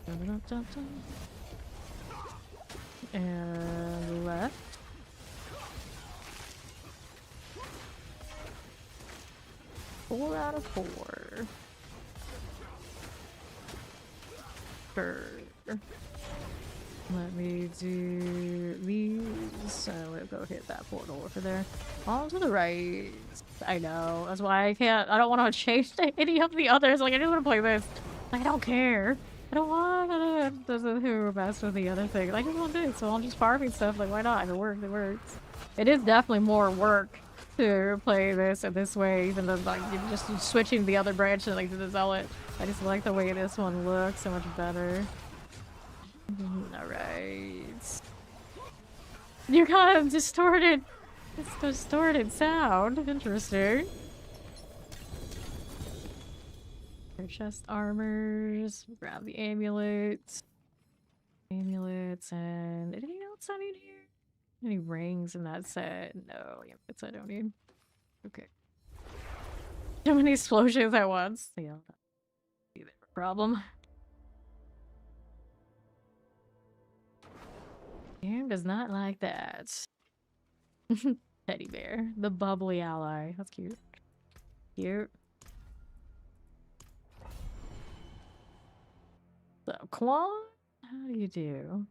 A: Dun, dun, dun. And left. Four out of 4. Let me do these. So we'll go hit that portal over there. On to the right. I know. That's why I don't want to change any of the others. Like, I just want to play this. I don't care. I don't want to mess with the other thing. I just want this. So I'm just farming stuff. Like, why not? If it works, it works. It is definitely more work to play this in this way, even though like you're just switching the other branch and like to the zealot. I just like the way this one looks so much better. Alright. You got a distorted sound. Interesting. Their chest armors. Grab the amulets. Amulets and anything else I need here? Any rings in that set? No, amulets I don't need. Okay. Too many explosions at once. Yeah, be there a problem. Game does not like that. Teddy bear. The bubbly ally. That's cute. Cute. So, Claw? How do you do?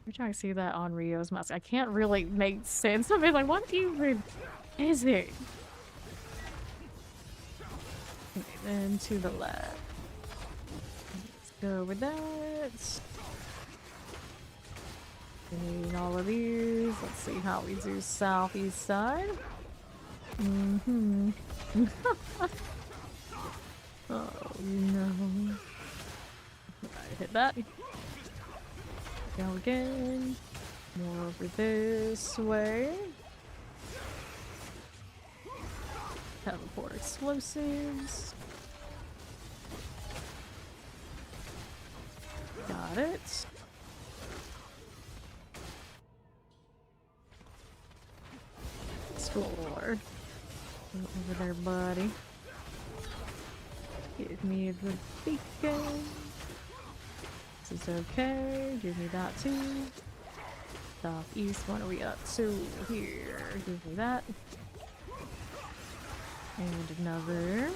A: We're trying to see that on Rio's mask. I can't really make sense of it. Like, what even is it? Okay, then to the left. Let's go with that. We need all of these. Let's see how we do southeast side. Oh no. hit that. Go again. More over this way. Teleport explosives. Got it. Explore. Go over there, buddy. Give me the beacon. This is okay. Give me that too. Southeast, what are we up to here? Give me that. And another.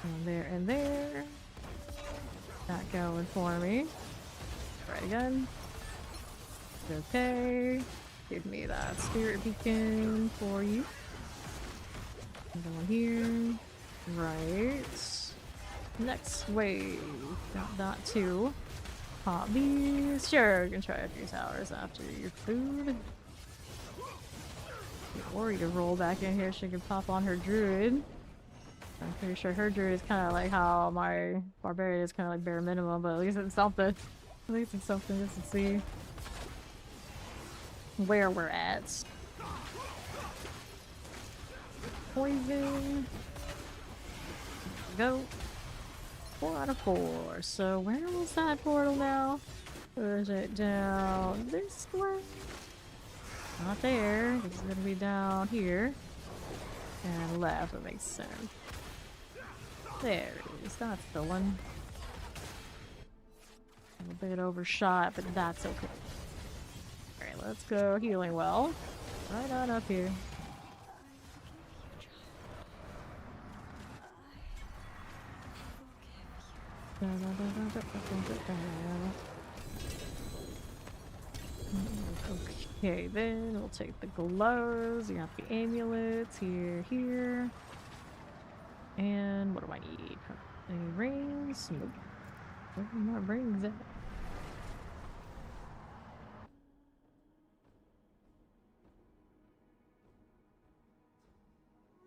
A: And there and there. Not going for me. Try again. Okay. Give me that spirit beacon for you. Another one here. Right. Next wave. Got that too. Pop these. Sure, you can try a few towers after your food. Or you can roll back in here so you can pop on her druid. I'm pretty sure her druid is kind of like how my barbarian is kind of like bare minimum, but at least it's something. At least it's something just to see where we're at. Poison. Go. 4 out of 4. So where was that portal now? Or is it down this way? Not there. It's gonna be down here. And left, that makes sense. There it is. That's the one. A bit overshot, but that's okay. Alright, let's go healing well. Right on up here. Okay, then we'll take the gloves. You got the amulets here. And what do I need? Any rings? Nope. Where are my rings at?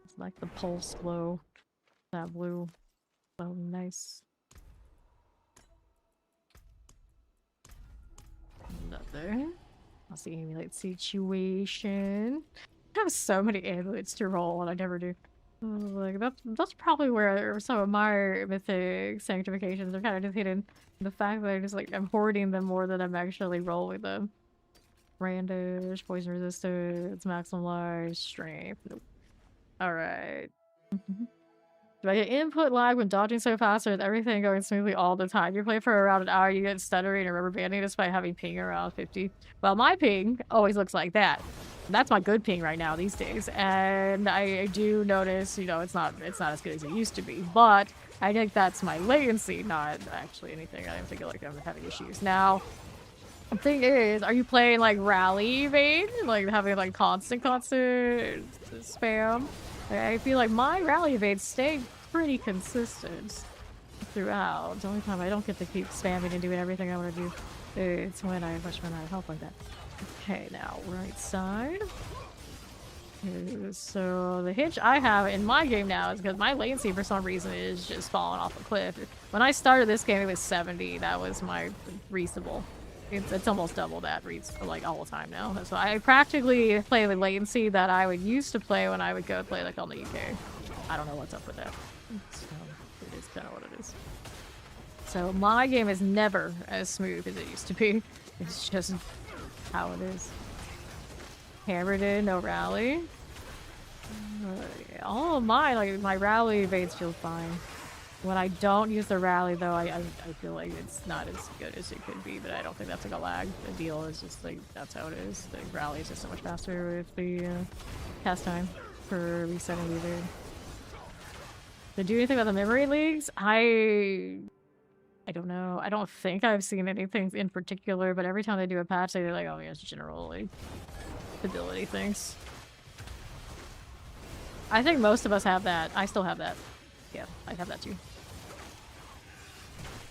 A: It's like the pulse glow. That blue. Oh, nice. Another. I'll see amulet situation. I have so many amulets to roll and I never do. Like that's probably where some of my mythic sanctifications are kind of just hidden. The fact that I'm hoarding them more than I'm actually rolling them. Brandish, poison resistance, maximum life, strength. Nope. Alright. Do I get input lag when dodging so fast or is everything going smoothly all the time? You play for around an hour, you get stuttering or rubber banding despite having ping around 50. Well, my ping always looks like that. That's my good ping right now these days. And I do notice, you know, it's not as good as it used to be. But I think that's my latency, not actually anything. I don't think I'm having issues. Now, the thing is, are you playing like rally vein? Like having like constant spam? I feel like my rally evades stay pretty consistent throughout. The only time I don't get to keep spamming and doing everything I want to do is when I rush when I help like that. Okay, now right side. So the hitch I have in my game now is because my latency for some reason is just falling off a cliff. When I started this game it was 70. That was my reasonable. It's almost double that reads like all the time now. So I practically play with latency that I would used to play when I would go play like on the UK. I don't know what's up with that. So it is kind of what it is. So my game is never as smooth as it used to be. It's just how it is. Hammered in, no rally. All of mine, like my rally evades feel fine. When I don't use the rally, though, I feel like it's not as good as it could be, but I don't think that's like a lag. The deal is just like, that's how it is. The rally is just so much faster with the cast time for resetting the evade. Did you do anything about the memory leaks? I don't know. I don't think I've seen anything in particular, but every time they do a patch, they're like, oh yeah, it's general like, stability things. I think most of us have that. I still have that. Yeah, I have that too.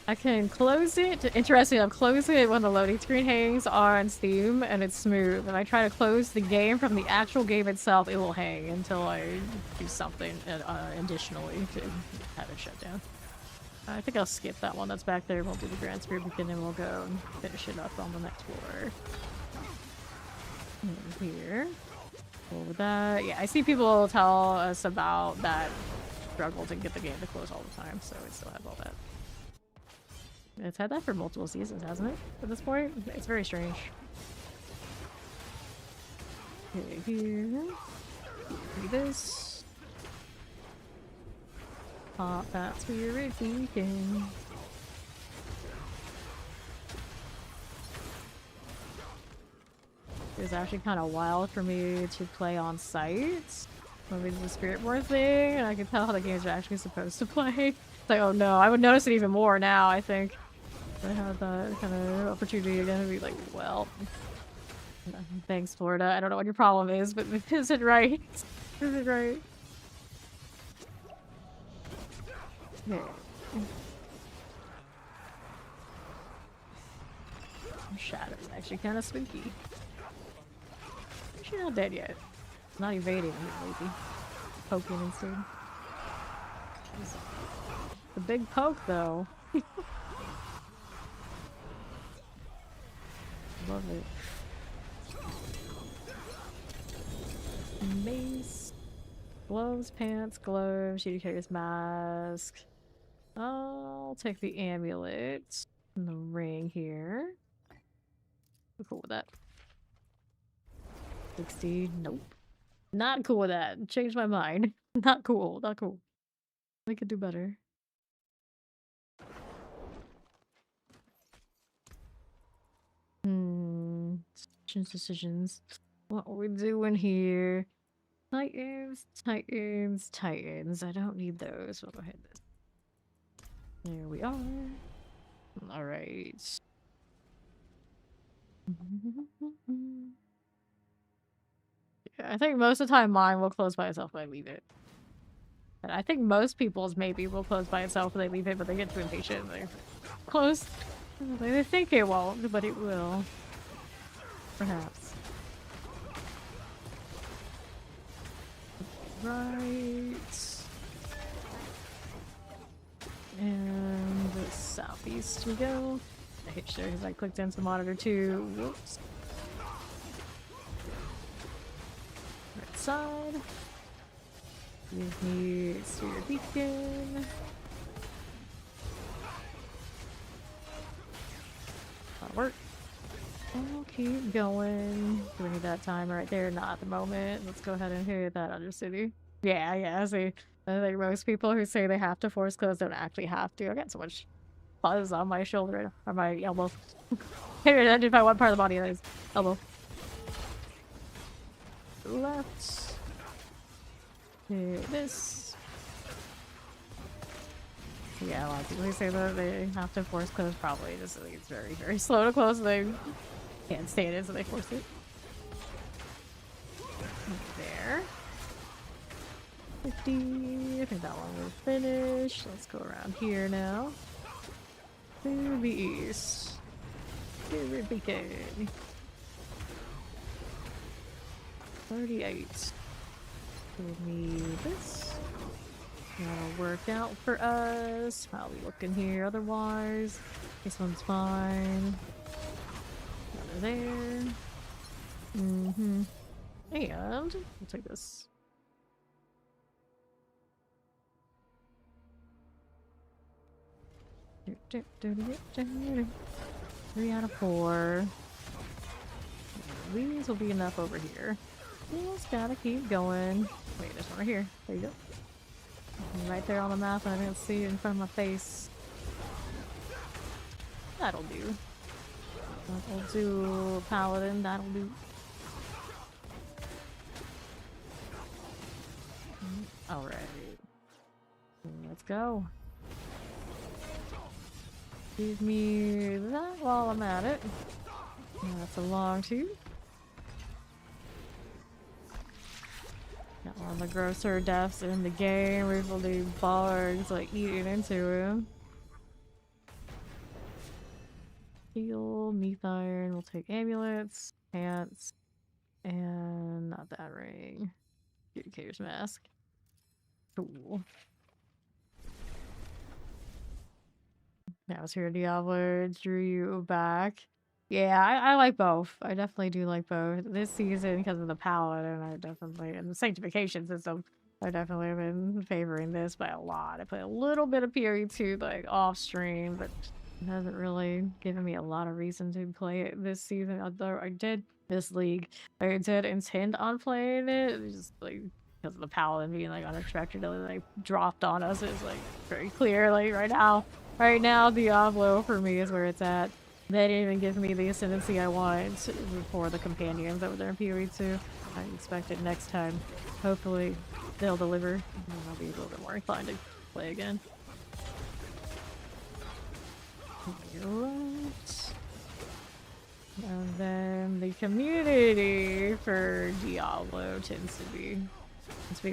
A: I can close it. Interesting, I'm closing it when the loading screen hangs on Steam and it's smooth. When I try to close the game from the actual game itself, it will hang until I do something additionally to have it shut down. I think I'll skip that one that's back there. We'll do the Grand Spear Beacon and we'll go and finish it up on the next floor. And here. Over that. Yeah, I see people tell us about that struggle to get the game to close all the time, so it still has all that. It's had that for multiple seasons, hasn't it? At this point? It's very strange. Okay, here. Do this. Pop that spirit beacon. It was actually kind of wild for me to play on site when we did the Spiritborn thing, and I could tell how the games are actually supposed to play. It's like, oh no, I would notice it even more now, I think. I had that kind of opportunity again to be like, well, thanks, Florida. I don't know what your problem is, but is it right? Is it right? Yeah. Shadow's actually kind of spooky. She's not dead yet. Not evading, maybe. Poking instead. The big poke, though. Love it. Mace. Gloves, pants, gloves. She carries mask. I'll take the amulet. And the ring here. I'm cool with that. 60. Nope. Not cool with that. Changed my mind. Not cool. Not cool. We could do better. Decisions. What are we doing here? Titans, Titans, Titans. I don't need those. We'll go ahead this. There we are. Alright. Yeah, I think most of the time mine will close by itself when I leave it. And I think most people's maybe will close by itself when they leave it, but they get too impatient. They close. They think it won't, but it will. Perhaps. Right. And the southeast we go. I hit share because I clicked into the monitor too. Whoops. Right side. Give me Sphere Beacon. That'll work. I'll keep going. Do we need that timer right there? Not at the moment. Let's go ahead and hit that other city. Yeah, see. I think most people who say they have to force close don't actually have to. I got so much buzz on my shoulder right now, or my elbow. Can't identify what part of the body that is. Elbow. Left. Hit this. Yeah, a lot of people who say that they have to force close probably just think it's very, very slow to close. They can't stand it, so they force it. There. 50. I think that one will finish. Let's go around here now. To the east. To the beacon. 38. Give me this. That'll work out for us. How we looking here otherwise? This one's fine. Another there. And we'll take this. Three out of 4. These will be enough over here. Just gotta keep going. Wait, there's one right here. There you go. Right there on the map, I didn't see it in front of my face. That'll do. That'll do, Paladin. That'll do. Alright. Let's go. Give me that while I'm at it. That's a long tooth. Got one of the grosser deaths in the game. We're able to bugs like eating into him. Heal, Meath Iron. We'll take amulets, pants, and not that ring. Educator's mask. Cool. That was here Diablo drew you back. Yeah, I like both. I definitely do like both. This season, because of the Paladin, and the Sanctification system, I definitely have been favoring this by a lot. I play a little bit of Period 2, like, off stream, but it hasn't really given me a lot of reason to play it this season, although I did this league. I did intend on playing it, just, like, because of the Paladin being, like, unexpectedly, like, dropped on us. It's, like, very clear, like, right now. Right now, Diablo for me is where it's at. They didn't even give me the ascendancy I wanted for the companions that were there in Period 2. I expect it next time. Hopefully, they'll deliver, and I'll be a little bit more inclined to play again. Right. And then the community for Diablo tends to be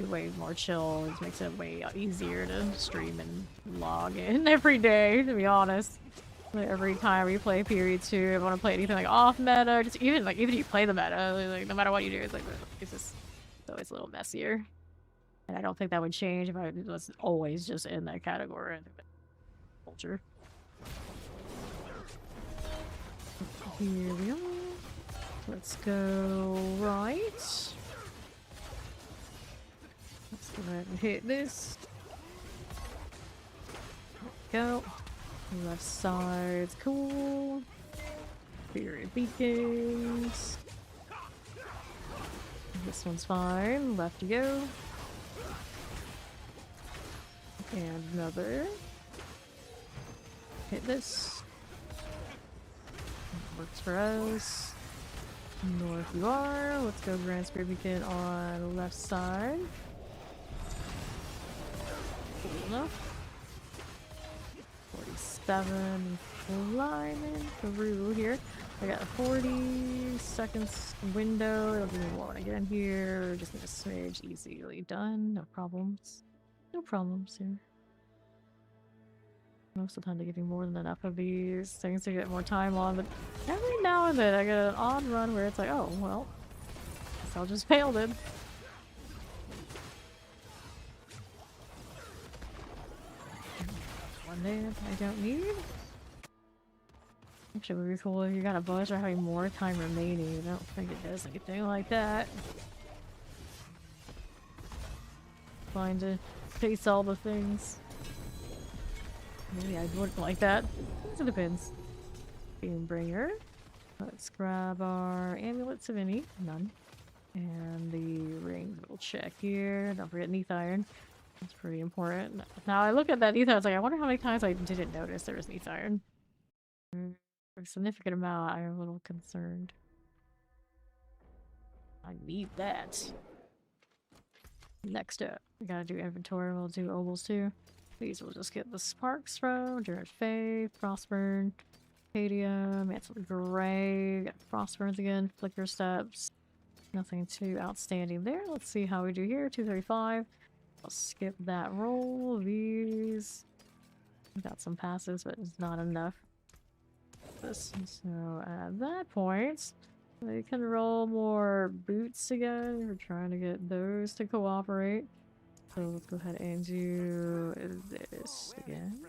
A: way more chill. It makes it way easier to stream and log in every day, to be honest. Like every time we play Period 2, if I want to play anything like off meta, just even if you play the meta, like no matter what you do, it's like it's always a little messier. And I don't think that would change if I was always just in that category. I think that's culture. Here we are. Let's go right. Let's go ahead and hit this. Go. Left side's cool. Period beacons. This one's fine. Left to go. And another. Hit this. Works for us. North you are. Let's go Grand Spear Beacon on left side. Cool enough. 47 climbing through here. I got a 40 seconds window. It'll give me more when I get in here. Just need a smidge. Easily done. No problems. No problems here. Most of the time they give you more than enough of these things to get more time on, but every now and then I get an odd run where it's like, oh, well, guess I'll just fail it. One there I don't need. Actually, it would be cool if you got a buzzer having more time remaining. I don't think it does anything like that. Fine to chase all the things. Maybe I wouldn't like that. It depends. Beambringer. Let's grab our amulets of any. None. And the rings we'll check here. Don't forget Neath Iron. That's pretty important. Now I look at that Neath Iron, I was like, I wonder how many times I didn't notice there was Neath Iron. For a significant amount, I'm a little concerned. I need that. Next up, we gotta do inventory. We'll do obols too. These we'll just get the sparks from. Druid Faith, Frostburn, Padium, Mantle Gray, got Frostburns again, Flicker Steps. Nothing too outstanding there. Let's see how we do here. 235. I'll skip that roll. These. Got some passes, but it's not enough. This. So at that point, we can roll more boots again. We're trying to get those to cooperate. So let's go ahead and do this again.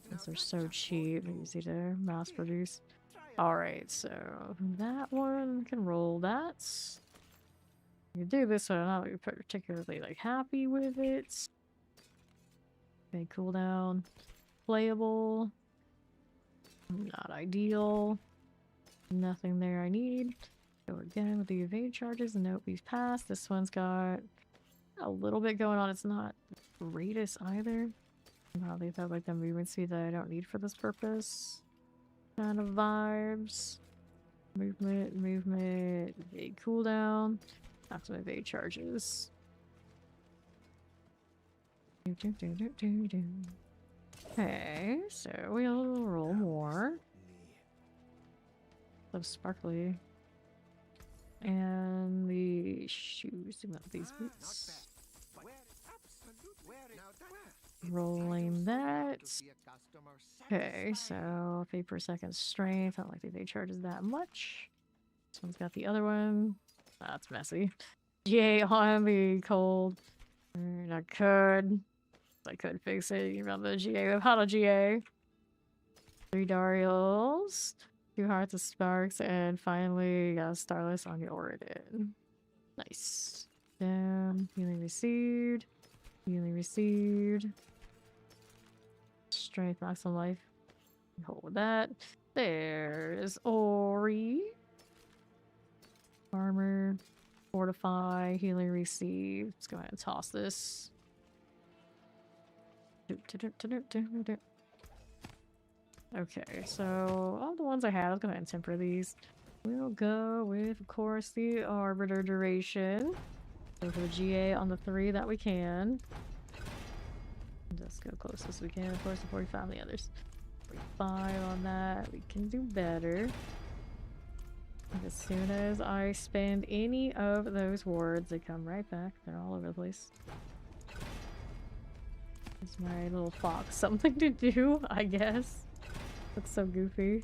A: Since they're so cheap, easy to mass produce. Alright, so that one can roll that. You do this one, I'm not particularly like happy with it. Okay, cooldown. Playable. Not ideal. Nothing there I need. Go again with the evade charges. Nope, we've passed. This one's got a little bit going on. It's not the greatest either. I'll leave that like the movement speed that I don't need for this purpose. Kind of vibes. Movement, evade cooldown. After my evade charges. Okay, so we'll roll more. So sparkly. And the shoes, these boots. Rolling that. Okay, so 50 per second strength. I don't like the evade charges that much. This one's got the other one. That's messy. Yay, on the cold. And I could I could fix it. You remember the GA with Hana GA. 3 Darials, 2 Hearts of Sparks, and finally got a Starless on the Oridin. Nice. Damn. Healing received. Healing received. Strength, maximum life. Hold with that. There's Ori. Armor. Fortify. Healing received. Let's go ahead and toss this. Okay, so all the ones I have, let's go ahead and temper these. We'll go with, of course, the Arbiter duration. Go for the GA on the 3 that we can. Just go close as we can, of course, the 45 on the others. 45 on that, we can do better. As soon as I spend any of those wards, they come right back. They're all over the place. It's my little fox something to do, I guess. Looks so goofy.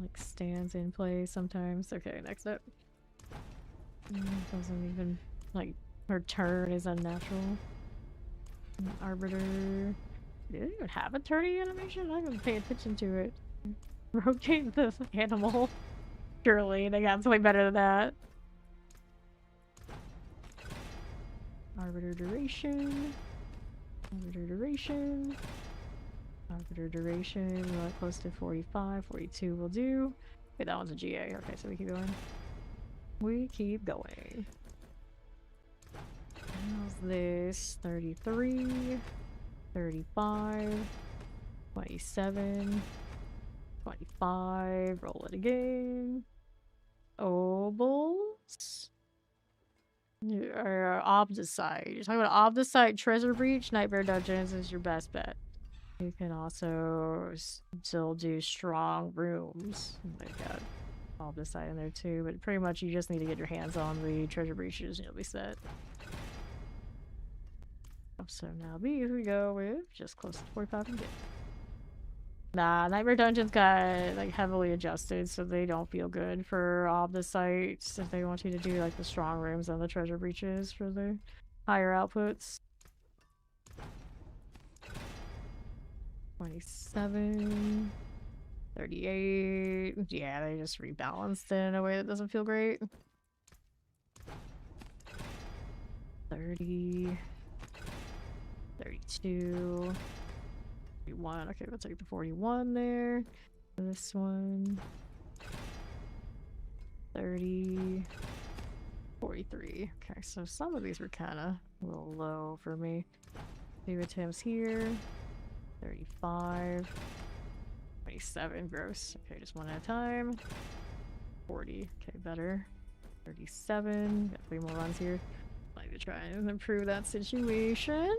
A: Like stands in place sometimes. Okay, next up. Doesn't even like her turn is unnatural. Arbiter. Did it even have a turning animation? I didn't pay attention to it. Rotate the animal. Surely they got something better than that. Arbiter duration. Arbiter duration. Arbiter duration. We're like close to 45. 42 will do. Wait, that one's a GA. Okay, so we keep going. We keep going. How's this? 33. 35. 27. 25. Roll it again. Obols. Or Obdicite. You're talking about Obdicite Treasure Breach? Nightmare Dungeons is your best bet. You can also still do strong rooms. They got Obdicite in there too, but pretty much you just need to get your hands on the treasure breaches and you'll be set. So now these we go with just close to 45 and get. Nah, Nightmare Dungeons got like heavily adjusted so they don't feel good for Obdicites if they want you to do like the strong rooms and the treasure breaches for the higher outputs. 27, 38. Yeah, they just rebalanced it in a way that doesn't feel great. 30, 32, 41. Okay, we'll take the 41 there. This one. 30, 43. Okay, so some of these were kind of a little low for me. 2 attempts here. 35, 27, gross. Okay, just one at a time. 40, okay, better. 37, got 3 more runs here. Like to try and improve that situation.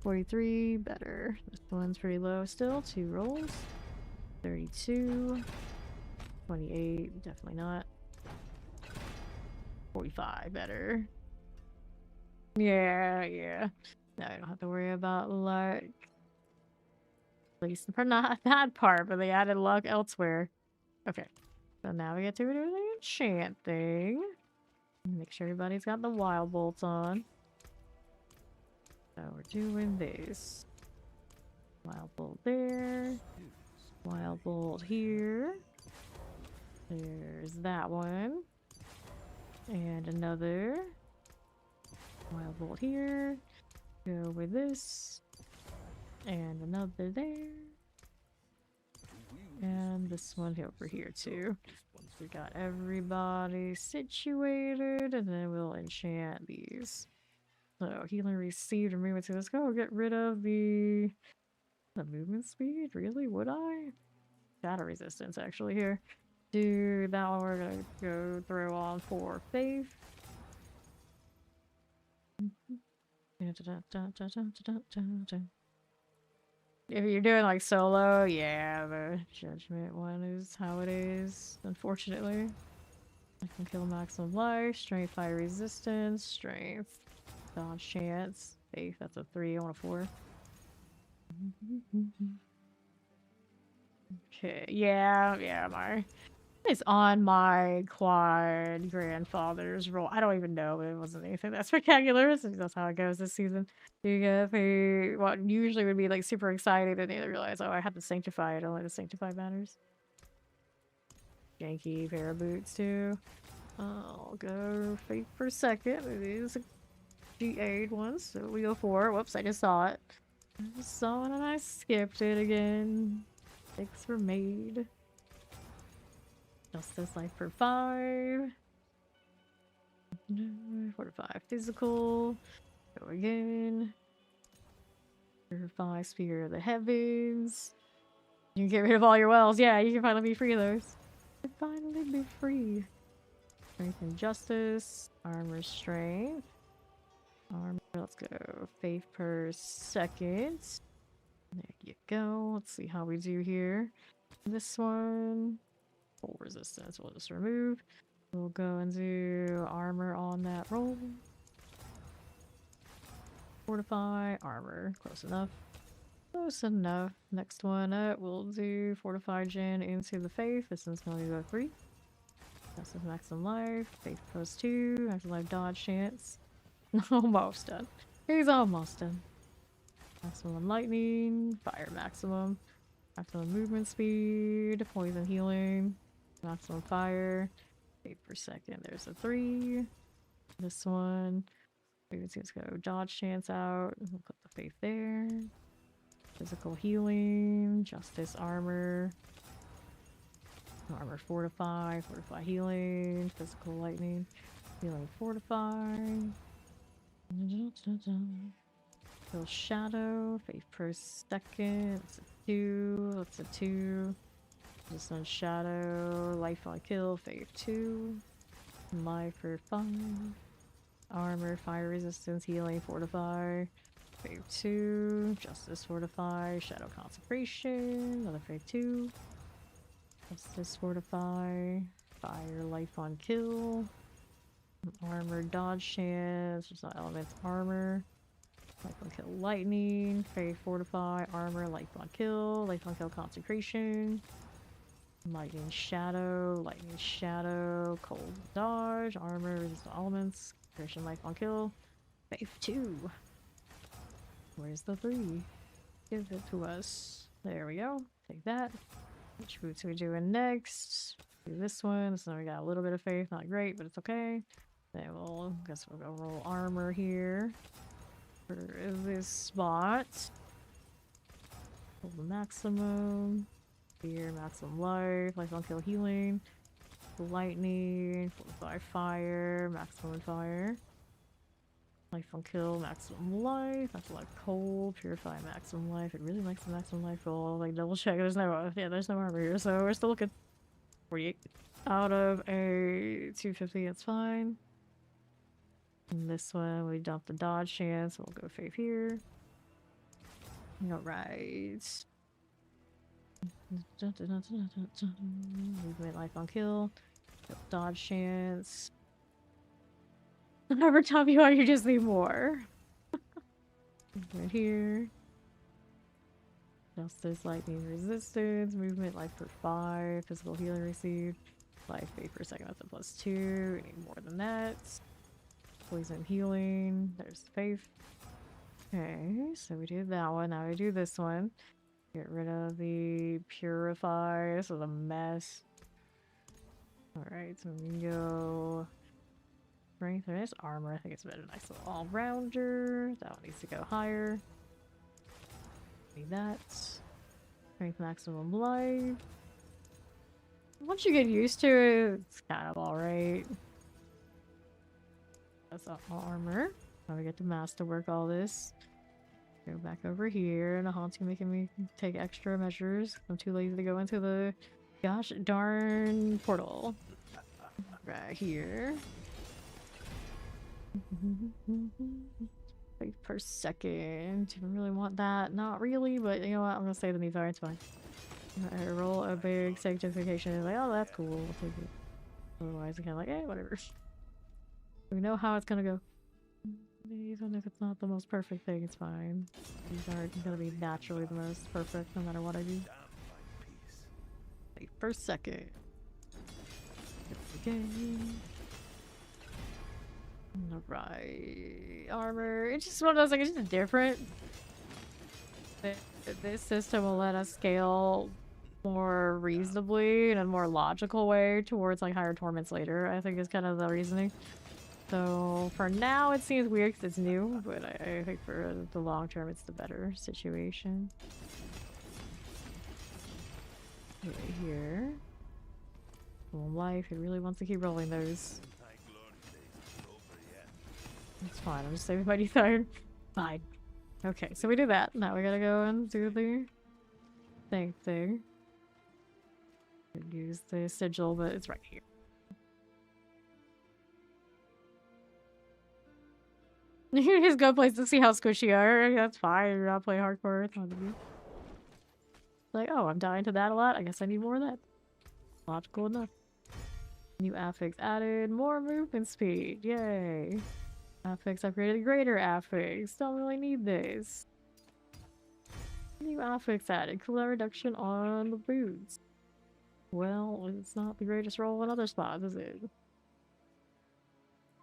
A: 43, better. This one's pretty low still, 2 rolls. 32, 28, definitely not. 45, better. Yeah. Now I don't have to worry about luck. At least not that part, but they added luck elsewhere. Okay, so now we get to do the enchant thing. Make sure everybody's got the wild bolts on. So we're doing this. Wild bolt there. Wild bolt here. There's that one. And another. Wild bolt here. Go with this. And another there. And this one over here too. We got everybody situated, and then we'll enchant these. So healing received and movement. So let's go get rid of the movement speed. Really? Would I? Shadow resistance actually here. Do that one. We're gonna go throw on for faith. If you're doing like solo, yeah, the judgment one is how it is, unfortunately. I can kill maximum life, strength, fire resistance, strength, dodge chance, faith, that's a 3, I want a 4. Okay, yeah, my It's on my quad grandfather's roll. I don't even know. It wasn't anything that spectacular. That's how it goes this season. You get what usually would be like super excited, and they realize, oh, I have to sanctify it. Only the sanctify matters. Janky pair of boots too. I'll go faith for second. It is a G8 one, so we go for it. Whoops, I just saw it. I just saw it and I skipped it again. Six for made. Justice life for 5. 4 to 5 physical. Go again. 4 to 5 spear of the heavens. You can get rid of all your wells. Yeah, you can finally be free of those. You can finally be free. Strength and justice. Armor strength. Armor. Let's go. Faith per second. There you go. Let's see how we do here. This one. Full resistance. We'll just remove. We'll go and do armor on that roll. Fortify, armor. Close enough. Close enough. Next one up, we'll do Fortify Gen into the Faith. This one's going to go 3. That's with maximum life. Faith plus 2. Maximum life dodge chance. Almost done. He's almost done. Maximum lightning. Fire maximum. Maximum movement speed. Poison healing. Maximum fire. 8 per second. There's a 3. This one. Maybe it's going to go dodge chance out. We'll put the faith there. Physical healing. Justice armor. Armor fortify. Fortify healing. Physical lightning. Healing fortify. Kill shadow. Faith per second. That's a 2. That's a 2. This one's shadow, life on kill, faith 2, life for 5, armor, fire resistance, healing, fortify, faith 2, justice, fortify, shadow consecration, another faith 2, justice, fortify, fire, life on kill, armor, dodge chance, there's not elements, armor, life on kill, lightning, faith, fortify, armor, life on kill, consecration. Lightning shadow, cold dodge, armor, resistant elements, creation life on kill, faith 2. Where's the 3? Give it to us. There we go. Take that. Which boots are we doing next? Do this one. So we got a little bit of faith, not great, but it's okay. Then we'll guess we'll go roll armor here for this spot. Roll the maximum. Here, maximum life, life on kill healing, lightning, fortify fire, maximum fire, life on kill, maximum life, cold, purify maximum life. It really likes the maximum life roll. Like double check. There's no armor here, so we're still looking. 48 out of a 250. It's fine. And this one we dump the dodge chance. So we'll go faith here. All right. Movement life on kill. Dodge chance. Every time you are, you just need more. Right here. Justice, lightning resistance. Movement life for 5. Physical healing received. Life faith per second. That's a plus 2. We need more than that. Poison healing. There's faith. Okay, so we did that one. Now we do this one. Get rid of the purify. This is a mess. Alright, so we can go strength. There's armor. I think it's a nice little all-rounder. That one needs to go higher. Need that. Strength maximum life. Once you get used to it, it's kind of alright. That's all armor. Now we get to masterwork all this. Go back over here, and Haunt's making me take extra measures. I'm too lazy to go into the gosh darn portal. Right here. Faith per second. Do you really want that? Not really, but you know what? I'm gonna say the needs are. It's fine. I roll a big sanctification. And like, oh, that's cool. We'll take it. Otherwise, I'm kind of like, eh, whatever. We know how it's gonna go. Even if it's not the most perfect thing, it's fine. These aren't gonna be naturally the most perfect, no matter what I do. Wait, first second. Again. Alright. Armor. It's just one of those, like, it's just different. This system will let us scale more reasonably in a more logical way towards, like, higher torments later, I think is kind of the reasoning. So, for now, it seems weird because it's new, but I think for the long term, it's the better situation. Right here. Well, life, it really wants to keep rolling those. It's fine, I'm just saving my desire. Fine. Okay, so we did that. Now we gotta go and do the thing. Use the sigil, but it's right here. You just go place to see how squishy you are. That's fine. You're not playing hardcore. It's not a deal. Like, oh, I'm dying to that a lot. I guess I need more of that. Logical enough. New affix added. More movement speed. Yay. Affix upgraded. Greater affix. Don't really need this. New affix added. Cooldown reduction on the boots. Well, it's not the greatest roll in other spots, is it?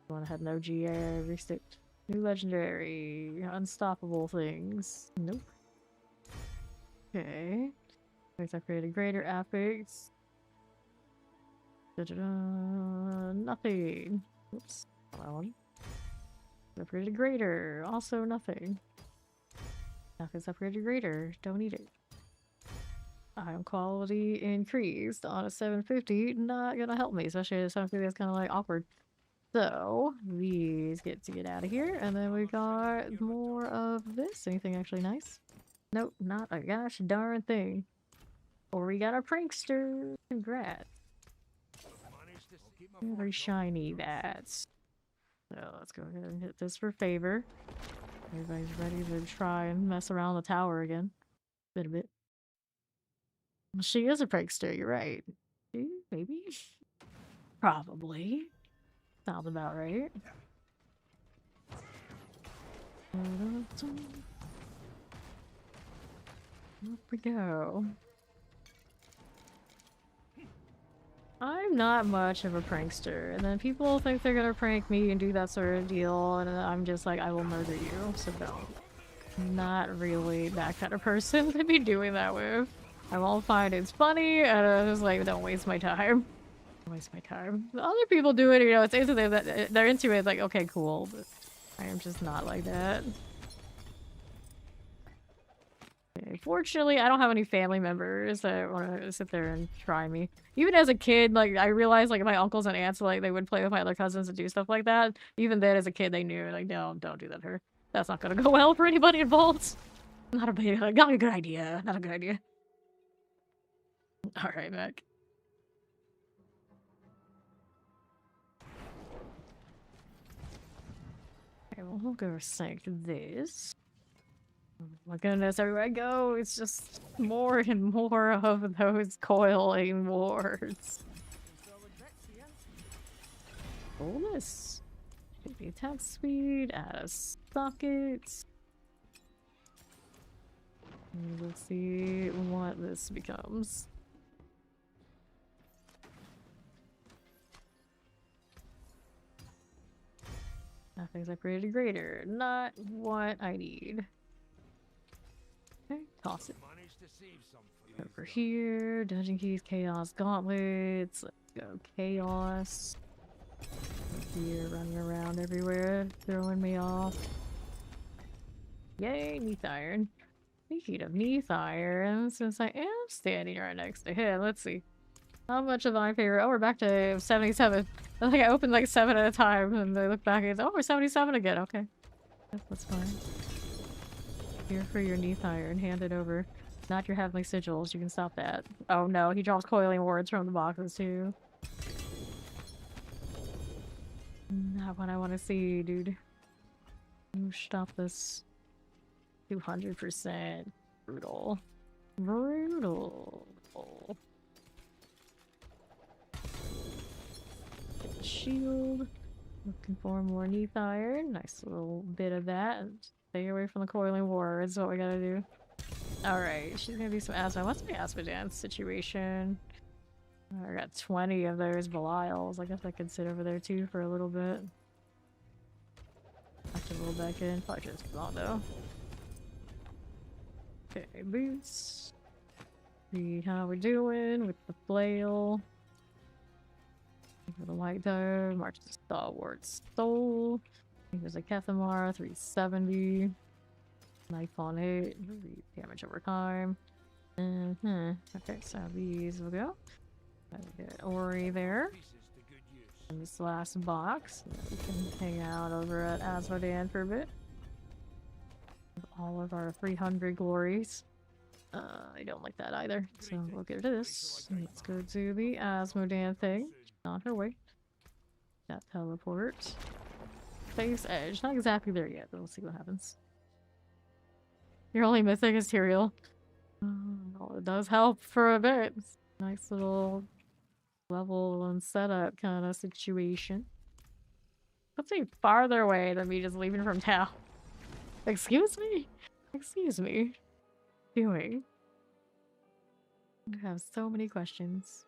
A: Went ahead, no GA, resticked. New legendary. Unstoppable things. Nope. Okay. Affix upgraded. Greater affix. Nothing. Oops. That one. Upgraded greater. Also nothing. Affix upgraded greater. Don't need it. Item quality increased on a 750. Not gonna help me, especially at 750. That's kind of like awkward. So these get to get out of here, and then we got more of this. Anything actually nice? Nope, not a gosh darn thing. Or we got a prankster. Congrats. Very shiny that. So let's go ahead and hit this for favor. Everybody's ready to try and mess around the tower again. A bit. She is a prankster, you're right. Maybe? Probably. Sounds about right. Up we go. I'm not much of a prankster, and then people think they're gonna prank me and do that sort of deal, and I'm just like, I will murder you, so don't. I'm not really that kind of person to be doing that with. I won't find it's funny, and I'm just like, don't waste my time. Don't waste my time. Other people do it, you know, it's into them, they're into it, like, okay, cool, but I am just not like that. Fortunately, I don't have any family members that want to sit there and try me. Even as a kid, like, I realized, like, my uncles and aunts, like, they would play with my other cousins and do stuff like that. Even then, as a kid, they knew, like, no, don't do that to her. That's not gonna go well for anybody involved. Not a good idea. Not a good idea. Alright, Mac. Okay, well, we'll go sync this. Oh my goodness, everywhere I go, it's just more and more of those coiling wards. Bonus. The attack speed, add a socket. Let's see what this becomes. Nothing's upgraded greater. Not what I need. Okay, toss it. Over here, dungeon keys, chaos gauntlets. Let's go, chaos. Here, running around everywhere, throwing me off. Yay, Neath Iron. Speaking of Neath Iron, since I am standing right next to him, let's see. How much of my favorite? Oh, we're back to 77. I think I opened like 7 at a time, and I look back and it's, oh, we're 77 again. Okay, that's fine. Here for your Neath Iron, hand it over. Not your Heavenly Sigils, you can stop that. Oh no, he drops coiling wards from the boxes too. Not what I want to see, dude. You stop this. 200%. Brutal. Brutal. Get the shield. Looking for more Neath Iron. Nice little bit of that. Stay away from the coiling wards, is what we gotta do. Alright, she's gonna do some asthma. What's my asthma dance situation? I got 20 of those Belials. I guess I could sit over there too for a little bit. Have to roll back in. Probably should have gone though. Okay, boots. See how we're doing with the flail. For the white dove, march to stalwart soul. There's a Kethamar, 370. Knife on it, damage over time. Okay, so these will go. Get Ori there. And this last box, we can hang out over at Asmodan for a bit. With all of our 300 glories. I don't like that either, so we'll get rid of this. Let's go to the Asmodan thing. On her way. That teleport. Face edge. Not exactly there yet, but we'll see what happens. Your only mythic is Tyrael. Well, it does help for a bit. Nice little level and setup kind of situation. Let's see, farther away than me just leaving from town. Excuse me? Excuse me. Doing? I have so many questions.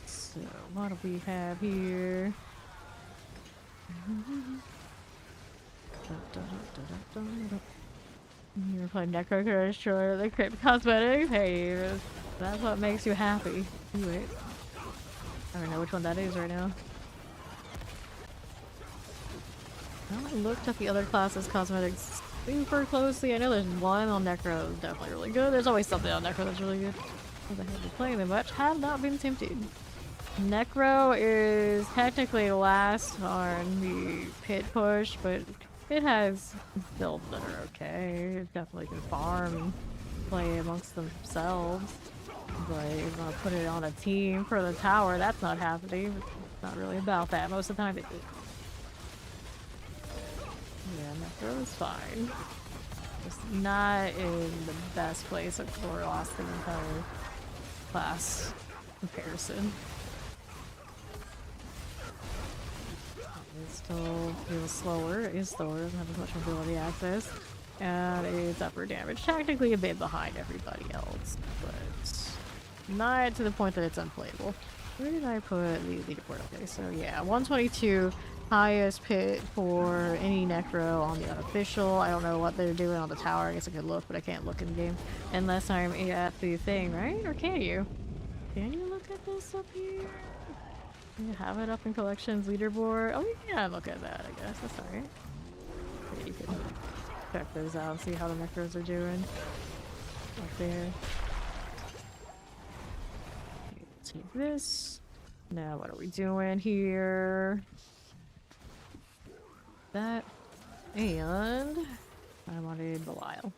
A: So, what do we have here? You're playing Necro Destroyer, the Crypt Cosmetic. Hey, that's what makes you happy. Wait. I don't know which one that is right now. I looked at the other classes' cosmetics super closely. I know there's one on Necro that's definitely really good. There's always something on Necro that's really good. Because I haven't been playing them much. Have not been tempted. Necro is technically last on the pit push, but it has builds that are okay. It definitely can farm and play amongst themselves. But you're gonna put it on a team for the tower, that's not happening. It's not really about that. Most of the time it is. Yeah, Necro is fine. Just not in the best place for lost the entire class comparison. It still feels slower. It is slower, doesn't have as much mobility access. And it's upper damage. Technically a bit behind everybody else, but not to the point that it's unplayable. Where did I put the leaderboard? Okay, so yeah, 122. Highest pit for any Necro on the unofficial. I don't know what they're doing on the tower. I guess I could look, but I can't look in the game unless I'm at the thing, right? Or can you? Can you look at this up here? Can you have it up in collections leaderboard? Oh, you can look at that, I guess. That's alright. Yeah, you can check those out and see how the Necros are doing. Up there. Take this. Now, what are we doing here? That, and I wanted Belial.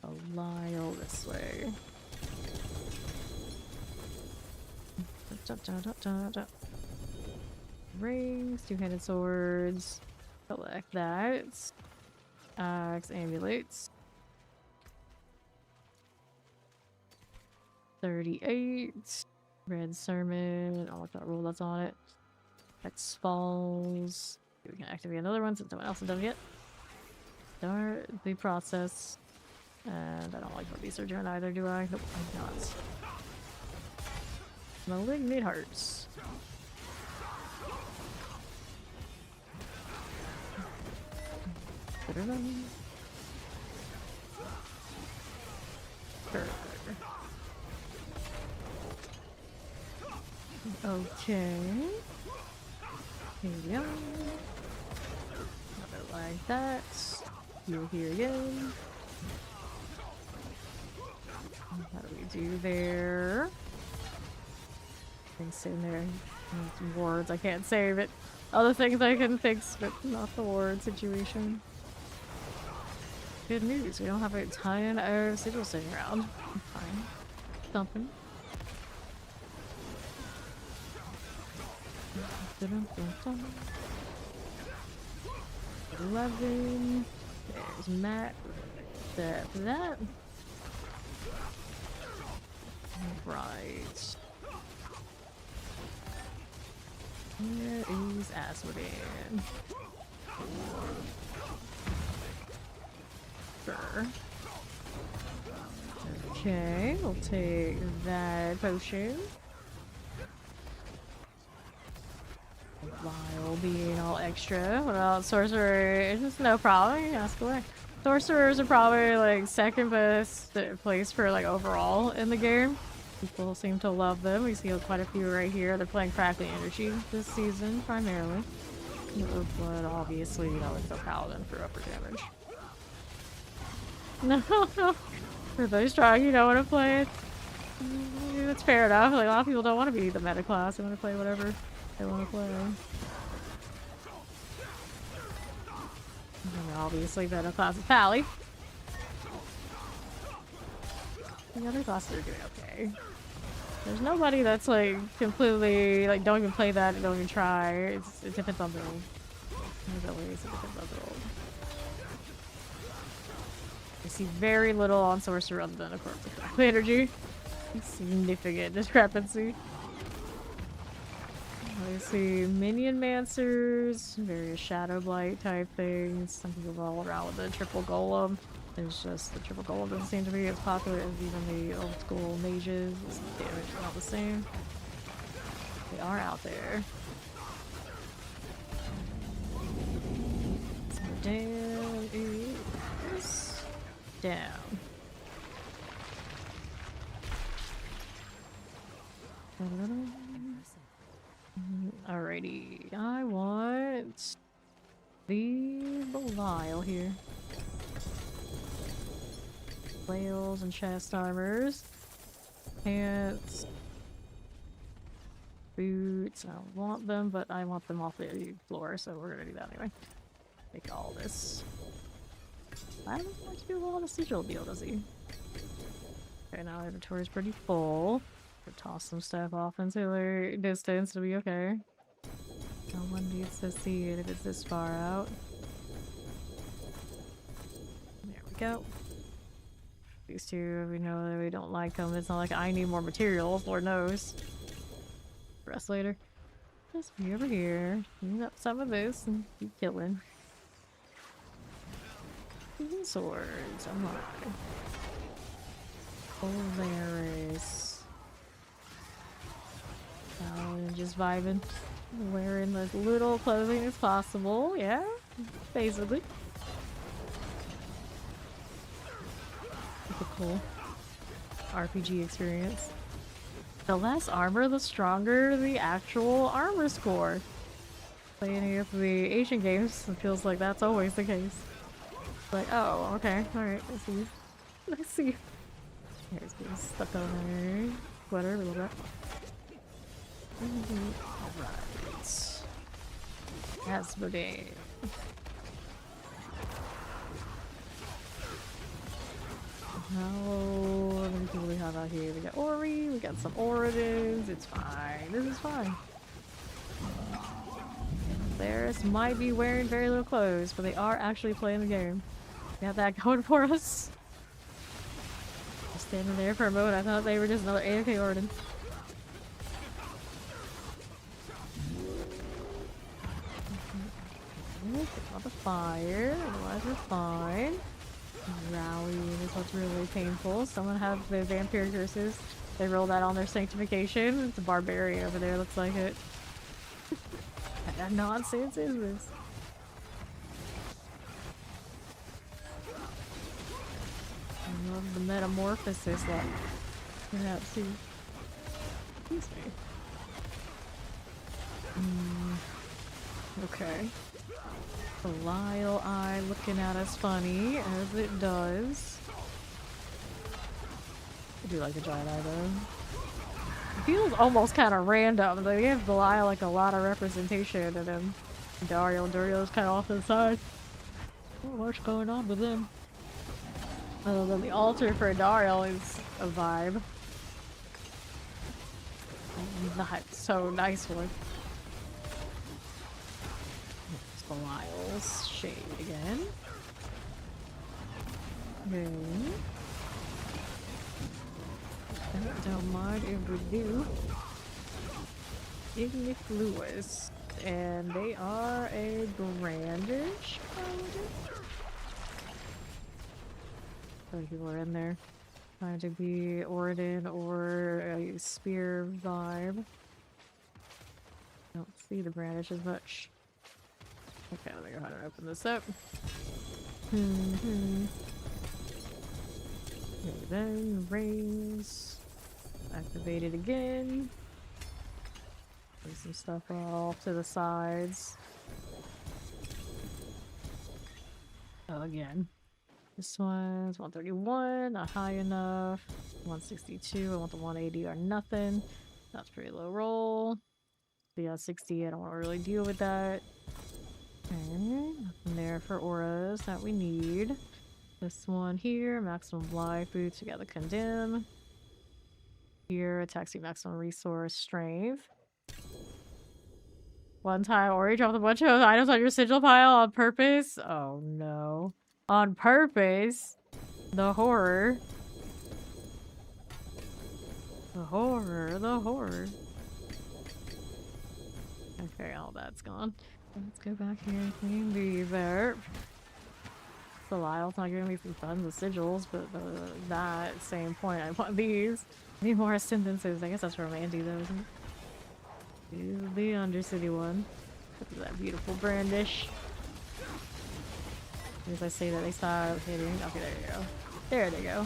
A: Belial this way. Rings, two-handed swords. Collect that. Axe, amulets. 38. Red sermon. I like that rule that's on it. X falls. We can activate another one since no one else has done it yet. Start the process. And I don't like what these are doing either, do I? Nope, I'm not. Malignant hearts. Sure. Okay. Here we go. Another like that. You're here again. How do we do there? Things in there. Some words I can't save it. Other things I can fix, but not the word situation. Good news, we don't have a ton of sigils sitting around. I'm fine. Something. Dun, dun, dun. 11. There's Matt. That. Right. Where is Asmodee? Sure. Okay, we'll take that potion. Vial being all extra. What about sorcerer? It's just no problem. You can ask away. Sorcerers are probably like second best place for like overall in the game. People seem to love them. We see quite a few right here. They're playing Crackling Energy this season primarily. But obviously, you know, it's a paladin for upper damage. No. For those trying, you don't want to play it. That's fair enough. Like, a lot of people don't want to be the meta class. They want to play whatever they want to play. And obviously, meta class is Pally. The other classes are doing okay. There's nobody that's like completely like don't even play that and don't even try. It depends on the role. As always, it depends on the role. I see very little on sorcerer other than of course the energy. Significant discrepancy. I see minion mancers, various shadow blight type things. Some people roll around with the triple golem. It's just the triple golem doesn't seem to be as popular as even the old school mages. The damage is not the same. They are out there. So down is down. Alrighty, I want the Belial here. Flails and chest armors. Pants. Boots. I don't want them, but I want them off the floor, so we're gonna do that anyway. Take all this. I don't want to do a lot of Sigil deal, does he? Okay, now our inventory is pretty full. We'll toss some stuff off into their distance, it'll be okay. No one needs to see it if it's this far out. There we go. These two, we know that we don't like them. It's not like I need more materials, Lord knows. Rest later. Just be over here. Use up some of this and keep killing. Swords, I'm like. Polaris. And just vibing. Wearing as little clothing as possible, yeah? Basically. Typical RPG experience. The less armor, the stronger the actual armor score. Playing any of the Asian games, it feels like that's always the case. Like, oh, okay, alright, I see you. I see you. Here's getting stuck on there. Sweater, a little bit. Alright. Asmodee. How many people do we have out here? We got Ori, we got some Oridans. It's fine. This is fine. Theirs might be wearing very little clothes, but they are actually playing the game. We have that going for us. Just standing there for a moment, I thought they were just another AFK Oridan. On the fire, otherwise we're fine. Rallying is what's really painful. Someone have the vampire curses. They roll that on their sanctification. It's a barbarian over there, looks like it. What nonsense is this? I love the metamorphosis that you have too. Excuse me. Okay. Belial eye looking at us funny, as it does. I do like the giant eye though. It feels almost kind of random. They give Belial like a lot of representation, and then Dario's kind of off to the side. Not much going on with them. Other than the altar for Dario is a vibe. Not so nice one. Belial's shade again. Okay. Don't mind if we do. Ignic Lewis. and they are a Brandish Paladin. So people are in there trying to be Oridon or a Spear vibe. Don't see the Brandish as much. Okay, let me go ahead and open this up. Okay, then rings. Activated again. Put some stuff off to the sides. Oh, again. This one's 131, not high enough. 162, I want the 180 or nothing. That's pretty low roll. Yeah, 60, I don't want to really deal with that. Okay, nothing there for auras that we need. This one here, maximum life boots, we got the condemn. Here, attacks you maximum resource strength. One time, Ori dropped a bunch of items on your sigil pile on purpose. Oh no. On purpose? The horror. The horror, the horror. Okay, all that's gone. Let's go back here and clean the verb. Belial's not giving me some tons of sigils, but that same point, I want these. Need more ascendances. I guess that's from Andy though, isn't it? The Undercity one. Look at that beautiful brandish. As I say that, they stop hitting. Okay, there you go. There they go.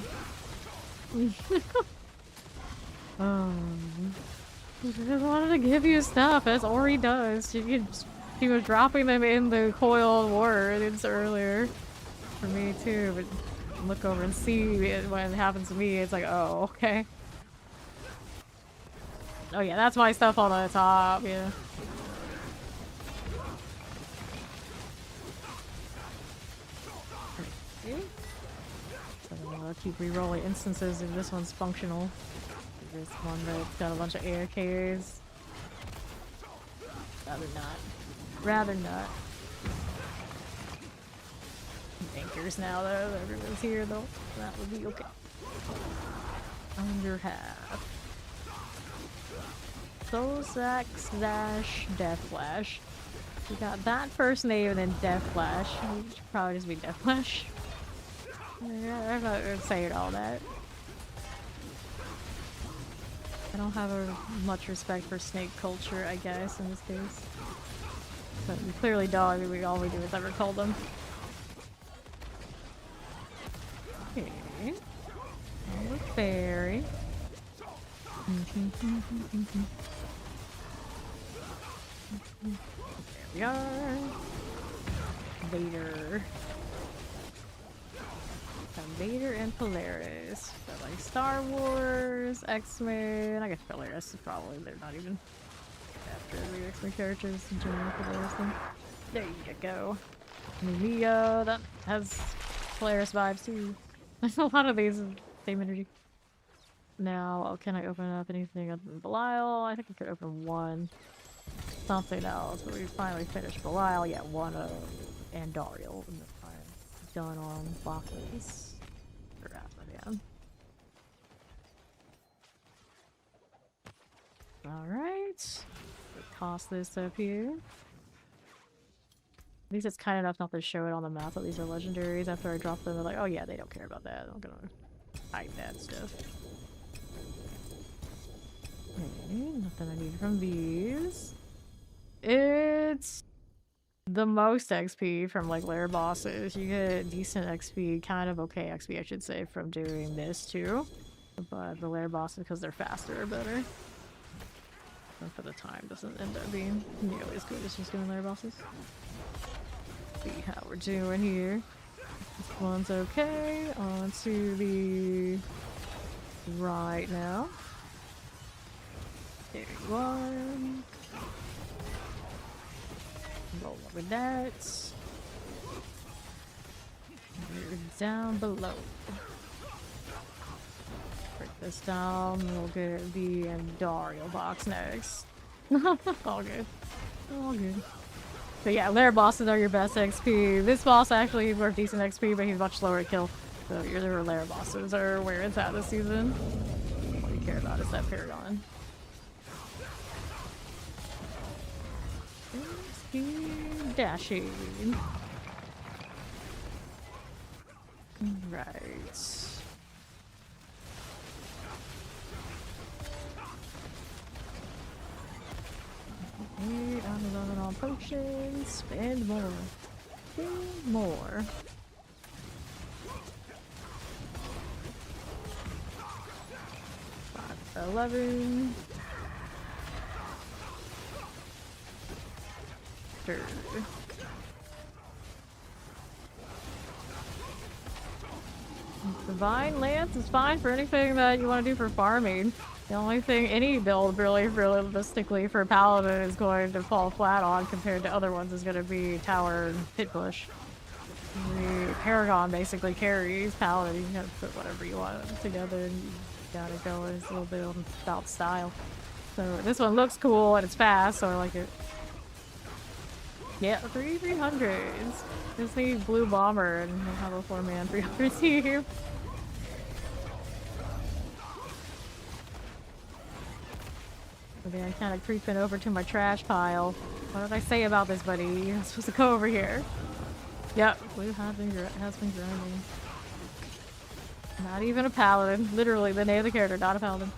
A: She just wanted to give you stuff, as Ori does. She was dropping them in the coiled words earlier. For me too, but look over and see it when it happens to me, it's like, oh, okay. Oh yeah, that's my stuff on the top, yeah. So I'll keep re-rolling instances if this one's functional. This one that's got a bunch of AFKs. Rather not. Rather not. Anchors now though, everyone's here though. That would be okay. Under half. Soul Sancts dash Death Flash. We got that first name and then Death Flash. It should probably just be Death Flash. I'm not saying all that. I don't have much respect for snake culture, I guess, in this case. But we clearly don't. I mean, all we do is ever call them. Okay. Look fairy. There we are. Vader. Vader and Polaris. So like Star Wars, X-Men. I guess Polaris is probably, they're not even after the X-Men characters in general. Polaris thing. There you go. Neo, that has Polaris vibes too. There's a lot of these, same energy. Now, can I open up anything other than Belial? I think I could open one. Something else, but we finally finished Belial. Yeah, one of Andariel. And I'm done on boxes. Alright. Toss this up here. At least it's kind enough not to show it on the map that these are legendaries. After I drop them, they're like, oh yeah, they don't care about that. I'm gonna hide that stuff. Okay, nothing I need from these. It's the most XP from like lair bosses. You get decent XP, kind of okay XP I should say, from doing this too. But the lair bosses, because they're faster, are better. And for the time, doesn't end up being nearly as good as just doing lair bosses. See how we're doing here. This one's okay. On to the right now. There you are. Roll with that. You're down below. Break this down. We'll get the Andariel box next. All good. All good. But yeah, lair bosses are your best XP. This boss actually is worth decent XP, but he's much slower to kill. So your lair bosses are where it's at this season. All you care about is that Paragon. dashing. Right. I'm running on potions. Spend more. Spend more. Five, 11. Sure. Divine Lance is fine for anything that you want to do for farming. The only thing any build really realistically for Paladin is going to fall flat on compared to other ones is going to be Tower and Pit Bush. The Paragon basically carries Paladin. You gotta put whatever you want together and you gotta go. It's a little bit about style. So this one looks cool and it's fast, so I like it. Yeah, 300s. Just need Blue Bomber and we'll have a 4-man 300 team. Okay, I'm kind of creeping over to my trash pile. What did I say about this, buddy? You're supposed to go over here. Yep, Blue has been grinding. Not even a paladin. Literally, the name of the character, not a paladin.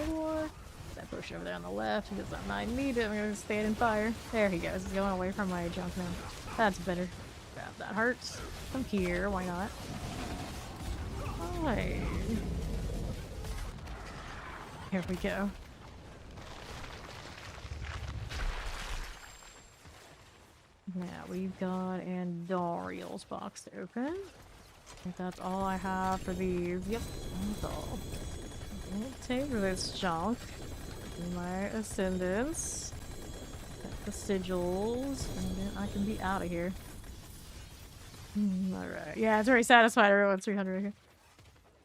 A: More. That push over there on the left. He does not mind me. I'm gonna stand in fire. There he goes. He's going away from my junk now. That's better. That hurts. Come here. Why not? Hi. Here we go. Now we've got Andoriel's box to open. I think that's all I have for these. Yep, that's all. I'll take this junk. My ascendants. Get the sigils. And then I can be out of here. Alright. Yeah, it's already satisfied. Everyone's 300 here.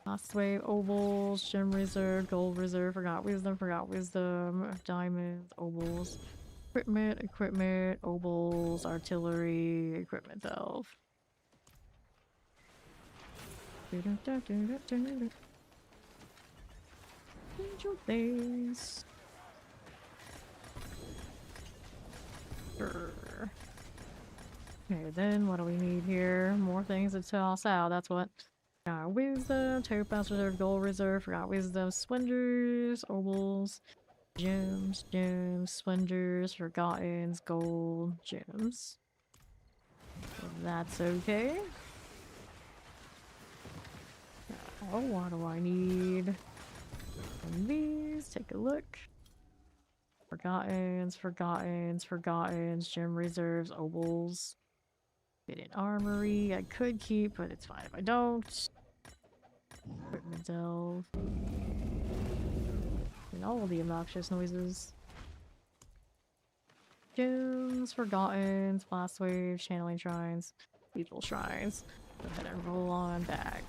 A: Last wave, ovals, gem reserve, gold reserve, forgot wisdom, diamonds, ovals, equipment, ovals, artillery, equipment elf. Angel days. Sure. Okay, then what do we need here? More things to toss out, that's what. Got wisdom, topaz reserve, gold reserve, forgot wisdom, splendors, ovals, gems, splendors, forgottens, gold, gems. So that's okay. Oh, what do I need? And these, take a look. Forgottens, gem reserves, ovals. Hidden armory, I could keep, but it's fine if I don't. Equipment delve. And all the obnoxious noises. Gems, forgottens, blast waves, channeling shrines, lethal shrines. Go ahead and roll on back.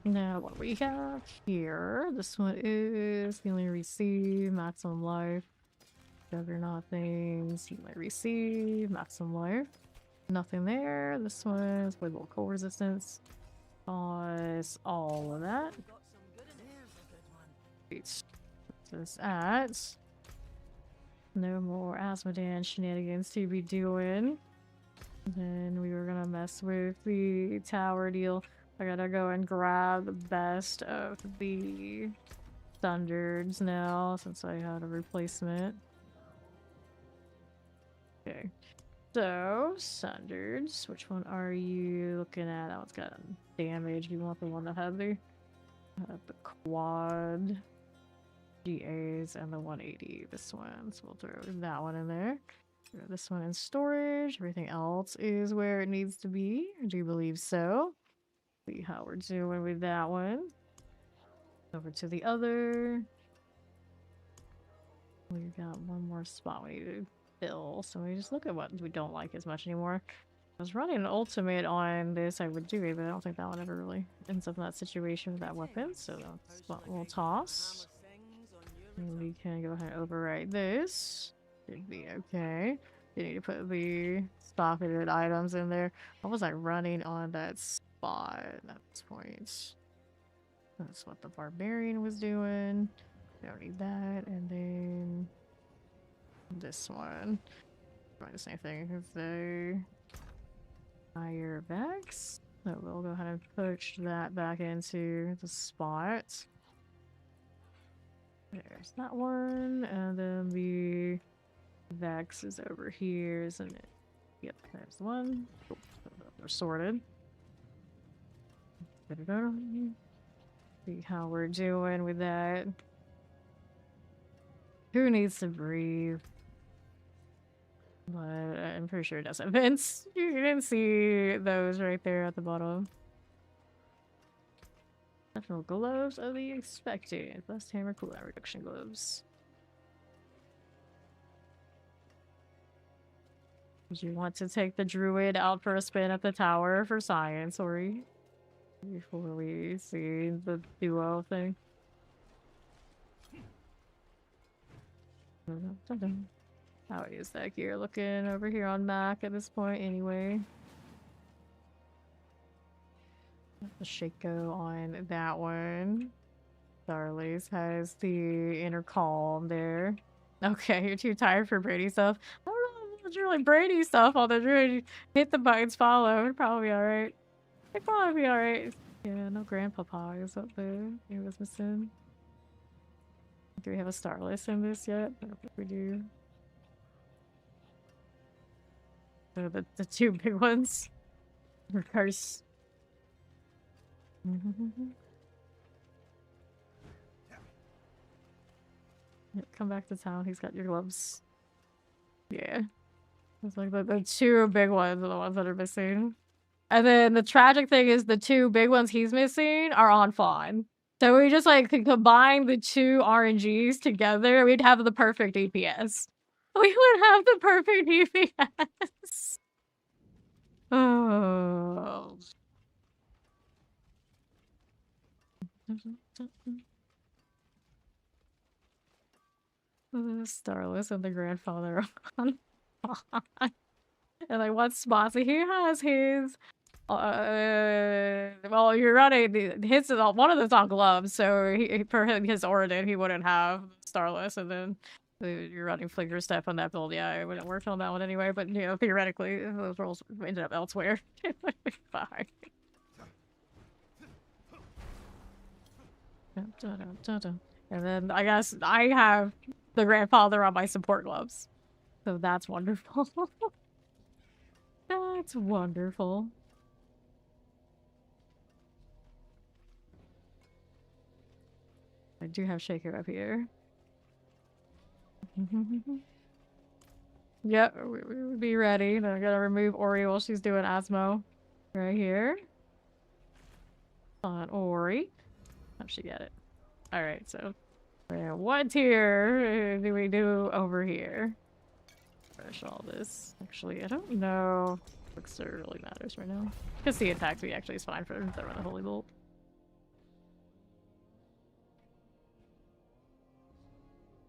A: Now, what we have here, this one is healing receive, maximum life. Juggernaut things, healing receive, maximum life. Nothing there. This one is with little cold resistance. Pause all of that. Wait. This at. No more Asmodan shenanigans to be doing. Then we were gonna mess with the tower deal. I gotta go and grab the best of the standards now since I had a replacement. Okay. So, standards. Which one are you looking at? That one's got damage. You want the one that had the quad GAs and the 180. This one. So we'll throw that one in there. Throw this one in storage. Everything else is where it needs to be. I do believe so. See how we're doing with that one. Over to the other. We've got one more spot we need to fill. So we just look at what we don't like as much anymore. I was running an ultimate on this, I would do it, but I don't think that one ever really ends up in that situation with that weapon. So that's what we'll toss. And we can go ahead and overwrite this. Should be okay. You need to put the stocketed items in there. What was I running on that spot at this point? That's what the barbarian was doing. We don't need that. And then this one. Probably the same thing as the higher backs. So we'll go ahead and push that back into the spot. There's that one. And then the Vex is over here, isn't it? Yep, there's the one. Oh, they're sorted. See how we're doing with that. Who needs to breathe? But I'm pretty sure it doesn't. Vince, you didn't see those right there at the bottom. Special gloves of the expected. Blessed hammer cooldown reduction gloves. Did you want to take the druid out for a spin at the tower for science, Ori? Before we see the duo thing. How is that gear looking over here on Mac at this point anyway? The Shaco on that one. Darley's has the inner calm there. Okay, you're too tired for Brady stuff. I don't know if it's really Brady stuff on the druid. Hit the buttons, follow. It'd probably be alright. It'd probably be alright. Yeah, no Grandpapa is up there. He was missing. Do we have a Starless in this yet? I don't think we do. So the two big ones. Reverse. Yeah, come back to town. He's got your gloves. Yeah. It's like the two big ones are the ones that are missing. And then the tragic thing is the two big ones he's missing are on Fawn. So we just like could combine the two RNGs together. We'd have the perfect EPS. We would have the perfect EPS. Oh. Starless and the grandfather on. And like what spots he has his well you're running his one of them's on gloves, so he for his Origin he wouldn't have Starless, and then you're running Flicker Step on that build. Yeah, it wouldn't work on that one anyway, but you know, theoretically if those rolls ended up elsewhere it would be fine. And then I guess I have the grandfather on my support gloves, so that's wonderful. That's wonderful. I do have Shaker up here. Yep, we would be ready. Now I gotta remove Ori while she's doing Asmo. Right here. On Ori. How'd she get it? Alright, so what tier do we do over here? Finish all this. Actually, I don't know if Elixir really matters right now. Because the attack speed actually is fine for throwing the Holy Bolt.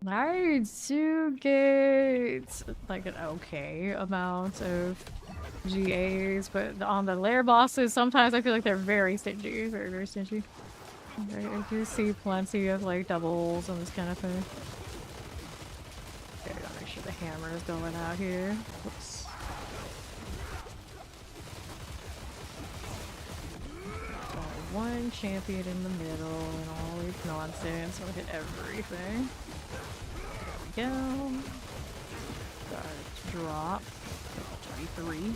A: I do get like an okay amount of GAs, but on the lair bosses, sometimes I feel like they're very stingy. Very, very stingy. I do see plenty of like doubles and this kind of thing. Okay, I gotta make sure the hammer is going out here. Whoops. One champion in the middle and all this nonsense. I'll hit everything. There we go. Got a drop. 23.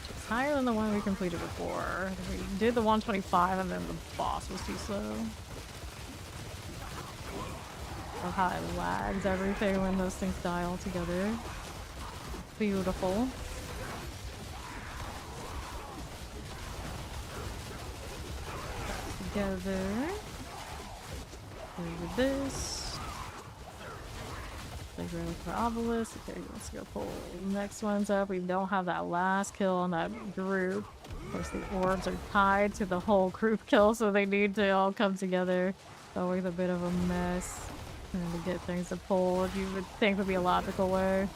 A: It's higher than the one we completed before. We did the 125 and then the boss was too slow. Love how it lags everything when those things die all together. Beautiful. Together. With this. Like really for Obelisk. Okay, let's go pull the next ones up. We don't have that last kill on that group. Of course, the orbs are tied to the whole group kill, so they need to all come together. It's always a bit of a mess. Trying to get things to pull, you would think would be a logical way.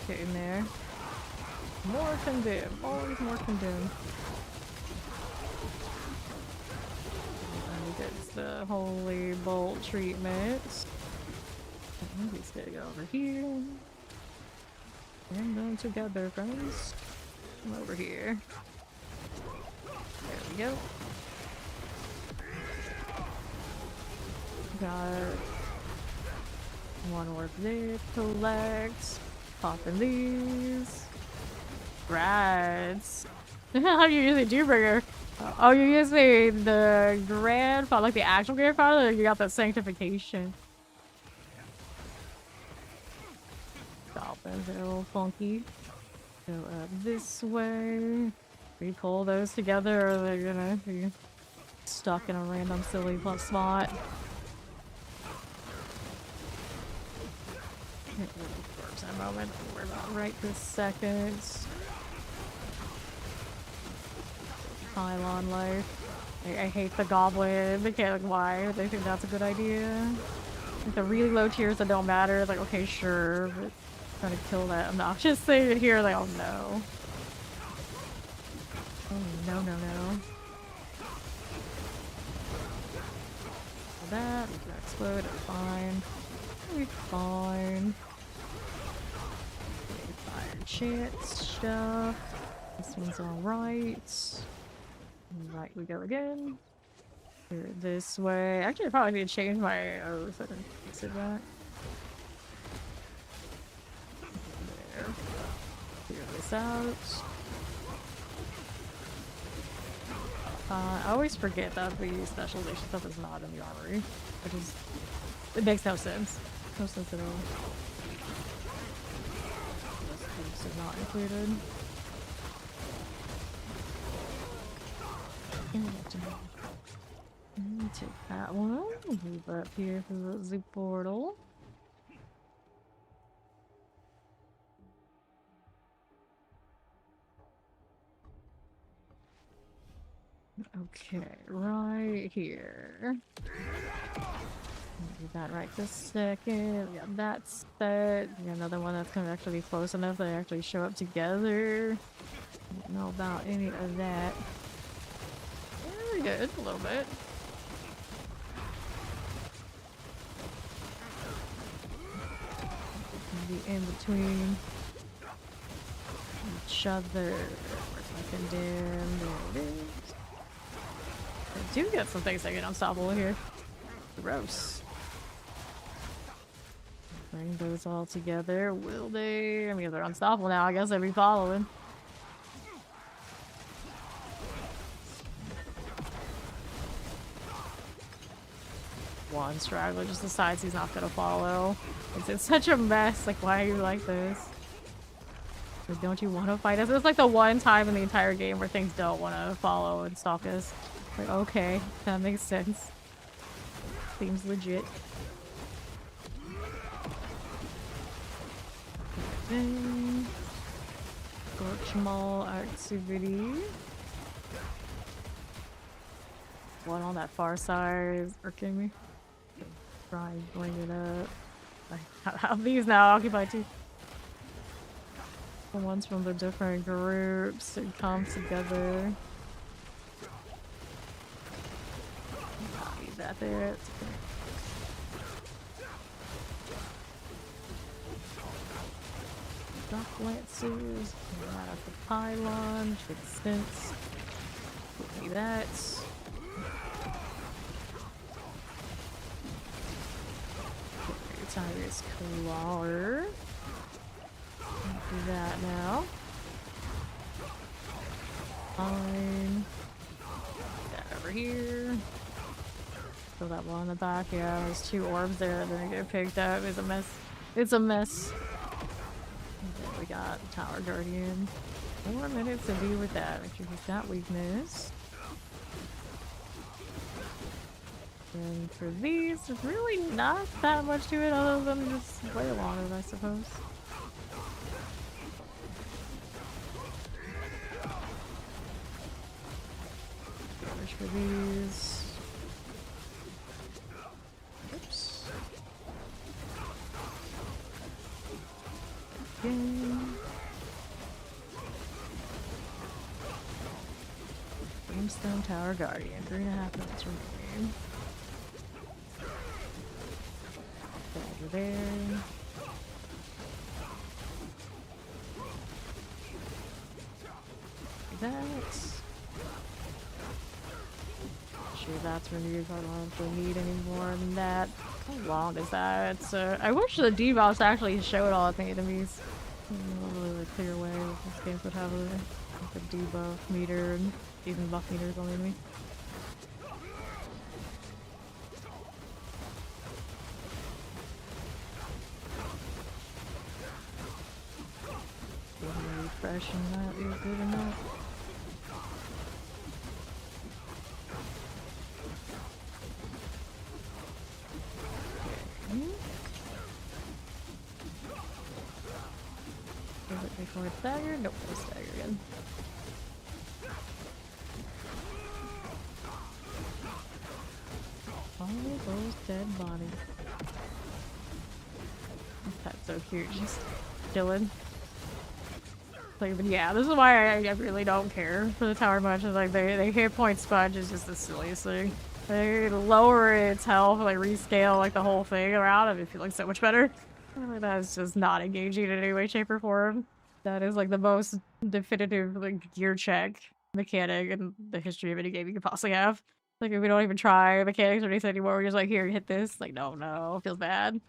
A: Get in there. More condemn. Always more condemn. Gets the holy bolt treatment. He's gonna go over here. And them together, friends. Come over here. There we go. Got one orb there. Collect. Popping these. Rads. How do you use a Dewbringer? Oh, you're using the grandfather, like the actual grandfather, or you got the Sanctification? Goblins are a little funky. Go up this way. We pull those together, or they're gonna be stuck in a random silly spot. For a moment, we're not right this second. Pylon life. I hate the goblin mechanic. Why? They think that's a good idea. Like the really low tiers that don't matter. Like, okay, sure, but trying to kill that obnoxious thing in here. Like, oh no. Oh no, no, no. That we can explode. It's fine. We're fine. Okay, fire chance stuff. This one's alright. Right, we go again. Here, this way. Actually, I probably need to change my oath and fix it back. There. Clear this out. I always forget that the specialization stuff is not in the armory, which is... It makes no sense. No sense at all. This is not included. Take that one. Move up here for the portal. Okay, right here. Do that right this second. We got that set. We got another one that's gonna actually be close enough that they actually show up together. Don't know about any of that. Very good, a little bit. Be in between each other. There it is. I do get some things that get unstoppable here. Gross. Bring those all together. Will they? I mean, if they're unstoppable now, I guess they'd be following. One straggler just decides he's not gonna follow. It's such a mess. Like, why are you like this? Like, don't you want to fight us? It's like the one time in the entire game where things don't want to follow and stalk us. Like, okay, that makes sense. Seems legit. Scorch Mall activity. One on that far side is irking me. Try and bring it up. I have these now occupied too. The ones from the different groups to come together. Leave that there. It's okay. Rock lancers. Right off the pylon, which makes sense. Give me that. Tyrus Clawer. Do that now. Fine. That over here. Throw that one in the back. Yeah, there's two orbs there that didn't get picked up. It's a mess. It's a mess. And then we got Tower Guardian. 4 minutes to deal with that. Make sure he's got weakness. And for these, there's really not that much to it other than just way longer, I suppose. Search for these. Oops. Okay. Brimstone Tower Guardian. 3.5 minutes remaining. Over there. That. Sure, that's renewed. I don't really need any more than that. How long is that? I wish the debuffs actually showed all the enemies in a really clear way. This game would have a debuff meter and even buff meters on the enemy. Refresh and that is good enough. Is it before it's staggered? Nope, it's staggered again. All those dead bodies. That's so cute, just chilling. Like, but yeah, this is why I really don't care for the tower much. It's like the hit point sponge is just the silliest thing. They lower its health, like rescale like the whole thing around, and it feels like so much better. Like, that is just not engaging in any way, shape, or form. That is like the most definitive like gear check mechanic in the history of any game you could possibly have. Like, if we don't even try mechanics or anything anymore, we're just like, here, hit this. Like, no, it feels bad.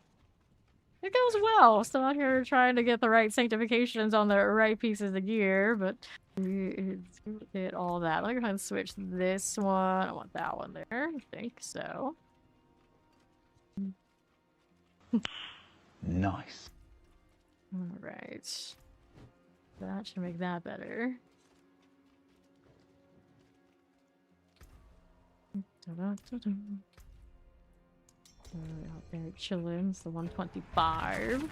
A: It goes well. Still out here trying to get the right sanctifications on the right pieces of gear, but it's it all that. Let me go ahead and switch this one. I want that one there. I think so.
E: Nice.
A: Alright. That should make that better. Da-da-da-da. Out there chilling. It's the 125.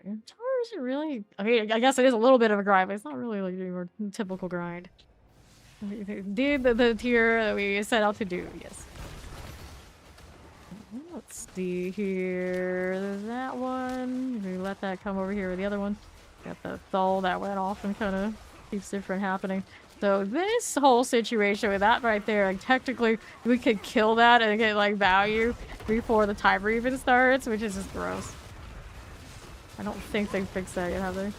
A: Tower isn't really. I mean, I guess it is a little bit of a grind, but it's not really like your typical grind. Did the tier that we set out to do, yes. Let's see here. There's that one. We let that come over here with the other one. Got the Thul that went off and kind of keeps different happening. So this whole situation with that right there, like technically we could kill that and get like value before the timer even starts, which is just gross. I don't think they fixed that yet, have they?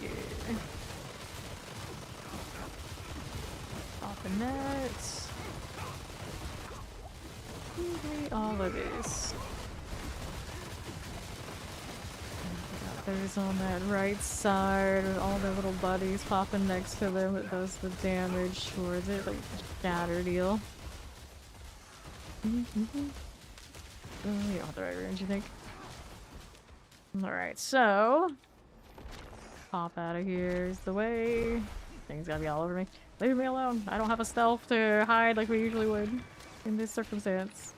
A: Yeah. Popping that. All of this. There's on that right side, all the little buddies popping next to them. It does the damage towards it, like a shatter deal. Oh, you don't have the right range, you think? Alright, so pop out of here is the way. Things gotta be all over me. Leave me alone. I don't have a stealth to hide like we usually would in this circumstance.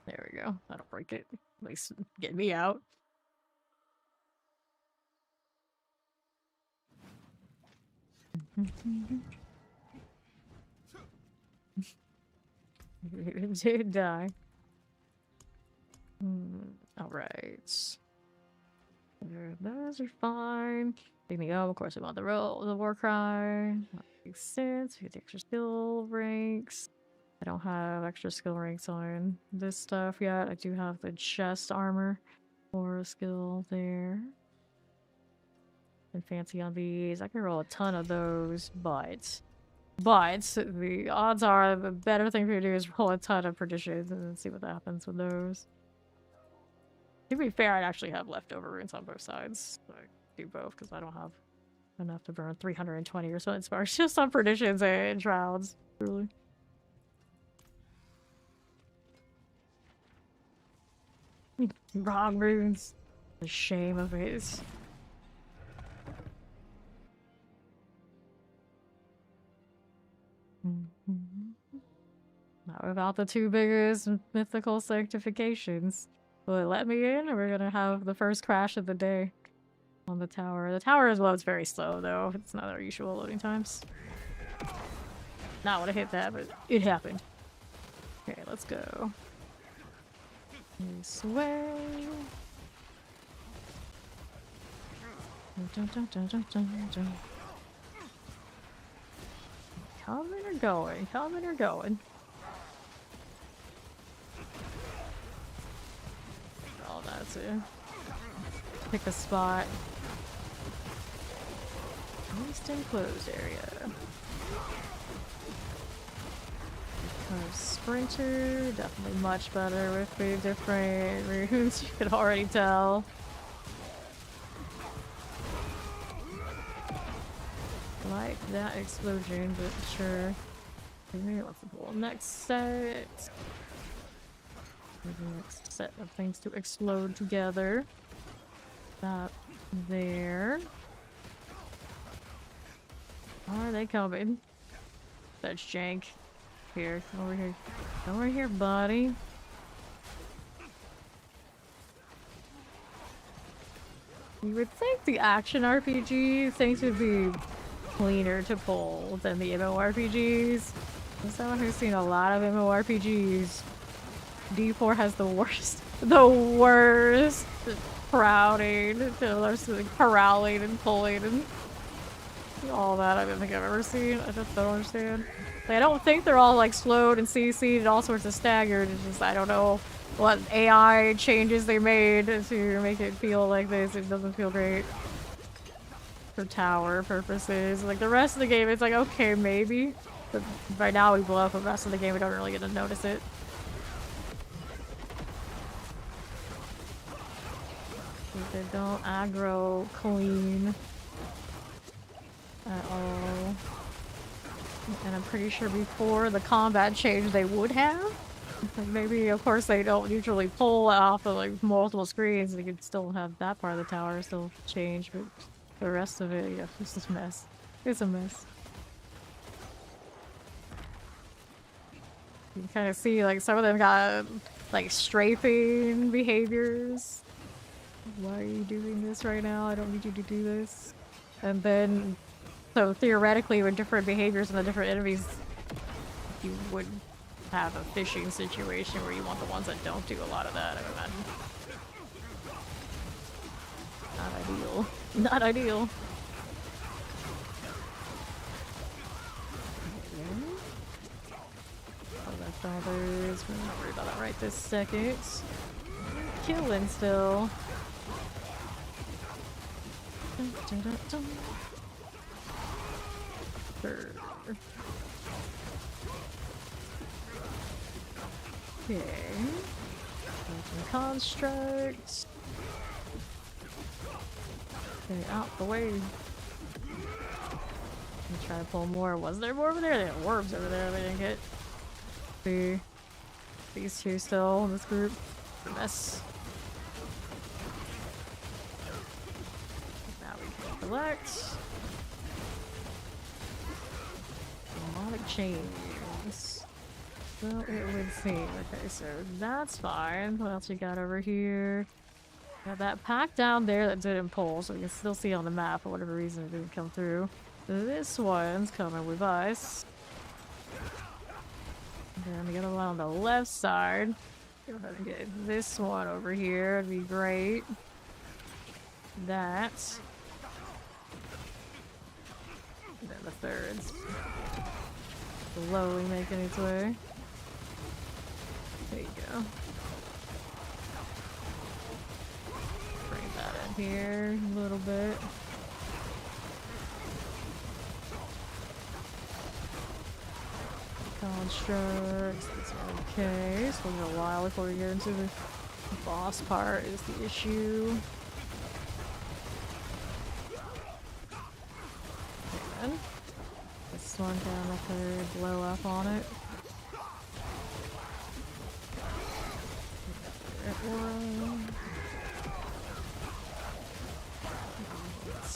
A: There we go. That'll break it. At least get me out. It did die. Alright. Those are fine. Pick me up. Of course, we want the war cry. That makes sense. We get the extra skill ranks. I don't have extra skill ranks on this stuff yet. I do have the chest armor for a skill there. And fancy on these. I can roll a ton of those, but the odds are the better thing for you to do is roll a ton of perditions and then see what happens with those. To be fair, I'd actually have leftover runes on both sides. So I do both because I don't have enough to burn 320 or so inspires just on perditions and shrouds, really. Wrong runes. The shame of it. without the two biggest mythical sanctifications. Will it let me in, or we're gonna have the first crash of the day on the tower? The tower as well, it's very slow though. It's not our usual loading times. Not want to hit that, but it happened. Okay, let's go. This way. Dun, dun, dun, dun, dun, dun. Coming or going? Coming or going? Oh, that's it. Pick a spot. Least enclosed area. Sprinter, definitely much better with the different runes, you could already tell. Like that explosion, but sure. Okay, let's pull next set. Maybe next set of things to explode together. That there. Are they coming? That's jank. Here, come over here. Come over here, buddy. You would think the action RPG things would be cleaner to pull than the MMORPGs. As someone who's seen a lot of MMORPGs, D4 has the worst crowding, corralling and pulling and all that. I don't think I've ever seen. I just don't understand. Like, I don't think they're all like slowed and CC'd and all sorts of staggered. It's just I don't know what AI changes they made to make it feel like this. It doesn't feel great for tower purposes. Like the rest of the game, it's like okay maybe, but right now we blow up the rest of the game. We don't really get to notice it. They don't aggro clean at all. And I'm pretty sure before the combat change they would have. Like maybe, of course, they don't usually pull off of like multiple screens. They could still have that part of the tower still change, but the rest of it, yeah, it's just a mess. It's a mess. You can kind of see like some of them got like strafing behaviors. Why are you doing this right now? I don't need you to do this. And then, so theoretically, with different behaviors and the different enemies, you would have a fishing situation where you want the ones that don't do a lot of that, I would imagine. Not ideal. Not ideal. Oh, that's others. We're not worried about that right this second. Killing still. Dun, dun, dun, dun. Sure. Okay. Some constructs. Okay, out the way. Try to pull more. Was there more over there? There were orbs over there they didn't get. See. These two still in this group. It's a mess. Now we can collect. Demonic chains. Well, it would seem. Okay, so that's fine. What else we got over here? Got that pack down there that didn't pull, so we can still see on the map for whatever reason it didn't come through. This one's coming with us. And then the other one on the left side. Go ahead and get this one over here. It'd be great. That. And then the third's slowly making its way. There you go. Bring that in here a little bit. Constructs. That's okay. So we'll get a while before we get into the boss part is the issue. And this one down up there, blow up on it.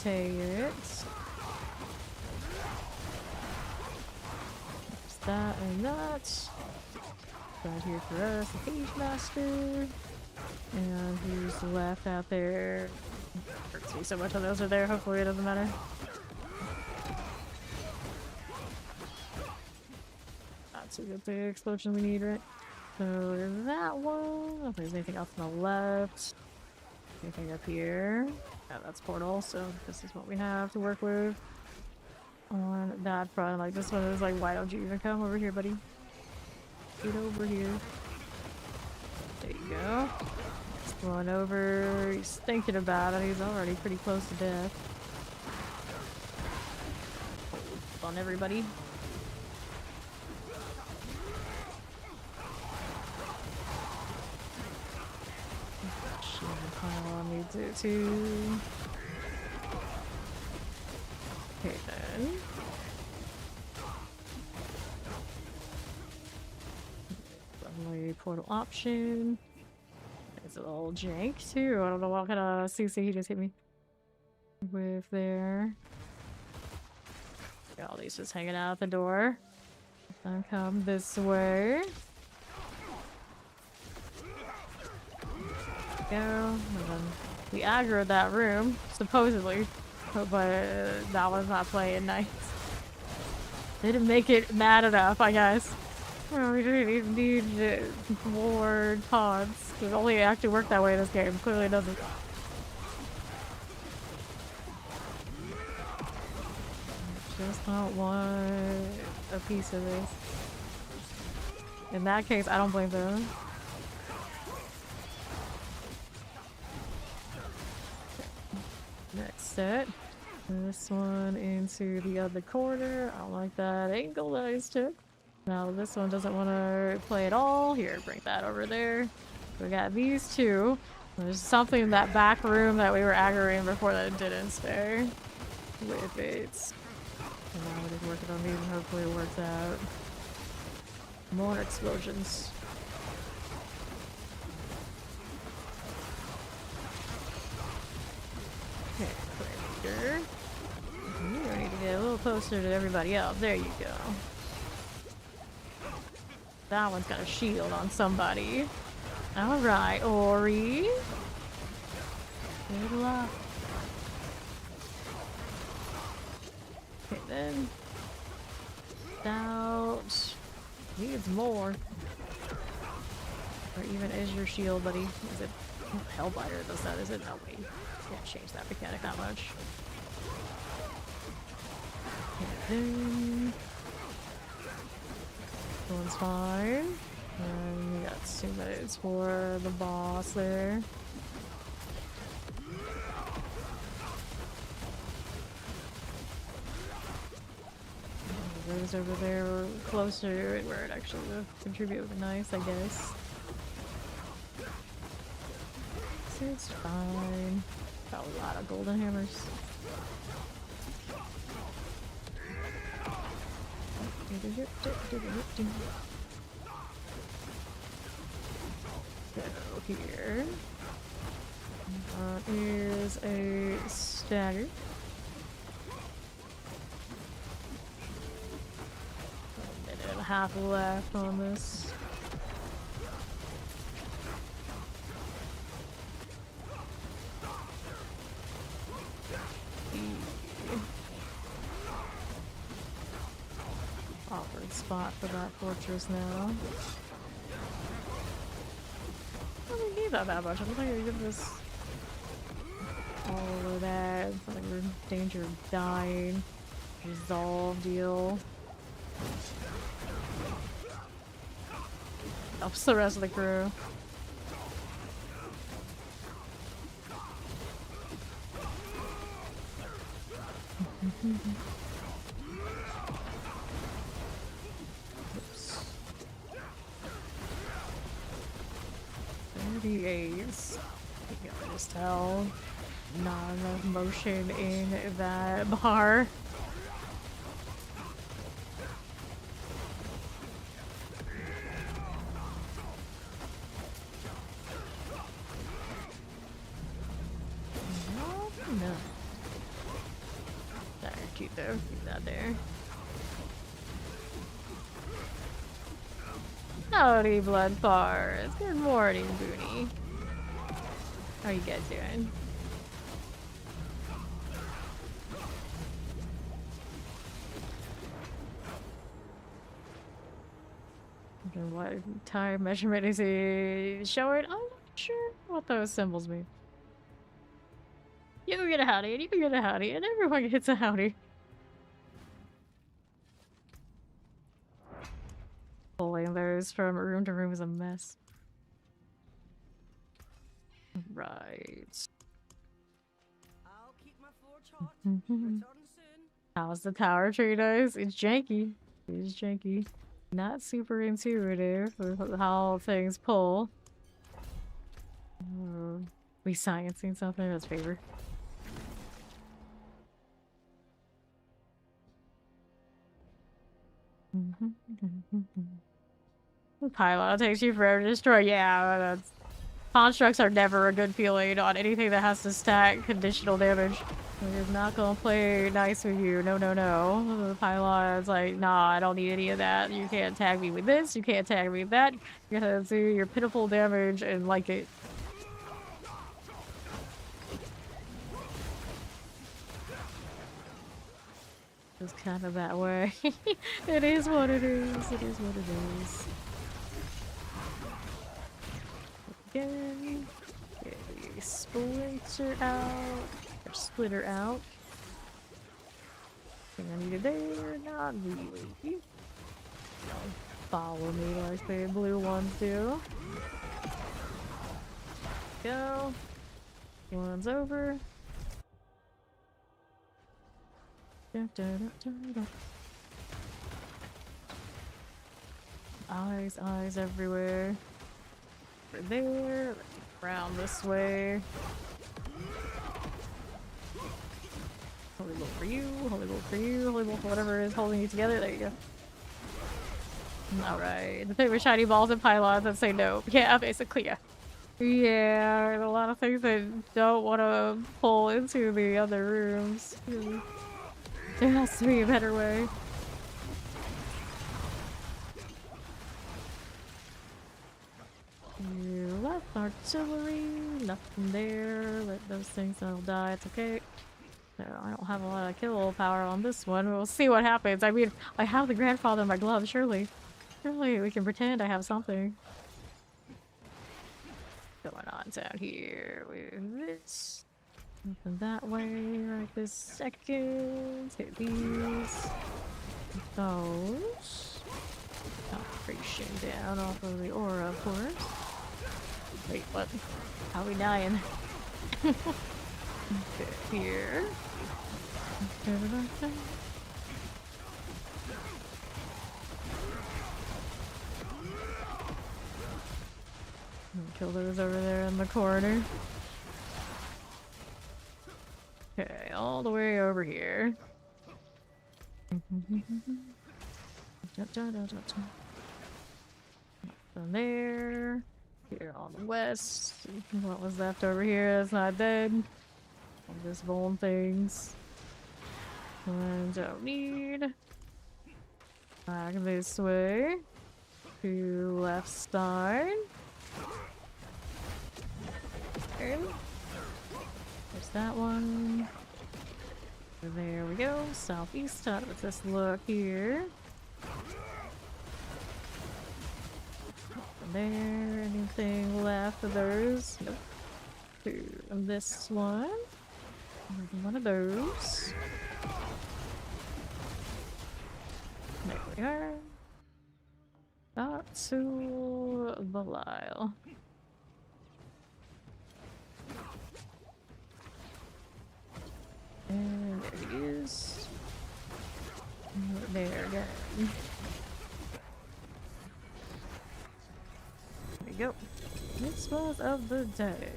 A: Take it. There's that and that. Right here for us, the Page Master. And who's left out there? Hurts me so much when those are there. Hopefully it doesn't matter. That's a good big explosion we need, right? So there's that one. I don't think there's anything else on the left. Anything up here? Yeah, that's portal, so this is what we have to work with. On that front, like this one is like, why don't you even come over here, buddy? Get over here. There you go. He's going over. He's thinking about it. He's already pretty close to death. Hold on, everybody. Needs it too. Okay then. Lovely portal option. There's a little jank too. I don't know what kind of CC he just hit me with there. Got all these just hanging out the door. I'll come this way. Go. And then we aggroed that room, supposedly, but that was not playing nice. Didn't make it mad enough, I guess. Well, we didn't even need more pods. It only actually worked that way in this game. Clearly it doesn't. Just not want a piece of this. In that case, I don't blame them. Next set. This one into the other corner. I don't like that angle that I just took. Now this one doesn't want to play at all. Here, bring that over there. We got these two. There's something in that back room that we were aggroing before that didn't stay with it. And now we're just working on these and hopefully it works out. More explosions. Okay, right here. You need to get a little closer to everybody else. There you go. That one's got a shield on somebody. Alright, Ori. Good luck. Okay, then. Out. Needs more. Or even is your shield, buddy? Is it Hellbiter does that, is it? No, wait. Can't change that mechanic that much. And then this one's fine. And we got 2 minutes for the boss there. Those over there were closer to where it actually would contribute would be nice, I guess. So it's fine. Got a lot of golden hammers. So here. That is a stagger. A minute and a half left on this. Awkward spot for that fortress now. I don't need that much. I don't think I give this all of that. It's like we're in danger of dying. Resolve deal. Helps the rest of the crew. Oops. 38. You can just tell not enough motion in that bar. No. There, cute though. Keep that there. Howdy, Blood Bars. Good morning, Booney. How are you guys doing? And what time measurement is he showing? I'm not sure what those symbols mean. You get a howdy, and you get a howdy, and everyone gets a howdy. Pulling those from room to room is a mess. Right.
B: I'll keep my forge hot. Return soon.
A: How's the tower tree does? It's janky. It's janky. Not super intuitive with how things pull. We sciencing something in his favor. The pylon takes you forever to destroy. Yeah, that's... Constructs are never a good feeling on anything that has to stack conditional damage. It's not gonna play nice with you. No, no, no. The pylon's like, nah, I don't need any of that. You can't tag me with this. You can't tag me with that. You're gonna do your pitiful damage and like it. It's kind of that way. It is what it is. It is what it is. Again. Get the splinter out. Or splitter out. Thing I needed there. Not really. Don't follow me like the blue ones do. Go. One's over. Dun, dun, dun, dun. Eyes everywhere. Over there. Around this way. Holy bolt for you. Holy bolt for you. Holy bolt for whatever is holding you together. There you go. Alright. The thing with shiny balls and pylons that say no. Yeah, basically, yeah. Yeah, a lot of things that don't want to pull into the other rooms. There has to be a better way. You left artillery, nothing there. Let those things all die, it's okay. No, I don't have a lot of kill power on this one. We'll see what happens. I mean, I have the grandfather in my glove, surely. Surely we can pretend I have something going on down here with this. Nothing that way right this second. Hit these. Those. Concentration down off of the aura, of course. Wait, what? How are we dying? Okay, here. Kill those over there in the corner. Okay, all the way over here. From there. Here on the west. What was left over here that's not dead. All this bone things. I don't need. Back this way. To left side. Okay. There's that one. There we go. Southeast. How does this look here? From there. Anything left of those? Nope. To this one. One of those. There we are. Got to Belial. And there he is. There again. There we go. Mitzvahs of the day.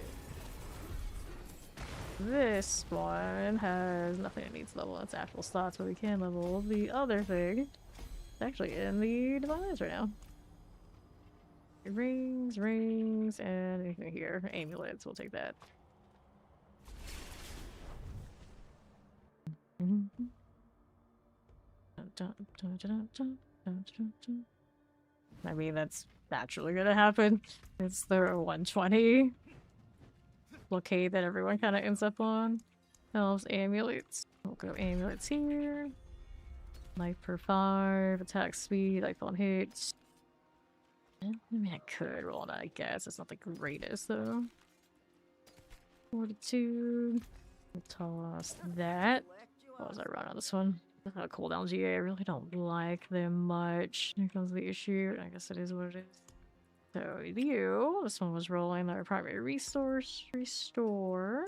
A: This one has nothing it needs to level its actual slots, but we can level the other thing. It's actually in the demise right now. Rings, and anything here. Amulets, we'll take that. I mean, that's naturally gonna happen. It's the 120 blockade that everyone kind of ends up on. Elves, amulets. We'll go amulets here. Life per 5, attack speed, life on hits. I mean, I could roll that, I guess. It's not the greatest, though. Fortitude. We'll toss that. What was I run on this one? Cooldown GA, I really don't like them much. Here comes the issue. I guess it is what it is. So you, this one was rolling our primary resource. Restore.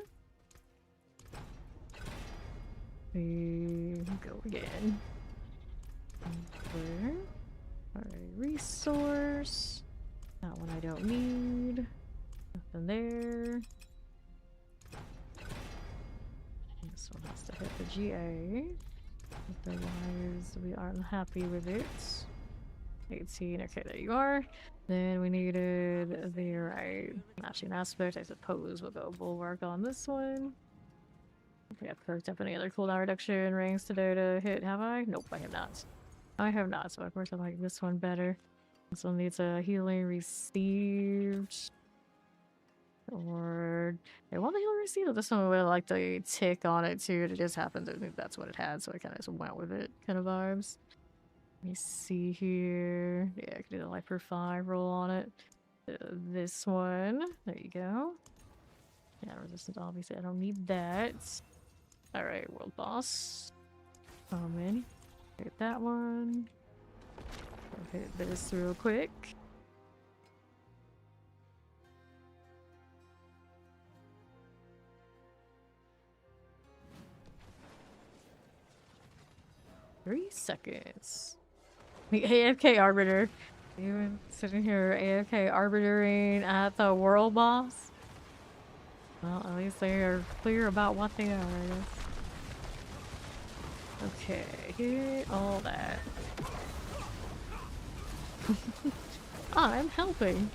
A: We go again. Clear. Alright, resource. That one I don't need. Nothing there. This one has to hit the GA. Otherwise, we aren't happy with it. 18, okay, there you are. Then we needed the right matching aspect. I suppose we'll go bulwark on this one. We have perked up any other cooldown reduction rings today to hit, have I? Nope, I have not. I have not, so of course I like this one better. This one needs a healing received. Or I want the healing received. This one would like the tick on it too. It just happened. I think that's what it had, so I kind of just went with it. Kind of vibes. Let me see here. Yeah, I could do the life per 5 roll on it. This one. There you go. Yeah, resistance, obviously I don't need that. Alright, world boss. Come in. Hit that one. I'll hit this real quick. Three seconds. The AFK Arbiter. You sitting here AFK Arbitering at the world boss? Well, at least they are clear about what they are, I guess. Okay, hit all that. I'm helping.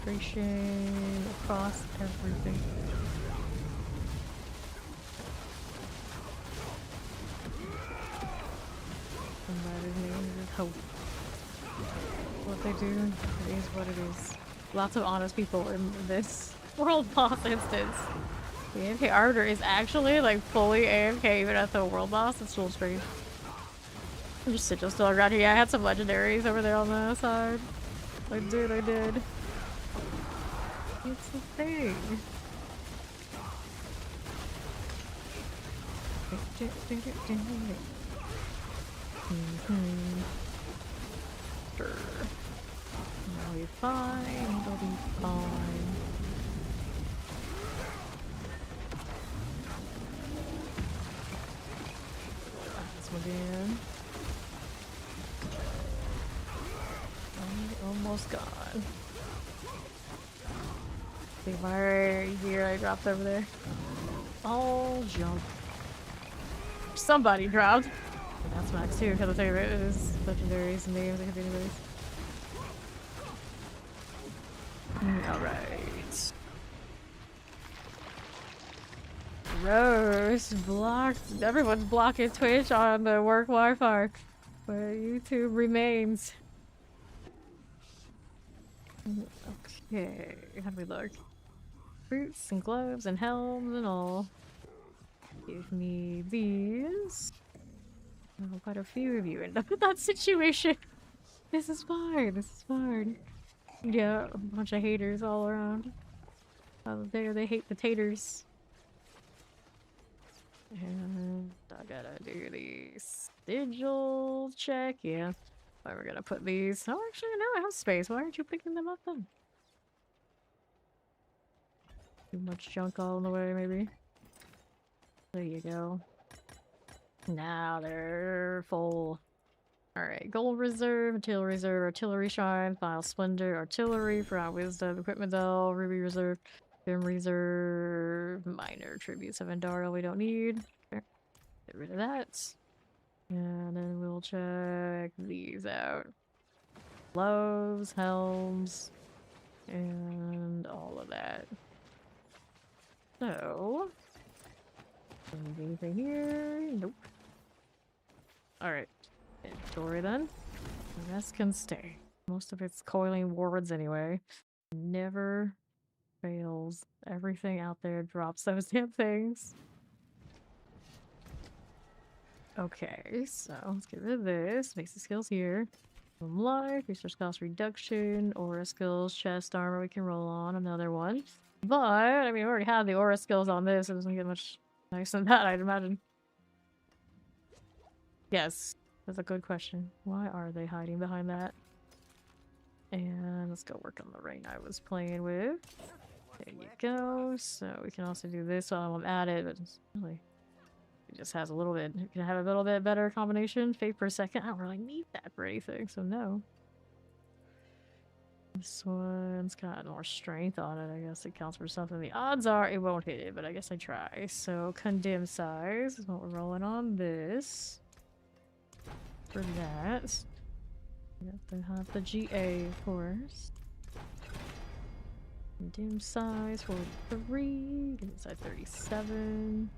A: Concentration across everything. Somebody's name is hope. What they do, it is what it is. Lots of honest people in this world boss instance. The AFK Arbiter is actually like fully AFK even at the world boss. It's still strange. I'm just Sigil still around here. Yeah, I had some legendaries over there on the side. I did. It's a thing. Sure. It'll be fine. It'll be fine. This one again. Almost gone. See my gear I dropped over there. All junk. Somebody dropped. And that's max too, because I think it is legendaries and names. It could be anybody's. Alright. Gross. Blocked. Everyone's blocking Twitch on the work Wi-Fi. But YouTube remains. Okay, how do we look? Boots and gloves and helms and all. Give me these. Oh, quite a few of you end up in that situation. This is fine. This is fine. Yeah, a bunch of haters all around. They hate the taters. And I gotta do the sigil check. Yeah. Why we're gonna put these. Oh, actually, no, I have space. Why aren't you picking them up then? Too much junk all in the way, maybe. There you go. Now they're full. Alright, gold reserve, artillery shine, file splendor, artillery, for wisdom, equipment doll, ruby reserve, gem reserve, minor tributes of Endara we don't need. Okay. Get rid of that. And then we'll check these out. Gloves, helms, and all of that. So, anything here? Nope. Alright. Inventory then. The rest can stay. Most of it's coiling wards anyway. Never fails. Everything out there drops those damn things. Okay, so let's get rid of this. Basic skills here. Life, resource cost reduction, aura skills, chest armor we can roll on, another one. But, I mean, we already have the aura skills on this. It doesn't get much nicer than that, I'd imagine. Yes, that's a good question. Why are they hiding behind that? And let's go work on the ring I was playing with. There you go. So we can also do this while I'm at it, but it's really... It just has a little bit... It can have a little bit better combination. Fate per second. I don't really need that for anything, so no. This one's got more strength on it. I guess it counts for something. The odds are it won't hit it, but I guess I try. So condemn size is what we're rolling on this. For that. We have to have the GA, of course. Condemn size 43. Condemn size 37.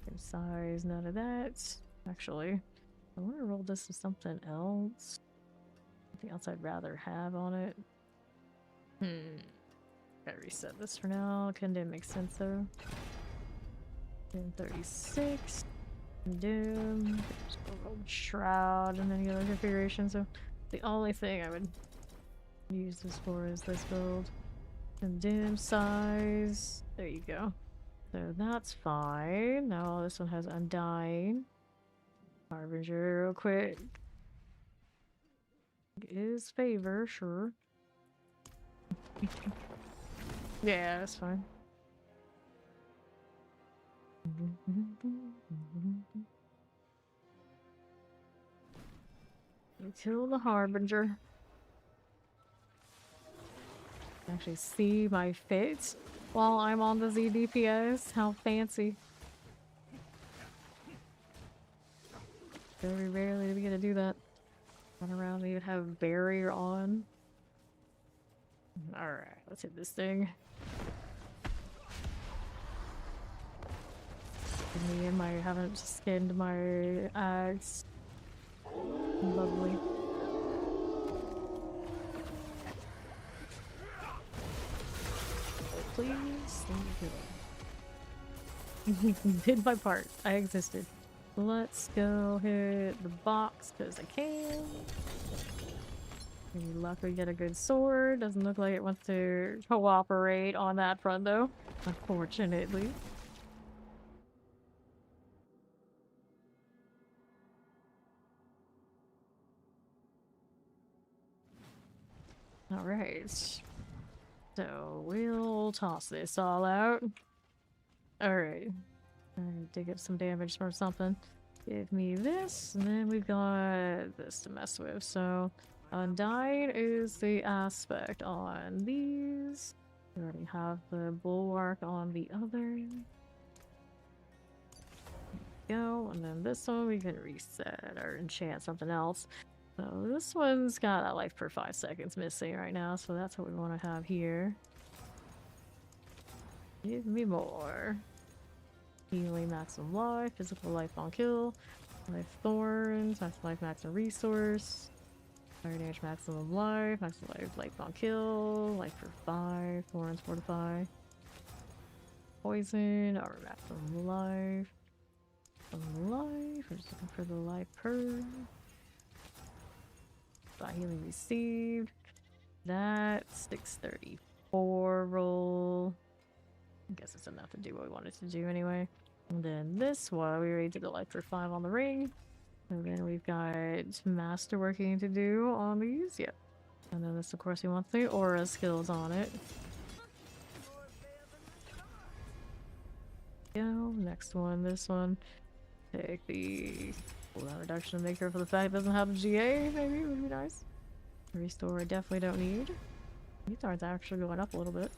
A: Condemn size, none of that. Actually, I want to roll this to something else. Something else I'd rather have on it. Gotta reset this for now. Condemn makes sense though. Condemn 36. Condemn. Just go roll Shroud and any other configuration. So the only thing I would use this for is this build. Condemn size. There you go. So that's fine. Now this one has Undying. Harbinger real quick. Is favor, sure. Yeah, that's fine. Kill the Harbinger. Actually see my fate while I'm on the ZDPS. How fancy. Very rarely do we get to do that. Run around and even have barrier on. Alright, let's hit this thing. Me and my haven't skinned my axe. Lovely. Please, thank you. Did my part. I existed. Let's go hit the box because I can. Maybe luck we get a good sword. Doesn't look like it wants to cooperate on that front though, unfortunately. Alright. So we'll toss this all out. Alright. Dig up some damage from something. Give me this, and then we've got this to mess with. So Undying is the aspect on these. We already have the bulwark on the other. Go, and then this one we can reset or enchant something else. So this one's got that life per 5 seconds missing right now, so that's what we want to have here. Give me more. Healing, maximum life, physical life on kill, life thorns, maximum life, maximum resource, fire damage, maximum life life on kill, life for 5, thorns fortify, poison, armor maximum life, we're just looking for the life per. Healing received. That's 634 roll. I guess it's enough to do what we wanted to do anyway. And then this one, we already did the life for 5 on the ring. And then we've got Masterworking to do on these. Yep. And then this, of course, we want the aura skills on it. Go. Next one, this one. Take the cooldown reduction maker for the fact it doesn't have a GA, maybe would be nice. Restore I definitely don't need. These aren't actually going up a little bit.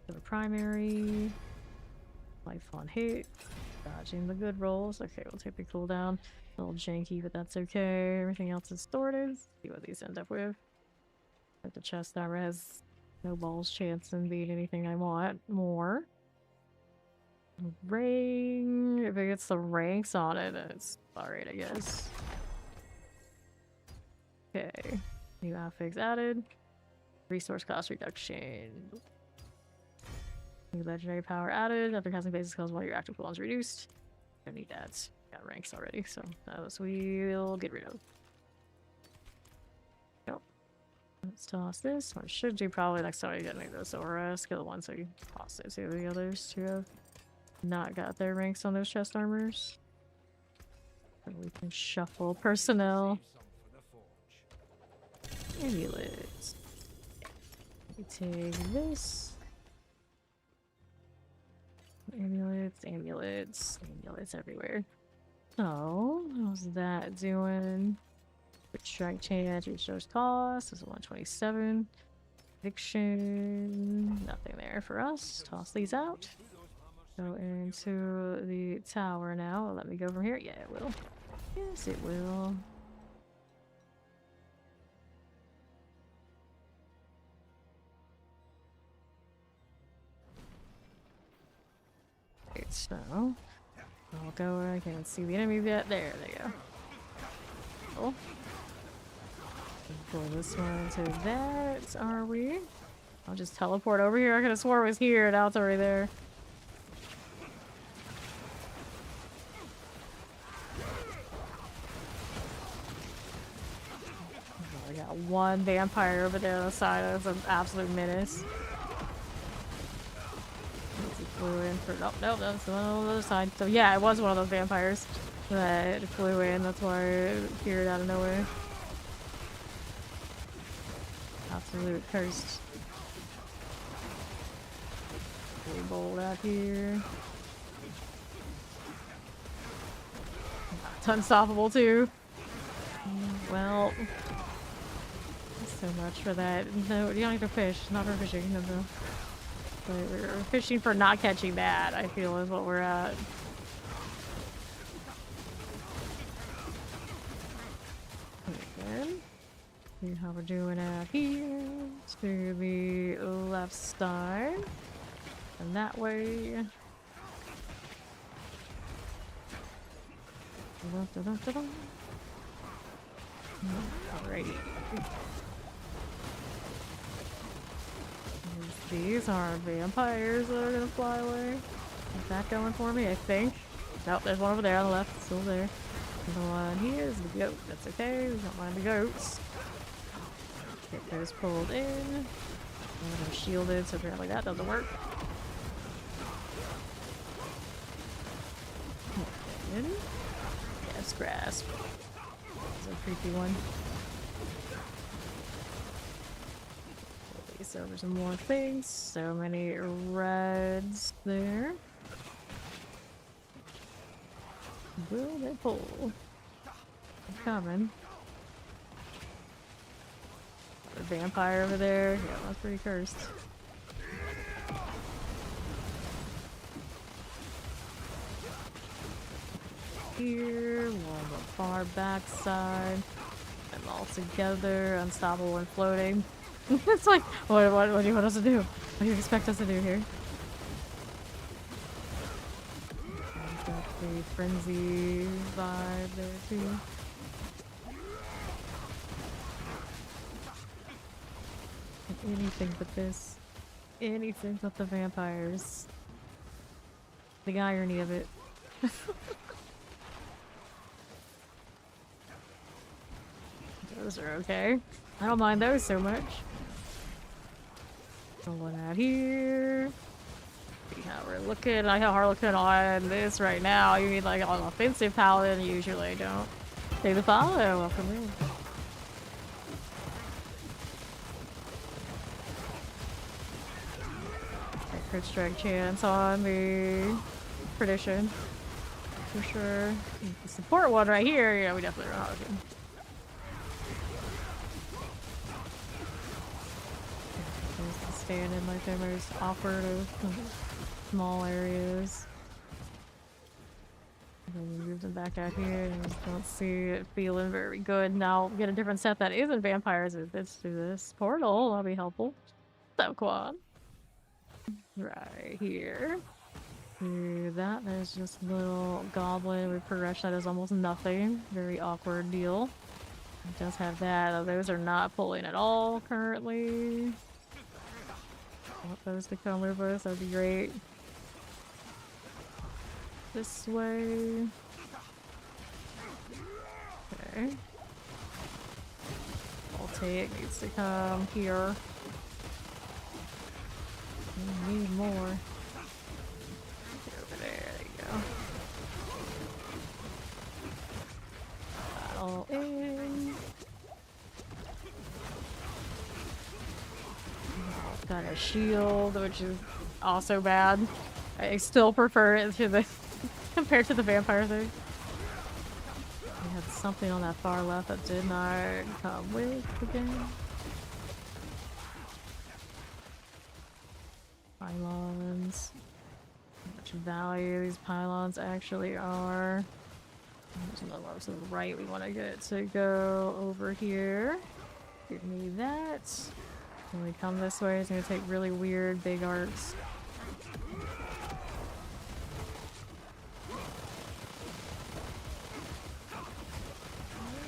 A: So the primary. Life on hit. Dodging the good rolls. Okay, we'll take the cooldown. A little janky, but that's okay. Everything else is sorted. See what these end up with. But the chest armor has no balls chance in being anything I want more. Ring. if it gets the ranks on it, then it's alright, I guess. Okay. New outfix added. Resource cost reduction. New legendary power added. After casting basic skills while your active cooldown is reduced. Don't need that. Got ranks already, so those we'll get rid of. Nope. Let's toss this. What I should do probably next time I get any of those auras. Get the ones I toss it to the others who have not got their ranks on those chest armors. And we can shuffle personnel. Amulets. We take this. Amulets, amulets, amulets everywhere. So, how's that doing? Strike chance, resource cost. This is 127. Eviction. Nothing there for us. Toss these out. Go into the tower now. Let me go from here. Yeah, it will. Yes, it will. Right, so I'll go where I can't see the enemy yet. There they go. Cool. Pull this one to that. Are we? I'll just teleport over here. I could have swore it was here, and now it's already there. I got one vampire over there on the side. That's an absolute menace. He flew in for. Oh, no, that's the one on the other side. So, yeah, it was one of those vampires that flew in. That's why it appeared out of nowhere. Absolute cursed. Pretty bold out here. It's unstoppable too. Well, so much for that. No, you don't need to fish. Not for fishing. No. But we're fishing for not catching that, I feel, is what we're at. Again. See how we're doing out here. To the left side. And that way. Alrighty. These are vampires that are gonna fly away. Is that going for me? I think. Nope, there's one over there on the left. Still there. The one here is the goat. That's okay. We don't mind the goats. Get those pulled in. And they're shielded, so apparently that doesn't work. In. Yes, grasp. That's a creepy one. So there's some more things. So many reds there. Will they pull? I'm coming. A vampire over there. Yeah, that's pretty cursed. Here, one on the far back side. And all together, unstoppable and floating. It's like, what do you want us to do? What do you expect us to do here? I've got the frenzy vibe there too. Anything but this. Anything but the vampires. The irony of it. Those are okay. I don't mind those so much. One out here. See how we're looking. I have Harlequin on this right now. You need like an offensive paladin. Usually I don't. Take the follow. Welcome in. Crit strike chance on the tradition. For sure. The support one right here. Yeah, we definitely are Harlequin. Stand in like the most awkward of small areas. And then we move them back out here and just don't see it feeling very good. Now get a different set that isn't vampires. Let's do this portal. That'll be helpful. So quad. Right here. Do that. There's just a little goblin with progression that does almost nothing. Very awkward deal. It does have that. Those are not pulling at all currently. I want those to come with us. That'd be great. This way. Okay. Voltaic needs to come here. We need more. Over there you go. All in. Got a shield, which is also bad. I still prefer it to the compared to the vampire thing. We had something on that far left that did not come with the game. Pylons. How much value these pylons actually are. There's another one to the right. We want to get it to go over here. Give me that. When we come this way, it's going to take really weird big arcs.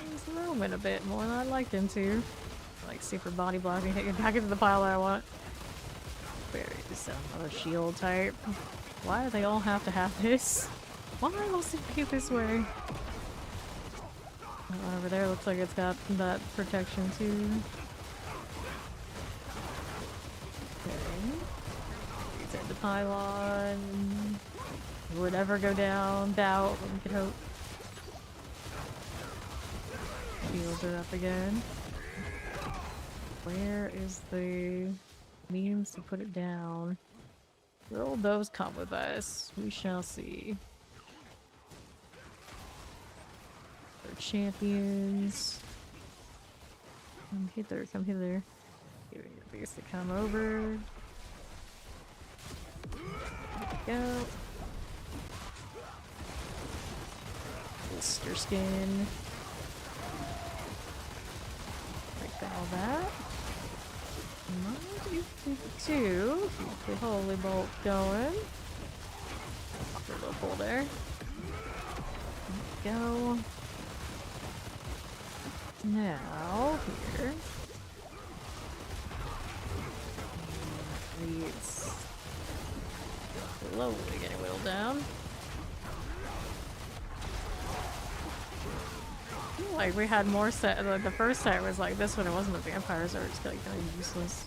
A: He's roaming a bit more than I'd like him to. Like super body blocking, get back into the pile that I want. Very another shield type. Why do they all have to have this? Why must it be this way? Oh, over there looks like it's got that protection too. Okay. Reset the pylon. Would ever go down. Doubt. We could hope. Shields are up again. Where is the means to put it down? Will those come with us? We shall see. They're champions. Come hither, come hither. Give your base to come over. There we go. Blister skin. Break all that. Two. Keep the holy bolt going. A little pull there. Go. Now, here. It's slowly getting whittled down. I feel like we had more set. The first set was like this one. It wasn't the vampires, or it's like kind of useless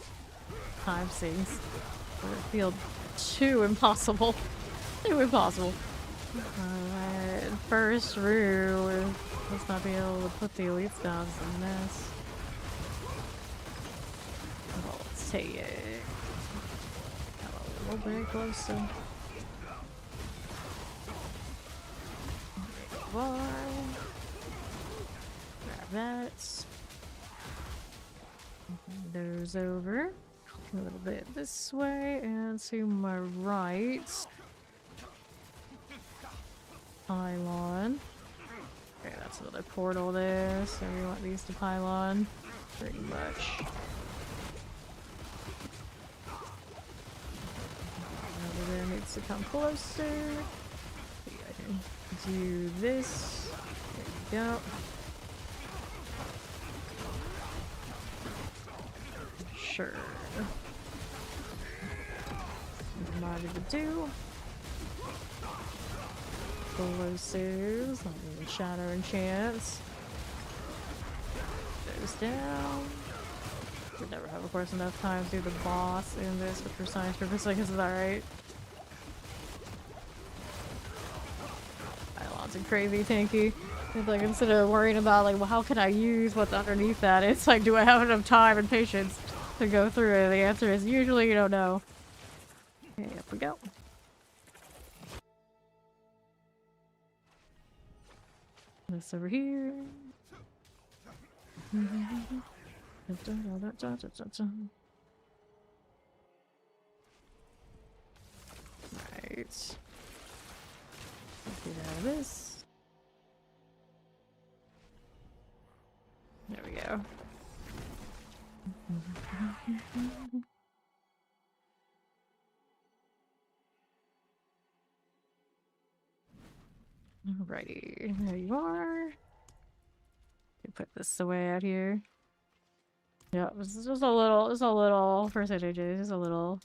A: time sinks. It would feel too impossible. Too impossible. Alright, first rule. Let's not be able to put the elites down. It's a mess. Well, let's take it. Got a little very close to. Grab that. Those over. A little bit this way and to my right. Pylon. Okay, that's another portal there, so we want these to pylon. Pretty much. Over there needs to come closer. Maybe I can do this. There we go. Sure. Mighty to do. Explosives, shatter enchants. Goes down. We never have, of course, enough time to do the boss in this, but for science purposes, is that right? Pylons are crazy tanky. It's like instead of worrying about like, well, how can I use what's underneath that? It's like, do I have enough time and patience to go through it? The answer is usually you don't know. Okay, up we go. This over here. Right. Get out of this. There we go. Alrighty, there you are. You put this away out here. Yeah, it's just a little percentages, just a little.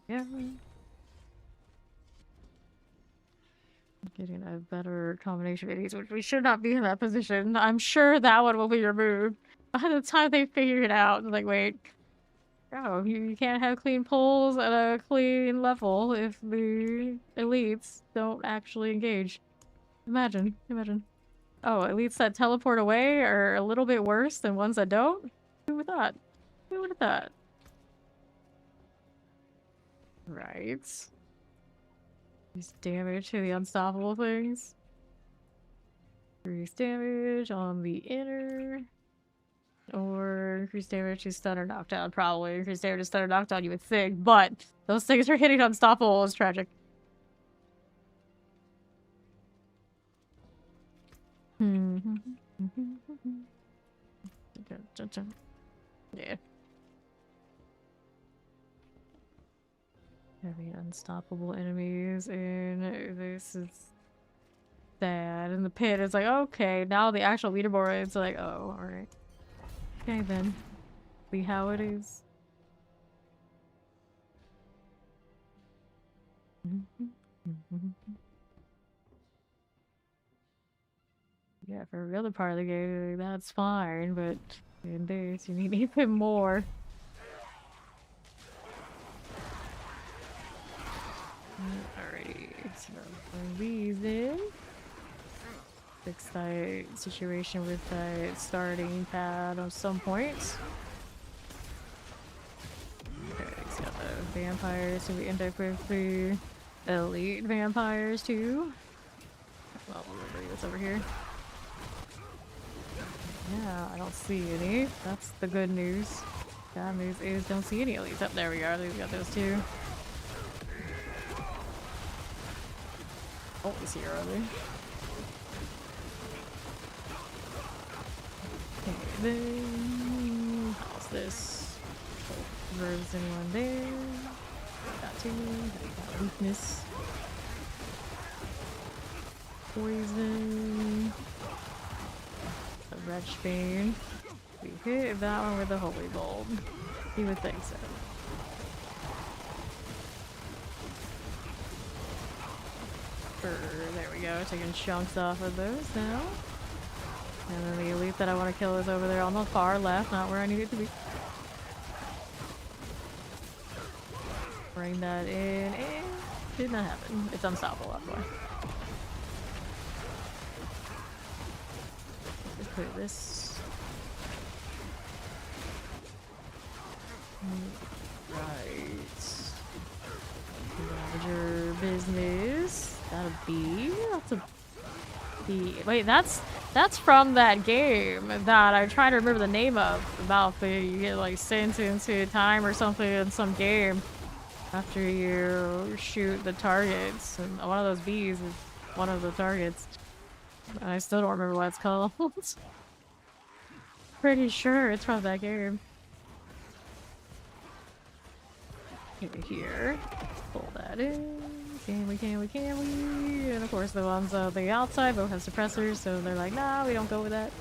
A: Yeah. Getting a better combination of these, which we should not be in that position. I'm sure that one will be removed. By the time they figure it out, like, wait. Oh, you can't have clean pulls at a clean level if the elites don't actually engage. Imagine. Oh, elites that teleport away are a little bit worse than ones that don't? Who would have thought? Right. Increase damage to the unstoppable things. Increase damage on the inner. Or increase damage to stun or knockdown. Probably increase damage to stun or knockdown, you would think. But those things are hitting unstoppable. It's tragic. Yeah. Having unstoppable enemies, and this is sad. And the pit is like, okay, now the actual leaderboard is like, oh, alright. Okay then. See how it is. Yeah, for the other part of the game, that's fine, but in this, you need even more. Alrighty, so bring these in. Fix that situation with that starting pad at some point. Okay, so got the vampires, so we end up with the elite vampires too. Well, we'll bring this over here. Yeah, I don't see any. That's the good news. Bad news is don't see any elites. Up there we are. We've got those two. Oh, he's here, are they? Okay, then how's this? There's anyone there? Got two. Got weakness. Poison. A wretch bane. We hit that one with the holy bulb. You would think so. There we go, taking chunks off of those now. And then the elite that I want to kill is over there on the far left, not where I need it to be. Bring that in, and did not happen. It's unstoppable, that's why. Just put this. Right. Ravager business. That a bee? That's a bee. Wait, that's from that game that I'm trying to remember the name of. About the you get like sent into time or something in some game after you shoot the targets, and one of those bees is one of the targets. And I still don't remember what it's called. Pretty sure it's from that game. Here. Pull that in. Can we? And of course the ones on the outside both have suppressors, so they're like, nah, we don't go with that.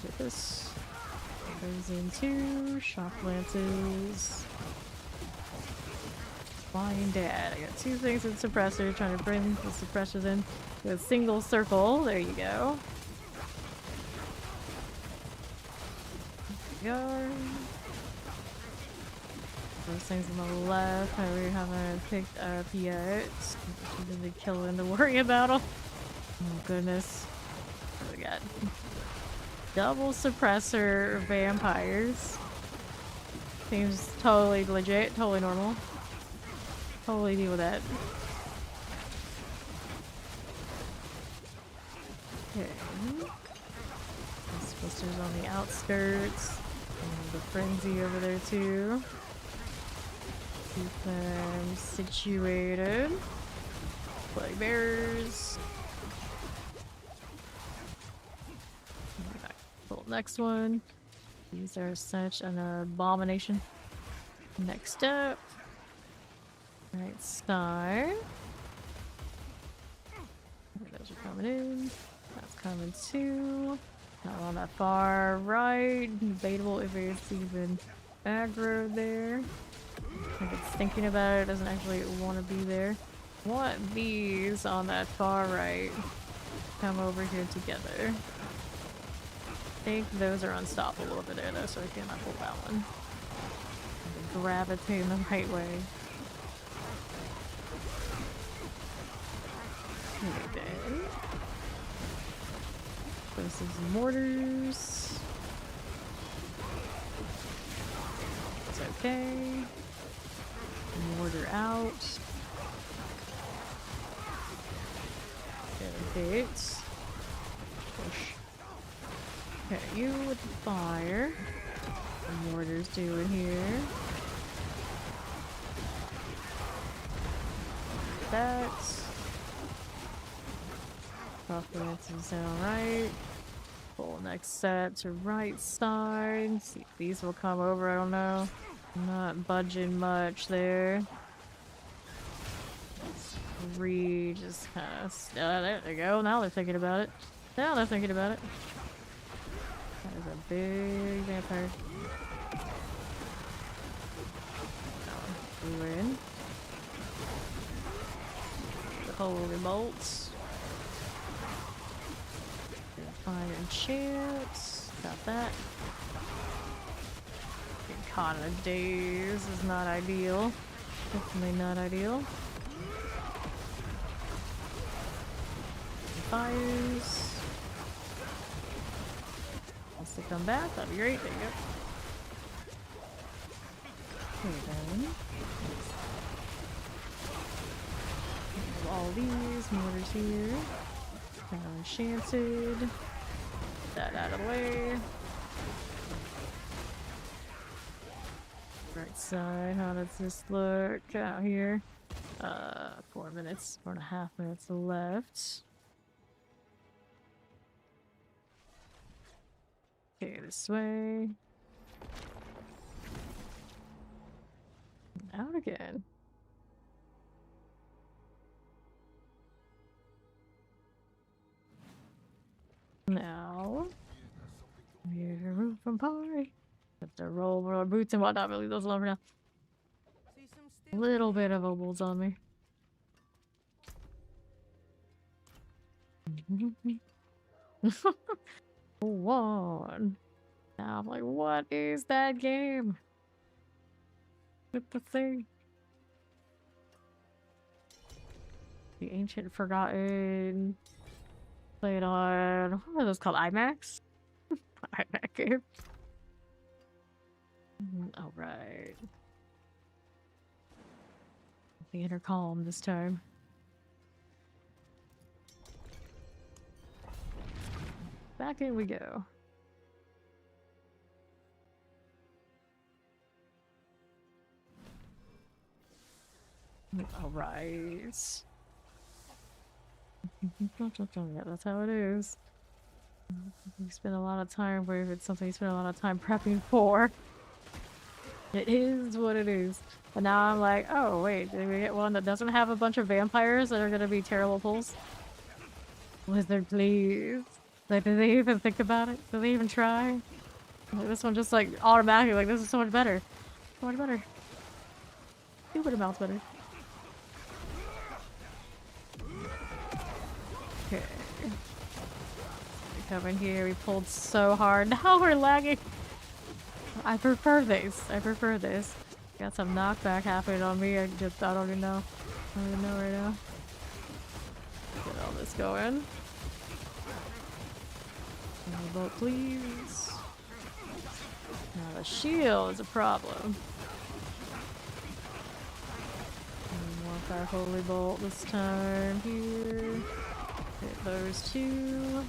A: Get this. Goes into shock lances. Flying dad. I got two things with suppressor, trying to bring the suppressors in with a single circle. There you go. There we go. Those things on the left that we haven't picked up yet. Really killing to worry about them. Oh goodness. What do we got? Double suppressor vampires. Seems totally legit, totally normal. Totally deal with that. Okay. Ghostbusters on the outskirts. And the frenzy over there too. Keep them situated. Plague bearers. Next one. These are such an abomination. Next up. Right side. Those are coming in. That's coming too. Not on that far right. Debatable if it's even aggro there. If it's thinking about it, doesn't actually want to be there. Want these on that far right. Come over here together. I think those are unstoppable over there though, so I cannot pull that one. Gravitate in the right way. Okay, then. Places mortars. It's okay. Mortar out. Get push. Okay, you with the fire. The mortars doing here. That. Confidence is down right. Pull next set to right side. See if these will come over, I don't know. Not budging much there. Three just kind of. There they go. Now they're thinking about it. Now they're thinking about it. That is a big vampire. Blue in. The holy bolts. Fire and chance. Got that. Getting caught in a daze is not ideal. Definitely not ideal. Fires. Wants to come back, that'd be great. There you go. Okay then. All these mortars here. Kind of enchanted. That out of the way. Right side, how does this look out here? 4 minutes, 4.5 minutes left. Okay, this way. Out again. Now, here's a roof from party. Have to roll our boots and whatnot. Really, those alone for now.
B: See some
A: A
B: steel
A: little bit of obols on me. One. Now I'm like, what is that game? With the thing. The Ancient Forgotten. Played on, what are those called? IMAX? IMAX game. Alright. The intercom this time. Back in we go. Alright. Yeah, that's how it is. You spend a lot of time where if it's something you spend a lot of time prepping for. It is what it is. And now I'm like, oh wait, did we get one that doesn't have a bunch of vampires that are gonna be terrible pulls? Wizard, please. Like, did they even think about it? Did they even try? Like, this one just like automatically, like, this is so much better. So much better. Stupid amounts better. Okay. We come in here, we pulled so hard. Now we're lagging. I prefer this. I prefer this. Got some knockback happening on me. I don't even know. I don't even know right now. Get all this going. Bolt, please. Now the shield is a problem. Want our holy bolt this time here. Hit those two.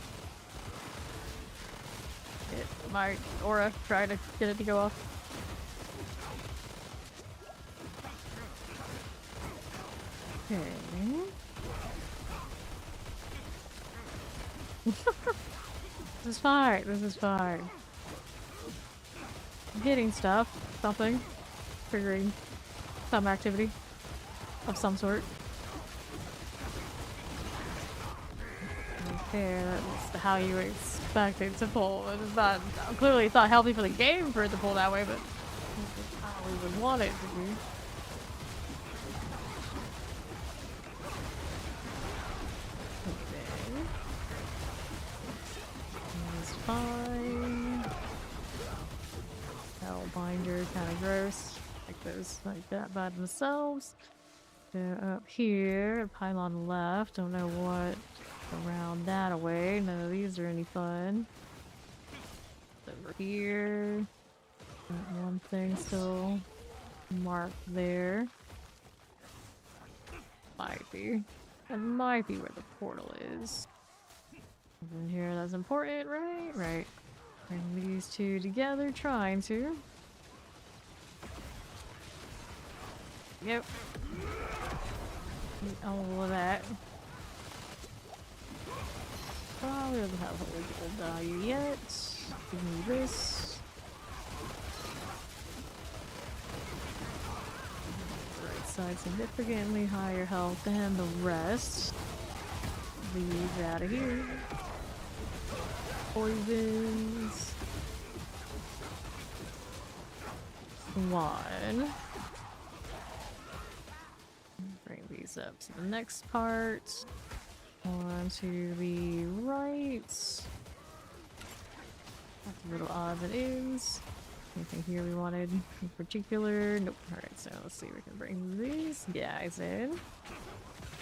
A: Hit my aura. Try to get it to go off. Okay. This is fine. This is fine. I'm hitting stuff. Something. triggering some activity of some sort. Okay, that's how you expect it to pull. It's not clearly it's not healthy for the game for it to pull that way, but it's how we would want it to be. Okay. That's fine. Hellbinder, kind of gross. Like those like that by themselves. They're up here. Pylon left. Don't know what around that away. None of these are any fun. Over here. That one thing still marked there. Might be. That might be where the portal is. Over here, that's important, right? Right. Bring these two together, trying to. Yep. Eat all of that. Probably doesn't have holy gold value yet. Give me this. Right side significantly higher health than the rest. These out of here. Poisons. One. Bring these up to the next part. On to the right. That's a little odd as it is. Anything here we wanted in particular? Nope. Alright, so let's see if we can bring these guys in.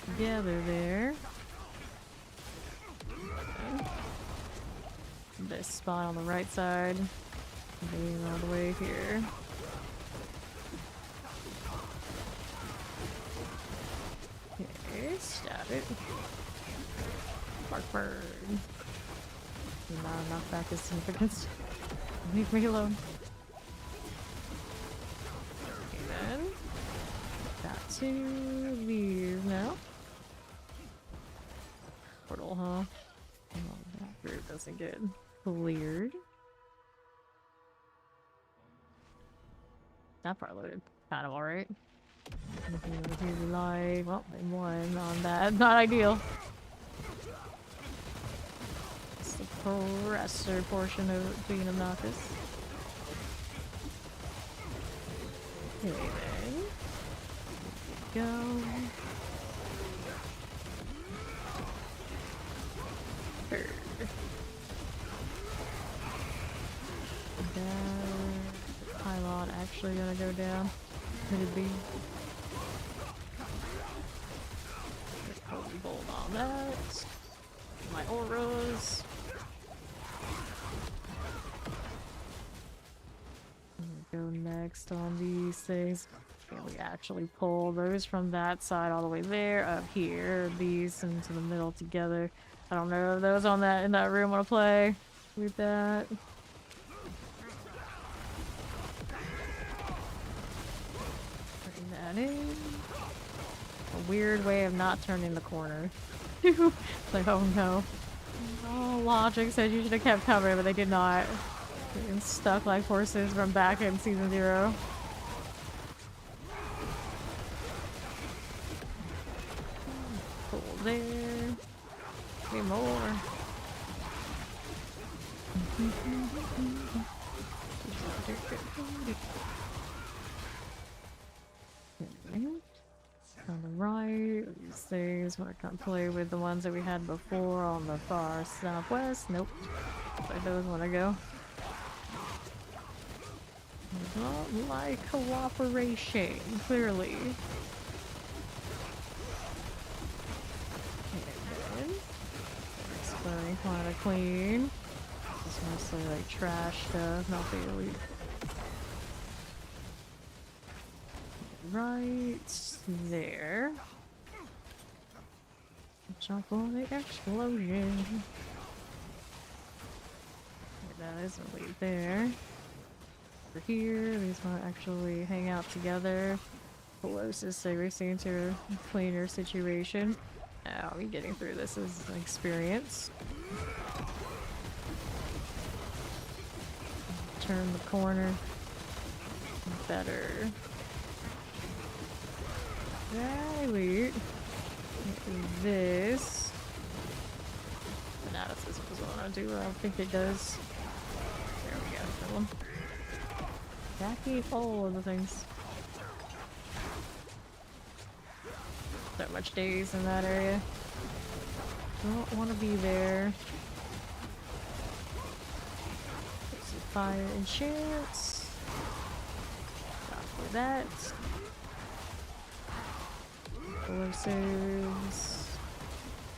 A: Together there. Okay. This spot on the right side. Being all the way here. Okay, stab it. Bark bird. Not enough back is significance. Leave me alone. Okay then. Got to leave now. Portal, huh? Oh, that group doesn't get cleared. That part loaded kind of alright. Like, well, they won on that. Not ideal. It's the presser portion of it being obnoxious. Okay then. Go. Bird. That pylon actually gonna go down. Could it be? Holy bolt on that. My auras. Go next on these things. Can we actually pull those from that side all the way there, up here, these into the middle together? I don't know if those on that in that room want to play with that. Bring that in. A weird way of not turning the corner. Like, oh no. Oh, logic said you should have kept cover, but they did not. Getting stuck like horses from back in season 0. Cool there. Need more. On the right, these things want to come play with the ones that we had before on the far southwest. Nope. Where those want to go. Not like cooperation, clearly. Okay, exploding kind of clean. Just mostly like trash stuff, not the elite. Right there. Jump on the explosion. Okay, that isn't elite there. Over here, these want to actually hang out together. Closest they we've seen to a cleaner situation. Now, we getting through this is an experience. Turn the corner. Better. this. Fanaticism is what I want to do. I don't think it does. There we go. That one. Jackie, all of the things. So much days in that area. Don't want to be there. Some fire and chance. Stop for that. Explosives.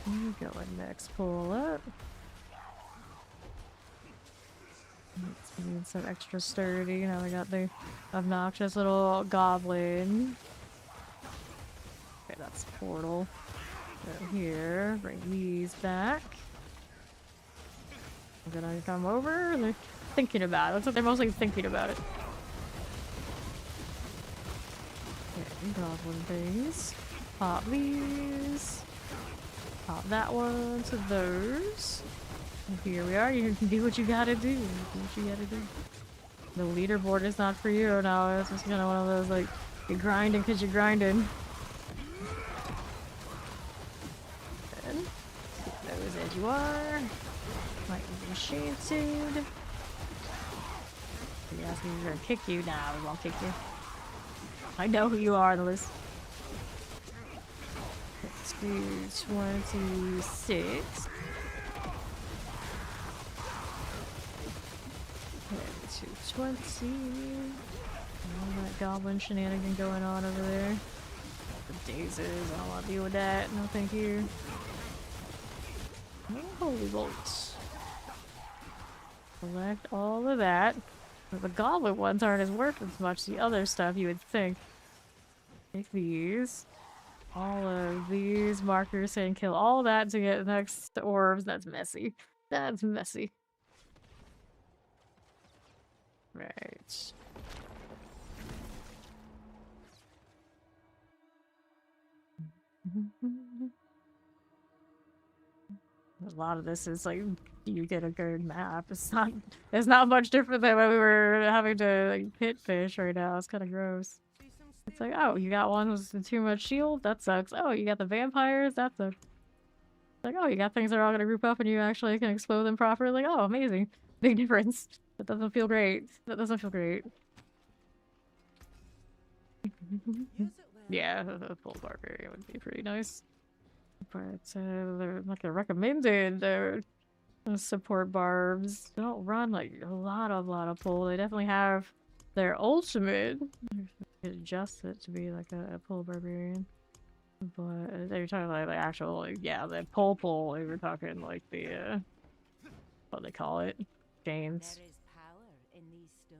A: You going next? Pull up. Let's need some extra sturdy. Now we got the obnoxious little goblin. Okay, that's the portal. Go here, bring these back. I'm gonna come over. They're thinking about it. That's what they're mostly thinking about it. Okay, goblin things. Pop these. Pop that one to those. And here we are. You can do what you gotta do. Do what you gotta do. The leaderboard is not for you now. It's just kind of one of those like you're grinding because you're grinding. Those as you are. Might be shaded. You ask me if we're gonna kick you? Nah, we won't kick you. I know who you are on the list. Let's do 26. 220. All that goblin shenanigan going on over there. The daisies, I don't want to deal with that. No, thank you. Oh, holy bolts. Collect all of that. But the goblin ones aren't as worth as much as the other stuff you would think. Take these. All of these markers saying kill all that to get the next orbs. That's messy. That's messy. Right. A lot of this is like you get a good map. It's not much different than when we were having to like pit fish right now. It's kind of gross. It's like, oh, you got one with too much shield? That sucks. Oh, you got the vampires? That sucks. It's like, oh, you got things that are all gonna group up and you actually can explode them properly? Oh, amazing. Big difference. That doesn't feel great. That doesn't feel great. Yeah, a full barbarian would be pretty nice. But they're like a recommended support barbs. They don't run like a lot of pull. They definitely have their ultimate. Adjust it to be like a pull barbarian. But they're talking like the actual like yeah, the pull. They were talking like the what they call it. Chains.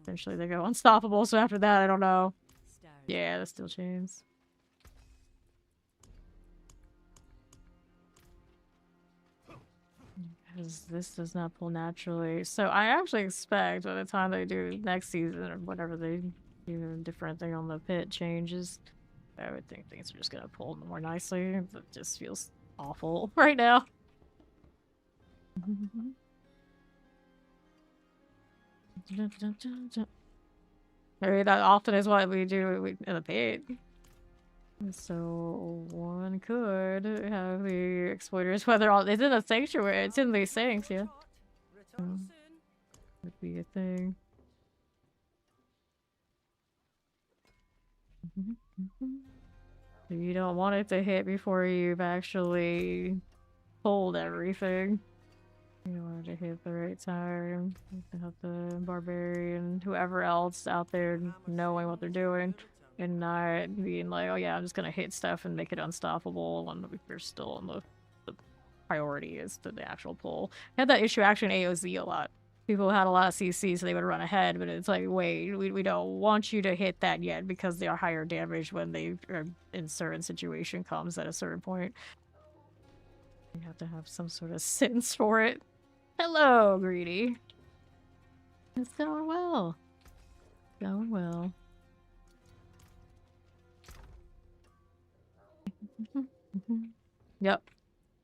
A: Eventually they go unstoppable, so after that I don't know. Yeah, the steel chains. Because this does not pull naturally. So I actually expect by the time they do next season or whatever they do a different thing on the pit changes, I would think things are just gonna pull more nicely. It just feels awful right now. I mean, that often is what we do in the pit. So one could have the exploiters, whether all it's in a sanctuary, it's in the Sancts, yeah. Would be a thing. You don't want it to hit before you've actually pulled everything. You want it to hit the right time. You have the barbarian, whoever else out there knowing what they're doing. And not being like, oh yeah, I'm just gonna hit stuff and make it unstoppable when we're still on the priority is to the actual pull. I had that issue actually in AOZ a lot. People had a lot of CC, so they would run ahead, but it's like, wait, we don't want you to hit that yet because they are higher damage when they are in certain situation comes at a certain point. You have to have some sort of sense for it. Hello, Greedy. It's going well. Going well. Yep.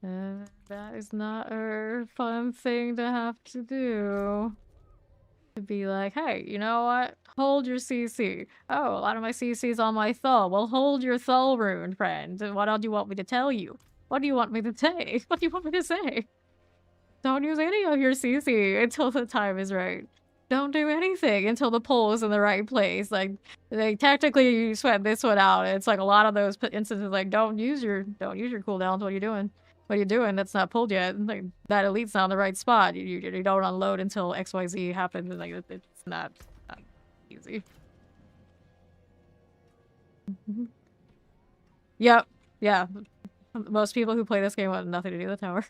A: That is not a fun thing to have to do. To be like, hey, you know what? Hold your CC. Oh, a lot of my CC's on my Thull. Well, hold your Thull rune, friend. What else do you want me to tell you? What do you want me to say? What do you want me to say? Don't use any of your CC until the time is right. Don't do anything until the pull is in the right place. Like, they technically you sweat this one out. It's like a lot of those instances like don't use your cooldowns. What are you doing? What are you doing? That's not pulled yet. Like that elite's not in the right spot. You don't unload until XYZ happens. Like it's not easy. Yep. Yeah. Most people who play this game want nothing to do with the tower.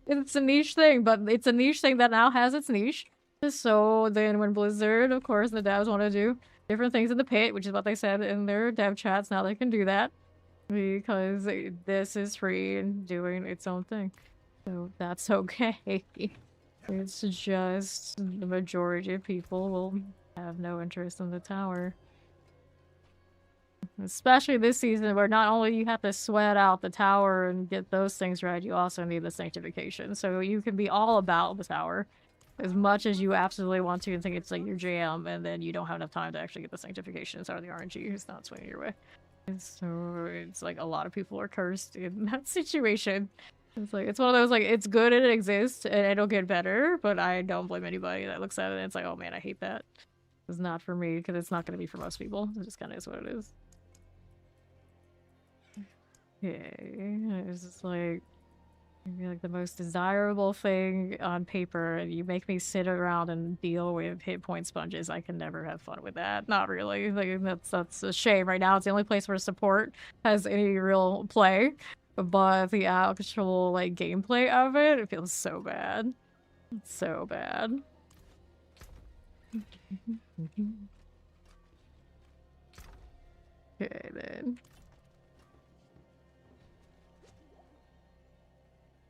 A: It's a niche thing, but it's a niche thing that now has its niche. So then when Blizzard, of course, the devs want to do different things in the pit, which is what they said in their dev chats, now they can do that. Because this is free and doing its own thing. So that's okay. It's just the majority of people will have no interest in the tower. Especially this season where not only you have to sweat out the tower and get those things right, you also need the sanctification. So you can be all about the tower as much as you absolutely want to and think it's like your jam, and then you don't have enough time to actually get the sanctification, so the RNG is not swinging your way. And so it's like a lot of people are cursed in that situation. It's like it's one of those like it's good and it exists and it'll get better, but I don't blame anybody that looks at it and it's like, oh man, I hate that. It's not for me because it's not going to be for most people. It just kind of is what it is. Okay, it's just like maybe like the most desirable thing on paper, and you make me sit around and deal with hit point sponges. I can never have fun with that. Not really. Like that's a shame. Right now, it's the only place where support has any real play, but the actual like gameplay of it feels so bad. It's so bad. Okay then.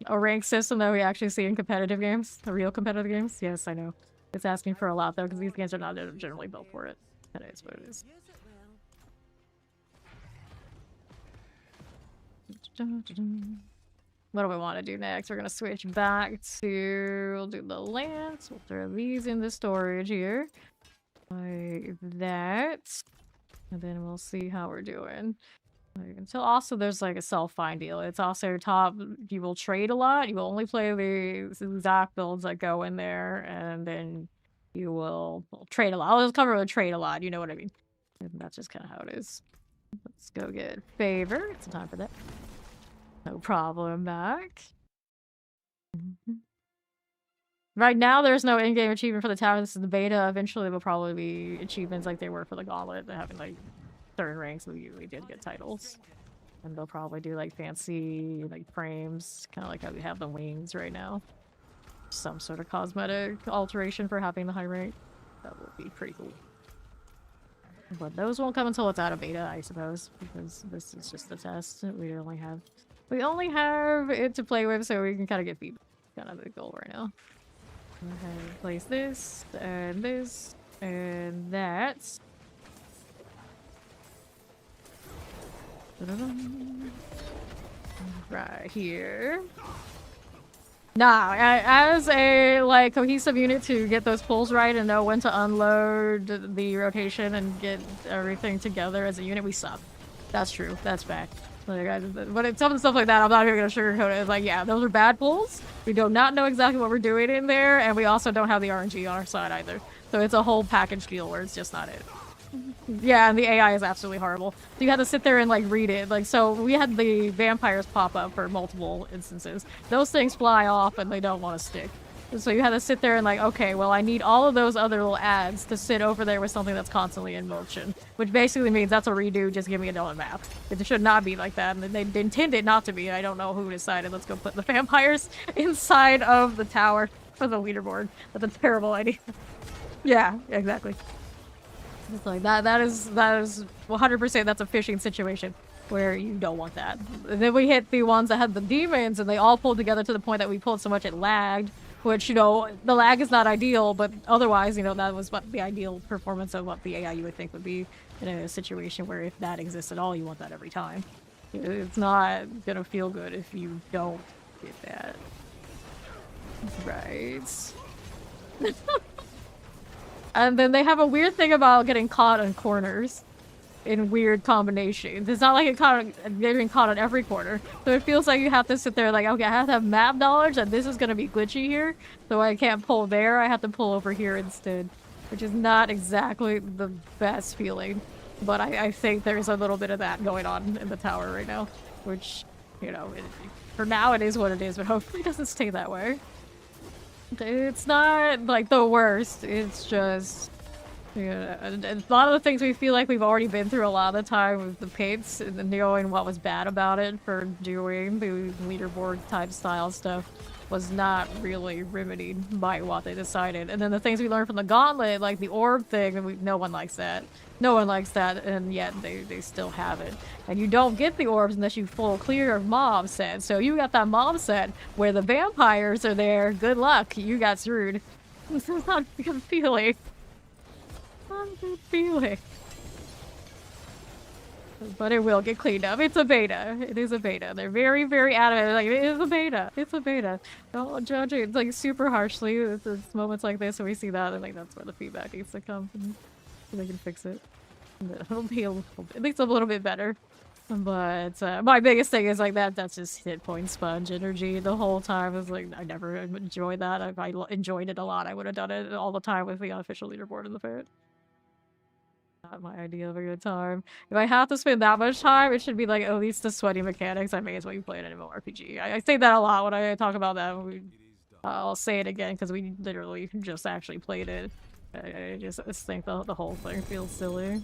A: A rank system that we actually see in competitive games, the real competitive games. Yes, I know. It's asking for a lot though, because these games are not generally built for it. That is what it is. What do we want to do next? We're gonna switch back to. We'll do the lance. We'll throw these in the storage here, like that, and then we'll see how we're doing. Until also there's like a self-find deal. It's also top, you will trade a lot. You will only play the exact builds that go in there, and then you will trade a lot. I'll just cover the trade a lot, you know what I mean. And that's just kind of how it is. Let's go get favor. It's time for that. No problem, back. Right now there's no in-game achievement for the tower. This is the beta. Eventually will probably be achievements like they were for the gauntlet. They're having like certain ranks we usually did get titles, and they'll probably do like fancy like frames, kind of like how we have the wings right now. Some sort of cosmetic alteration for having the high rank. That would be pretty cool. But those won't come until it's out of beta, I suppose, because this is just a test. We only have it to play with, so we can kind of get feedback. Kind of the goal right now. Okay, place this and that. Right here. Nah, as a like cohesive unit to get those pulls right and know when to unload the rotation and get everything together as a unit, we suck. That's true. That's fact. Like, but it's some stuff like that, I'm not even gonna sugarcoat it. It's like, yeah, those are bad pulls. We do not know exactly what we're doing in there, and we also don't have the RNG on our side either. So it's a whole package deal where it's just not it. Yeah, and the AI is absolutely horrible. So you had to sit there and like read it. Like, so we had the vampires pop up for multiple instances. Those things fly off and they don't want to stick. So you had to sit there and like, okay, well I need all of those other little ads to sit over there with something that's constantly in motion. Which basically means that's a redo, just give me another map. It should not be like that, and they intend it not to be. I don't know who decided, let's go put the vampires inside of the tower for the leaderboard. That's a terrible idea. Yeah, exactly. It's like that is 100% that's a fishing situation where you don't want that. And then we hit the ones that had the demons and they all pulled together to the point that we pulled so much it lagged, which, you know, the lag is not ideal, but otherwise, you know, that was what the ideal performance of what the AI you would think would be in a situation where if that exists at all, you want that every time. It's not gonna feel good if you don't get that. Right. And then they have a weird thing about getting caught in corners. in weird combinations. It's not like getting caught on every corner. So it feels like you have to sit there like, okay, I have to have map knowledge that this is going to be glitchy here. So I can't pull there. I have to pull over here instead. Which is not exactly the best feeling. But I think there's a little bit of that going on in the tower right now. Which, you know, for now it is what it is. But hopefully it doesn't stay that way. It's not like the worst. It's just... yeah, and a lot of the things we feel like we've already been through a lot of the time with the paints and knowing what was bad about it for doing the leaderboard type style stuff was not really remedied by what they decided. And then the things we learned from the gauntlet, like the orb thing, and no one likes that. No one likes that, and yet they still have it. And you don't get the orbs unless you full clear of mob set. So you got that mob set where the vampires are there. Good luck. You got screwed. This is not a good feeling. Not a good feeling. But it will get cleaned up. It's a beta. It is a beta. They're very, very adamant. Like, it is a beta. It's a beta. Don't judge it like super harshly. It's moments like this where we see that, and like that's where the feedback needs to come from, so they can fix it. It'll be at least a little bit better. But my biggest thing is like that's just hit point sponge energy the whole time. Is like I never enjoyed that. If I enjoyed it a lot, I would have done it all the time with the unofficial leaderboard in the fair. Not my idea of a good time. If I have to spend that much time, it should be like at least the sweaty mechanics. I may as well play an MMORPG. I say that a lot when I talk about that. I'll say it again because we literally just actually played it. I just think the whole thing feels silly.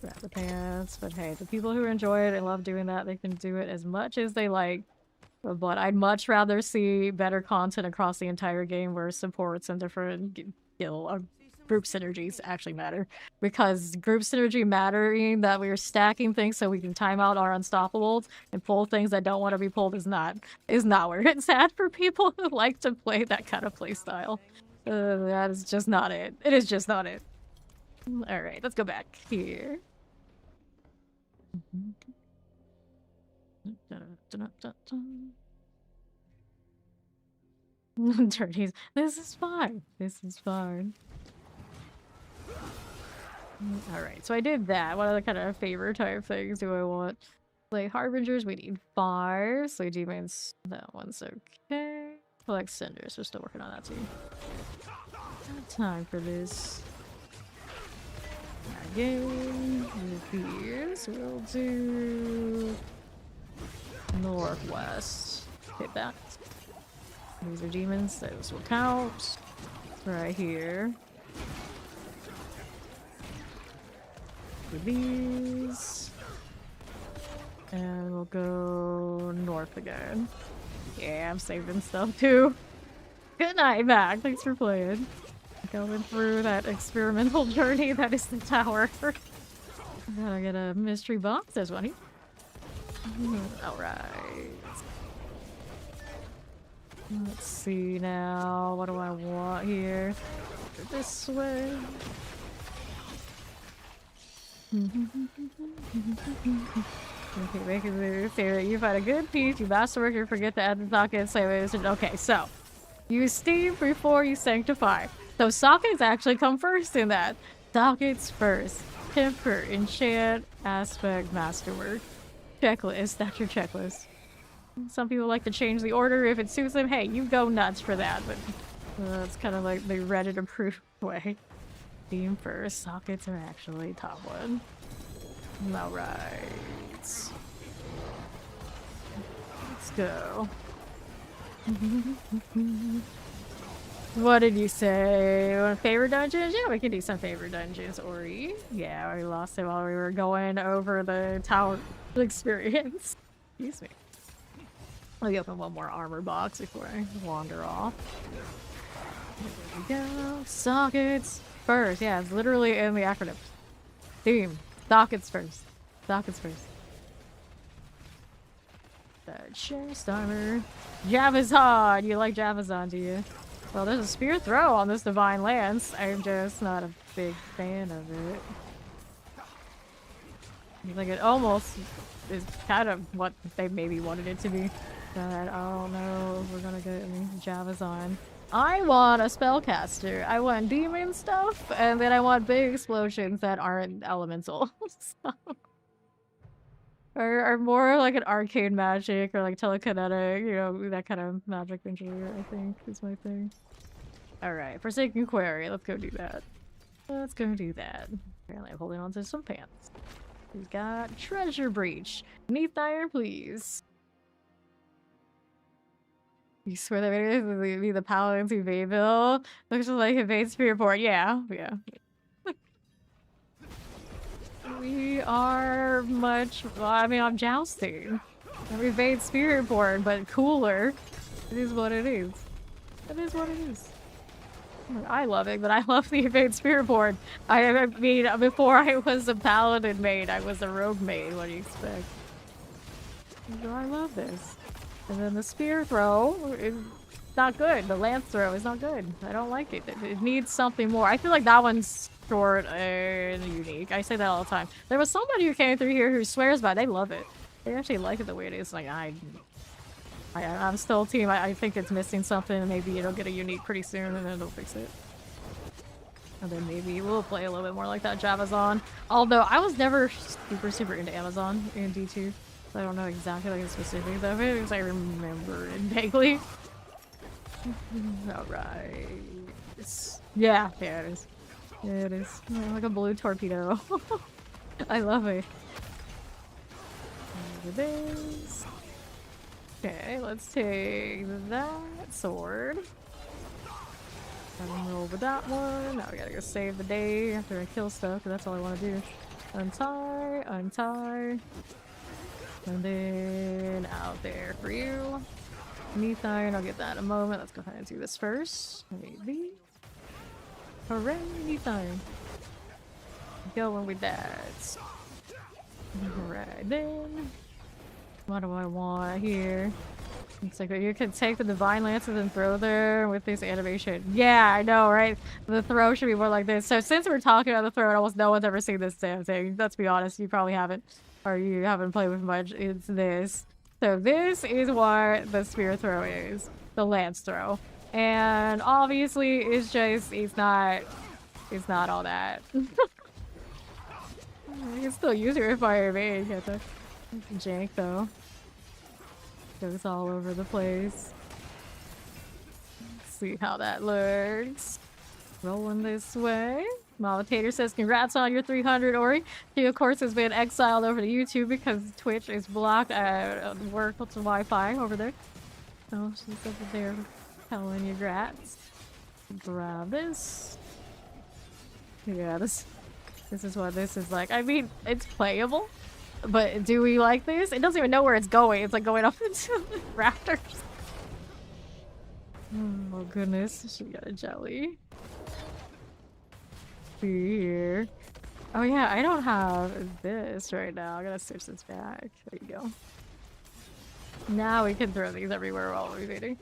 A: Grab the pants, but hey, the people who enjoy it and love doing that, they can do it as much as they like. But I'd much rather see better content across the entire game where supports and different group synergies actually matter. Because group synergy mattering that we are stacking things so we can time out our unstoppables and pull things that don't want to be pulled is not where it's at for people who like to play that kind of play style. That is just not it. It is just not it. Alright, let's go back here. Dirties. This is fine. This is fine. Alright, so I did that. What other kind of favor type things do I want? Like Harbingers, we need 5. So demons, that one's okay. Collect cinders, we're still working on that too. Not time for this. Again, these we'll do northwest. Hit that. These are demons, those will count. Right here. For these. And we'll go north again. Yeah, I'm saving stuff too. Good night, Mac. Thanks for playing. Going through that experimental journey that is the tower. Gotta get a mystery box. There's one here. Alright. Let's see now. What do I want here? This way. Okay, make it favorite. You find a good piece. You masterwork. You forget to add the socket. Okay, so use Steam before you sanctify. So sockets actually come first in that. Sockets first. Temper, enchant, aspect, masterwork. Checklist. That's your checklist. Some people like to change the order if it suits them. Hey, you go nuts for that, but it's kind of like the Reddit approved way. Steam first. Sockets are actually top one. Alright. Let's go. What did you say? Favorite dungeons? Yeah, we can do some favorite dungeons, Ori. Yeah, we lost it while we were going over the tower experience. Excuse me. Let me open one more armor box before I wander off. There we go. Sockets first. Yeah, it's literally in the acronym. Theme. Sockets first. Sockets first. Chest armor. Javazon! You like Javazon, do you? Well, there's a spear throw on this divine lance. I'm just not a big fan of it. Like, it almost is kind of what they maybe wanted it to be. But I don't know if we're gonna get any Javazon. I want a spellcaster. I want demon stuff, and then I want big explosions that aren't elemental. So, or more like an arcane magic or like telekinetic, you know, that kind of magic engineer, I think, is my thing. Alright, Forsaken Quarry, let's go do that. Let's go do that. Apparently I'm holding on to some pants. We've got Treasure Breach. Neath iron, please. You swear that maybe this is be the Paladin's evade bill? Looks like evade spirit board. Yeah, yeah. We are much. Well, I mean, I'm jousting. I'm evade spirit board, but cooler. It is what it is. It is what it is. I love it, but I love the evade spirit board. I mean, before I was a paladin maid, I was a rogue maid. What do you expect? So I love this. And then the spear throw is not good. The lance throw is not good. I don't like it. It needs something more. I feel like that one's short and unique. I say that all the time. There was somebody who came through here who swears by it. They love it. They actually like it the way it is. Like, I'm still team. I think it's missing something. Maybe it'll get a unique pretty soon and then it'll fix it. And then maybe we'll play a little bit more like that Javazon. Although I was never super into Amazon in D2. I don't know exactly like the specifics of it because I remember it vaguely. Alright. Yeah, it is. Yeah, it is. Like a blue torpedo. I love it. Look at this. Okay, let's take that sword. And roll with that one. Now we gotta go save the day after I kill stuff, because that's all I want to do. Untie, untie. And then out there for you. Neath iron, I'll get that in a moment. Let's go ahead and do this first. Maybe. Hooray, neath iron. Going with that. Alright then. What do I want here? Looks like you can take the divine lances and throw there with this animation. Yeah, I know, right? The throw should be more like this. So since we're talking about the throw, almost no one's ever seen this damn thing. Let's be honest, you probably haven't. Or you haven't played with much. It's this. So this is what the spear throw is. The lance throw. And obviously it's just, it's not all that. You can still use your fire main. Get the jank though. Goes all over the place. Let's see how that looks. Rolling this way. Malitator says, congrats on your 300, Ori. She, of course, has been exiled over to YouTube because Twitch is blocked at work with some Wi-Fi over there. So she's over there telling you grats. Grab this. Yeah, this is what this is like. I mean, it's playable, but do we like this? It doesn't even know where it's going. It's like going up into the rafters. Oh goodness, she got a jelly. See here. Oh yeah, I don't have this right now. I gotta switch this back. There you go. Now we can throw these everywhere while we're eating.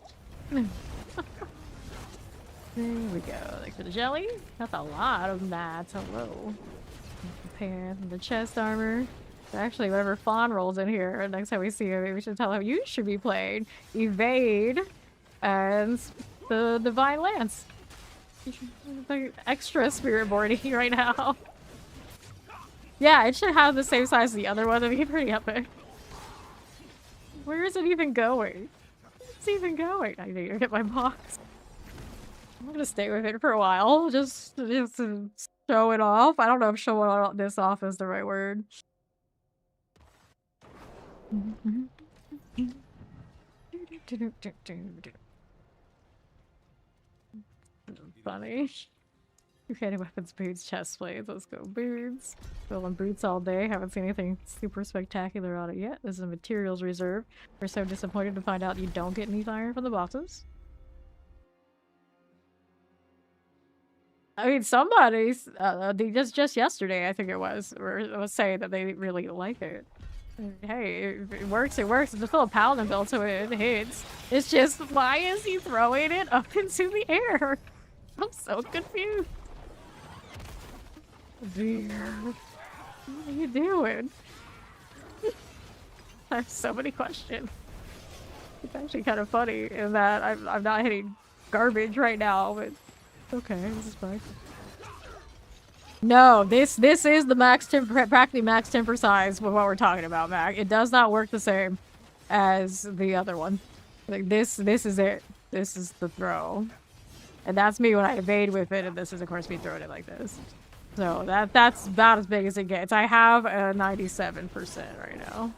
A: There we go. Thanks for the jelly. That's a lot of that. Hello. The pants and the chest armor. Actually, whenever Fawn rolls in here, next time we see him, we should tell him you should be playing Evade and the Divine Lance. The extra spirit boarding right now. Yeah, it should have the same size as the other one. That'd be pretty epic. Where is it even going? Where's it even going? I need to get my box. I'm gonna stay with it for a while. Just to show it off. I don't know if showing this off is the right word. Funny. Okay, weapons, boots, chest plates. Let's go boots. Building boots all day. Haven't seen anything super spectacular on it yet. This is a materials reserve. We're so disappointed to find out you don't get neath iron from the boxes. I mean, somebody's they just yesterday, I think it was saying that they really like it. Hey, it works, it works. It's still a paladin build, so it hits. It's just, why is he throwing it up into the air? I'm so confused. Dear. What are you doing? I have so many questions. It's actually kind of funny in that I'm not hitting garbage right now, but okay, this is fine. No, this is the max temper, practically max temper size with what we're talking about, Mac. It does not work the same as the other one. Like this is it. This is the throw. And that's me when I evade with it, and this is of course me throwing it like this. So that's about as big as it gets. I have a 97% right now.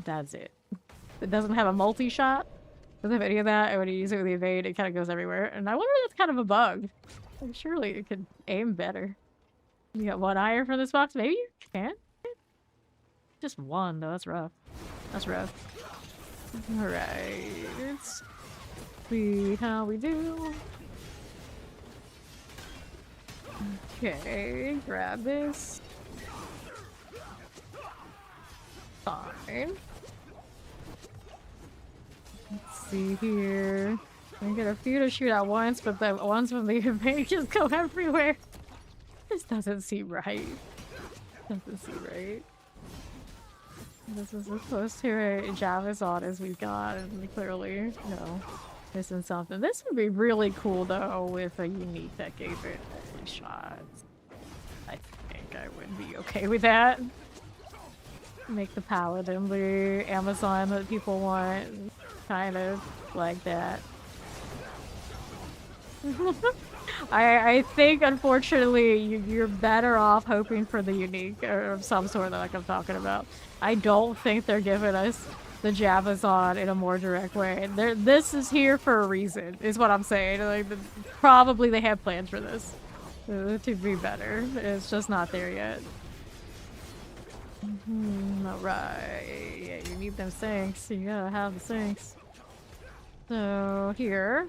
A: That's it. It doesn't have a multi-shot. Doesn't have any of that, and when you use it with the evade, it kind of goes everywhere. And I wonder if that's kind of a bug. Like, surely it could aim better. You got one iron from this box? Maybe you can? Just one, though. That's rough. That's rough. Alright. Let's see how we do. Okay, grab this. Fine. Let's see here. I get a few to shoot at once, but the ones from the evade just go everywhere. This doesn't seem right. Doesn't seem right. This is as close to a Javazon as we've got, and clearly, no. Missing something. This would be really cool, though, with a unique that gave it shots. I think I would be okay with that. Make the Paladin the Amazon that people want. Kind of like that. I think, unfortunately, you're better off hoping for the unique or of some sort, like I'm talking about. I don't think they're giving us the Javazon in a more direct way. This is here for a reason, is what I'm saying. Like, probably they have plans for this to be better. It's just not there yet. Alright. Yeah, you need them Sancts. You gotta have the Sancts. So, here.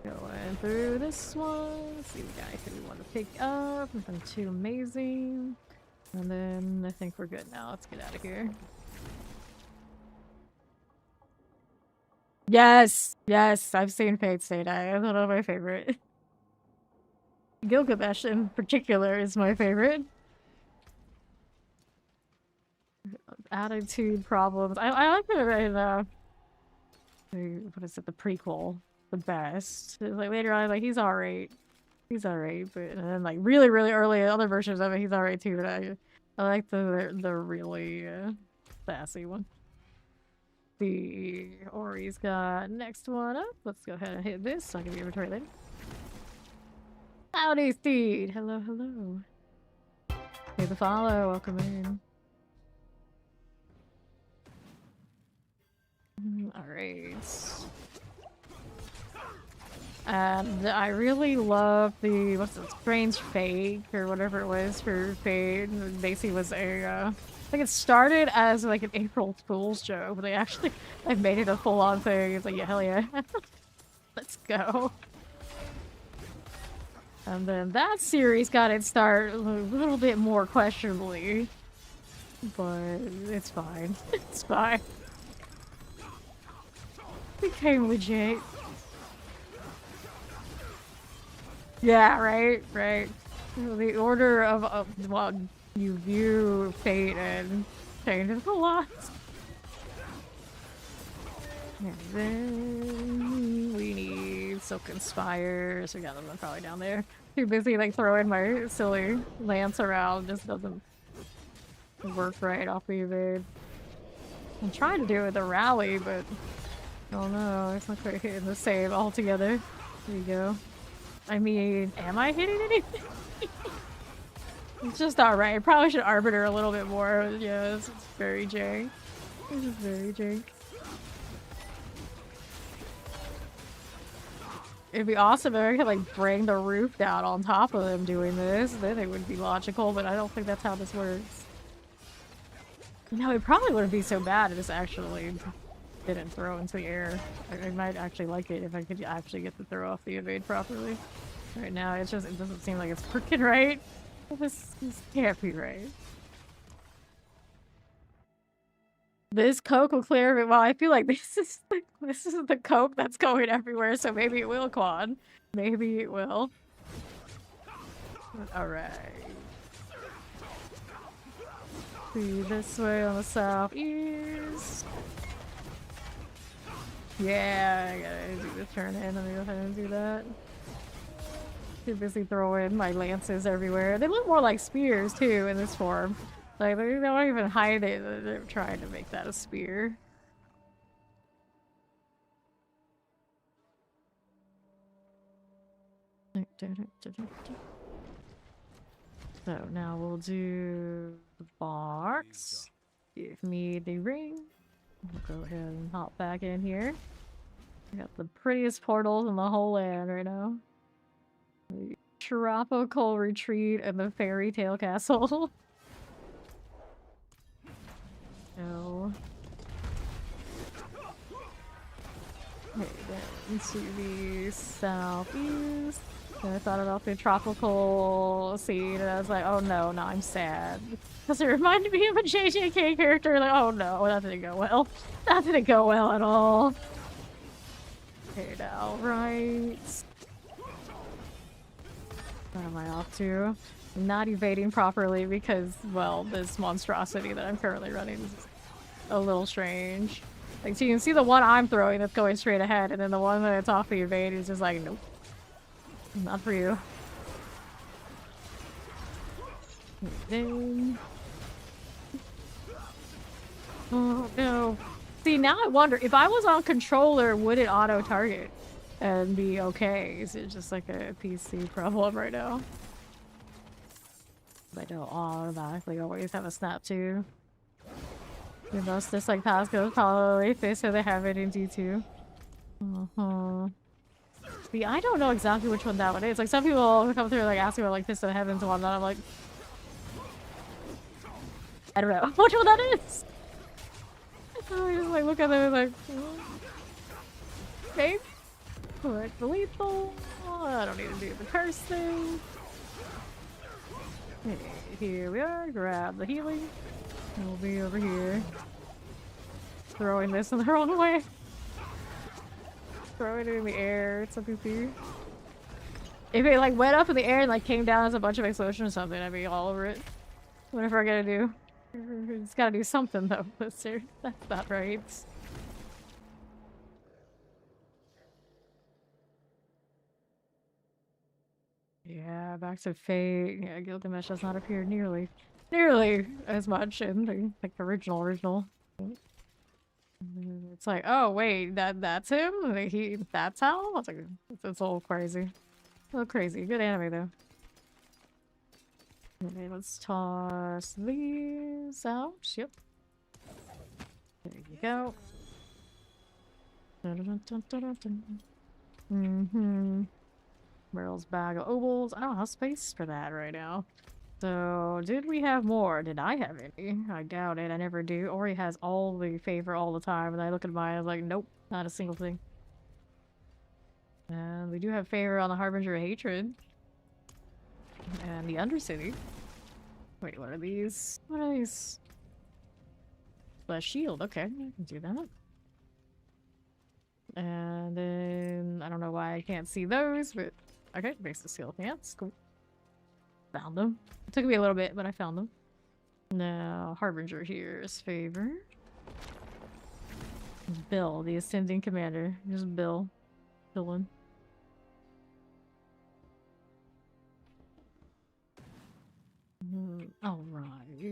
A: Going through this one. Let's see what guys we want to pick up. Nothing too amazing. And then I think we're good now. Let's get out of here. Yes! Yes! I've seen Fate Stay Die. That's one of my favorite. Gilgamesh in particular is my favorite. Attitude problems. I like it in what is it, the prequel the best. It's like later on, like he's alright. He's alright, but and then like really, really early other versions of it, he's alright too, but I like the really sassy one. The Ori's got next one up. Let's go ahead and hit this so I can be inventory later. Howdy, Steed! Hello, hello. Hey, the follow, welcome in. Alright. And I really love the, what's it, Strange Fake, or whatever it was for Fade. Basically was a, I think it started as like an April Fool's joke, but they actually, like, made it a full-on thing. It's like, yeah, hell yeah. Let's go. And then that series got its start a little bit more questionably. But it's fine. It's fine. Became legit. Yeah, right, right. The order of well, you view fate and changes a lot. And then we need Silken Spires. We got them probably down there. Too busy like throwing my silly lance around. Just doesn't work right off the evade. I'm trying to do it with a rally, but oh no, it's not quite hitting the same altogether. There you go. I mean, am I hitting anything? It's just alright. Probably should arbiter a little bit more. Yeah, it's very jank. This is very jank. It'd be awesome if I could like bring the roof down on top of them doing this. Then it would be logical, but I don't think that's how this works. No, it probably wouldn't be so bad if this actually didn't throw into the air. I might actually like it if I could actually get the throw off the evade properly. Right now, it doesn't seem like it's working right. This can't be right. This coke will clear it. Well, I feel like this is the coke that's going everywhere, so maybe it will quad. Maybe it will. Alright. See this way on the southeast. Yeah, I gotta do the turn in. Let me go ahead and do that. Too busy throwing my lances everywhere. They look more like spears too in this form. Like they don't even hide it. They're trying to make that a spear. So now we'll do the box. Give me the ring. We'll go ahead and hop back in here. I got the prettiest portals in the whole land right now. The Tropical Retreat and the Fairy Tale Castle. No. Okay, then to the southeast. And I thought about the tropical scene, and I was like, oh no, now I'm sad. Because it reminded me of a JJK character, like, oh no, that didn't go well. That didn't go well at all. Okay, now, right. What am I off to? I'm not evading properly because, well, this monstrosity that I'm currently running is a little strange. Like, so you can see the one I'm throwing that's going straight ahead, and then the one that's off the evade is just like, nope. Not for you. Oh no. See, now I wonder, if I was on controller, would it auto-target and be okay? Is it just like a PC problem right now? I don't automatically always have a snap too. You must just like Pasco probably they say they have it in D2. See, I don't know exactly which one that one is. Like some people come through like asking about like Fist of the Heavens and whatnot. I'm like, I don't know which one that is. So I just like look at them and like, maybe put the lethal. I don't need to do the curse thing. Okay, here we are. Grab the healing. We'll be over here throwing this in the wrong way. Throwing it in the air. It's something to. If it like went up in the air and like came down as a bunch of explosions or something, I'd be all over it. Whatever I gotta do. It's gotta do something though, Blister. That's not right. Yeah, back to Fate. Yeah, Gilgamesh does not appear nearly as much in the like original. It's like, oh wait, that's him? Like, that's how? I was like, it's a little crazy. A little crazy. Good anime though. Okay, let's toss these out. Yep. There you go. Meryl's bag of ovals. I don't have space for that right now. So, did we have more? Did I have any? I doubt it. I never do. Ori has all the favor all the time, and I look at mine, I was like, nope, not a single thing. And we do have favor on the Harbinger of Hatred. And the Undercity. Wait, what are these? What are these? The shield, okay, I can do that. And then, I don't know why I can't see those, but okay, basic seal pants, cool. Found them. It took me a little bit, but I found them. Now, Harbinger here is favor. Bill, the Ascending Commander. Just Bill. Villain.